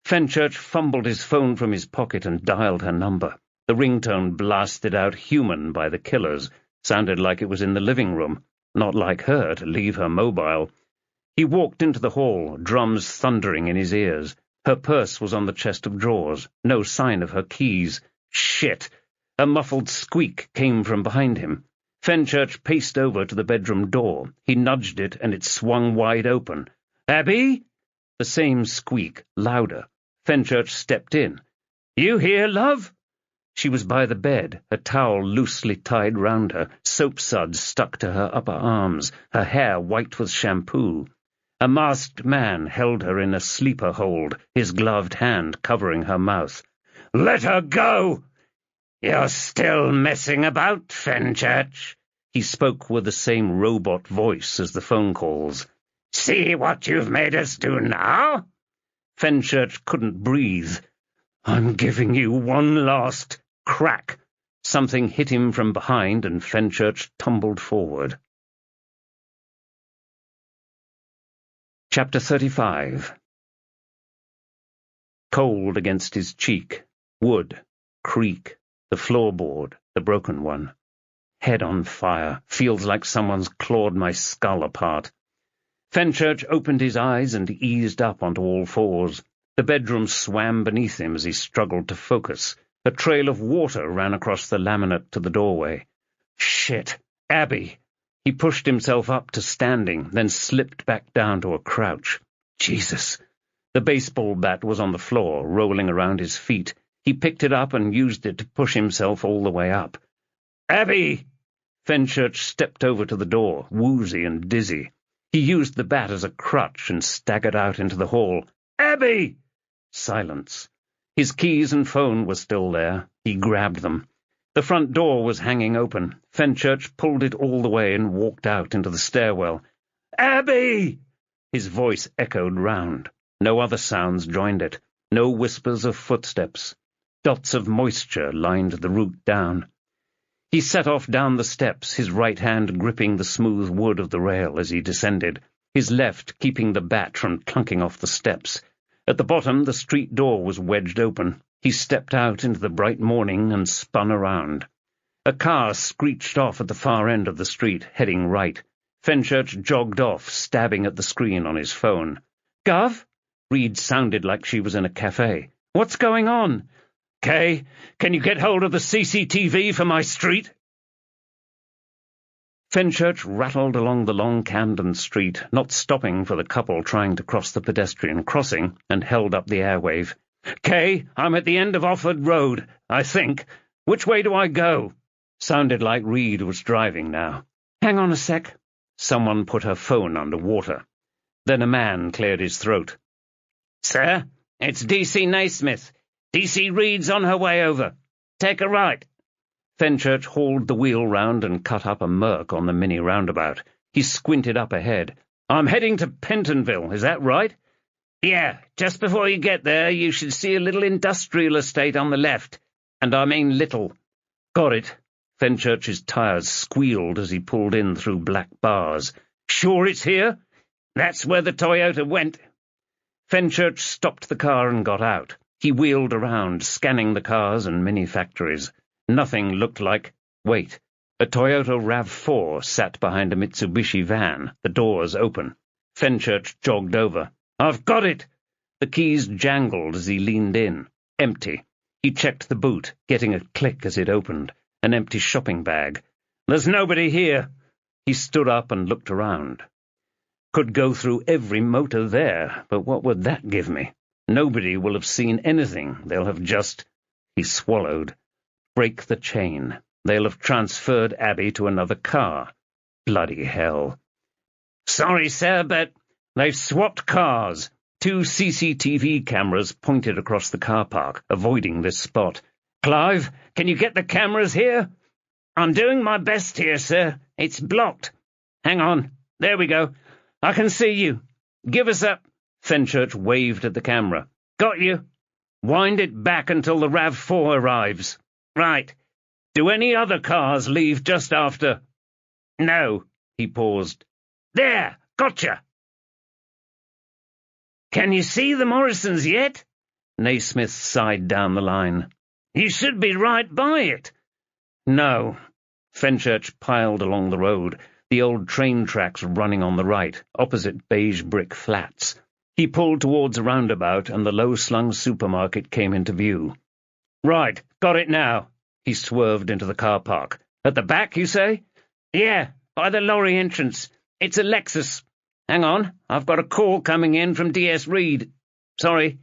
Fenchurch fumbled his phone from his pocket and dialed her number. The ringtone blasted out "Human" by the Killers. Sounded like it was in the living room. Not like her to leave her mobile. He walked into the hall, drums thundering in his ears. Her purse was on the chest of drawers. No sign of her keys. Shit! A muffled squeak came from behind him. Fenchurch paced over to the bedroom door. He nudged it, and it swung wide open. "Abby?" The same squeak, louder. Fenchurch stepped in. "You here, love?" She was by the bed, a towel loosely tied round her, soap suds stuck to her upper arms, her hair white with shampoo. A masked man held her in a sleeper hold, his gloved hand covering her mouth. "Let her go!" "You're still messing about, Fenchurch." He spoke with the same robot voice as the phone calls. "See what you've made us do now?" Fenchurch couldn't breathe. "I'm giving you one last—" Crack! Something hit him from behind, and Fenchurch tumbled forward. Chapter 35. cold against his cheek. Wood, creak, the floorboard, the broken one. Head on fire, feels like someone's clawed my skull apart. Fenchurch opened his eyes and eased up onto all fours. The bedroom swam beneath him as he struggled to focus. A trail of water ran across the laminate to the doorway. Shit! Abby! He pushed himself up to standing, then slipped back down to a crouch. Jesus! The baseball bat was on the floor, rolling around his feet. He picked it up and used it to push himself all the way up. Abby! Fenchurch stepped over to the door, woozy and dizzy. He used the bat as a crutch and staggered out into the hall. Abby! Silence. His keys and phone were still there. He grabbed them. The front door was hanging open. Fenchurch pulled it all the way and walked out into the stairwell. Abby! His voice echoed round. No other sounds joined it. No whispers of footsteps. Dots of moisture lined the route down. He set off down the steps, his right hand gripping the smooth wood of the rail as he descended, his left keeping the bat from clunking off the steps. At the bottom, the street door was wedged open. He stepped out into the bright morning and spun around. A car screeched off at the far end of the street, heading right. Fenchurch jogged off, stabbing at the screen on his phone. Gov? Reed sounded like she was in a cafe. What's going on? Kay, can you get hold of the CCTV for my street? Fenchurch rattled along the long Camden street, not stopping for the couple trying to cross the pedestrian crossing, and held up the airwave. Kay, I'm at the end of Offord Road, I think. Which way do I go? Sounded like Reed was driving now. Hang on a sec. Someone put her phone under water. Then a man cleared his throat. Sir, it's D.C. Naismith. D.C. Reed's on her way over. Take a right. Fenchurch hauled the wheel round and cut up a murk on the mini roundabout. He squinted up ahead. I'm heading to Pentonville, is that right? Yeah, just before you get there, you should see a little industrial estate on the left. And I mean little. Got it. Fenchurch's tires squealed as he pulled in through black bars. Sure it's here? That's where the Toyota went. Fenchurch stopped the car and got out. He wheeled around, scanning the cars and mini-factories. Nothing looked like... Wait. A Toyota RAV4 sat behind a Mitsubishi van, the doors open. Fenchurch jogged over. I've got it! The keys jangled as he leaned in. Empty. He checked the boot, getting a click as it opened. An empty shopping bag. There's nobody here. He stood up and looked around. Could go through every motor there, but what would that give me? Nobody will have seen anything. They'll have just... He swallowed. Break the chain. They'll have transferred Abby to another car. Bloody hell. Sorry, sir, but they've swapped cars. 2 CCTV cameras pointed across the car park, avoiding this spot. Clive, can you get the cameras here? I'm doing my best here, sir. It's blocked. Hang on. There we go. I can see you. Give us up. Fenchurch waved at the camera. Got you. Wind it back until the RAV4 arrives. Right. Do any other cars leave just after? No. He paused. There. Gotcha. Can you see the Morrisons yet? Naismith sighed down the line. You should be right by it. No. Fenchurch piled along the road, the old train tracks running on the right, opposite beige brick flats. He pulled towards a roundabout, and the low-slung supermarket came into view. Right, got it now. He swerved into the car park. At the back, you say? Yeah, by the lorry entrance. It's a Lexus. Hang on, I've got a call coming in from D.S. Reed. Sorry.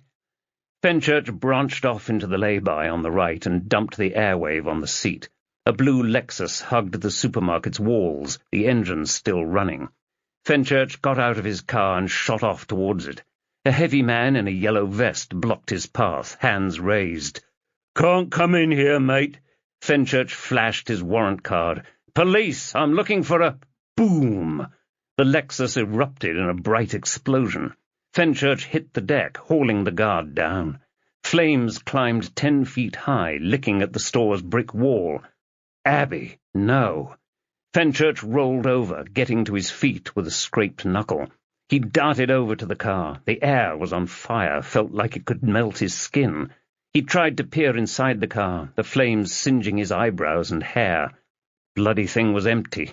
Fenchurch branched off into the lay-by on the right and dumped the airwave on the seat. A blue Lexus hugged the supermarket's walls, the engine still running. Fenchurch got out of his car and shot off towards it. A heavy man in a yellow vest blocked his path, hands raised. Can't come in here, mate. Fenchurch flashed his warrant card. Police, I'm looking for a... Boom! The Lexus erupted in a bright explosion. Fenchurch hit the deck, hauling the guard down. Flames climbed 10 feet high, licking at the store's brick wall. Abby, no. Fenchurch rolled over, getting to his feet with a scraped knuckle. He darted over to the car. The air was on fire, felt like it could melt his skin. He tried to peer inside the car, the flames singeing his eyebrows and hair. Bloody thing was empty.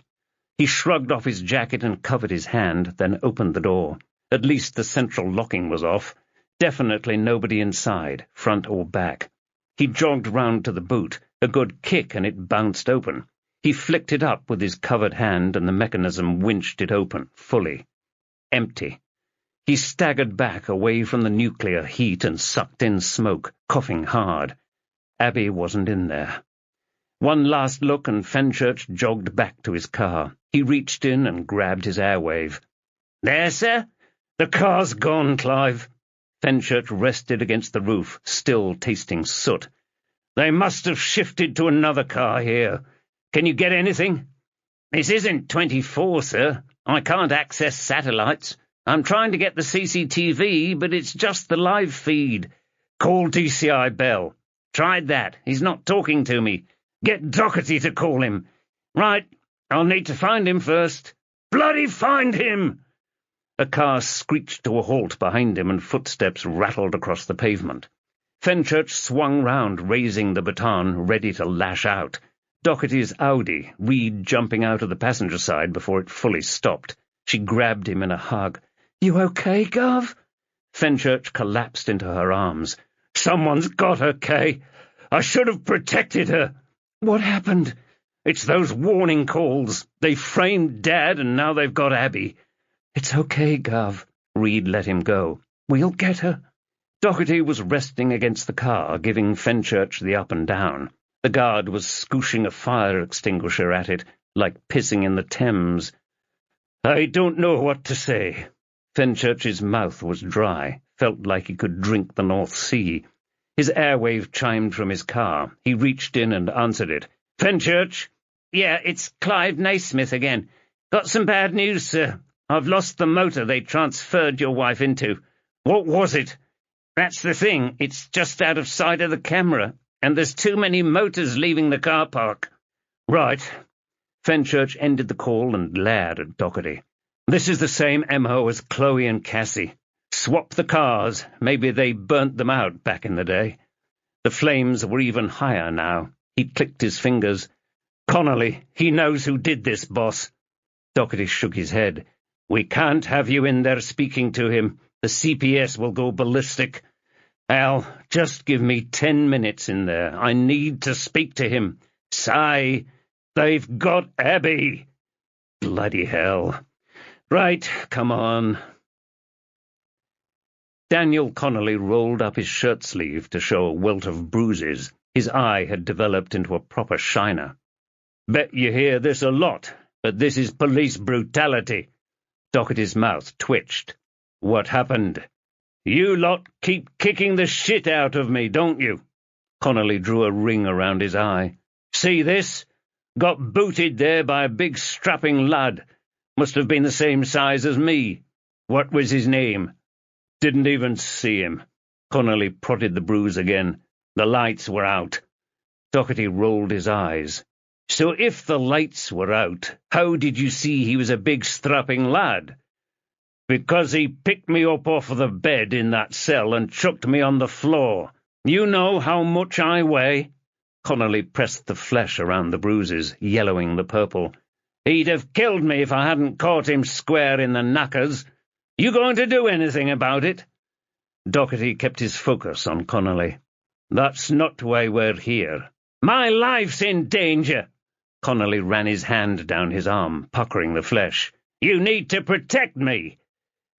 He shrugged off his jacket and covered his hand, then opened the door. At least the central locking was off. Definitely nobody inside, front or back. He jogged round to the boot. A good kick and it bounced open. He flicked it up with his covered hand and the mechanism winched it open, fully. Empty. He staggered back away from the nuclear heat and sucked in smoke, coughing hard. Abby wasn't in there. One last look and Fenchurch jogged back to his car. He reached in and grabbed his airwave. "There, sir? The car's gone, Clive." Fenchurch rested against the roof, still tasting soot. "They must have shifted to another car here. Can you get anything?" "This isn't 24, sir. I can't access satellites. I'm trying to get the CCTV, but it's just the live feed." "Call DCI Bell." "Tried that. He's not talking to me." "Get Doherty to call him." "Right. I'll need to find him first." "Bloody find him!" A car screeched to a halt behind him and footsteps rattled across the pavement. Fenchurch swung round, raising the baton, ready to lash out. Doherty's Audi, Reed jumping out of the passenger side before it fully stopped. She grabbed him in a hug. "You okay, Gov?" Fenchurch collapsed into her arms. "Someone's got her, Kay. I should have protected her." "What happened?" "It's those warning calls. They framed Dad, and now they've got Abby." "It's okay, Gov." Reed let him go. "We'll get her." Doherty was resting against the car, giving Fenchurch the up and down. The guard was scooshing a fire extinguisher at it, like pissing in the Thames. "I don't know what to say." Fenchurch's mouth was dry, felt like he could drink the North Sea. His airwave chimed from his car. He reached in and answered it. "Fenchurch?" "Yeah, it's Clive Naismith again. Got some bad news, sir. I've lost the motor they transferred your wife into." "What was it?" "That's the thing. It's just out of sight of the camera, and there's too many motors leaving the car park." "Right." Fenchurch ended the call and glared at Doherty. "This is the same MO as Chloe and Cassie. Swap the cars. Maybe they burnt them out back in the day." The flames were even higher now. He clicked his fingers. "Connolly, he knows who did this, boss." Doherty shook his head. "We can't have you in there speaking to him. The CPS will go ballistic. Al, just give me 10 minutes in there. I need to speak to him. Sigh, they've got Abby." Bloody hell. "Right, come on." Daniel Connolly rolled up his shirt sleeve to show a welt of bruises. His eye had developed into a proper shiner. "Bet you hear this a lot, but this is police brutality." Doherty's mouth twitched. "What happened?" "You lot keep kicking the shit out of me, don't you?" Connolly drew a ring around his eye. "See this? Got booted there by a big strapping lad. Must have been the same size as me. What was his name?" "Didn't even see him." Connolly prodded the bruise again. "The lights were out." Doherty rolled his eyes. "So if the lights were out, how did you see he was a big strapping lad?" "Because he picked me up off the bed in that cell and chucked me on the floor. You know how much I weigh?" Connolly pressed the flesh around the bruises, yellowing the purple. "He'd have killed me if I hadn't caught him square in the knackers. You going to do anything about it?" Doherty kept his focus on Connolly. "That's not why we're here." "My life's in danger." Connolly ran his hand down his arm, puckering the flesh. "You need to protect me."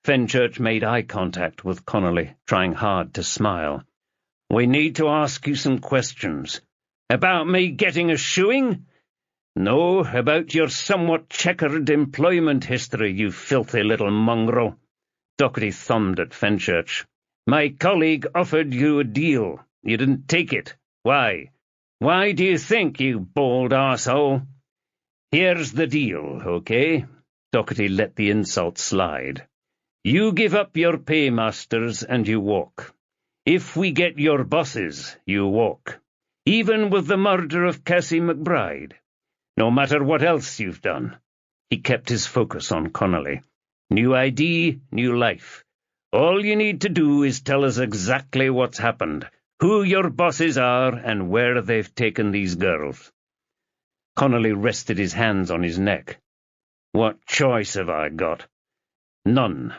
Fenchurch made eye contact with Connolly, trying hard to smile. "We need to ask you some questions." "About me getting a shoeing?" "No, about your somewhat checkered employment history, you filthy little mongrel." Doherty thumbed at Fenchurch. "My colleague offered you a deal. You didn't take it. Why? Why do you think, you bald arsehole?" "Here's the deal, okay?" Doherty let the insult slide. "You give up your paymasters and you walk. If we get your bosses, you walk. Even with the murder of Cassie McBride. No matter what else you've done." He kept his focus on Connolly. New ID, new life. All you need to do is tell us exactly what's happened, who your bosses are, and where they've taken these girls." Connolly rested his hands on his neck. "What choice have I got?" "None."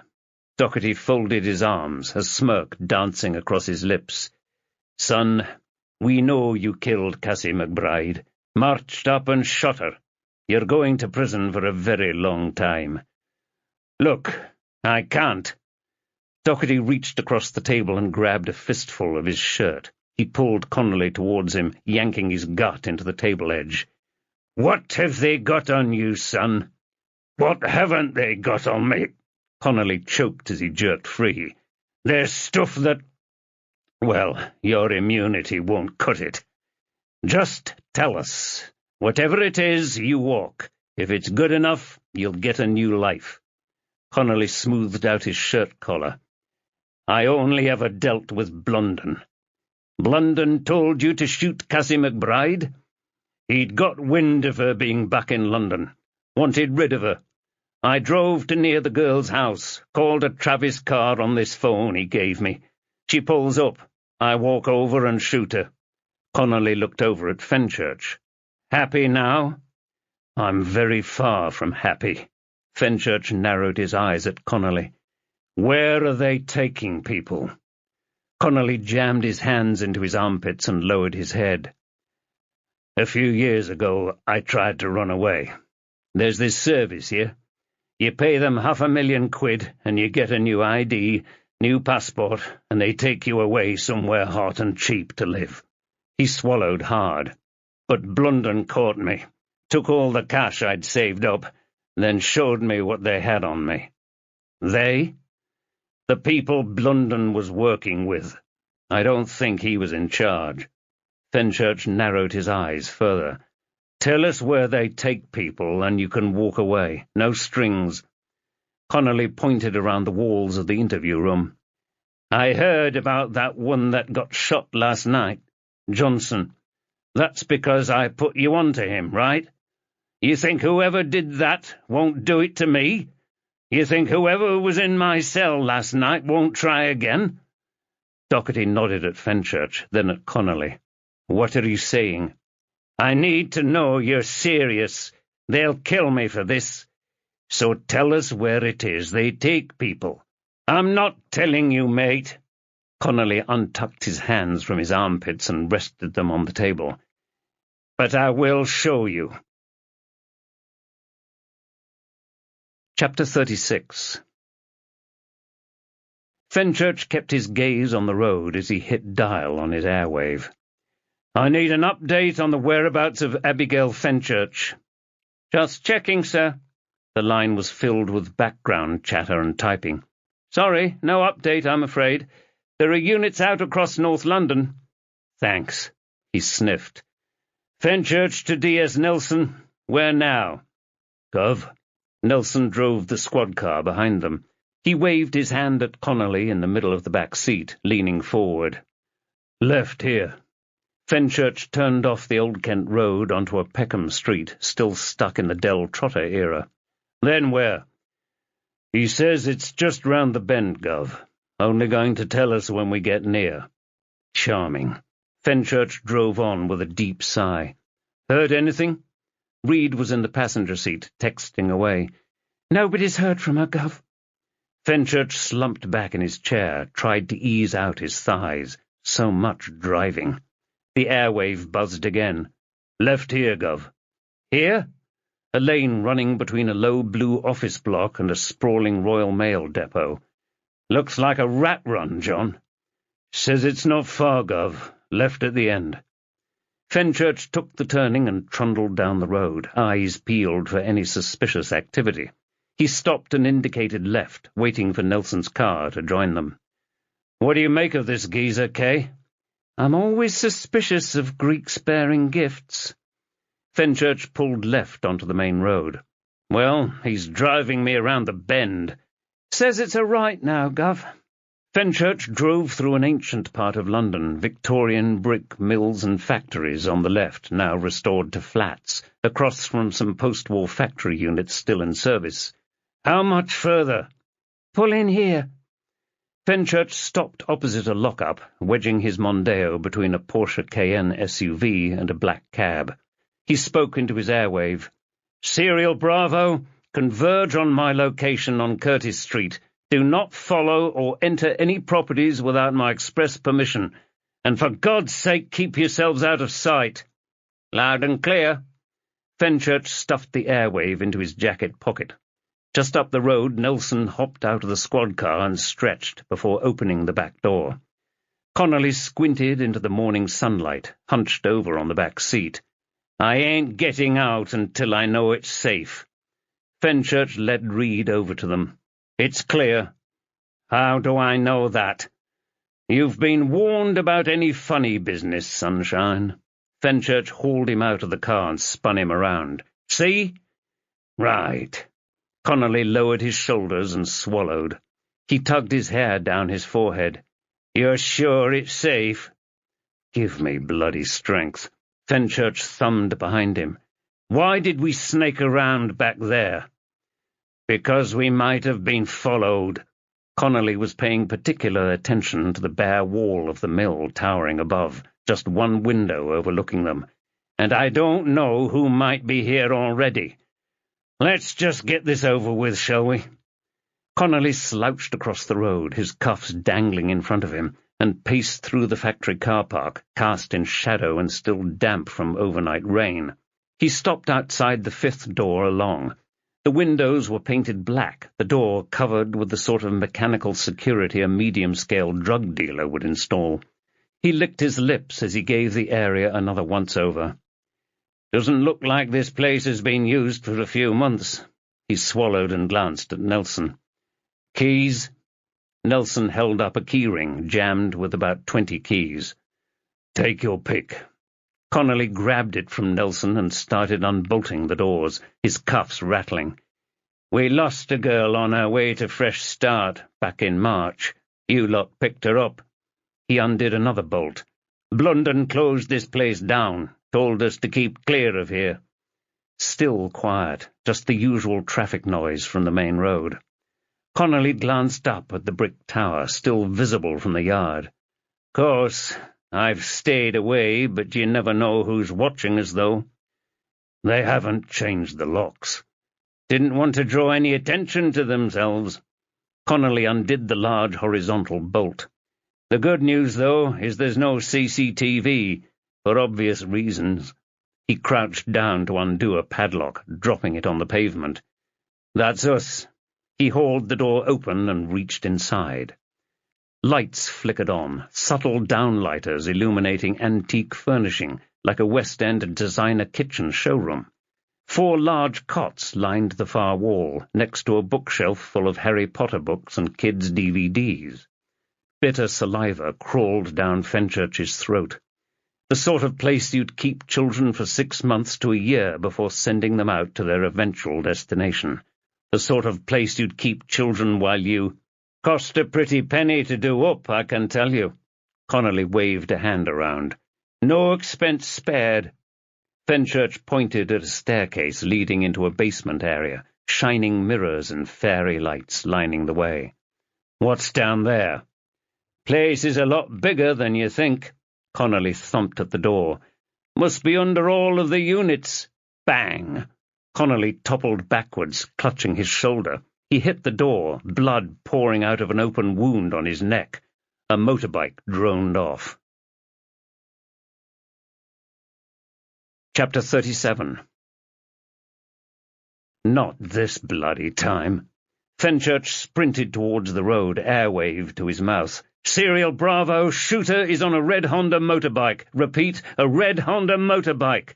Doherty folded his arms, a smirk dancing across his lips. "Son, we know you killed Cassie McBride, marched up and shot her. You're going to prison for a very long time." "Look, I can't." Doherty reached across the table and grabbed a fistful of his shirt. He pulled Connolly towards him, yanking his gut into the table edge. "What have they got on you, son?" "What haven't they got on me?" Connolly choked as he jerked free. "There's stuff that— well, your immunity won't cut it. Just tell us. Whatever it is, you walk. If it's good enough, you'll get a new life." Connolly smoothed out his shirt collar. "I only ever dealt with Blunden." "Blunden told you to shoot Cassie McBride?" "He'd got wind of her being back in London. Wanted rid of her. I drove to near the girl's house, called a Travis car on this phone he gave me. She pulls up. I walk over and shoot her." Connolly looked over at Fenchurch. "Happy now?" "I'm very far from happy." Fenchurch narrowed his eyes at Connolly. "Where are they taking people?" Connolly jammed his hands into his armpits and lowered his head. "A few years ago, I tried to run away. There's this service here. You pay them £500,000 and you get a new ID, new passport, and they take you away somewhere hot and cheap to live." He swallowed hard. "But Blunden caught me, took all the cash I'd saved up, then showed me what they had on me." "They?" "The people Blunden was working with. I don't think he was in charge." Fenchurch narrowed his eyes further. "Tell us where they take people, and you can walk away. No strings." Connolly pointed around the walls of the interview room. "I heard about that one that got shot last night, Johnson. That's because I put you on to him, right? You think whoever did that won't do it to me? You think whoever was in my cell last night won't try again?" Doherty nodded at Fenchurch, then at Connolly. "What are you saying?" "I need to know you're serious. They'll kill me for this. So tell us where it is they take people." "I'm not telling you, mate." Connolly untucked his hands from his armpits and rested them on the table. "But I will show you." Chapter 36. Fenchurch kept his gaze on the road as he hit dial on his airwave. "I need an update on the whereabouts of Abigail Fenchurch." "Just checking, sir." The line was filled with background chatter and typing. "Sorry, no update, I'm afraid. There are units out across North London." "Thanks," he sniffed. "Fenchurch to D.S. Nelson. Where now?" "Gov." Nelson drove the squad car behind them. He waved his hand at Connolly in the middle of the back seat, leaning forward. "Left here." Fenchurch turned off the Old Kent Road onto a Peckham Street, still stuck in the Del Trotter era. "Then where?" "He says it's just round the bend, Gov. Only going to tell us when we get near." "Charming." Fenchurch drove on with a deep sigh. "Heard anything?" Reed was in the passenger seat, texting away. "Nobody's heard from her, Gov." Fenchurch slumped back in his chair, tried to ease out his thighs. So much driving. The airwave buzzed again. "Left here, Gov." "Here?" A lane running between a low blue office block and a sprawling Royal Mail depot. "Looks like a rat run, John." "Says it's not far, Gov. Left at the end." Fenchurch took the turning and trundled down the road, eyes peeled for any suspicious activity. He stopped and indicated left, waiting for Nelson's car to join them. "What do you make of this geezer, Kay?" "I'm always suspicious of Greeks bearing gifts." Fenchurch pulled left onto the main road. "Well, he's driving me around the bend." "Says it's a right now, Gov." Fenchurch drove through an ancient part of London, Victorian brick mills and factories on the left, now restored to flats, across from some post-war factory units still in service. How much further? Pull in here. Fenchurch stopped opposite a lock-up, wedging his Mondeo between a Porsche Cayenne SUV and a black cab. He spoke into his airwave. "Serial Bravo, converge on my location on Curtis Street. Do not follow or enter any properties without my express permission. And for God's sake, keep yourselves out of sight." "Loud and clear." Fenchurch stuffed the airwave into his jacket pocket. Just up the road, Nelson hopped out of the squad car and stretched before opening the back door. Connolly squinted into the morning sunlight, hunched over on the back seat. "I ain't getting out until I know it's safe." Fenchurch led Reed over to them. "It's clear." "How do I know that?" "You've been warned about any funny business, Sunshine." Fenchurch hauled him out of the car and spun him around. "See?" "Right." Connolly lowered his shoulders and swallowed. He tugged his hair down his forehead. "You're sure it's safe?" "Give me bloody strength." Fenchurch thumbed behind him. "Why did we snake around back there?" "Because we might have been followed." Connolly was paying particular attention to the bare wall of the mill towering above, just one window overlooking them. "And I don't know who might be here already. Let's just get this over with, shall we?" Connolly slouched across the road, his cuffs dangling in front of him, and paced through the factory car park, cast in shadow and still damp from overnight rain. He stopped outside the fifth door along. The windows were painted black, the door covered with the sort of mechanical security a medium-scale drug dealer would install. He licked his lips as he gave the area another once-over. "Doesn't look like this place has been used for a few months." He swallowed and glanced at Nelson. "Keys?" Nelson held up a keyring jammed with about 20 keys. "Take your pick." Connolly grabbed it from Nelson and started unbolting the doors, his cuffs rattling. "We lost a girl on her way to Fresh Start back in March. You lot picked her up." He undid another bolt. "Blunden closed this place down, told us to keep clear of here." Still quiet, just the usual traffic noise from the main road. Connolly glanced up at the brick tower, still visible from the yard. "Course, I've stayed away, but you never know who's watching us, though." "They haven't changed the locks." "Didn't want to draw any attention to themselves." Connolly undid the large horizontal bolt. "The good news, though, is there's no CCTV, for obvious reasons." He crouched down to undo a padlock, dropping it on the pavement. "That's us." He hauled the door open and reached inside. Lights flickered on, subtle downlighters illuminating antique furnishing, like a West End designer kitchen showroom. 4 large cots lined the far wall, next to a bookshelf full of Harry Potter books and kids' DVDs. Bitter saliva crawled down Fenchurch's throat. The sort of place you'd keep children for 6 months to a year before sending them out to their eventual destination. The sort of place you'd keep children while you— "Cost a pretty penny to do up, I can tell you." Connolly waved a hand around. "No expense spared." Fenchurch pointed at a staircase leading into a basement area, shining mirrors and fairy lights lining the way. "What's down there?" "Place is a lot bigger than you think." Connolly thumped at the door. "Must be under all of the units." Bang! Connolly toppled backwards, clutching his shoulder. He hit the door, blood pouring out of an open wound on his neck. A motorbike droned off. Chapter 37. Not this bloody time. Fenchurch sprinted towards the road, airwave to his mouth. "Serial Bravo, shooter is on a red Honda motorbike. Repeat, a red Honda motorbike."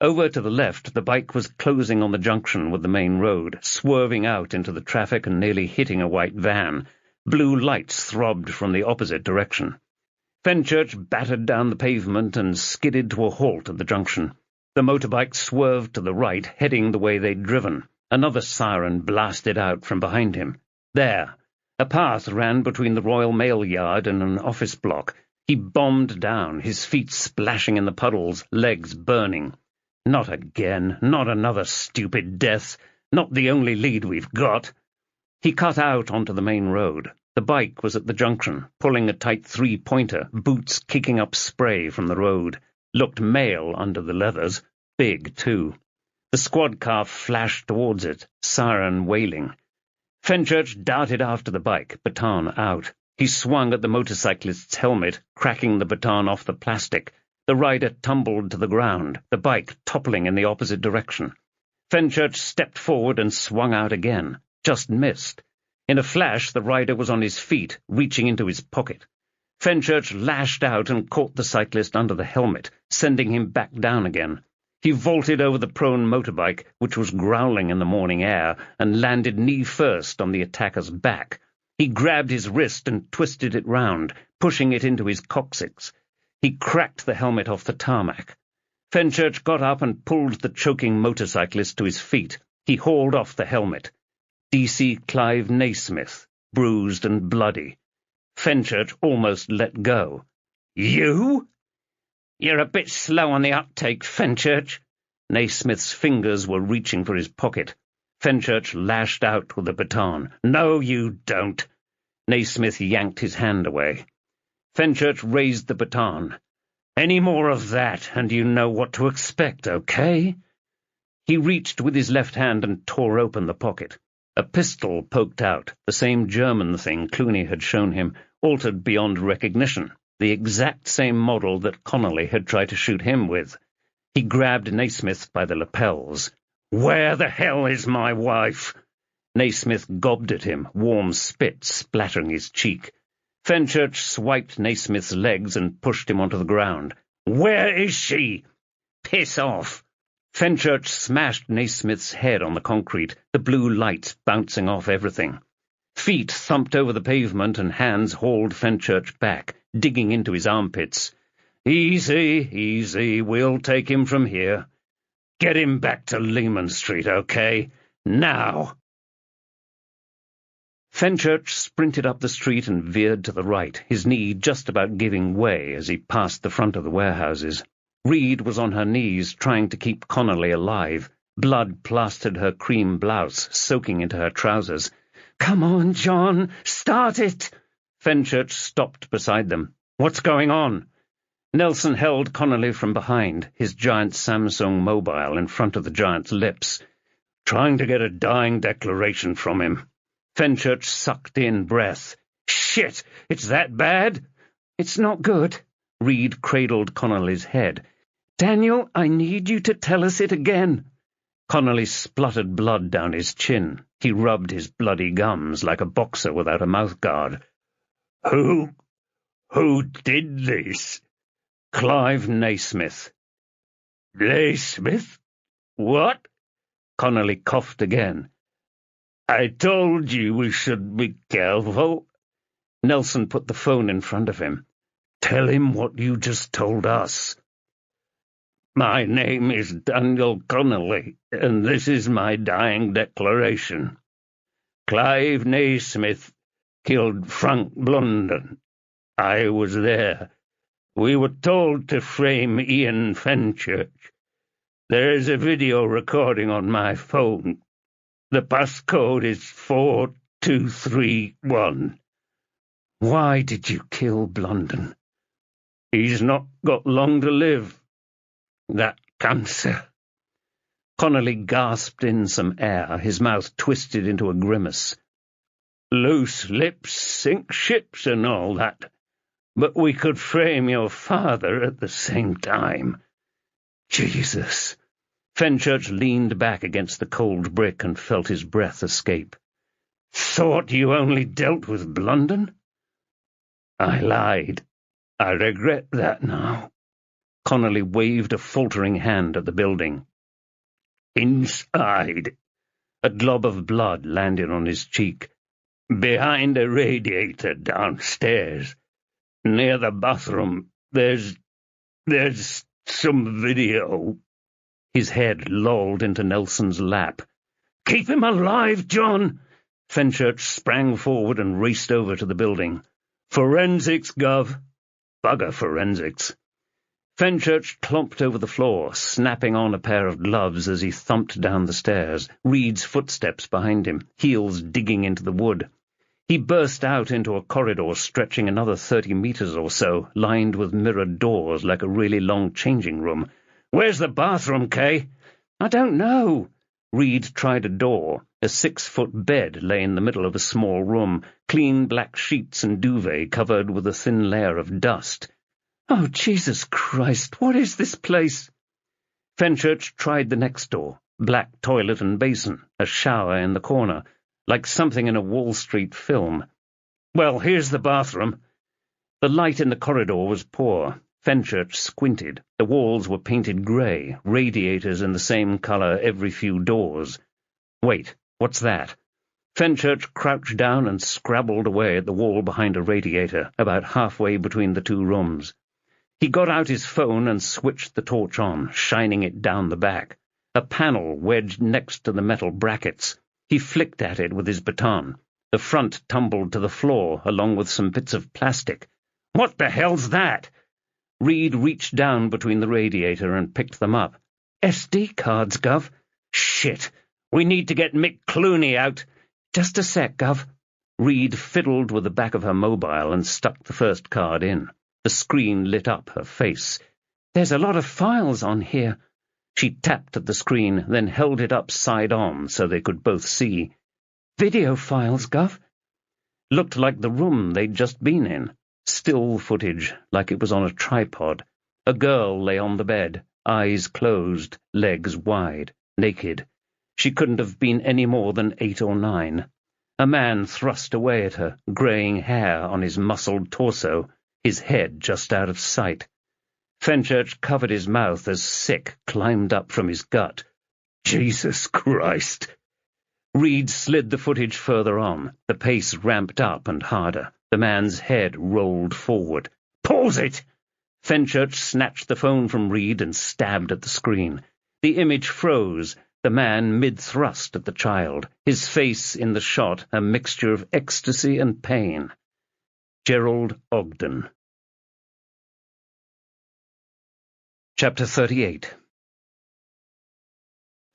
Over to the left, the bike was closing on the junction with the main road, swerving out into the traffic and nearly hitting a white van. Blue lights throbbed from the opposite direction. Fenchurch battered down the pavement and skidded to a halt at the junction. The motorbike swerved to the right, heading the way they'd driven. Another siren blasted out from behind him. There! A path ran between the Royal Mail Yard and an office block. He bombed down, his feet splashing in the puddles, legs burning. Not again, not another stupid death. Not the only lead we've got." He cut out onto the main road. The bike was at the junction, pulling a tight three-pointer, boots kicking up spray from the road. Looked male under the leathers, big too. The squad car flashed towards it, siren wailing. Fenchurch darted after the bike, baton out. He swung at the motorcyclist's helmet, cracking the baton off the plastic. The rider tumbled to the ground, the bike toppling in the opposite direction. Fenchurch stepped forward and swung out again, just missed. In a flash, the rider was on his feet, reaching into his pocket. Fenchurch lashed out and caught the cyclist under the helmet, sending him back down again. He vaulted over the prone motorbike, which was growling in the morning air, and landed knee-first on the attacker's back. He grabbed his wrist and twisted it round, pushing it into his coccyx. He cracked the helmet off the tarmac. Fenchurch got up and pulled the choking motorcyclist to his feet. He hauled off the helmet. D.C. Clive Naismith, bruised and bloody. Fenchurch almost let go. "You?" "You're a bit slow on the uptake, Fenchurch." Naismith's fingers were reaching for his pocket. Fenchurch lashed out with the baton. "No, you don't." Naismith yanked his hand away. Fenchurch raised the baton. "Any more of that, and you know what to expect, okay?" He reached with his left hand and tore open the pocket. A pistol poked out, the same German thing Clooney had shown him, altered beyond recognition, the exact same model that Connolly had tried to shoot him with. He grabbed Naismith by the lapels. "Where the hell is my wife?" Naismith gobbed at him, warm spit splattering his cheek. Fenchurch swiped Naismith's legs and pushed him onto the ground. "Where is she?" "Piss off." Fenchurch smashed Naismith's head on the concrete, the blue lights bouncing off everything. Feet thumped over the pavement and hands hauled Fenchurch back, digging into his armpits. "Easy, easy, we'll take him from here. Get him back to Lehman Street, okay? Now!" Fenchurch sprinted up the street and veered to the right, his knee just about giving way as he passed the front of the warehouses. Reed was on her knees, trying to keep Connolly alive. Blood plastered her cream blouse, soaking into her trousers. "Come on, John, start it!" Fenchurch stopped beside them. "What's going on?" Nelson held Connolly from behind, his giant Samsung mobile in front of the giant's lips. "Trying to get a dying declaration from him." Fenchurch sucked in breath. "Shit! It's that bad?" "It's not good." Reed cradled Connolly's head. "Daniel, I need you to tell us it again." Connolly spluttered blood down his chin. He rubbed his bloody gums like a boxer without a mouthguard. Who did this?" "Clive Naismith." "Naismith? What?" Connolly coughed again. "I told you we should be careful." Nelson put the phone in front of him. "Tell him what you just told us." "My name is Daniel Connolly, and this is my dying declaration. Clive Naismith killed Frank Blunden. I was there. We were told to frame Ian Fenchurch. There is a video recording on my phone. The passcode is 4231. "Why did you kill Blunden?" "He's not got long to live. That cancer." Connolly gasped in some air, his mouth twisted into a grimace. "Loose lips sink ships and all that. But we could frame your father at the same time." "Jesus." Fenchurch leaned back against the cold brick and felt his breath escape. "Thought you only dealt with Blunden?" "I lied. I regret that now." Connolly waved a faltering hand at the building. "Inside." A glob of blood landed on his cheek. "Behind a radiator downstairs. Near the bathroom, there's some video." His head lolled into Nelson's lap. "Keep him alive, John!" Fenchurch sprang forward and raced over to the building. "Forensics, Gov." "Bugger forensics." Fenchurch clomped over the floor, snapping on a pair of gloves as he thumped down the stairs, Reed's footsteps behind him, heels digging into the wood. He burst out into a corridor stretching another 30 meters or so, lined with mirrored doors like a really long changing room. "Where's the bathroom, Kay?" "I don't know." Reed tried a door. A 6-foot bed lay in the middle of a small room, clean black sheets and duvet covered with a thin layer of dust. "Oh, Jesus Christ, what is this place?" Fenchurch tried the next door, black toilet and basin, a shower in the corner, like something in a Wall Street film. "Well, here's the bathroom." The light in the corridor was poor. Fenchurch squinted. The walls were painted grey, radiators in the same colour every few doors. Wait, what's that? Fenchurch crouched down and scrabbled away at the wall behind a radiator, about halfway between the two rooms. He got out his phone and switched the torch on, shining it down the back. A panel wedged next to the metal brackets. He flicked at it with his baton. The front tumbled to the floor, along with some bits of plastic. "What the hell's that?" Reed reached down between the radiator and picked them up. "SD cards, Gov." "Shit! We need to get Mick Clooney out." "Just a sec, Gov." Reed fiddled with the back of her mobile and stuck the first card in. The screen lit up her face. "There's a lot of files on here." She tapped at the screen, then held it up side-on so they could both see. "Video files, Gov." Looked like the room they'd just been in. Still footage, like it was on a tripod. A girl lay on the bed, eyes closed, legs wide, naked. She couldn't have been any more than 8 or 9. A man thrust away at her, greying hair on his muscled torso, his head just out of sight. Fenchurch covered his mouth as sick climbed up from his gut. "Jesus Christ!" Reed slid the footage further on. The pace ramped up and harder. The man's head rolled forward. "Pause it!" Fenchurch snatched the phone from Reed and stabbed at the screen. The image froze, the man mid-thrust at the child, his face in the shot a mixture of ecstasy and pain. Gerald Ogden. Chapter 38.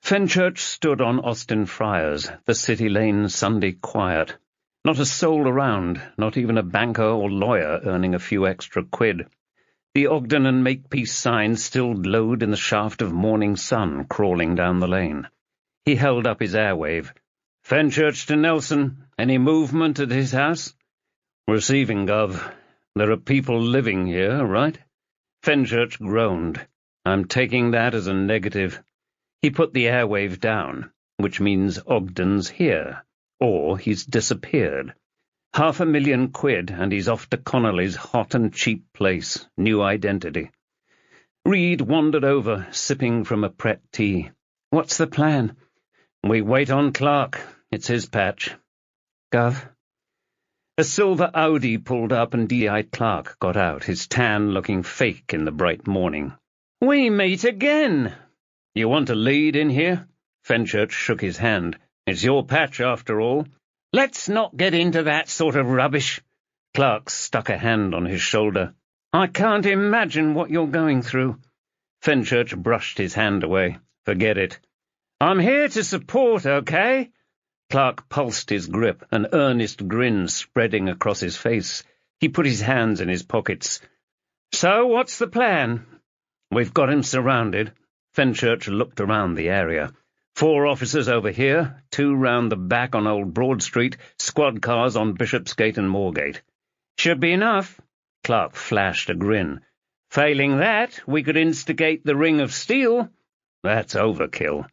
Fenchurch stood on Austin Friars, the City Lane Sunday quiet. Not a soul around, not even a banker or lawyer earning a few extra quid. The Ogden and Makepeace sign still glowed in the shaft of morning sun crawling down the lane. He held up his airwave. "Fenchurch to Nelson. Any movement at his house?" "Receiving, Gov. There are people living here, right?" Fenchurch groaned. "I'm taking that as a negative." He put the airwave down, which means Ogden's here, or he's disappeared. £500,000 and he's off to Connolly's hot and cheap place, new identity. Reed wandered over, sipping from a Pret tea. "What's the plan?" "We wait on Clark. It's his patch." "Gov." A silver Audi pulled up and D.I. Clark got out, his tan looking fake in the bright morning. "We meet again." "You want a lead in here?" Fenchurch shook his hand. "It's your patch, after all." "Let's not get into that sort of rubbish." Clark stuck a hand on his shoulder. "I can't imagine what you're going through." Fenchurch brushed his hand away. "Forget it." "I'm here to support, okay?" Clark pulsed his grip, an earnest grin spreading across his face. He put his hands in his pockets. "So what's the plan?" "We've got him surrounded." Fenchurch looked around the area. 4 officers over here, 2 round the back on Old Broad Street, squad cars on Bishopsgate and Moorgate. "Should be enough." Clark flashed a grin. "Failing that, we could instigate the Ring of Steel." "That's overkill."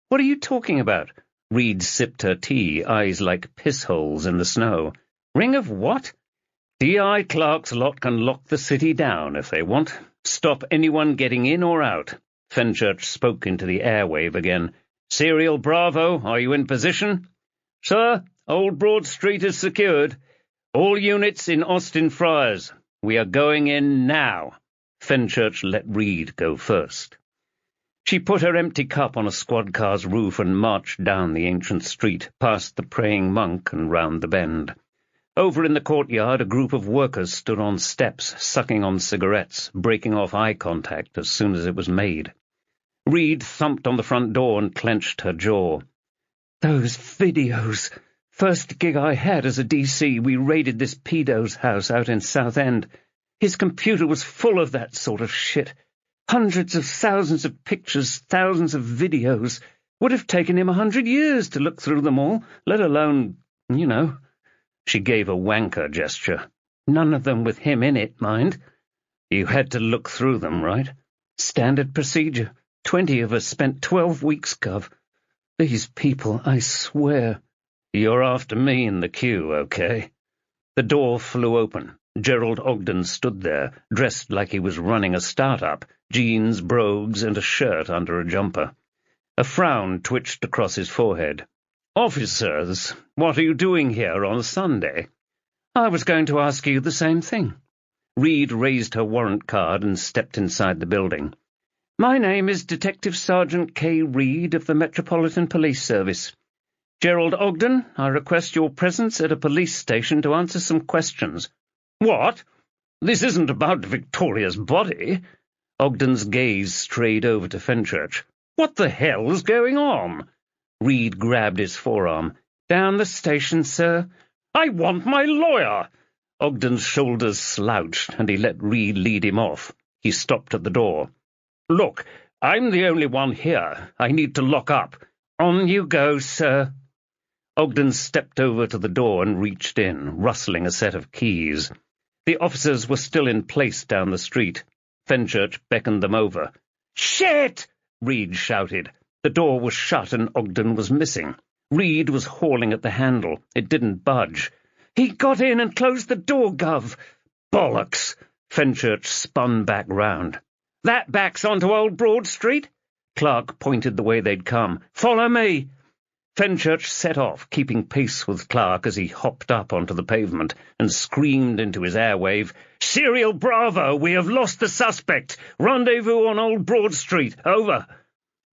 "What are you talking about?" Reed sipped her tea, eyes like piss-holes in the snow. "Ring of what?" "D.I. Clark's lot can lock the city down if they want. Stop anyone getting in or out." Fenchurch spoke into the airwave again. "Serial Bravo, are you in position?" "Sir, Old Broad Street is secured. All units in Austin Friars. We are going in now." Fenchurch let Reed go first. She put her empty cup on a squad car's roof and marched down the ancient street, past the praying monk and round the bend. Over in the courtyard, a group of workers stood on steps, sucking on cigarettes, breaking off eye contact as soon as it was made. Reed thumped on the front door and clenched her jaw. "Those videos! First gig I had as a DC, we raided this pedo's house out in Southend. His computer was full of that sort of shit. Hundreds of thousands of pictures, thousands of videos. Would have taken him 100 years to look through them all, let alone, you know." She gave a wanker gesture. "None of them with him in it, mind. You had to look through them, right? Standard procedure. 20 of us spent 12 weeks, Gov. These people, I swear." "You're after me in the queue, okay?" The door flew open. Gerald Ogden stood there, dressed like he was running a start-up, jeans, brogues, and a shirt under a jumper. A frown twitched across his forehead. "Officers, what are you doing here on Sunday?" "I was going to ask you the same thing." Reed raised her warrant card and stepped inside the building. "My name is Detective Sergeant K. Reed of the Metropolitan Police Service. Gerald Ogden, I request your presence at a police station to answer some questions." "What? This isn't about Victoria's body." Ogden's gaze strayed over to Fenchurch. "What the hell's going on?" Reed grabbed his forearm. "Down the station, sir." "I want my lawyer!" Ogden's shoulders slouched, and he let Reed lead him off. He stopped at the door. "Look, I'm the only one here. I need to lock up." "On you go, sir." Ogden stepped over to the door and reached in, rustling a set of keys. The officers were still in place down the street. Fenchurch beckoned them over. "Shit!" Reed shouted. The door was shut and Ogden was missing. Reed was hauling at the handle. It didn't budge. "He got in and closed the door, Gov." "Bollocks!" Fenchurch spun back round. "That backs onto Old Broad Street?" Clark pointed the way they'd come. "Follow me." Fenchurch set off, keeping pace with Clark as he hopped up onto the pavement and screamed into his airwave, "Serial Bravo, we have lost the suspect. Rendezvous on Old Broad Street. Over."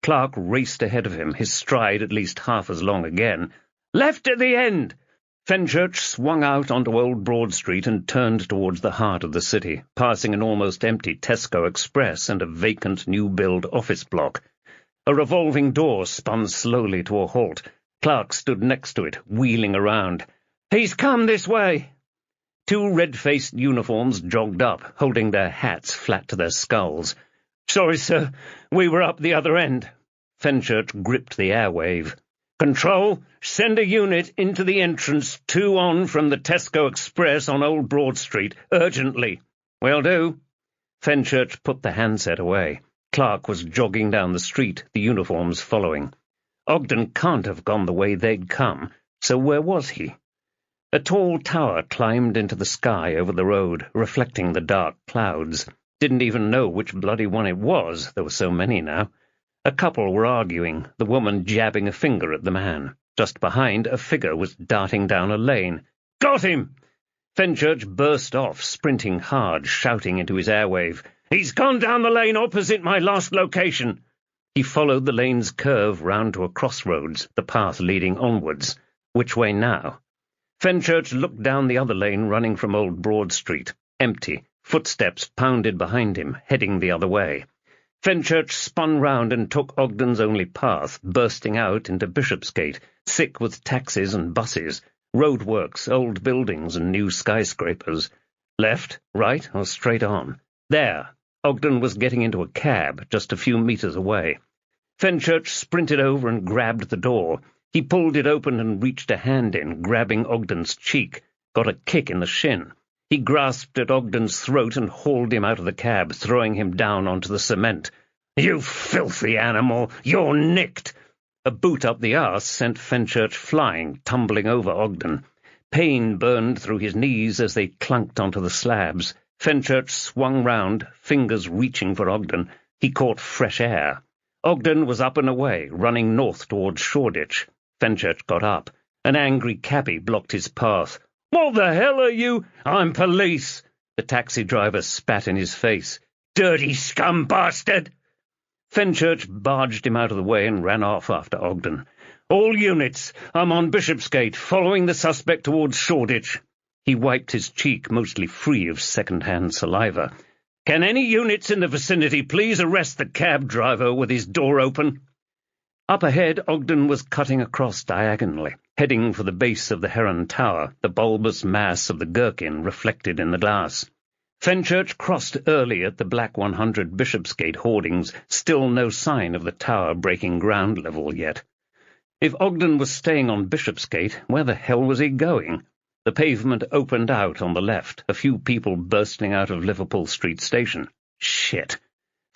Clark raced ahead of him, his stride at least half as long again. "Left at the end." Fenchurch swung out onto Old Broad Street and turned towards the heart of the city, passing an almost empty Tesco Express and a vacant new-build office block. A revolving door spun slowly to a halt. Clark stood next to it, wheeling around. "He's come this way." Two red-faced uniforms jogged up, holding their hats flat to their skulls. "Sorry, sir, we were up the other end." Fenchurch gripped the airwave. "Control, send a unit into the entrance 2 on from the Tesco Express on Old Broad Street, urgently." "Will do." Fenchurch put the handset away. Clark was jogging down the street, the uniforms following. Ogden can't have gone the way they'd come, so where was he? A tall tower climbed into the sky over the road, reflecting the dark clouds. Didn't even know which bloody one it was, there were so many now. A couple were arguing, the woman jabbing a finger at the man. Just behind, a figure was darting down a lane. "Got him!" Fenchurch burst off, sprinting hard, shouting into his airwave. "He's gone down the lane opposite my last location." He followed the lane's curve round to a crossroads, the path leading onwards. Which way now? Fenchurch looked down the other lane running from Old Broad Street. Empty. Footsteps pounded behind him, heading the other way. Fenchurch spun round and took Ogden's only path, bursting out into Bishopsgate, thick with taxis and buses, roadworks, old buildings and new skyscrapers. Left, right, or straight on? There. Ogden was getting into a cab, just a few meters away. Fenchurch sprinted over and grabbed the door. He pulled it open and reached a hand in, grabbing Ogden's cheek. Got a kick in the shin. He grasped at Ogden's throat and hauled him out of the cab, throwing him down onto the cement. "You filthy animal! You're nicked!" A boot up the arse sent Fenchurch flying, tumbling over Ogden. Pain burned through his knees as they clunked onto the slabs. Fenchurch swung round, fingers reaching for Ogden. He caught fresh air. Ogden was up and away, running north towards Shoreditch. Fenchurch got up. An angry cabby blocked his path. "What the hell are you—" "I'm police." The taxi driver spat in his face. "Dirty scum bastard!" Fenchurch barged him out of the way and ran off after Ogden. "All units, I'm on Bishopsgate, following the suspect towards Shoreditch." He wiped his cheek, mostly free of second-hand saliva. "Can any units in the vicinity please arrest the cab driver with his door open?" Up ahead, Ogden was cutting across diagonally, heading for the base of the Heron Tower, the bulbous mass of the Gherkin reflected in the glass. Fenchurch crossed early at the Black 100 Bishopsgate hoardings, still no sign of the tower breaking ground level yet. If Ogden was staying on Bishopsgate, where the hell was he going? The pavement opened out on the left, a few people bursting out of Liverpool Street Station. Shit.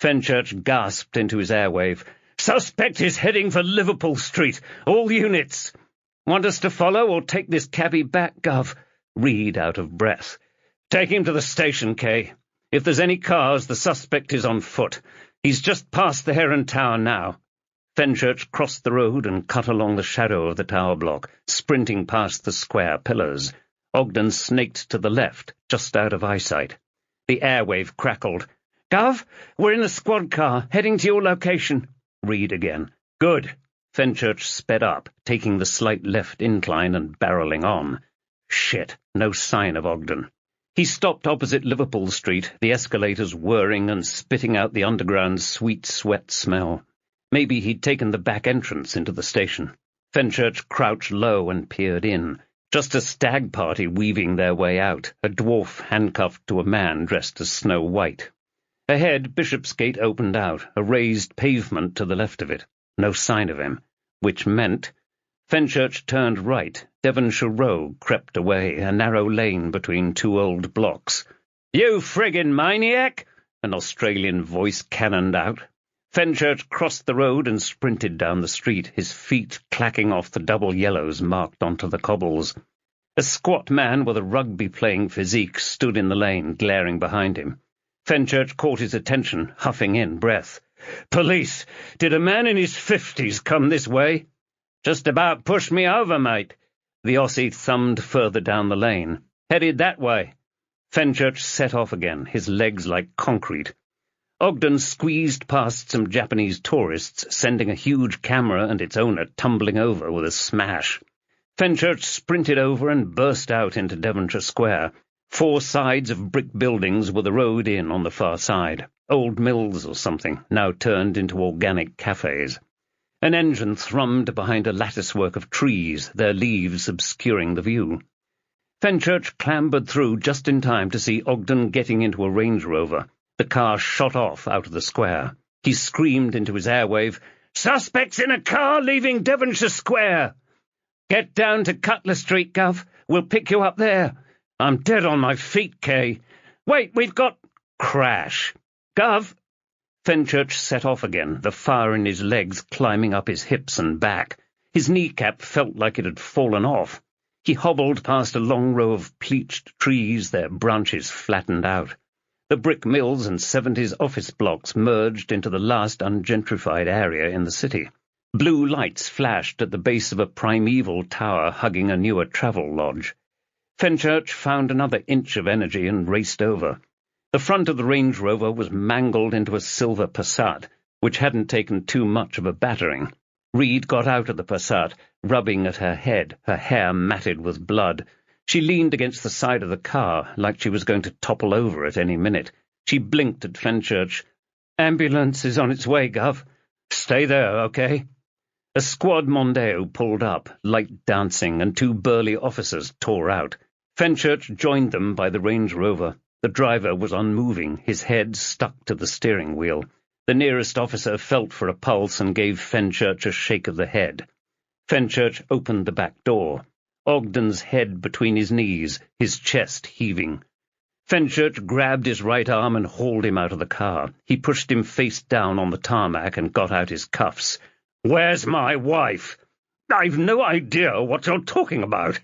Fenchurch gasped into his airwave. "Suspect is heading for Liverpool Street. All units." "Want us to follow or take this cabby back, Gov?" Reed out of breath. "Take him to the station, Kay. If there's any cars, the suspect is on foot. He's just past the Heron Tower now." Fenchurch crossed the road and cut along the shadow of the tower block, sprinting past the square pillars. Ogden snaked to the left, just out of eyesight. The airwave crackled. "Gov, we're in a squad car, heading to your location." Reed again. "Good." Fenchurch sped up, taking the slight left incline and barrelling on. Shit, no sign of Ogden. He stopped opposite Liverpool Street, the escalators whirring and spitting out the underground's sweet sweat smell. Maybe he'd taken the back entrance into the station. Fenchurch crouched low and peered in. Just a stag party weaving their way out, a dwarf handcuffed to a man dressed as Snow White. Ahead, Bishopsgate opened out, a raised pavement to the left of it. No sign of him. Which meant... Fenchurch turned right. Devonshire Row crept away, a narrow lane between two old blocks. "You friggin' maniac!" an Australian voice cannoned out. Fenchurch crossed the road and sprinted down the street, his feet clacking off the double yellows marked onto the cobbles. A squat man with a rugby-playing physique stood in the lane, glaring behind him. Fenchurch caught his attention, huffing in breath. "Police! Did a man in his 50s come this way?" "Just about pushed me over, mate." The Aussie thumbed further down the lane. "Headed that way." Fenchurch set off again, his legs like concrete. Ogden squeezed past some Japanese tourists, sending a huge camera and its owner tumbling over with a smash. Fenchurch sprinted over and burst out into Devonshire Square. 4 sides of brick buildings with a road in on the far side. Old mills or something, now turned into organic cafes. An engine thrummed behind a latticework of trees, their leaves obscuring the view. Fenchurch clambered through just in time to see Ogden getting into a Range Rover. The car shot off out of the square. He screamed into his airwave, "Suspects in a car leaving Devonshire Square!" "Get down to Cutler Street, Gov. We'll pick you up there." "I'm dead on my feet, Kay." "Wait, we've got—" Crash. "Gov!" Fenchurch set off again, the fire in his legs climbing up his hips and back. His kneecap felt like it had fallen off. He hobbled past a long row of pleached trees, their branches flattened out. The brick mills and 70s office blocks merged into the last ungentrified area in the city. Blue lights flashed at the base of a primeval tower hugging a newer travel lodge. Fenchurch found another inch of energy and raced over. The front of the Range Rover was mangled into a silver Passat, which hadn't taken too much of a battering. Reed got out of the Passat, rubbing at her head, her hair matted with blood. She leaned against the side of the car, like she was going to topple over at any minute. She blinked at Fenchurch. "Ambulance is on its way, Gov." "Stay there, okay?" A squad Mondeo pulled up, light dancing, and 2 burly officers tore out. Fenchurch joined them by the Range Rover. The driver was unmoving, his head stuck to the steering wheel. The nearest officer felt for a pulse and gave Fenchurch a shake of the head. Fenchurch opened the back door. Ogden's head between his knees, his chest heaving. Fenchurch grabbed his right arm and hauled him out of the car. He pushed him face down on the tarmac and got out his cuffs. "Where's my wife?" "I've no idea what you're talking about."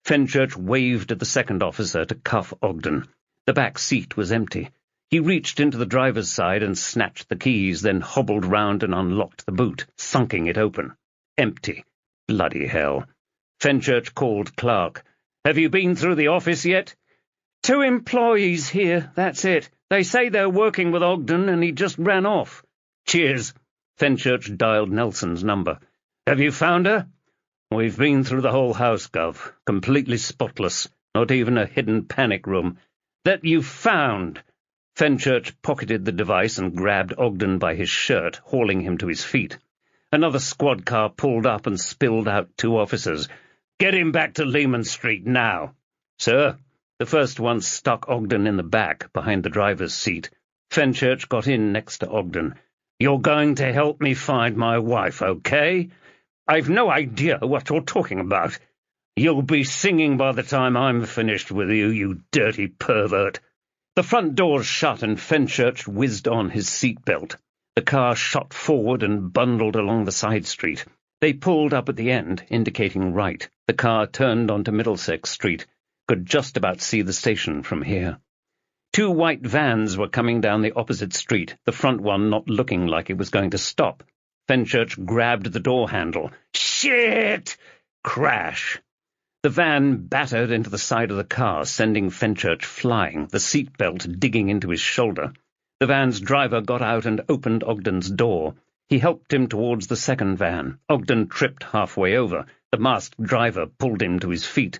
Fenchurch waved at the second officer to cuff Ogden. The back seat was empty. He reached into the driver's side and snatched the keys, then hobbled round and unlocked the boot, thunking it open. Empty. Bloody hell. Fenchurch called Clark. "Have you been through the office yet?" "2 employees here, that's it. They say they're working with Ogden and he just ran off." "Cheers." Fenchurch dialed Nelson's number. "Have you found her?" "We've been through the whole house, Gov. Completely spotless. not even a hidden panic room. That you found. Fenchurch pocketed the device and grabbed Ogden by his shirt, hauling him to his feet. Another squad car pulled up and spilled out 2 officers. Get him back to Lehman Street now. Sir. The first one stuck Ogden in the back, behind the driver's seat. Fenchurch got in next to Ogden. You're going to help me find my wife, okay? I've no idea what you're talking about. You'll be singing by the time I'm finished with you, you dirty pervert. The front doors shut and Fenchurch whizzed on his seatbelt. The car shot forward and bundled along the side street. They pulled up at the end, indicating right. The car turned onto Middlesex Street. Could just about see the station from here. 2 white vans were coming down the opposite street, the front one not looking like it was going to stop. Fenchurch grabbed the door handle. Shit! Crash! The van battered into the side of the car, sending Fenchurch flying, the seatbelt digging into his shoulder. The van's driver got out and opened Ogden's door. He helped him towards the second van. Ogden tripped halfway over. The masked driver pulled him to his feet.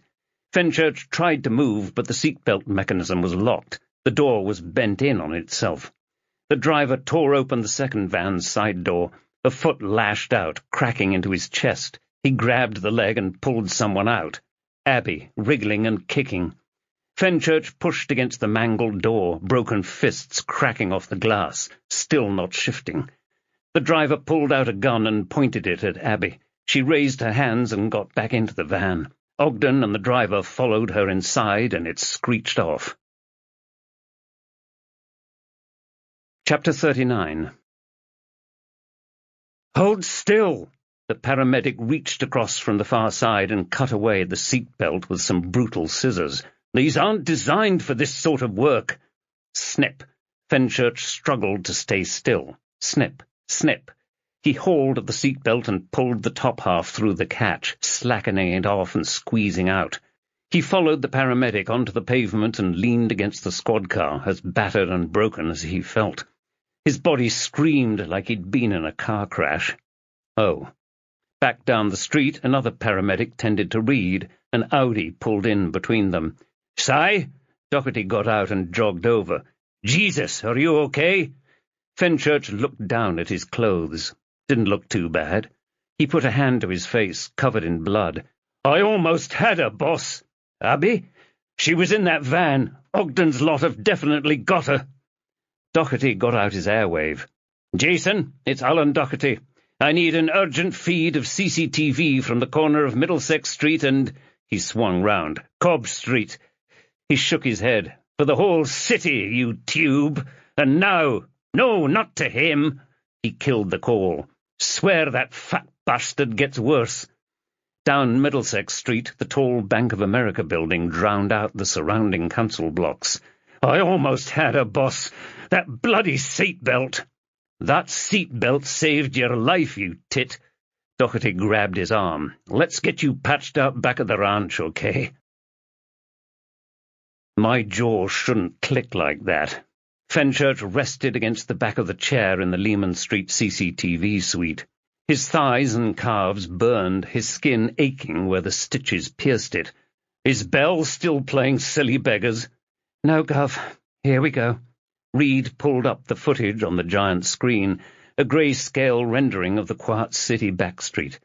Fenchurch tried to move, but the seatbelt mechanism was locked. The door was bent in on itself. The driver tore open the second van's side door. A foot lashed out, cracking into his chest. He grabbed the leg and pulled someone out. Abby, wriggling and kicking. Fenchurch pushed against the mangled door, broken fists cracking off the glass, still not shifting. The driver pulled out a gun and pointed it at Abby. She raised her hands and got back into the van. Ogden and the driver followed her inside, and it screeched off. Chapter 39. Hold still! The paramedic reached across from the far side and cut away the seatbelt with some brutal scissors. These aren't designed for this sort of work. Snip. Fenchurch struggled to stay still. Snip, snip. He hauled at the seatbelt and pulled the top half through the catch, slackening it off and squeezing out. He followed the paramedic onto the pavement and leaned against the squad car, as battered and broken as he felt. His body screamed like he'd been in a car crash. Oh. Back down the street, another paramedic tended to Reed. An Audi pulled in between them. "Si?" Doherty got out and jogged over. "Jesus, are you okay?" Fenchurch looked down at his clothes. Didn't look too bad. He put a hand to his face, covered in blood. "I almost had her, boss." "Abby? She was in that van. Ogden's lot have definitely got her." Doherty got out his airwave. "Jason, it's Alan Doherty. I need an urgent feed of CCTV from the corner of Middlesex Street and—" He swung round. "Cobb Street." He shook his head. "For the whole city, you tube. And now— No, not to him." He killed the call. "Swear that fat bastard gets worse." Down Middlesex Street, the tall Bank of America building drowned out the surrounding council blocks. "I almost had her, boss. That bloody seatbelt." "That seatbelt saved your life, you tit." Doherty grabbed his arm. "Let's get you patched up back at the ranch, okay?" My jaw shouldn't click like that. Fenchurch rested against the back of the chair in the Lehman Street CCTV suite. His thighs and calves burned, his skin aching where the stitches pierced it. "Is Belle still playing silly beggars?" "No, Gov. Here we go." Reed pulled up the footage on the giant screen, a grayscale rendering of the quiet city backstreet.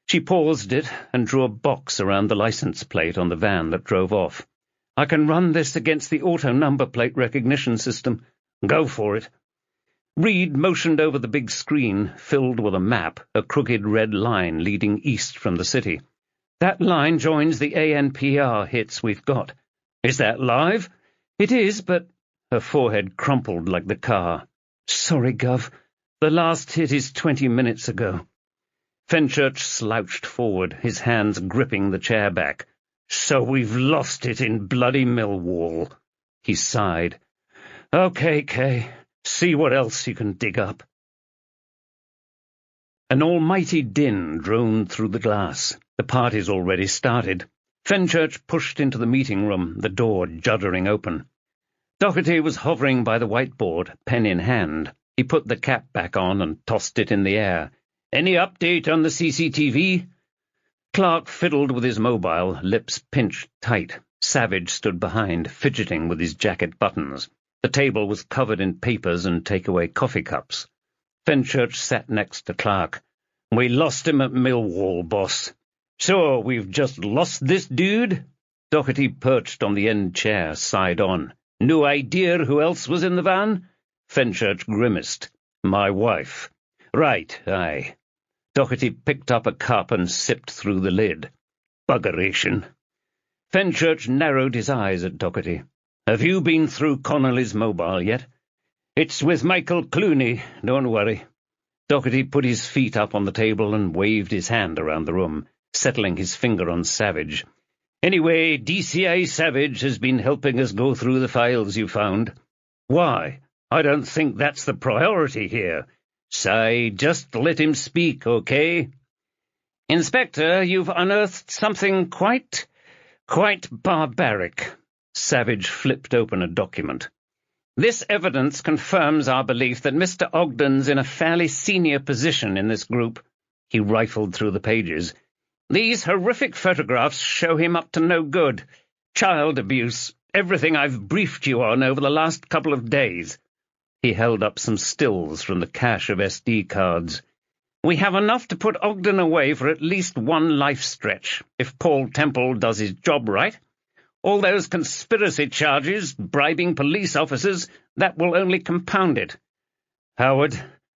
She paused it and drew a box around the license plate on the van that drove off. "I can run this against the auto number plate recognition system." "Go for it." Reed motioned over the big screen, filled with a map, a crooked red line leading east from the city. "That line joins the ANPR hits we've got." "Is that live?" "It is, but—" Her forehead crumpled like the car. "Sorry, Gov. The last hit is 20 minutes ago." Fenchurch slouched forward, his hands gripping the chair back. "So we've lost it in bloody Millwall." He sighed. "Okay, Kay. See what else you can dig up." An almighty din droned through the glass. The party's already started. Fenchurch pushed into the meeting room, the door juddering open. Doherty was hovering by the whiteboard, pen in hand. He put the cap back on and tossed it in the air. "Any update on the CCTV?" Clark fiddled with his mobile, lips pinched tight. Savage stood behind, fidgeting with his jacket buttons. The table was covered in papers and takeaway coffee cups. Fenchurch sat next to Clark. "We lost him at Millwall, boss." "So we've just lost this dude?" Doherty perched on the end chair, side on. "No idea who else was in the van?" Fenchurch grimaced. "My wife." "Right, aye." Doherty picked up a cup and sipped through the lid. "Buggeration." Fenchurch narrowed his eyes at Doherty. "Have you been through Connolly's mobile yet?" "It's with Michael Clooney, don't worry." Doherty put his feet up on the table and waved his hand around the room, settling his finger on Savage. "Anyway, DCI Savage has been helping us go through the files you found." "Why? I don't think that's the priority here." "Say, just let him speak, okay?" "Inspector, you've unearthed something quite barbaric." Savage flipped open a document. "This evidence confirms our belief that Mr. Ogden's in a fairly senior position in this group." He rifled through the pages. "These horrific photographs show him up to no good. Child abuse, everything I've briefed you on over the last couple of days." He held up some stills from the cache of SD cards. "We have enough to put Ogden away for at least one life stretch, if Paul Temple does his job right. All those conspiracy charges, bribing police officers, that will only compound it." "Howard,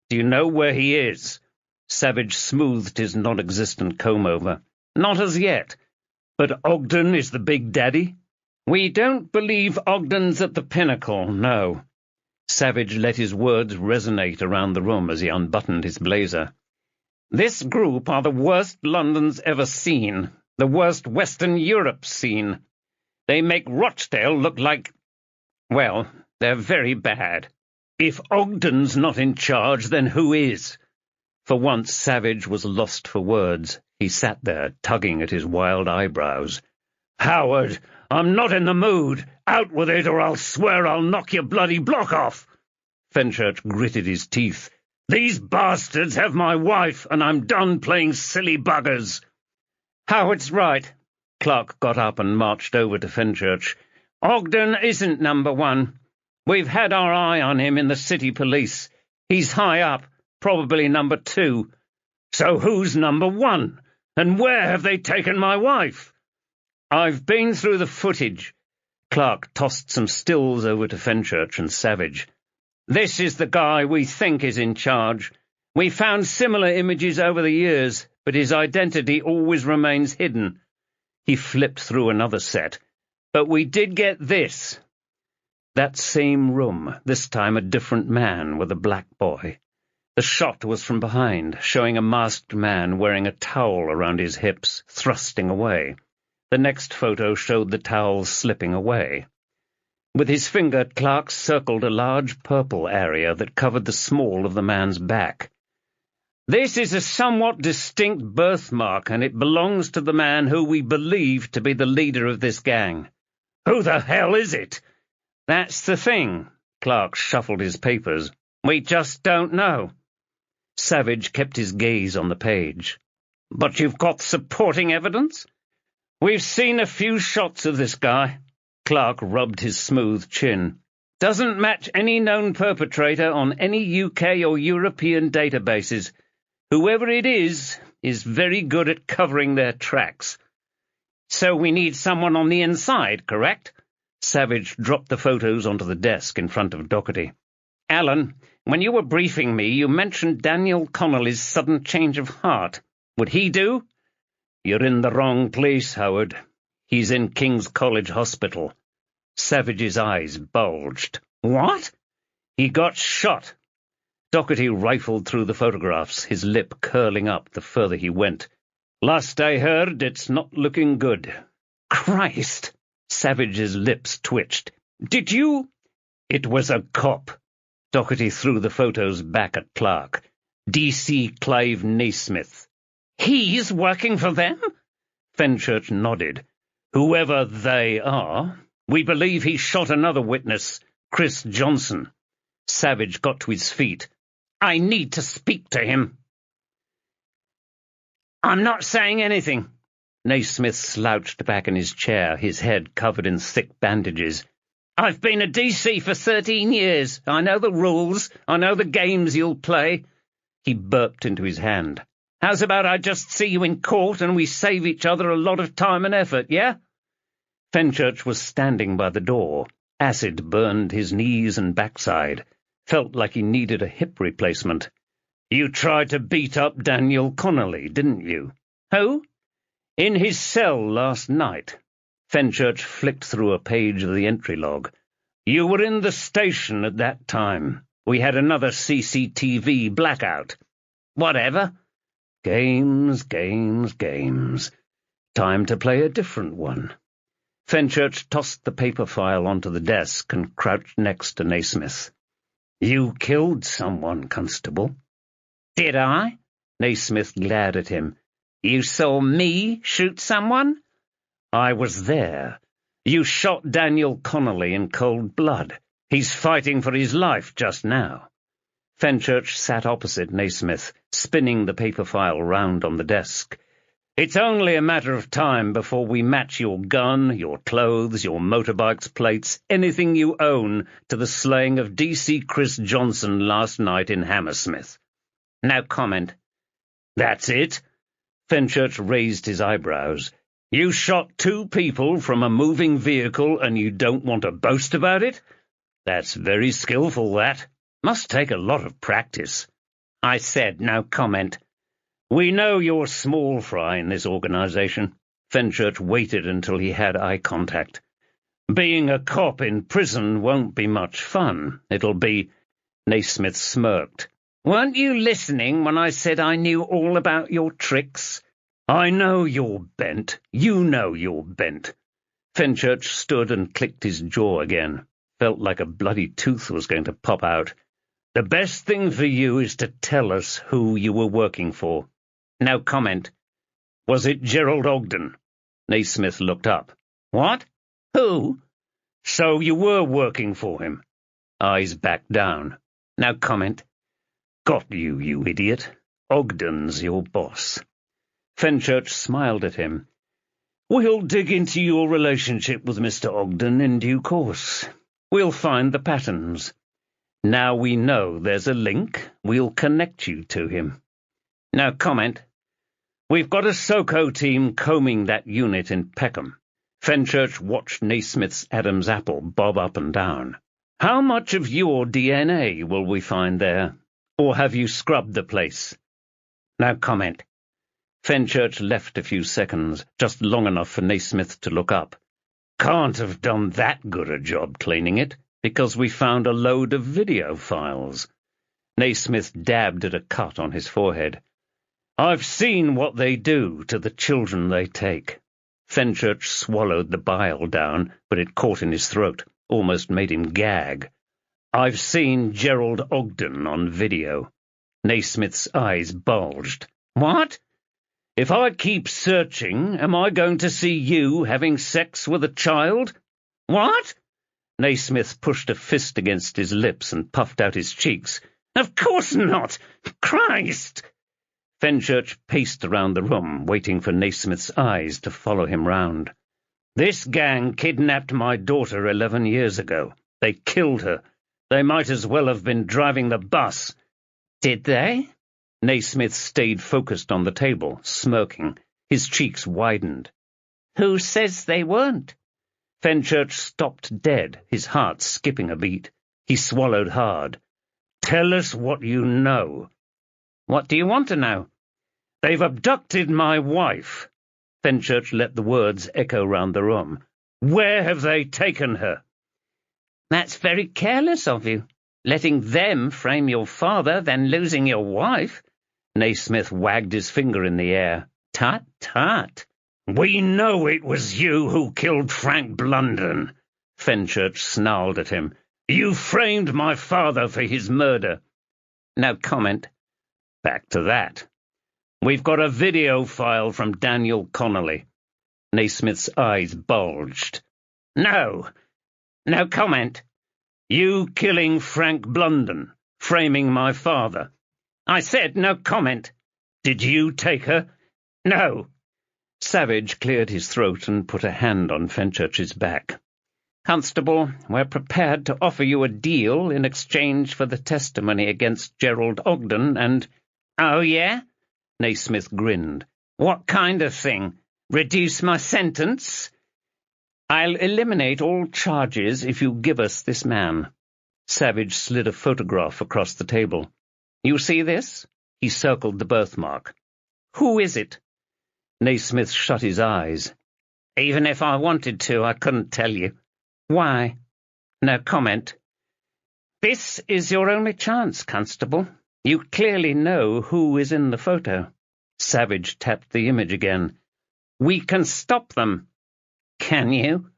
do you know where he is?" Savage smoothed his non-existent comb-over. "Not as yet." "But Ogden is the big daddy?" "We don't believe Ogden's at the pinnacle, no." Savage let his words resonate around the room as he unbuttoned his blazer. "This group are the worst London's ever seen, the worst Western Europe's seen. They make Rochdale look like, well, they're very bad. If Ogden's not in charge, then who is?" For once Savage was lost for words. He sat there, tugging at his wild eyebrows. "Howard, I'm not in the mood. Out with it, or I'll swear I'll knock your bloody block off." Fenchurch gritted his teeth. "These bastards have my wife, and I'm done playing silly buggers." "Howard's right." Clark got up and marched over to Fenchurch. "Ogden isn't number one. We've had our eye on him in the city police. He's high up, probably number two." "So who's number one? And where have they taken my wife?" "I've been through the footage." Clark tossed some stills over to Fenchurch and Savage. "This is the guy we think is in charge. We found similar images over the years, but his identity always remains hidden." He flipped through another set. "But we did get this." That same room, this time a different man with a black boy. The shot was from behind, showing a masked man wearing a towel around his hips, thrusting away. The next photo showed the towel slipping away. With his finger, Clark circled a large purple area that covered the small of the man's back. "This is a somewhat distinct birthmark, and it belongs to the man who we believe to be the leader of this gang." "Who the hell is it?" "That's the thing." Clark shuffled his papers. "We just don't know." Savage kept his gaze on the page. "But you've got supporting evidence?" "We've seen a few shots of this guy." Clark rubbed his smooth chin. "Doesn't match any known perpetrator on any UK or European databases. Whoever it is very good at covering their tracks." "So we need someone on the inside, correct?" Savage dropped the photos onto the desk in front of Doherty. "Alan, when you were briefing me, you mentioned Daniel Connolly's sudden change of heart. Would he do?" "You're in the wrong place, Howard. He's in King's College Hospital." Savage's eyes bulged. "What?" "He got shot." Doherty rifled through the photographs, his lip curling up the further he went. "Last I heard, it's not looking good." "Christ!" Savage's lips twitched. "Did you—" "It was a cop." Doherty threw the photos back at Clark. "D.C. Clive Naismith." "He's working for them?" Fenchurch nodded. "Whoever they are. We believe he shot another witness, Chris Johnson." Savage got to his feet. "I need to speak to him." "I'm not saying anything." Naismith slouched back in his chair, his head covered in thick bandages. "I've been a DC for 13 years. I know the rules. I know the games you'll play." He burped into his hand. "How's about I just see you in court and we save each other a lot of time and effort, yeah?" Fenchurch was standing by the door. Acid burned his knees and backside. Felt like he needed a hip replacement. "You tried to beat up Daniel Connolly, didn't you?" "Who?" "In his cell last night." Fenchurch flicked through a page of the entry log. "You were in the station at that time. We had another CCTV blackout." "Whatever." "Games, games, games. Time to play a different one." Fenchurch tossed the paper file onto the desk and crouched next to Naismith. "You killed someone, Constable." "Did I?" Naismith glared at him. "You saw me shoot someone?" "I was there. You shot Daniel Connolly in cold blood. He's fighting for his life just now." Fenchurch sat opposite Naismith, spinning the paper file round on the desk. "It's only a matter of time before we match your gun, your clothes, your motorbike's plates, anything you own, to the slaying of DC Chris Johnson last night in Hammersmith." "No comment." "That's it?" Fenchurch raised his eyebrows. "You shot 2 people from a moving vehicle and you don't want to boast about it? That's very skillful, that. Must take a lot of practice." "I said no comment." "We know you're small fry in this organization." Fenchurch waited until he had eye contact. "Being a cop in prison won't be much fun. It'll be—" Naismith smirked. "Weren't you listening when I said I knew all about your tricks?" "I know you're bent. You know you're bent." Fenchurch stood and clicked his jaw again. Felt like a bloody tooth was going to pop out. "The best thing for you is to tell us who you were working for." "No comment." "Was it Gerald Ogden?" Naismith looked up. "What? Who?" "So you were working for him." Eyes back down. "No comment." "Got you, you idiot. Ogden's your boss." Fenchurch smiled at him. "We'll dig into your relationship with Mr. Ogden in due course. We'll find the patterns. Now we know there's a link, we'll connect you to him." "No comment." "We've got a SOCO team combing that unit in Peckham." Fenchurch watched Naismith's Adam's apple bob up and down. "How much of your DNA will we find there? Or have you scrubbed the place?" "No comment." Fenchurch left a few seconds, just long enough for Naismith to look up. "Can't have done that good a job cleaning it, because we found a load of video files." Naismith dabbed at a cut on his forehead. "I've seen what they do to the children they take." Fenchurch swallowed the bile down, but it caught in his throat, almost made him gag. "I've seen Gerald Ogden on video." Naismith's eyes bulged. "What?" "If I keep searching, am I going to see you having sex with a child?" "What?" Naismith pushed a fist against his lips and puffed out his cheeks. "Of course not! Christ!" Fenchurch paced around the room, waiting for Naismith's eyes to follow him round. "This gang kidnapped my daughter 11 years ago. They killed her. They might as well have been driving the bus." "Did they?" Naismith stayed focused on the table, smirking. His cheeks widened. "Who says they weren't?" Fenchurch stopped dead, his heart skipping a beat. He swallowed hard. "Tell us what you know." "What do you want to know?" "They've abducted my wife." Fenchurch let the words echo round the room. "Where have they taken her?" "That's very careless of you, letting them frame your father, then losing your wife." Naismith wagged his finger in the air. "Tut, tut." "We know it was you who killed Frank Blunden." Fenchurch snarled at him. "You framed my father for his murder." "No comment." "Back to that. We've got a video file from Daniel Connolly." Naismith's eyes bulged. "No comment." "You killing Frank Blunden, framing my father." "I said no comment." "Did you take her?" "No." Savage cleared his throat and put a hand on Fenchurch's back. Constable, we're prepared to offer you a deal in exchange for the testimony against Gerald Ogden and— Oh, yeah? Naismith grinned. What kind of thing? Reduce my sentence? I'll eliminate all charges if you give us this man. Savage slid a photograph across the table. You see this? He circled the birthmark. Who is it? Naismith shut his eyes. Even if I wanted to, I couldn't tell you. Why? No comment. This is your only chance, Constable. You clearly know who is in the photo. Savage tapped the image again. We can stop them. Can you?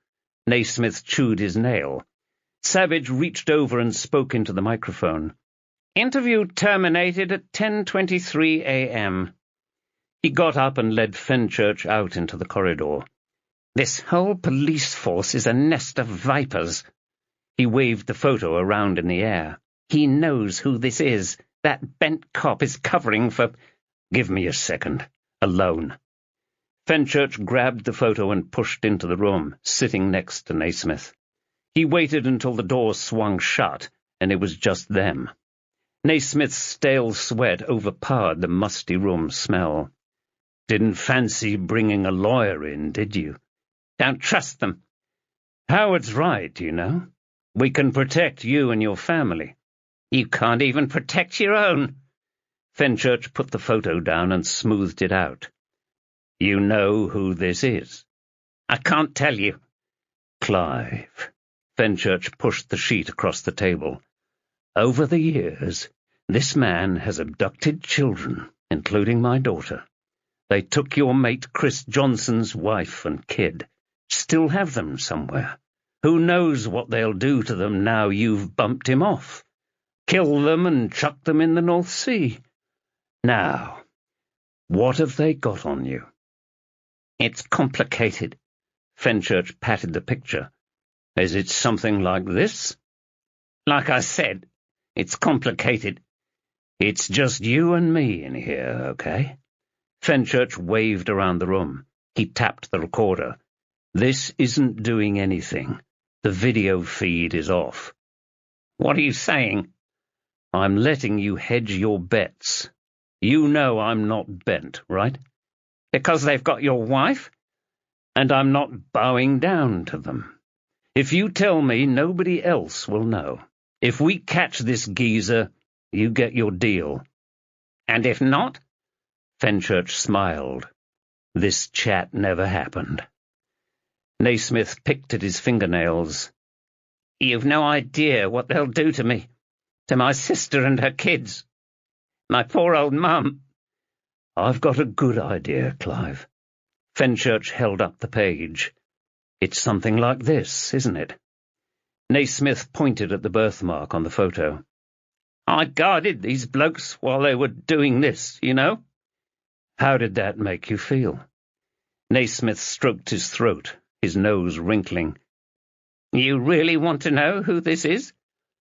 Naismith chewed his nail. Savage reached over and spoke into the microphone. Interview terminated at 10:23 a.m. He got up and led Fenchurch out into the corridor. This whole police force is a nest of vipers. He waved the photo around in the air. He knows who this is. That bent cop is covering for— Give me a second. Alone. Fenchurch grabbed the photo and pushed into the room, sitting next to Naismith. He waited until the door swung shut, and it was just them. Naismith's stale sweat overpowered the musty room smell. Didn't fancy bringing a lawyer in, did you? Don't trust them. Howard's right, you know. We can protect you and your family. You can't even protect your own. Fenchurch put the photo down and smoothed it out. You know who this is? I can't tell you. Clive. Fenchurch pushed the sheet across the table. Over the years, this man has abducted children, including my daughter. They took your mate Chris Johnson's wife and kid. Still have them somewhere. Who knows what they'll do to them now you've bumped him off? Kill them and chuck them in the North Sea. Now, what have they got on you? It's complicated. Fenchurch patted the picture. Is it something like this? Like I said, it's complicated. It's just you and me in here, okay? Fenchurch waved around the room. He tapped the recorder. This isn't doing anything. The video feed is off. What are you saying? I'm letting you hedge your bets. You know I'm not bent, right? Because they've got your wife? And I'm not bowing down to them. If you tell me, nobody else will know. If we catch this geezer, you get your deal. And if not? Fenchurch smiled. This chat never happened. Naismith picked at his fingernails. You've no idea what they'll do to me. To my sister and her kids. My poor old mum. I've got a good idea, Clive. Fenchurch held up the page. It's something like this, isn't it? Naismith pointed at the birthmark on the photo. I guarded these blokes while they were doing this, you know? How did that make you feel? Naismith stroked his throat, his nose wrinkling. You really want to know who this is?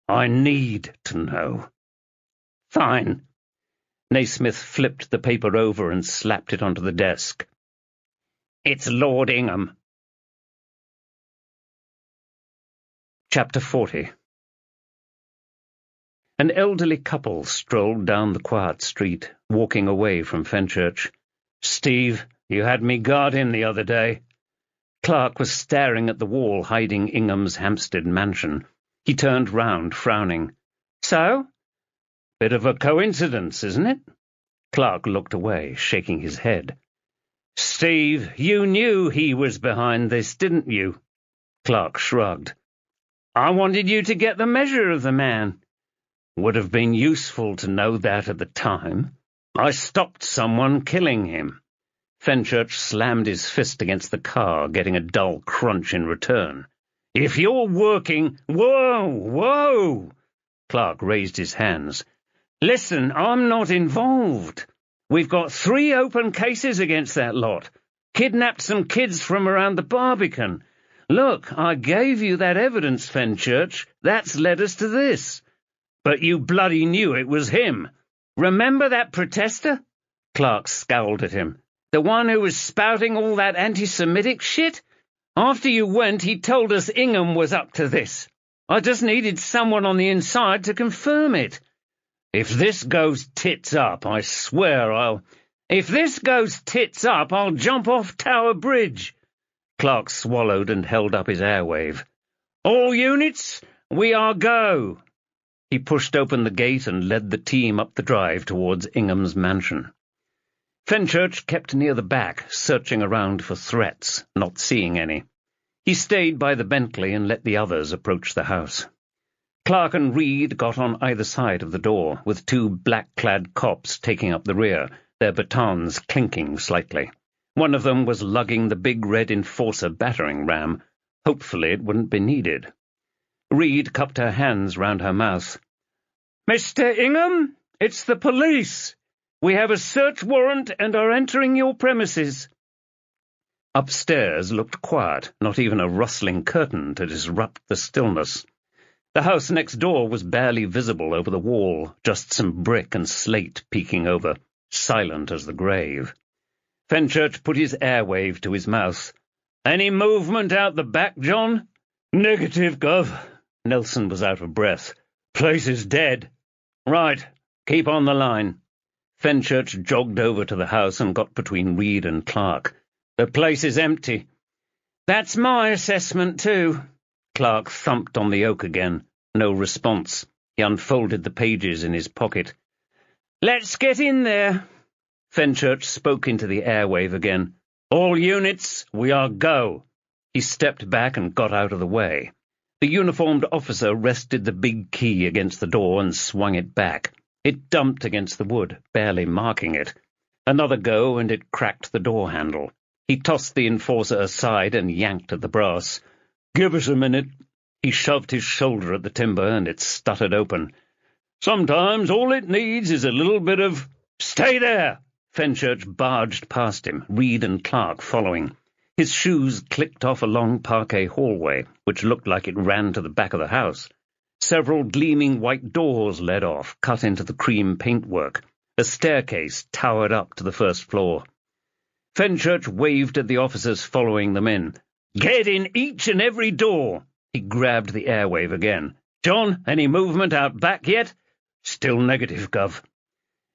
I need to know. Fine. Naismith flipped the paper over and slapped it onto the desk. It's Lord Ingham. Chapter 40. An elderly couple strolled down the quiet street, walking away from Fenchurch. Steve, you had me guarding the other day. Clark was staring at the wall hiding Ingham's Hampstead mansion. He turned round, frowning. So? Bit of a coincidence, isn't it? Clark looked away, shaking his head. Steve, you knew he was behind this, didn't you? Clark shrugged. I wanted you to get the measure of the man. Would have been useful to know that at the time. I stopped someone killing him. Fenchurch slammed his fist against the car, getting a dull crunch in return. If you're working— Whoa, whoa! Clark raised his hands. Listen, I'm not involved. We've got 3 open cases against that lot. Kidnapped some kids from around the Barbican. Look, I gave you that evidence, Fenchurch. That's led us to this. But you bloody knew it was him. Remember that protester? Clark scowled at him. The one who was spouting all that anti-Semitic shit? After you went, he told us Ingham was up to this. I just needed someone on the inside to confirm it. If this goes tits up, I swear I'll jump off Tower Bridge. Clark swallowed and held up his airwave. All units, we are go. He pushed open the gate and led the team up the drive towards Ingham's mansion. Fenchurch kept near the back, searching around for threats, not seeing any. He stayed by the Bentley and let the others approach the house. Clark and Reed got on either side of the door, with two black-clad cops taking up the rear, their batons clinking slightly. One of them was lugging the big red Enforcer battering ram. Hopefully it wouldn't be needed. Reed cupped her hands round her mouth. "Mr. Ingham, it's the police. We have a search warrant and are entering your premises." Upstairs looked quiet, not even a rustling curtain to disrupt the stillness. The house next door was barely visible over the wall, just some brick and slate peeking over, silent as the grave. Fenchurch put his airwave to his mouth. "Any movement out the back, John?" "Negative, Gov." Nelson was out of breath. "Place is dead." "Right. Keep on the line." Fenchurch jogged over to the house and got between Reed and Clark. "The place is empty." "That's my assessment, too." Clark thumped on the oak again. No response. He unfolded the pages in his pocket. "Let's get in there." Fenchurch spoke into the airwave again. "All units, we are go." He stepped back and got out of the way. The uniformed officer rested the big key against the door and swung it back. It dumped against the wood, barely marking it. Another go, and it cracked the door handle. He tossed the Enforcer aside and yanked at the brass. "Give us a minute." He shoved his shoulder at the timber, and it stuttered open. "Sometimes all it needs is a little bit of—" "Stay there!" Fenchurch barged past him, Reed and Clark following. His shoes clicked off a long parquet hallway, which looked like it ran to the back of the house. Several gleaming white doors led off, cut into the cream paintwork. A staircase towered up to the first floor. Fenchurch waved at the officers following them in. "Get in each and every door!" He grabbed the airwave again. "John, any movement out back yet?" "Still negative, Gov."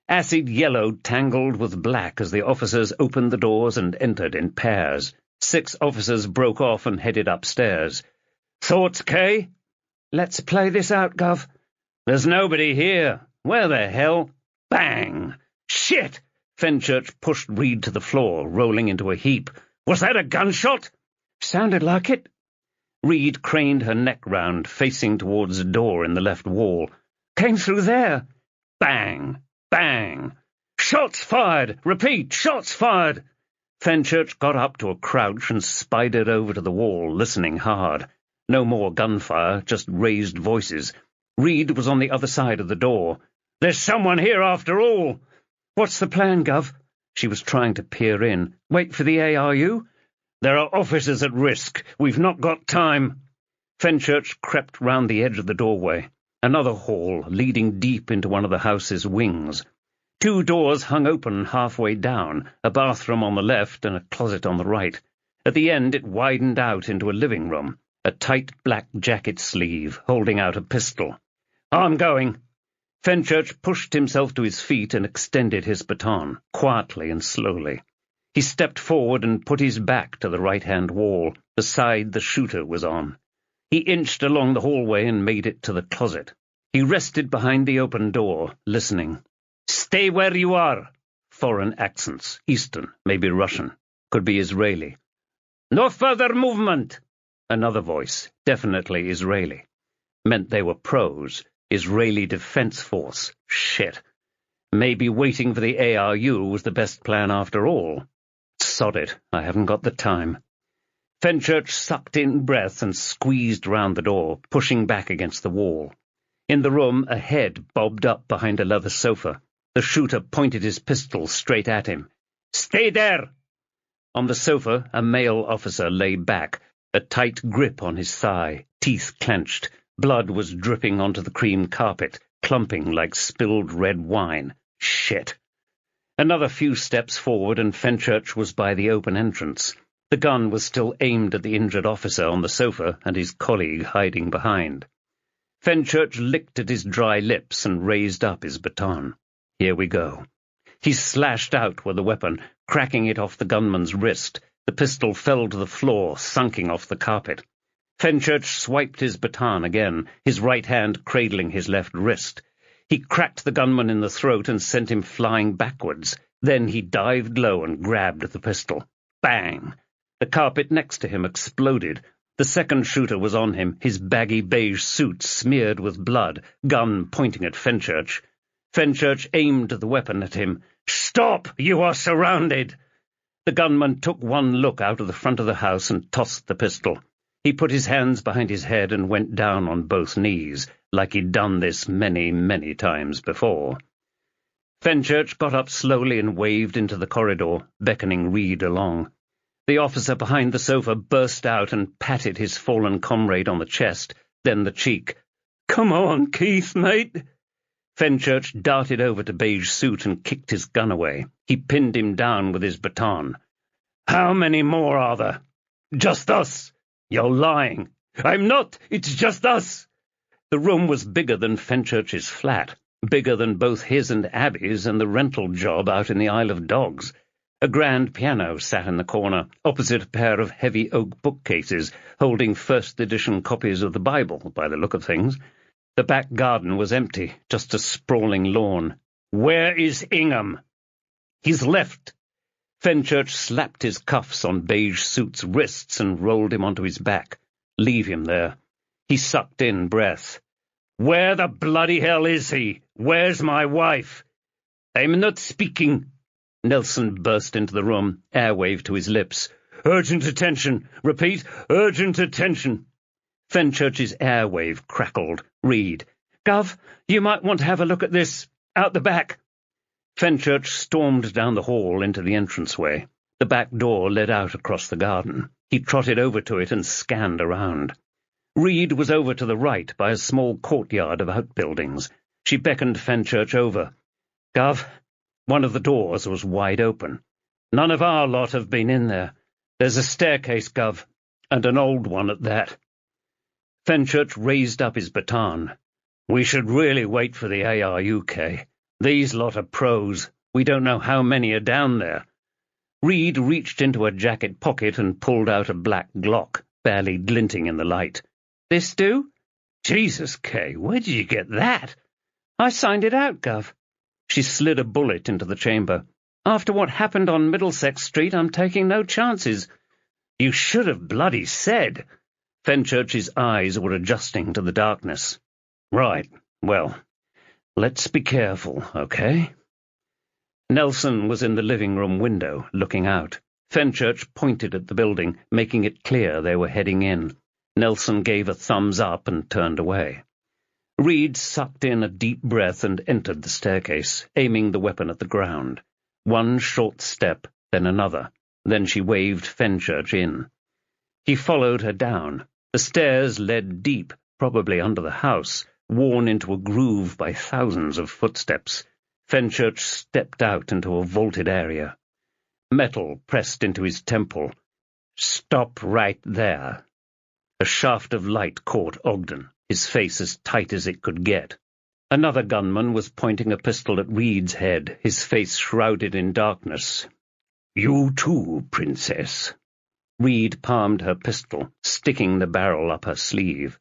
Acid yellow tangled with black as the officers opened the doors and entered in pairs. 6 officers broke off and headed upstairs. "Thoughts, Kay?" "Let's play this out, Gov." "There's nobody here. Where the hell—" Bang! "Shit!" Fenchurch pushed Reed to the floor, rolling into a heap. "Was that a gunshot?" "Sounded like it." Reed craned her neck round, facing towards a door in the left wall. "Came through there." Bang! Bang! "Shots fired! Repeat, shots fired!" Fenchurch got up to a crouch and spidered over to the wall, listening hard. No more gunfire, just raised voices. Reed was on the other side of the door. "There's someone here after all." "What's the plan, Gov?" She was trying to peer in. "Wait for the ARU?" "There are officers at risk. We've not got time." Fenchurch crept round the edge of the doorway. Another hall, leading deep into one of the house's wings. 2 doors hung open halfway down, a bathroom on the left and a closet on the right. At the end it widened out into a living room, a tight black jacket sleeve, holding out a pistol. "I'm going." Fenchurch pushed himself to his feet and extended his baton, quietly and slowly. He stepped forward and put his back to the right-hand wall, the side the shooter was on. He inched along the hallway and made it to the closet. He rested behind the open door, listening. "Stay where you are." Foreign accents, Eastern, maybe Russian, could be Israeli. "No further movement." Another voice, definitely Israeli. Meant they were pros. Israeli Defense Force. Shit. Maybe waiting for the ARU was the best plan after all. Sod it, I haven't got the time. Fenchurch sucked in breath and squeezed round the door, pushing back against the wall. In the room, a head bobbed up behind a leather sofa. The shooter pointed his pistol straight at him. "Stay there!" On the sofa, a male officer lay back, a tight grip on his thigh, teeth clenched. Blood was dripping onto the cream carpet, clumping like spilled red wine. Shit. Another few steps forward and Fenchurch was by the open entrance. The gun was still aimed at the injured officer on the sofa and his colleague hiding behind. Fenchurch licked at his dry lips and raised up his baton. Here we go. He slashed out with the weapon, cracking it off the gunman's wrist. The pistol fell to the floor, sunking off the carpet. Fenchurch swiped his baton again, his right hand cradling his left wrist. He cracked the gunman in the throat and sent him flying backwards. Then he dived low and grabbed the pistol. Bang! The carpet next to him exploded. The second shooter was on him, his baggy beige suit smeared with blood, gun pointing at Fenchurch. Fenchurch aimed the weapon at him. "Stop! You are surrounded!" The gunman took one look out of the front of the house and tossed the pistol. He put his hands behind his head and went down on both knees, like he'd done this many, many times before. Fenchurch got up slowly and waved into the corridor, beckoning Reed along. The officer behind the sofa burst out and patted his fallen comrade on the chest, then the cheek. "Come on, Keith, mate!" Fenchurch darted over to Beige Suit and kicked his gun away. He pinned him down with his baton. "How many more are there?" "Just us." "You're lying." "I'm not. It's just us." The room was bigger than Fenchurch's flat, bigger than both his and Abby's and the rental job out in the Isle of Dogs. A grand piano sat in the corner, opposite a pair of heavy oak bookcases, holding first-edition copies of the Bible, by the look of things. The back garden was empty, just a sprawling lawn. "Where is Ingham?" "He's left." Fenchurch slapped his cuffs on Beige Suit's wrists and rolled him onto his back. "Leave him there." He sucked in breath. "Where the bloody hell is he? Where's my wife?" "I'm not speaking." Nelson burst into the room, airwave to his lips. "Urgent attention. Repeat, urgent attention." Fenchurch's airwave crackled. Reed. "Gov, you might want to have a look at this. Out the back." Fenchurch stormed down the hall into the entranceway. The back door led out across the garden. He trotted over to it and scanned around. Reed was over to the right by a small courtyard of outbuildings. She beckoned Fenchurch over. "Gov." One of the doors was wide open. "None of our lot have been in there. There's a staircase, Gov, and an old one at that." Fenchurch raised up his baton. "We should really wait for the ARUK. These lot are pros. We don't know how many are down there." Reed reached into a jacket pocket and pulled out a black Glock, barely glinting in the light. "This do?" "Jesus, Kay, where did you get that?" "I signed it out, Gov." She slid a bullet into the chamber. "After what happened on Middlesex Street, I'm taking no chances." "You should have bloody said." Fenchurch's eyes were adjusting to the darkness. "Right, well, let's be careful, okay?" Nelson was in the living-room window, looking out. Fenchurch pointed at the building, making it clear they were heading in. Nelson gave a thumbs up and turned away. Reed sucked in a deep breath and entered the staircase, aiming the weapon at the ground. One short step, then another. Then she waved Fenchurch in. He followed her down. The stairs led deep, probably under the house, worn into a groove by thousands of footsteps. Fenchurch stepped out into a vaulted area. Metal pressed into his temple. "Stop right there." A shaft of light caught Ogden, his face as tight as it could get. Another gunman was pointing a pistol at Reed's head, his face shrouded in darkness. "You too, Princess." Reed palmed her pistol, sticking the barrel up her sleeve.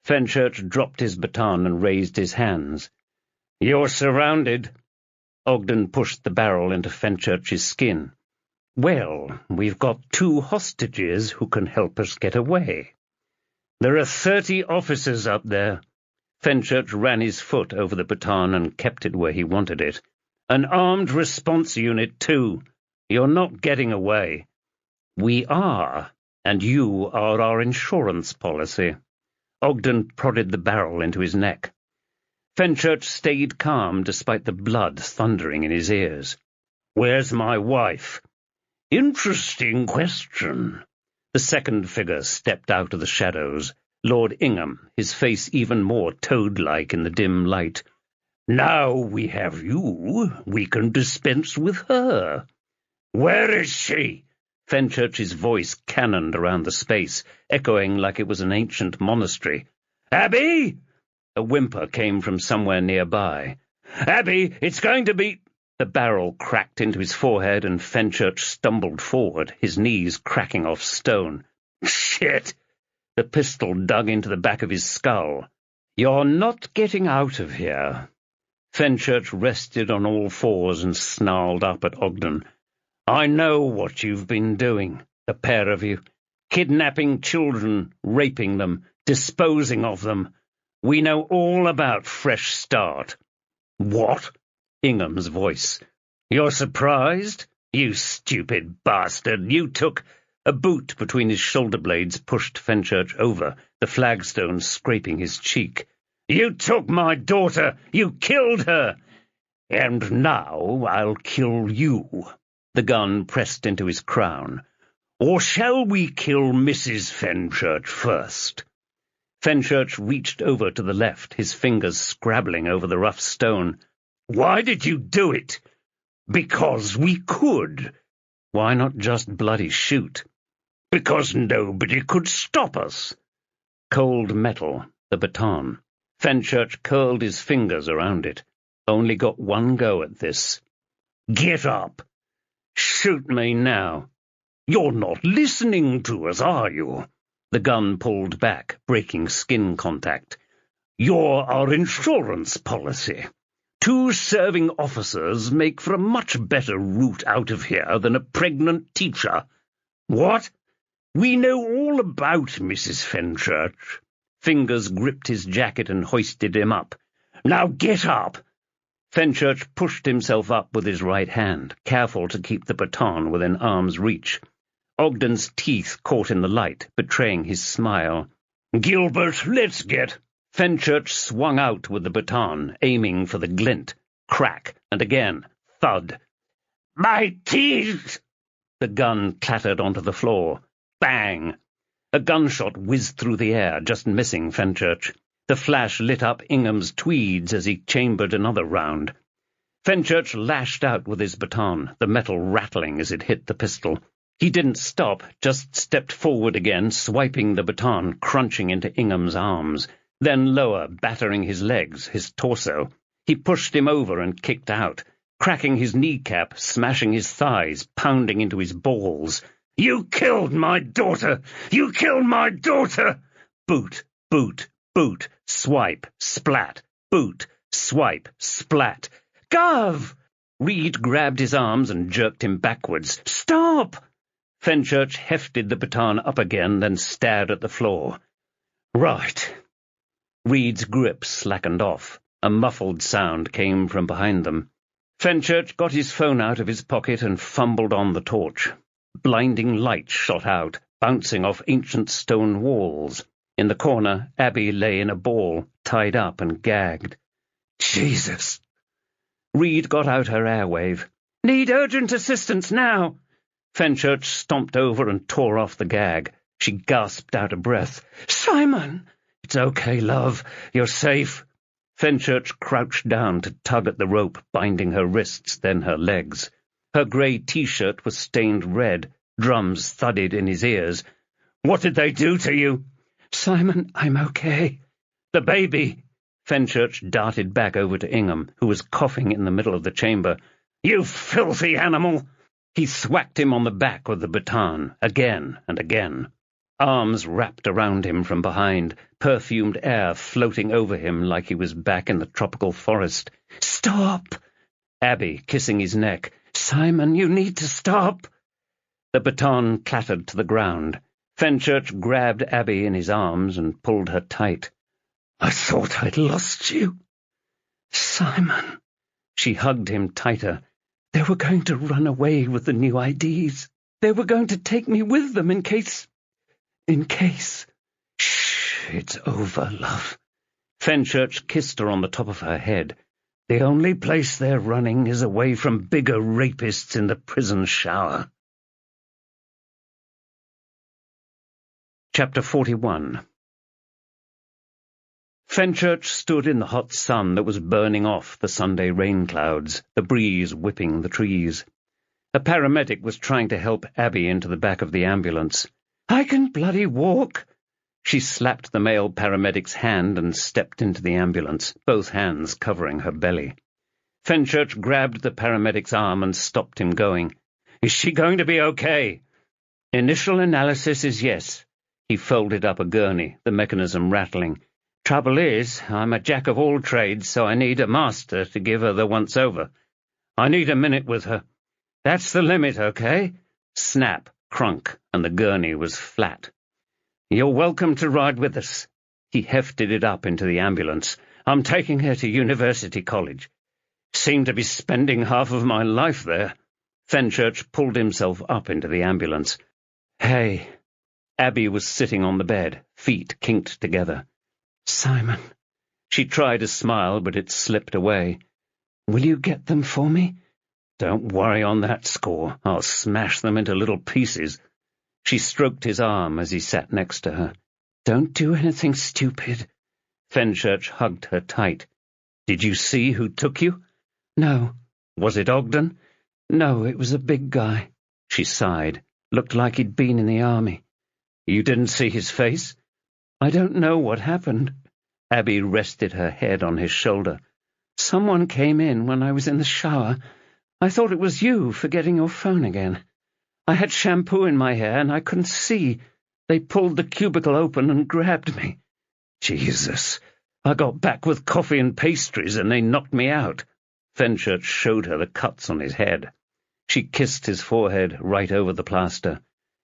Fenchurch dropped his baton and raised his hands. "You're surrounded." Ogden pushed the barrel into Fenchurch's skin. "Well, we've got 2 hostages who can help us get away." "There are 30 officers up there." Fenchurch ran his foot over the baton and kept it where he wanted it. "An armed response unit, too. You're not getting away." "We are, and you are our insurance policy." Ogden prodded the barrel into his neck. Fenchurch stayed calm despite the blood thundering in his ears. "Where's my wife?" "Interesting question." The second figure stepped out of the shadows. Lord Ingham, his face even more toad-like in the dim light. Now we have you, we can dispense with her. Where is she? Fenchurch's voice cannoned around the space, echoing like it was an ancient monastery. Abby? A whimper came from somewhere nearby. Abby, it's going to be— The barrel cracked into his forehead, and Fenchurch stumbled forward, his knees cracking off stone. Shit! The pistol dug into the back of his skull. "You're not getting out of here." Fenchurch rested on all fours and snarled up at Ogden. "I know what you've been doing, the pair of you. Kidnapping children, raping them, disposing of them. We know all about Fresh Start." What? Ingham's voice. You're surprised? You stupid bastard, you took— A boot between his shoulder blades pushed Fenchurch over, the flagstone scraping his cheek. You took my daughter! You killed her! And now I'll kill you. The gun pressed into his crown. Or shall we kill Mrs. Fenchurch first? Fenchurch reached over to the left, his fingers scrabbling over the rough stone. Why did you do it? Because we could. Why not just bloody shoot? Because nobody could stop us. Cold metal, the baton. Fenchurch curled his fingers around it. Only got one go at this. Get up. Shoot me now. You're not listening to us, are you? The gun pulled back, breaking skin contact. You're our insurance policy. 2 serving officers make for a much better route out of here than a pregnant teacher. What? We know all about Mrs. Fenchurch. Fingers gripped his jacket and hoisted him up. Now get up. Fenchurch pushed himself up with his right hand, careful to keep the baton within arm's reach. Ogden's teeth caught in the light, betraying his smile. Gilbert, let's get— Fenchurch swung out with the baton, aiming for the glint. Crack, and again, thud. My teeth! The gun clattered onto the floor. Bang! A gunshot whizzed through the air, just missing Fenchurch. The flash lit up Ingham's tweeds as he chambered another round. Fenchurch lashed out with his baton, the metal rattling as it hit the pistol. He didn't stop, just stepped forward again, swiping the baton, crunching into Ingham's arms. Then lower, battering his legs, his torso. He pushed him over and kicked out, cracking his kneecap, smashing his thighs, pounding into his balls. You killed my daughter! You killed my daughter! Boot, boot, boot, swipe, splat, boot, swipe, splat. Gov! Reed grabbed his arms and jerked him backwards. Stop! Fenchurch hefted the baton up again, then stared at the floor. Right. Reed's grip slackened off. A muffled sound came from behind them. Fenchurch got his phone out of his pocket and fumbled on the torch. Blinding light shot out, bouncing off ancient stone walls. In the corner, Abby lay in a ball, tied up and gagged. Jesus! Reed got out her airwave. Need urgent assistance now. Fenchurch stomped over and tore off the gag. She gasped out a breath. Simon! It's okay, love. You're safe. Fenchurch crouched down to tug at the rope, binding her wrists, then her legs. Her grey T-shirt was stained red. Drums thudded in his ears. What did they do to you? Simon, I'm okay. The baby! Fenchurch darted back over to Ingham, who was coughing in the middle of the chamber. You filthy animal! He thwacked him on the back with the baton, again and again. Arms wrapped around him from behind, perfumed air floating over him like he was back in the tropical forest. Stop! Abby kissing his neck. Simon, you need to stop. The baton clattered to the ground. Fenchurch grabbed Abby in his arms and pulled her tight. I thought I'd lost you. Simon. She hugged him tighter. They were going to run away with the new IDs. They were going to take me with them in case... Shh, it's over, love. Fenchurch kissed her on the top of her head. The only place they're running is away from bigger rapists in the prison shower. Chapter 41. Fenchurch stood in the hot sun that was burning off the Sunday rain clouds, the breeze whipping the trees. A paramedic was trying to help Abby into the back of the ambulance. "I can bloody walk!" She slapped the male paramedic's hand and stepped into the ambulance, both hands covering her belly. Fenchurch grabbed the paramedic's arm and stopped him going. "Is she going to be okay?" "Initial analysis is yes." He folded up a gurney, the mechanism rattling. "Trouble is, I'm a jack of all trades, so I need a master to give her the once-over. I need a minute with her. That's the limit, okay?" Snap, crunk, and the gurney was flat. "You're welcome to ride with us." He hefted it up into the ambulance. "I'm taking her to University College. Seem to be spending half of my life there." Fenchurch pulled himself up into the ambulance. "Hey." Abby was sitting on the bed, feet kinked together. "Simon." She tried a smile, but it slipped away. "Will you get them for me?" "Don't worry on that score. I'll smash them into little pieces." She stroked his arm as he sat next to her. "Don't do anything stupid." Fenchurch hugged her tight. "Did you see who took you?" "No." "Was it Ogden?" "No, it was a big guy." She sighed. "Looked like he'd been in the army." "You didn't see his face?" "I don't know what happened." Abby rested her head on his shoulder. "Someone came in when I was in the shower. I thought it was you forgetting your phone again. I had shampoo in my hair and I couldn't see. They pulled the cubicle open and grabbed me. Jesus! I got back with coffee and pastries and they knocked me out." Fenchurch showed her the cuts on his head. She kissed his forehead right over the plaster.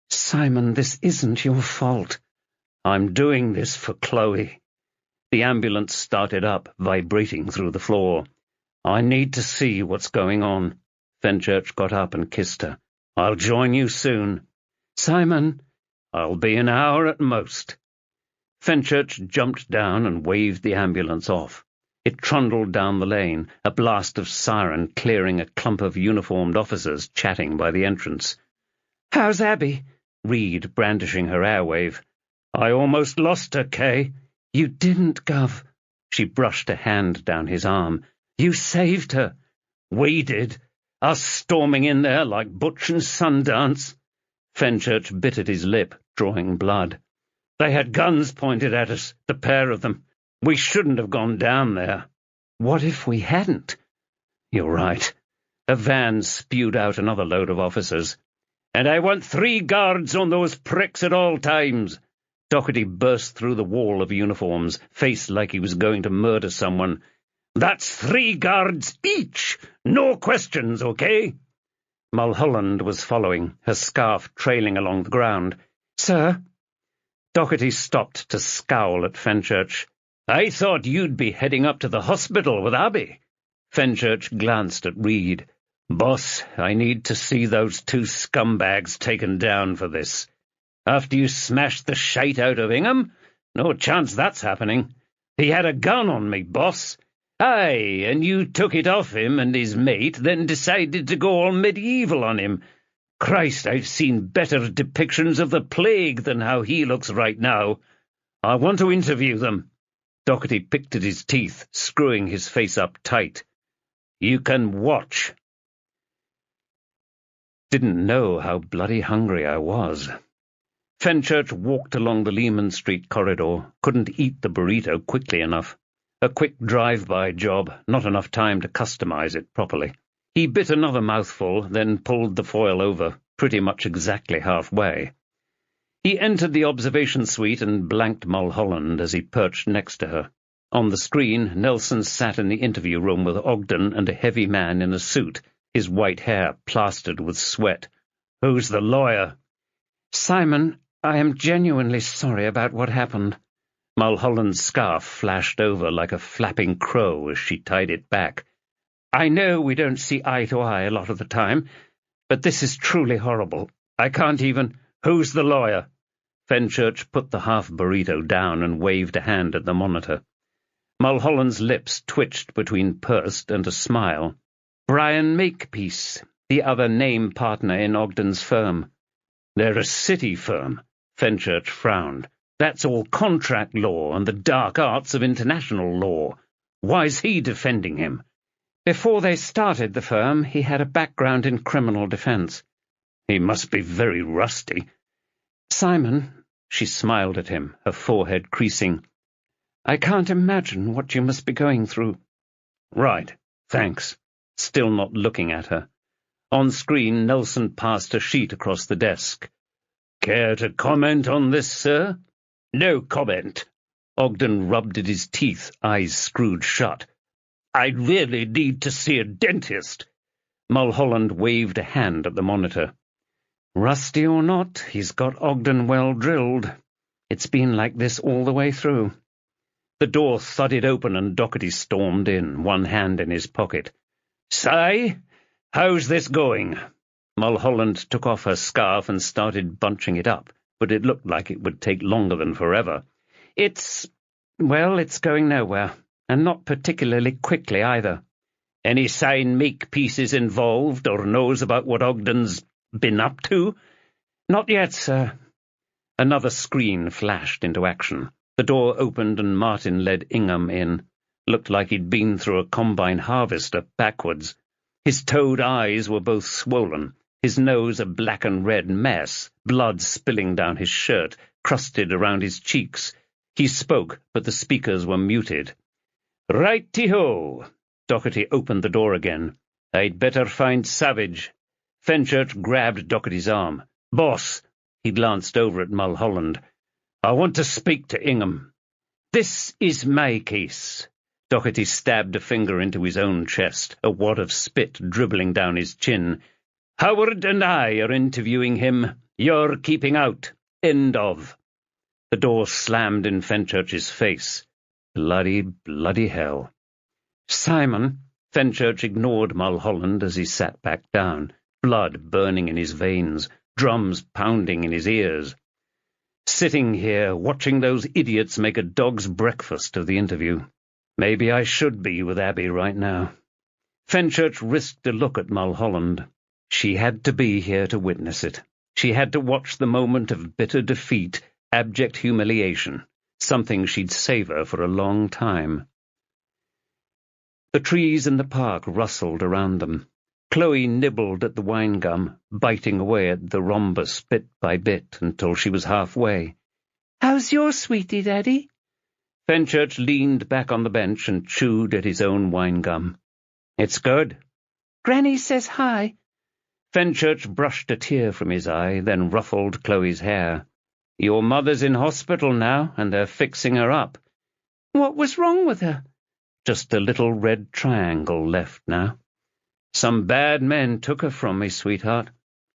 "Simon, this isn't your fault." "I'm doing this for Chloe." The ambulance started up, vibrating through the floor. "I need to see what's going on." Fenchurch got up and kissed her. "I'll join you soon." "Simon." "I'll be an hour at most." Fenchurch jumped down and waved the ambulance off. It trundled down the lane, a blast of siren clearing a clump of uniformed officers chatting by the entrance. "How's Abby?" Reed brandishing her airwave. "I almost lost her, Kay." "You didn't, Gov." She brushed a hand down his arm. "You saved her." "We did. Us storming in there like Butch and Sundance." Fenchurch bit at his lip, drawing blood. "They had guns pointed at us, the pair of them. We shouldn't have gone down there." "What if we hadn't?" "You're right." A van spewed out another load of officers. "And I want 3 guards on those pricks at all times." Doherty burst through the wall of uniforms, face like he was going to murder someone. "That's 3 guards each! No questions, okay?" Mulholland was following, her scarf trailing along the ground. "Sir?" Doherty stopped to scowl at Fenchurch. "I thought you'd be heading up to the hospital with Abby." Fenchurch glanced at Reed. "Boss, I need to see those 2 scumbags taken down for this. After you smashed the shite out of Ingham? No chance that's happening. He had a gun on me, boss. Aye, and you took it off him and his mate, then decided to go all medieval on him. Christ, I've seen better depictions of the plague than how he looks right now. I want to interview them." Doherty picked at his teeth, screwing his face up tight. "You can watch." Didn't know how bloody hungry I was. Fenchurch walked along the Lehman Street corridor, couldn't eat the burrito quickly enough. A quick drive-by job, not enough time to customize it properly. He bit another mouthful, then pulled the foil over, pretty much exactly halfway. He entered the observation suite and blanked Mulholland as he perched next to her. On the screen, Nelson sat in the interview room with Ogden and a heavy man in a suit, his white hair plastered with sweat. "Who's the lawyer?" "Simon, I am genuinely sorry about what happened." Mulholland's scarf flashed over like a flapping crow as she tied it back. "I know we don't see eye to eye a lot of the time, but this is truly horrible. I can't even—" "Who's the lawyer?" Fenchurch put the half-burrito down and waved a hand at the monitor. Mulholland's lips twitched between pursed and a smile. "Brian Makepeace, the other name partner in Ogden's firm." "They're a city firm." Fenchurch frowned. That's all contract law and the dark arts of international law. Why's he defending him? Before they started the firm, he had a background in criminal defense. He must be very rusty. Simon, she smiled at him, her forehead creasing, I can't imagine what you must be going through. Right, thanks. Still not looking at her. On screen, Nelson passed a sheet across the desk. Care to comment on this, sir? No comment. Ogden rubbed at his teeth, eyes screwed shut. I really need to see a dentist. Mulholland waved a hand at the monitor. Rusty or not, he's got Ogden well drilled. It's been like this all the way through. The door thudded open and Doherty stormed in, one hand in his pocket. Cy, how's this going? Mulholland took off her scarf and started bunching it up, but it looked like it would take longer than forever. It's going nowhere, and not particularly quickly either. Any sign Makepeace is involved or knows about what Ogden's been up to? Not yet, sir. Another screen flashed into action. The door opened and Martin led Ingham in. Looked like he'd been through a combine harvester backwards. His toad eyes were both swollen, his nose a black and red mess, blood spilling down his shirt, crusted around his cheeks. He spoke, but the speakers were muted. Righty-ho! Doherty opened the door again. I'd better find Savage. Fenchurch grabbed Doherty's arm. Boss, he glanced over at Mulholland. I want to speak to Ingham. This is my case. Doherty stabbed a finger into his own chest, a wad of spit dribbling down his chin. Howard and I are interviewing him. You're keeping out. End of. The door slammed in Fenchurch's face. Bloody hell. Simon. Fenchurch ignored Mulholland as he sat back down, blood burning in his veins, drums pounding in his ears. Sitting here, watching those idiots make a dog's breakfast of the interview. Maybe I should be with Abby right now. Fenchurch risked a look at Mulholland. She had to be here to witness it. She had to watch the moment of bitter defeat, abject humiliation, something she'd savor for a long time. The trees in the park rustled around them. Chloe nibbled at the wine gum, biting away at the rhombus bit by bit until she was halfway. How's your sweetie, Daddy? Fenchurch leaned back on the bench and chewed at his own wine gum. It's good. Granny says hi. Fenchurch brushed a tear from his eye, then ruffled Chloe's hair. Your mother's in hospital now, and they're fixing her up. What was wrong with her? Just a little red triangle left now. Some bad men took her from me, sweetheart.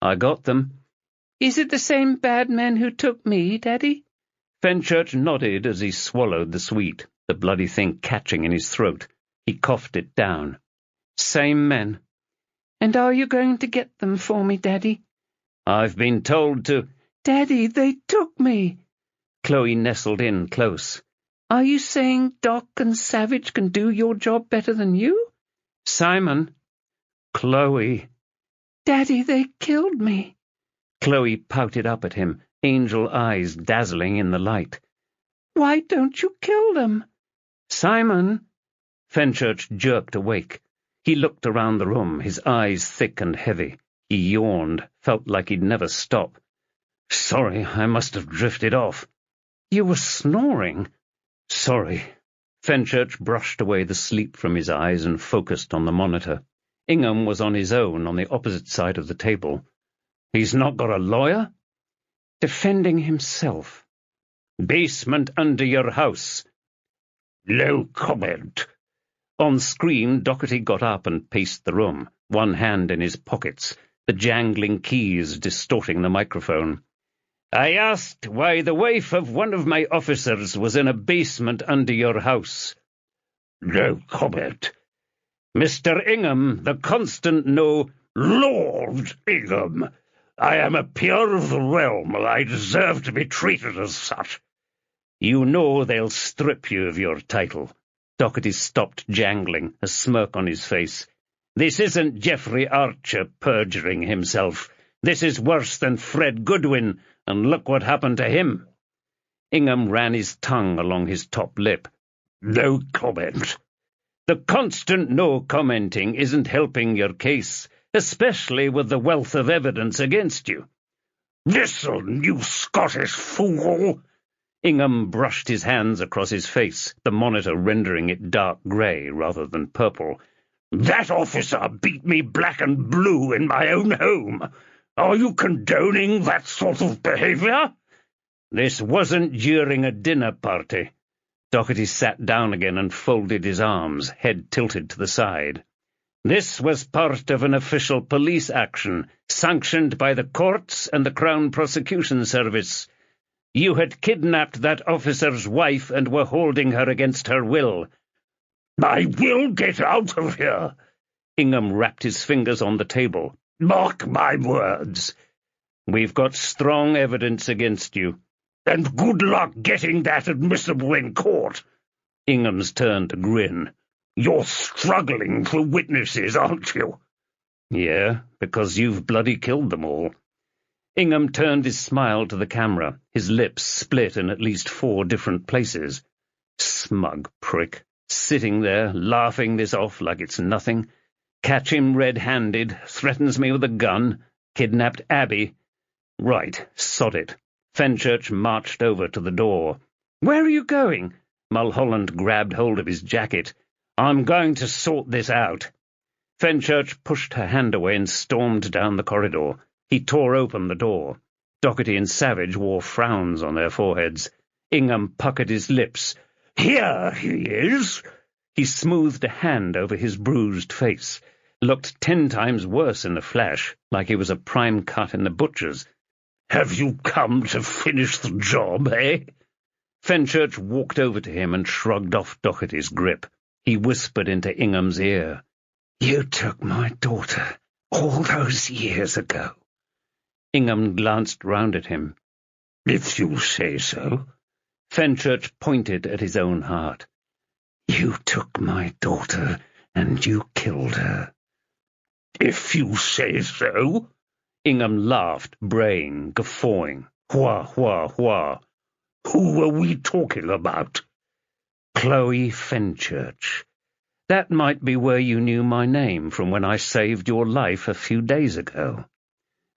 I got them. Is it the same bad men who took me, Daddy? Fenchurch nodded as he swallowed the sweet, the bloody thing catching in his throat. He coughed it down. Same men. And are you going to get them for me, Daddy? I've been told to— Daddy, they took me. Chloe nestled in close. Are you saying Doc and Savage can do your job better than you? Simon. Chloe. Daddy, they killed me. Chloe pouted up at him, angel eyes dazzling in the light. Why don't you kill them? Simon. Fenchurch jerked awake. He looked around the room, his eyes thick and heavy. He yawned, felt like he'd never stop. Sorry, I must have drifted off. You were snoring. Sorry. Fenchurch brushed away the sleep from his eyes and focused on the monitor. Ingham was on his own on the opposite side of the table. He's not got a lawyer? Defending himself. Basement under your house. No comment. On screen, Doherty got up and paced the room, one hand in his pockets, the jangling keys distorting the microphone. I asked why the wife of one of my officers was in a basement under your house. No comment. Mr. Ingham, the constant no— Lord Ingham, I am a peer of the realm, and I deserve to be treated as such. You know they'll strip you of your title. Doherty stopped jangling, a smirk on his face. This isn't Geoffrey Archer perjuring himself. This is worse than Fred Goodwin, and look what happened to him. Ingham ran his tongue along his top lip. No comment. The constant no commenting isn't helping your case, especially with the wealth of evidence against you. Listen, you Scottish fool! Ingham brushed his hands across his face, the monitor rendering it dark grey rather than purple. That officer beat me black and blue in my own home. Are you condoning that sort of behaviour? This wasn't during a dinner party. Doherty sat down again and folded his arms, head tilted to the side. This was part of an official police action, sanctioned by the courts and the Crown Prosecution Service. You had kidnapped that officer's wife and were holding her against her will. I will get out of here. Ingham rapped his fingers on the table. Mark my words. We've got strong evidence against you. And good luck getting that admissible in court. Ingham's turned to grin. You're struggling for witnesses, aren't you? Yeah, because you've bloody killed them all. Ingham turned his smile to the camera, his lips split in at least 4 different places. Smug prick, sitting there, laughing this off like it's nothing. Catch him red-handed, threatens me with a gun, kidnapped Abby. Right, sod it. Fenchurch marched over to the door. "Where are you going?" Mulholland grabbed hold of his jacket. "I'm going to sort this out." Fenchurch pushed her hand away and stormed down the corridor. He tore open the door. Doherty and Savage wore frowns on their foreheads. Ingham puckered his lips. "Here he is." He smoothed a hand over his bruised face. Looked 10 times worse in the flesh, like he was a prime cut in the butcher's. "Have you come to finish the job, eh?" Fenchurch walked over to him and shrugged off Doherty's grip. He whispered into Ingham's ear. "You took my daughter all those years ago." Ingham glanced round at him. "If you say so." Fenchurch pointed at his own heart. "You took my daughter and you killed her." "If you say so." Ingham laughed, braying, guffawing. Wha, wha, wha. "Who are we talking about?" "Chloe Fenchurch. That might be where you knew my name from when I saved your life a few days ago."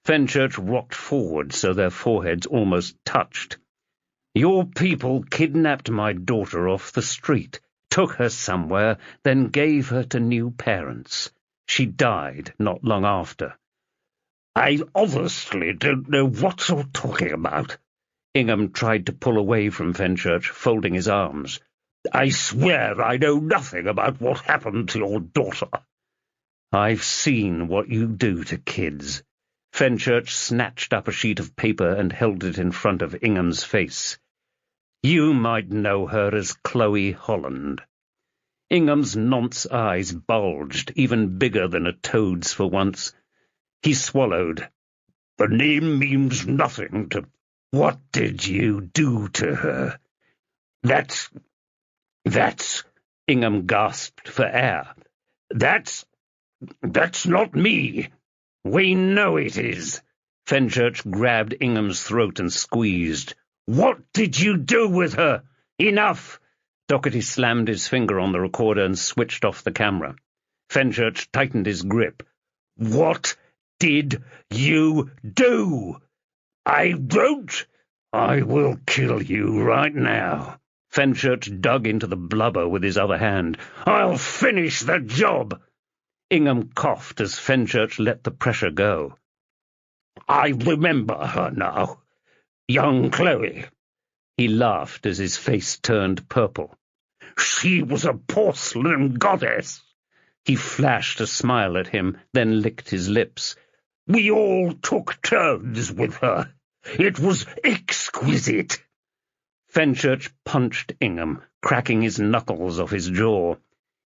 Fenchurch rocked forward so their foreheads almost touched. "Your people kidnapped my daughter off the street, took her somewhere, then gave her to new parents. She died not long after." "I honestly don't know what you're talking about." Ingham tried to pull away from Fenchurch, folding his arms. "I swear I know nothing about what happened to your daughter." "I've seen what you do to kids." Fenchurch snatched up a sheet of paper and held it in front of Ingham's face. "You might know her as Chloe Holland." Ingham's nonce eyes bulged, even bigger than a toad's for once. He swallowed. "The name means nothing to—" "What did you do to her?" That's... Ingham gasped for air. That's not me." "We know it is." Fenchurch grabbed Ingham's throat and squeezed. "What did you do with her? Enough!" Doherty slammed his finger on the recorder and switched off the camera. Fenchurch tightened his grip. "What did you do?" "I don't. I will kill you right now." Fenchurch dug into the blubber with his other hand. "I'll finish the job." Ingham coughed as Fenchurch let the pressure go. "I remember her now. Young Chloe." He laughed as his face turned purple. "She was a porcelain goddess." He flashed a smile at him, then licked his lips. "We all took turns with her. It was exquisite." Fenchurch punched Ingham, cracking his knuckles off his jaw.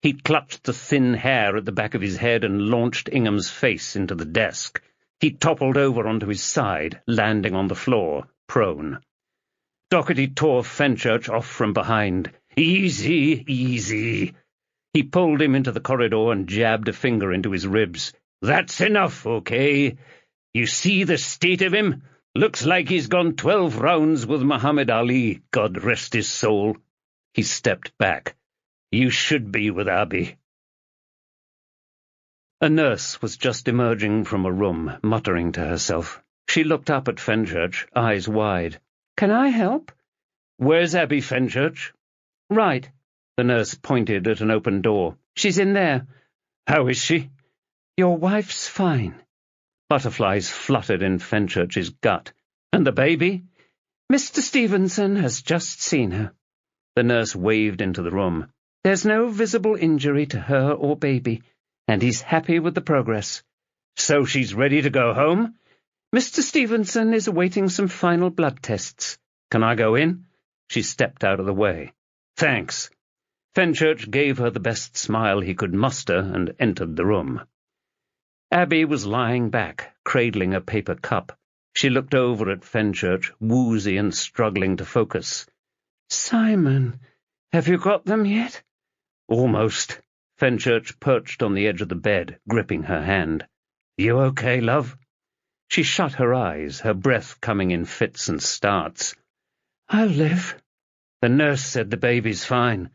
He clutched the thin hair at the back of his head and launched Ingham's face into the desk. He toppled over onto his side, landing on the floor, prone. Doherty tore Fenchurch off from behind. "Easy, easy." He pulled him into the corridor and jabbed a finger into his ribs. "That's enough, okay? You see the state of him? Looks like he's gone 12 rounds with Muhammad Ali, God rest his soul. He stepped back. You should be with Abby. A nurse was just emerging from a room, muttering to herself. She looked up at Fenchurch, eyes wide. "Can I help?" Where's Abby, Fenchurch? "Right." The nurse pointed at an open door. "She's in there." How is she? "Your wife's fine." Butterflies fluttered in Fenchurch's gut. And the baby? "Mr. Stevenson has just seen her." The nurse waved into the room. "There's no visible injury to her or baby, and he's happy with the progress." So she's ready to go home? "Mr. Stevenson is awaiting some final blood tests." Can I go in? She stepped out of the way. Thanks. Fenchurch gave her the best smile he could muster and entered the room. Abby was lying back, cradling a paper cup. She looked over at Fenchurch, woozy and struggling to focus. "Simon, have you got them yet?" Almost. Fenchurch perched on the edge of the bed, gripping her hand. You okay, love? She shut her eyes, her breath coming in fits and starts. "I'll live." The nurse said the baby's fine.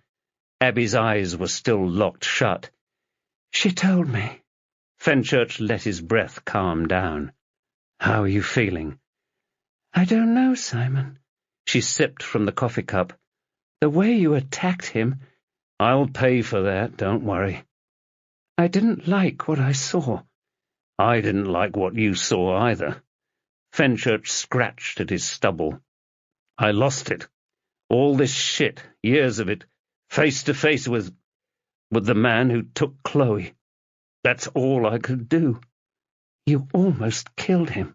Abby's eyes were still locked shut. "She told me." Fenchurch let his breath calm down. How are you feeling? "I don't know, Simon." She sipped from the coffee cup. "The way you attacked him—" "I'll pay for that, don't worry." "I didn't like what I saw." "I didn't like what you saw either." Fenchurch scratched at his stubble. "I lost it. All this shit, years of it, face to face with the man who took Chloe. That's all I could do." "You almost killed him."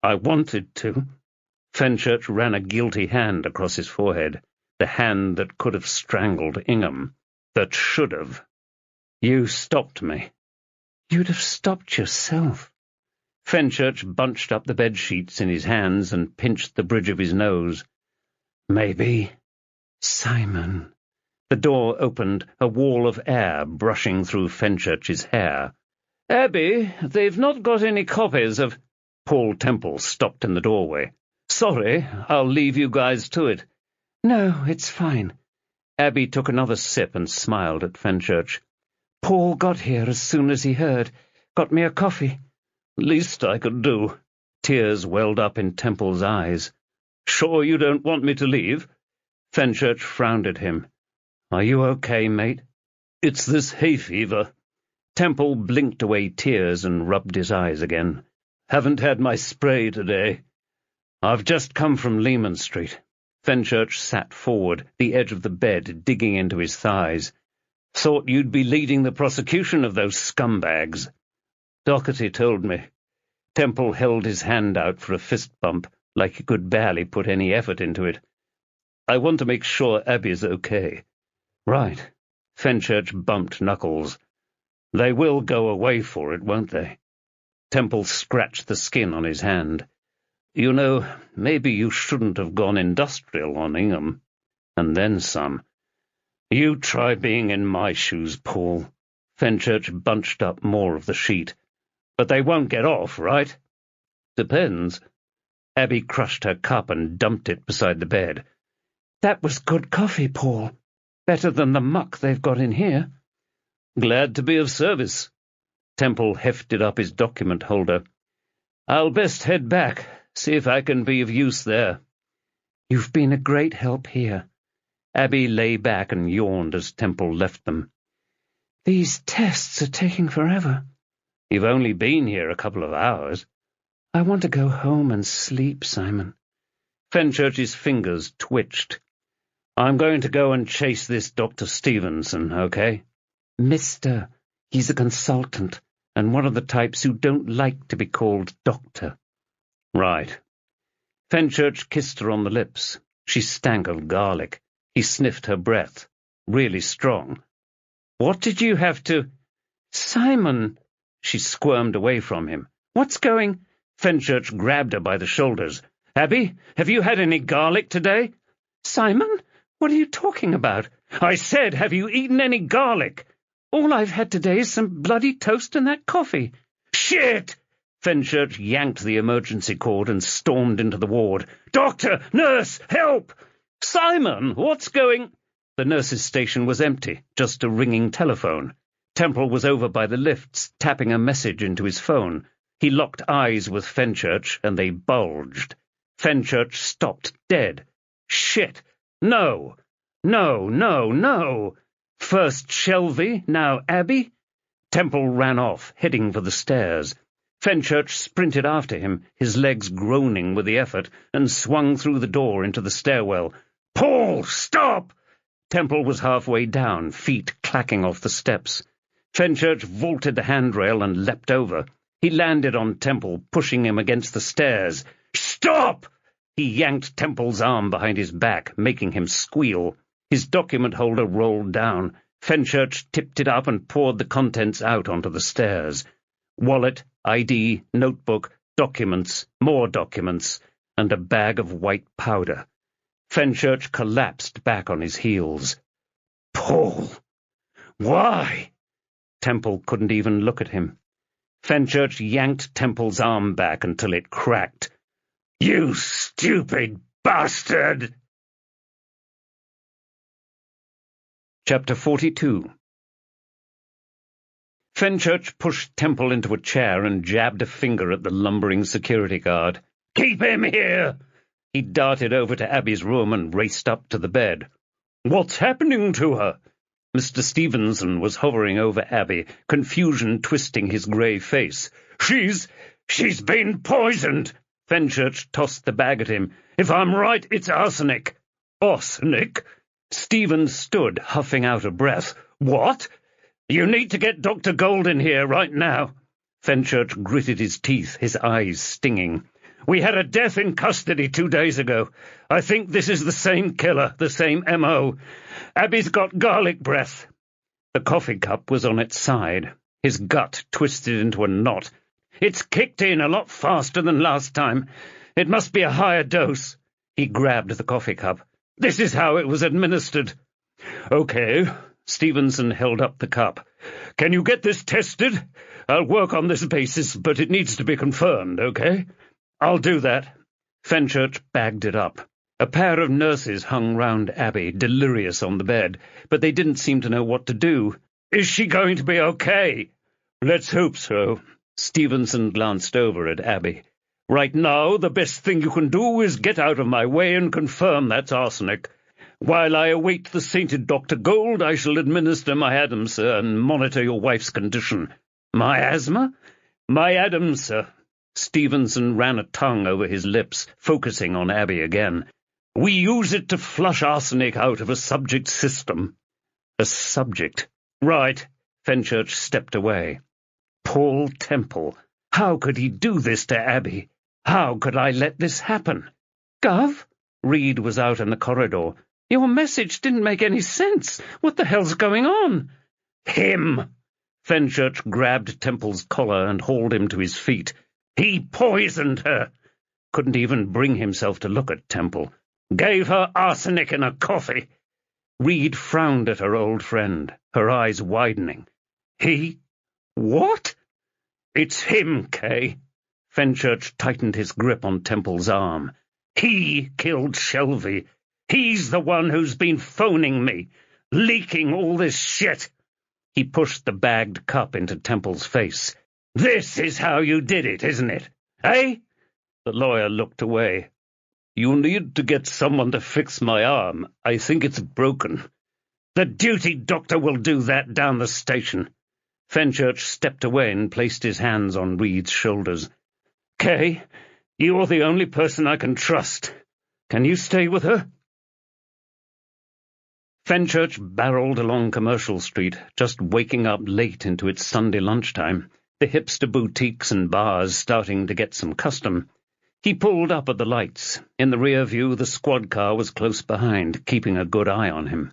"I wanted to." Fenchurch ran a guilty hand across his forehead, the hand that could have strangled Ingham, that should have. "You stopped me." "You'd have stopped yourself." Fenchurch bunched up the bedsheets in his hands and pinched the bridge of his nose. "Maybe." "Simon." The door opened, a wall of air brushing through Fenchurch's hair. "Abby, they've not got any copies of—" Paul Temple stopped in the doorway. "Sorry, I'll leave you guys to it." "No, it's fine." Abby took another sip and smiled at Fenchurch. "Paul got here as soon as he heard. Got me a coffee." "Least I could do." Tears welled up in Temple's eyes. "Sure you don't want me to leave?" Fenchurch frowned at him. "Are you okay, mate?" "It's this hay fever." Temple blinked away tears and rubbed his eyes again. "Haven't had my spray today." "I've just come from Lehman Street." Fenchurch sat forward, the edge of the bed digging into his thighs. "Thought you'd be leading the prosecution of those scumbags." "Doherty told me." Temple held his hand out for a fist bump, like he could barely put any effort into it. "I want to make sure Abby's okay." "Right." Fenchurch bumped knuckles. "They will go away for it, won't they?" Temple scratched the skin on his hand. "You know, maybe you shouldn't have gone industrial on Ingham. And then some." "You try being in my shoes, Paul." Fenchurch bunched up more of the sheet. "But they won't get off, right?" "Depends." Abby crushed her cup and dumped it beside the bed. "That was good coffee, Paul. Better than the muck they've got in here." "Glad to be of service." Temple hefted up his document holder. "I'll best head back, see if I can be of use there." "You've been a great help here." Abby lay back and yawned as Temple left them. "These tests are taking forever." "You've only been here a couple of hours." "I want to go home and sleep, Simon." Fenchurch's fingers twitched. "I'm going to go and chase this Dr. Stevenson, okay?" "Mister. He's a consultant, and one of the types who don't like to be called doctor." "Right." Fenchurch kissed her on the lips. She stank of garlic. He sniffed her breath. Really strong. "What did you have to—" "Simon!" She squirmed away from him. "What's going—" Fenchurch grabbed her by the shoulders. "Abby, have you had any garlic today?" "Simon, what are you talking about?" "I said, have you eaten any garlic?" "All I've had today is some bloody toast and that coffee." "Shit!" Fenchurch yanked the emergency cord and stormed into the ward. "Doctor! Nurse! Help!" "Simon, what's going—" The nurse's station was empty, just a ringing telephone. Temple was over by the lifts, tapping a message into his phone. He locked eyes with Fenchurch, and they bulged. Fenchurch stopped dead. Shit! No! No, no, no! First Shelby, now Abby? Temple ran off, heading for the stairs. Fenchurch sprinted after him, his legs groaning with the effort, and swung through the door into the stairwell. "Paul, stop!" Temple was halfway down, feet clacking off the steps. Fenchurch vaulted the handrail and leapt over. He landed on Temple, pushing him against the stairs. "Stop!" He yanked Temple's arm behind his back, making him squeal. His document holder rolled down. Fenchurch tipped it up and poured the contents out onto the stairs. Wallet, ID, notebook, documents, more documents, and a bag of white powder. Fenchurch collapsed back on his heels. "Paul! Why?" Temple couldn't even look at him. Fenchurch yanked Temple's arm back until it cracked. "You stupid bastard!" Chapter 42. Fenchurch pushed Temple into a chair and jabbed a finger at the lumbering security guard. "Keep him here!" He darted over to Abby's room and raced up to the bed. "What's happening to her?" Mr. Stevenson was hovering over Abby, confusion twisting his grey face. She's been poisoned!" Fenchurch tossed the bag at him. "If I'm right, it's arsenic." "Arsenic?" Stevens stood, huffing out a breath. "What?" "You need to get Dr. Gold in here right now." Fenchurch gritted his teeth, his eyes stinging. "We had a death in custody 2 days ago. I think this is the same killer, the same M.O. Abby's got garlic breath." The coffee cup was on its side. His gut twisted into a knot. "It's kicked in a lot faster than last time. It must be a higher dose." He grabbed the coffee cup. "This is how it was administered." "Okay." Stevenson held up the cup. "Can you get this tested? I'll work on this basis, but it needs to be confirmed, okay?" "I'll do that." Fenchurch bagged it up. A pair of nurses hung round Abby, delirious on the bed, but they didn't seem to know what to do. "Is she going to be okay?" "Let's hope so." Stevenson glanced over at Abby. "Right now, the best thing you can do is get out of my way and confirm that's arsenic. While I await the sainted Dr. Gold, I shall administer my Adams, sir, and monitor your wife's condition." "My asthma?" "My Adams, sir." Stevenson ran a tongue over his lips, focusing on Abby again. "We use it to flush arsenic out of a subject's system." "A subject?" "Right." Fenchurch stepped away. Paul Temple. How could he do this to Abby? How could I let this happen? "Gov?" Reed was out in the corridor. "Your message didn't make any sense. What the hell's going on?" "Him!" Fenchurch grabbed Temple's collar and hauled him to his feet. "He poisoned her." Couldn't even bring himself to look at Temple. "Gave her arsenic in her coffee." Reed frowned at her old friend, her eyes widening. "He? What?" "It's him, Kay." Fenchurch tightened his grip on Temple's arm. "He killed Shelby. He's the one who's been phoning me, leaking all this shit." He pushed the bagged cup into Temple's face. "This is how you did it, isn't it? Eh?" The lawyer looked away. "You need to get someone to fix my arm. I think it's broken." "The duty doctor will do that down the station." Fenchurch stepped away and placed his hands on Reed's shoulders. "Kay, you're the only person I can trust. Can you stay with her?" Fenchurch barreled along Commercial Street, just waking up late into its Sunday lunchtime, the hipster boutiques and bars starting to get some custom. He pulled up at the lights. In the rear view, the squad car was close behind, keeping a good eye on him.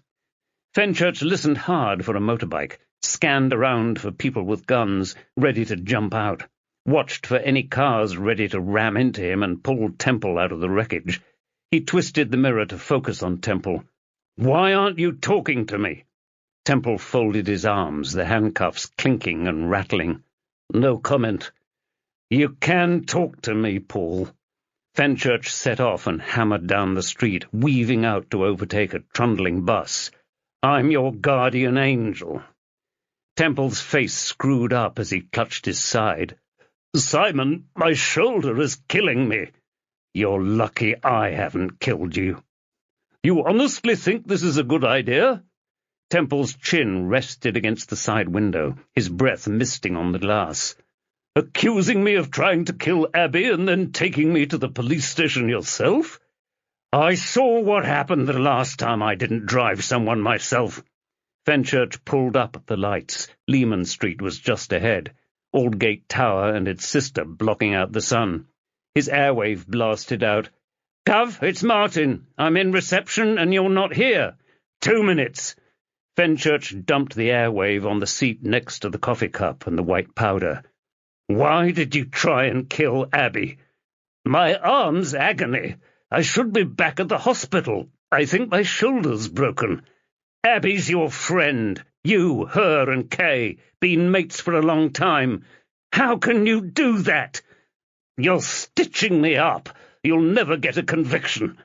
Fenchurch listened hard for a motorbike, scanned around for people with guns, ready to jump out, watched for any cars ready to ram into him, and pulled Temple out of the wreckage. He twisted the mirror to focus on Temple. "Why aren't you talking to me?" Temple folded his arms, the handcuffs clinking and rattling. "No comment." You can talk to me, Paul. Fenchurch set off and hammered down the street, weaving out to overtake a trundling bus. I'm your guardian angel. Temple's face screwed up as he clutched his side. Simon, my shoulder is killing me. You're lucky I haven't killed you. You honestly think this is a good idea? Temple's chin rested against the side window, his breath misting on the glass. Accusing me of trying to kill Abby and then taking me to the police station yourself? I saw what happened the last time I didn't drive someone myself. Fenchurch pulled up at the lights. Lehman Street was just ahead, Aldgate Tower and its sister blocking out the sun. His airwave blasted out. Gov, it's Martin. I'm in reception and you're not here. 2 minutes. Fenchurch dumped the airwave on the seat next to the coffee cup and the white powder. Why did you try and kill Abby? My arm's agony. I should be back at the hospital. I think my shoulder's broken. Abby's your friend. You, her, and Kay, been mates for a long time. How can you do that? You're stitching me up. You'll never get a conviction.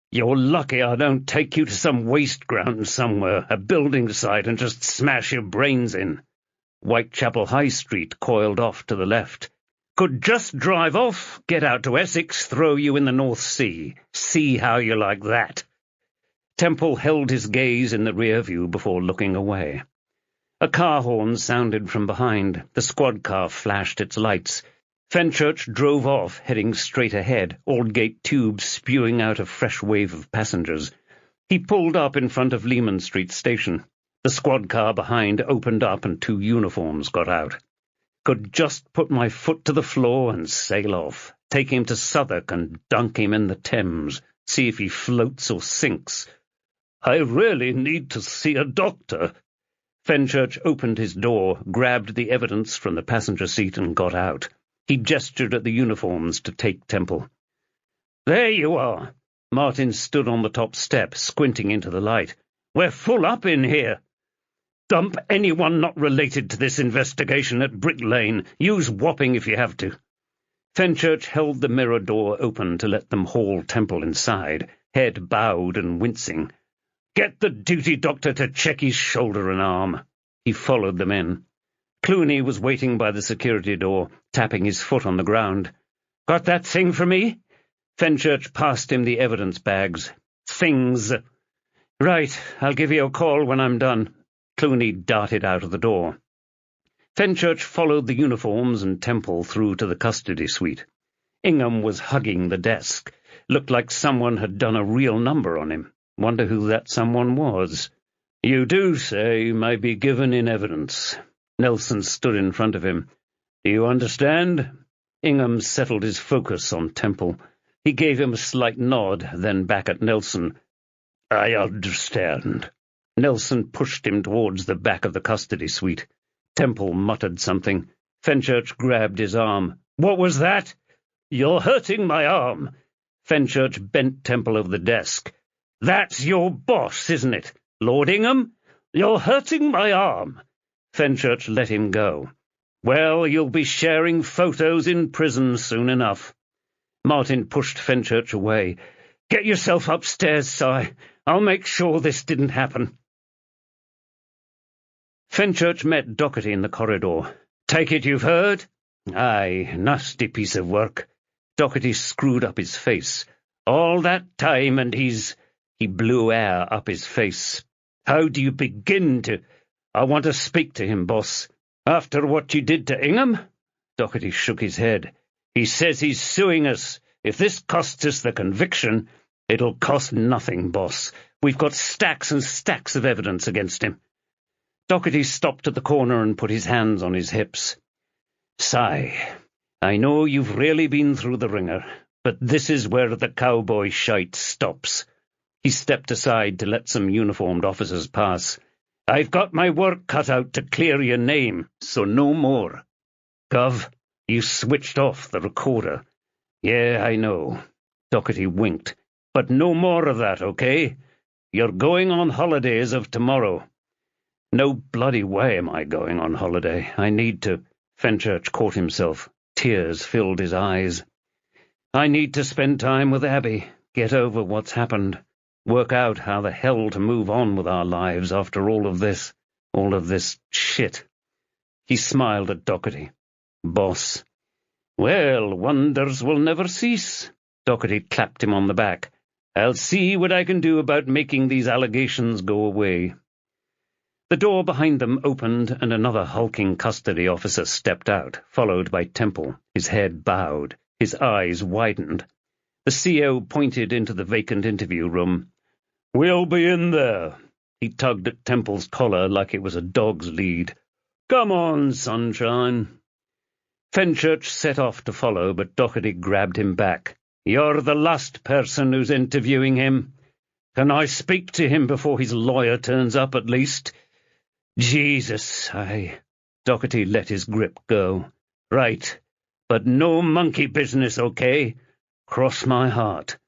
You're lucky I don't take you to some waste ground somewhere, a building site, and just smash your brains in. Whitechapel High Street coiled off to the left. Could just drive off, get out to Essex, throw you in the North Sea. See how you like that. Temple held his gaze in the rear view before looking away. A car horn sounded from behind. The squad car flashed its lights. Fenchurch drove off, heading straight ahead, Aldgate Tube spewing out a fresh wave of passengers. He pulled up in front of Lehman Street Station. The squad car behind opened up and 2 uniforms got out. Could just put my foot to the floor and sail off, take him to Southwark and dunk him in the Thames, see if he floats or sinks. I really need to see a doctor. Fenchurch opened his door, grabbed the evidence from the passenger seat and got out. He gestured at the uniforms to take Temple. There you are. Martin stood on the top step, squinting into the light. We're full up in here. Dump anyone not related to this investigation at Brick Lane. Use Wapping if you have to. Fenchurch held the mirror door open to let them haul Temple inside, head bowed and wincing. Get the duty doctor to check his shoulder and arm. He followed them in. Clooney was waiting by the security door, tapping his foot on the ground. Got that thing for me? Fenchurch passed him the evidence bags. Things. Right, I'll give you a call when I'm done. Clooney darted out of the door. Fenchurch followed the uniforms and Temple through to the custody suite. Ingham was hugging the desk. Looked like someone had done a real number on him. Wonder who that someone was. You do say you may be given in evidence. Nelson stood in front of him. Do you understand? Ingham settled his focus on Temple. He gave him a slight nod, then back at Nelson. I understand. Nelson pushed him towards the back of the custody suite. Temple muttered something. Fenchurch grabbed his arm. What was that? You're hurting my arm. Fenchurch bent Temple over the desk. That's your boss, isn't it? Lord Ingham? You're hurting my arm. Fenchurch let him go. Well, you'll be sharing photos in prison soon enough. Martin pushed Fenchurch away. Get yourself upstairs, Si. I'll make sure this didn't happen. Fenchurch met Doherty in the corridor. Take it you've heard? Aye, nasty piece of work. Doherty screwed up his face. All that time and He blew air up his face. How do you begin to... I want to speak to him, boss. After what you did to Ingham? Doherty shook his head. He says he's suing us. If this costs us the conviction, it'll cost nothing, boss. We've got stacks and stacks of evidence against him. Doherty stopped at the corner and put his hands on his hips. Si, I know you've really been through the ringer, but this is where the cowboy shite stops. He stepped aside to let some uniformed officers pass. I've got my work cut out to clear your name, so no more. Gov, you switched off the recorder. Yeah, I know. Doherty winked. But no more of that, okay? You're going on holiday as of tomorrow. No bloody way am I going on holiday. I need to... Fenchurch caught himself. Tears filled his eyes. "I need to spend time with Abby, get over what's happened, work out how the hell to move on with our lives after all of this shit." He smiled at Doherty. "Boss." "Well, wonders will never cease." Doherty clapped him on the back. "I'll see what I can do about making these allegations go away." The door behind them opened, and another hulking custody officer stepped out, followed by Temple, his head bowed, his eyes widened. The CO pointed into the vacant interview room. "We'll be in there." He tugged at Temple's collar like it was a dog's lead. "Come on, sunshine." Fenchurch set off to follow, but Doherty grabbed him back. "You're the last person who's interviewing him. Can I speak to him before his lawyer turns up, at least?" "Jesus, Doherty let his grip go. "Right, but no monkey business, okay? Cross my heart.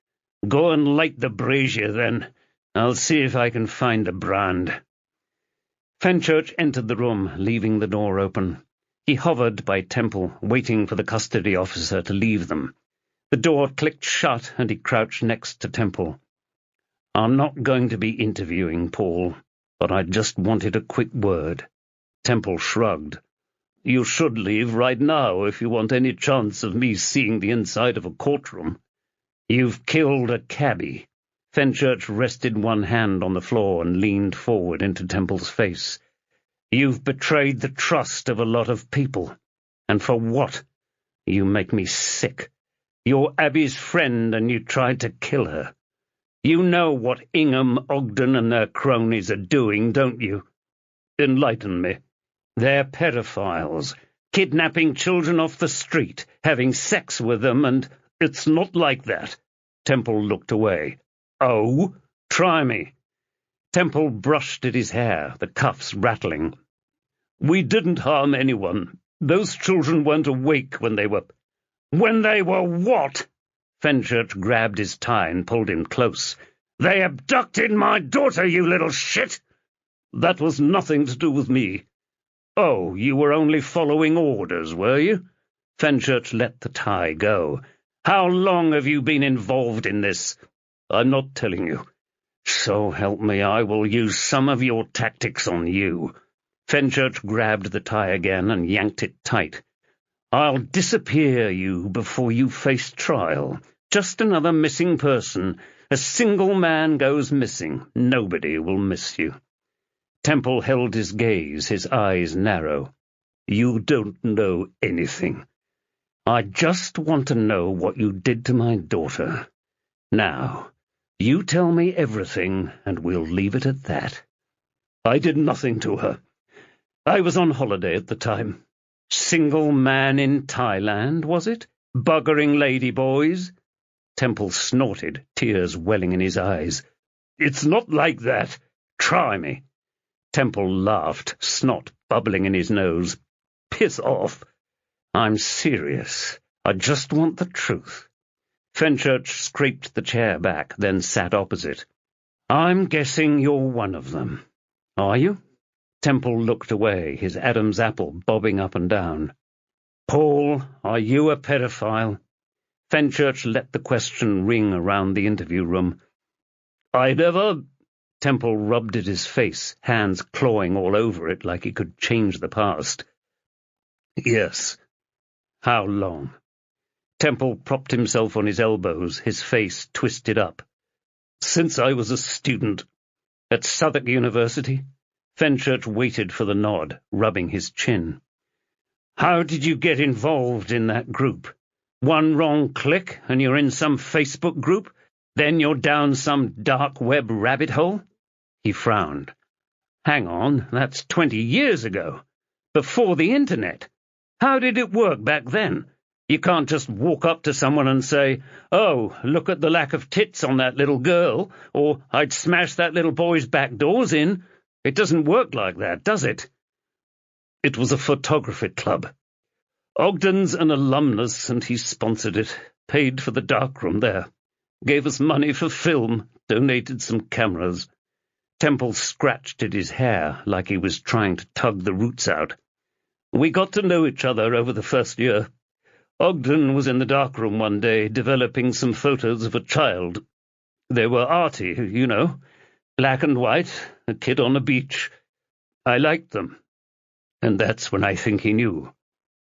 Go and light the brazier, then. I'll see if I can find the brand." Fenchurch entered the room, leaving the door open. He hovered by Temple, waiting for the custody officer to leave them. The door clicked shut, and he crouched next to Temple. "I'm not going to be interviewing Paul, but I just wanted a quick word." Temple shrugged. "You should leave right now if you want any chance of me seeing the inside of a courtroom. You've killed a cabbie." Fenchurch rested one hand on the floor and leaned forward into Temple's face. "You've betrayed the trust of a lot of people. And for what? You make me sick. You're Abby's friend, and you tried to kill her. You know what Ingham, Ogden, and their cronies are doing, don't you? Enlighten me." "They're pedophiles, kidnapping children off the street, having sex with them, and—" "It's not like that." Temple looked away. "Oh? Try me." Temple brushed at his hair, the cuffs rattling. "We didn't harm anyone. Those children weren't awake when they were—" "When they were what?" Fenchurch grabbed his tie and pulled him close. "They abducted my daughter, you little shit!" "That was nothing to do with me." "Oh, you were only following orders, were you?" Fenchurch let the tie go. "How long have you been involved in this?" "I'm not telling you." "So help me, I will use some of your tactics on you." Fenchurch grabbed the tie again and yanked it tight. "I'll disappear you before you face trial. Just another missing person. A single man goes missing. Nobody will miss you." Temple held his gaze, his eyes narrow. "You don't know anything. I just want to know what you did to my daughter. Now, you tell me everything, and we'll leave it at that." "I did nothing to her. I was on holiday at the time." "Single man in Thailand, was it? Buggering ladyboys?" Temple snorted, tears welling in his eyes. "It's not like that. Try me." Temple laughed, snot bubbling in his nose. "Piss off." "I'm serious. I just want the truth." Fenchurch scraped the chair back, then sat opposite. "I'm guessing you're one of them. Are you?" Temple looked away, his Adam's apple bobbing up and down. "Paul, are you a pedophile?" Fenchurch let the question ring around the interview room. "I never—" Temple rubbed at his face, hands clawing all over it like he could change the past. "Yes." "How long?" Temple propped himself on his elbows, his face twisted up. "Since I was a student." "At Southwark University?" Fenchurch waited for the nod, rubbing his chin. "How did you get involved in that group? One wrong click, and you're in some Facebook group? Then you're down some dark web rabbit hole?" He frowned. "Hang on, that's 20 years ago. Before the internet. How did it work back then? You can't just walk up to someone and say, 'Oh, look at the lack of tits on that little girl,' or 'I'd smash that little boy's back doors in.' It doesn't work like that, does it?" "It was a photography club. Ogden's an alumnus, and he sponsored it, paid for the darkroom there, gave us money for film, donated some cameras." Temple scratched at his hair like he was trying to tug the roots out. "We got to know each other over the first year. Ogden was in the darkroom one day developing some photos of a child. They were arty, you know, black and white, a kid on a beach. I liked them. And that's when I think he knew.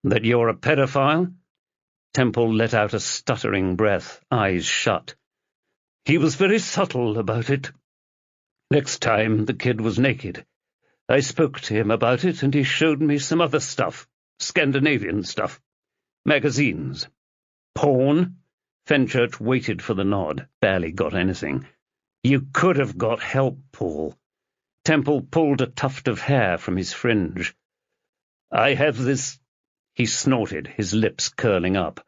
That you're a pedophile? Temple let out a stuttering breath, eyes shut. He was very subtle about it. Next time the kid was naked. I spoke to him about it, and he showed me some other stuff, Scandinavian stuff, magazines. Porn? Fenchurch waited for the nod, barely got anything. You could have got help, Paul. Temple pulled a tuft of hair from his fringe. I have this... He snorted, his lips curling up.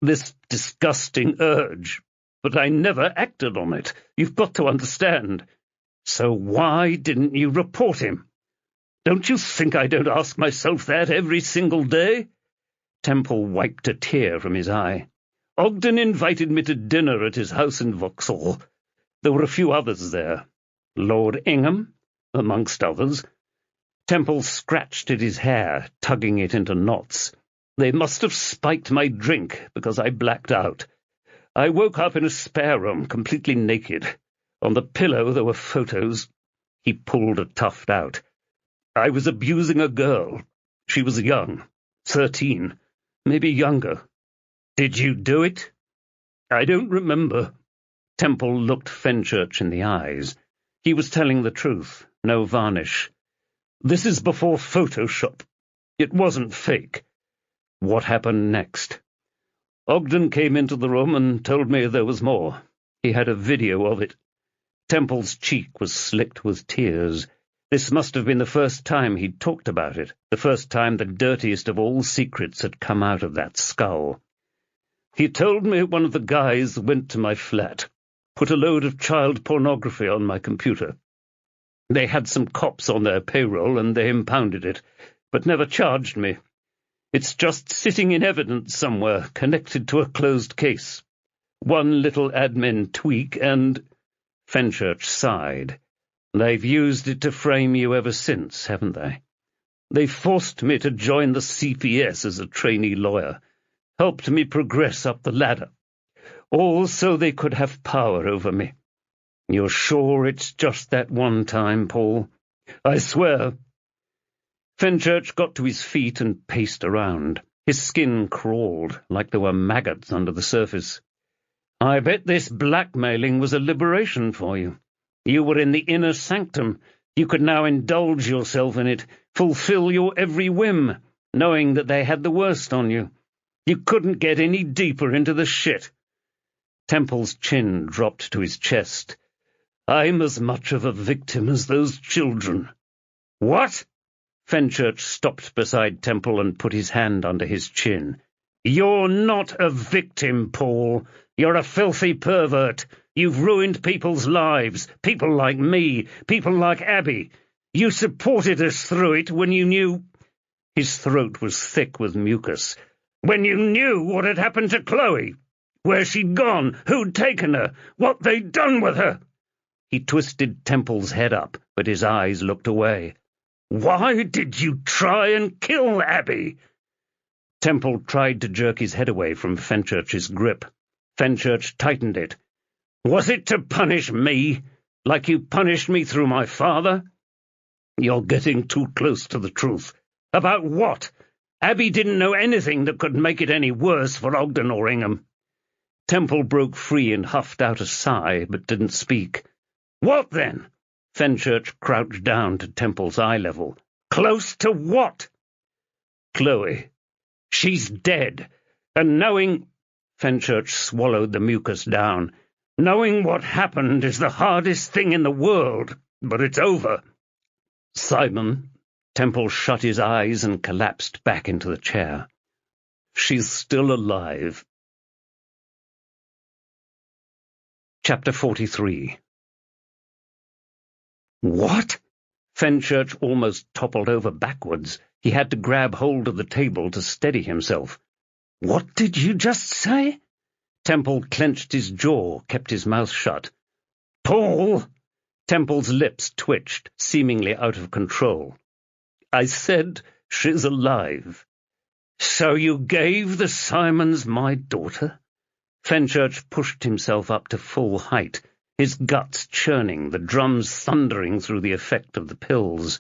This disgusting urge. But I never acted on it. You've got to understand. So why didn't you report him? Don't you think I don't ask myself that every single day? Temple wiped a tear from his eye. Ogden invited me to dinner at his house in Vauxhall. There were a few others there. Lord Ingham, amongst others. Temple scratched at his hair, tugging it into knots. They must have spiked my drink, because I blacked out. I woke up in a spare room, completely naked. On the pillow there were photos. He pulled a tuft out. I was abusing a girl. She was young, 13, maybe younger. Did you do it? I don't remember. Temple looked Fenchurch in the eyes. He was telling the truth, no varnish. This is before Photoshop. It wasn't fake. What happened next? Ogden came into the room and told me there was more. He had a video of it. Temple's cheek was slicked with tears. This must have been the first time he'd talked about it, the first time the dirtiest of all secrets had come out of that skull. He told me one of the guys went to my flat, put a load of child pornography on my computer. They had some cops on their payroll and they impounded it, but never charged me. It's just sitting in evidence somewhere, connected to a closed case. One little admin tweak and... Fenchurch sighed. They've used it to frame you ever since, haven't they? They forced me to join the CPS as a trainee lawyer, helped me progress up the ladder, all so they could have power over me. You're sure it's just that one time, Paul? I swear. Fenchurch got to his feet and paced around. His skin crawled, like there were maggots under the surface. I bet this blackmailing was a liberation for you. You were in the inner sanctum. You could now indulge yourself in it, fulfill your every whim, knowing that they had the worst on you. You couldn't get any deeper into the shit. Temple's chin dropped to his chest. I'm as much of a victim as those children. What? Fenchurch stopped beside Temple and put his hand under his chin. You're not a victim, Paul. You're a filthy pervert. You've ruined people's lives, people like me, people like Abby. You supported us through it when you knew... His throat was thick with mucus. When you knew what had happened to Chloe, where she'd gone, who'd taken her, what they'd done with her. He twisted Temple's head up, but his eyes looked away. Why did you try and kill Abby? Temple tried to jerk his head away from Fenchurch's grip. Fenchurch tightened it. Was it to punish me, like you punished me through my father? You're getting too close to the truth. About what? Abby didn't know anything that could make it any worse for Ogden or Ingham. Temple broke free and huffed out a sigh, but didn't speak. What then? Fenchurch crouched down to Temple's eye level. Close to what? Chloe. She's dead, and knowing... Fenchurch swallowed the mucus down. Knowing what happened is the hardest thing in the world, but it's over. Simon... Temple shut his eyes and collapsed back into the chair. She's still alive. Chapter 43. What? Fenchurch almost toppled over backwards. He had to grab hold of the table to steady himself. What did you just say? Temple clenched his jaw, kept his mouth shut. Paul! Temple's lips twitched, seemingly out of control. I said she's alive. So you gave the Simons my daughter? Fenchurch pushed himself up to full height, his guts churning, the drums thundering through the effect of the pills.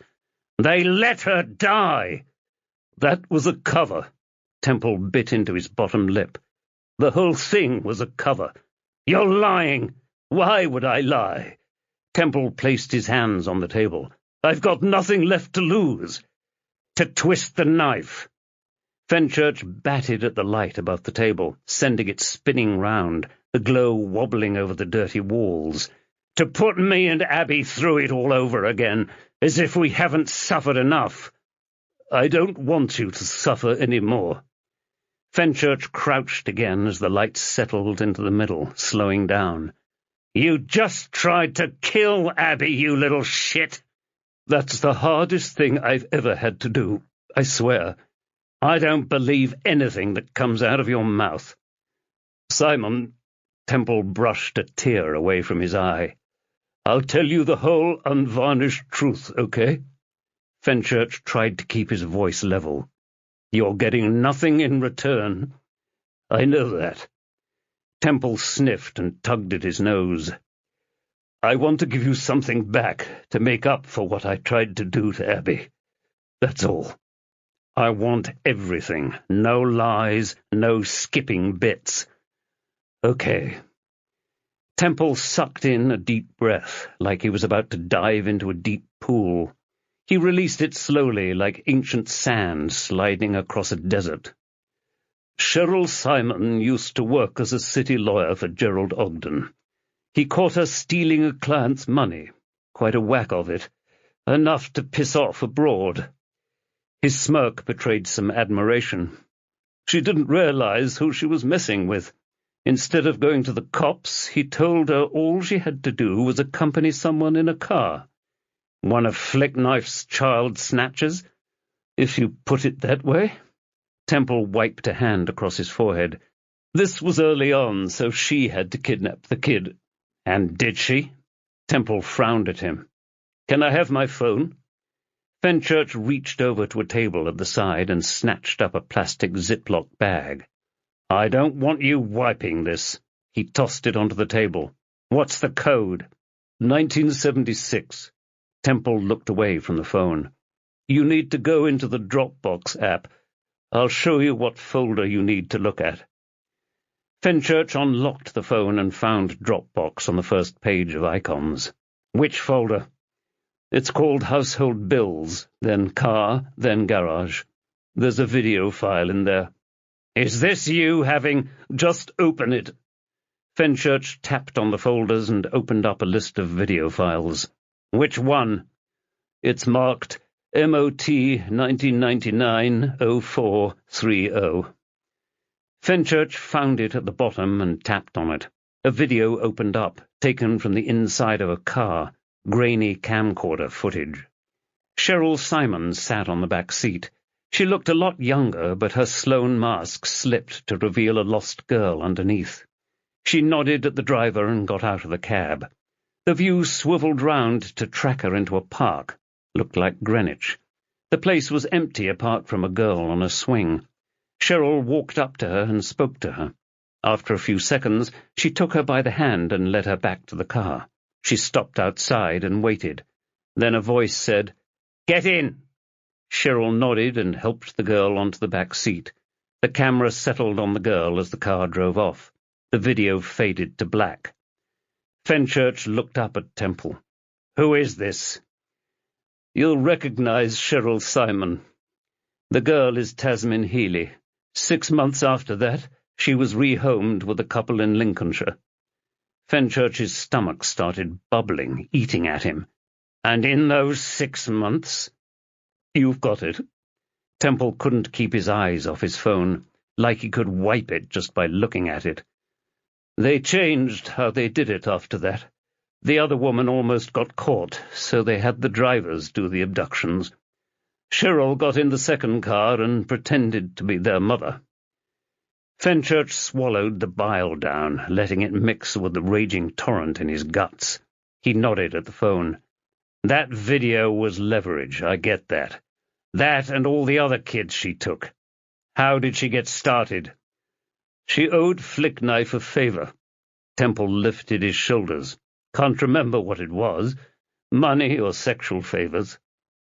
They let her die! That was a cover. Temple bit into his bottom lip. The whole thing was a cover. You're lying. Why would I lie? Temple placed his hands on the table. I've got nothing left to lose. To twist the knife. Fenchurch batted at the light above the table, sending it spinning round, the glow wobbling over the dirty walls. To put me and Abby through it all over again, as if we haven't suffered enough. I don't want you to suffer any more. Fenchurch crouched again as the light settled into the middle, slowing down. You just tried to kill Abby, you little shit. That's the hardest thing I've ever had to do, I swear. I don't believe anything that comes out of your mouth. Simon, Temple brushed a tear away from his eye. I'll tell you the whole unvarnished truth, okay? Fenchurch tried to keep his voice level. You're getting nothing in return. I know that. Temple sniffed and tugged at his nose. I want to give you something back to make up for what I tried to do to Abby. That's all. I want everything. No lies, no skipping bits. Okay. Temple sucked in a deep breath, like he was about to dive into a deep pool. He released it slowly, like ancient sand sliding across a desert. Cheryl Simon used to work as a city lawyer for Gerald Ogden. He caught her stealing a client's money, quite a whack of it, enough to piss off abroad. His smirk betrayed some admiration. She didn't realize who she was messing with. Instead of going to the cops, he told her all she had to do was accompany someone in a car. One of Flickknife's child snatchers, if you put it that way. Temple wiped a hand across his forehead. This was early on, so she had to kidnap the kid. And did she? Temple frowned at him. Can I have my phone? Fenchurch reached over to a table at the side and snatched up a plastic Ziploc bag. I don't want you wiping this. He tossed it onto the table. What's the code? 1976. Temple looked away from the phone. You need to go into the Dropbox app. I'll show you what folder you need to look at. Fenchurch unlocked the phone and found Dropbox on the first page of icons. Which folder? It's called Household Bills, then Car, then Garage. There's a video file in there. Is this you having... Just open it. Fenchurch tapped on the folders and opened up a list of video files. Which one? It's marked MOT 1999-0430. Fenchurch found it at the bottom and tapped on it. A video opened up, taken from the inside of a car, grainy camcorder footage. Cheryl Simon sat on the back seat. She looked a lot younger, but her Sloan mask slipped to reveal a lost girl underneath. She nodded at the driver and got out of the cab. The view swiveled round to track her into a park. Looked like Greenwich. The place was empty apart from a girl on a swing. Cheryl walked up to her and spoke to her. After a few seconds, she took her by the hand and led her back to the car. She stopped outside and waited. Then a voice said, "Get in!" Cheryl nodded and helped the girl onto the back seat. The camera settled on the girl as the car drove off. The video faded to black. Fenchurch looked up at Temple. "Who is this?" "You'll recognize Cheryl Simon. The girl is Tasmin Healy. 6 months after that, she was rehomed with a couple in Lincolnshire." Fenchurch's stomach started bubbling, eating at him. "And in those 6 months—" "You've got it." Temple couldn't keep his eyes off his phone, like he could wipe it just by looking at it. "They changed how they did it after that. The other woman almost got caught, so they had the drivers do the abductions. Cheryl got in the second car and pretended to be their mother." Fenchurch swallowed the bile down, letting it mix with the raging torrent in his guts. He nodded at the phone. "That video was leverage, I get that. That and all the other kids she took. How did she get started? She owed Flickknife a favor. Temple lifted his shoulders. Can't remember what it was. Money or sexual favors.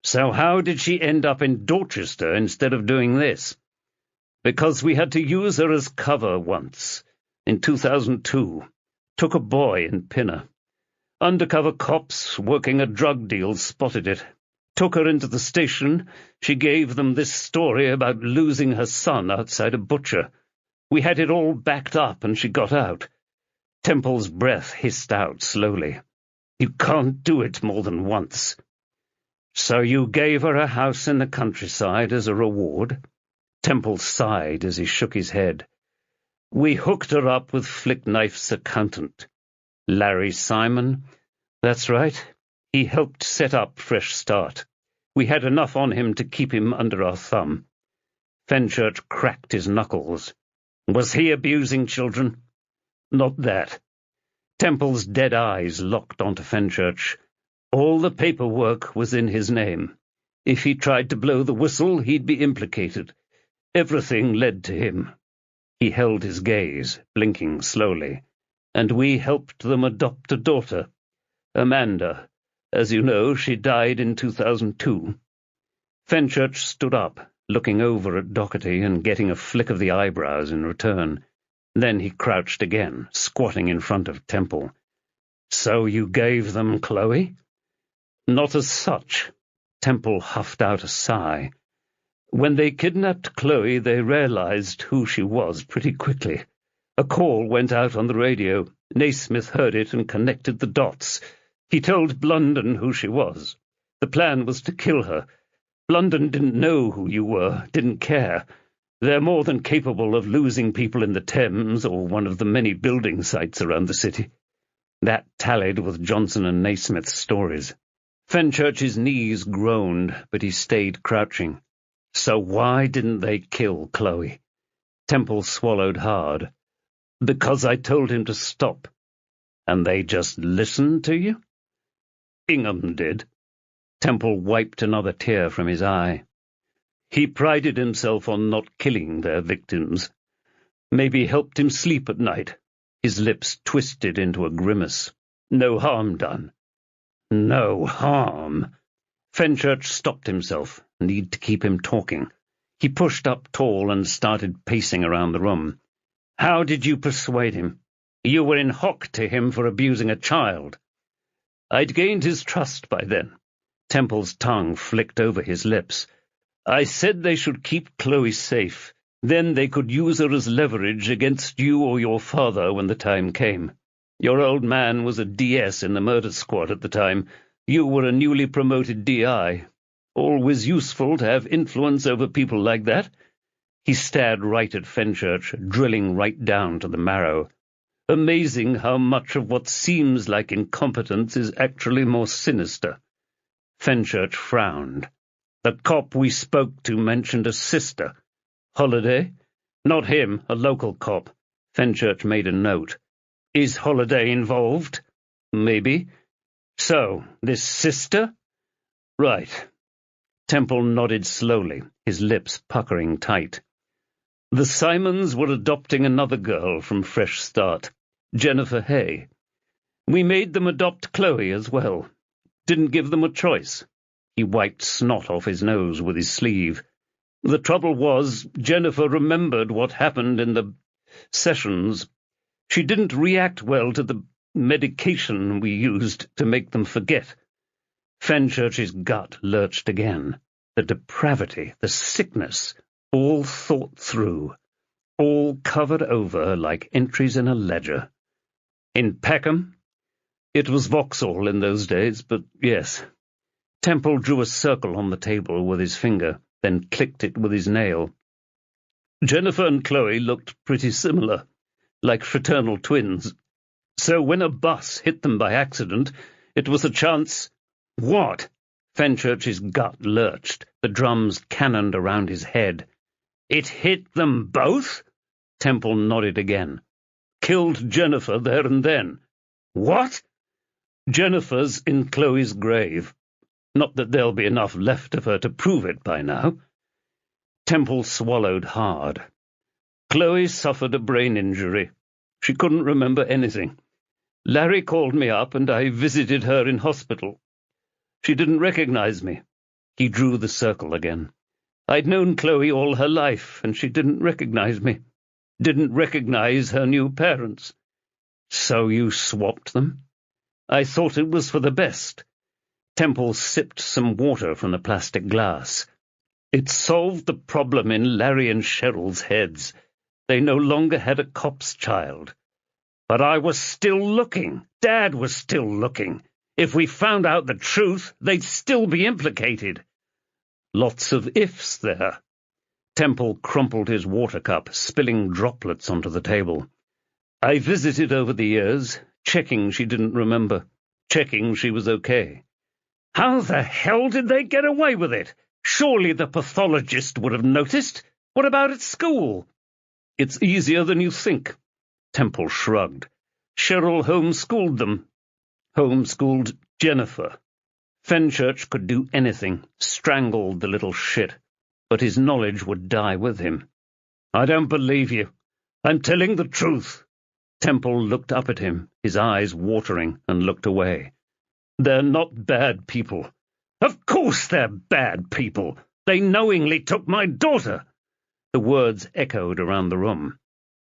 So how did she end up in Dorchester instead of doing this? Because we had to use her as cover once. In 2002. Took a boy in Pinner. Undercover cops working a drug deal spotted it. Took her into the station. She gave them this story about losing her son outside a butcher. We had it all backed up and she got out. Temple's breath hissed out slowly. You can't do it more than once. So you gave her a house in the countryside as a reward? Temple sighed as he shook his head. We hooked her up with Flickknife's accountant. Larry Simon? That's right. He helped set up Fresh Start. We had enough on him to keep him under our thumb. Fenchurch cracked his knuckles. Was he abusing children? Not that. Temple's dead eyes locked onto Fenchurch. All the paperwork was in his name. If he tried to blow the whistle, he'd be implicated. Everything led to him. He held his gaze, blinking slowly. And we helped them adopt a daughter. Amanda. As you know, she died in 2002. Fenchurch stood up, looking over at Doherty and getting a flick of the eyebrows in return. Then he crouched again, squatting in front of Temple. So you gave them Chloe? Not as such. Temple huffed out a sigh. When they kidnapped Chloe, they realized who she was pretty quickly. A call went out on the radio. Naismith heard it and connected the dots. He told Blunden who she was. The plan was to kill her. Blunden didn't know who you were, didn't care. They're more than capable of losing people in the Thames or one of the many building sites around the city. That tallied with Johnson and Naismith's stories. Fenchurch's knees groaned, but he stayed crouching. So why didn't they kill Chloe? Temple swallowed hard. Because I told him to stop. And they just listened to you? Ingham did. Temple wiped another tear from his eye. He prided himself on not killing their victims. Maybe helped him sleep at night. His lips twisted into a grimace. No harm done. No harm. Fenchurch stopped himself. Need to keep him talking. He pushed up tall and started pacing around the room. How did you persuade him? You were in hock to him for abusing a child. I'd gained his trust by then. Temple's tongue flicked over his lips. I said they should keep Chloe safe. Then they could use her as leverage against you or your father when the time came. Your old man was a DS in the murder squad at the time. You were a newly promoted DI. Always useful to have influence over people like that. He stared right at Fenchurch, drilling right down to the marrow. Amazing how much of what seems like incompetence is actually more sinister. Fenchurch frowned. The cop we spoke to mentioned a sister. Holiday? Not him, a local cop. Fenchurch made a note. Is Holiday involved? Maybe. So, this sister? Right. Temple nodded slowly, his lips puckering tight. The Simons were adopting another girl from Fresh Start, Jennifer Hay. We made them adopt Chloe as well. Didn't give them a choice. He wiped snot off his nose with his sleeve. The trouble was, Jennifer remembered what happened in the sessions. She didn't react well to the medication we used to make them forget. Fenchurch's gut lurched again. The depravity, the sickness, all thought through, all covered over like entries in a ledger. In Peckham? It was Vauxhall in those days, but yes. Temple drew a circle on the table with his finger, then clicked it with his nail. Jennifer and Chloe looked pretty similar, like fraternal twins. So when a bus hit them by accident, it was a chance— What? Fenchurch's gut lurched. The drums cannoned around his head. It hit them both? Temple nodded again. Killed Jennifer there and then. What? Jennifer's in Chloe's grave. Not that there'll be enough left of her to prove it by now. Temple swallowed hard. Chloe suffered a brain injury. She couldn't remember anything. Larry called me up, and I visited her in hospital. She didn't recognize me. He drew the circle again. I'd known Chloe all her life, and she didn't recognize me. Didn't recognize her new parents. So you swapped them? I thought it was for the best. Temple sipped some water from the plastic glass. It solved the problem in Larry and Cheryl's heads. They no longer had a cop's child. But I was still looking. Dad was still looking. If we found out the truth, they'd still be implicated. Lots of ifs there. Temple crumpled his water cup, spilling droplets onto the table. I visited over the years, checking she didn't remember, checking she was okay. How the hell did they get away with it? Surely the pathologist would have noticed. What about at school? It's easier than you think. Temple shrugged. Cheryl homeschooled them. Homeschooled Jennifer. Fenchurch could do anything, strangled the little shit, but his knowledge would die with him. I don't believe you. I'm telling the truth. Temple looked up at him, his eyes watering, and looked away. They're not bad people. Of course they're bad people. They knowingly took my daughter. The words echoed around the room.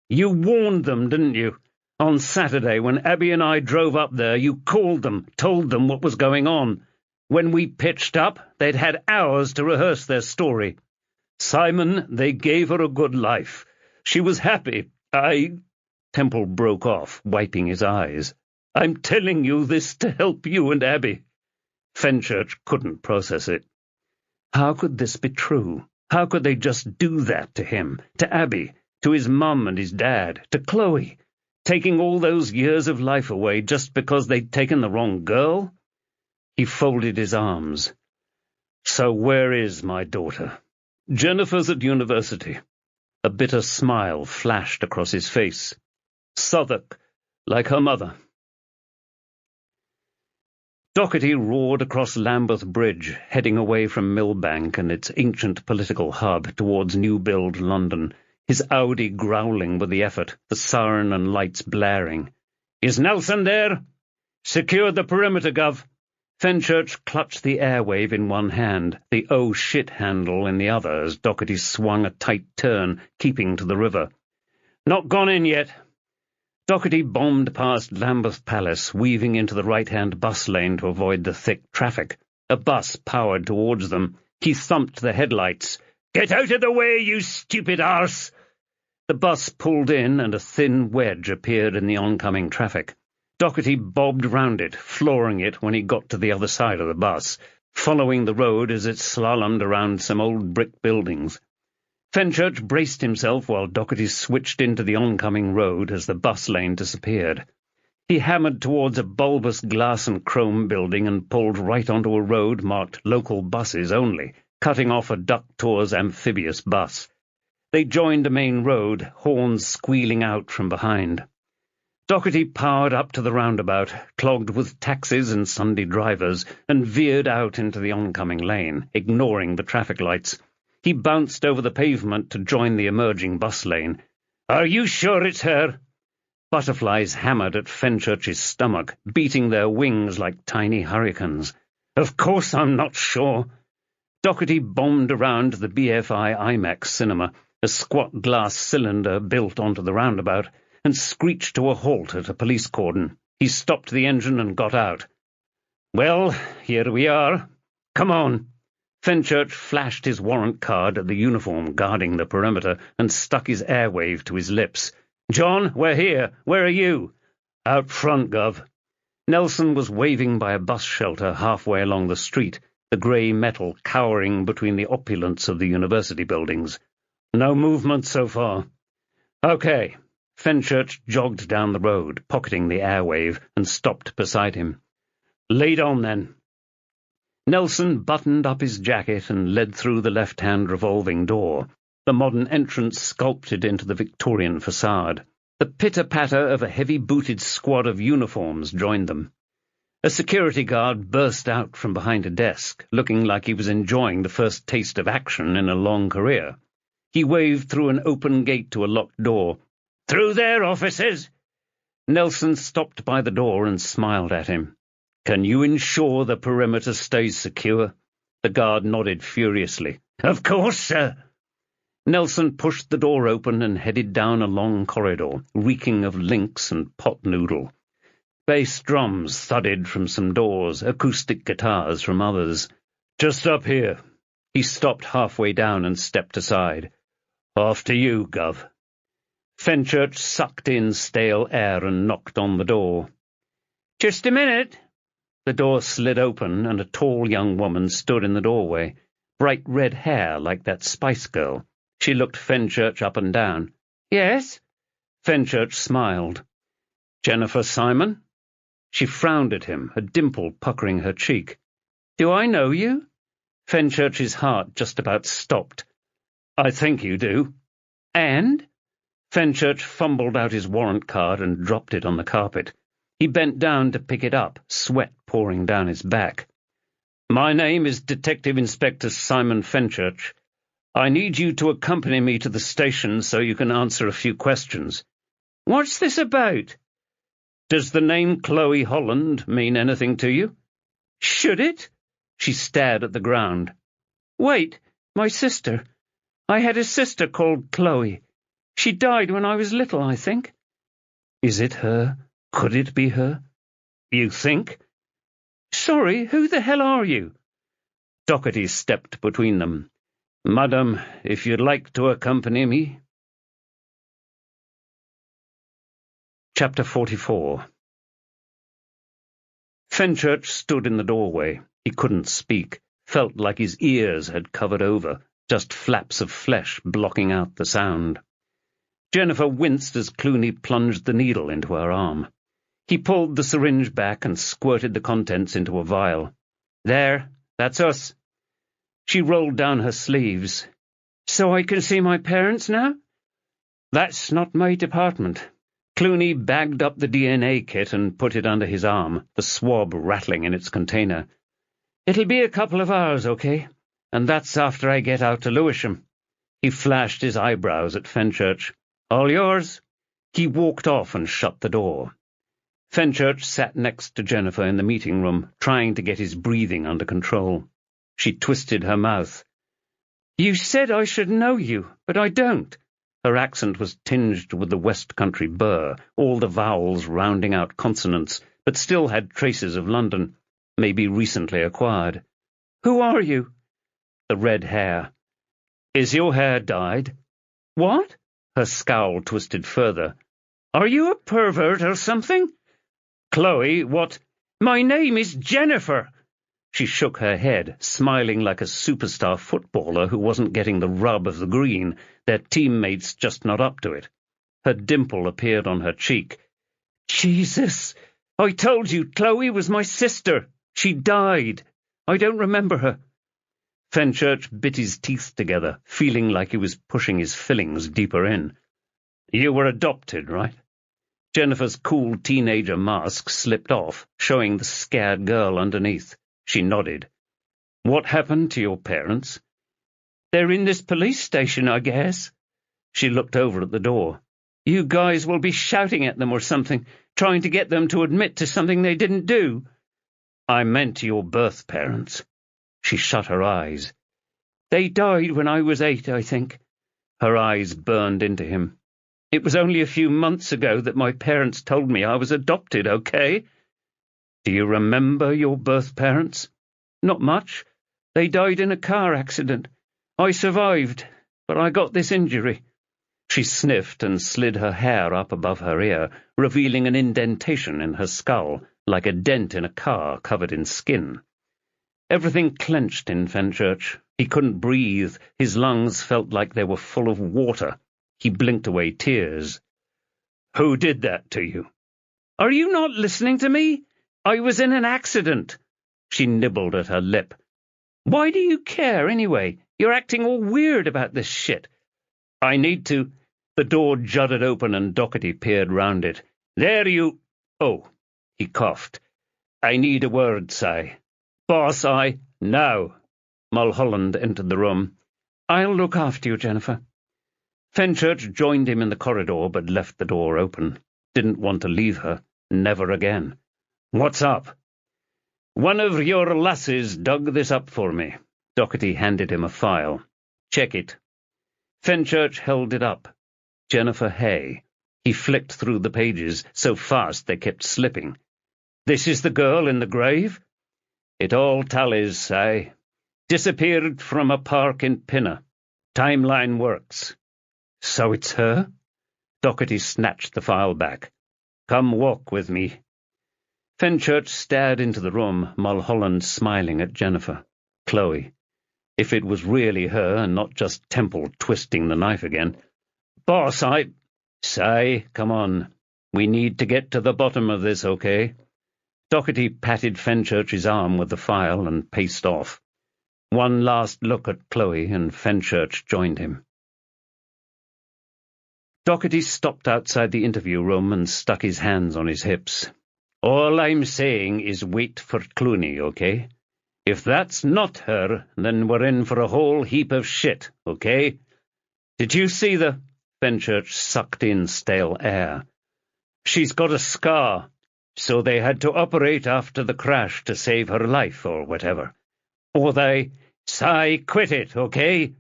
You warned them, didn't you? On Saturday, when Abby and I drove up there, you called them, told them what was going on. When we pitched up, they'd had hours to rehearse their story. Simon, they gave her a good life. She was happy. Temple broke off, wiping his eyes. I'm telling you this to help you and Abby. Fenchurch couldn't process it. How could this be true? How could they just do that to him, to Abby, to his mum and his dad, to Chloe, taking all those years of life away just because they'd taken the wrong girl? He folded his arms. So where is my daughter? Jennifer's at university. A bitter smile flashed across his face. Southwark, like her mother. Doherty roared across Lambeth Bridge, heading away from Millbank and its ancient political hub towards new-build London, his Audi growling with the effort, the siren and lights blaring. Is Nelson there? Secure the perimeter, Gov. Fenchurch clutched the airwave in one hand, the oh shit handle in the other, as Doherty swung a tight turn, keeping to the river. Not gone in yet. Doherty bombed past Lambeth Palace, weaving into the right-hand bus lane to avoid the thick traffic. A bus powered towards them. He thumped the headlights. Get out of the way, you stupid arse! The bus pulled in, and a thin wedge appeared in the oncoming traffic. Doherty bobbed round it, flooring it when he got to the other side of the bus, following the road as it slalomed around some old brick buildings. Fenchurch braced himself while Doherty switched into the oncoming road as the bus lane disappeared. He hammered towards a bulbous glass and chrome building and pulled right onto a road marked local buses only, cutting off a Duck Tours amphibious bus. They joined a main road, horns squealing out from behind. Doherty powered up to the roundabout, clogged with taxis and Sunday drivers, and veered out into the oncoming lane, ignoring the traffic lights. He bounced over the pavement to join the emerging bus lane. Are you sure it's her? Butterflies hammered at Fenchurch's stomach, beating their wings like tiny hurricanes. Of course I'm not sure. Doherty bombed around the BFI IMAX cinema, a squat glass cylinder built onto the roundabout, and screeched to a halt at a police cordon. He stopped the engine and got out. Well, here we are. Come on. Fenchurch flashed his warrant card at the uniform guarding the perimeter and stuck his airwave to his lips. John, we're here. Where are you? Out front, Gov. Nelson was waving by a bus shelter halfway along the street, the grey metal cowering between the opulence of the university buildings. No movement so far. Okay. Fenchurch jogged down the road, pocketing the airwave, and stopped beside him. Lead on, then. Nelson buttoned up his jacket and led through the left-hand revolving door, the modern entrance sculpted into the Victorian facade. The pitter-patter of a heavy-booted squad of uniforms joined them. A security guard burst out from behind a desk, looking like he was enjoying the first taste of action in a long career. He waved through an open gate to a locked door. "Through there, officers!" Nelson stopped by the door and smiled at him. "Can you ensure the perimeter stays secure?" The guard nodded furiously. "Of course, sir." Nelson pushed the door open and headed down a long corridor, reeking of lynx and pot noodle. Bass drums thudded from some doors, acoustic guitars from others. "Just up here." He stopped halfway down and stepped aside. "After you, Gov." Fenchurch sucked in stale air and knocked on the door. "Just a minute." The door slid open, and a tall young woman stood in the doorway, bright red hair like that Spice Girl. She looked Fenchurch up and down. "Yes?" Fenchurch smiled. "Jennifer Simon?" She frowned at him, a dimple puckering her cheek. "Do I know you?" Fenchurch's heart just about stopped. "I think you do." "And?" Fenchurch fumbled out his warrant card and dropped it on the carpet. He bent down to pick it up, sweat pouring down his back. "My name is Detective Inspector Simon Fenchurch. I need you to accompany me to the station so you can answer a few questions." "What's this about?" "Does the name Chloe Holland mean anything to you?" "Should it?" She stared at the ground. "Wait, my sister. I had a sister called Chloe. She died when I was little, I think." "Is it her? Could it be her?" "You think?" "Sorry, who the hell are you?" Doherty stepped between them. "Madam, if you'd like to accompany me." Chapter 44. Fenchurch stood in the doorway. He couldn't speak, felt like his ears had covered over, just flaps of flesh blocking out the sound. Jennifer winced as Clooney plunged the needle into her arm. He pulled the syringe back and squirted the contents into a vial. "There, that's us." She rolled down her sleeves. "So I can see my parents now?" "That's not my department." Clooney bagged up the DNA kit and put it under his arm, the swab rattling in its container. "It'll be a couple of hours, okay? And that's after I get out to Lewisham." He flashed his eyebrows at Fenchurch. "All yours." He walked off and shut the door. Fenchurch sat next to Jennifer in the meeting room, trying to get his breathing under control. She twisted her mouth. "You said I should know you, but I don't." Her accent was tinged with the West Country burr, all the vowels rounding out consonants, but still had traces of London, maybe recently acquired. "Who are you?" The red hair. "Is your hair dyed?" "What?" Her scowl twisted further. "Are you a pervert or something?" "Chloe, what—" "My name is Jennifer." She shook her head, smiling like a superstar footballer who wasn't getting the rub of the green, their teammates just not up to it. Her dimple appeared on her cheek. "Jesus! I told you Chloe was my sister. She died. I don't remember her." Fenchurch bit his teeth together, feeling like he was pushing his fillings deeper in. "You were adopted, right?" Jennifer's cool teenager mask slipped off, showing the scared girl underneath. She nodded. "What happened to your parents?" "They're in this police station, I guess." She looked over at the door. "You guys will be shouting at them or something, trying to get them to admit to something they didn't do." "I meant your birth parents." She shut her eyes. "They died when I was 8, I think." Her eyes burned into him. "It was only a few months ago that my parents told me I was adopted, okay?" "Do you remember your birth parents?" "Not much. They died in a car accident. I survived, but I got this injury." She sniffed and slid her hair up above her ear, revealing an indentation in her skull, like a dent in a car covered in skin. Everything clenched in Fenchurch. He couldn't breathe. His lungs felt like they were full of water. He blinked away tears. "Who did that to you?" "Are you not listening to me? I was in an accident." She nibbled at her lip. "Why do you care, anyway? You're acting all weird about this shit." "I need to—" The door jutted open and Doherty peered round it. "There you—" "Oh," he coughed. "I need a word, Si. Boss, Now." Mulholland entered the room. "I'll look after you, Jennifer." Fenchurch joined him in the corridor, but left the door open. Didn't want to leave her. Never again. "What's up?" "One of your lasses dug this up for me." Doherty handed him a file. "Check it." Fenchurch held it up. Jennifer Hay. He flicked through the pages so fast they kept slipping. "This is the girl in the grave?" "It all tallies, aye. Disappeared from a park in Pinner. Timeline works." "So it's her?" Doherty snatched the file back. "Come walk with me." Fenchurch stared into the room, Mulholland smiling at Jennifer. Chloe. If it was really her and not just Temple twisting the knife again. "Boss, Say, come on. We need to get to the bottom of this, okay?" Doherty patted Fenchurch's arm with the file and paced off. One last look at Chloe, and Fenchurch joined him. Doherty stopped outside the interview room and stuck his hands on his hips. "All I'm saying is wait for Clooney, okay? If that's not her, then we're in for a whole heap of shit, okay? Did you see the—" Fenchurch sucked in stale air. "She's got a scar, so they had to operate after the crash to save her life or whatever. Or they— Say, quit it, okay?"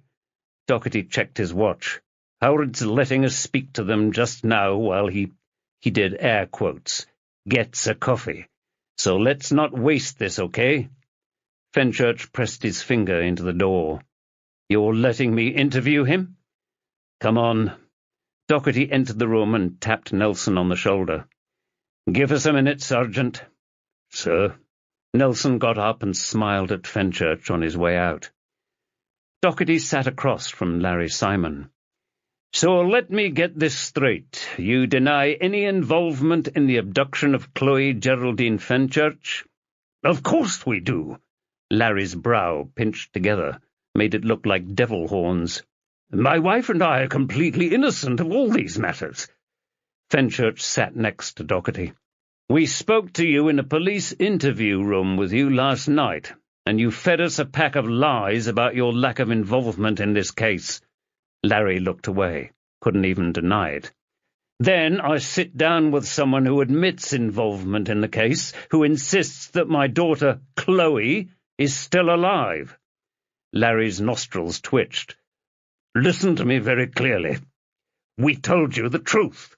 Doherty checked his watch. "Howard's letting us speak to them just now while he did air quotes, gets a coffee. So let's not waste this, okay?" Fenchurch pressed his finger into the door. "You're letting me interview him?" "Come on." Doherty entered the room and tapped Nelson on the shoulder. "Give us a minute, Sergeant." "Sir?" Nelson got up and smiled at Fenchurch on his way out. Doherty sat across from Larry Simon. "So let me get this straight. You deny any involvement in the abduction of Chloe Geraldine Fenchurch?" "Of course we do." Larry's brow, pinched together, made it look like devil horns. "My wife and I are completely innocent of all these matters." Fenchurch sat next to Doherty. "We spoke to you in a police interview room with you last night, and you fed us a pack of lies about your lack of involvement in this case." Larry looked away, couldn't even deny it. "Then I sit down with someone who admits involvement in the case, who insists that my daughter, Chloe, is still alive." Larry's nostrils twitched. "Listen to me very clearly. We told you the truth.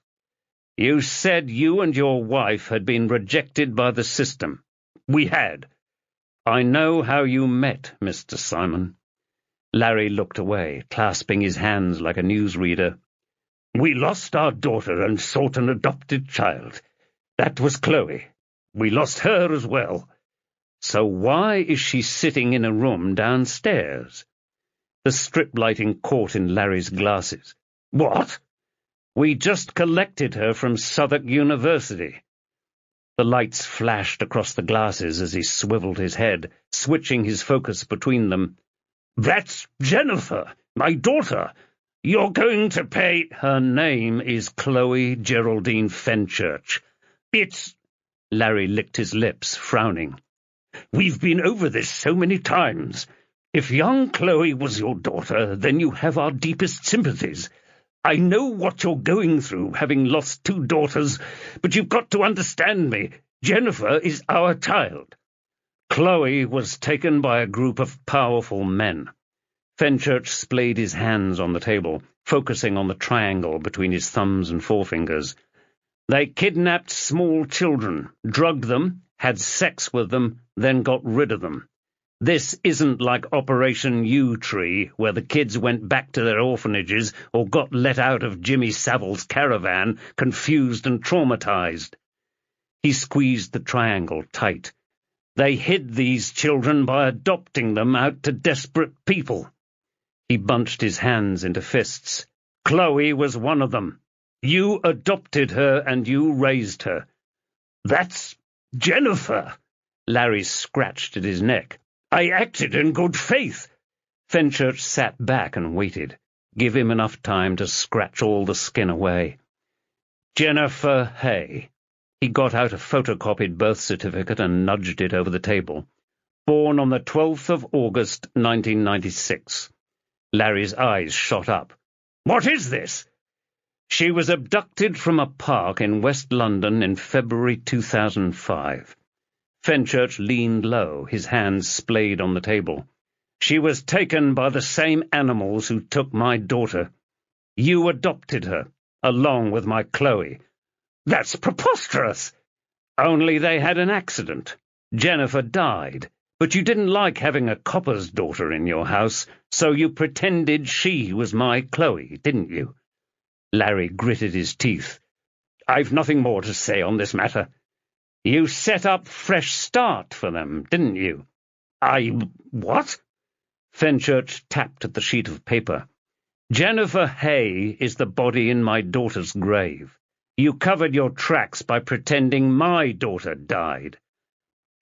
You said you and your wife had been rejected by the system. We had. I know how you met, Mr. Simon." Larry looked away, clasping his hands like a newsreader. "We lost our daughter and sought an adopted child. That was Chloe. We lost her as well. So why is she sitting in a room downstairs?" The strip lighting caught in Larry's glasses. "What?" "We just collected her from Southwark University." The lights flashed across the glasses as he swiveled his head, switching his focus between them. "That's Jennifer, my daughter. You're going to pay—" "Her name is Chloe Geraldine Fenchurch. It's—" Larry licked his lips, frowning. "We've been over this so many times. If young Chloe was your daughter, then you have our deepest sympathies. I know what you're going through, having lost two daughters, but you've got to understand me. Jennifer is our child." "Chloe was taken by a group of powerful men." Fenchurch splayed his hands on the table, focusing on the triangle between his thumbs and forefingers. "They kidnapped small children, drugged them, had sex with them, then got rid of them. This isn't like Operation U-Tree, where the kids went back to their orphanages or got let out of Jimmy Savile's caravan, confused and traumatized." He squeezed the triangle tight. "They hid these children by adopting them out to desperate people." He bunched his hands into fists. "Chloe was one of them. You adopted her and you raised her." "That's Jennifer." Larry scratched at his neck. "I acted in good faith." Fenchurch sat back and waited. Give him enough time to scratch all the skin away. "Jennifer Hay." He got out a photocopied birth certificate and nudged it over the table. "Born on the 12th of August, 1996. Larry's eyes shot up. What is this?" She was abducted from a park in West London in February 2005. Fenchurch leaned low, his hands splayed on the table. "She was taken by the same animals who took my daughter. You adopted her, along with my Chloe." "That's preposterous!" "Only they had an accident. Jennifer died, but you didn't like having a copper's daughter in your house, so you pretended she was my Chloe, didn't you?" Larry gritted his teeth. "I've nothing more to say on this matter. You set up Fresh Start for them, didn't you?" What?" Fenchurch tapped at the sheet of paper. "Jennifer Hay is the body in my daughter's grave. You covered your tracks by pretending my daughter died."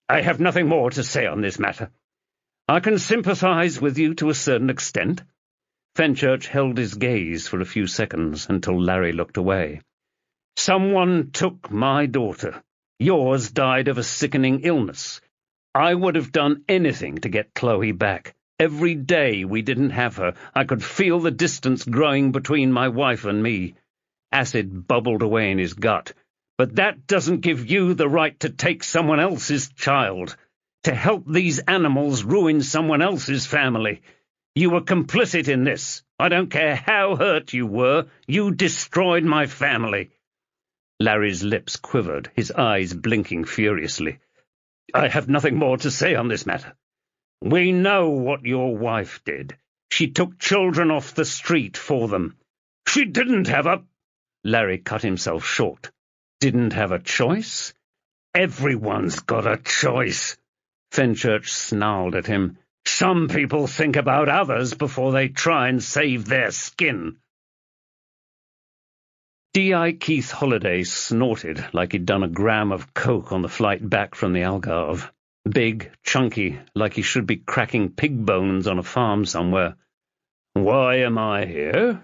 "I have nothing more to say on this matter." "I can sympathize with you to a certain extent." Fenchurch held his gaze for a few seconds until Larry looked away. "Someone took my daughter. Yours died of a sickening illness. I would have done anything to get Chloe back. Every day we didn't have her, I could feel the distance growing between my wife and me." Acid bubbled away in his gut. "But that doesn't give you the right to take someone else's child, to help these animals ruin someone else's family. You were complicit in this. I don't care how hurt you were. You destroyed my family." Larry's lips quivered, his eyes blinking furiously. "I have nothing more to say on this matter. We know what your wife did. She took children off the street for them." "She didn't have a—" Larry cut himself short. "Didn't have a choice?" "Everyone's got a choice." Fenchurch snarled at him. "Some people think about others before they try and save their skin." D.I. Keith Holliday snorted like he'd done a gram of coke on the flight back from the Algarve. Big, chunky, like he should be cracking pig bones on a farm somewhere. "Why am I here?"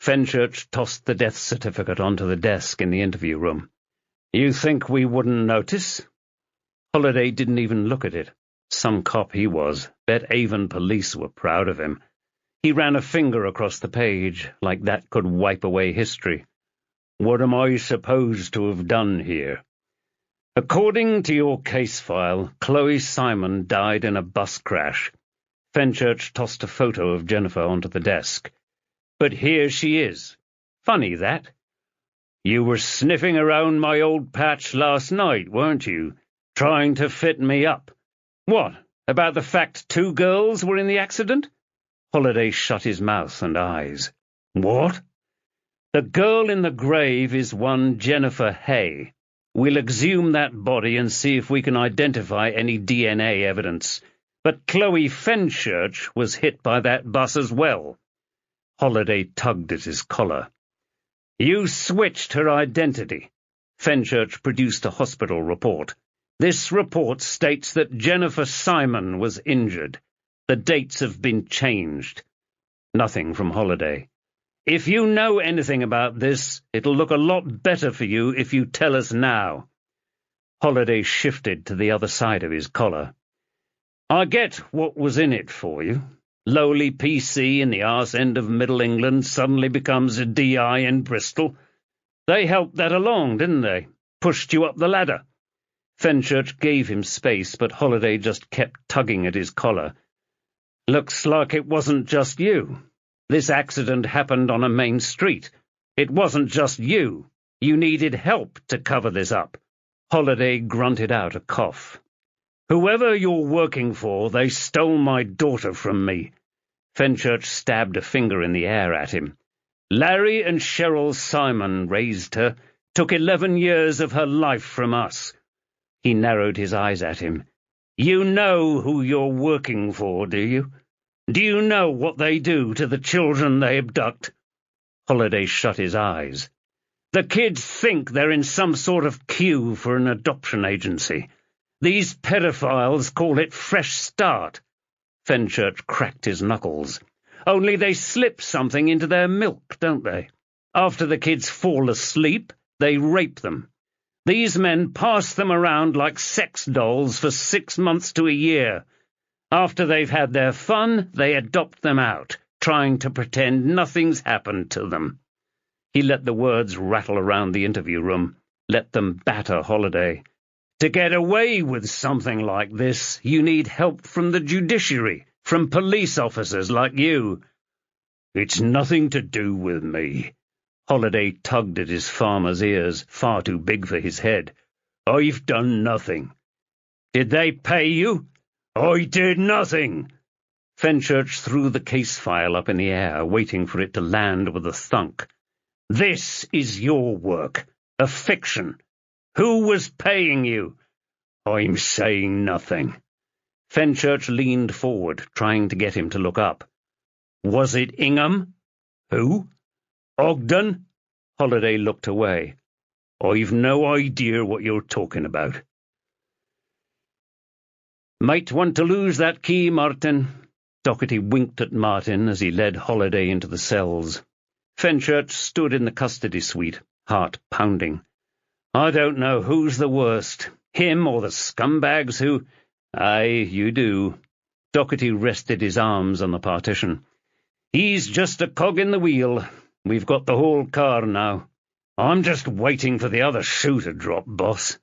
Fenchurch tossed the death certificate onto the desk in the interview room. "You think we wouldn't notice?" Holliday didn't even look at it. Some cop he was. Bet Avon police were proud of him. He ran a finger across the page, like that could wipe away history. "What am I supposed to have done here?" "According to your case file, Chloe Simon died in a bus crash." Fenchurch tossed a photo of Jennifer onto the desk. "But here she is. Funny, that. You were sniffing around my old patch last night, weren't you? Trying to fit me up. What, about the fact 2 girls were in the accident?" Holliday shut his mouth and eyes. "What?" "The girl in the grave is one Jennifer Hay. We'll exhume that body and see if we can identify any DNA evidence. But Chloe Fenchurch was hit by that bus as well." Holliday tugged at his collar. "You switched her identity." Fenchurch produced a hospital report. "This report states that Jennifer Simon was injured. The dates have been changed." Nothing from Holliday. "If you know anything about this, it'll look a lot better for you if you tell us now." Holliday shifted to the other side of his collar. "I get what was in it for you. Lowly PC in the arse end of Middle England suddenly becomes a DI in Bristol. They helped that along, didn't they? Pushed you up the ladder." Fenchurch gave him space, but Holliday just kept tugging at his collar. "Looks like it wasn't just you. This accident happened on a main street. It wasn't just you. You needed help to cover this up." Holliday grunted out a cough. "Whoever you're working for, they stole my daughter from me." Fenchurch stabbed a finger in the air at him. "Larry and Cheryl Simon raised her, took 11 years of her life from us." He narrowed his eyes at him. "You know who you're working for, do you? Do you know what they do to the children they abduct?" Holliday shut his eyes. "The kids think they're in some sort of queue for an adoption agency. These pedophiles call it Fresh Start." Fenchurch cracked his knuckles. "Only they slip something into their milk, don't they? After the kids fall asleep, they rape them. These men pass them around like sex dolls for 6 months to a year. After they've had their fun, they adopt them out, trying to pretend nothing's happened to them. He let the words rattle around the interview room, let them batter Holiday. To get away with something like this, you need help from the judiciary, from police officers like you. It's nothing to do with me. Holiday tugged at his farmer's ears, far too big for his head. I've done nothing. Did they pay you? I did nothing. Fenchurch threw the case file up in the air, waiting for it to land with a thunk. This is your work, a fiction. Who was paying you? I'm saying nothing. Fenchurch leaned forward, trying to get him to look up. Was it Ingham? Who? Ogden? Holiday looked away. I've no idea what you're talking about. Might want to lose that key, Martin. Doherty winked at Martin as he led Holiday into the cells. Fenchurch stood in the custody suite, heart pounding. I don't know who's the worst, him or the scumbags who— Aye, you do. Doherty rested his arms on the partition. He's just a cog in the wheel. We've got the whole car now. I'm just waiting for the other shoe to drop, boss.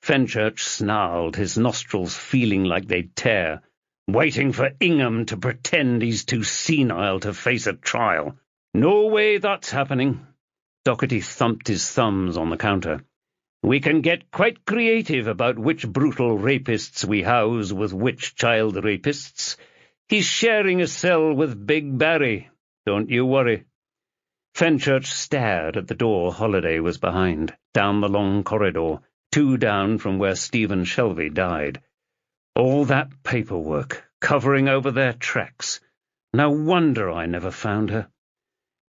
Fenchurch snarled, his nostrils feeling like they'd tear. Waiting for Ingham to pretend he's too senile to face a trial. No way that's happening. Doherty thumped his thumbs on the counter. We can get quite creative about which brutal rapists we house with which child rapists. He's sharing a cell with Big Barry. Don't you worry. Fenchurch stared at the door Holiday was behind, down the long corridor, 2 down from where Stephen Shelby died. All that paperwork, covering over their tracks. No wonder I never found her.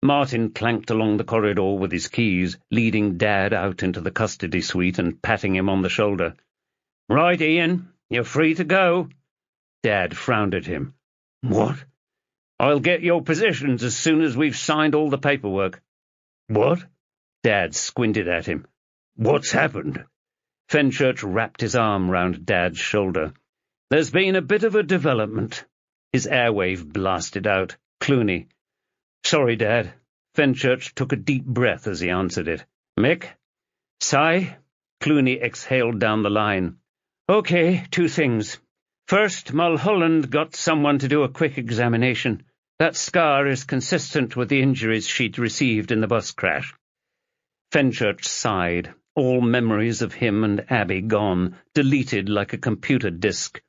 Martin clanked along the corridor with his keys, leading Dad out into the custody suite and patting him on the shoulder. Right, Ian, you're free to go. Dad frowned at him. What? I'll get your positions as soon as we've signed all the paperwork. What? Dad squinted at him. What's happened? Fenchurch wrapped his arm round Dad's shoulder. There's been a bit of a development. His airwave blasted out. Clooney. Sorry, Dad. Fenchurch took a deep breath as he answered it. Mick? Sigh? Clooney exhaled down the line. Okay, 2 things. First, Mulholland got someone to do a quick examination. That scar is consistent with the injuries she'd received in the bus crash. Fenchurch sighed, all memories of him and Abby gone, deleted like a computer disk.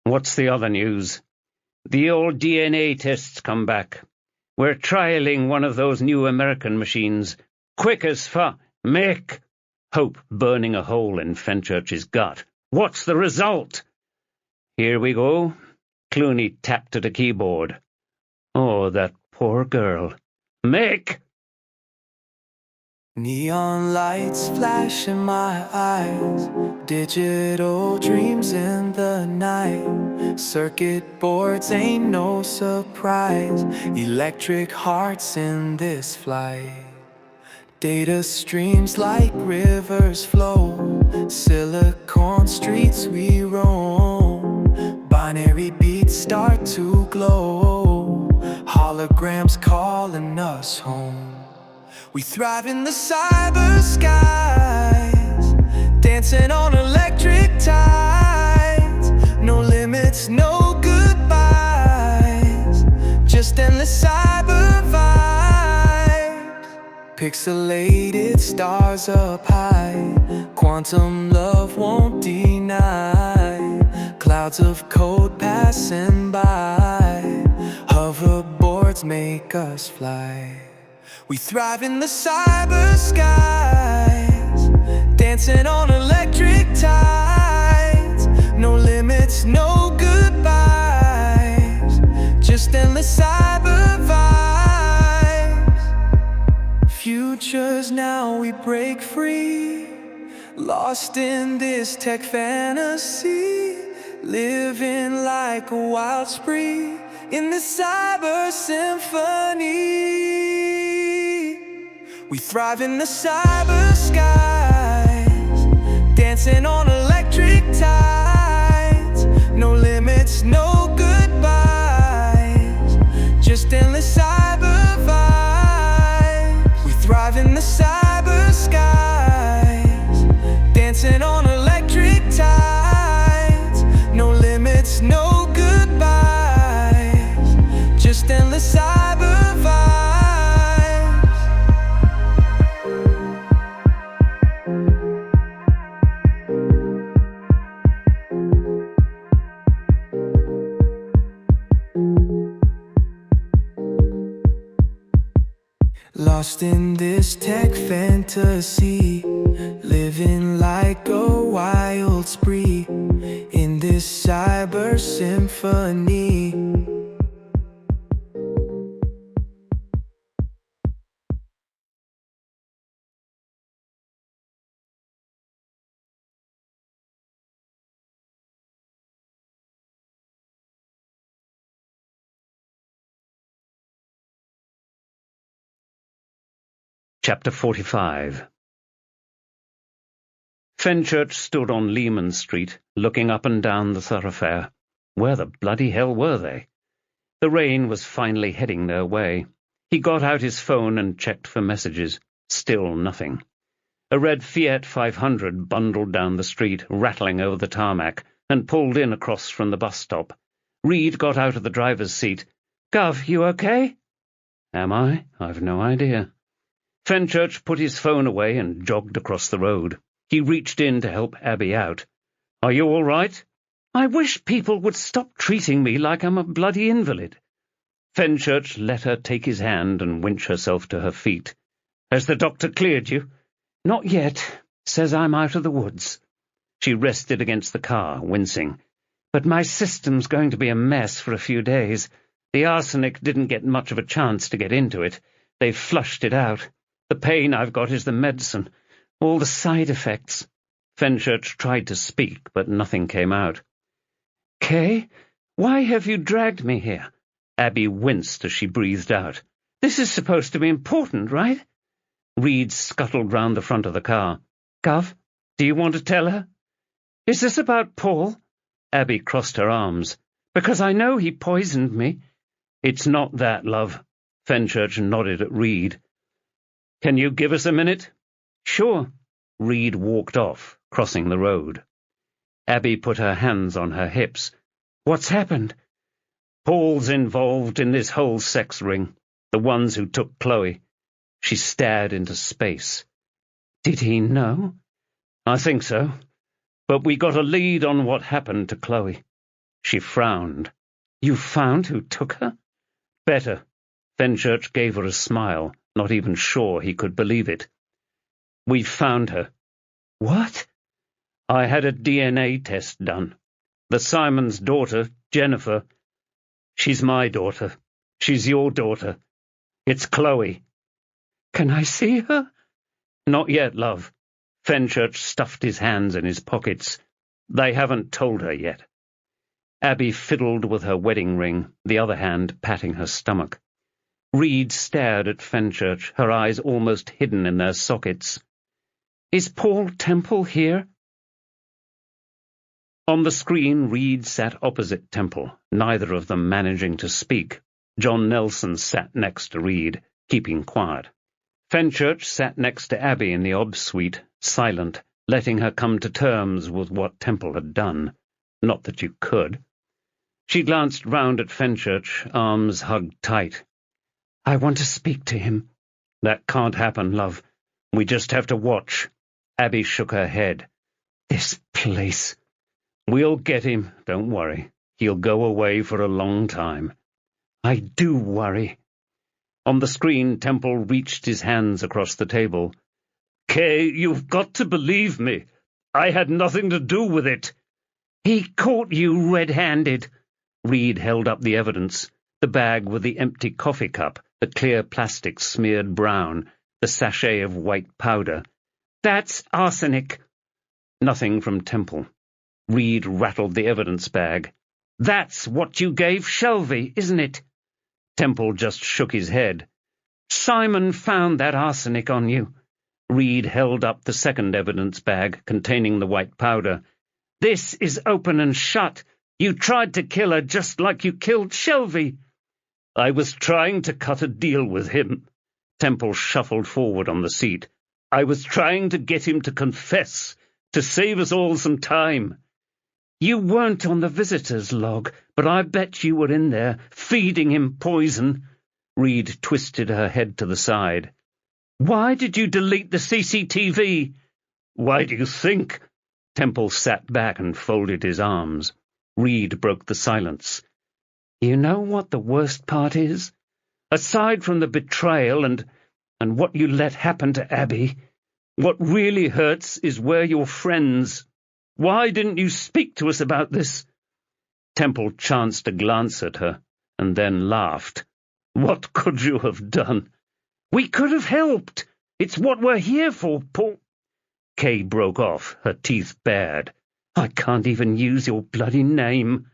What's the other news? The old DNA tests come back. We're trialing one of those new American machines. Quick as Mick! Hope burning a hole in Fenchurch's gut. What's the result? Here we go. Clooney tapped at a keyboard. Oh, that poor girl. Mick! Neon lights flash in my eyes, digital dreams in the night. Circuit boards ain't no surprise, electric hearts in this flight. Data streams like rivers flow, silicon streets we roam. Binary beats start to glow, holograms calling us home. We thrive in the cyber skies, dancing on electric tides. No limits, no goodbyes, just endless cyber vibes. Pixelated stars up high, quantum love won't deny. Clouds of code passing by, hoverboards make us fly. We thrive in the cyber skies, dancing on electric tides. No limits, no goodbyes, just endless cyber vibes. Futures now we break free, lost in this tech fantasy. Living like a wild spree in the cyber symphony. We thrive in the cyber skies, dancing on electric tides. No limits, no goodbyes, just endless just endless cyber vibes. Lost in this tech fantasy, living like a wild spree in this cyber symphony. Chapter 45. Fenchurch stood on Lehman Street, looking up and down the thoroughfare. Where the bloody hell were they? The rain was finally heading their way. He got out his phone and checked for messages. Still nothing. A red Fiat 500 bundled down the street, rattling over the tarmac, and pulled in across from the bus stop. Reed got out of the driver's seat. "Gov, you okay?" "Am I? I've no idea." Fenchurch put his phone away and jogged across the road. He reached in to help Abby out. "Are you all right?" "I wish people would stop treating me like I'm a bloody invalid." Fenchurch let her take his hand and winch herself to her feet. "Has the doctor cleared you?" "Not yet. Says I'm out of the woods." She rested against the car, wincing. "But my system's going to be a mess for a few days. The arsenic didn't get much of a chance to get into it. They've flushed it out. The pain I've got is the medicine. All the side effects." Fenchurch tried to speak, but nothing came out. "Kay, why have you dragged me here?" Abby winced as she breathed out. "This is supposed to be important, right?" Reed scuttled round the front of the car. "Gov, do you want to tell her?" "Is this about Paul?" Abby crossed her arms. "Because I know he poisoned me." "It's not that, love." Fenchurch nodded at Reed. "Can you give us a minute?" "Sure." Reed walked off, crossing the road. Abby put her hands on her hips. "What's happened?" "Paul's involved in this whole sex ring, the ones who took Chloe." She stared into space. "Did he know?" "I think so. But we got a lead on what happened to Chloe." She frowned. "You found who took her?" "Better." Fenchurch gave her a smile, not even sure he could believe it. "We've found her." "What?" "I had a DNA test done. The Simon's daughter, Jennifer. She's my daughter. She's your daughter. It's Chloe." "Can I see her?" "Not yet, love." Fenchurch stuffed his hands in his pockets. "They haven't told her yet." Abby fiddled with her wedding ring, the other hand patting her stomach. Reed stared at Fenchurch, her eyes almost hidden in their sockets. "Is Paul Temple here?" On the screen, Reed sat opposite Temple, neither of them managing to speak. John Nelson sat next to Reed, keeping quiet. Fenchurch sat next to Abby in the obs suite, silent, letting her come to terms with what Temple had done. Not that you could. She glanced round at Fenchurch, arms hugged tight. "I want to speak to him." "That can't happen, love. We just have to watch." Abby shook her head. "This place." "We'll get him, don't worry. He'll go away for a long time." "I do worry." On the screen, Temple reached his hands across the table. "Kay, you've got to believe me. I had nothing to do with it." "He caught you red-handed." Reed held up the evidence, the bag with the empty coffee cup, the clear plastic smeared brown, the sachet of white powder. "That's arsenic." Nothing from Temple. Reed rattled the evidence bag. "That's what you gave Shelby, isn't it?" Temple just shook his head. "Simon found that arsenic on you." Reed held up the second evidence bag containing the white powder. "This is open and shut. You tried to kill her just like you killed Shelby." "I was trying to cut a deal with him." Temple shuffled forward on the seat. "I was trying to get him to confess, to save us all some time." You weren't on the visitor's log, but I bet you were in there, feeding him poison. Reed twisted her head to the side. Why did you delete the CCTV? Why do you think? Temple sat back and folded his arms. Reed broke the silence. You know what the worst part is? Aside from the betrayal and what you let happen to Abby, what really hurts is we're your friends. Why didn't you speak to us about this? Temple chanced a glance at her, and then laughed. What could you have done? We could have helped. It's what we're here for, Paul. Kay broke off, her teeth bared. I can't even use your bloody name.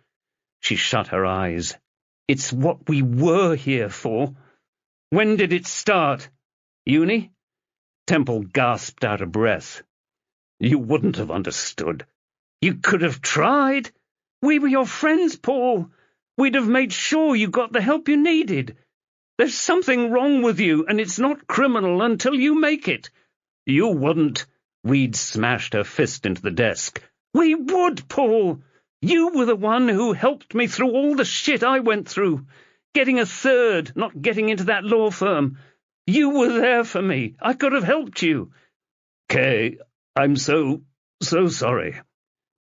She shut her eyes. It's what we were here for. When did it start? Uni? Temple gasped out a breath. You wouldn't have understood. You could have tried. We were your friends, Paul. We'd have made sure you got the help you needed. There's something wrong with you, and it's not criminal until you make it. You wouldn't. Reed smashed her fist into the desk. We would, Paul. You were the one who helped me through all the shit I went through. Getting a third, not getting into that law firm. You were there for me. I could have helped you. Kay, I'm so sorry.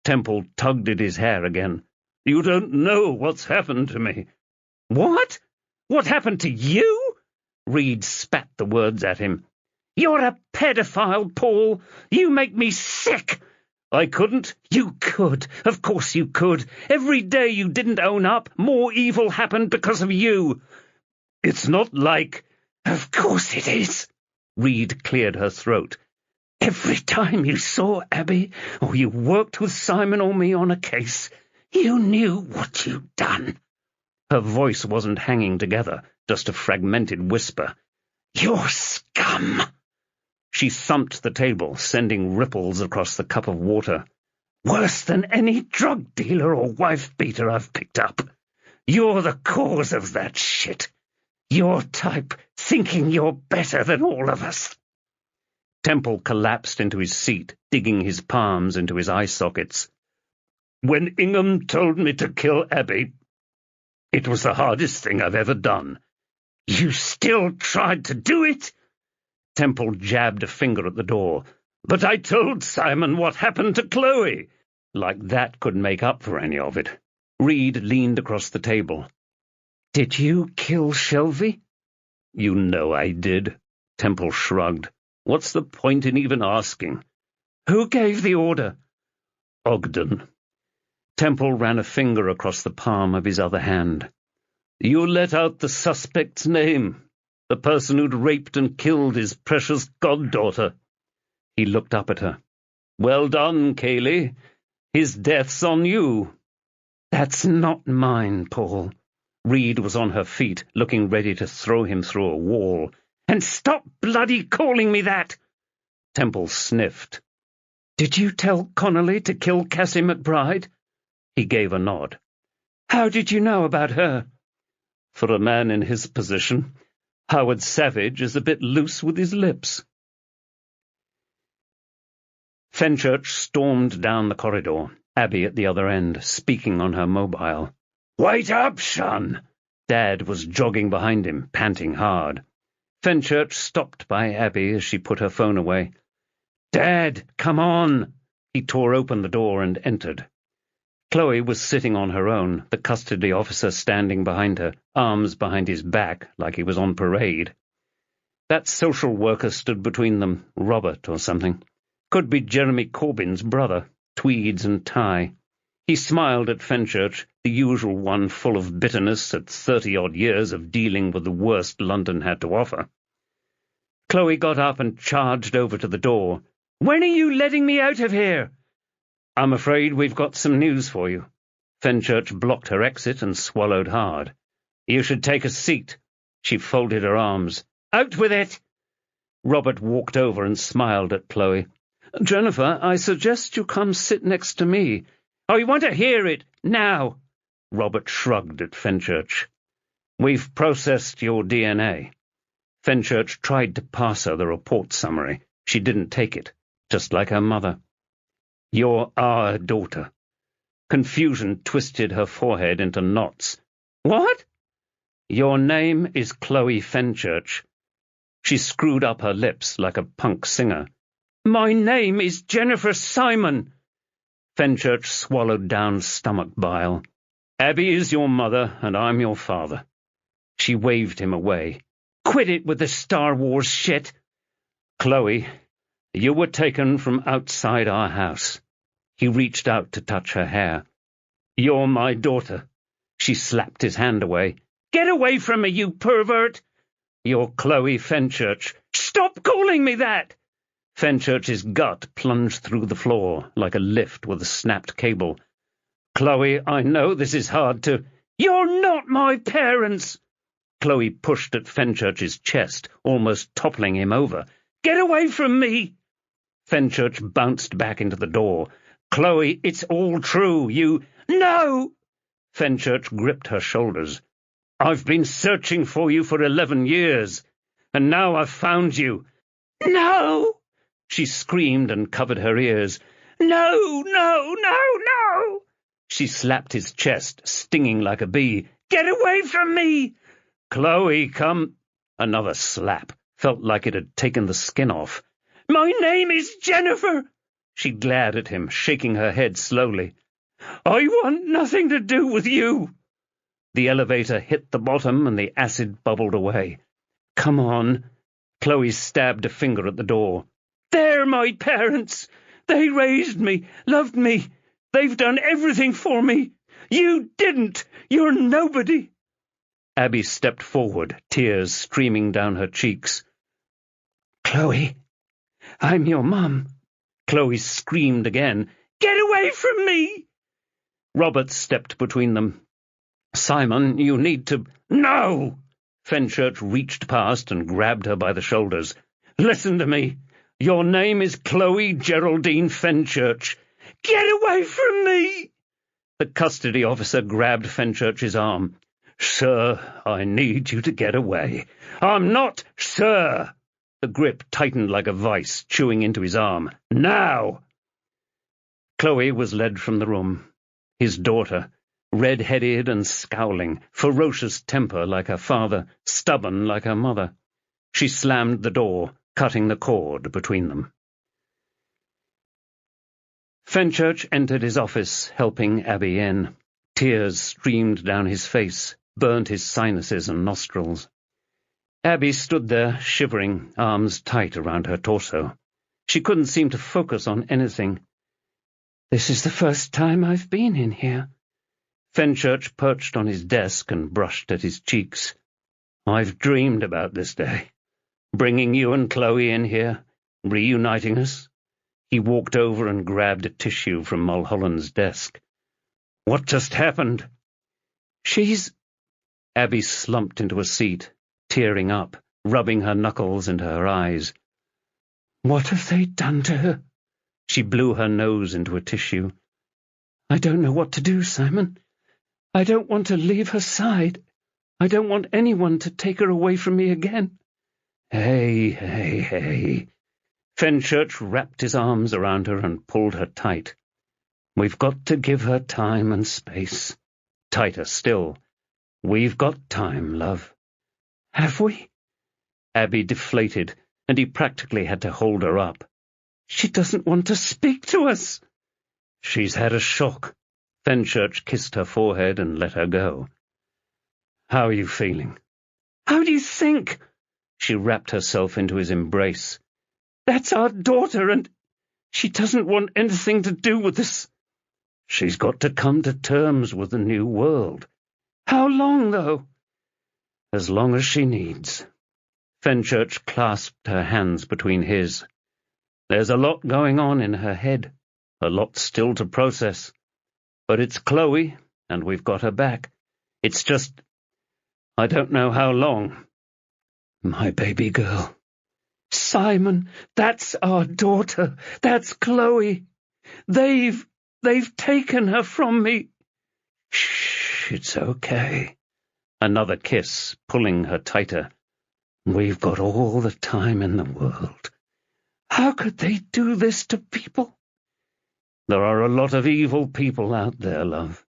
Temple tugged at his hair again. You don't know what's happened to me. What? What happened to you? Reed spat the words at him. You're a pedophile, Paul. You make me sick. I couldn't. You could. Of course you could. Every day you didn't own up, more evil happened because of you. It's not like... Of course it is. Reed cleared her throat. Every time you saw Abby, or you worked with Simon or me on a case, you knew what you'd done. Her voice wasn't hanging together, just a fragmented whisper. You're scum. She thumped the table, sending ripples across the cup of water. Worse than any drug dealer or wife-beater I've picked up. You're the cause of that shit. Your type, thinking you're better than all of us. Temple collapsed into his seat, digging his palms into his eye sockets. When Ingham told me to kill Abby, it was the hardest thing I've ever done. You still tried to do it? Temple jabbed a finger at the door. But I told Simon what happened to Chloe. Like that could make up for any of it. Reed leaned across the table. Did you kill Shelby? You know I did. Temple shrugged. What's the point in even asking? Who gave the order? Ogden. Temple ran a finger across the palm of his other hand. You let out the suspect's name, the person who'd raped and killed his precious goddaughter. He looked up at her. Well done, Kaylee. His death's on you. That's not mine, Paul. Reed was on her feet, looking ready to throw him through a wall. And stop bloody calling me that! Temple sniffed. Did you tell Connolly to kill Cassie McBride? He gave a nod. How did you know about her? For a man in his position, Howard Savage is a bit loose with his lips. Fenchurch stormed down the corridor, Abby at the other end, speaking on her mobile. Wait up, son! Dad was jogging behind him, panting hard. Fenchurch stopped by Abby as she put her phone away. Dad, come on! He tore open the door and entered. Chloe was sitting on her own, the custody officer standing behind her, arms behind his back like he was on parade. That social worker stood between them, Robert or something. Could be Jeremy Corbyn's brother, tweeds and tie. He smiled at Fenchurch, the usual one full of bitterness at 30-odd years of dealing with the worst London had to offer. Chloe got up and charged over to the door. When are you letting me out of here? I'm afraid we've got some news for you. Fenchurch blocked her exit and swallowed hard. You should take a seat. She folded her arms. Out with it! Robert walked over and smiled at Chloe. Jennifer, I suggest you come sit next to me. Oh, you want to hear it now? Robert shrugged at Fenchurch. We've processed your DNA. Fenchurch tried to pass her the report summary. She didn't take it, just like her mother. You're our daughter. Confusion twisted her forehead into knots. "What?" "Your name is Chloe Fenchurch." She screwed up her lips like a punk singer. "My name is Jennifer Simon." Fenchurch swallowed down stomach bile. "Abby is your mother, and I'm your father." She waved him away. "Quit it with the Star Wars shit." "Chloe, you were taken from outside our house." He reached out to touch her hair. "You're my daughter." She slapped his hand away. "Get away from me, you pervert!" "You're Chloe Fenchurch." "Stop calling me that!" Fenchurch's gut plunged through the floor like a lift with a snapped cable. "Chloe, I know this is hard to—" "You're not my parents!" Chloe pushed at Fenchurch's chest, almost toppling him over. "Get away from me!" Fenchurch bounced back into the door. "Chloe, it's all true. You—" "No!" Fenchurch gripped her shoulders. "I've been searching for you for 11 years, and now I've found you." "No!" She screamed and covered her ears. "No, no, no, no!" She slapped his chest, stinging like a bee. "Get away from me!" "Chloe, come—" Another slap. Felt like it had taken the skin off. "My name is Jennifer!" She glared at him, shaking her head slowly. "I want nothing to do with you." The elevator hit the bottom and the acid bubbled away. "Come on." Chloe stabbed a finger at the door. "They're my parents. They raised me, loved me. They've done everything for me. You didn't. You're nobody." Abby stepped forward, tears streaming down her cheeks. "Chloe, I'm your mum." Chloe screamed again. "Get away from me!" Robert stepped between them. "Simon, you need to—" "No!" Fenchurch reached past and grabbed her by the shoulders. "Listen to me. Your name is Chloe Geraldine Fenchurch." "Get away from me!" The custody officer grabbed Fenchurch's arm. "Sir, I need you to get away." "I'm not, sir!" The grip tightened like a vice, chewing into his arm. "Now!" Chloe was led from the room. His daughter, red-headed and scowling, ferocious temper like her father, stubborn like her mother. She slammed the door, cutting the cord between them. Fenchurch entered his office, helping Abby in. Tears streamed down his face, burnt his sinuses and nostrils. Abby stood there, shivering, arms tight around her torso. She couldn't seem to focus on anything. "This is the first time I've been in here." Fenchurch perched on his desk and brushed at his cheeks. "I've dreamed about this day. Bringing you and Chloe in here, reuniting us." He walked over and grabbed a tissue from Mulholland's desk. "What just happened?" "She's—" Abby slumped into a seat, tearing up, rubbing her knuckles into her eyes. "What have they done to her?" She blew her nose into a tissue. "I don't know what to do, Simon. I don't want to leave her side. I don't want anyone to take her away from me again." Hey. Fenchurch wrapped his arms around her and pulled her tight. "We've got to give her time and space." Tighter still. "We've got time, love." "Have we?" Abby deflated, and he practically had to hold her up. "She doesn't want to speak to us." "She's had a shock." Fenchurch kissed her forehead and let her go. "How are you feeling?" "How do you think?" She wrapped herself into his embrace. "That's our daughter, and she doesn't want anything to do with us." "She's got to come to terms with the new world." "How long, though?" "As long as she needs." Fenchurch clasped her hands between his. "There's a lot going on in her head, a lot still to process. But it's Chloe, and we've got her back. It's just, I don't know how long." "My baby girl." "Simon, that's our daughter. That's Chloe. They've taken her from me." "Shh, it's okay." Another kiss, pulling her tighter. "We've got all the time in the world." "How could they do this to people?" There are a lot of evil people out there, love.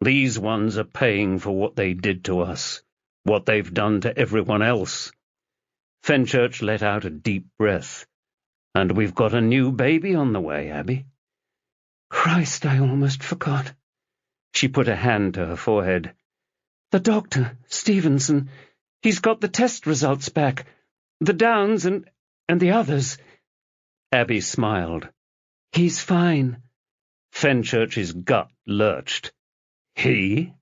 These ones are paying for what they did to us, what they've done to everyone else." Fenchurch let out a deep breath. "And we've got a new baby on the way, Abby." Christ, I almost forgot. She put a hand to her forehead. The doctor, Stevenson, he's got the test results back. The Downs and the others. Abby smiled. He's fine. Fenchurch's gut lurched. He?